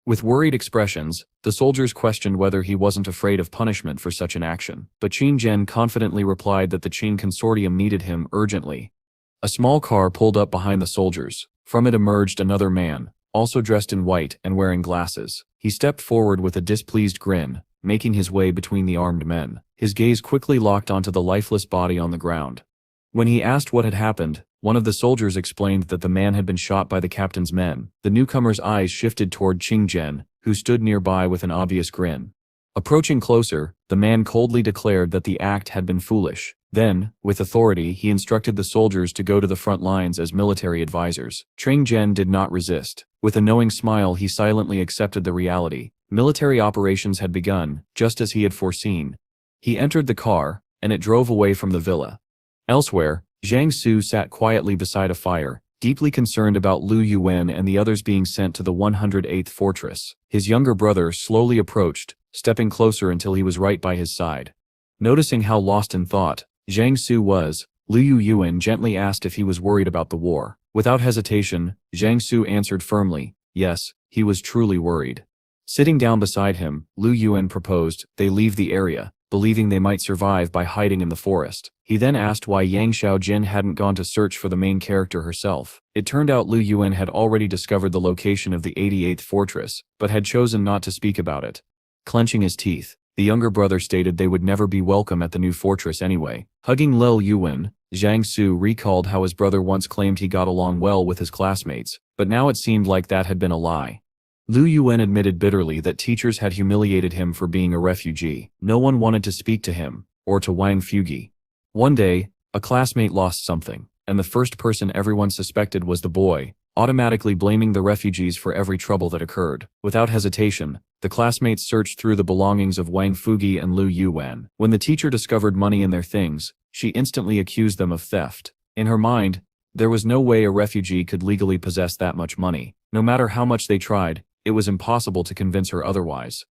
With worried expressions, the soldiers questioned whether he wasn't afraid of punishment for such an action. But Qing Zhen confidently replied that the Qing Consortium needed him urgently. A small car pulled up behind the soldiers. From it emerged another man, also dressed in white and wearing glasses. He stepped forward with a displeased grin, making his way between the armed men. His gaze quickly locked onto the lifeless body on the ground. When he asked what had happened, one of the soldiers explained that the man had been shot by the captain's men. The newcomer's eyes shifted toward Qing Zhen, who stood nearby with an obvious grin. Approaching closer, the man coldly declared that the act had been foolish. Then, with authority, he instructed the soldiers to go to the front lines as military advisors. Qing Zhen did not resist. With a knowing smile, he silently accepted the reality. Military operations had begun, just as he had foreseen. He entered the car, and it drove away from the villa. Elsewhere, Zhang Su sat quietly beside a fire, deeply concerned about Lu Yuan and the others being sent to the 108th fortress. His younger brother slowly approached, stepping closer until he was right by his side. Noticing how lost in thought Zhang Su was, Lu Yuan gently asked if he was worried about the war. Without hesitation, Zhang Su answered firmly, yes, he was truly worried. Sitting down beside him, Lu Yuan proposed they leave the area, believing they might survive by hiding in the forest. He then asked why Yang Xiaojin hadn't gone to search for the main character herself. It turned out Lu Yuan had already discovered the location of the 88th fortress, but had chosen not to speak about it. Clenching his teeth, the younger brother stated they would never be welcome at the new fortress anyway. Hugging Lu Yuan, Zhang Su recalled how his brother once claimed he got along well with his classmates, but now it seemed like that had been a lie. Lu Yuan admitted bitterly that teachers had humiliated him for being a refugee. No one wanted to speak to him, or to Wang Fugi. One day, a classmate lost something, and the first person everyone suspected was the boy, automatically blaming the refugees for every trouble that occurred. Without hesitation, the classmates searched through the belongings of Wang Fugi and Lu Yuan. When the teacher discovered money in their things, she instantly accused them of theft. In her mind, there was no way a refugee could legally possess that much money. No matter how much they tried, it was impossible to convince her otherwise.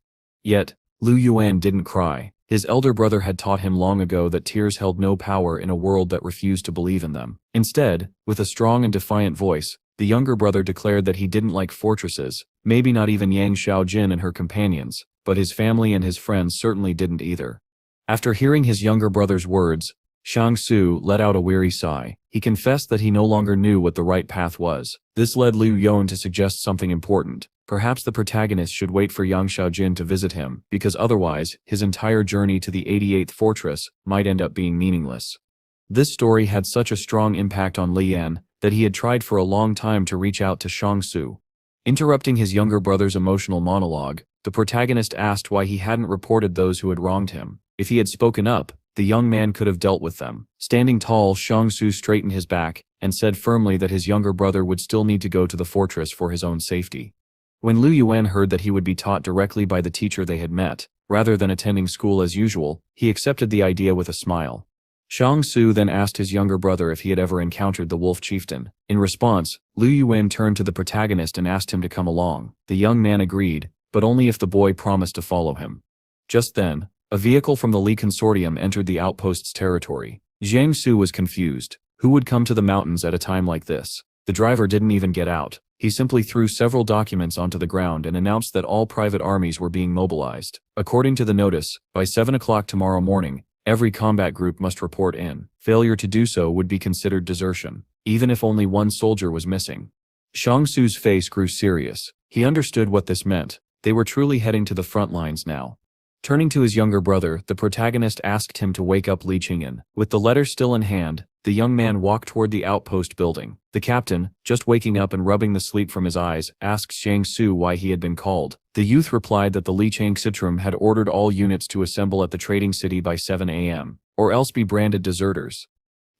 Yet, Lu Yuan didn't cry. His elder brother had taught him long ago that tears held no power in a world that refused to believe in them. Instead, with a strong and defiant voice, the younger brother declared that he didn't like fortresses, maybe not even Yang Xiaojin and her companions, but his family and his friends certainly didn't either. After hearing his younger brother's words, Shang Su let out a weary sigh. He confessed that he no longer knew what the right path was. This led Lu Yuan to suggest something important. Perhaps the protagonist should wait for Yang Xiaojin to visit him, because otherwise, his entire journey to the 88th fortress might end up being meaningless. This story had such a strong impact on Li Yan that he had tried for a long time to reach out to Shang Su. Interrupting his younger brother's emotional monologue, the protagonist asked why he hadn't reported those who had wronged him. If he had spoken up, the young man could have dealt with them. Standing tall, Shang Su straightened his back and said firmly that his younger brother would still need to go to the fortress for his own safety. When Lu Yuan heard that he would be taught directly by the teacher they had met, rather than attending school as usual, he accepted the idea with a smile. Shang Su then asked his younger brother if he had ever encountered the wolf chieftain. In response, Lu Yuan turned to the protagonist and asked him to come along. The young man agreed, but only if the boy promised to follow him. Just then, a vehicle from the Li consortium entered the outpost's territory. Zhang Su was confused. Who would come to the mountains at a time like this? The driver didn't even get out. He simply threw several documents onto the ground and announced that all private armies were being mobilized. According to the notice, by 7 o'clock tomorrow morning, every combat group must report in. Failure to do so would be considered desertion, even if only one soldier was missing. Shang Su's face grew serious. He understood what this meant. They were truly heading to the front lines now. Turning to his younger brother, the protagonist asked him to wake up Li Qingyan. With the letter still in hand, the young man walked toward the outpost building. The captain, just waking up and rubbing the sleep from his eyes, asked Shang Su why he had been called. The youth replied that the Li Changxitrum had ordered all units to assemble at the trading city by 7 a.m., or else be branded deserters.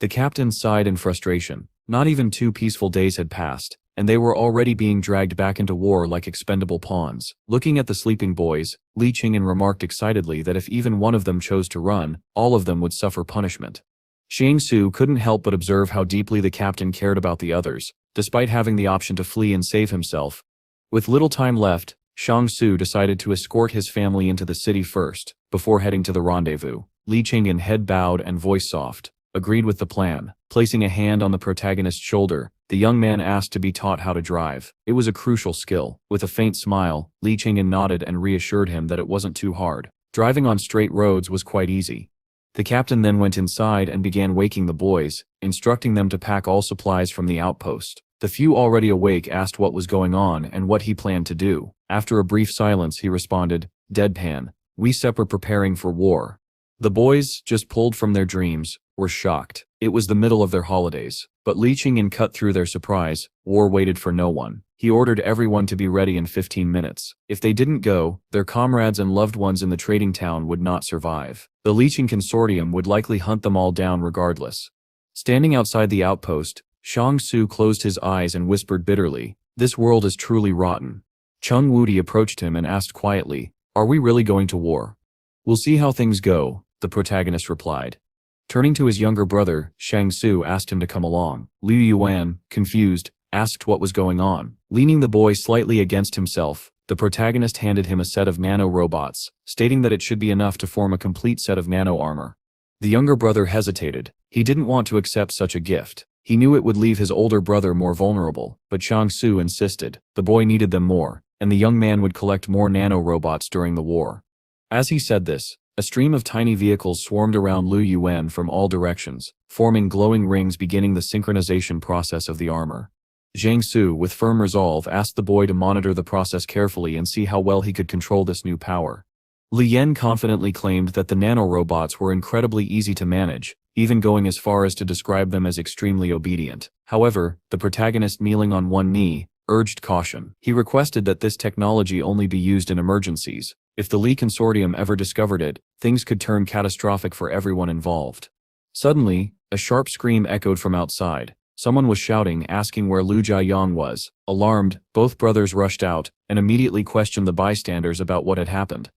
The captain sighed in frustration. Not even 2 peaceful days had passed, and they were already being dragged back into war like expendable pawns. Looking at the sleeping boys, Li Qingyan remarked excitedly that if even one of them chose to run, all of them would suffer punishment. Shang Su couldn't help but observe how deeply the captain cared about the others, despite having the option to flee and save himself. With little time left, Shang Su decided to escort his family into the city first, before heading to the rendezvous. Li Qingyan, head bowed and voice soft, agreed with the plan. Placing a hand on the protagonist's shoulder, the young man asked to be taught how to drive. It was a crucial skill. With a faint smile, Li Qingyan nodded and reassured him that it wasn't too hard. Driving on straight roads was quite easy. The captain then went inside and began waking the boys, instructing them to pack all supplies from the outpost. The few already awake asked what was going on and what he planned to do. After a brief silence, he responded, deadpan, "We separate preparing for war." The boys, just pulled from their dreams, were shocked. It was the middle of their holidays, but Li Qingyan cut through their surprise. War waited for no one. He ordered everyone to be ready in 15 minutes. If they didn't go, their comrades and loved ones in the trading town would not survive. The Li Qing consortium would likely hunt them all down regardless. Standing outside the outpost, Shang Su closed his eyes and whispered bitterly, "This world is truly rotten." Chung Wudi approached him and asked quietly, "Are we really going to war?" "We'll see how things go," the protagonist replied. Turning to his younger brother, Shang Su asked him to come along. Liu Yuan, confused, asked what was going on. Leaning the boy slightly against himself, the protagonist handed him a set of nano-robots, stating that it should be enough to form a complete set of nano-armor. The younger brother hesitated. He didn't want to accept such a gift. He knew it would leave his older brother more vulnerable, but Shang Su insisted. The boy needed them more, and the young man would collect more nano-robots during the war. As he said this, a stream of tiny vehicles swarmed around Lu Yuan from all directions, forming glowing rings beginning the synchronization process of the armor. Zhang Su, with firm resolve, asked the boy to monitor the process carefully and see how well he could control this new power. Li Yan confidently claimed that the nanorobots were incredibly easy to manage, even going as far as to describe them as extremely obedient. However, the protagonist, kneeling on one knee, urged caution. He requested that this technology only be used in emergencies. If the Li consortium ever discovered it, things could turn catastrophic for everyone involved. Suddenly, a sharp scream echoed from outside. Someone was shouting, asking where Lu Jiayang was. Alarmed, both brothers rushed out, and immediately questioned the bystanders about what had happened.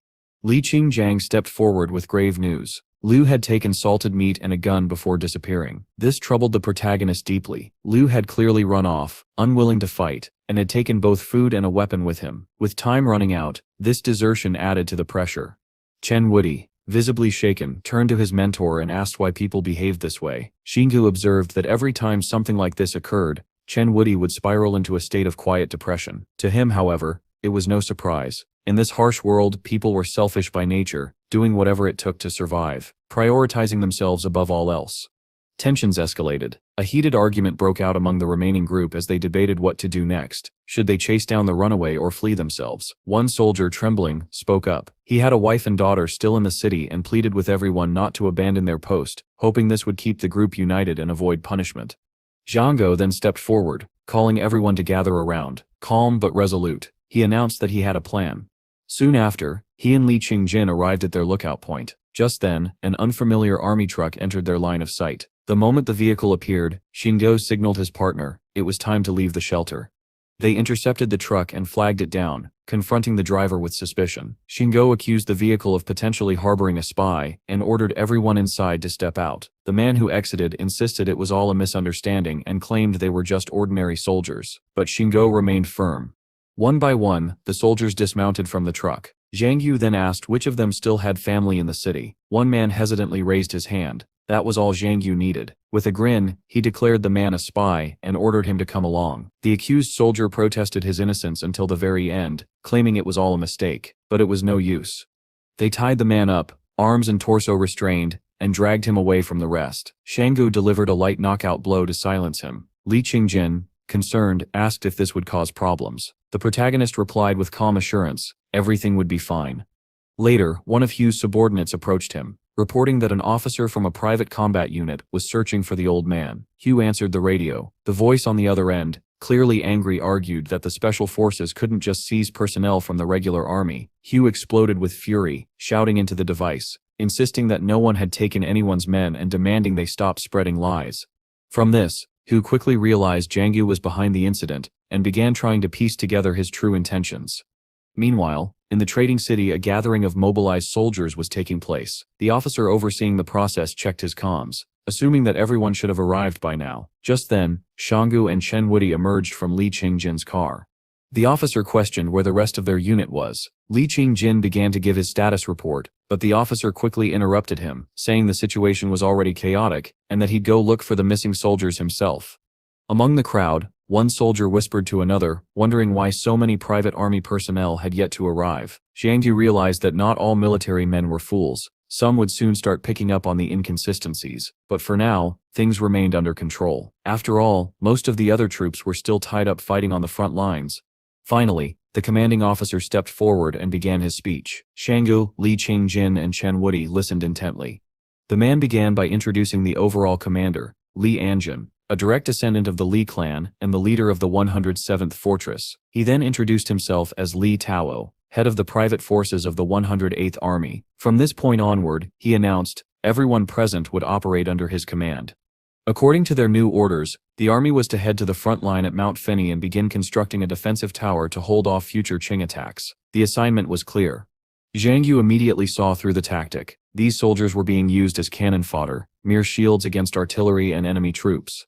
Li Qingjiang stepped forward with grave news. Lu had taken salted meat and a gun before disappearing. This troubled the protagonist deeply. Lu had clearly run off, unwilling to fight, and had taken both food and a weapon with him. With time running out, this desertion added to the pressure. Chen Woody, visibly shaken, turned to his mentor and asked why people behaved this way. Xingu observed that every time something like this occurred, Chen Woody would spiral into a state of quiet depression. To him, however, it was no surprise. In this harsh world, people were selfish by nature, doing whatever it took to survive, prioritizing themselves above all else. Tensions escalated. A heated argument broke out among the remaining group as they debated what to do next. Should they chase down the runaway or flee themselves? One soldier, trembling, spoke up. He had a wife and daughter still in the city and pleaded with everyone not to abandon their post, hoping this would keep the group united and avoid punishment. Zhang then stepped forward, calling everyone to gather around. Calm but resolute, he announced that he had a plan. Soon after, he and Li Qingjin arrived at their lookout point. Just then, an unfamiliar army truck entered their line of sight. The moment the vehicle appeared, Xingo signaled his partner. It was time to leave the shelter. They intercepted the truck and flagged it down, confronting the driver with suspicion. Xingo accused the vehicle of potentially harboring a spy and ordered everyone inside to step out. The man who exited insisted it was all a misunderstanding and claimed they were just ordinary soldiers, but Xingo remained firm. One by one, the soldiers dismounted from the truck. Zhang Yu then asked which of them still had family in the city. One man hesitantly raised his hand. That was all Zhang Yu needed. With a grin, he declared the man a spy and ordered him to come along. The accused soldier protested his innocence until the very end, claiming it was all a mistake, but it was no use. They tied the man up, arms and torso restrained, and dragged him away from the rest. Shanggu delivered a light knockout blow to silence him. Li Qingjin, concerned, asked if this would cause problems. The protagonist replied with calm assurance, everything would be fine. Later, one of Hugh's subordinates approached him, reporting that an officer from a private combat unit was searching for the old man. Hugh answered the radio. The voice on the other end, clearly angry, argued that the special forces couldn't just seize personnel from the regular army. Hugh exploded with fury, shouting into the device, insisting that no one had taken anyone's men and demanding they stop spreading lies. From this, Hugh quickly realized Jiangyu was behind the incident and began trying to piece together his true intentions. Meanwhile, in the trading city, a gathering of mobilized soldiers was taking place. The officer overseeing the process checked his comms, assuming that everyone should have arrived by now. Just then, Shanggu and Chen Woody emerged from Li Qingjin's car. The officer questioned where the rest of their unit was. Li Qingjin began to give his status report, but the officer quickly interrupted him, saying the situation was already chaotic and that he'd go look for the missing soldiers himself. Among the crowd, one soldier whispered to another, wondering why so many private army personnel had yet to arrive. Jiangyu realized that not all military men were fools. Some would soon start picking up on the inconsistencies, but for now, things remained under control. After all, most of the other troops were still tied up fighting on the front lines. Finally, the commanding officer stepped forward and began his speech. Shanggu, Li Qingjin, and Chen Woody listened intently. The man began by introducing the overall commander, Li Anjun, a direct descendant of the Li clan and the leader of the 107th Fortress. He then introduced himself as Li Tao, head of the private forces of the 108th Army. From this point onward, he announced, everyone present would operate under his command. According to their new orders, the army was to head to the front line at Mount Feni and begin constructing a defensive tower to hold off future Qing attacks. The assignment was clear. Zhang Yu immediately saw through the tactic. These soldiers were being used as cannon fodder, mere shields against artillery and enemy troops.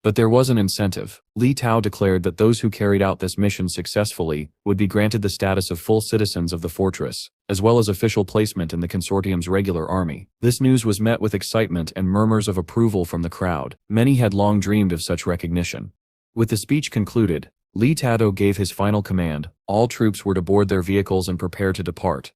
But there was an incentive. Li Tao declared that those who carried out this mission successfully would be granted the status of full citizens of the fortress, as well as official placement in the consortium's regular army. This news was met with excitement and murmurs of approval from the crowd. Many had long dreamed of such recognition. With the speech concluded, Li Tado gave his final command. All troops were to board their vehicles and prepare to depart.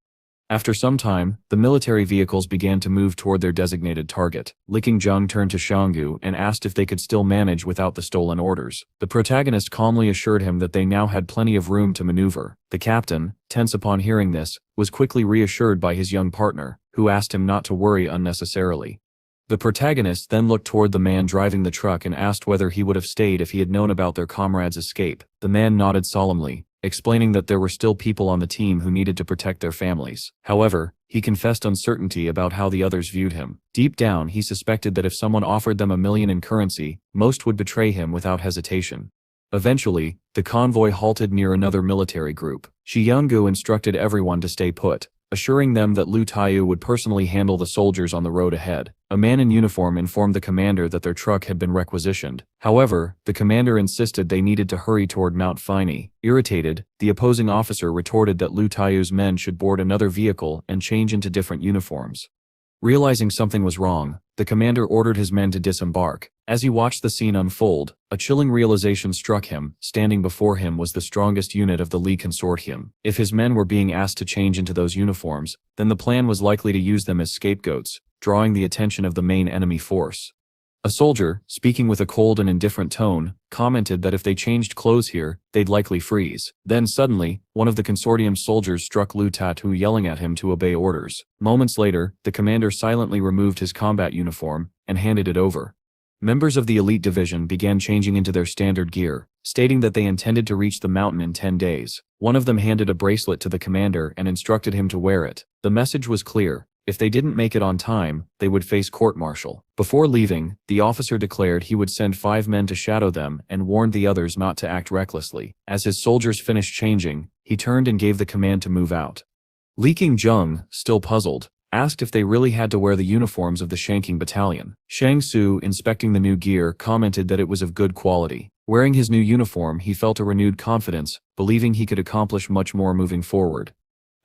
After some time, the military vehicles began to move toward their designated target. Li Qingjung turned to Shanggu and asked if they could still manage without the stolen orders. The protagonist calmly assured him that they now had plenty of room to maneuver. The captain, tense upon hearing this, was quickly reassured by his young partner, who asked him not to worry unnecessarily. The protagonist then looked toward the man driving the truck and asked whether he would have stayed if he had known about their comrade's escape. The man nodded solemnly, explaining that there were still people on the team who needed to protect their families. However, he confessed uncertainty about how the others viewed him. Deep down, he suspected that if someone offered them $1 million in currency, most would betray him without hesitation. Eventually, the convoy halted near another military group. Xianggu instructed everyone to stay put, assuring them that Lu Taiyu would personally handle the soldiers on the road ahead. A man in uniform informed the commander that their truck had been requisitioned. However, the commander insisted they needed to hurry toward Mount Finey. Irritated, the opposing officer retorted that Lu Taiyu's men should board another vehicle and change into different uniforms. Realizing something was wrong, the commander ordered his men to disembark. As he watched the scene unfold, a chilling realization struck him. Standing before him was the strongest unit of the Li consortium. If his men were being asked to change into those uniforms, then the plan was likely to use them as scapegoats, drawing the attention of the main enemy force. A soldier, speaking with a cold and indifferent tone, commented that if they changed clothes here, they'd likely freeze. Then suddenly, one of the consortium's soldiers struck Lu Tatu, yelling at him to obey orders. Moments later, the commander silently removed his combat uniform and handed it over. Members of the elite division began changing into their standard gear, stating that they intended to reach the mountain in 10 days. One of them handed a bracelet to the commander and instructed him to wear it. The message was clear. If they didn't make it on time, they would face court-martial. Before leaving, the officer declared he would send 5 men to shadow them and warned the others not to act recklessly. As his soldiers finished changing, he turned and gave the command to move out. Li Qingjung, still puzzled, asked if they really had to wear the uniforms of the Shanking Battalion. Shang Su, inspecting the new gear, commented that it was of good quality. Wearing his new uniform, he felt a renewed confidence, believing he could accomplish much more moving forward.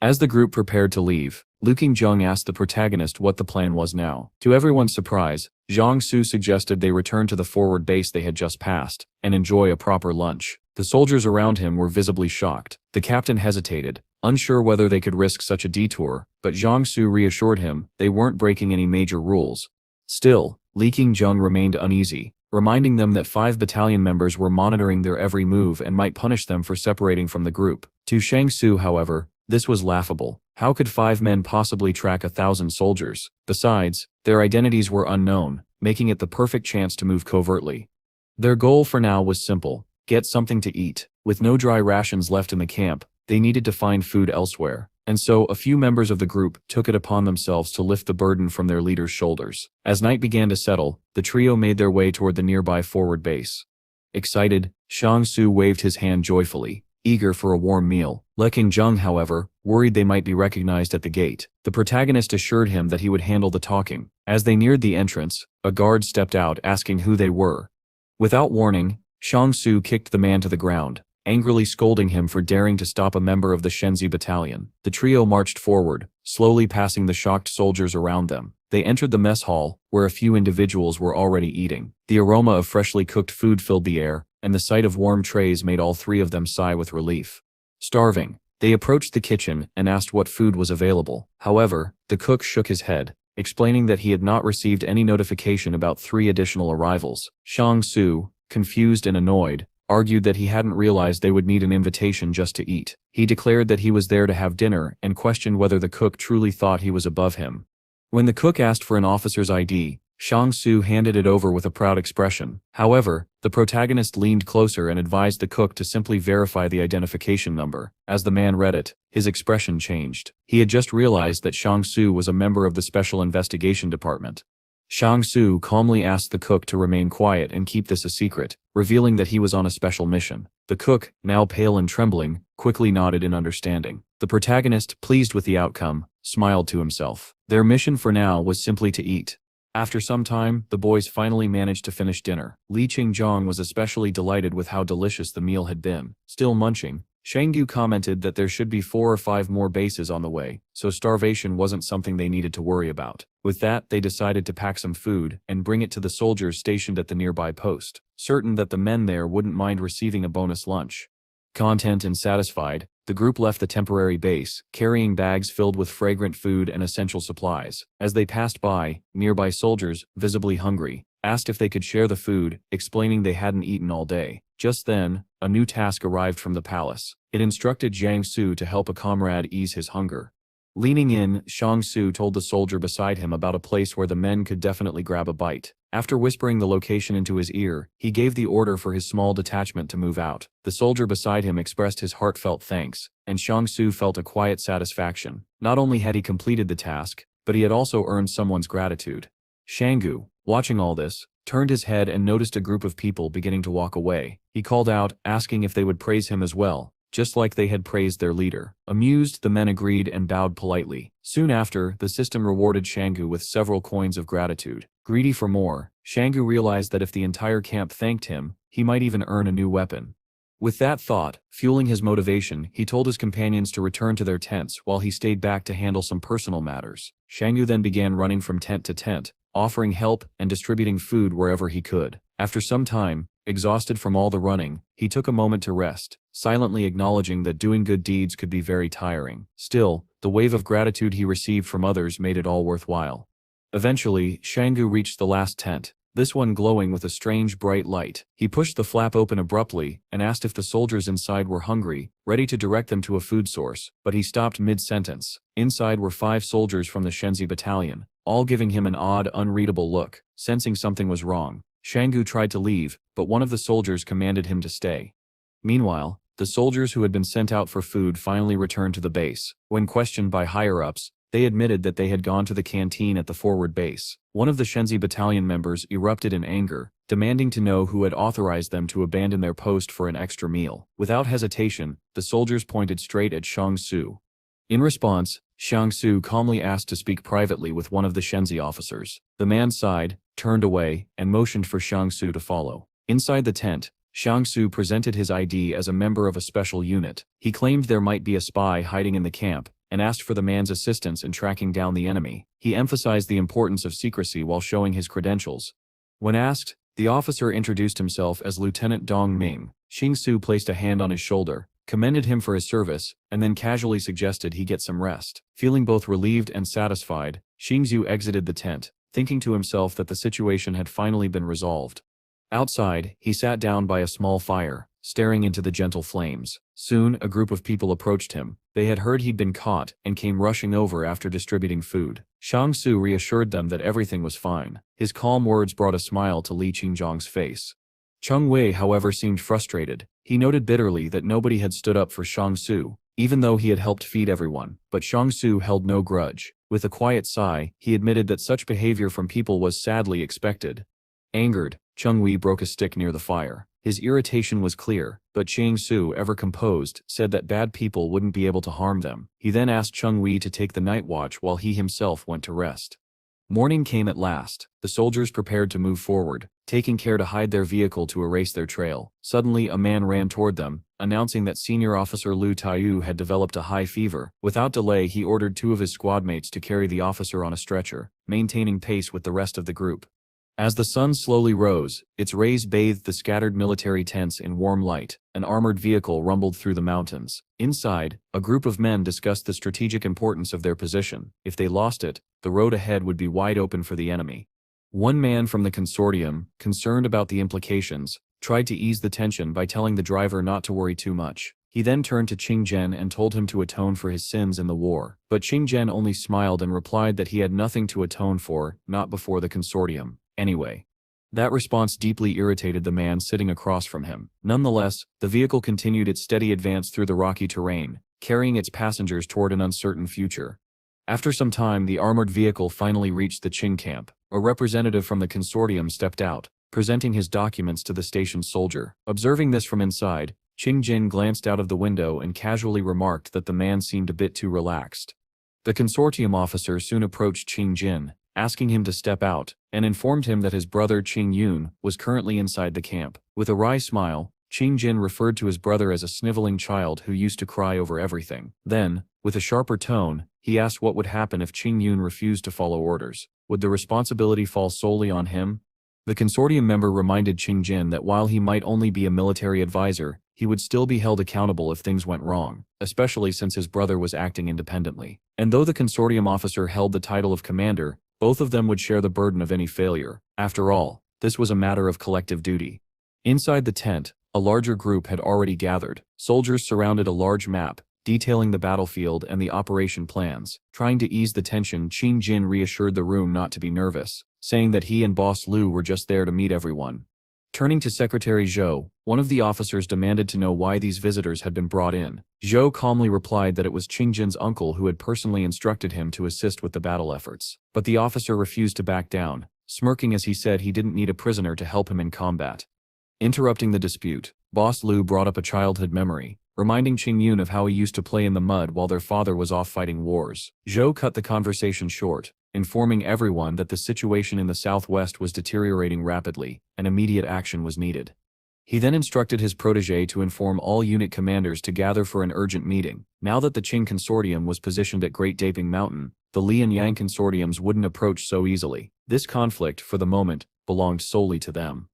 As the group prepared to leave, Lu Qingjung asked the protagonist what the plan was now. To everyone's surprise, Zhang Su suggested they return to the forward base they had just passed, and enjoy a proper lunch. The soldiers around him were visibly shocked. The captain hesitated, unsure whether they could risk such a detour, but Zhang Su reassured him they weren't breaking any major rules. Still, Li Qingjung remained uneasy, reminding them that 5 battalion members were monitoring their every move and might punish them for separating from the group. To Shang Su, however, this was laughable. How could 5 men possibly track 1,000 soldiers? Besides, their identities were unknown, making it the perfect chance to move covertly. Their goal for now was simple: get something to eat. With no dry rations left in the camp, they needed to find food elsewhere, and so a few members of the group took it upon themselves to lift the burden from their leader's shoulders. As night began to settle, the trio made their way toward the nearby forward base. Excited, Shang Su waved his hand joyfully, eager for a warm meal. Li Qingjung, however, worried they might be recognized at the gate. The protagonist assured him that he would handle the talking. As they neared the entrance, a guard stepped out asking who they were. Without warning, Shang Su kicked the man to the ground, angrily scolding him for daring to stop a member of the Shenzi battalion. The trio marched forward, slowly passing the shocked soldiers around them. They entered the mess hall, where a few individuals were already eating. The aroma of freshly cooked food filled the air, and the sight of warm trays made all 3 of them sigh with relief. Starving, they approached the kitchen and asked what food was available. However, the cook shook his head, explaining that he had not received any notification about 3 additional arrivals. Shang Su, confused and annoyed, argued that he hadn't realized they would need an invitation just to eat. He declared that he was there to have dinner and questioned whether the cook truly thought he was above him. When the cook asked for an officer's ID, Shang Su handed it over with a proud expression. However, the protagonist leaned closer and advised the cook to simply verify the identification number. As the man read it, his expression changed. He had just realized that Shang Su was a member of the Special Investigation Department. Shang Su calmly asked the cook to remain quiet and keep this a secret, revealing that he was on a special mission. The cook, now pale and trembling, quickly nodded in understanding. The protagonist, pleased with the outcome, smiled to himself. Their mission for now was simply to eat. After some time, the boys finally managed to finish dinner. Li Qingjung was especially delighted with how delicious the meal had been. Still munching, Shanggu commented that there should be 4 or 5 more bases on the way, so starvation wasn't something they needed to worry about. With that, they decided to pack some food and bring it to the soldiers stationed at the nearby post. certain that the men there wouldn't mind receiving a bonus lunch. Content and satisfied, the group left the temporary base, carrying bags filled with fragrant food and essential supplies. As they passed by, nearby soldiers, visibly hungry, asked if they could share the food, explaining they hadn't eaten all day. Just then, a new task arrived from the palace. It instructed Jiang Su to help a comrade ease his hunger. Leaning in, Shang Su told the soldier beside him about a place where the men could definitely grab a bite. After whispering the location into his ear, he gave the order for his small detachment to move out. The soldier beside him expressed his heartfelt thanks, and Shang Su felt a quiet satisfaction. Not only had he completed the task, but he had also earned someone's gratitude. Shanggu, watching all this, turned his head and noticed a group of people beginning to walk away. He called out, asking if they would praise him as well, just like they had praised their leader. Amused, the men agreed and bowed politely. Soon after, the system rewarded Shanggu with several coins of gratitude. Greedy for more, Shanggu realized that if the entire camp thanked him, he might even earn a new weapon. With that thought, fueling his motivation, he told his companions to return to their tents while he stayed back to handle some personal matters. Shanggu then began running from tent to tent, offering help and distributing food wherever he could. After some time, exhausted from all the running, he took a moment to rest, silently acknowledging that doing good deeds could be very tiring. Still, the wave of gratitude he received from others made it all worthwhile. Eventually, Shanggu reached the last tent, this one glowing with a strange bright light. He pushed the flap open abruptly and asked if the soldiers inside were hungry, ready to direct them to a food source, but he stopped mid-sentence. Inside were 5 soldiers from the Shenzi battalion, all giving him an odd, unreadable look. Sensing something was wrong, Shanggu tried to leave, but one of the soldiers commanded him to stay. Meanwhile, the soldiers who had been sent out for food finally returned to the base. When questioned by higher-ups, they admitted that they had gone to the canteen at the forward base. One of the Shenzi battalion members erupted in anger, demanding to know who had authorized them to abandon their post for an extra meal. Without hesitation, the soldiers pointed straight at Shang Su. In response, Shang Su calmly asked to speak privately with one of the Shenzi officers. The man sighed, turned away, and motioned for Shang Su to follow. Inside the tent, Shang Su presented his ID as a member of a special unit. He claimed there might be a spy hiding in the camp, and asked for the man's assistance in tracking down the enemy. He emphasized the importance of secrecy while showing his credentials. When asked, the officer introduced himself as Lieutenant Dong Ming. Shang Su placed a hand on his shoulder, commended him for his service, and then casually suggested he get some rest. Feeling both relieved and satisfied, Shang Su exited the tent, thinking to himself that the situation had finally been resolved. Outside, he sat down by a small fire, staring into the gentle flames. Soon, a group of people approached him. They had heard he'd been caught and came rushing over after distributing food. Shang Su reassured them that everything was fine. His calm words brought a smile to Li Qingzhang's face. Cheng Wei, however, seemed frustrated. He noted bitterly that nobody had stood up for Shang Su, even though he had helped feed everyone. But Shang Su held no grudge. With a quiet sigh, he admitted that such behavior from people was sadly expected. Angered, Cheng Wei broke a stick near the fire. His irritation was clear, but Chang Su, ever composed, said that bad people wouldn't be able to harm them. He then asked Cheng Wei to take the night watch while he himself went to rest. Morning came at last. The soldiers prepared to move forward, taking care to hide their vehicle to erase their trail. Suddenly, a man ran toward them, announcing that Senior Officer Liu Taiyu had developed a high fever. Without delay, he ordered 2 of his squadmates to carry the officer on a stretcher, maintaining pace with the rest of the group. As the sun slowly rose, its rays bathed the scattered military tents in warm light. An armored vehicle rumbled through the mountains. Inside, a group of men discussed the strategic importance of their position. If they lost it, the road ahead would be wide open for the enemy. One man from the consortium, concerned about the implications, tried to ease the tension by telling the driver not to worry too much. He then turned to Qing Zhen and told him to atone for his sins in the war. But Qing Zhen only smiled and replied that he had nothing to atone for, not before the consortium. Anyway. That response deeply irritated the man sitting across from him. Nonetheless, the vehicle continued its steady advance through the rocky terrain, carrying its passengers toward an uncertain future. After some time, the armored vehicle finally reached the Qing camp. A representative from the consortium stepped out, presenting his documents to the station's soldier. Observing this from inside, Qing Jin glanced out of the window and casually remarked that the man seemed a bit too relaxed. The consortium officer soon approached Qing Jin, asking him to step out, and informed him that his brother Qing Yun was currently inside the camp. With a wry smile, Qing Jin referred to his brother as a sniveling child who used to cry over everything. Then, with a sharper tone, he asked what would happen if Qing Yun refused to follow orders. Would the responsibility fall solely on him? The consortium member reminded Qing Jin that while he might only be a military advisor, he would still be held accountable if things went wrong, especially since his brother was acting independently. And though the consortium officer held the title of commander, both of them would share the burden of any failure. After all, this was a matter of collective duty. Inside the tent, a larger group had already gathered. Soldiers surrounded a large map, detailing the battlefield and the operation plans. Trying to ease the tension, Qing Jin reassured the room not to be nervous, saying that he and Boss Lu were just there to meet everyone. Turning to Secretary Zhou, one of the officers demanded to know why these visitors had been brought in. Zhou calmly replied that it was Qing Jin's uncle who had personally instructed him to assist with the battle efforts. But the officer refused to back down, smirking as he said he didn't need a prisoner to help him in combat. Interrupting the dispute, Boss Lu brought up a childhood memory, reminding Qing Yun of how he used to play in the mud while their father was off fighting wars. Zhou cut the conversation short, informing everyone that the situation in the southwest was deteriorating rapidly, and immediate action was needed. He then instructed his protege to inform all unit commanders to gather for an urgent meeting. Now that the Qing consortium was positioned at Great Daping Mountain, the Li and Yang consortiums wouldn't approach so easily. This conflict, for the moment, belonged solely to them.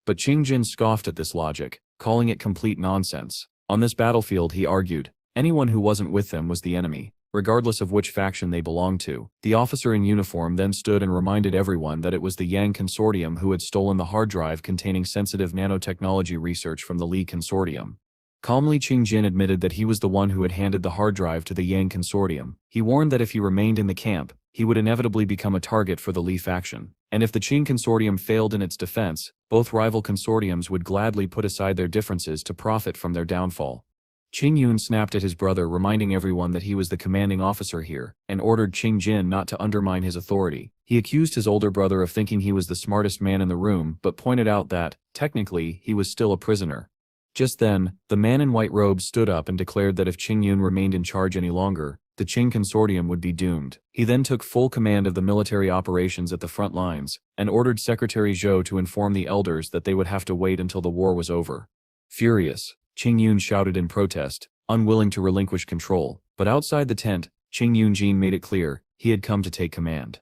But Qing Jin scoffed at this logic, calling it complete nonsense. On this battlefield, he argued, anyone who wasn't with them was the enemy, regardless of which faction they belonged to. The officer in uniform then stood and reminded everyone that it was the Yang consortium who had stolen the hard drive containing sensitive nanotechnology research from the Li consortium. Calmly, Qing Jin admitted that he was the one who had handed the hard drive to the Yang consortium. He warned that if he remained in the camp, he would inevitably become a target for the Li faction. And if the Qing consortium failed in its defense, both rival consortiums would gladly put aside their differences to profit from their downfall. Qing Yun snapped at his brother, reminding everyone that he was the commanding officer here, and ordered Qing Jin not to undermine his authority. He accused his older brother of thinking he was the smartest man in the room, but pointed out that, technically, he was still a prisoner. Just then, the man in white robes stood up and declared that if Qing Yun remained in charge any longer, the Qing consortium would be doomed. He then took full command of the military operations at the front lines, and ordered Secretary Zhou to inform the elders that they would have to wait until the war was over. Furious, Qing Yun shouted in protest, unwilling to relinquish control. But outside the tent, Qing Yunjin made it clear he had come to take command.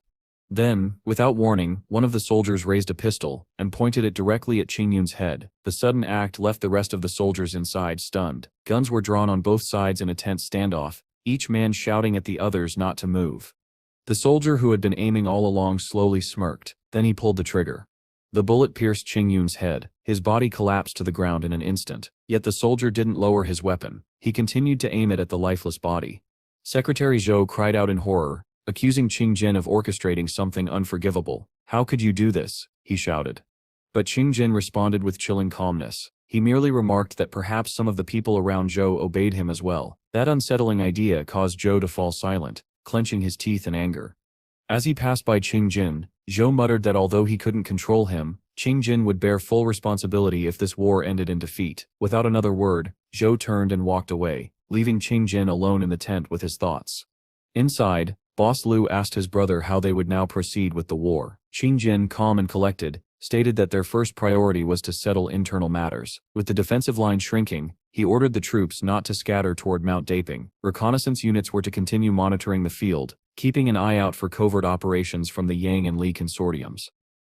Then, without warning, one of the soldiers raised a pistol and pointed it directly at Qing Yun's head. The sudden act left the rest of the soldiers inside stunned. Guns were drawn on both sides in a tense standoff, each man shouting at the others not to move. The soldier who had been aiming all along slowly smirked, then he pulled the trigger. The bullet pierced Qing Yun's head. His body collapsed to the ground in an instant. Yet the soldier didn't lower his weapon. He continued to aim it at the lifeless body. Secretary Zhou cried out in horror, accusing Qing Jin of orchestrating something unforgivable. "How could you do this?" he shouted. But Qing Jin responded with chilling calmness. He merely remarked that perhaps some of the people around Zhou obeyed him as well. That unsettling idea caused Zhou to fall silent, clenching his teeth in anger. As he passed by Qing Jin, Zhou muttered that although he couldn't control him, Qing Jin would bear full responsibility if this war ended in defeat. Without another word, Zhou turned and walked away, leaving Qing Jin alone in the tent with his thoughts. Inside, Boss Lu asked his brother how they would now proceed with the war. Qing Jin, calm and collected, stated that their first priority was to settle internal matters. With the defensive line shrinking, he ordered the troops not to scatter toward Mount Daping. Reconnaissance units were to continue monitoring the field, keeping an eye out for covert operations from the Yang and Li consortiums.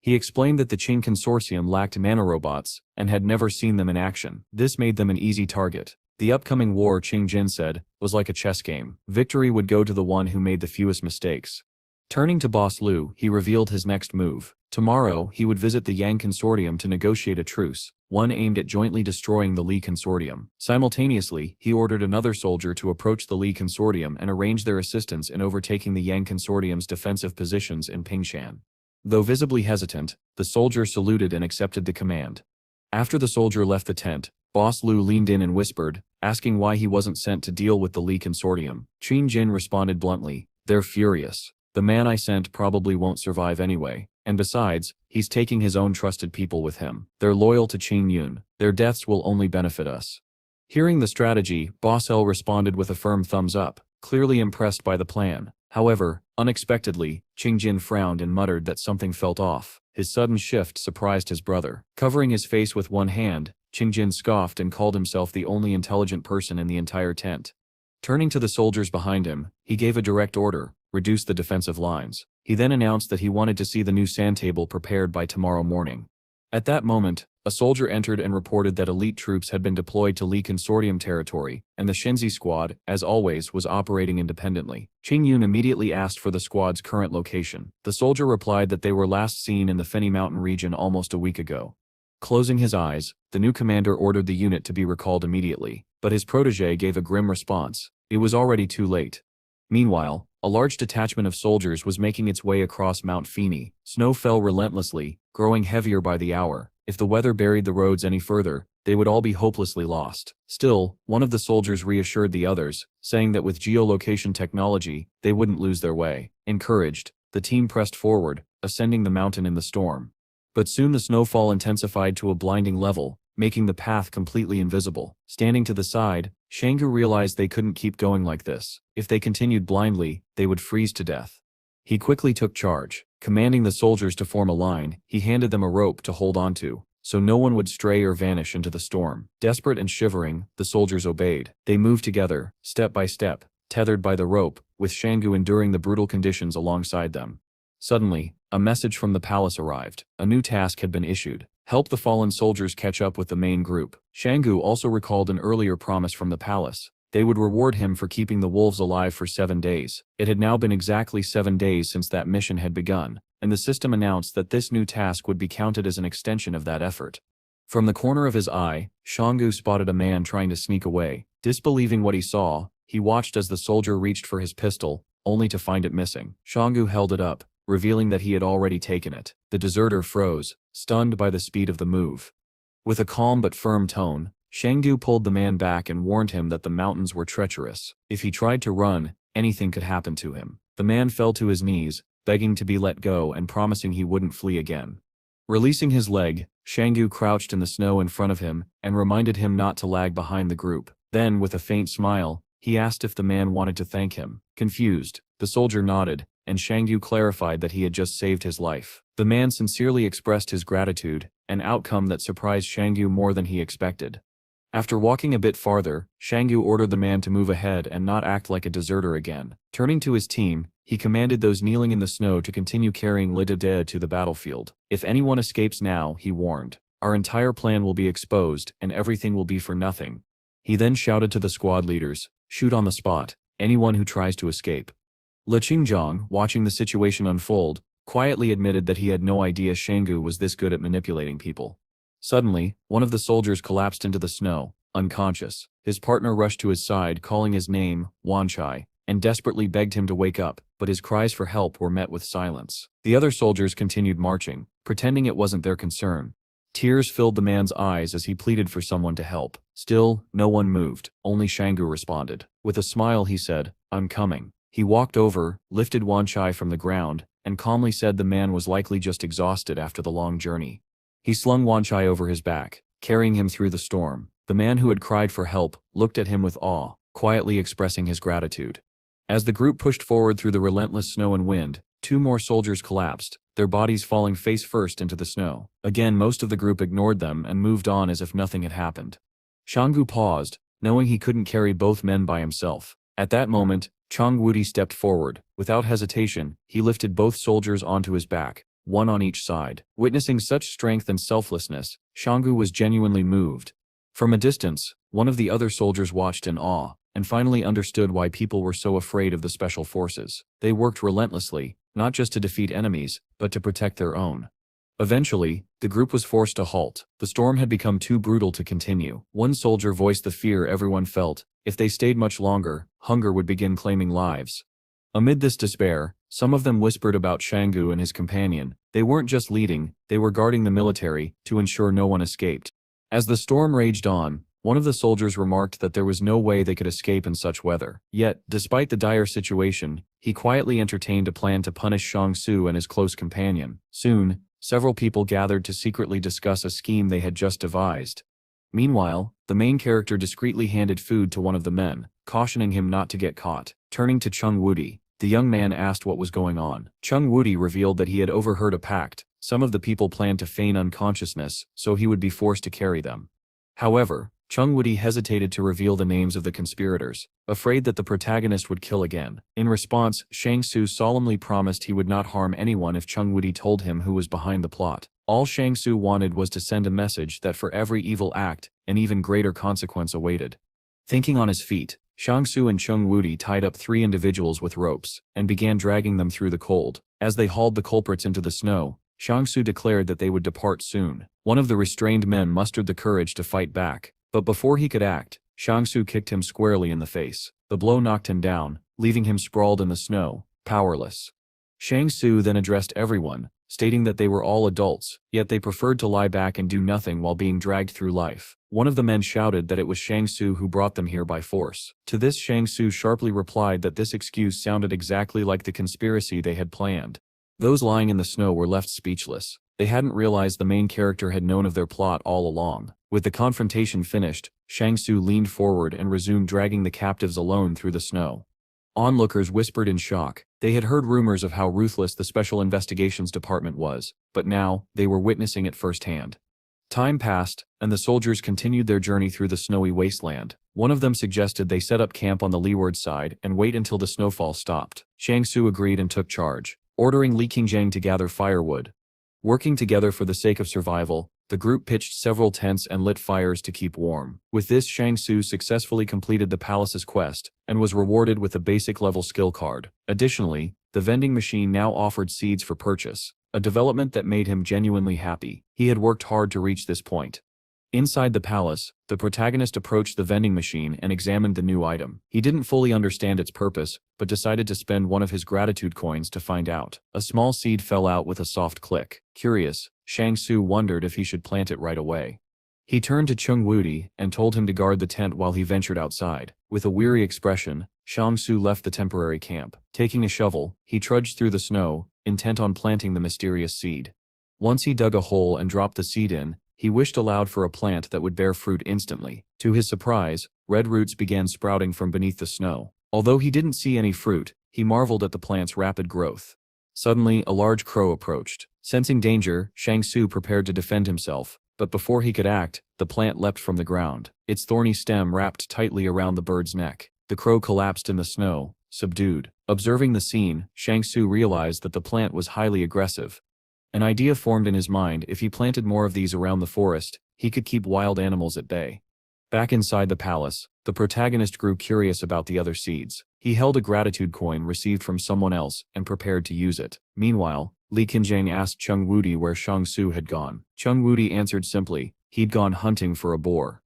He explained that the Qing consortium lacked nanorobots and had never seen them in action. This made them an easy target. The upcoming war, Qing Jin said, was like a chess game. Victory would go to the one who made the fewest mistakes. Turning to Boss Lu, he revealed his next move. Tomorrow, he would visit the Yang consortium to negotiate a truce, one aimed at jointly destroying the Li consortium. Simultaneously, he ordered another soldier to approach the Li consortium and arrange their assistance in overtaking the Yang consortium's defensive positions in Pingshan. Though visibly hesitant, the soldier saluted and accepted the command. After the soldier left the tent, Boss Lu leaned in and whispered, asking why he wasn't sent to deal with the Li consortium. Qing Jin responded bluntly, "They're furious. The man I sent probably won't survive anyway, and besides, he's taking his own trusted people with him. They're loyal to Qing Yun. Their deaths will only benefit us." Hearing the strategy, Boss L responded with a firm thumbs up, clearly impressed by the plan. However, unexpectedly, Qing Jin frowned and muttered that something felt off. His sudden shift surprised his brother. Covering his face with one hand, Qing Jin scoffed and called himself the only intelligent person in the entire tent. Turning to the soldiers behind him, he gave a direct order: reduce the defensive lines. He then announced that he wanted to see the new sand table prepared by tomorrow morning. At that moment, a soldier entered and reported that elite troops had been deployed to Li consortium territory, and the Shenzi squad, as always, was operating independently. Qing Yun immediately asked for the squad's current location. The soldier replied that they were last seen in the Feni Mountain region almost a week ago. Closing his eyes, the new commander ordered the unit to be recalled immediately, but his protege gave a grim response. It was already too late. Meanwhile, a large detachment of soldiers was making its way across Mount Feni. Snow fell relentlessly, growing heavier by the hour. If the weather buried the roads any further, they would all be hopelessly lost. Still, one of the soldiers reassured the others, saying that with geolocation technology, they wouldn't lose their way. Encouraged, the team pressed forward, ascending the mountain in the storm. But soon the snowfall intensified to a blinding level, making the path completely invisible. Standing to the side, Shanggu realized they couldn't keep going like this. If they continued blindly, they would freeze to death. He quickly took charge. Commanding the soldiers to form a line, he handed them a rope to hold onto, so no one would stray or vanish into the storm. Desperate and shivering, the soldiers obeyed. They moved together, step by step, tethered by the rope, with Shanggu enduring the brutal conditions alongside them. Suddenly, a message from the palace arrived. A new task had been issued. Help the fallen soldiers catch up with the main group. Shanggu also recalled an earlier promise from the palace. They would reward him for keeping the wolves alive for 7 days. It had now been exactly 7 days since that mission had begun, and the system announced that this new task would be counted as an extension of that effort. From the corner of his eye, Shanggu spotted a man trying to sneak away. Disbelieving what he saw, he watched as the soldier reached for his pistol, only to find it missing. Shanggu held it up, revealing that he had already taken it. The deserter froze, stunned by the speed of the move. With a calm but firm tone, Shanggu pulled the man back and warned him that the mountains were treacherous. If he tried to run, anything could happen to him. The man fell to his knees, begging to be let go and promising he wouldn't flee again. Releasing his leg, Shanggu crouched in the snow in front of him and reminded him not to lag behind the group. Then, with a faint smile, he asked if the man wanted to thank him. Confused, the soldier nodded, and Shanggu clarified that he had just saved his life. The man sincerely expressed his gratitude, an outcome that surprised Shanggu more than he expected. After walking a bit farther, Shanggu ordered the man to move ahead and not act like a deserter again. Turning to his team, he commanded those kneeling in the snow to continue carrying Li Dede to the battlefield. If anyone escapes now, he warned, our entire plan will be exposed and everything will be for nothing. He then shouted to the squad leaders, shoot on the spot, anyone who tries to escape. Le Qingjiang, watching the situation unfold, quietly admitted that he had no idea Shanggu was this good at manipulating people. Suddenly, one of the soldiers collapsed into the snow, unconscious. His partner rushed to his side, calling his name, Wanchai, and desperately begged him to wake up, but his cries for help were met with silence. The other soldiers continued marching, pretending it wasn't their concern. Tears filled the man's eyes as he pleaded for someone to help. Still, no one moved, only Shanggu responded. With a smile he said, I'm coming. He walked over, lifted Wanchai from the ground, and calmly said the man was likely just exhausted after the long journey. He slung Wanchai over his back, carrying him through the storm. The man who had cried for help looked at him with awe, quietly expressing his gratitude. As the group pushed forward through the relentless snow and wind, 2 more soldiers collapsed, their bodies falling face first into the snow. Again, most of the group ignored them and moved on as if nothing had happened. Shanggu paused, knowing he couldn't carry both men by himself. At that moment, Chang Wudi stepped forward. Without hesitation, he lifted both soldiers onto his back, one on each side. Witnessing such strength and selflessness, Shanggu was genuinely moved. From a distance, one of the other soldiers watched in awe, and finally understood why people were so afraid of the special forces. They worked relentlessly, not just to defeat enemies, but to protect their own. Eventually, the group was forced to halt. The storm had become too brutal to continue. One soldier voiced the fear everyone felt. If they stayed much longer, hunger would begin claiming lives. Amid this despair, some of them whispered about Shanggu and his companion. They weren't just leading, they were guarding the military, to ensure no one escaped. As the storm raged on, one of the soldiers remarked that there was no way they could escape in such weather. Yet, despite the dire situation, he quietly entertained a plan to punish Shang Su and his close companion. Soon, several people gathered to secretly discuss a scheme they had just devised. Meanwhile, the main character discreetly handed food to one of the men, cautioning him not to get caught. Turning to Chung Wudi, the young man asked what was going on. Chung Wudi revealed that he had overheard a pact. Some of the people planned to feign unconsciousness, so he would be forced to carry them. However, Chung Wudi hesitated to reveal the names of the conspirators, afraid that the protagonist would kill again. In response, Shang Su solemnly promised he would not harm anyone if Chung Wudi told him who was behind the plot. All Shang Su wanted was to send a message that for every evil act, an even greater consequence awaited. Thinking on his feet, Shang Su and Chung Wudi tied up 3 individuals with ropes, and began dragging them through the cold. As they hauled the culprits into the snow, Shang Su declared that they would depart soon. One of the restrained men mustered the courage to fight back, but before he could act, Shang Su kicked him squarely in the face. The blow knocked him down, leaving him sprawled in the snow, powerless. Shang Su then addressed everyone, stating that they were all adults, yet they preferred to lie back and do nothing while being dragged through life. One of the men shouted that it was Shang Su who brought them here by force. To this, Shang Su sharply replied that this excuse sounded exactly like the conspiracy they had planned. Those lying in the snow were left speechless. They hadn't realized the main character had known of their plot all along. With the confrontation finished, Shang Su leaned forward and resumed dragging the captives alone through the snow. Onlookers whispered in shock. They had heard rumors of how ruthless the Special Investigations Department was, but now, they were witnessing it firsthand. Time passed, and the soldiers continued their journey through the snowy wasteland. One of them suggested they set up camp on the leeward side and wait until the snowfall stopped. Shang Su agreed and took charge, ordering Li Qingjang to gather firewood. Working together for the sake of survival, the group pitched several tents and lit fires to keep warm. With this, Shang Su successfully completed the palace's quest, and was rewarded with a basic level skill card. Additionally, the vending machine now offered seeds for purchase, a development that made him genuinely happy. He had worked hard to reach this point. Inside the palace, the protagonist approached the vending machine and examined the new item. He didn't fully understand its purpose, but decided to spend one of his gratitude coins to find out. A small seed fell out with a soft click. Curious, Shang Su wondered if he should plant it right away. He turned to Chung Wudi and told him to guard the tent while he ventured outside. With a weary expression, Shang Su left the temporary camp. Taking a shovel, he trudged through the snow, intent on planting the mysterious seed. Once he dug a hole and dropped the seed in, he wished aloud for a plant that would bear fruit instantly. To his surprise, red roots began sprouting from beneath the snow. Although he didn't see any fruit, he marveled at the plant's rapid growth. Suddenly, a large crow approached. Sensing danger, Shang Su prepared to defend himself, but before he could act, the plant leapt from the ground. Its thorny stem wrapped tightly around the bird's neck. The crow collapsed in the snow, subdued. Observing the scene, Shang Su realized that the plant was highly aggressive. An idea formed in his mind: if he planted more of these around the forest, he could keep wild animals at bay. Back inside the palace, the protagonist grew curious about the other seeds. He held a gratitude coin received from someone else and prepared to use it. Meanwhile, Li Qingjang asked Chung Wudi where Shang Su had gone. Chung Wudi answered simply, he'd gone hunting for a boar.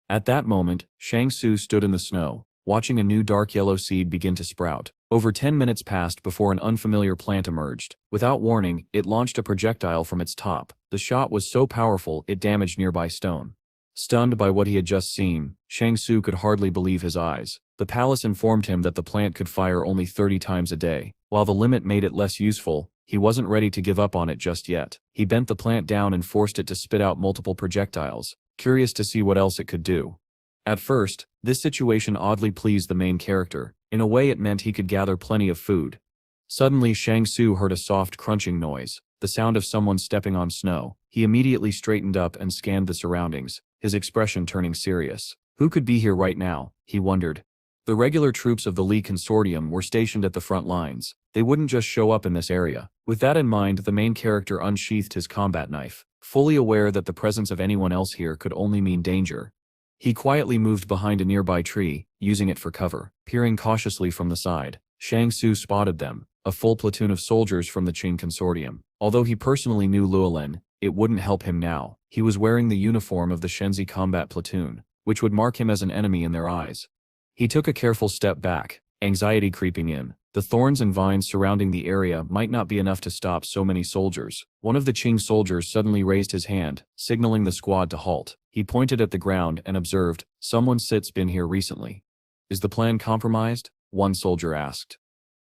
At that moment, Shang Su stood in the snow, watching a new dark yellow seed begin to sprout. Over 10 minutes passed before an unfamiliar plant emerged. Without warning, it launched a projectile from its top. The shot was so powerful it damaged nearby stone. Stunned by what he had just seen, Shang Su could hardly believe his eyes. The palace informed him that the plant could fire only 30 times a day. While the limit made it less useful, he wasn't ready to give up on it just yet. He bent the plant down and forced it to spit out multiple projectiles, curious to see what else it could do. At first, this situation oddly pleased the main character. In a way, it meant he could gather plenty of food. Suddenly, Shang Su heard a soft crunching noise, the sound of someone stepping on snow. He immediately straightened up and scanned the surroundings, his expression turning serious. Who could be here right now, he wondered. The regular troops of the Li consortium were stationed at the front lines. They wouldn't just show up in this area. With that in mind, the main character unsheathed his combat knife, fully aware that the presence of anyone else here could only mean danger. He quietly moved behind a nearby tree, using it for cover. Peering cautiously from the side, Shang Su spotted them, a full platoon of soldiers from the Jing consortium. Although he personally knew Luolin, it wouldn't help him now. He was wearing the uniform of the Shenzi combat platoon, which would mark him as an enemy in their eyes. He took a careful step back, anxiety creeping in. The thorns and vines surrounding the area might not be enough to stop so many soldiers. One of the Qing soldiers suddenly raised his hand, signaling the squad to halt. He pointed at the ground and observed, "Someone sit's been here recently." "Is the plan compromised?" one soldier asked.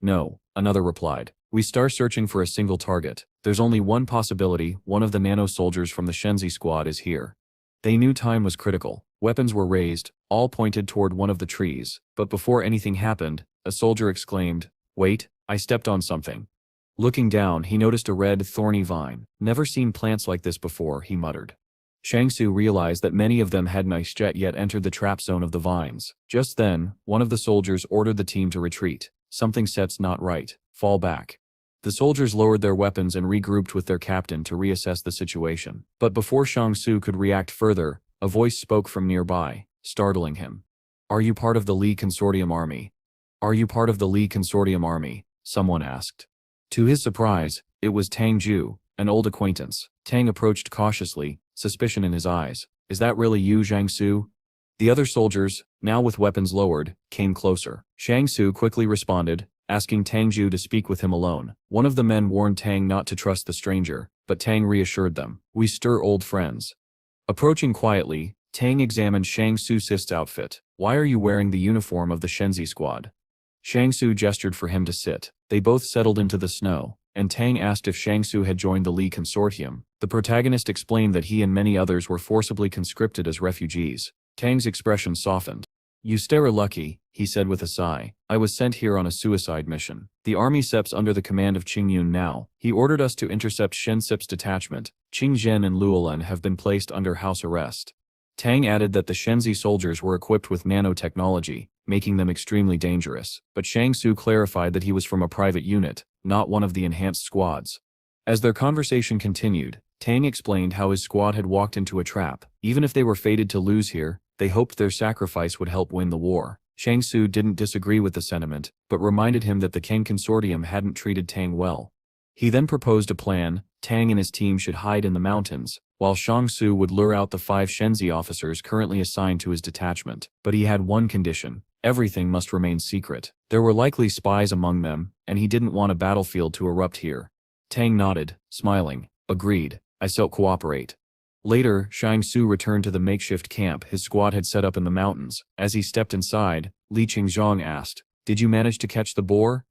"No," another replied. "We start searching for a single target. There's only one possibility: one of the nano soldiers from the Shenzi squad is here." They knew time was critical. Weapons were raised, all pointed toward one of the trees. But before anything happened, a soldier exclaimed, "Wait, I stepped on something." Looking down, he noticed a red, thorny vine. "Never seen plants like this before," he muttered. Shang Su realized that many of them hadn't yet entered the trap zone of the vines. Just then, one of the soldiers ordered the team to retreat. Something set's not right. Fall back. The soldiers lowered their weapons and regrouped with their captain to reassess the situation. But before Shang Su could react further, a voice spoke from nearby, startling him. "Are you part of the Li Consortium army?" "Are you part of the Li Consortium army?" someone asked. To his surprise, it was Tang Ju, an old acquaintance. Tang approached cautiously, suspicion in his eyes. "Is that really you, Shang Su?" The other soldiers, now with weapons lowered, came closer. Shang Su quickly responded, asking Tang Ju to speak with him alone. One of the men warned Tang not to trust the stranger, but Tang reassured them. "We stir old friends." Approaching quietly, Tang examined Shang Su's outfit. "Why are you wearing the uniform of the Shenzi squad?" Shang Su gestured for him to sit. They both settled into the snow, and Tang asked if Shang Su had joined the Li Consortium. The protagonist explained that he and many others were forcibly conscripted as refugees. Tang's expression softened. "You stare lucky," he said with a sigh. "I was sent here on a suicide mission. The army seps under the command of Qing Yun now. He ordered us to intercept Shen Sep's detachment. Qing Zhen and Luolan have been placed under house arrest." Tang added that the Shenzi soldiers were equipped with nanotechnology, making them extremely dangerous, but Shang Su clarified that he was from a private unit, not one of the enhanced squads. As their conversation continued, Tang explained how his squad had walked into a trap. Even if they were fated to lose here, they hoped their sacrifice would help win the war. Shang Su didn't disagree with the sentiment, but reminded him that the Kang Consortium hadn't treated Tang well. He then proposed a plan. Tang and his team should hide in the mountains, while Shang Su would lure out the 5 Shenzi officers currently assigned to his detachment. But he had one condition: everything must remain secret. There were likely spies among them, and he didn't want a battlefield to erupt here. Tang nodded, smiling. "Agreed. I shall cooperate." Later, Shang Su returned to the makeshift camp his squad had set up in the mountains. As he stepped inside, Li Qingzhong asked, "Did you manage to catch the boar?"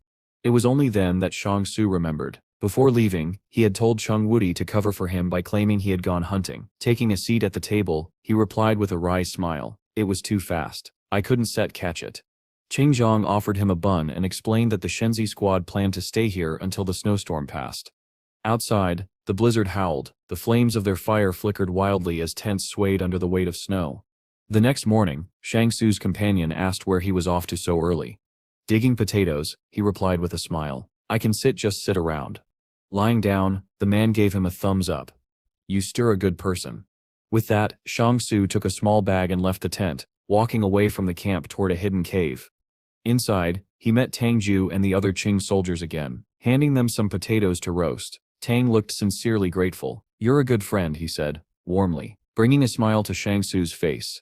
It was only then that Shang Su remembered. Before leaving, he had told Chung Wudi to cover for him by claiming he had gone hunting. Taking a seat at the table, he replied with a wry smile, "It was too fast. I couldn't catch it." Qingzhong offered him a bun and explained that the Shenzi squad planned to stay here until the snowstorm passed. Outside, the blizzard howled. The flames of their fire flickered wildly as tents swayed under the weight of snow. The next morning, Shang Su's companion asked where he was off to so early. "Digging potatoes," he replied with a smile. "I can just sit around." Lying down, the man gave him a thumbs up. "You stir a good person." With that, Shang Su took a small bag and left the tent, walking away from the camp toward a hidden cave. Inside, he met Tang Ju and the other Qing soldiers again, handing them some potatoes to roast. Tang looked sincerely grateful. "You're a good friend," he said, warmly, bringing a smile to Shang Su's face.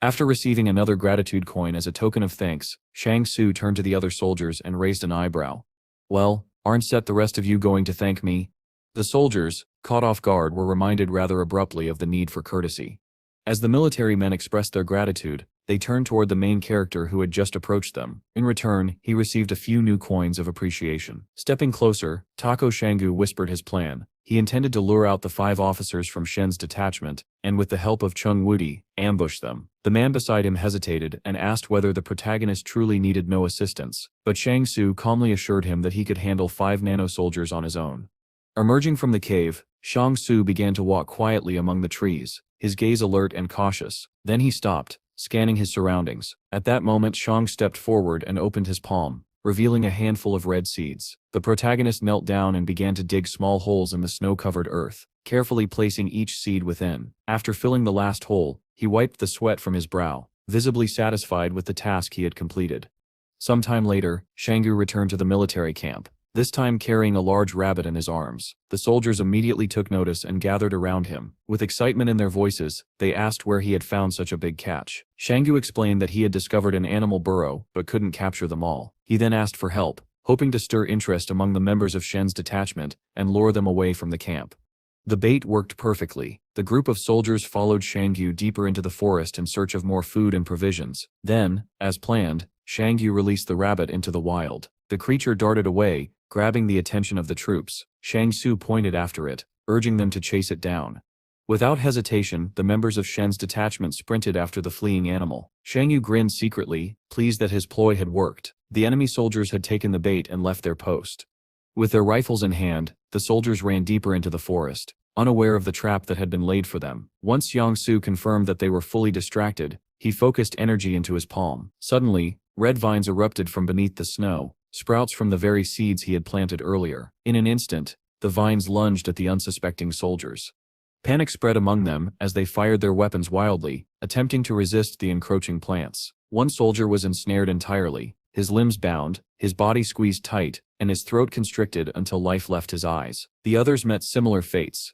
After receiving another gratitude coin as a token of thanks, Shang Su turned to the other soldiers and raised an eyebrow. "Well, aren't the rest of you going to thank me?" The soldiers, caught off guard, were reminded rather abruptly of the need for courtesy. As the military men expressed their gratitude, they turned toward the main character who had just approached them. In return, he received a few new coins of appreciation. Stepping closer, Tako Shangu whispered his plan. He intended to lure out the 5 officers from Shen's detachment, and with the help of Chung Wudi, ambush them. The man beside him hesitated and asked whether the protagonist truly needed no assistance, but Shang Su calmly assured him that he could handle 5 nano-soldiers on his own. Emerging from the cave, Shang Su began to walk quietly among the trees, his gaze alert and cautious. Then he stopped, scanning his surroundings. At that moment, Shang stepped forward and opened his palm, revealing a handful of red seeds. The protagonist knelt down and began to dig small holes in the snow-covered earth, carefully placing each seed within. After filling the last hole, he wiped the sweat from his brow, visibly satisfied with the task he had completed. Some time later, Shangu returned to the military camp, this time carrying a large rabbit in his arms. The soldiers immediately took notice and gathered around him. With excitement in their voices, they asked where he had found such a big catch. Shangu explained that he had discovered an animal burrow, but couldn't capture them all. He then asked for help, hoping to stir interest among the members of Shen's detachment and lure them away from the camp. The bait worked perfectly. The group of soldiers followed Shangu deeper into the forest in search of more food and provisions. Then, as planned, Shangu released the rabbit into the wild. The creature darted away, grabbing the attention of the troops. Shang Su pointed after it, urging them to chase it down. Without hesitation, the members of Shen's detachment sprinted after the fleeing animal. Shang Yu grinned secretly, pleased that his ploy had worked. The enemy soldiers had taken the bait and left their post. With their rifles in hand, the soldiers ran deeper into the forest. unaware of the trap that had been laid for them. Once Xiaosu confirmed that they were fully distracted, he focused energy into his palm. Suddenly, red vines erupted from beneath the snow, sprouts from the very seeds he had planted earlier. In an instant, the vines lunged at the unsuspecting soldiers. Panic spread among them as they fired their weapons wildly, attempting to resist the encroaching plants. One soldier was ensnared entirely, his limbs bound, his body squeezed tight, and his throat constricted until life left his eyes. The others met similar fates.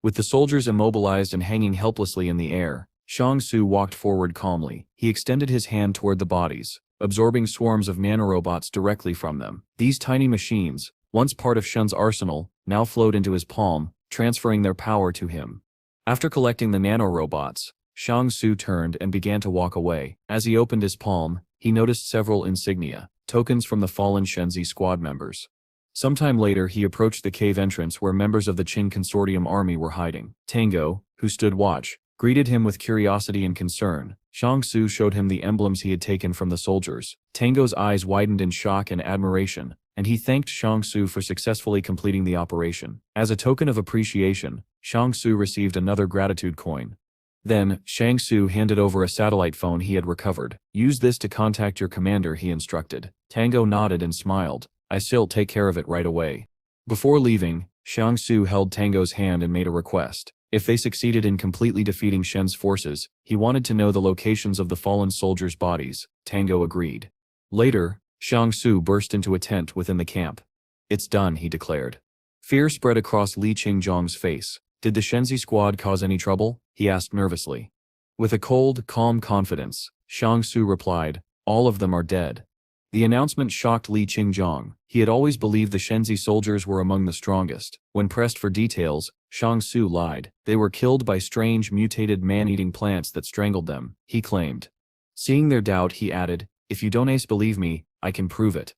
With the soldiers immobilized and hanging helplessly in the air, Xiaosu walked forward calmly. He extended his hand toward the bodies, absorbing swarms of nanorobots directly from them. These tiny machines, once part of Shen's arsenal, now flowed into his palm, transferring their power to him. After collecting the nanorobots, Xiaosu turned and began to walk away. As he opened his palm, he noticed several insignia, tokens from the fallen Shenzi squad members. Sometime later he approached the cave entrance where members of the Qin consortium army were hiding. Tango, who stood watch, greeted him with curiosity and concern. Xiaosu showed him the emblems he had taken from the soldiers. Tango's eyes widened in shock and admiration, and he thanked Xiaosu for successfully completing the operation. As a token of appreciation, Xiaosu received another gratitude coin. Then, Xiaosu handed over a satellite phone he had recovered. "Use this to contact your commander," he instructed. Tango nodded and smiled. "I'll take care of it right away." Before leaving, Xiaosu held Tango's hand and made a request. If they succeeded in completely defeating Shen's forces, he wanted to know the locations of the fallen soldiers' bodies. Tango agreed. Later, Xiaosu burst into a tent within the camp. "It's done," he declared. Fear spread across Li Qingzhang's face. "Did the Shenzi squad cause any trouble?" he asked nervously. With a cold, calm confidence, Xiaosu replied, "All of them are dead." The announcement shocked Li Qingzhang. He had always believed the Shenzi soldiers were among the strongest. When pressed for details, Xiaosu lied. They were killed by strange mutated man-eating plants that strangled them, he claimed. Seeing their doubt, he added, "If you don't believe me, I can prove it."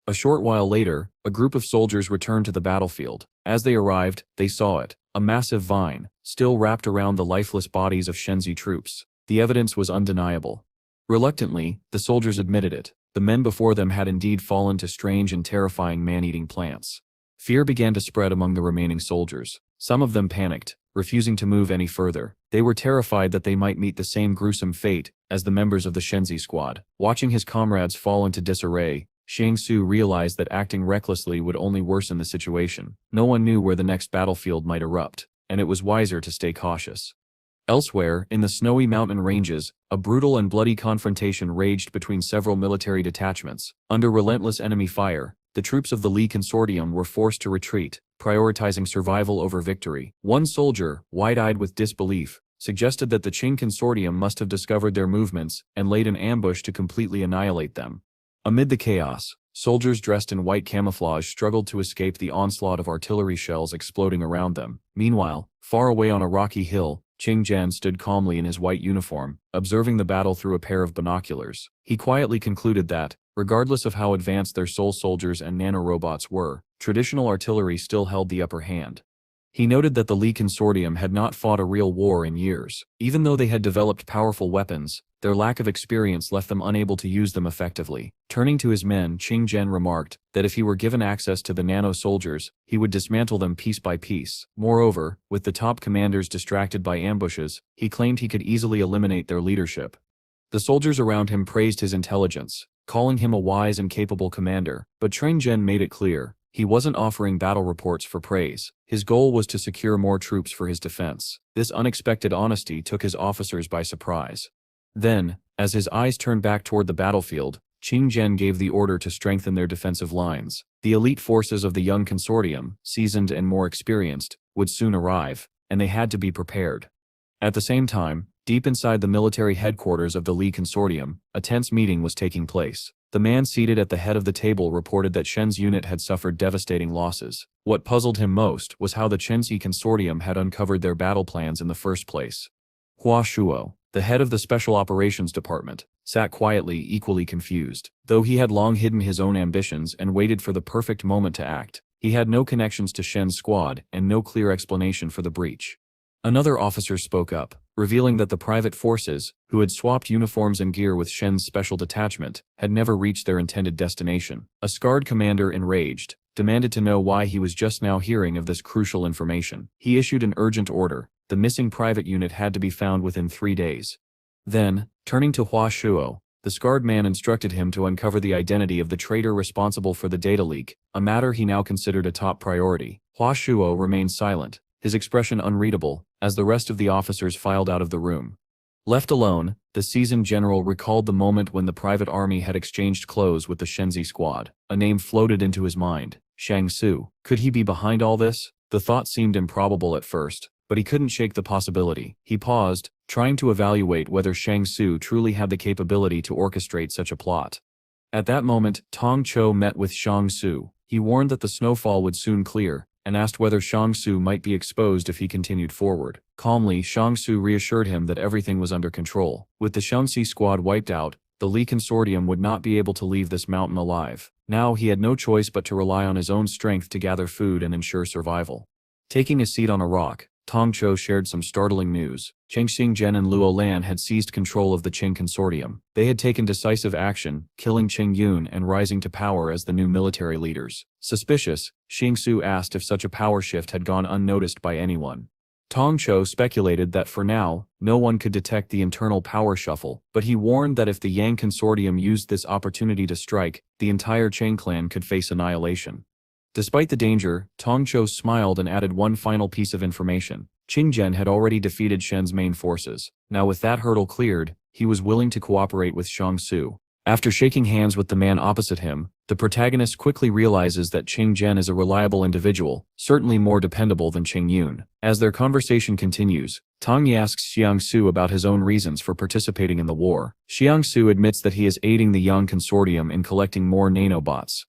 A short while later, a group of soldiers returned to the battlefield. As they arrived, they saw it, a massive vine, still wrapped around the lifeless bodies of Shenzi troops. The evidence was undeniable. Reluctantly, the soldiers admitted it. The men before them had indeed fallen to strange and terrifying man-eating plants. Fear began to spread among the remaining soldiers. Some of them panicked, refusing to move any further. They were terrified that they might meet the same gruesome fate as the members of the Shenzi squad. Watching his comrades fall into disarray, Xiaosu realized that acting recklessly would only worsen the situation. No one knew where the next battlefield might erupt, and it was wiser to stay cautious. Elsewhere, in the snowy mountain ranges, a brutal and bloody confrontation raged between several military detachments. Under relentless enemy fire, the troops of the Li consortium were forced to retreat, prioritizing survival over victory. One soldier, wide-eyed with disbelief, suggested that the Qin consortium must have discovered their movements and laid an ambush to completely annihilate them. Amid the chaos, soldiers dressed in white camouflage struggled to escape the onslaught of artillery shells exploding around them. Meanwhile, far away on a rocky hill, Qingzhan stood calmly in his white uniform, observing the battle through a pair of binoculars. He quietly concluded that, regardless of how advanced their soul soldiers and nanorobots were, traditional artillery still held the upper hand. He noted that the Li consortium had not fought a real war in years. Even though they had developed powerful weapons, their lack of experience left them unable to use them effectively. Turning to his men, Qingzhan remarked that if he were given access to the nano-soldiers, he would dismantle them piece by piece. Moreover, with the top commanders distracted by ambushes, he claimed he could easily eliminate their leadership. The soldiers around him praised his intelligence, calling him a wise and capable commander, but Qingzhan made it clear he wasn't offering battle reports for praise. His goal was to secure more troops for his defense. This unexpected honesty took his officers by surprise. Then, as his eyes turned back toward the battlefield, Qingzhan gave the order to strengthen their defensive lines. The elite forces of the young consortium, seasoned and more experienced, would soon arrive, and they had to be prepared. At the same time, deep inside the military headquarters of the Li consortium, a tense meeting was taking place. The man seated at the head of the table reported that Shen's unit had suffered devastating losses. What puzzled him most was how the Shenzi consortium had uncovered their battle plans in the first place. Hua Shuo, the head of the Special Operations Department, sat quietly, equally confused. Though he had long hidden his own ambitions and waited for the perfect moment to act, he had no connections to Shen's squad and no clear explanation for the breach. Another officer spoke up, revealing that the private forces, who had swapped uniforms and gear with Shen's special detachment, had never reached their intended destination. A scarred commander enraged, demanded to know why he was just now hearing of this crucial information. He issued an urgent order. The missing private unit had to be found within 3 days. Then, turning to Hua Shuo, the scarred man instructed him to uncover the identity of the traitor responsible for the data leak, a matter he now considered a top priority. Hua Shuo remained silent, his expression unreadable, as the rest of the officers filed out of the room. Left alone, the seasoned general recalled the moment when the private army had exchanged clothes with the Shenzi squad. A name floated into his mind, Shang Su. Could he be behind all this? The thought seemed improbable at first, but he couldn't shake the possibility. He paused, trying to evaluate whether Shang Su truly had the capability to orchestrate such a plot. At that moment, Tong Chou met with Shang Su. He warned that the snowfall would soon clear, and asked whether Shang Su might be exposed if he continued forward. Calmly, Shang Su reassured him that everything was under control. With the Shenzi squad wiped out, the Li consortium would not be able to leave this mountain alive. Now he had no choice but to rely on his own strength to gather food and ensure survival. Taking a seat on a rock, Tong Chou shared some startling news. Cheng Xingzhen and Luo Lan had seized control of the Qing consortium. They had taken decisive action, killing Qing Yun and rising to power as the new military leaders. Suspicious, Xing Su asked if such a power shift had gone unnoticed by anyone. Tong Chou speculated that for now, no one could detect the internal power shuffle, but he warned that if the Yang consortium used this opportunity to strike, the entire Qing clan could face annihilation. Despite the danger, Tong Chou smiled and added one final piece of information. Qingzhen had already defeated Shen's main forces. Now with that hurdle cleared, he was willing to cooperate with Shang Su. After shaking hands with the man opposite him, the protagonist quickly realizes that Qingzhen is a reliable individual, certainly more dependable than Qing Yun. As their conversation continues, Tong Yi asks Xiang Su about his own reasons for participating in the war. Xiang Su admits that he is aiding the Yang consortium in collecting more nanobots.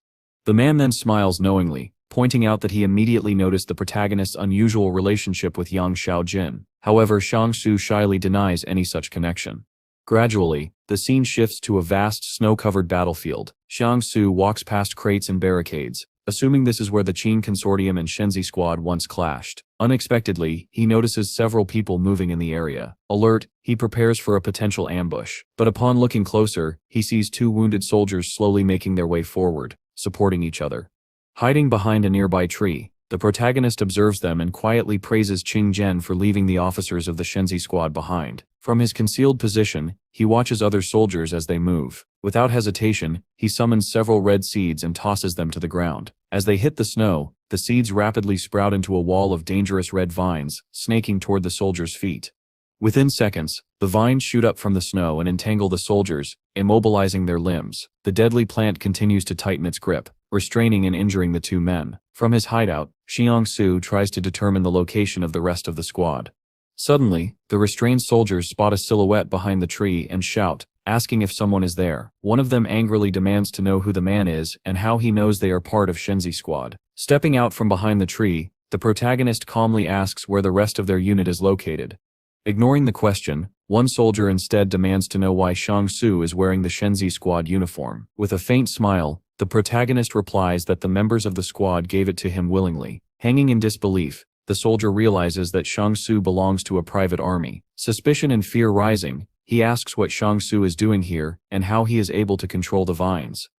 The man then smiles knowingly, pointing out that he immediately noticed the protagonist's unusual relationship with Yang Xiaojin. However, Shang Su shyly denies any such connection. Gradually, the scene shifts to a vast snow-covered battlefield. Shang Su walks past crates and barricades, assuming this is where the Qing consortium and Shenzi squad once clashed. Unexpectedly, he notices several people moving in the area. Alert, he prepares for a potential ambush. But upon looking closer, he sees 2 wounded soldiers slowly making their way forward, supporting each other. Hiding behind a nearby tree, the protagonist observes them and quietly praises Qingzhen for leaving the officers of the Shenzi squad behind. From his concealed position, he watches other soldiers as they move. Without hesitation, he summons several red seeds and tosses them to the ground. As they hit the snow, the seeds rapidly sprout into a wall of dangerous red vines, snaking toward the soldiers' feet. Within seconds, the vines shoot up from the snow and entangle the soldiers, immobilizing their limbs. The deadly plant continues to tighten its grip, restraining and injuring the 2 men. From his hideout, Xiang Su tries to determine the location of the rest of the squad. Suddenly, the restrained soldiers spot a silhouette behind the tree and shout, asking if someone is there. One of them angrily demands to know who the man is and how he knows they are part of Shenzi squad. Stepping out from behind the tree, the protagonist calmly asks where the rest of their unit is located. Ignoring the question, one soldier instead demands to know why Shang Su is wearing the Shenzi squad uniform. With a faint smile, the protagonist replies that the members of the squad gave it to him willingly. Hanging in disbelief, the soldier realizes that Shang Su belongs to a private army. Suspicion and fear rising, he asks what Shang Su is doing here and how he is able to control the vines.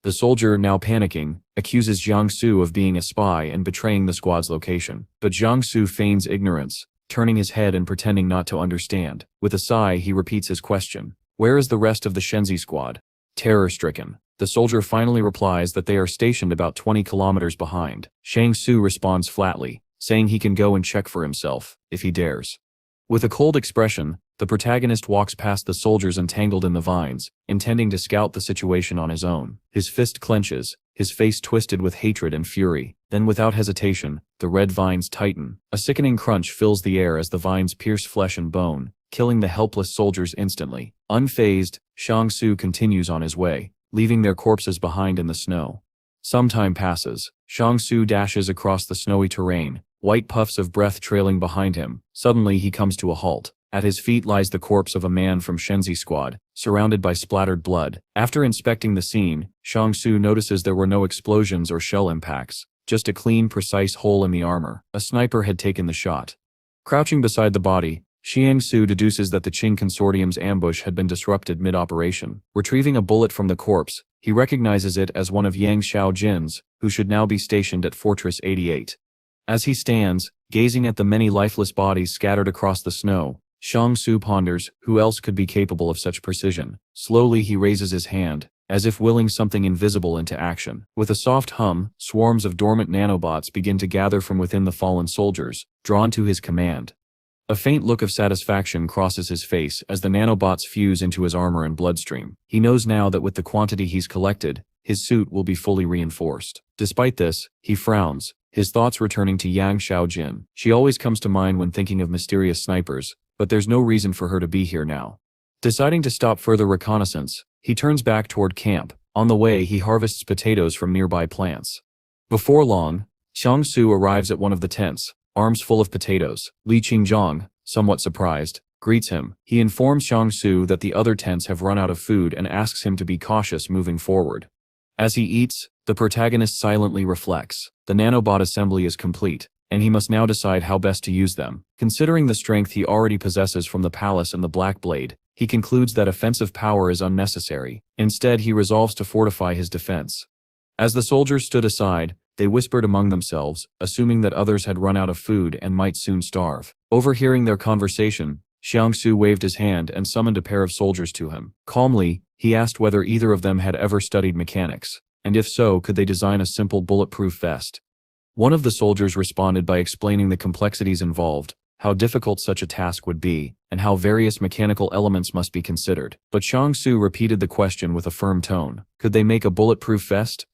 The soldier, now panicking, accuses Jiang Su of being a spy and betraying the squad's location. But Jiang Su feigns ignorance, turning his head and pretending not to understand. With a sigh, he repeats his question. Where is the rest of the Shenzi squad? Terror-stricken, the soldier finally replies that they are stationed about 20 kilometers behind. Shang Su responds flatly, saying he can go and check for himself, if he dares. With a cold expression, the protagonist walks past the soldiers entangled in the vines, intending to scout the situation on his own. His fist clenches, his face twisted with hatred and fury. Then without hesitation, the red vines tighten. A sickening crunch fills the air as the vines pierce flesh and bone, killing the helpless soldiers instantly. Unfazed, Shang Su continues on his way, leaving their corpses behind in the snow. Some time passes. Shang Su dashes across the snowy terrain, white puffs of breath trailing behind him. Suddenly he comes to a halt. At his feet lies the corpse of a man from Shenzi squad, surrounded by splattered blood. After inspecting the scene, Shang Su notices there were no explosions or shell impacts, just a clean, precise hole in the armor. A sniper had taken the shot. Crouching beside the body, Xiang Su deduces that the Qing consortium's ambush had been disrupted mid-operation. Retrieving a bullet from the corpse, he recognizes it as one of Yang Xiaojin's, who should now be stationed at Fortress 88. As he stands, gazing at the many lifeless bodies scattered across the snow, Xiangsu ponders who else could be capable of such precision. Slowly he raises his hand, as if willing something invisible into action. With a soft hum, swarms of dormant nanobots begin to gather from within the fallen soldiers, drawn to his command. A faint look of satisfaction crosses his face as the nanobots fuse into his armor and bloodstream. He knows now that with the quantity he's collected, his suit will be fully reinforced. Despite this, he frowns, his thoughts returning to Yang Xiaojin. She always comes to mind when thinking of mysterious snipers, but there's no reason for her to be here now. Deciding to stop further reconnaissance, he turns back toward camp. On the way, he harvests potatoes from nearby plants. Before long, Xiangsu arrives at one of the tents, arms full of potatoes. Li Qingzhang, somewhat surprised, greets him. He informs Xiangsu that the other tents have run out of food and asks him to be cautious moving forward. As he eats, the protagonist silently reflects. The nanobot assembly is complete, and he must now decide how best to use them. Considering the strength he already possesses from the palace and the Black Blade, he concludes that offensive power is unnecessary. Instead, he resolves to fortify his defense. As the soldiers stood aside, they whispered among themselves, assuming that others had run out of food and might soon starve. Overhearing their conversation, Xiangsu waved his hand and summoned a pair of soldiers to him. Calmly, he asked whether either of them had ever studied mechanics, and if so, could they design a simple bulletproof vest. One of the soldiers responded by explaining the complexities involved, how difficult such a task would be, and how various mechanical elements must be considered. But Xiangsu repeated the question with a firm tone. Could they make a bulletproof vest?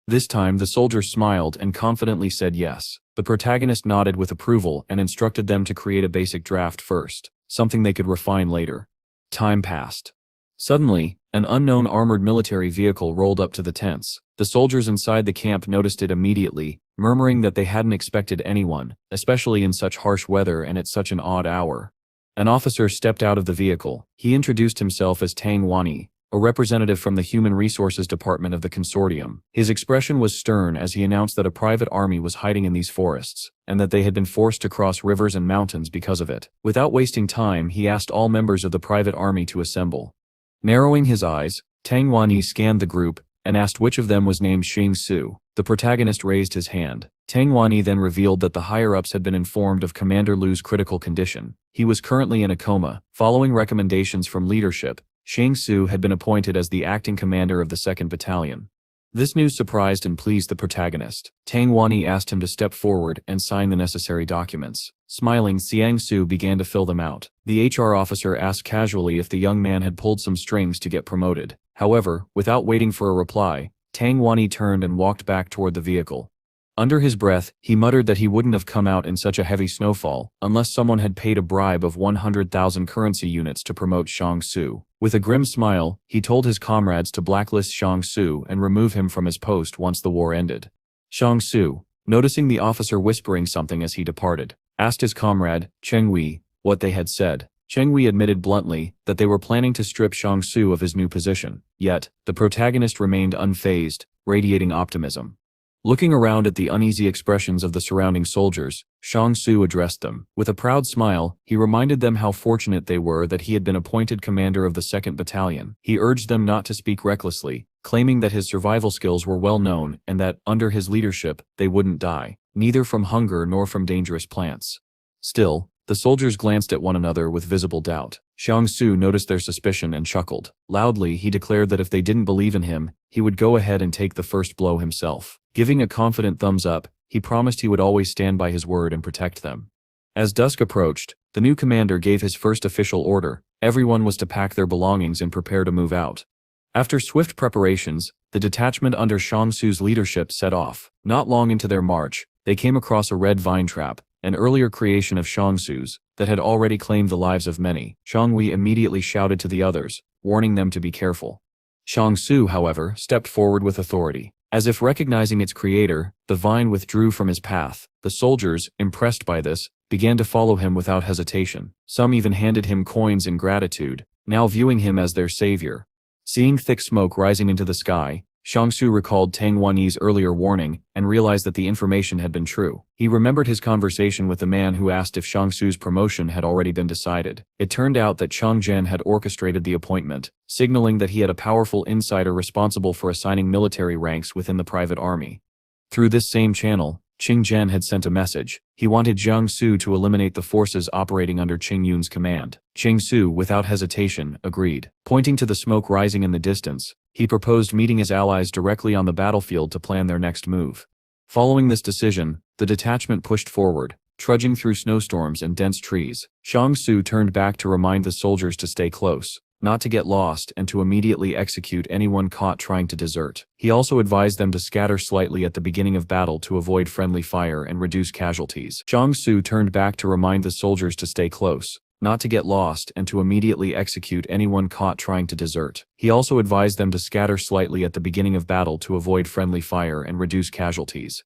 This time the soldier smiled and confidently said yes. The protagonist nodded with approval and instructed them to create a basic draft first, something they could refine later. Time passed. Suddenly, an unknown armored military vehicle rolled up to the tents. The soldiers inside the camp noticed it immediately, murmuring that they hadn't expected anyone, especially in such harsh weather and at such an odd hour. An officer stepped out of the vehicle. He introduced himself as Tang Wani, a representative from the Human Resources Department of the consortium. His expression was stern as he announced that a private army was hiding in these forests, and that they had been forced to cross rivers and mountains because of it. Without wasting time, he asked all members of the private army to assemble. Narrowing his eyes, Tang Wani scanned the group and asked which of them was named Xiangsu. The protagonist raised his hand. Tang Wani then revealed that the higher-ups had been informed of Commander Lu's critical condition. He was currently in a coma. Following recommendations from leadership, Xiangsu had been appointed as the acting commander of the 2nd Battalion. This news surprised and pleased the protagonist. Tang Wani asked him to step forward and sign the necessary documents. Smiling, Xiangsu began to fill them out. The HR officer asked casually if the young man had pulled some strings to get promoted. However, without waiting for a reply, Tang Wani turned and walked back toward the vehicle. Under his breath, he muttered that he wouldn't have come out in such a heavy snowfall unless someone had paid a bribe of 100,000 currency units to promote Xiangsu. With a grim smile, he told his comrades to blacklist Xiangsu and remove him from his post once the war ended. Xiangsu, noticing the officer whispering something as he departed, asked his comrade, Cheng Wei, what they had said. Cheng Wei admitted bluntly that they were planning to strip Xiangsu of his new position. Yet, the protagonist remained unfazed, radiating optimism. Looking around at the uneasy expressions of the surrounding soldiers, Xiangsu addressed them. With a proud smile, he reminded them how fortunate they were that he had been appointed commander of the 2nd Battalion. He urged them not to speak recklessly, claiming that his survival skills were well known and that, under his leadership, they wouldn't die, neither from hunger nor from dangerous plants. Still, the soldiers glanced at one another with visible doubt. Xiangsu noticed their suspicion and chuckled. Loudly, he declared that if they didn't believe in him, he would go ahead and take the first blow himself. Giving a confident thumbs up, he promised he would always stand by his word and protect them. As dusk approached, the new commander gave his first official order. Everyone was to pack their belongings and prepare to move out. After swift preparations, the detachment under Xiangsu's leadership set off. Not long into their march, they came across a red vine trap, an earlier creation of Xiangsu's, that had already claimed the lives of many. Cheng Wei immediately shouted to the others, warning them to be careful. Xiangsu, however, stepped forward with authority. As if recognizing its creator, the vine withdrew from his path. The soldiers, impressed by this, began to follow him without hesitation. Some even handed him coins in gratitude, now viewing him as their savior. Seeing thick smoke rising into the sky, Xiangsu recalled Tang Wanyi's earlier warning and realized that the information had been true. He remembered his conversation with the man who asked if Xiangsu's promotion had already been decided. It turned out that Chang Zhen had orchestrated the appointment, signaling that he had a powerful insider responsible for assigning military ranks within the private army. Through this same channel, Qing Zhen had sent a message. He wanted Jiang Su to eliminate the forces operating under Qing Yun's command. Qing Su, without hesitation, agreed. Pointing to the smoke rising in the distance, he proposed meeting his allies directly on the battlefield to plan their next move. Following this decision, the detachment pushed forward, trudging through snowstorms and dense trees. Xiang Su turned back to remind the soldiers to stay close, not to get lost, and to immediately execute anyone caught trying to desert. He also advised them to scatter slightly at the beginning of battle to avoid friendly fire and reduce casualties. Xiang Su turned back to remind the soldiers to stay close, not to get lost, and to immediately execute anyone caught trying to desert. He also advised them to scatter slightly at the beginning of battle to avoid friendly fire and reduce casualties.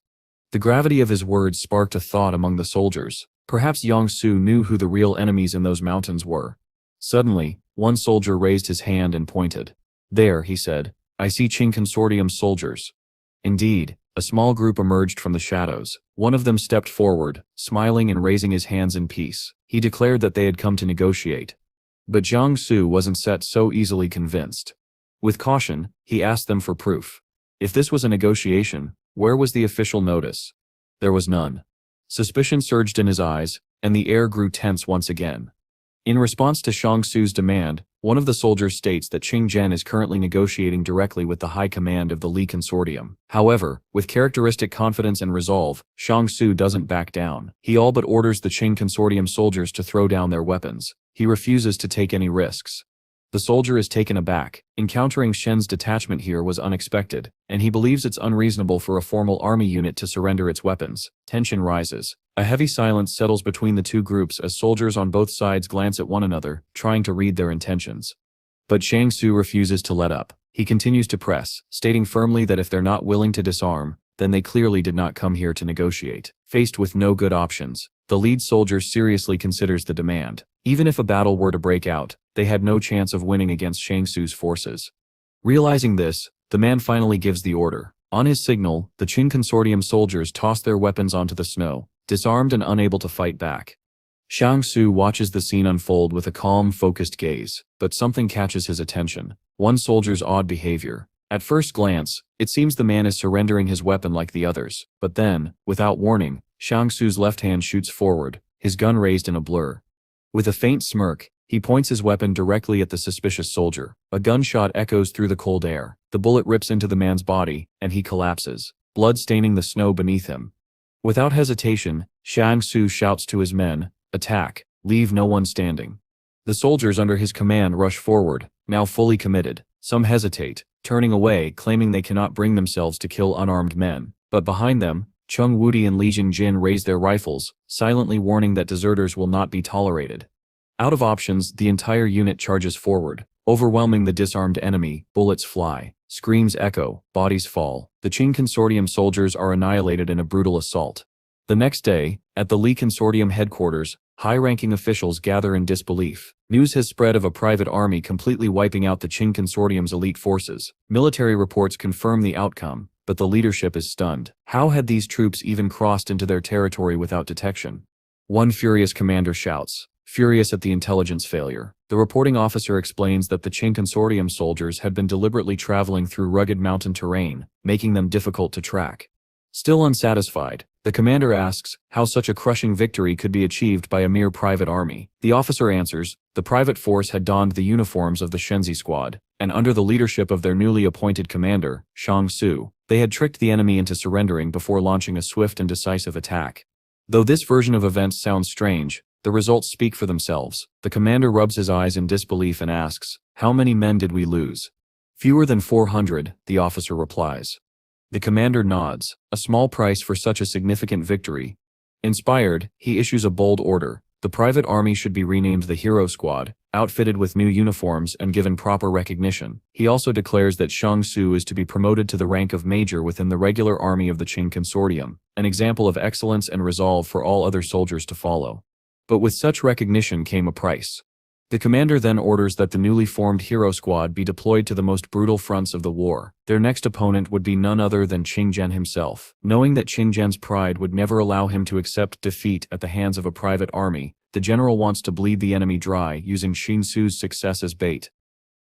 The gravity of his words sparked a thought among the soldiers. Perhaps Yang Su knew who the real enemies in those mountains were. Suddenly, one soldier raised his hand and pointed. "There," he said, "I see Qing consortium soldiers." Indeed, a small group emerged from the shadows. One of them stepped forward, smiling and raising his hands in peace. He declared that they had come to negotiate. But Jiang Su wasn't set so easily convinced. With caution, he asked them for proof. If this was a negotiation, where was the official notice? There was none. Suspicion surged in his eyes, and the air grew tense once again. In response to Xiang Su's demand, one of the soldiers states that Qing Zhen is currently negotiating directly with the high command of the Li consortium. However, with characteristic confidence and resolve, Xiang Su doesn't back down. He all but orders the Qing consortium soldiers to throw down their weapons. He refuses to take any risks. The soldier is taken aback. Encountering Shen's detachment here was unexpected, and he believes it's unreasonable for a formal army unit to surrender its weapons. Tension rises. A heavy silence settles between the two groups as soldiers on both sides glance at one another, trying to read their intentions. But Xiang Su refuses to let up. He continues to press, stating firmly that if they're not willing to disarm, then they clearly did not come here to negotiate. Faced with no good options, the lead soldier seriously considers the demand. Even if a battle were to break out, they had no chance of winning against Xiang Su's forces. Realizing this, the man finally gives the order. On his signal, the Qing consortium soldiers toss their weapons onto the snow, disarmed and unable to fight back. Xiang Su watches the scene unfold with a calm, focused gaze, but something catches his attention. One soldier's odd behavior. At first glance, it seems the man is surrendering his weapon like the others, but then, without warning, Xiang Su's left hand shoots forward, his gun raised in a blur. With a faint smirk, he points his weapon directly at the suspicious soldier. A gunshot echoes through the cold air. The bullet rips into the man's body, and he collapses, blood staining the snow beneath him. Without hesitation, Xiang Su shouts to his men, "Attack, leave no one standing." The soldiers under his command rush forward, now fully committed. Some hesitate, turning away, claiming they cannot bring themselves to kill unarmed men. But behind them, Cheng Wudi and Li Jingjin raise their rifles, silently warning that deserters will not be tolerated. Out of options, the entire unit charges forward, overwhelming the disarmed enemy. Bullets fly, screams echo, bodies fall. The Qing consortium soldiers are annihilated in a brutal assault. The next day, at the Li consortium headquarters, high-ranking officials gather in disbelief. News has spread of a private army completely wiping out the Qing consortium's elite forces. Military reports confirm the outcome, but the leadership is stunned. How had these troops even crossed into their territory without detection? One furious commander shouts, furious at the intelligence failure. The reporting officer explains that the Qing consortium soldiers had been deliberately traveling through rugged mountain terrain, making them difficult to track. Still unsatisfied, the commander asks how such a crushing victory could be achieved by a mere private army. The officer answers, the private force had donned the uniforms of the Shenzi squad, and under the leadership of their newly appointed commander, Xiang Su, they had tricked the enemy into surrendering before launching a swift and decisive attack. Though this version of events sounds strange, the results speak for themselves. The commander rubs his eyes in disbelief and asks, "How many men did we lose?" "Fewer than 400, the officer replies. The commander nods, a small price for such a significant victory. Inspired, he issues a bold order. The private army should be renamed the Hero Squad, outfitted with new uniforms and given proper recognition. He also declares that Xiang Su is to be promoted to the rank of major within the regular army of the Qing consortium, an example of excellence and resolve for all other soldiers to follow. But with such recognition came a price. The commander then orders that the newly formed hero squad be deployed to the most brutal fronts of the war. Their next opponent would be none other than Qingzhen himself. Knowing that Qingzhen's pride would never allow him to accept defeat at the hands of a private army, the general wants to bleed the enemy dry using Xin Su's success as bait.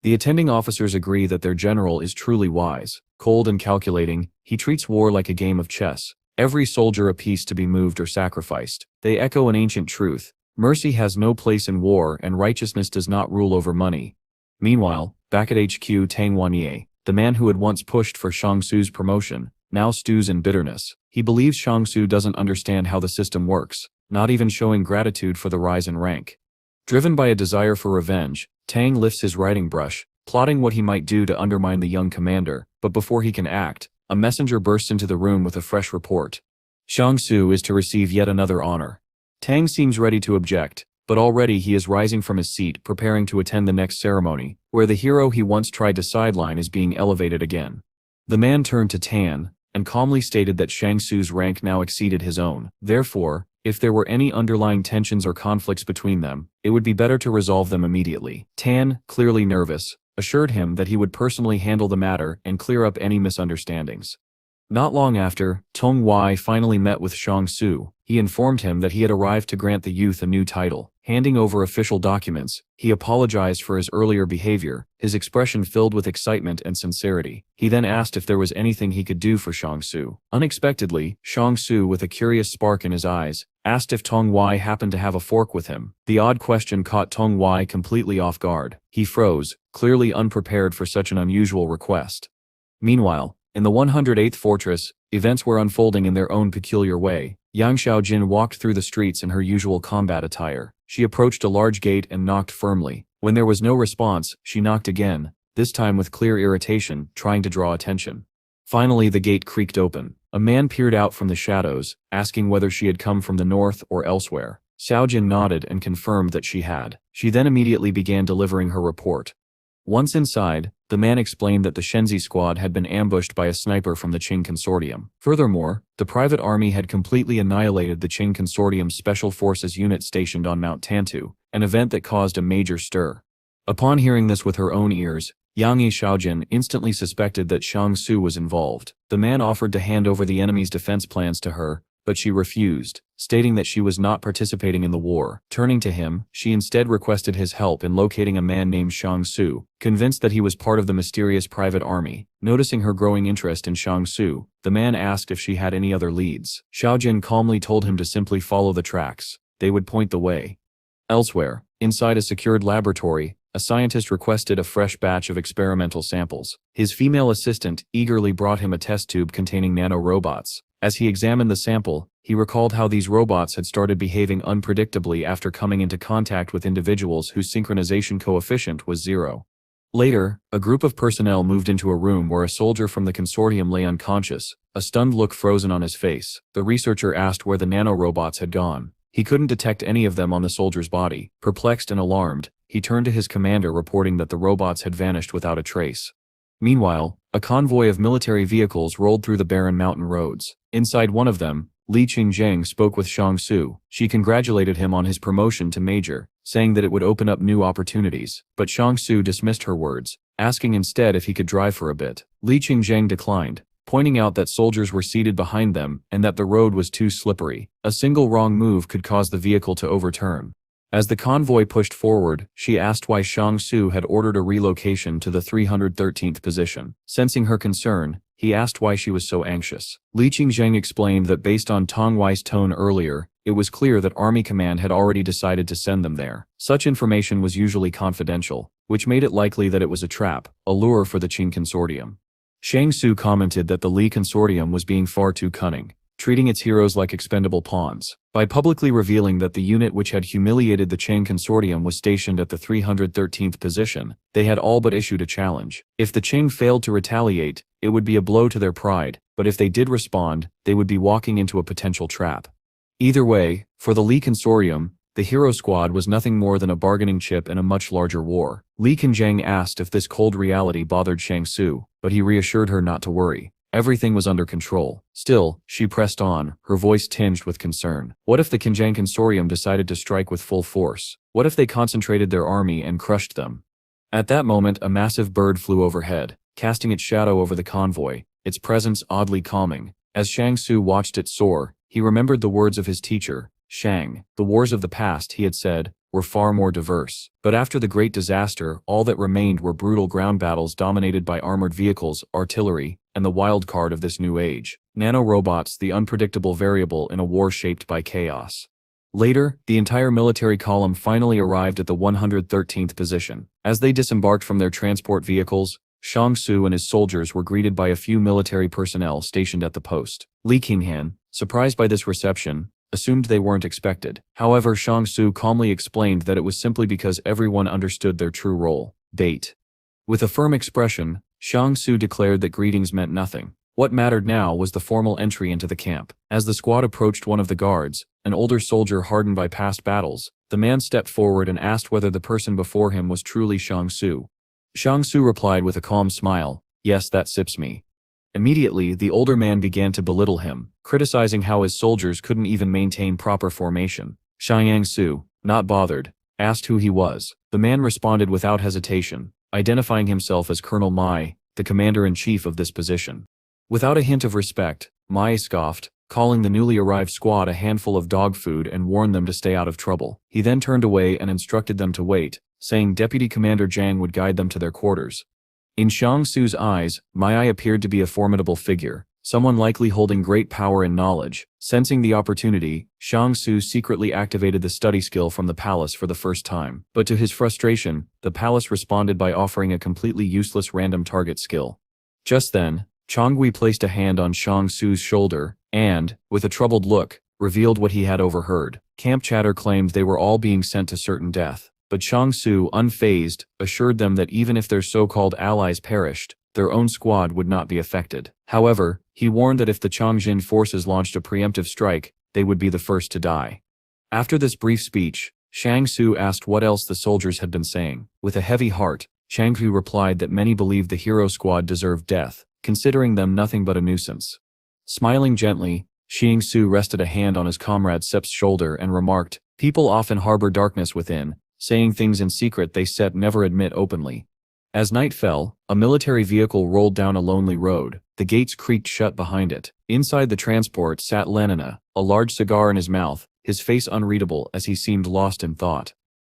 The attending officers agree that their general is truly wise, cold and calculating. He treats war like a game of chess, every soldier a piece to be moved or sacrificed. They echo an ancient truth: mercy has no place in war and righteousness does not rule over money. Meanwhile, back at HQ, Tang Wanyi, the man who had once pushed for Xiangsu's promotion, now stews in bitterness. He believes Xiangsu doesn't understand how the system works, not even showing gratitude for the rise in rank. Driven by a desire for revenge, Tang lifts his writing brush, plotting what he might do to undermine the young commander, but before he can act, a messenger bursts into the room with a fresh report. Xiangsu is to receive yet another honor. Tang seems ready to object, but already he is rising from his seat preparing to attend the next ceremony, where the hero he once tried to sideline is being elevated again. The man turned to Tan, and calmly stated that Xiangsu's rank now exceeded his own. Therefore, if there were any underlying tensions or conflicts between them, it would be better to resolve them immediately. Tan, clearly nervous, assured him that he would personally handle the matter and clear up any misunderstandings. Not long after, Tong Wai finally met with Xiangsu. He informed him that he had arrived to grant the youth a new title. Handing over official documents, he apologized for his earlier behavior, his expression filled with excitement and sincerity. He then asked if there was anything he could do for Xiangsu. Unexpectedly, Xiangsu, with a curious spark in his eyes, asked if Tong Wai happened to have a fork with him. The odd question caught Tong Wai completely off guard. He froze, clearly unprepared for such an unusual request. Meanwhile, in the 108th fortress, events were unfolding in their own peculiar way. Yang Xiaojin walked through the streets in her usual combat attire. She approached a large gate and knocked firmly. When there was no response, she knocked again, this time with clear irritation, trying to draw attention. Finally, the gate creaked open. A man peered out from the shadows, asking whether she had come from the north or elsewhere. Xiaojin nodded and confirmed that she had. She then immediately began delivering her report. Once inside, the man explained that the Shenzi squad had been ambushed by a sniper from the Qing consortium. Furthermore, the private army had completely annihilated the Qing consortium's special forces unit stationed on Mount Tantu, an event that caused a major stir. Upon hearing this with her own ears, Yang Xiaojin instantly suspected that Xiangsu was involved. The man offered to hand over the enemy's defense plans to her, but she refused, stating that she was not participating in the war. Turning to him, she instead requested his help in locating a man named Xiangsu, convinced that he was part of the mysterious private army. Noticing her growing interest in Xiangsu, the man asked if she had any other leads. Xiaojin calmly told him to simply follow the tracks. They would point the way. Elsewhere, inside a secured laboratory, a scientist requested a fresh batch of experimental samples. His female assistant eagerly brought him a test tube containing nanorobots. As he examined the sample, he recalled how these robots had started behaving unpredictably after coming into contact with individuals whose synchronization coefficient was 0. Later, a group of personnel moved into a room where a soldier from the consortium lay unconscious, a stunned look frozen on his face. The researcher asked where the nanorobots had gone. He couldn't detect any of them on the soldier's body. Perplexed and alarmed, he turned to his commander reporting that the robots had vanished without a trace. Meanwhile, a convoy of military vehicles rolled through the barren mountain roads. Inside one of them, Li Qingzheng spoke with Xiangsu. She congratulated him on his promotion to major, saying that it would open up new opportunities. But Xiangsu dismissed her words, asking instead if he could drive for a bit. Li Qingzheng declined, pointing out that soldiers were seated behind them and that the road was too slippery. A single wrong move could cause the vehicle to overturn. As the convoy pushed forward, she asked why Xiangsu had ordered a relocation to the 313th position. Sensing her concern, he asked why she was so anxious. Li Qingzheng explained that based on Tong Wai's tone earlier, it was clear that Army Command had already decided to send them there. Such information was usually confidential, which made it likely that it was a trap, a lure for the Qing consortium. Xiangsu commented that the Li consortium was being far too cunning, treating its heroes like expendable pawns. By publicly revealing that the unit which had humiliated the Qing consortium was stationed at the 313th position, they had all but issued a challenge. If the Qing failed to retaliate, it would be a blow to their pride, but if they did respond, they would be walking into a potential trap. Either way, for the Li consortium, the hero squad was nothing more than a bargaining chip in a much larger war. Li Qingzheng asked if this cold reality bothered Xiangsu, but he reassured her not to worry. Everything was under control. Still, she pressed on, her voice tinged with concern. What if the Qingzheng consortium decided to strike with full force? What if they concentrated their army and crushed them? At that moment, a massive bird flew overhead, casting its shadow over the convoy, its presence oddly calming. As Shang Su watched it soar, he remembered the words of his teacher, Shang. The wars of the past, he had said, were far more diverse. But after the great disaster, all that remained were brutal ground battles dominated by armored vehicles, artillery, and the wild card of this new age, nanorobots, the unpredictable variable in a war shaped by chaos. Later, the entire military column finally arrived at the 113th position. As they disembarked from their transport vehicles, Shang Su and his soldiers were greeted by a few military personnel stationed at the post. Li Qinghan, surprised by this reception, assumed they weren't expected. However, Shang Su calmly explained that it was simply because everyone understood their true role, bait. With a firm expression, Shang Su declared that greetings meant nothing. What mattered now was the formal entry into the camp. As the squad approached one of the guards, an older soldier hardened by past battles, the man stepped forward and asked whether the person before him was truly Shang Su. Shang Su replied with a calm smile, "Yes, that sips me." Immediately, the older man began to belittle him, criticizing how his soldiers couldn't even maintain proper formation. Shang Su, not bothered, asked who he was. The man responded without hesitation, identifying himself as Colonel Mai, the commander-in-chief of this position. Without a hint of respect, Mai scoffed, calling the newly arrived squad a handful of dog food and warned them to stay out of trouble. He then turned away and instructed them to wait, saying Deputy Commander Jang would guide them to their quarters. In Shang Su's eyes, Mai appeared to be a formidable figure, someone likely holding great power and knowledge. Sensing the opportunity, Shang Su secretly activated the study skill from the palace for the first time. But to his frustration, the palace responded by offering a completely useless random target skill. Just then, Chongui placed a hand on Shang Su's shoulder and, with a troubled look, revealed what he had overheard. Camp chatter claimed they were all being sent to certain death, but Shang Su, unfazed, assured them that even if their so-called allies perished, their own squad would not be affected. However, he warned that if the Changjin forces launched a preemptive strike, they would be the first to die. After this brief speech, Shang Su asked what else the soldiers had been saying. With a heavy heart, Shang Hu replied that many believed the hero squad deserved death, considering them nothing but a nuisance. Smiling gently, Shang Su rested a hand on his comrade Sep's shoulder and remarked, "People often harbor darkness within, saying things in secret they Sep never admit openly." As night fell, a military vehicle rolled down a lonely road. The gates creaked shut behind it. Inside the transport sat Lenina, a large cigar in his mouth, his face unreadable as he seemed lost in thought.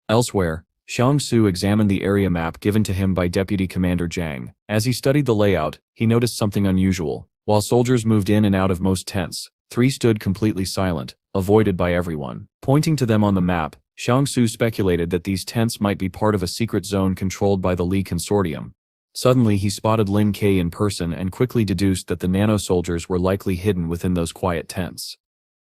Elsewhere, Shang Su examined the area map given to him by Deputy Commander Jang. As he studied the layout, he noticed something unusual. While soldiers moved in and out of most tents, 3 stood completely silent, avoided by everyone. Pointing to them on the map, Shang Su speculated that these tents might be part of a secret zone controlled by the Li consortium. Suddenly he spotted Lin Ke in person and quickly deduced that the nano-soldiers were likely hidden within those quiet tents.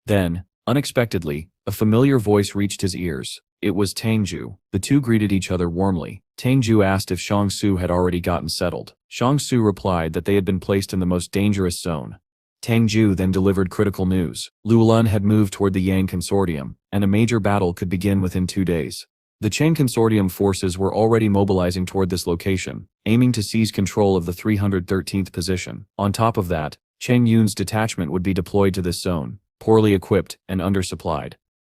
Then, unexpectedly, a familiar voice reached his ears. It was Tangju. The two greeted each other warmly. Tangju asked if Shang Su had already gotten settled. Shang Su replied that they had been placed in the most dangerous zone. Tangju then delivered critical news. Lulun had moved toward the Yang consortium, and a major battle could begin within 2 days. The Cheng consortium forces were already mobilizing toward this location, aiming to seize control of the 313th position. On top of that, Cheng Yun's detachment would be deployed to this zone, poorly equipped and undersupplied.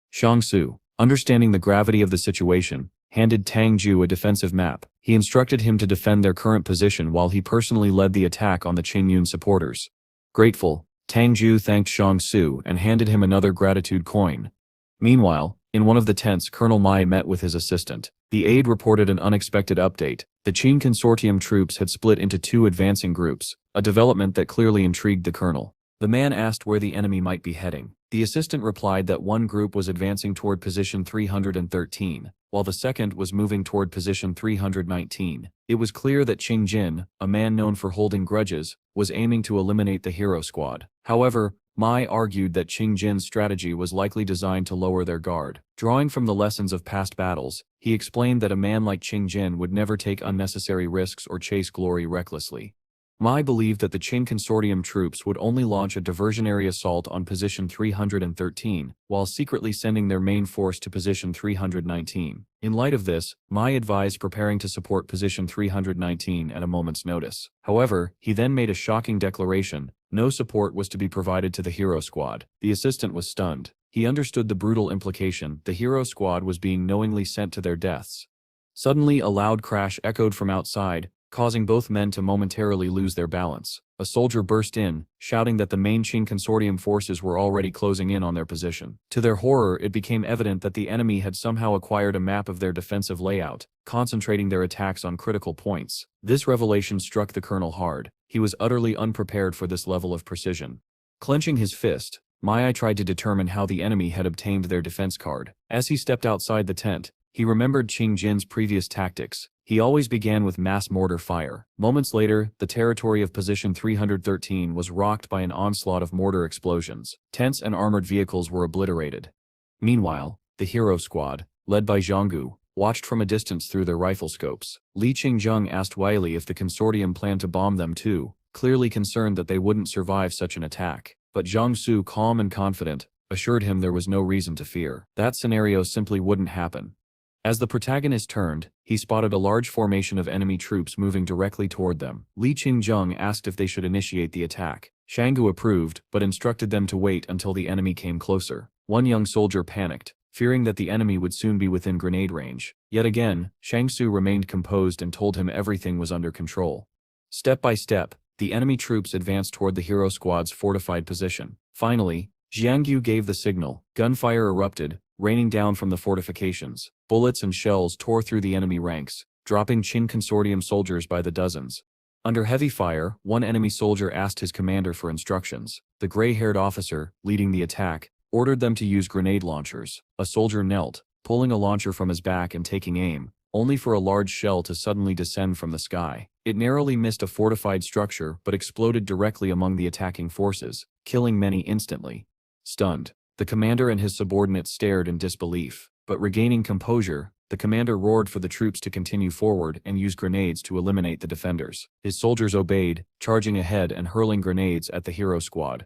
Shang Su, understanding the gravity of the situation, handed Tang Ju a defensive map. He instructed him to defend their current position while he personally led the attack on the Cheng Yun supporters. Grateful, Tang Ju thanked Shang Su and handed him another gratitude coin. Meanwhile, in one of the tents, Colonel Mai met with his assistant. The aide reported an unexpected update. The Qing consortium troops had split into 2 advancing groups, a development that clearly intrigued the colonel. The man asked where the enemy might be heading. The assistant replied that one group was advancing toward position 313, while the second was moving toward position 319. It was clear that Qing Jin, a man known for holding grudges, was aiming to eliminate the hero squad. However, Mai argued that Qing Jin's strategy was likely designed to lower their guard. Drawing from the lessons of past battles, he explained that a man like Qing Jin would never take unnecessary risks or chase glory recklessly. Mai believed that the Qing consortium troops would only launch a diversionary assault on position 313, while secretly sending their main force to position 319. In light of this, Mai advised preparing to support position 319 at a moment's notice. However, he then made a shocking declaration: no support was to be provided to the hero squad. The assistant was stunned. He understood the brutal implication: the hero squad was being knowingly sent to their deaths. Suddenly, a loud crash echoed from outside, causing both men to momentarily lose their balance. A soldier burst in, shouting that the main Qing consortium forces were already closing in on their position. To their horror, it became evident that the enemy had somehow acquired a map of their defensive layout, concentrating their attacks on critical points. This revelation struck the colonel hard. He was utterly unprepared for this level of precision. Clenching his fist, Mai tried to determine how the enemy had obtained their defense card. As he stepped outside the tent, he remembered Qing Jin's previous tactics. He always began with mass mortar fire. Moments later, the territory of Position 313 was rocked by an onslaught of mortar explosions. Tents and armored vehicles were obliterated. Meanwhile, the hero squad, led by Zhanggu, watched from a distance through their rifle scopes. Li Qingjung asked Wiley if the consortium planned to bomb them too, clearly concerned that they wouldn't survive such an attack. But Zhang Su, calm and confident, assured him there was no reason to fear. That scenario simply wouldn't happen. As the protagonist turned, he spotted a large formation of enemy troops moving directly toward them. Li Qingjung asked if they should initiate the attack. Shanggu approved, but instructed them to wait until the enemy came closer. One young soldier panicked, fearing that the enemy would soon be within grenade range. Yet again, Shangsu remained composed and told him everything was under control. Step by step, the enemy troops advanced toward the hero squad's fortified position. Finally, Jiangyu gave the signal. Gunfire erupted, raining down from the fortifications. Bullets and shells tore through the enemy ranks, dropping Qing consortium soldiers by the dozens. Under heavy fire, one enemy soldier asked his commander for instructions. The gray-haired officer, leading the attack, ordered them to use grenade launchers. A soldier knelt, pulling a launcher from his back and taking aim, only for a large shell to suddenly descend from the sky. It narrowly missed a fortified structure but exploded directly among the attacking forces, killing many instantly. Stunned, the commander and his subordinates stared in disbelief. But regaining composure, the commander roared for the troops to continue forward and use grenades to eliminate the defenders. His soldiers obeyed, charging ahead and hurling grenades at the hero squad.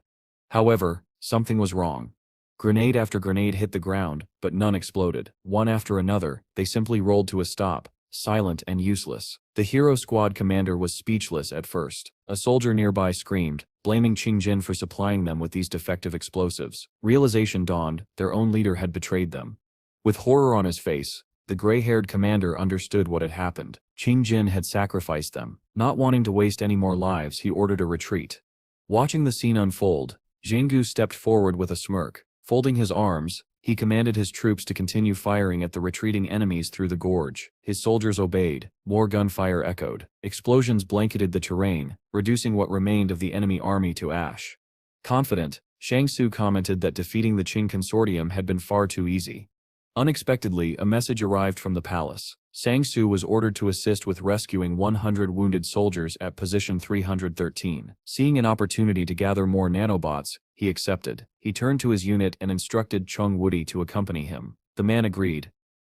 However, something was wrong. Grenade after grenade hit the ground, but none exploded. One after another, they simply rolled to a stop, silent and useless. The hero squad commander was speechless at first. A soldier nearby screamed, blaming Qing Jin for supplying them with these defective explosives. Realization dawned: their own leader had betrayed them. With horror on his face, the gray-haired commander understood what had happened. Qing Jin had sacrificed them. Not wanting to waste any more lives, he ordered a retreat. Watching the scene unfold, Zhanggu stepped forward with a smirk. Folding his arms, he commanded his troops to continue firing at the retreating enemies through the gorge. His soldiers obeyed. More gunfire echoed. Explosions blanketed the terrain, reducing what remained of the enemy army to ash. Confident, Shangsu commented that defeating the Qing consortium had been far too easy. Unexpectedly, a message arrived from the palace. Shangsu was ordered to assist with rescuing 100 wounded soldiers at Position 313. Seeing an opportunity to gather more nanobots, he accepted. He turned to his unit and instructed Cheng Wudi to accompany him. The man agreed.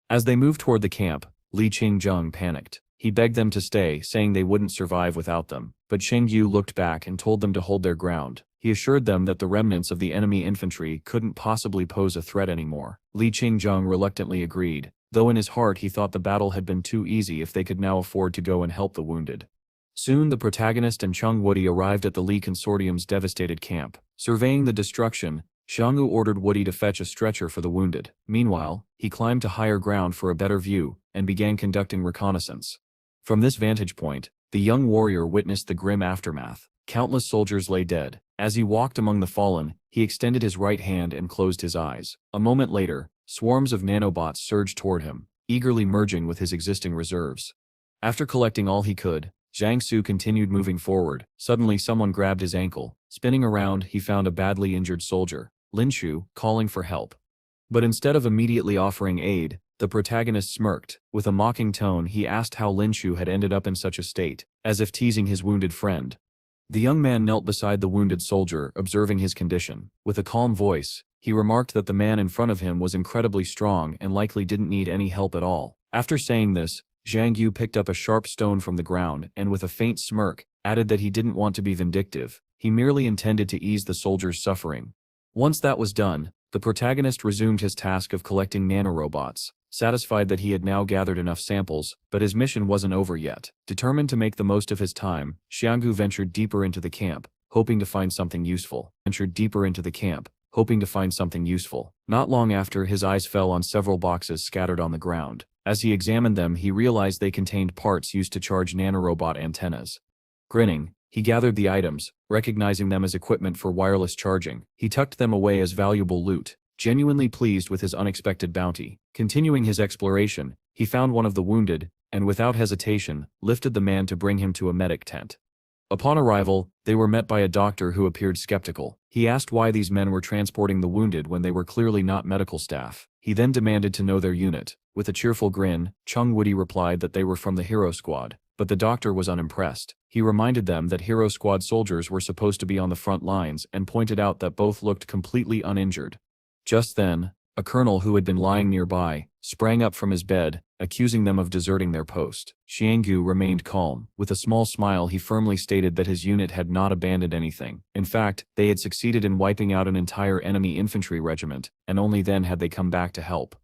As they moved toward the camp, Li Qingjung panicked. He begged them to stay, saying they wouldn't survive without them. But Sheng Yu looked back and told them to hold their ground. He assured them that the remnants of the enemy infantry couldn't possibly pose a threat anymore. Li Qingjung reluctantly agreed, though in his heart he thought the battle had been too easy if they could now afford to go and help the wounded. Soon the protagonist and Cheng Wudi arrived at the Li consortium's devastated camp. Surveying the destruction, Xianggu ordered Wudi to fetch a stretcher for the wounded. Meanwhile, he climbed to higher ground for a better view, and began conducting reconnaissance. From this vantage point, the young warrior witnessed the grim aftermath. Countless soldiers lay dead. As he walked among the fallen, he extended his right hand and closed his eyes. A moment later, swarms of nanobots surged toward him, eagerly merging with his existing reserves. After collecting all he could, Zhang Su continued moving forward. Suddenly someone grabbed his ankle. Spinning around, he found a badly injured soldier, Lin Shu, calling for help. But instead of immediately offering aid, the protagonist smirked. With a mocking tone, he asked how Lin Shu had ended up in such a state, as if teasing his wounded friend. The young man knelt beside the wounded soldier, observing his condition. With a calm voice, he remarked that the man in front of him was incredibly strong and likely didn't need any help at all. After saying this, Zhang Yu picked up a sharp stone from the ground and with a faint smirk, added that he didn't want to be vindictive. He merely intended to ease the soldier's suffering. Once that was done, the protagonist resumed his task of collecting nanorobots. Satisfied that he had now gathered enough samples, but his mission wasn't over yet. Determined to make the most of his time, Xianggu ventured deeper into the camp, hoping to find something useful. hoping to find something useful. Not long after, his eyes fell on several boxes scattered on the ground. As he examined them, he realized they contained parts used to charge nanorobot antennas. Grinning, he gathered the items, recognizing them as equipment for wireless charging. He tucked them away as valuable loot, genuinely pleased with his unexpected bounty. Continuing his exploration, he found one of the wounded, and without hesitation, lifted the man to bring him to a medic tent. Upon arrival, they were met by a doctor who appeared skeptical. He asked why these men were transporting the wounded when they were clearly not medical staff. He then demanded to know their unit. With a cheerful grin, Chung Woody replied that they were from the Hero Squad, but the doctor was unimpressed. He reminded them that Hero Squad soldiers were supposed to be on the front lines and pointed out that both looked completely uninjured. Just then, a colonel who had been lying nearby sprang up from his bed, accusing them of deserting their post. Xiangyu remained calm. With a small smile, he firmly stated that his unit had not abandoned anything. In fact, they had succeeded in wiping out an entire enemy infantry regiment, and only then had they come back to help.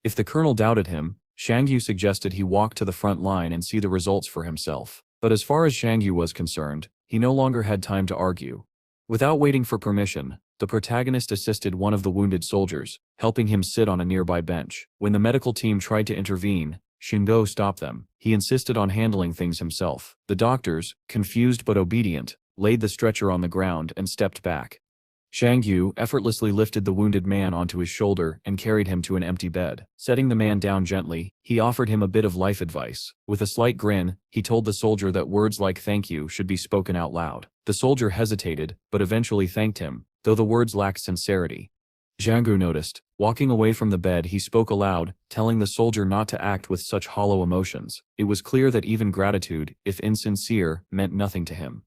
If the colonel doubted him, Xiangyu suggested he walk to the front line and see the results for himself. But as far as Xiangyu was concerned, he no longer had time to argue. Without waiting for permission, the protagonist assisted one of the wounded soldiers, helping him sit on a nearby bench. When the medical team tried to intervene, Shingo stopped them. He insisted on handling things himself. The doctors, confused but obedient, laid the stretcher on the ground and stepped back. Xiangyu effortlessly lifted the wounded man onto his shoulder and carried him to an empty bed. Setting the man down gently, he offered him a bit of life advice. With a slight grin, he told the soldier that words like thank you should be spoken out loud. The soldier hesitated, but eventually thanked him, though the words lacked sincerity. Xiangyu noticed. Walking away from the bed, he spoke aloud, telling the soldier not to act with such hollow emotions. It was clear that even gratitude, if insincere, meant nothing to him.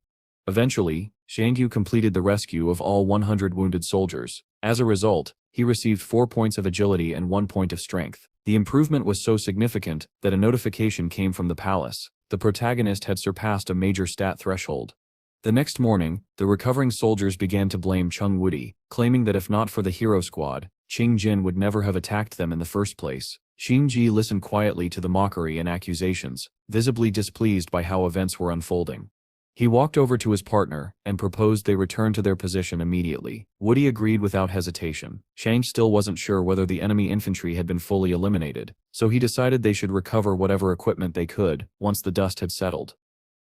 Eventually, Xiangyu completed the rescue of all 100 wounded soldiers. As a result, he received 4 points of agility and 1 point of strength. The improvement was so significant that a notification came from the palace. The protagonist had surpassed a major stat threshold. The next morning, the recovering soldiers began to blame Chung Woody, claiming that if not for the Hero Squad, Qing Jin would never have attacked them in the first place. Xing Ji listened quietly to the mockery and accusations, visibly displeased by how events were unfolding. He walked over to his partner and proposed they return to their position immediately. Woody agreed without hesitation. Shang still wasn't sure whether the enemy infantry had been fully eliminated, so he decided they should recover whatever equipment they could once the dust had settled.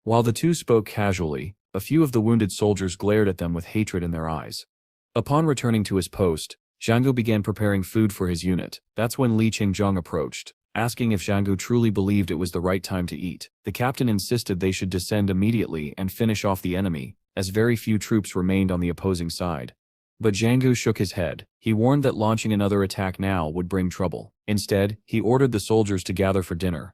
While the two spoke casually, a few of the wounded soldiers glared at them with hatred in their eyes. Upon returning to his post, Xiangyu began preparing food for his unit. That's when Li Qingzhong approached, asking if Xiangyu truly believed it was the right time to eat. The captain insisted they should descend immediately and finish off the enemy, as very few troops remained on the opposing side. But Xiangyu shook his head. He warned that launching another attack now would bring trouble. Instead, he ordered the soldiers to gather for dinner.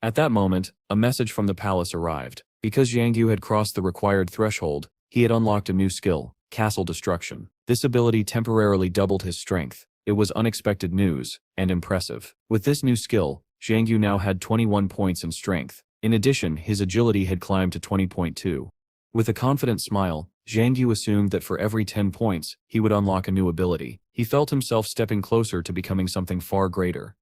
At that moment, a message from the palace arrived. Because Xiangyu had crossed the required threshold, he had unlocked a new skill, Castle Destruction. This ability temporarily doubled his strength. It was unexpected news, and impressive. With this new skill, Xiangyu now had 21 points in strength. In addition, his agility had climbed to 20.2. With a confident smile, Xiangyu assumed that for every 10 points, he would unlock a new ability. He felt himself stepping closer to becoming something far greater.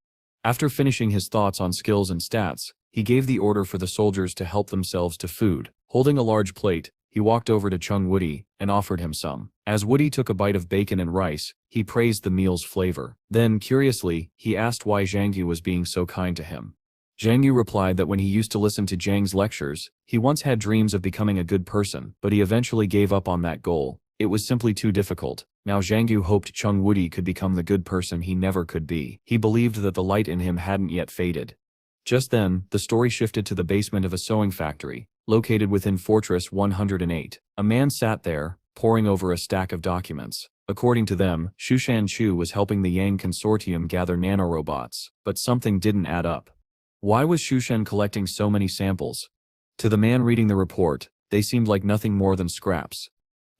After finishing his thoughts on skills and stats, he gave the order for the soldiers to help themselves to food. Holding a large plate, he walked over to Chung Woody and offered him some. As Woody took a bite of bacon and rice, he praised the meal's flavor. Then, curiously, he asked why Xiangyu was being so kind to him. Xiangyu replied that when he used to listen to Zhang's lectures, he once had dreams of becoming a good person, but he eventually gave up on that goal. It was simply too difficult. Now Xiangyu hoped Chung Woody could become the good person he never could be. He believed that the light in him hadn't yet faded. Just then, the story shifted to the basement of a sewing factory, located within Fortress 108. A man sat there, poring over a stack of documents. According to them, Shushan Chu was helping the Yang consortium gather nanorobots, but something didn't add up. Why was Shushan collecting so many samples? To the man reading the report, they seemed like nothing more than scraps.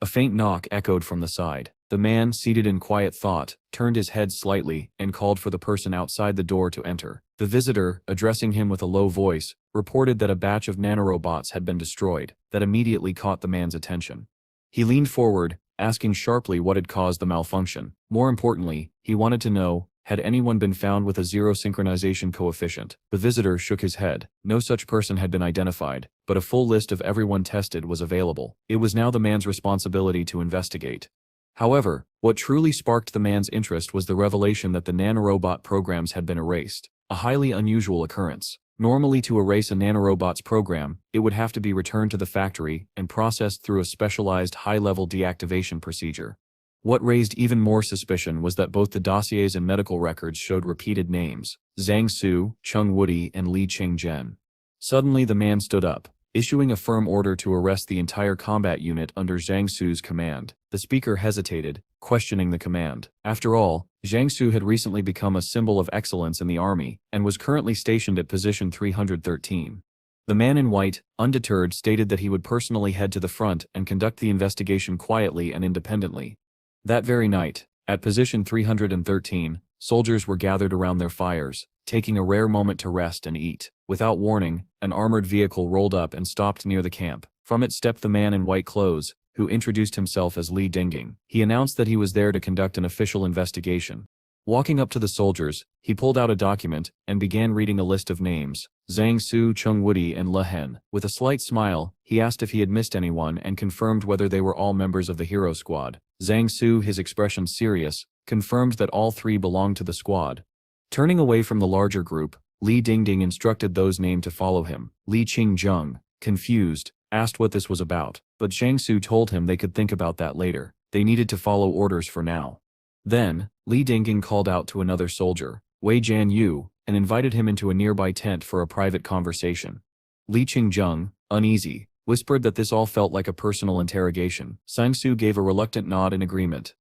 A faint knock echoed from the side. The man, seated in quiet thought, turned his head slightly and called for the person outside the door to enter. The visitor, addressing him with a low voice, reported that a batch of nanorobots had been destroyed. That immediately caught the man's attention. He leaned forward, asking sharply what had caused the malfunction. More importantly, he wanted to know, had anyone been found with a zero synchronization coefficient? The visitor shook his head. No such person had been identified, but a full list of everyone tested was available. It was now the man's responsibility to investigate. However, what truly sparked the man's interest was the revelation that the nanorobot programs had been erased, a highly unusual occurrence. Normally, to erase a nanorobot's program, it would have to be returned to the factory and processed through a specialized high-level deactivation procedure. What raised even more suspicion was that both the dossiers and medical records showed repeated names: Zhang Su, Chung Woody, and Li Qingzhen. Suddenly the man stood up, issuing a firm order to arrest the entire combat unit under Zhang Su's command. The speaker hesitated, questioning the command. After all, Zhang Su had recently become a symbol of excellence in the army, and was currently stationed at position 313. The man in white, undeterred, stated that he would personally head to the front and conduct the investigation quietly and independently. That very night, at position 313, soldiers were gathered around their fires, taking a rare moment to rest and eat. Without warning, an armored vehicle rolled up and stopped near the camp. From it stepped the man in white clothes, who introduced himself as Li Dingging. He announced that he was there to conduct an official investigation. Walking up to the soldiers, he pulled out a document and began reading a list of names: Zhang Su, Chung Woody, and Le Hen. With a slight smile, he asked if he had missed anyone and confirmed whether they were all members of the hero squad. Zhang Su, his expression serious, confirmed that all three belonged to the squad. Turning away from the larger group, Li Dingging instructed those named to follow him. Li Qingzhen, confused, asked what this was about, but Zhang Su told him they could think about that later. They needed to follow orders for now. Then, Li Dingging called out to another soldier, Wei Jianyu, and invited him into a nearby tent for a private conversation. Li Qingzhen, uneasy, whispered that this all felt like a personal interrogation. Zhang Su gave a reluctant nod in agreement.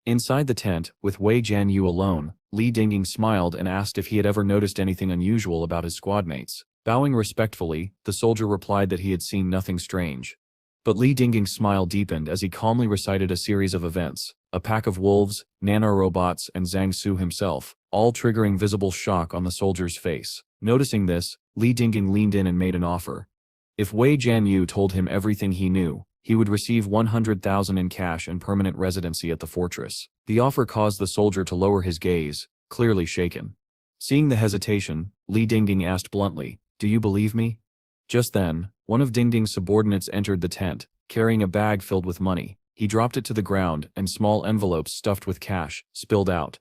Inside the tent, with Wei Jianyu alone, Li Dingging smiled and asked if he had ever noticed anything unusual about his squadmates. Bowing respectfully, the soldier replied that he had seen nothing strange. But Li Dingging's smile deepened as he calmly recited a series of events: a pack of wolves, nanorobots, and Zhang Su himself, all triggering visible shock on the soldier's face. Noticing this, Li Dingging leaned in and made an offer. If Wei Jianyu told him everything he knew, he would receive 100,000 in cash and permanent residency at the fortress. The offer caused the soldier to lower his gaze, clearly shaken. Seeing the hesitation, Li Dingging asked bluntly, "Do you believe me?" Just then, one of Dingging's subordinates entered the tent, carrying a bag filled with money. He dropped it to the ground, and small envelopes stuffed with cash spilled out.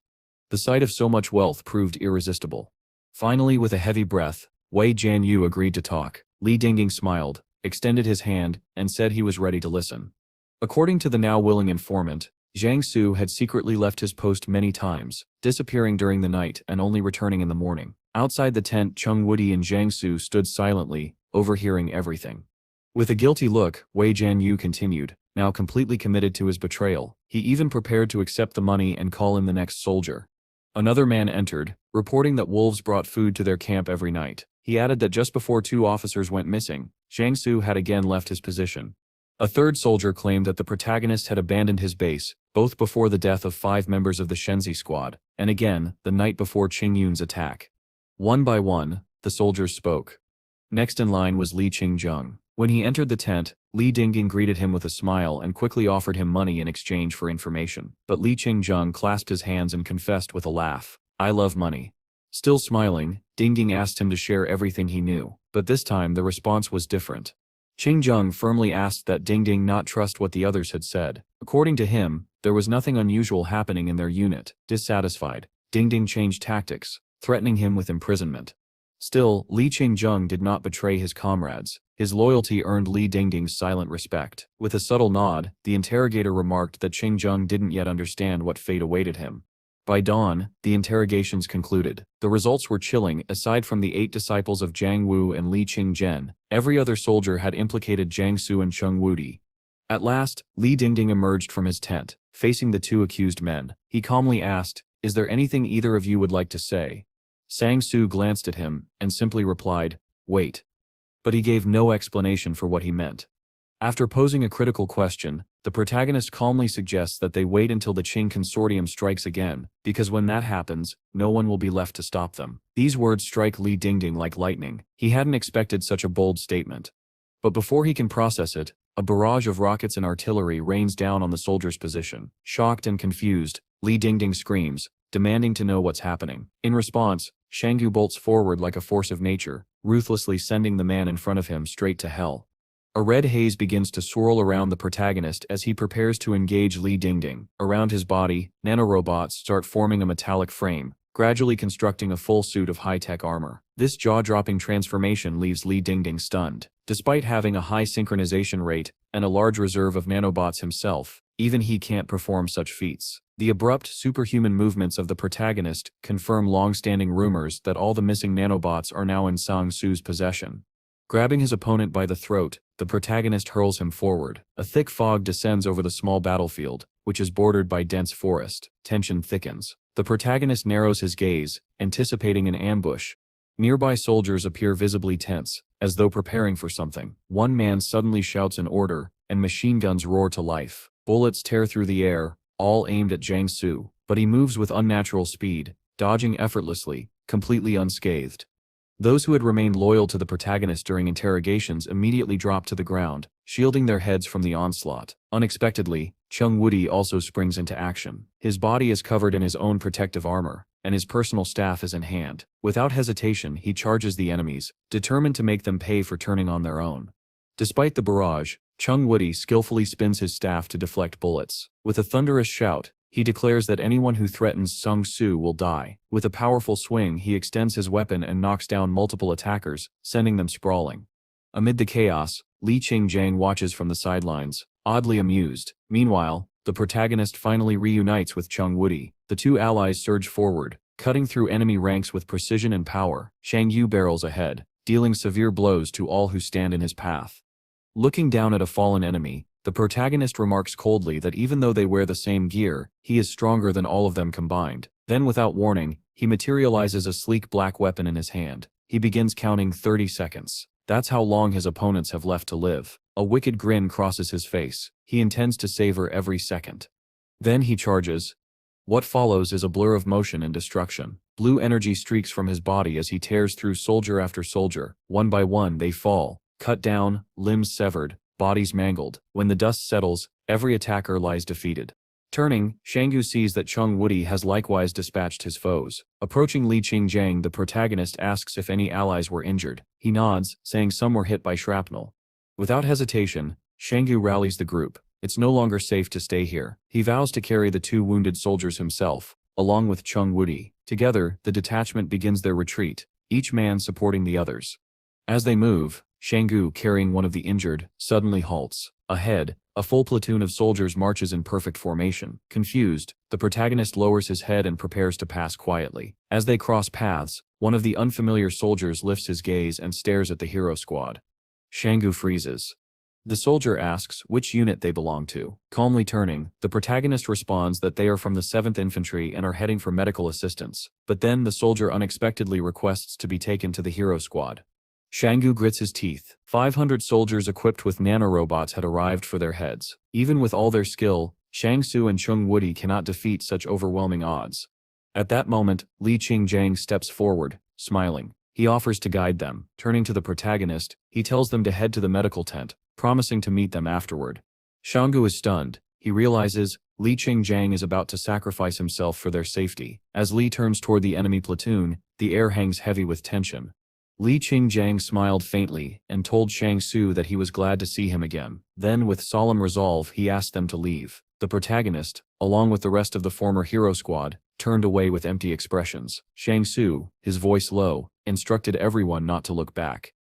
The sight of so much wealth proved irresistible. Finally, with a heavy breath, Wei Jianyu agreed to talk. Li Dingging smiled, extended his hand, and said he was ready to listen. According to the now willing informant, Zhang Su had secretly left his post many times, disappearing during the night and only returning in the morning. Outside the tent, Chung Woody and Zhang Su stood silently, overhearing everything. With a guilty look, Wei Jianyu continued, now completely committed to his betrayal. He even prepared to accept the money and call in the next soldier. Another man entered, reporting that wolves brought food to their camp every night. He added that just before 2 officers went missing, Zhang Su had again left his position. A third soldier claimed that the protagonist had abandoned his base, both before the death of 5 members of the Shenzi squad, and again, the night before Qingyun's attack. One by one, the soldiers spoke. Next in line was Li Qingzhen. When he entered the tent, Li Dingging greeted him with a smile and quickly offered him money in exchange for information. But Li Qingzhen clasped his hands and confessed with a laugh, "I love money." Still smiling, Dingging asked him to share everything he knew, but this time the response was different. Qingzhen firmly asked that Dingging not trust what the others had said. According to him, there was nothing unusual happening in their unit. Dissatisfied, Dingging changed tactics, threatening him with imprisonment. Still, Li Qingzhen did not betray his comrades. His loyalty earned Li Dingging's silent respect. With a subtle nod, the interrogator remarked that Qingzhen didn't yet understand what fate awaited him. By dawn, the interrogations concluded. The results were chilling. Aside from the 8 disciples of Jiang Wu and Li Qingzhen, every other soldier had implicated Zhang Su and Chung Woody. At last, Li Dingging emerged from his tent, facing the 2 accused men. He calmly asked, "Is there anything either of you would like to say?" Zhang Su glanced at him and simply replied, "Wait." But he gave no explanation for what he meant. After posing a critical question, the protagonist calmly suggests that they wait until the Qing consortium strikes again, because when that happens, no one will be left to stop them. These words strike Li Dingging like lightning. He hadn't expected such a bold statement. But before he can process it, a barrage of rockets and artillery rains down on the soldier's position. Shocked and confused, Li Dingging screams, demanding to know what's happening. In response, Shanggu bolts forward like a force of nature, ruthlessly sending the man in front of him straight to hell. A red haze begins to swirl around the protagonist as he prepares to engage Li Dingding. Around his body, nanorobots start forming a metallic frame, gradually constructing a full suit of high-tech armor. This jaw-dropping transformation leaves Li Dingding stunned. Despite having a high synchronization rate and a large reserve of nanobots himself, even he can't perform such feats. The abrupt, superhuman movements of the protagonist confirm long-standing rumors that all the missing nanobots are now in Sang-Soo's possession. Grabbing his opponent by the throat, the protagonist hurls him forward. A thick fog descends over the small battlefield, which is bordered by dense forest. Tension thickens. The protagonist narrows his gaze, anticipating an ambush. Nearby soldiers appear visibly tense, as though preparing for something. One man suddenly shouts an order, and machine guns roar to life. Bullets tear through the air, all aimed at Jiangsu, but he moves with unnatural speed, dodging effortlessly, completely unscathed. Those who had remained loyal to the protagonist during interrogations immediately drop to the ground, shielding their heads from the onslaught. Unexpectedly, Chung Woody also springs into action. His body is covered in his own protective armor, and his personal staff is in hand. Without hesitation, he charges the enemies, determined to make them pay for turning on their own. Despite the barrage, Chung Woody skillfully spins his staff to deflect bullets. With a thunderous shout, he declares that anyone who threatens Sang-Soo will die. With a powerful swing, he extends his weapon and knocks down multiple attackers, sending them sprawling. Amid the chaos, Li Qingjiang watches from the sidelines, oddly amused. Meanwhile, the protagonist finally reunites with Chung Woody. The two allies surge forward, cutting through enemy ranks with precision and power. Shang Yu barrels ahead, dealing severe blows to all who stand in his path. Looking down at a fallen enemy, the protagonist remarks coldly that even though they wear the same gear, he is stronger than all of them combined. Then without warning, he materializes a sleek black weapon in his hand. He begins counting 30 seconds. That's how long his opponents have left to live. A wicked grin crosses his face. He intends to savor every second. Then he charges. What follows is a blur of motion and destruction. Blue energy streaks from his body as he tears through soldier after soldier. One by one they fall, cut down, limbs severed, bodies mangled. When the dust settles, every attacker lies defeated. Turning, Shanggu sees that Chung Woody has likewise dispatched his foes. Approaching Li Qingjiang, the protagonist asks if any allies were injured. He nods, saying some were hit by shrapnel. Without hesitation, Shanggu rallies the group. It's no longer safe to stay here. He vows to carry the two wounded soldiers himself, along with Chung Woody. Together, the detachment begins their retreat, each man supporting the others. As they move, Shanggu, carrying one of the injured, suddenly halts. Ahead, a full platoon of soldiers marches in perfect formation. Confused, the protagonist lowers his head and prepares to pass quietly. As they cross paths, one of the unfamiliar soldiers lifts his gaze and stares at the hero squad. Shanggu freezes. The soldier asks which unit they belong to. Calmly turning, the protagonist responds that they are from the 7th Infantry and are heading for medical assistance. But then the soldier unexpectedly requests to be taken to the hero squad. Shanggu grits his teeth. 500 soldiers equipped with nanorobots had arrived for their heads. Even with all their skill, Shang-Su and Chung Woody cannot defeat such overwhelming odds. At that moment, Li Qingjiang steps forward, smiling. He offers to guide them. Turning to the protagonist, he tells them to head to the medical tent, promising to meet them afterward. Shanggu is stunned. He realizes Li Qingjiang is about to sacrifice himself for their safety. As Li turns toward the enemy platoon, the air hangs heavy with tension. Li Qingjiang smiled faintly and told Shang-Su that he was glad to see him again. Then, with solemn resolve, he asked them to leave. The protagonist, along with the rest of the former hero squad, turned away with empty expressions. Shang-Su, his voice low, instructed everyone not to look back.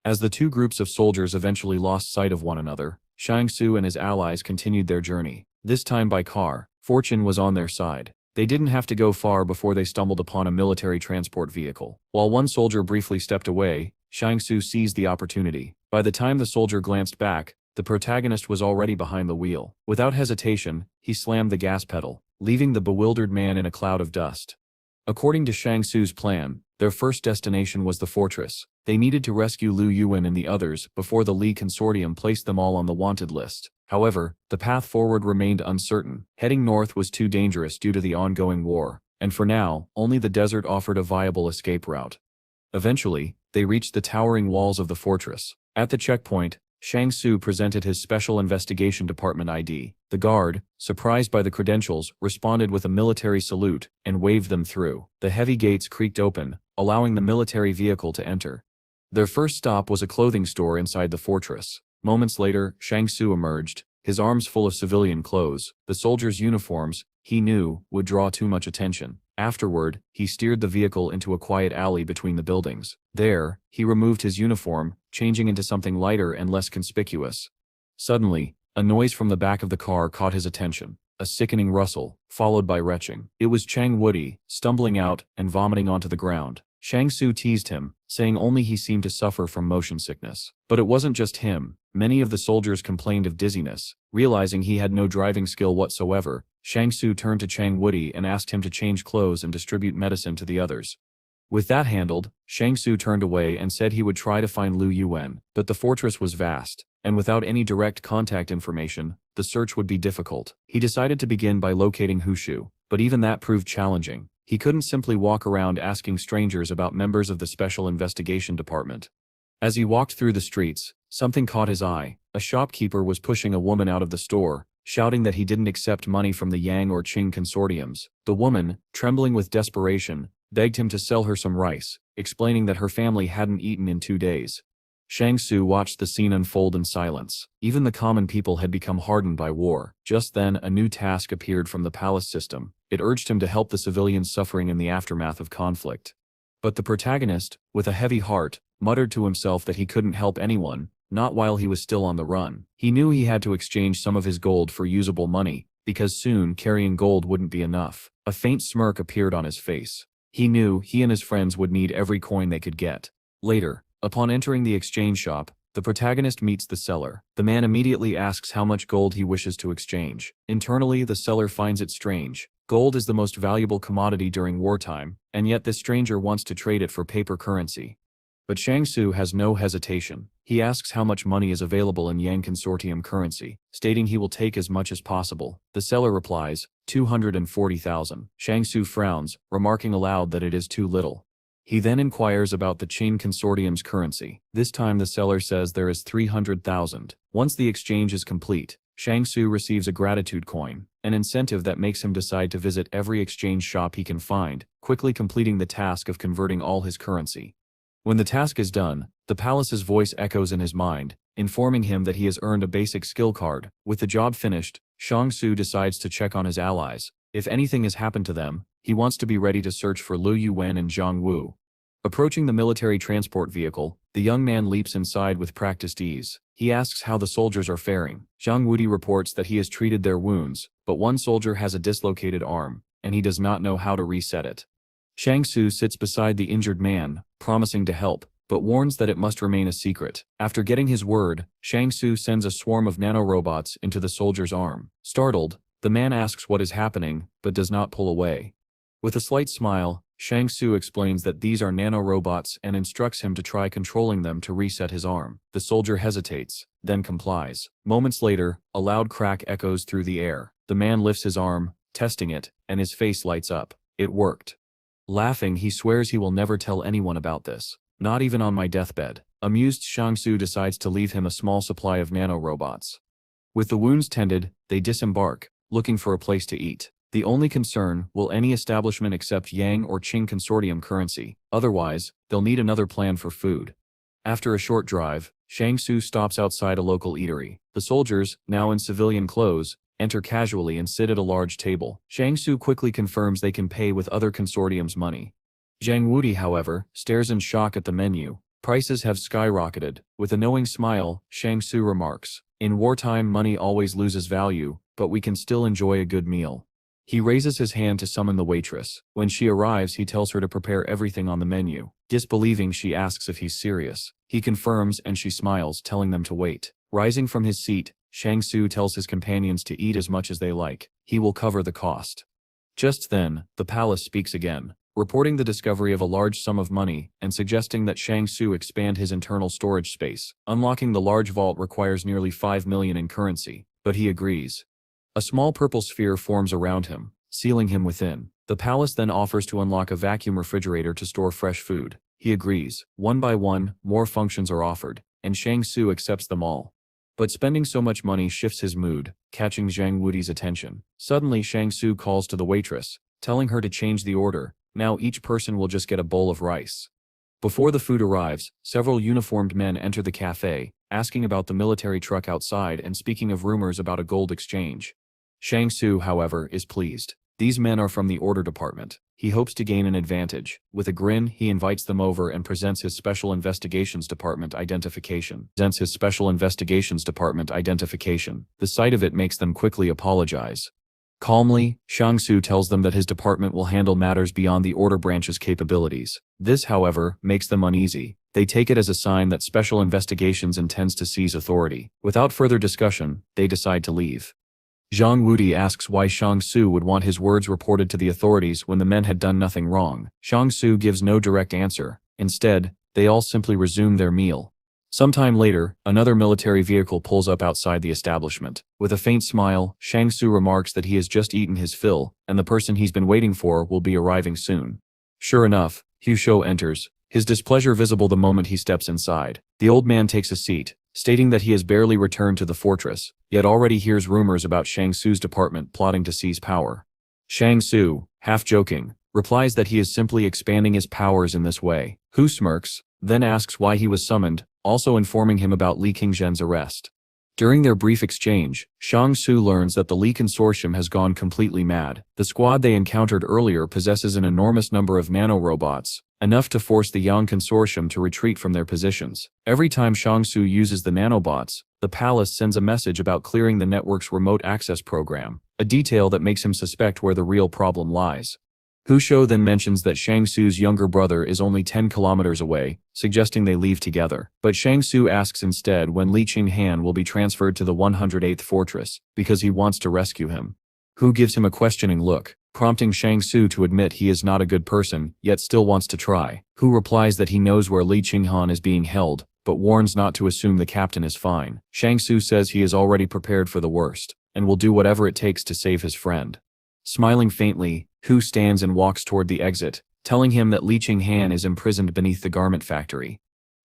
As the two groups of soldiers eventually lost sight of one another, Shang-Su and his allies continued their journey. This time by car. Fortune was on their side. They didn't have to go far before they stumbled upon a military transport vehicle. While one soldier briefly stepped away, Shang-Su seized the opportunity. By the time the soldier glanced back, the protagonist was already behind the wheel. Without hesitation, he slammed the gas pedal, leaving the bewildered man in a cloud of dust. According to Shang-Su's plan, their first destination was the fortress. They needed to rescue Liu Yuan and the others before the Li consortium placed them all on the wanted list. However, the path forward remained uncertain. Heading north was too dangerous due to the ongoing war, and for now, only the desert offered a viable escape route. Eventually, they reached the towering walls of the fortress. At the checkpoint, Shang-Su presented his Special Investigation Department ID. The guard, surprised by the credentials, responded with a military salute and waved them through. The heavy gates creaked open, allowing the military vehicle to enter. Their first stop was a clothing store inside the fortress. Moments later, Shang Su emerged, his arms full of civilian clothes. The soldiers' uniforms, he knew, would draw too much attention. Afterward, he steered the vehicle into a quiet alley between the buildings. There, he removed his uniform, changing into something lighter and less conspicuous. Suddenly, a noise from the back of the car caught his attention. A sickening rustle, followed by retching. It was Chang Woody, stumbling out and vomiting onto the ground. Shang Su teased him, saying only he seemed to suffer from motion sickness. But it wasn't just him. Many of the soldiers complained of dizziness. Realizing he had no driving skill whatsoever, Shang Su turned to Chang Woody and asked him to change clothes and distribute medicine to the others. With that handled, Shang Su turned away and said he would try to find Lu Yuan, but the fortress was vast, and without any direct contact information, the search would be difficult. He decided to begin by locating Shiu, but even that proved challenging. He couldn't simply walk around asking strangers about members of the Special Investigation Department. As he walked through the streets, something caught his eye. A shopkeeper was pushing a woman out of the store, shouting that he didn't accept money from the Yang or Qing consortiums. The woman, trembling with desperation, begged him to sell her some rice, explaining that her family hadn't eaten in 2 days. Shang Su watched the scene unfold in silence. Even the common people had become hardened by war. Just then, a new task appeared from the palace system. It urged him to help the civilians suffering in the aftermath of conflict. But the protagonist, with a heavy heart, muttered to himself that he couldn't help anyone, not while he was still on the run. He knew he had to exchange some of his gold for usable money, because soon carrying gold wouldn't be enough. A faint smirk appeared on his face. He knew he and his friends would need every coin they could get. Later, upon entering the exchange shop, the protagonist meets the seller. The man immediately asks how much gold he wishes to exchange. Internally, the seller finds it strange. Gold is the most valuable commodity during wartime, and yet this stranger wants to trade it for paper currency. But Shang Su has no hesitation. He asks how much money is available in Yang Consortium currency, stating he will take as much as possible. The seller replies, 240,000. Shang Su frowns, remarking aloud that it is too little. He then inquires about the Qing Consortium's currency. This time the seller says there is 300,000. Once the exchange is complete, Shang Su receives a gratitude coin, an incentive that makes him decide to visit every exchange shop he can find, quickly completing the task of converting all his currency. When the task is done, the palace's voice echoes in his mind, informing him that he has earned a basic skill card. With the job finished, Shang Su decides to check on his allies. If anything has happened to them, he wants to be ready to search for Lu Yuan and Zhang Wu. Approaching the military transport vehicle, the young man leaps inside with practiced ease. He asks how the soldiers are faring. Zhang Wudi reports that he has treated their wounds, but one soldier has a dislocated arm, and he does not know how to reset it. Shang Su sits beside the injured man, promising to help, but warns that it must remain a secret. After getting his word, Shang Su sends a swarm of nanorobots into the soldier's arm. Startled, the man asks what is happening, but does not pull away. With a slight smile, Shang Su explains that these are nanorobots and instructs him to try controlling them to reset his arm. The soldier hesitates, then complies. Moments later, a loud crack echoes through the air. The man lifts his arm, testing it, and his face lights up. It worked. Laughing, he swears he will never tell anyone about this. Not even on my deathbed. Amused, Shang Su decides to leave him a small supply of nanorobots. With the wounds tended, they disembark, looking for a place to eat. The only concern, will any establishment accept Yang or Qing consortium currency? Otherwise, they'll need another plan for food. After a short drive, Shang Su stops outside a local eatery. The soldiers, now in civilian clothes, enter casually and sit at a large table. Shang Su quickly confirms they can pay with other consortium's money. Zhang Wudi, however, stares in shock at the menu. Prices have skyrocketed. With a knowing smile, Shang Su remarks, "In wartime, money always loses value, but we can still enjoy a good meal." He raises his hand to summon the waitress. When she arrives, he tells her to prepare everything on the menu. Disbelieving, she asks if he's serious. He confirms and she smiles, telling them to wait. Rising from his seat, Shang Su tells his companions to eat as much as they like. He will cover the cost. Just then, the palace speaks again, reporting the discovery of a large sum of money and suggesting that Shang Su expand his internal storage space. Unlocking the large vault requires nearly 5 million in currency, but he agrees. A small purple sphere forms around him, sealing him within. The palace then offers to unlock a vacuum refrigerator to store fresh food. He agrees. One by one, more functions are offered, and Shang Su accepts them all. But spending so much money shifts his mood, catching Zhang Wudi's attention. Suddenly, Shang Su calls to the waitress, telling her to change the order. Now each person will just get a bowl of rice. Before the food arrives, several uniformed men enter the cafe, asking about the military truck outside and speaking of rumors about a gold exchange. Shang Su, however, is pleased. These men are from the order department. He hopes to gain an advantage. With a grin, he invites them over and presents his Special Investigations Department identification. The sight of it makes them quickly apologize. Calmly, Shang Su tells them that his department will handle matters beyond the order branch's capabilities. This, however, makes them uneasy. They take it as a sign that Special Investigations intends to seize authority. Without further discussion, they decide to leave. Zhang Wudi asks why Shang Su would want his words reported to the authorities when the men had done nothing wrong. Shang Su gives no direct answer. Instead, they all simply resume their meal. Sometime later, another military vehicle pulls up outside the establishment. With a faint smile, Shang Su remarks that he has just eaten his fill, and the person he's been waiting for will be arriving soon. Sure enough, Hu enters, his displeasure visible the moment he steps inside. The old man takes a seat, stating that he has barely returned to the fortress, yet already hears rumors about Shang Su's department plotting to seize power. Shang Su, half joking, replies that he is simply expanding his powers in this way. Hu smirks, then asks why he was summoned, also informing him about Li Qingzhen's arrest. During their brief exchange, Shang Su learns that the Li consortium has gone completely mad. The squad they encountered earlier possesses an enormous number of nanorobots, enough to force the Yang consortium to retreat from their positions. Every time Shang Su uses the nanobots, the palace sends a message about clearing the network's remote access program, a detail that makes him suspect where the real problem lies. Hu then mentions that Shang Su's younger brother is only 10 kilometers away, suggesting they leave together. But Shang Su asks instead when Li Qinghan will be transferred to the 108th fortress, because he wants to rescue him. Hu gives him a questioning look, prompting Shang Su to admit he is not a good person, yet still wants to try. Hu replies that he knows where Li Qinghan is being held, but warns not to assume the captain is fine. Shang Su says he is already prepared for the worst, and will do whatever it takes to save his friend. Smiling faintly, Hu stands and walks toward the exit, telling him that Li Qinghan is imprisoned beneath the garment factory.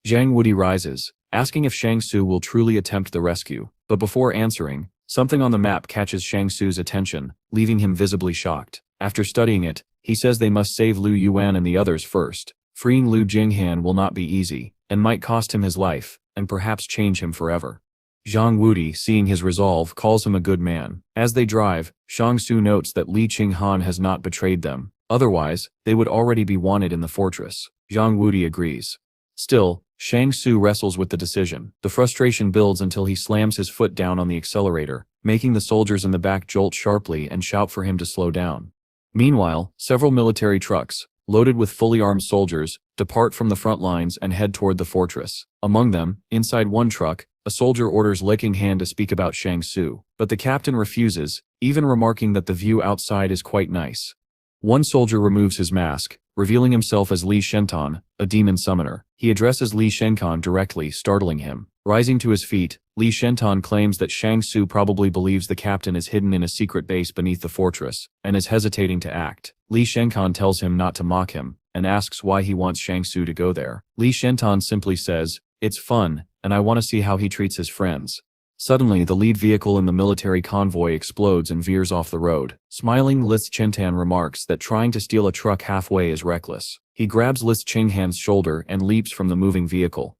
Zhang Wudi rises, asking if Shang Su will truly attempt the rescue, but before answering, something on the map catches Shang Su's attention, leaving him visibly shocked. After studying it, he says they must save Lu Yuan and the others first. Freeing Lu Jinghan will not be easy, and might cost him his life, and perhaps change him forever. Zhang Wudi, seeing his resolve, calls him a good man. As they drive, Shang Su notes that Li Qinghan has not betrayed them. Otherwise, they would already be wanted in the fortress. Zhang Wudi agrees. Still, Shang Su wrestles with the decision. The frustration builds until he slams his foot down on the accelerator, making the soldiers in the back jolt sharply and shout for him to slow down. Meanwhile, several military trucks, loaded with fully armed soldiers, depart from the front lines and head toward the fortress. Among them, inside one truck, a soldier orders Li Qinghan to speak about Shang Su, but the captain refuses, even remarking that the view outside is quite nice. One soldier removes his mask, revealing himself as Li Shentan, a demon summoner. He addresses Li Shenkan directly, startling him. Rising to his feet, Li Shentan claims that Shang Su probably believes the captain is hidden in a secret base beneath the fortress, and is hesitating to act. Li Shenkan tells him not to mock him, and asks why he wants Shang Su to go there. Li Shentan simply says, "It's fun, and I want to see how he treats his friends." Suddenly, the lead vehicle in the military convoy explodes and veers off the road. Smiling, Li Qinghan remarks that trying to steal a truck halfway is reckless. He grabs Li Qinghan's shoulder and leaps from the moving vehicle.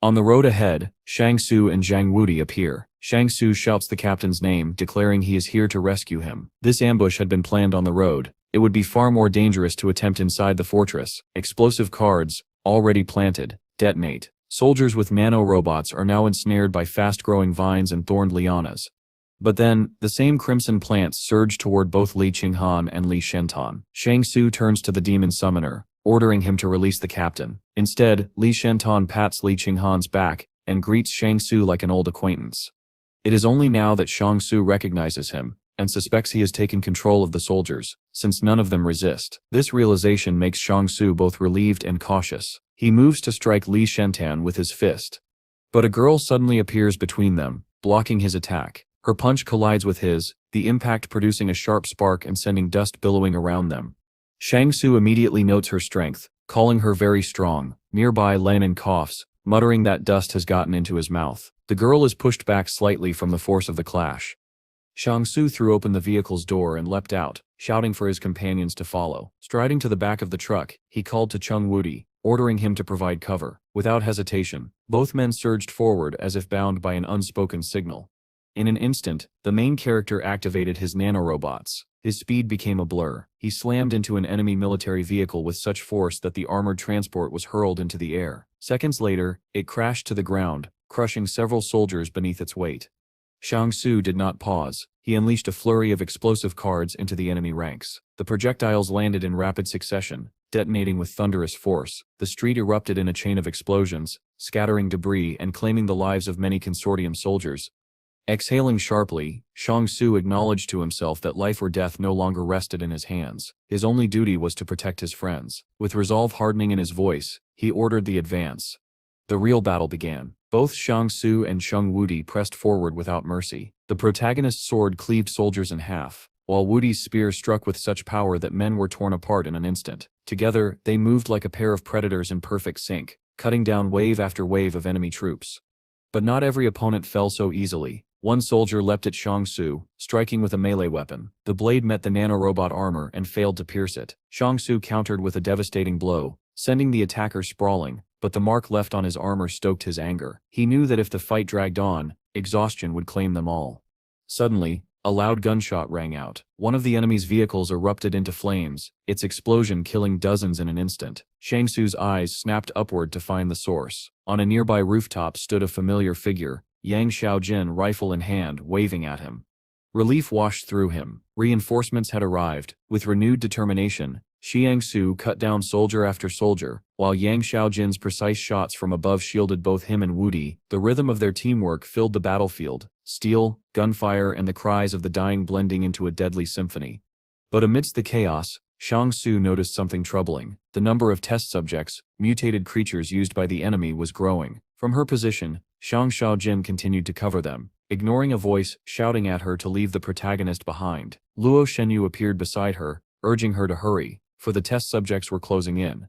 On the road ahead, Shang Su and Zhang Wudi appear. Shang Su shouts the captain's name, declaring he is here to rescue him. This ambush had been planned on the road. It would be far more dangerous to attempt inside the fortress. Explosive cards, already planted, detonate. Soldiers with nanorobots are now ensnared by fast-growing vines and thorned lianas. But then, the same crimson plants surge toward both Li Qinghan and Li Shentan. Shang Su turns to the demon summoner, ordering him to release the captain. Instead, Li Shentan pats Li Qinghan's back and greets Shang Su like an old acquaintance. It is only now that Shang Su recognizes him, and suspects he has taken control of the soldiers, since none of them resist. This realization makes Shang Su both relieved and cautious. He moves to strike Li Shentan with his fist. But a girl suddenly appears between them, blocking his attack. Her punch collides with his, the impact producing a sharp spark and sending dust billowing around them. Shang Su immediately notes her strength, calling her very strong. Nearby, Lenin coughs, muttering that dust has gotten into his mouth. The girl is pushed back slightly from the force of the clash. Shang Su threw open the vehicle's door and leapt out, shouting for his companions to follow. Striding to the back of the truck, he called to Chung Wudi, ordering him to provide cover. Without hesitation, both men surged forward as if bound by an unspoken signal. In an instant, the main character activated his nanorobots. His speed became a blur. He slammed into an enemy military vehicle with such force that the armored transport was hurled into the air. Seconds later, it crashed to the ground, crushing several soldiers beneath its weight. Xiaosu did not pause. He unleashed a flurry of explosive cards into the enemy ranks. The projectiles landed in rapid succession, detonating with thunderous force. The street erupted in a chain of explosions, scattering debris and claiming the lives of many consortium soldiers. Exhaling sharply, Xiaosu acknowledged to himself that life or death no longer rested in his hands. His only duty was to protect his friends. With resolve hardening in his voice, he ordered the advance. The real battle began. Both Xiaosu and Sheng Wudi pressed forward without mercy. The protagonist's sword cleaved soldiers in half, while Wudi's spear struck with such power that men were torn apart in an instant. Together, they moved like a pair of predators in perfect sync, cutting down wave after wave of enemy troops. But not every opponent fell so easily. One soldier leapt at Xiaosu, striking with a melee weapon. The blade met the nanorobot armor and failed to pierce it. Xiaosu countered with a devastating blow, sending the attacker sprawling, but the mark left on his armor stoked his anger. He knew that if the fight dragged on, exhaustion would claim them all. Suddenly, a loud gunshot rang out. One of the enemy's vehicles erupted into flames, its explosion killing dozens in an instant. Xiaosu's eyes snapped upward to find the source. On a nearby rooftop stood a familiar figure, Yang Xiaojin, rifle in hand, waving at him. Relief washed through him. Reinforcements had arrived. With renewed determination, Xiangsu cut down soldier after soldier, while Yang Xiaojin's precise shots from above shielded both him and Wudi. The rhythm of their teamwork filled the battlefield, steel, gunfire and the cries of the dying blending into a deadly symphony. But amidst the chaos, Xiangsu noticed something troubling. The number of test subjects, mutated creatures used by the enemy, was growing. From her position, Shang Xiaojin continued to cover them, ignoring a voice shouting at her to leave the protagonist behind. Luo Shenyu appeared beside her, urging her to hurry, for the test subjects were closing in.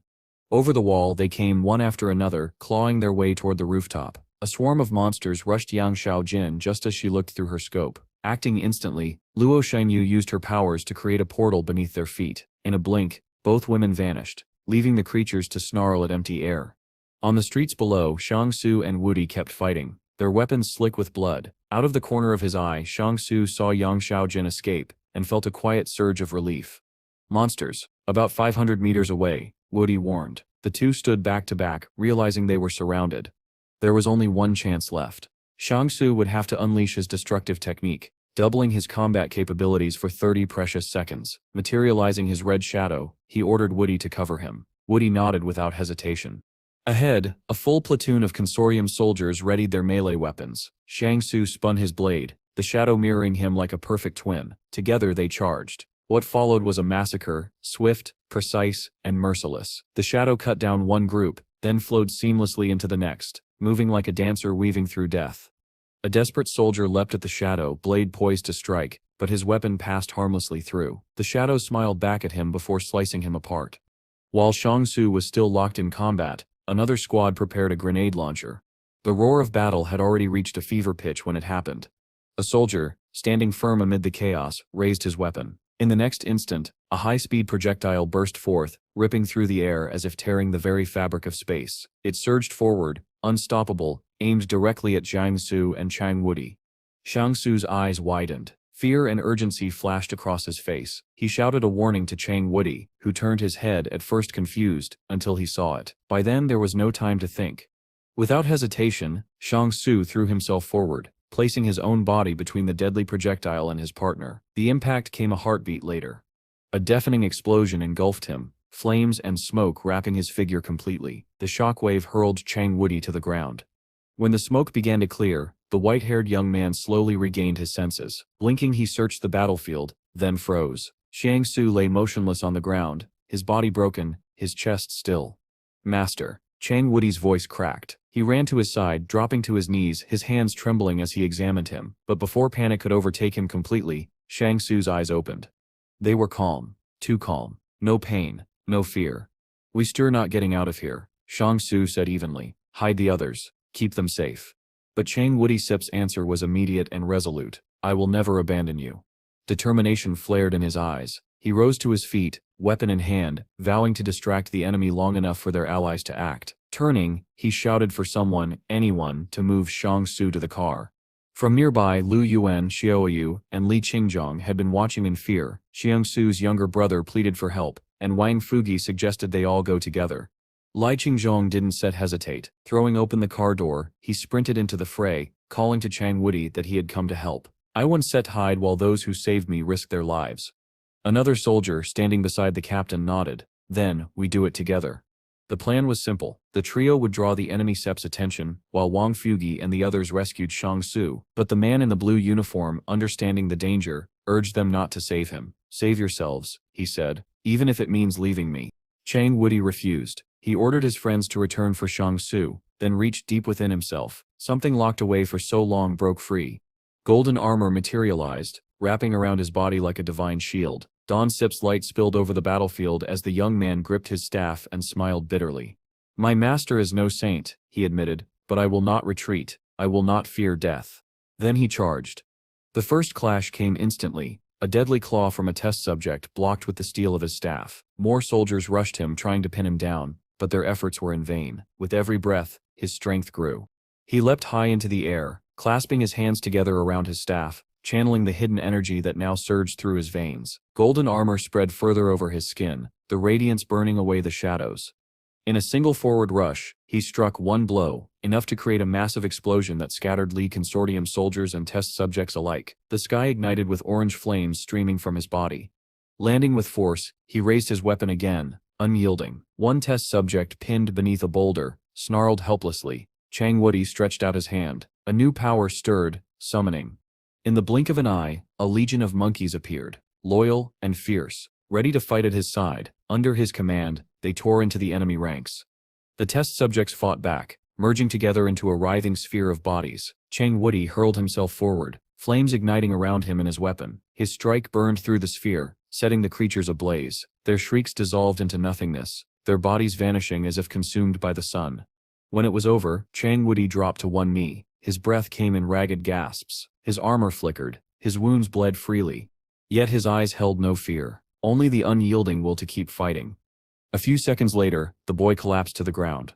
Over the wall they came one after another, clawing their way toward the rooftop. A swarm of monsters rushed Yang Xiaojin just as she looked through her scope. Acting instantly, Luo Shenyu used her powers to create a portal beneath their feet. In a blink, both women vanished, leaving the creatures to snarl at empty air. On the streets below, Xiangsu and Wudi kept fighting, their weapons slick with blood. Out of the corner of his eye, Xiangsu saw Yang Xiaojin escape, and felt a quiet surge of relief. Monsters, about 500 meters away, Wudi warned. The two stood back to back, realizing they were surrounded. There was only one chance left. Xiangsu would have to unleash his destructive technique, doubling his combat capabilities for 30 precious seconds. Materializing his red shadow, he ordered Wudi to cover him. Wudi nodded without hesitation. Ahead, a full platoon of consortium soldiers readied their melee weapons. Xiangsu spun his blade, the shadow mirroring him like a perfect twin. Together they charged. What followed was a massacre, swift, precise, and merciless. The shadow cut down one group, then flowed seamlessly into the next, moving like a dancer weaving through death. A desperate soldier leapt at the shadow, blade poised to strike, but his weapon passed harmlessly through. The shadow smiled back at him before slicing him apart. While Xiangsu was still locked in combat, another squad prepared a grenade launcher. The roar of battle had already reached a fever pitch when it happened. A soldier, standing firm amid the chaos, raised his weapon. In the next instant, a high-speed projectile burst forth, ripping through the air as if tearing the very fabric of space. It surged forward, unstoppable, aimed directly at Jiangsu and Chang Wudi. Xiangsu's eyes widened. Fear and urgency flashed across his face. He shouted a warning to Chang Wudi, who turned his head, at first confused, until he saw it. By then there was no time to think. Without hesitation, Xiangsu threw himself forward, placing his own body between the deadly projectile and his partner. The impact came a heartbeat later. A deafening explosion engulfed him, flames and smoke wrapping his figure completely. The shockwave hurled Chang Wudi to the ground. When the smoke began to clear, the white-haired young man slowly regained his senses. Blinking, he searched the battlefield, then froze. Xiangsu lay motionless on the ground, his body broken, his chest still. "Master." Chang Wudi's voice cracked. He ran to his side, dropping to his knees, his hands trembling as he examined him. But before panic could overtake him completely, Xiangsu's eyes opened. They were calm. Too calm. No pain. No fear. "We're not getting out of here," Xiangsu said evenly. "Hide the others. Keep them safe." But Chang Wudi-Sip's answer was immediate and resolute. "I will never abandon you." Determination flared in his eyes. He rose to his feet, weapon in hand, vowing to distract the enemy long enough for their allies to act. Turning, he shouted for someone, anyone, to move Xiaosu to the car. From nearby, Lu Yuan, Xiaoyu, and Li Qingzhong had been watching in fear. Xiangsu's younger brother pleaded for help, and Wang Fugi suggested they all go together. Li Qingzhong didn't hesitate. Throwing open the car door, he sprinted into the fray, calling to Chang Wudi that he had come to help. I once set hide while those who saved me risked their lives. Another soldier, standing beside the captain, nodded. Then, we do it together. The plan was simple. The trio would draw the enemy Sep's attention, while Wang Fugi and the others rescued Xiangsu, but the man in the blue uniform, understanding the danger, urged them not to save him. Save yourselves, he said, even if it means leaving me. Chang Wudi refused. He ordered his friends to return for Xiangsu, then reached deep within himself. Something locked away for so long broke free. Golden armor materialized, wrapping around his body like a divine shield. Don Sip's light spilled over the battlefield as the young man gripped his staff and smiled bitterly. My master is no saint, he admitted, but I will not retreat. I will not fear death. Then he charged. The first clash came instantly. A deadly claw from a test subject blocked with the steel of his staff. More soldiers rushed him, trying to pin him down, but their efforts were in vain. With every breath, his strength grew. He leapt high into the air, clasping his hands together around his staff, channeling the hidden energy that now surged through his veins. Golden armor spread further over his skin, the radiance burning away the shadows. In a single forward rush, he struck one blow, enough to create a massive explosion that scattered Li Consortium soldiers and test subjects alike. The sky ignited with orange flames streaming from his body. Landing with force, he raised his weapon again, unyielding. One test subject, pinned beneath a boulder, snarled helplessly. Chang Wudi stretched out his hand. A new power stirred, summoning. In the blink of an eye, a legion of monkeys appeared, loyal and fierce, ready to fight at his side. Under his command, they tore into the enemy ranks. The test subjects fought back, merging together into a writhing sphere of bodies. Chang Wudi hurled himself forward, flames igniting around him and his weapon. His strike burned through the sphere, setting the creatures ablaze. Their shrieks dissolved into nothingness, their bodies vanishing as if consumed by the sun. When it was over, Chang Wudi dropped to one knee. His breath came in ragged gasps. His armor flickered. His wounds bled freely. Yet his eyes held no fear, only the unyielding will to keep fighting. A few seconds later, the boy collapsed to the ground.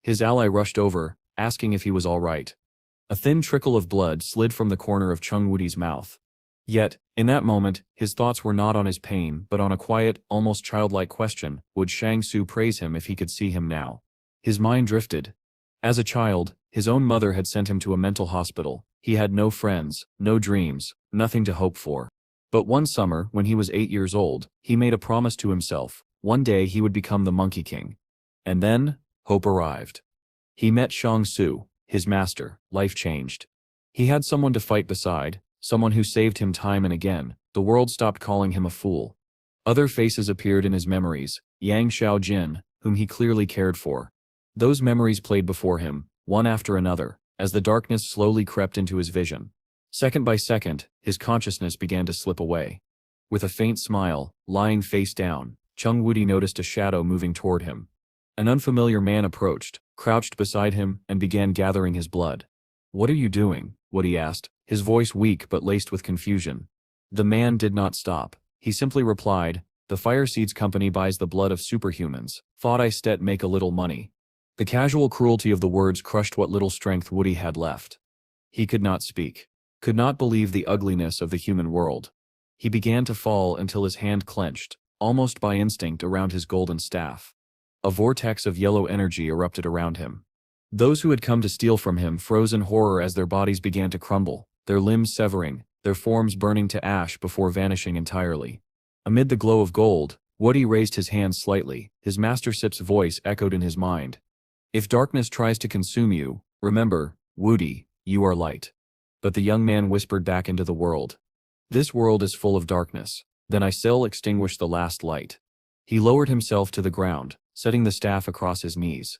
His ally rushed over, asking if he was all right. A thin trickle of blood slid from the corner of Chang Wudi's mouth. Yet, in that moment, his thoughts were not on his pain but on a quiet, almost childlike question: would Xiangsu praise him if he could see him now? His mind drifted. As a child, his own mother had sent him to a mental hospital. He had no friends, no dreams, nothing to hope for. But one summer, when he was 8 years old, he made a promise to himself. One day he would become the Monkey King. And then, hope arrived. He met Xiangsu, his master. Life changed. He had someone to fight beside, someone who saved him time and again. The world stopped calling him a fool. Other faces appeared in his memories, Yang Xiaojin, whom he clearly cared for. Those memories played before him, one after another, as the darkness slowly crept into his vision. Second by second, his consciousness began to slip away. With a faint smile, lying face down, Chang Wudi noticed a shadow moving toward him. An unfamiliar man approached, crouched beside him, and began gathering his blood. "What are you doing?" Wudi asked, his voice weak but laced with confusion. The man did not stop. He simply replied, "The Fireseeds Company buys the blood of superhumans. Thought I stet make a little money." The casual cruelty of the words crushed what little strength Wudi had left. He could not speak, could not believe the ugliness of the human world. He began to fall until his hand clenched, almost by instinct, around his golden staff. A vortex of yellow energy erupted around him. Those who had come to steal from him froze in horror as their bodies began to crumble, their limbs severing, their forms burning to ash before vanishing entirely. Amid the glow of gold, Wudi raised his hand slightly. His master Sip's voice echoed in his mind. "If darkness tries to consume you, remember, Wudi, you are light." But the young man whispered back into the world. "This world is full of darkness. Then I shall extinguish the last light." He lowered himself to the ground, setting the staff across his knees.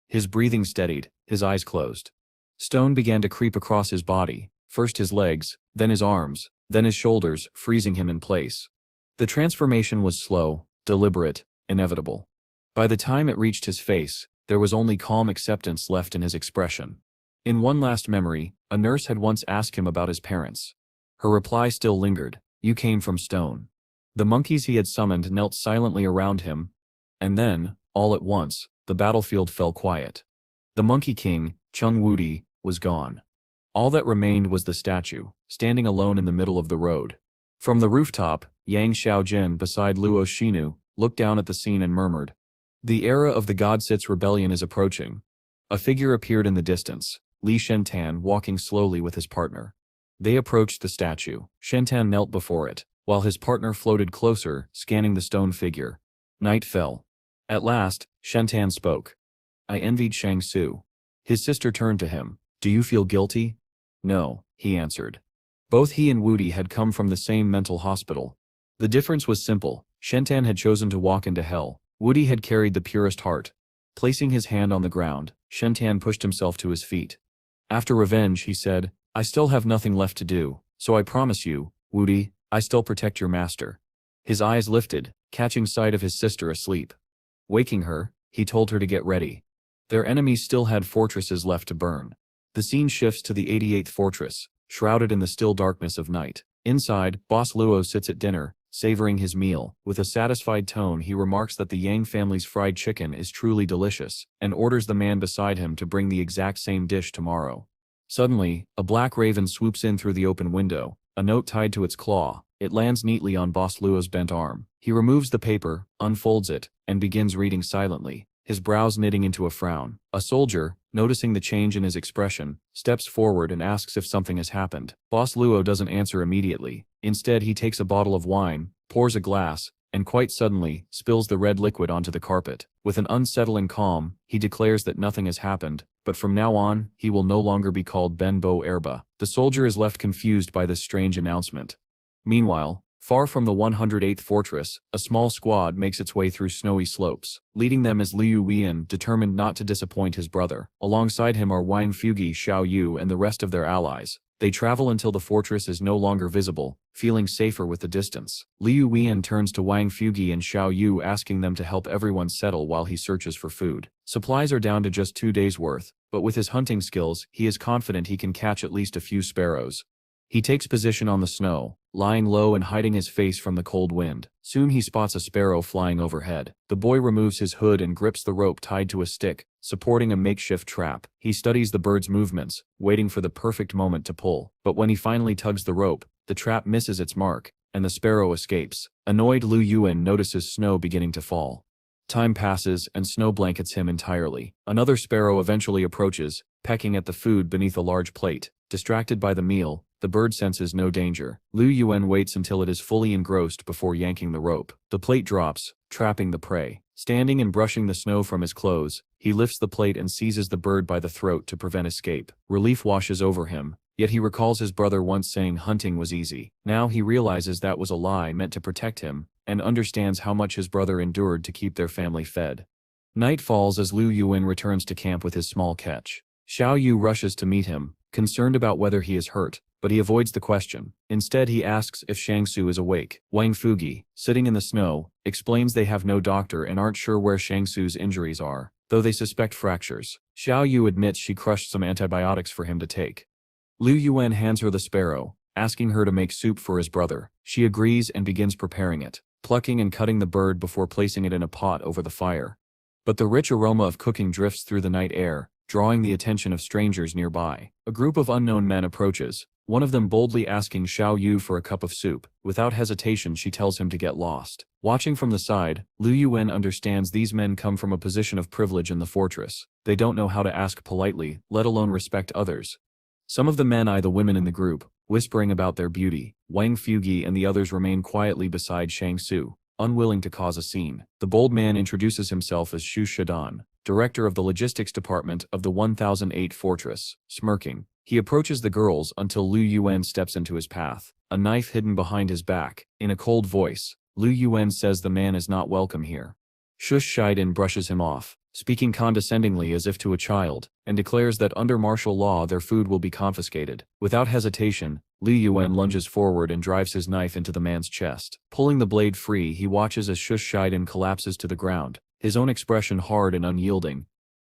His breathing steadied, his eyes closed. Stone began to creep across his body, first his legs, then his arms, then his shoulders, freezing him in place. The transformation was slow, deliberate, inevitable. By the time it reached his face, there was only calm acceptance left in his expression. In one last memory, a nurse had once asked him about his parents. Her reply still lingered: "You came from stone." The monkeys he had summoned knelt silently around him, and then, all at once, the battlefield fell quiet. The Monkey King, Chung Wudi, was gone. All that remained was the statue, standing alone in the middle of the road. From the rooftop, Yang Xiaojin beside Luo Xinu looked down at the scene and murmured, "The era of the God-Sit's rebellion is approaching." A figure appeared in the distance, Li Shentan walking slowly with his partner. They approached the statue. Shentan knelt before it, while his partner floated closer, scanning the stone figure. Night fell. At last, Shentan spoke. "I envied Shang Su." His sister turned to him. "Do you feel guilty?" "No," he answered. Both he and Wudi had come from the same mental hospital. The difference was simple. Shentan had chosen to walk into hell. Wudi had carried the purest heart. Placing his hand on the ground, Shentan pushed himself to his feet. After revenge, he said, "I still have nothing left to do, so I promise you, Wudi, I still protect your master." His eyes lifted, catching sight of his sister asleep. Waking her, he told her to get ready. Their enemies still had fortresses left to burn. The scene shifts to the 88th fortress, shrouded in the still darkness of night. Inside, Boss Luo sits at dinner, savoring his meal. With a satisfied tone, he remarks that the Yang family's fried chicken is truly delicious, and orders the man beside him to bring the exact same dish tomorrow. Suddenly, a black raven swoops in through the open window, a note tied to its claw. It lands neatly on Boss Luo's bent arm. He removes the paper, unfolds it, and begins reading silently, his brows knitting into a frown. A soldier, noticing the change in his expression, steps forward and asks if something has happened. Boss Luo doesn't answer immediately. Instead, he takes a bottle of wine, pours a glass, and quite suddenly, spills the red liquid onto the carpet. With an unsettling calm, he declares that nothing has happened, but from now on, he will no longer be called Ben Bo Erba. The soldier is left confused by this strange announcement. Meanwhile, far from the 108th fortress, a small squad makes its way through snowy slopes. Leading them is Liu Weian, determined not to disappoint his brother. Alongside him are Wang Fugi, Xiao Yu, and the rest of their allies. They travel until the fortress is no longer visible, feeling safer with the distance. Liu Weian turns to Wang Fugi and Xiao Yu, asking them to help everyone settle while he searches for food. Supplies are down to just 2 days' worth, but with his hunting skills, he is confident he can catch at least a few sparrows. He takes position on the snow, lying low and hiding his face from the cold wind. Soon he spots a sparrow flying overhead. The boy removes his hood and grips the rope tied to a stick, supporting a makeshift trap. He studies the bird's movements, waiting for the perfect moment to pull. But when he finally tugs the rope, the trap misses its mark, and the sparrow escapes. Annoyed, Liu Yuan notices snow beginning to fall. Time passes and snow blankets him entirely. Another sparrow eventually approaches, pecking at the food beneath a large plate. Distracted by the meal, the bird senses no danger. Liu Yuan waits until it is fully engrossed before yanking the rope. The plate drops, trapping the prey. Standing and brushing the snow from his clothes, he lifts the plate and seizes the bird by the throat to prevent escape. Relief washes over him, yet he recalls his brother once saying hunting was easy. Now he realizes that was a lie meant to protect him, and understands how much his brother endured to keep their family fed. Night falls as Liu Yuan returns to camp with his small catch. Xiao Yu rushes to meet him, concerned about whether he is hurt, but he avoids the question. Instead, he asks if Shang Su is awake. Wang Fugi, sitting in the snow, explains they have no doctor and aren't sure where Shang Su's injuries are, though they suspect fractures. Xiao Yu admits she crushed some antibiotics for him to take. Liu Yuan hands her the sparrow, asking her to make soup for his brother. She agrees and begins preparing it, plucking and cutting the bird before placing it in a pot over the fire. But the rich aroma of cooking drifts through the night air, drawing the attention of strangers nearby. A group of unknown men approaches, one of them boldly asking Xiao Yu for a cup of soup. Without hesitation, she tells him to get lost. Watching from the side, Liu Yuan understands these men come from a position of privilege in the fortress. They don't know how to ask politely, let alone respect others. Some of the men eye the women in the group, whispering about their beauty. Wang Fugi and the others remain quietly beside Shang Su, unwilling to cause a scene. The bold man introduces himself as Xu Shidan, director of the logistics department of the 1008 fortress. Smirking, he approaches the girls until Liu Yuan steps into his path, a knife hidden behind his back. In a cold voice, Liu Yuan says the man is not welcome here. Shush Shiden brushes him off, speaking condescendingly as if to a child, and declares that under martial law their food will be confiscated. Without hesitation, Liu Yuan lunges forward and drives his knife into the man's chest. Pulling the blade free, he watches as Shush Shiden collapses to the ground, his own expression hard and unyielding.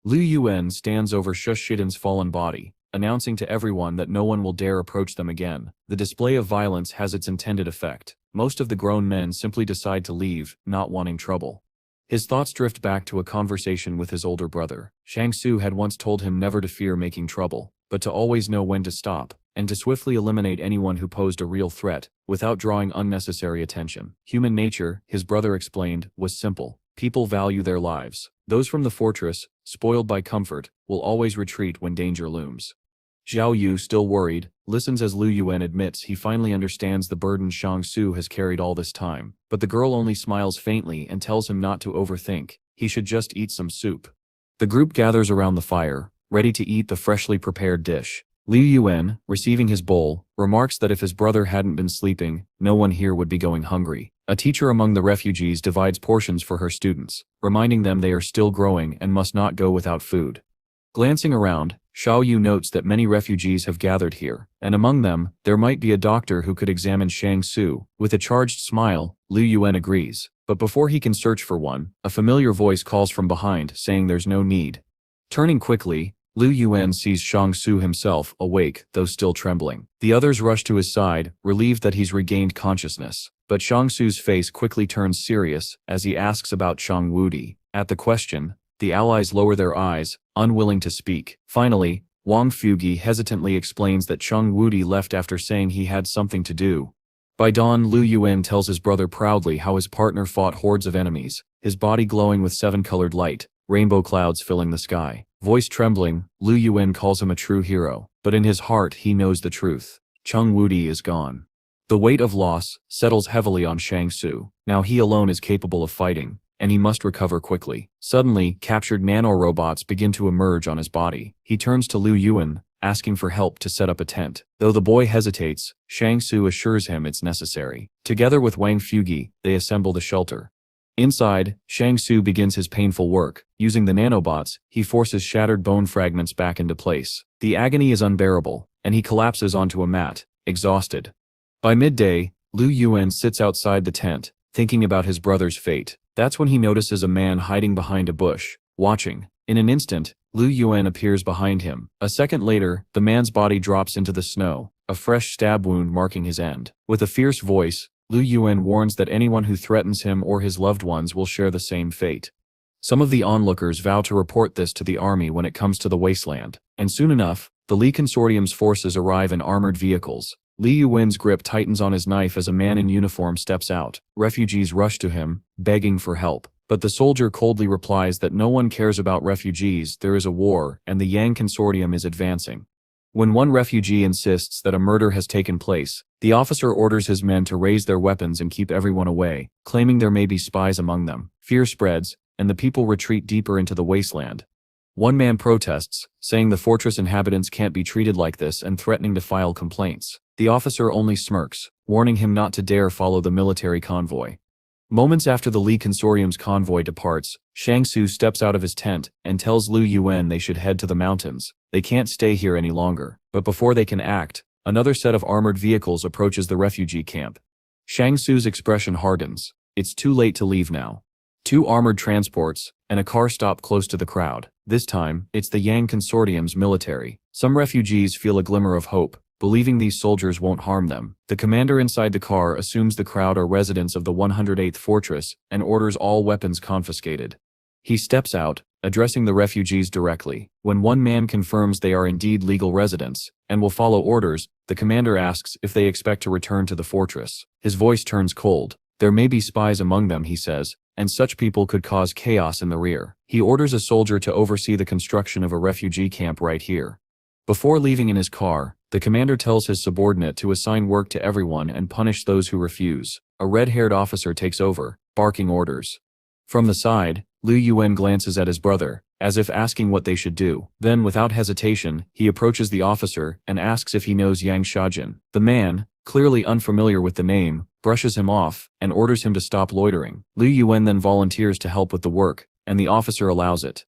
Liu Yuan stands over Shush Shiden's fallen body, announcing to everyone that no one will dare approach them again. The display of violence has its intended effect. Most of the grown men simply decide to leave, not wanting trouble. His thoughts drift back to a conversation with his older brother. Xiaosu had once told him never to fear making trouble, but to always know when to stop, and to swiftly eliminate anyone who posed a real threat, without drawing unnecessary attention. Human nature, his brother explained, was simple. People value their lives. Those from the fortress, spoiled by comfort, will always retreat when danger looms. Zhao Yu, still worried, listens as Lu Yuan admits he finally understands the burden Xiaosu has carried all this time, but the girl only smiles faintly and tells him not to overthink. He should just eat some soup. The group gathers around the fire, ready to eat the freshly prepared dish. Liu Yuan, receiving his bowl, remarks that if his brother hadn't been sleeping, no one here would be going hungry. A teacher among the refugees divides portions for her students, reminding them they are still growing and must not go without food. Glancing around, Xiao Yu notes that many refugees have gathered here, and among them, there might be a doctor who could examine Shang Su. With a charged smile, Liu Yuan agrees, but before he can search for one, a familiar voice calls from behind, saying there's no need. Turning quickly, Liu Yuan sees Shang Su himself, awake, though still trembling. The others rush to his side, relieved that he's regained consciousness, but Shang Su's face quickly turns serious as he asks about Shang Wudi. At the question, the allies lower their eyes, unwilling to speak. Finally, Wang Fugi hesitantly explains that Shang Wudi left after saying he had something to do. By dawn, Liu Yuan tells his brother proudly how his partner fought hordes of enemies, his body glowing with seven-colored light, rainbow clouds filling the sky. Voice trembling, Liu Yuan calls him a true hero, but in his heart he knows the truth. Shang Wudi is gone. The weight of loss settles heavily on Shang Su. Now he alone is capable of fighting, and he must recover quickly. Suddenly, captured nanorobots begin to emerge on his body. He turns to Liu Yuan, asking for help to set up a tent. Though the boy hesitates, Shang Su assures him it's necessary. Together with Wang Fugi, they assemble the shelter. Inside, Shang Su begins his painful work. Using the nanobots, he forces shattered bone fragments back into place. The agony is unbearable, and he collapses onto a mat, exhausted. By midday, Liu Yuan sits outside the tent, thinking about his brother's fate. That's when he notices a man hiding behind a bush, watching. In an instant, Liu Yuan appears behind him. A second later, the man's body drops into the snow, a fresh stab wound marking his end. With a fierce voice, Liu Yuan warns that anyone who threatens him or his loved ones will share the same fate. Some of the onlookers vow to report this to the army when it comes to the wasteland, and soon enough, the Li Consortium's forces arrive in armored vehicles. Liu Yuan's grip tightens on his knife as a man in uniform steps out. Refugees rush to him, begging for help. But the soldier coldly replies that no one cares about refugees, there is a war, and the Yang Consortium is advancing. When one refugee insists that a murder has taken place, the officer orders his men to raise their weapons and keep everyone away, claiming there may be spies among them. Fear spreads, and the people retreat deeper into the wasteland. One man protests, saying the fortress inhabitants can't be treated like this and threatening to file complaints. The officer only smirks, warning him not to dare follow the military convoy. Moments after the Li Consortium's convoy departs, Shang Su steps out of his tent and tells Liu Yuan they should head to the mountains. They can't stay here any longer. But before they can act, another set of armored vehicles approaches the refugee camp. Shang Su's expression hardens. It's too late to leave now. Two armored transports, and a car stop close to the crowd. This time, it's the Yang Consortium's military. Some refugees feel a glimmer of hope, believing these soldiers won't harm them. The commander inside the car assumes the crowd are residents of the 108th Fortress and orders all weapons confiscated. He steps out, addressing the refugees directly. When one man confirms they are indeed legal residents and will follow orders, the commander asks if they expect to return to the fortress. His voice turns cold. There may be spies among them, he says, and such people could cause chaos in the rear. He orders a soldier to oversee the construction of a refugee camp right here. Before leaving in his car, the commander tells his subordinate to assign work to everyone and punish those who refuse. A red-haired officer takes over, barking orders. From the side, Liu Yuan glances at his brother, as if asking what they should do. Then, without hesitation, he approaches the officer and asks if he knows Yang Shajin. The man, clearly unfamiliar with the name, brushes him off and orders him to stop loitering. Liu Yuan then volunteers to help with the work, and the officer allows it.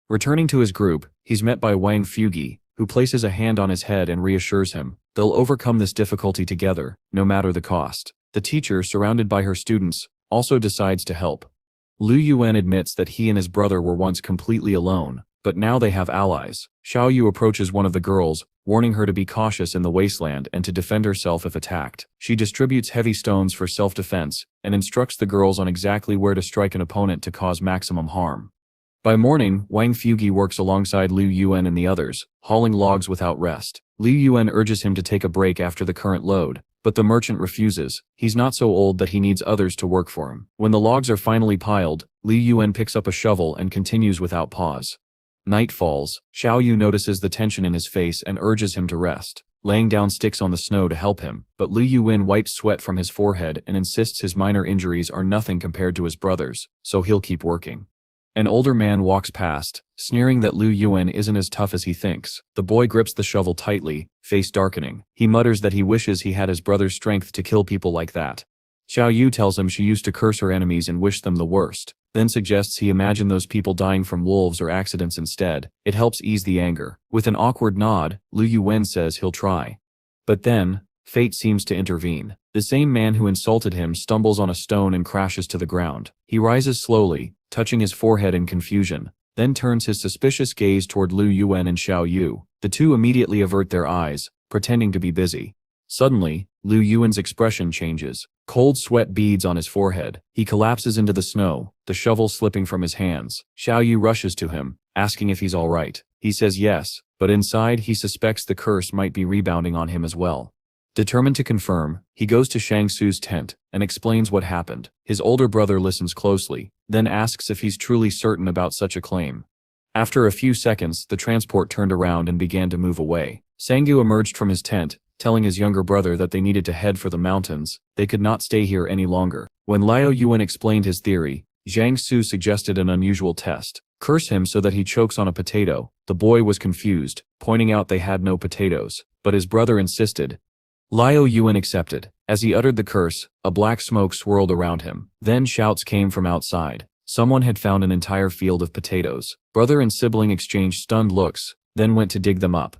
Returning to his group, he's met by Wang Fugi, who places a hand on his head and reassures him. They'll overcome this difficulty together, no matter the cost. The teacher, surrounded by her students, also decides to help. Liu Yuan admits that he and his brother were once completely alone, But now they have allies. Xiao Yu approaches one of the girls, warning her to be cautious in the wasteland and to defend herself if attacked. She distributes heavy stones for self-defense and instructs the girls on exactly where to strike an opponent to cause maximum harm. By morning, Wang Fugi works alongside Liu Yuan and the others, hauling logs without rest. Liu Yuan urges him to take a break after the current load, but the merchant refuses. He's not so old that he needs others to work for him. When the logs are finally piled, Liu Yuan picks up a shovel and continues without pause. Night falls. Xiao Yu notices the tension in his face and urges him to rest, laying down sticks on the snow to help him, but Liu Yuan wipes sweat from his forehead and insists his minor injuries are nothing compared to his brother's, so he'll keep working. An older man walks past, sneering that Liu Yuan isn't as tough as he thinks. The boy grips the shovel tightly, face darkening. He mutters that he wishes he had his brother's strength to kill people like that. Xiao Yu tells him she used to curse her enemies and wish them the worst, then suggests he imagine those people dying from wolves or accidents instead. It helps ease the anger. With an awkward nod, Liu Yuan says he'll try. But then, fate seems to intervene. The same man who insulted him stumbles on a stone and crashes to the ground. He rises slowly, touching his forehead in confusion, then turns his suspicious gaze toward Liu Yuan and Xiao Yu. The two immediately avert their eyes, pretending to be busy. Suddenly, Liu Yuan's expression changes. Cold sweat beads on his forehead. He collapses into the snow, the shovel slipping from his hands. Xiao Yu rushes to him, asking if he's all right. He says yes, but inside he suspects the curse might be rebounding on him as well. Determined to confirm, he goes to Shang Tsu's tent and explains what happened. His older brother listens closely, then asks if he's truly certain about such a claim. After a few seconds, the transport turned around and began to move away. Sanggu emerged from his tent, telling his younger brother that they needed to head for the mountains. They could not stay here any longer. When Liu Yuan explained his theory, Zhang Su suggested an unusual test. Curse him so that he chokes on a potato. The boy was confused, pointing out they had no potatoes, but his brother insisted. Liu Yuan accepted. As he uttered the curse, a black smoke swirled around him. Then shouts came from outside. Someone had found an entire field of potatoes. Brother and sibling exchanged stunned looks, then went to dig them up.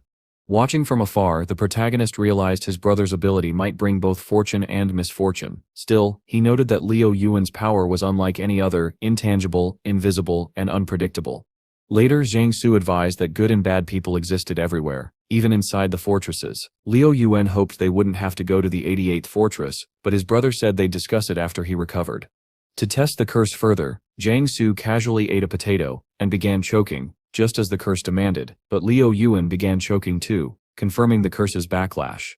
Watching from afar, the protagonist realized his brother's ability might bring both fortune and misfortune. Still, he noted that Liu Yuan's power was unlike any other, intangible, invisible, and unpredictable. Later, Zhang Su advised that good and bad people existed everywhere, even inside the fortresses. Liu Yuan hoped they wouldn't have to go to the 88th fortress, but his brother said they'd discuss it after he recovered. To test the curse further, Zhang Su casually ate a potato and began choking, just as the curse demanded, but Liu Yuan began choking too, confirming the curse's backlash.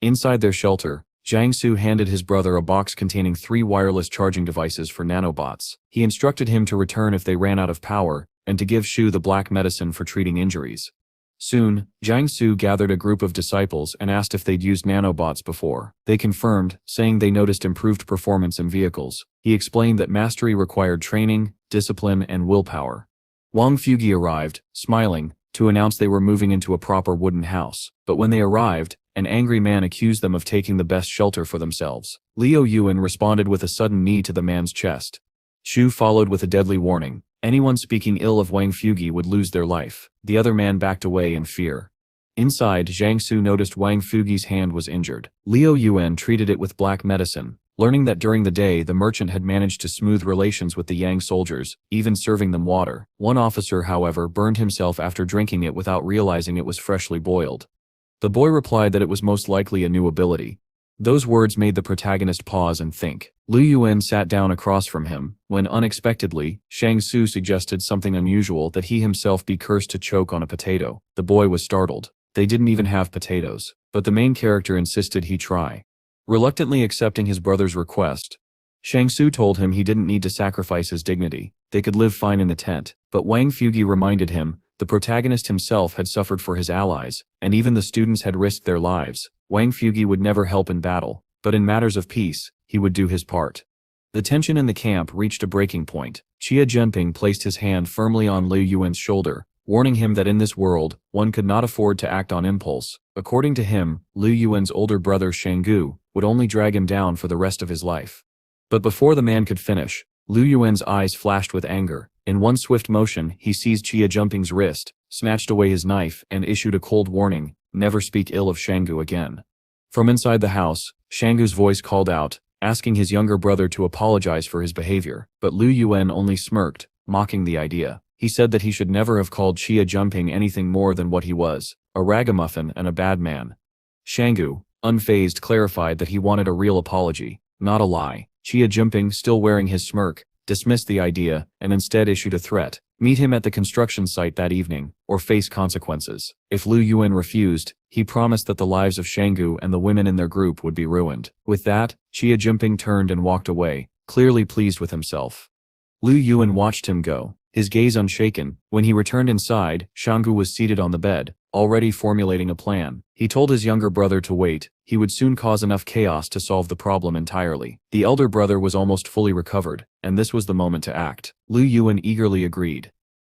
Inside their shelter, Zhang Su handed his brother a box containing 3 wireless charging devices for nanobots. He instructed him to return if they ran out of power, and to give Shiu the black medicine for treating injuries. Soon, Zhang Su gathered a group of disciples and asked if they'd used nanobots before. They confirmed, saying they noticed improved performance in vehicles. He explained that mastery required training, discipline, and willpower. Wang Fugi arrived, smiling, to announce they were moving into a proper wooden house. But when they arrived, an angry man accused them of taking the best shelter for themselves. Liu Yuan responded with a sudden knee to the man's chest. Shiu followed with a deadly warning. Anyone speaking ill of Wang Fugi would lose their life. The other man backed away in fear. Inside, Zhang Su noticed Wang Fugi's hand was injured. Liu Yuan treated it with black medicine, learning that during the day the merchant had managed to smooth relations with the Yang soldiers, even serving them water. One officer, however, burned himself after drinking it without realizing it was freshly boiled. The boy replied that it was most likely a new ability. Those words made the protagonist pause and think. Liu Yuan sat down across from him, when unexpectedly, Shang Su suggested something unusual, that he himself be cursed to choke on a potato. The boy was startled. They didn't even have potatoes, but the main character insisted he try. Reluctantly accepting his brother's request, Shang Su told him he didn't need to sacrifice his dignity. They could live fine in the tent, but Wang Fugi reminded him the protagonist himself had suffered for his allies, and even the students had risked their lives. Wang Fugi would never help in battle, but in matters of peace, he would do his part. The tension in the camp reached a breaking point. Jia Zhenping placed his hand firmly on Liu Yuan's shoulder, warning him that in this world, one could not afford to act on impulse. According to him, Liu Yuan's older brother Shanggu would only drag him down for the rest of his life. But before the man could finish, Liu Yuan's eyes flashed with anger. In one swift motion, he seized Jia Zhenping's wrist, snatched away his knife, and issued a cold warning, never speak ill of Shanggu again. From inside the house, Shanggu's voice called out, asking his younger brother to apologize for his behavior, but Liu Yuan only smirked, mocking the idea. He said that he should never have called Xia Jinping anything more than what he was, a ragamuffin and a bad man. Shanggu, unfazed, clarified that he wanted a real apology, not a lie. Xia Jinping, still wearing his smirk, dismissed the idea and instead issued a threat: meet him at the construction site that evening, or face consequences. If Lu Yuan refused, he promised that the lives of Shanggu and the women in their group would be ruined. With that, Xia Jinping turned and walked away, clearly pleased with himself. Lu Yuan watched him go, his gaze unshaken. When he returned inside, Shanggu was seated on the bed, already formulating a plan. He told his younger brother to wait, he would soon cause enough chaos to solve the problem entirely. The elder brother was almost fully recovered, and this was the moment to act. Lu Yuan eagerly agreed.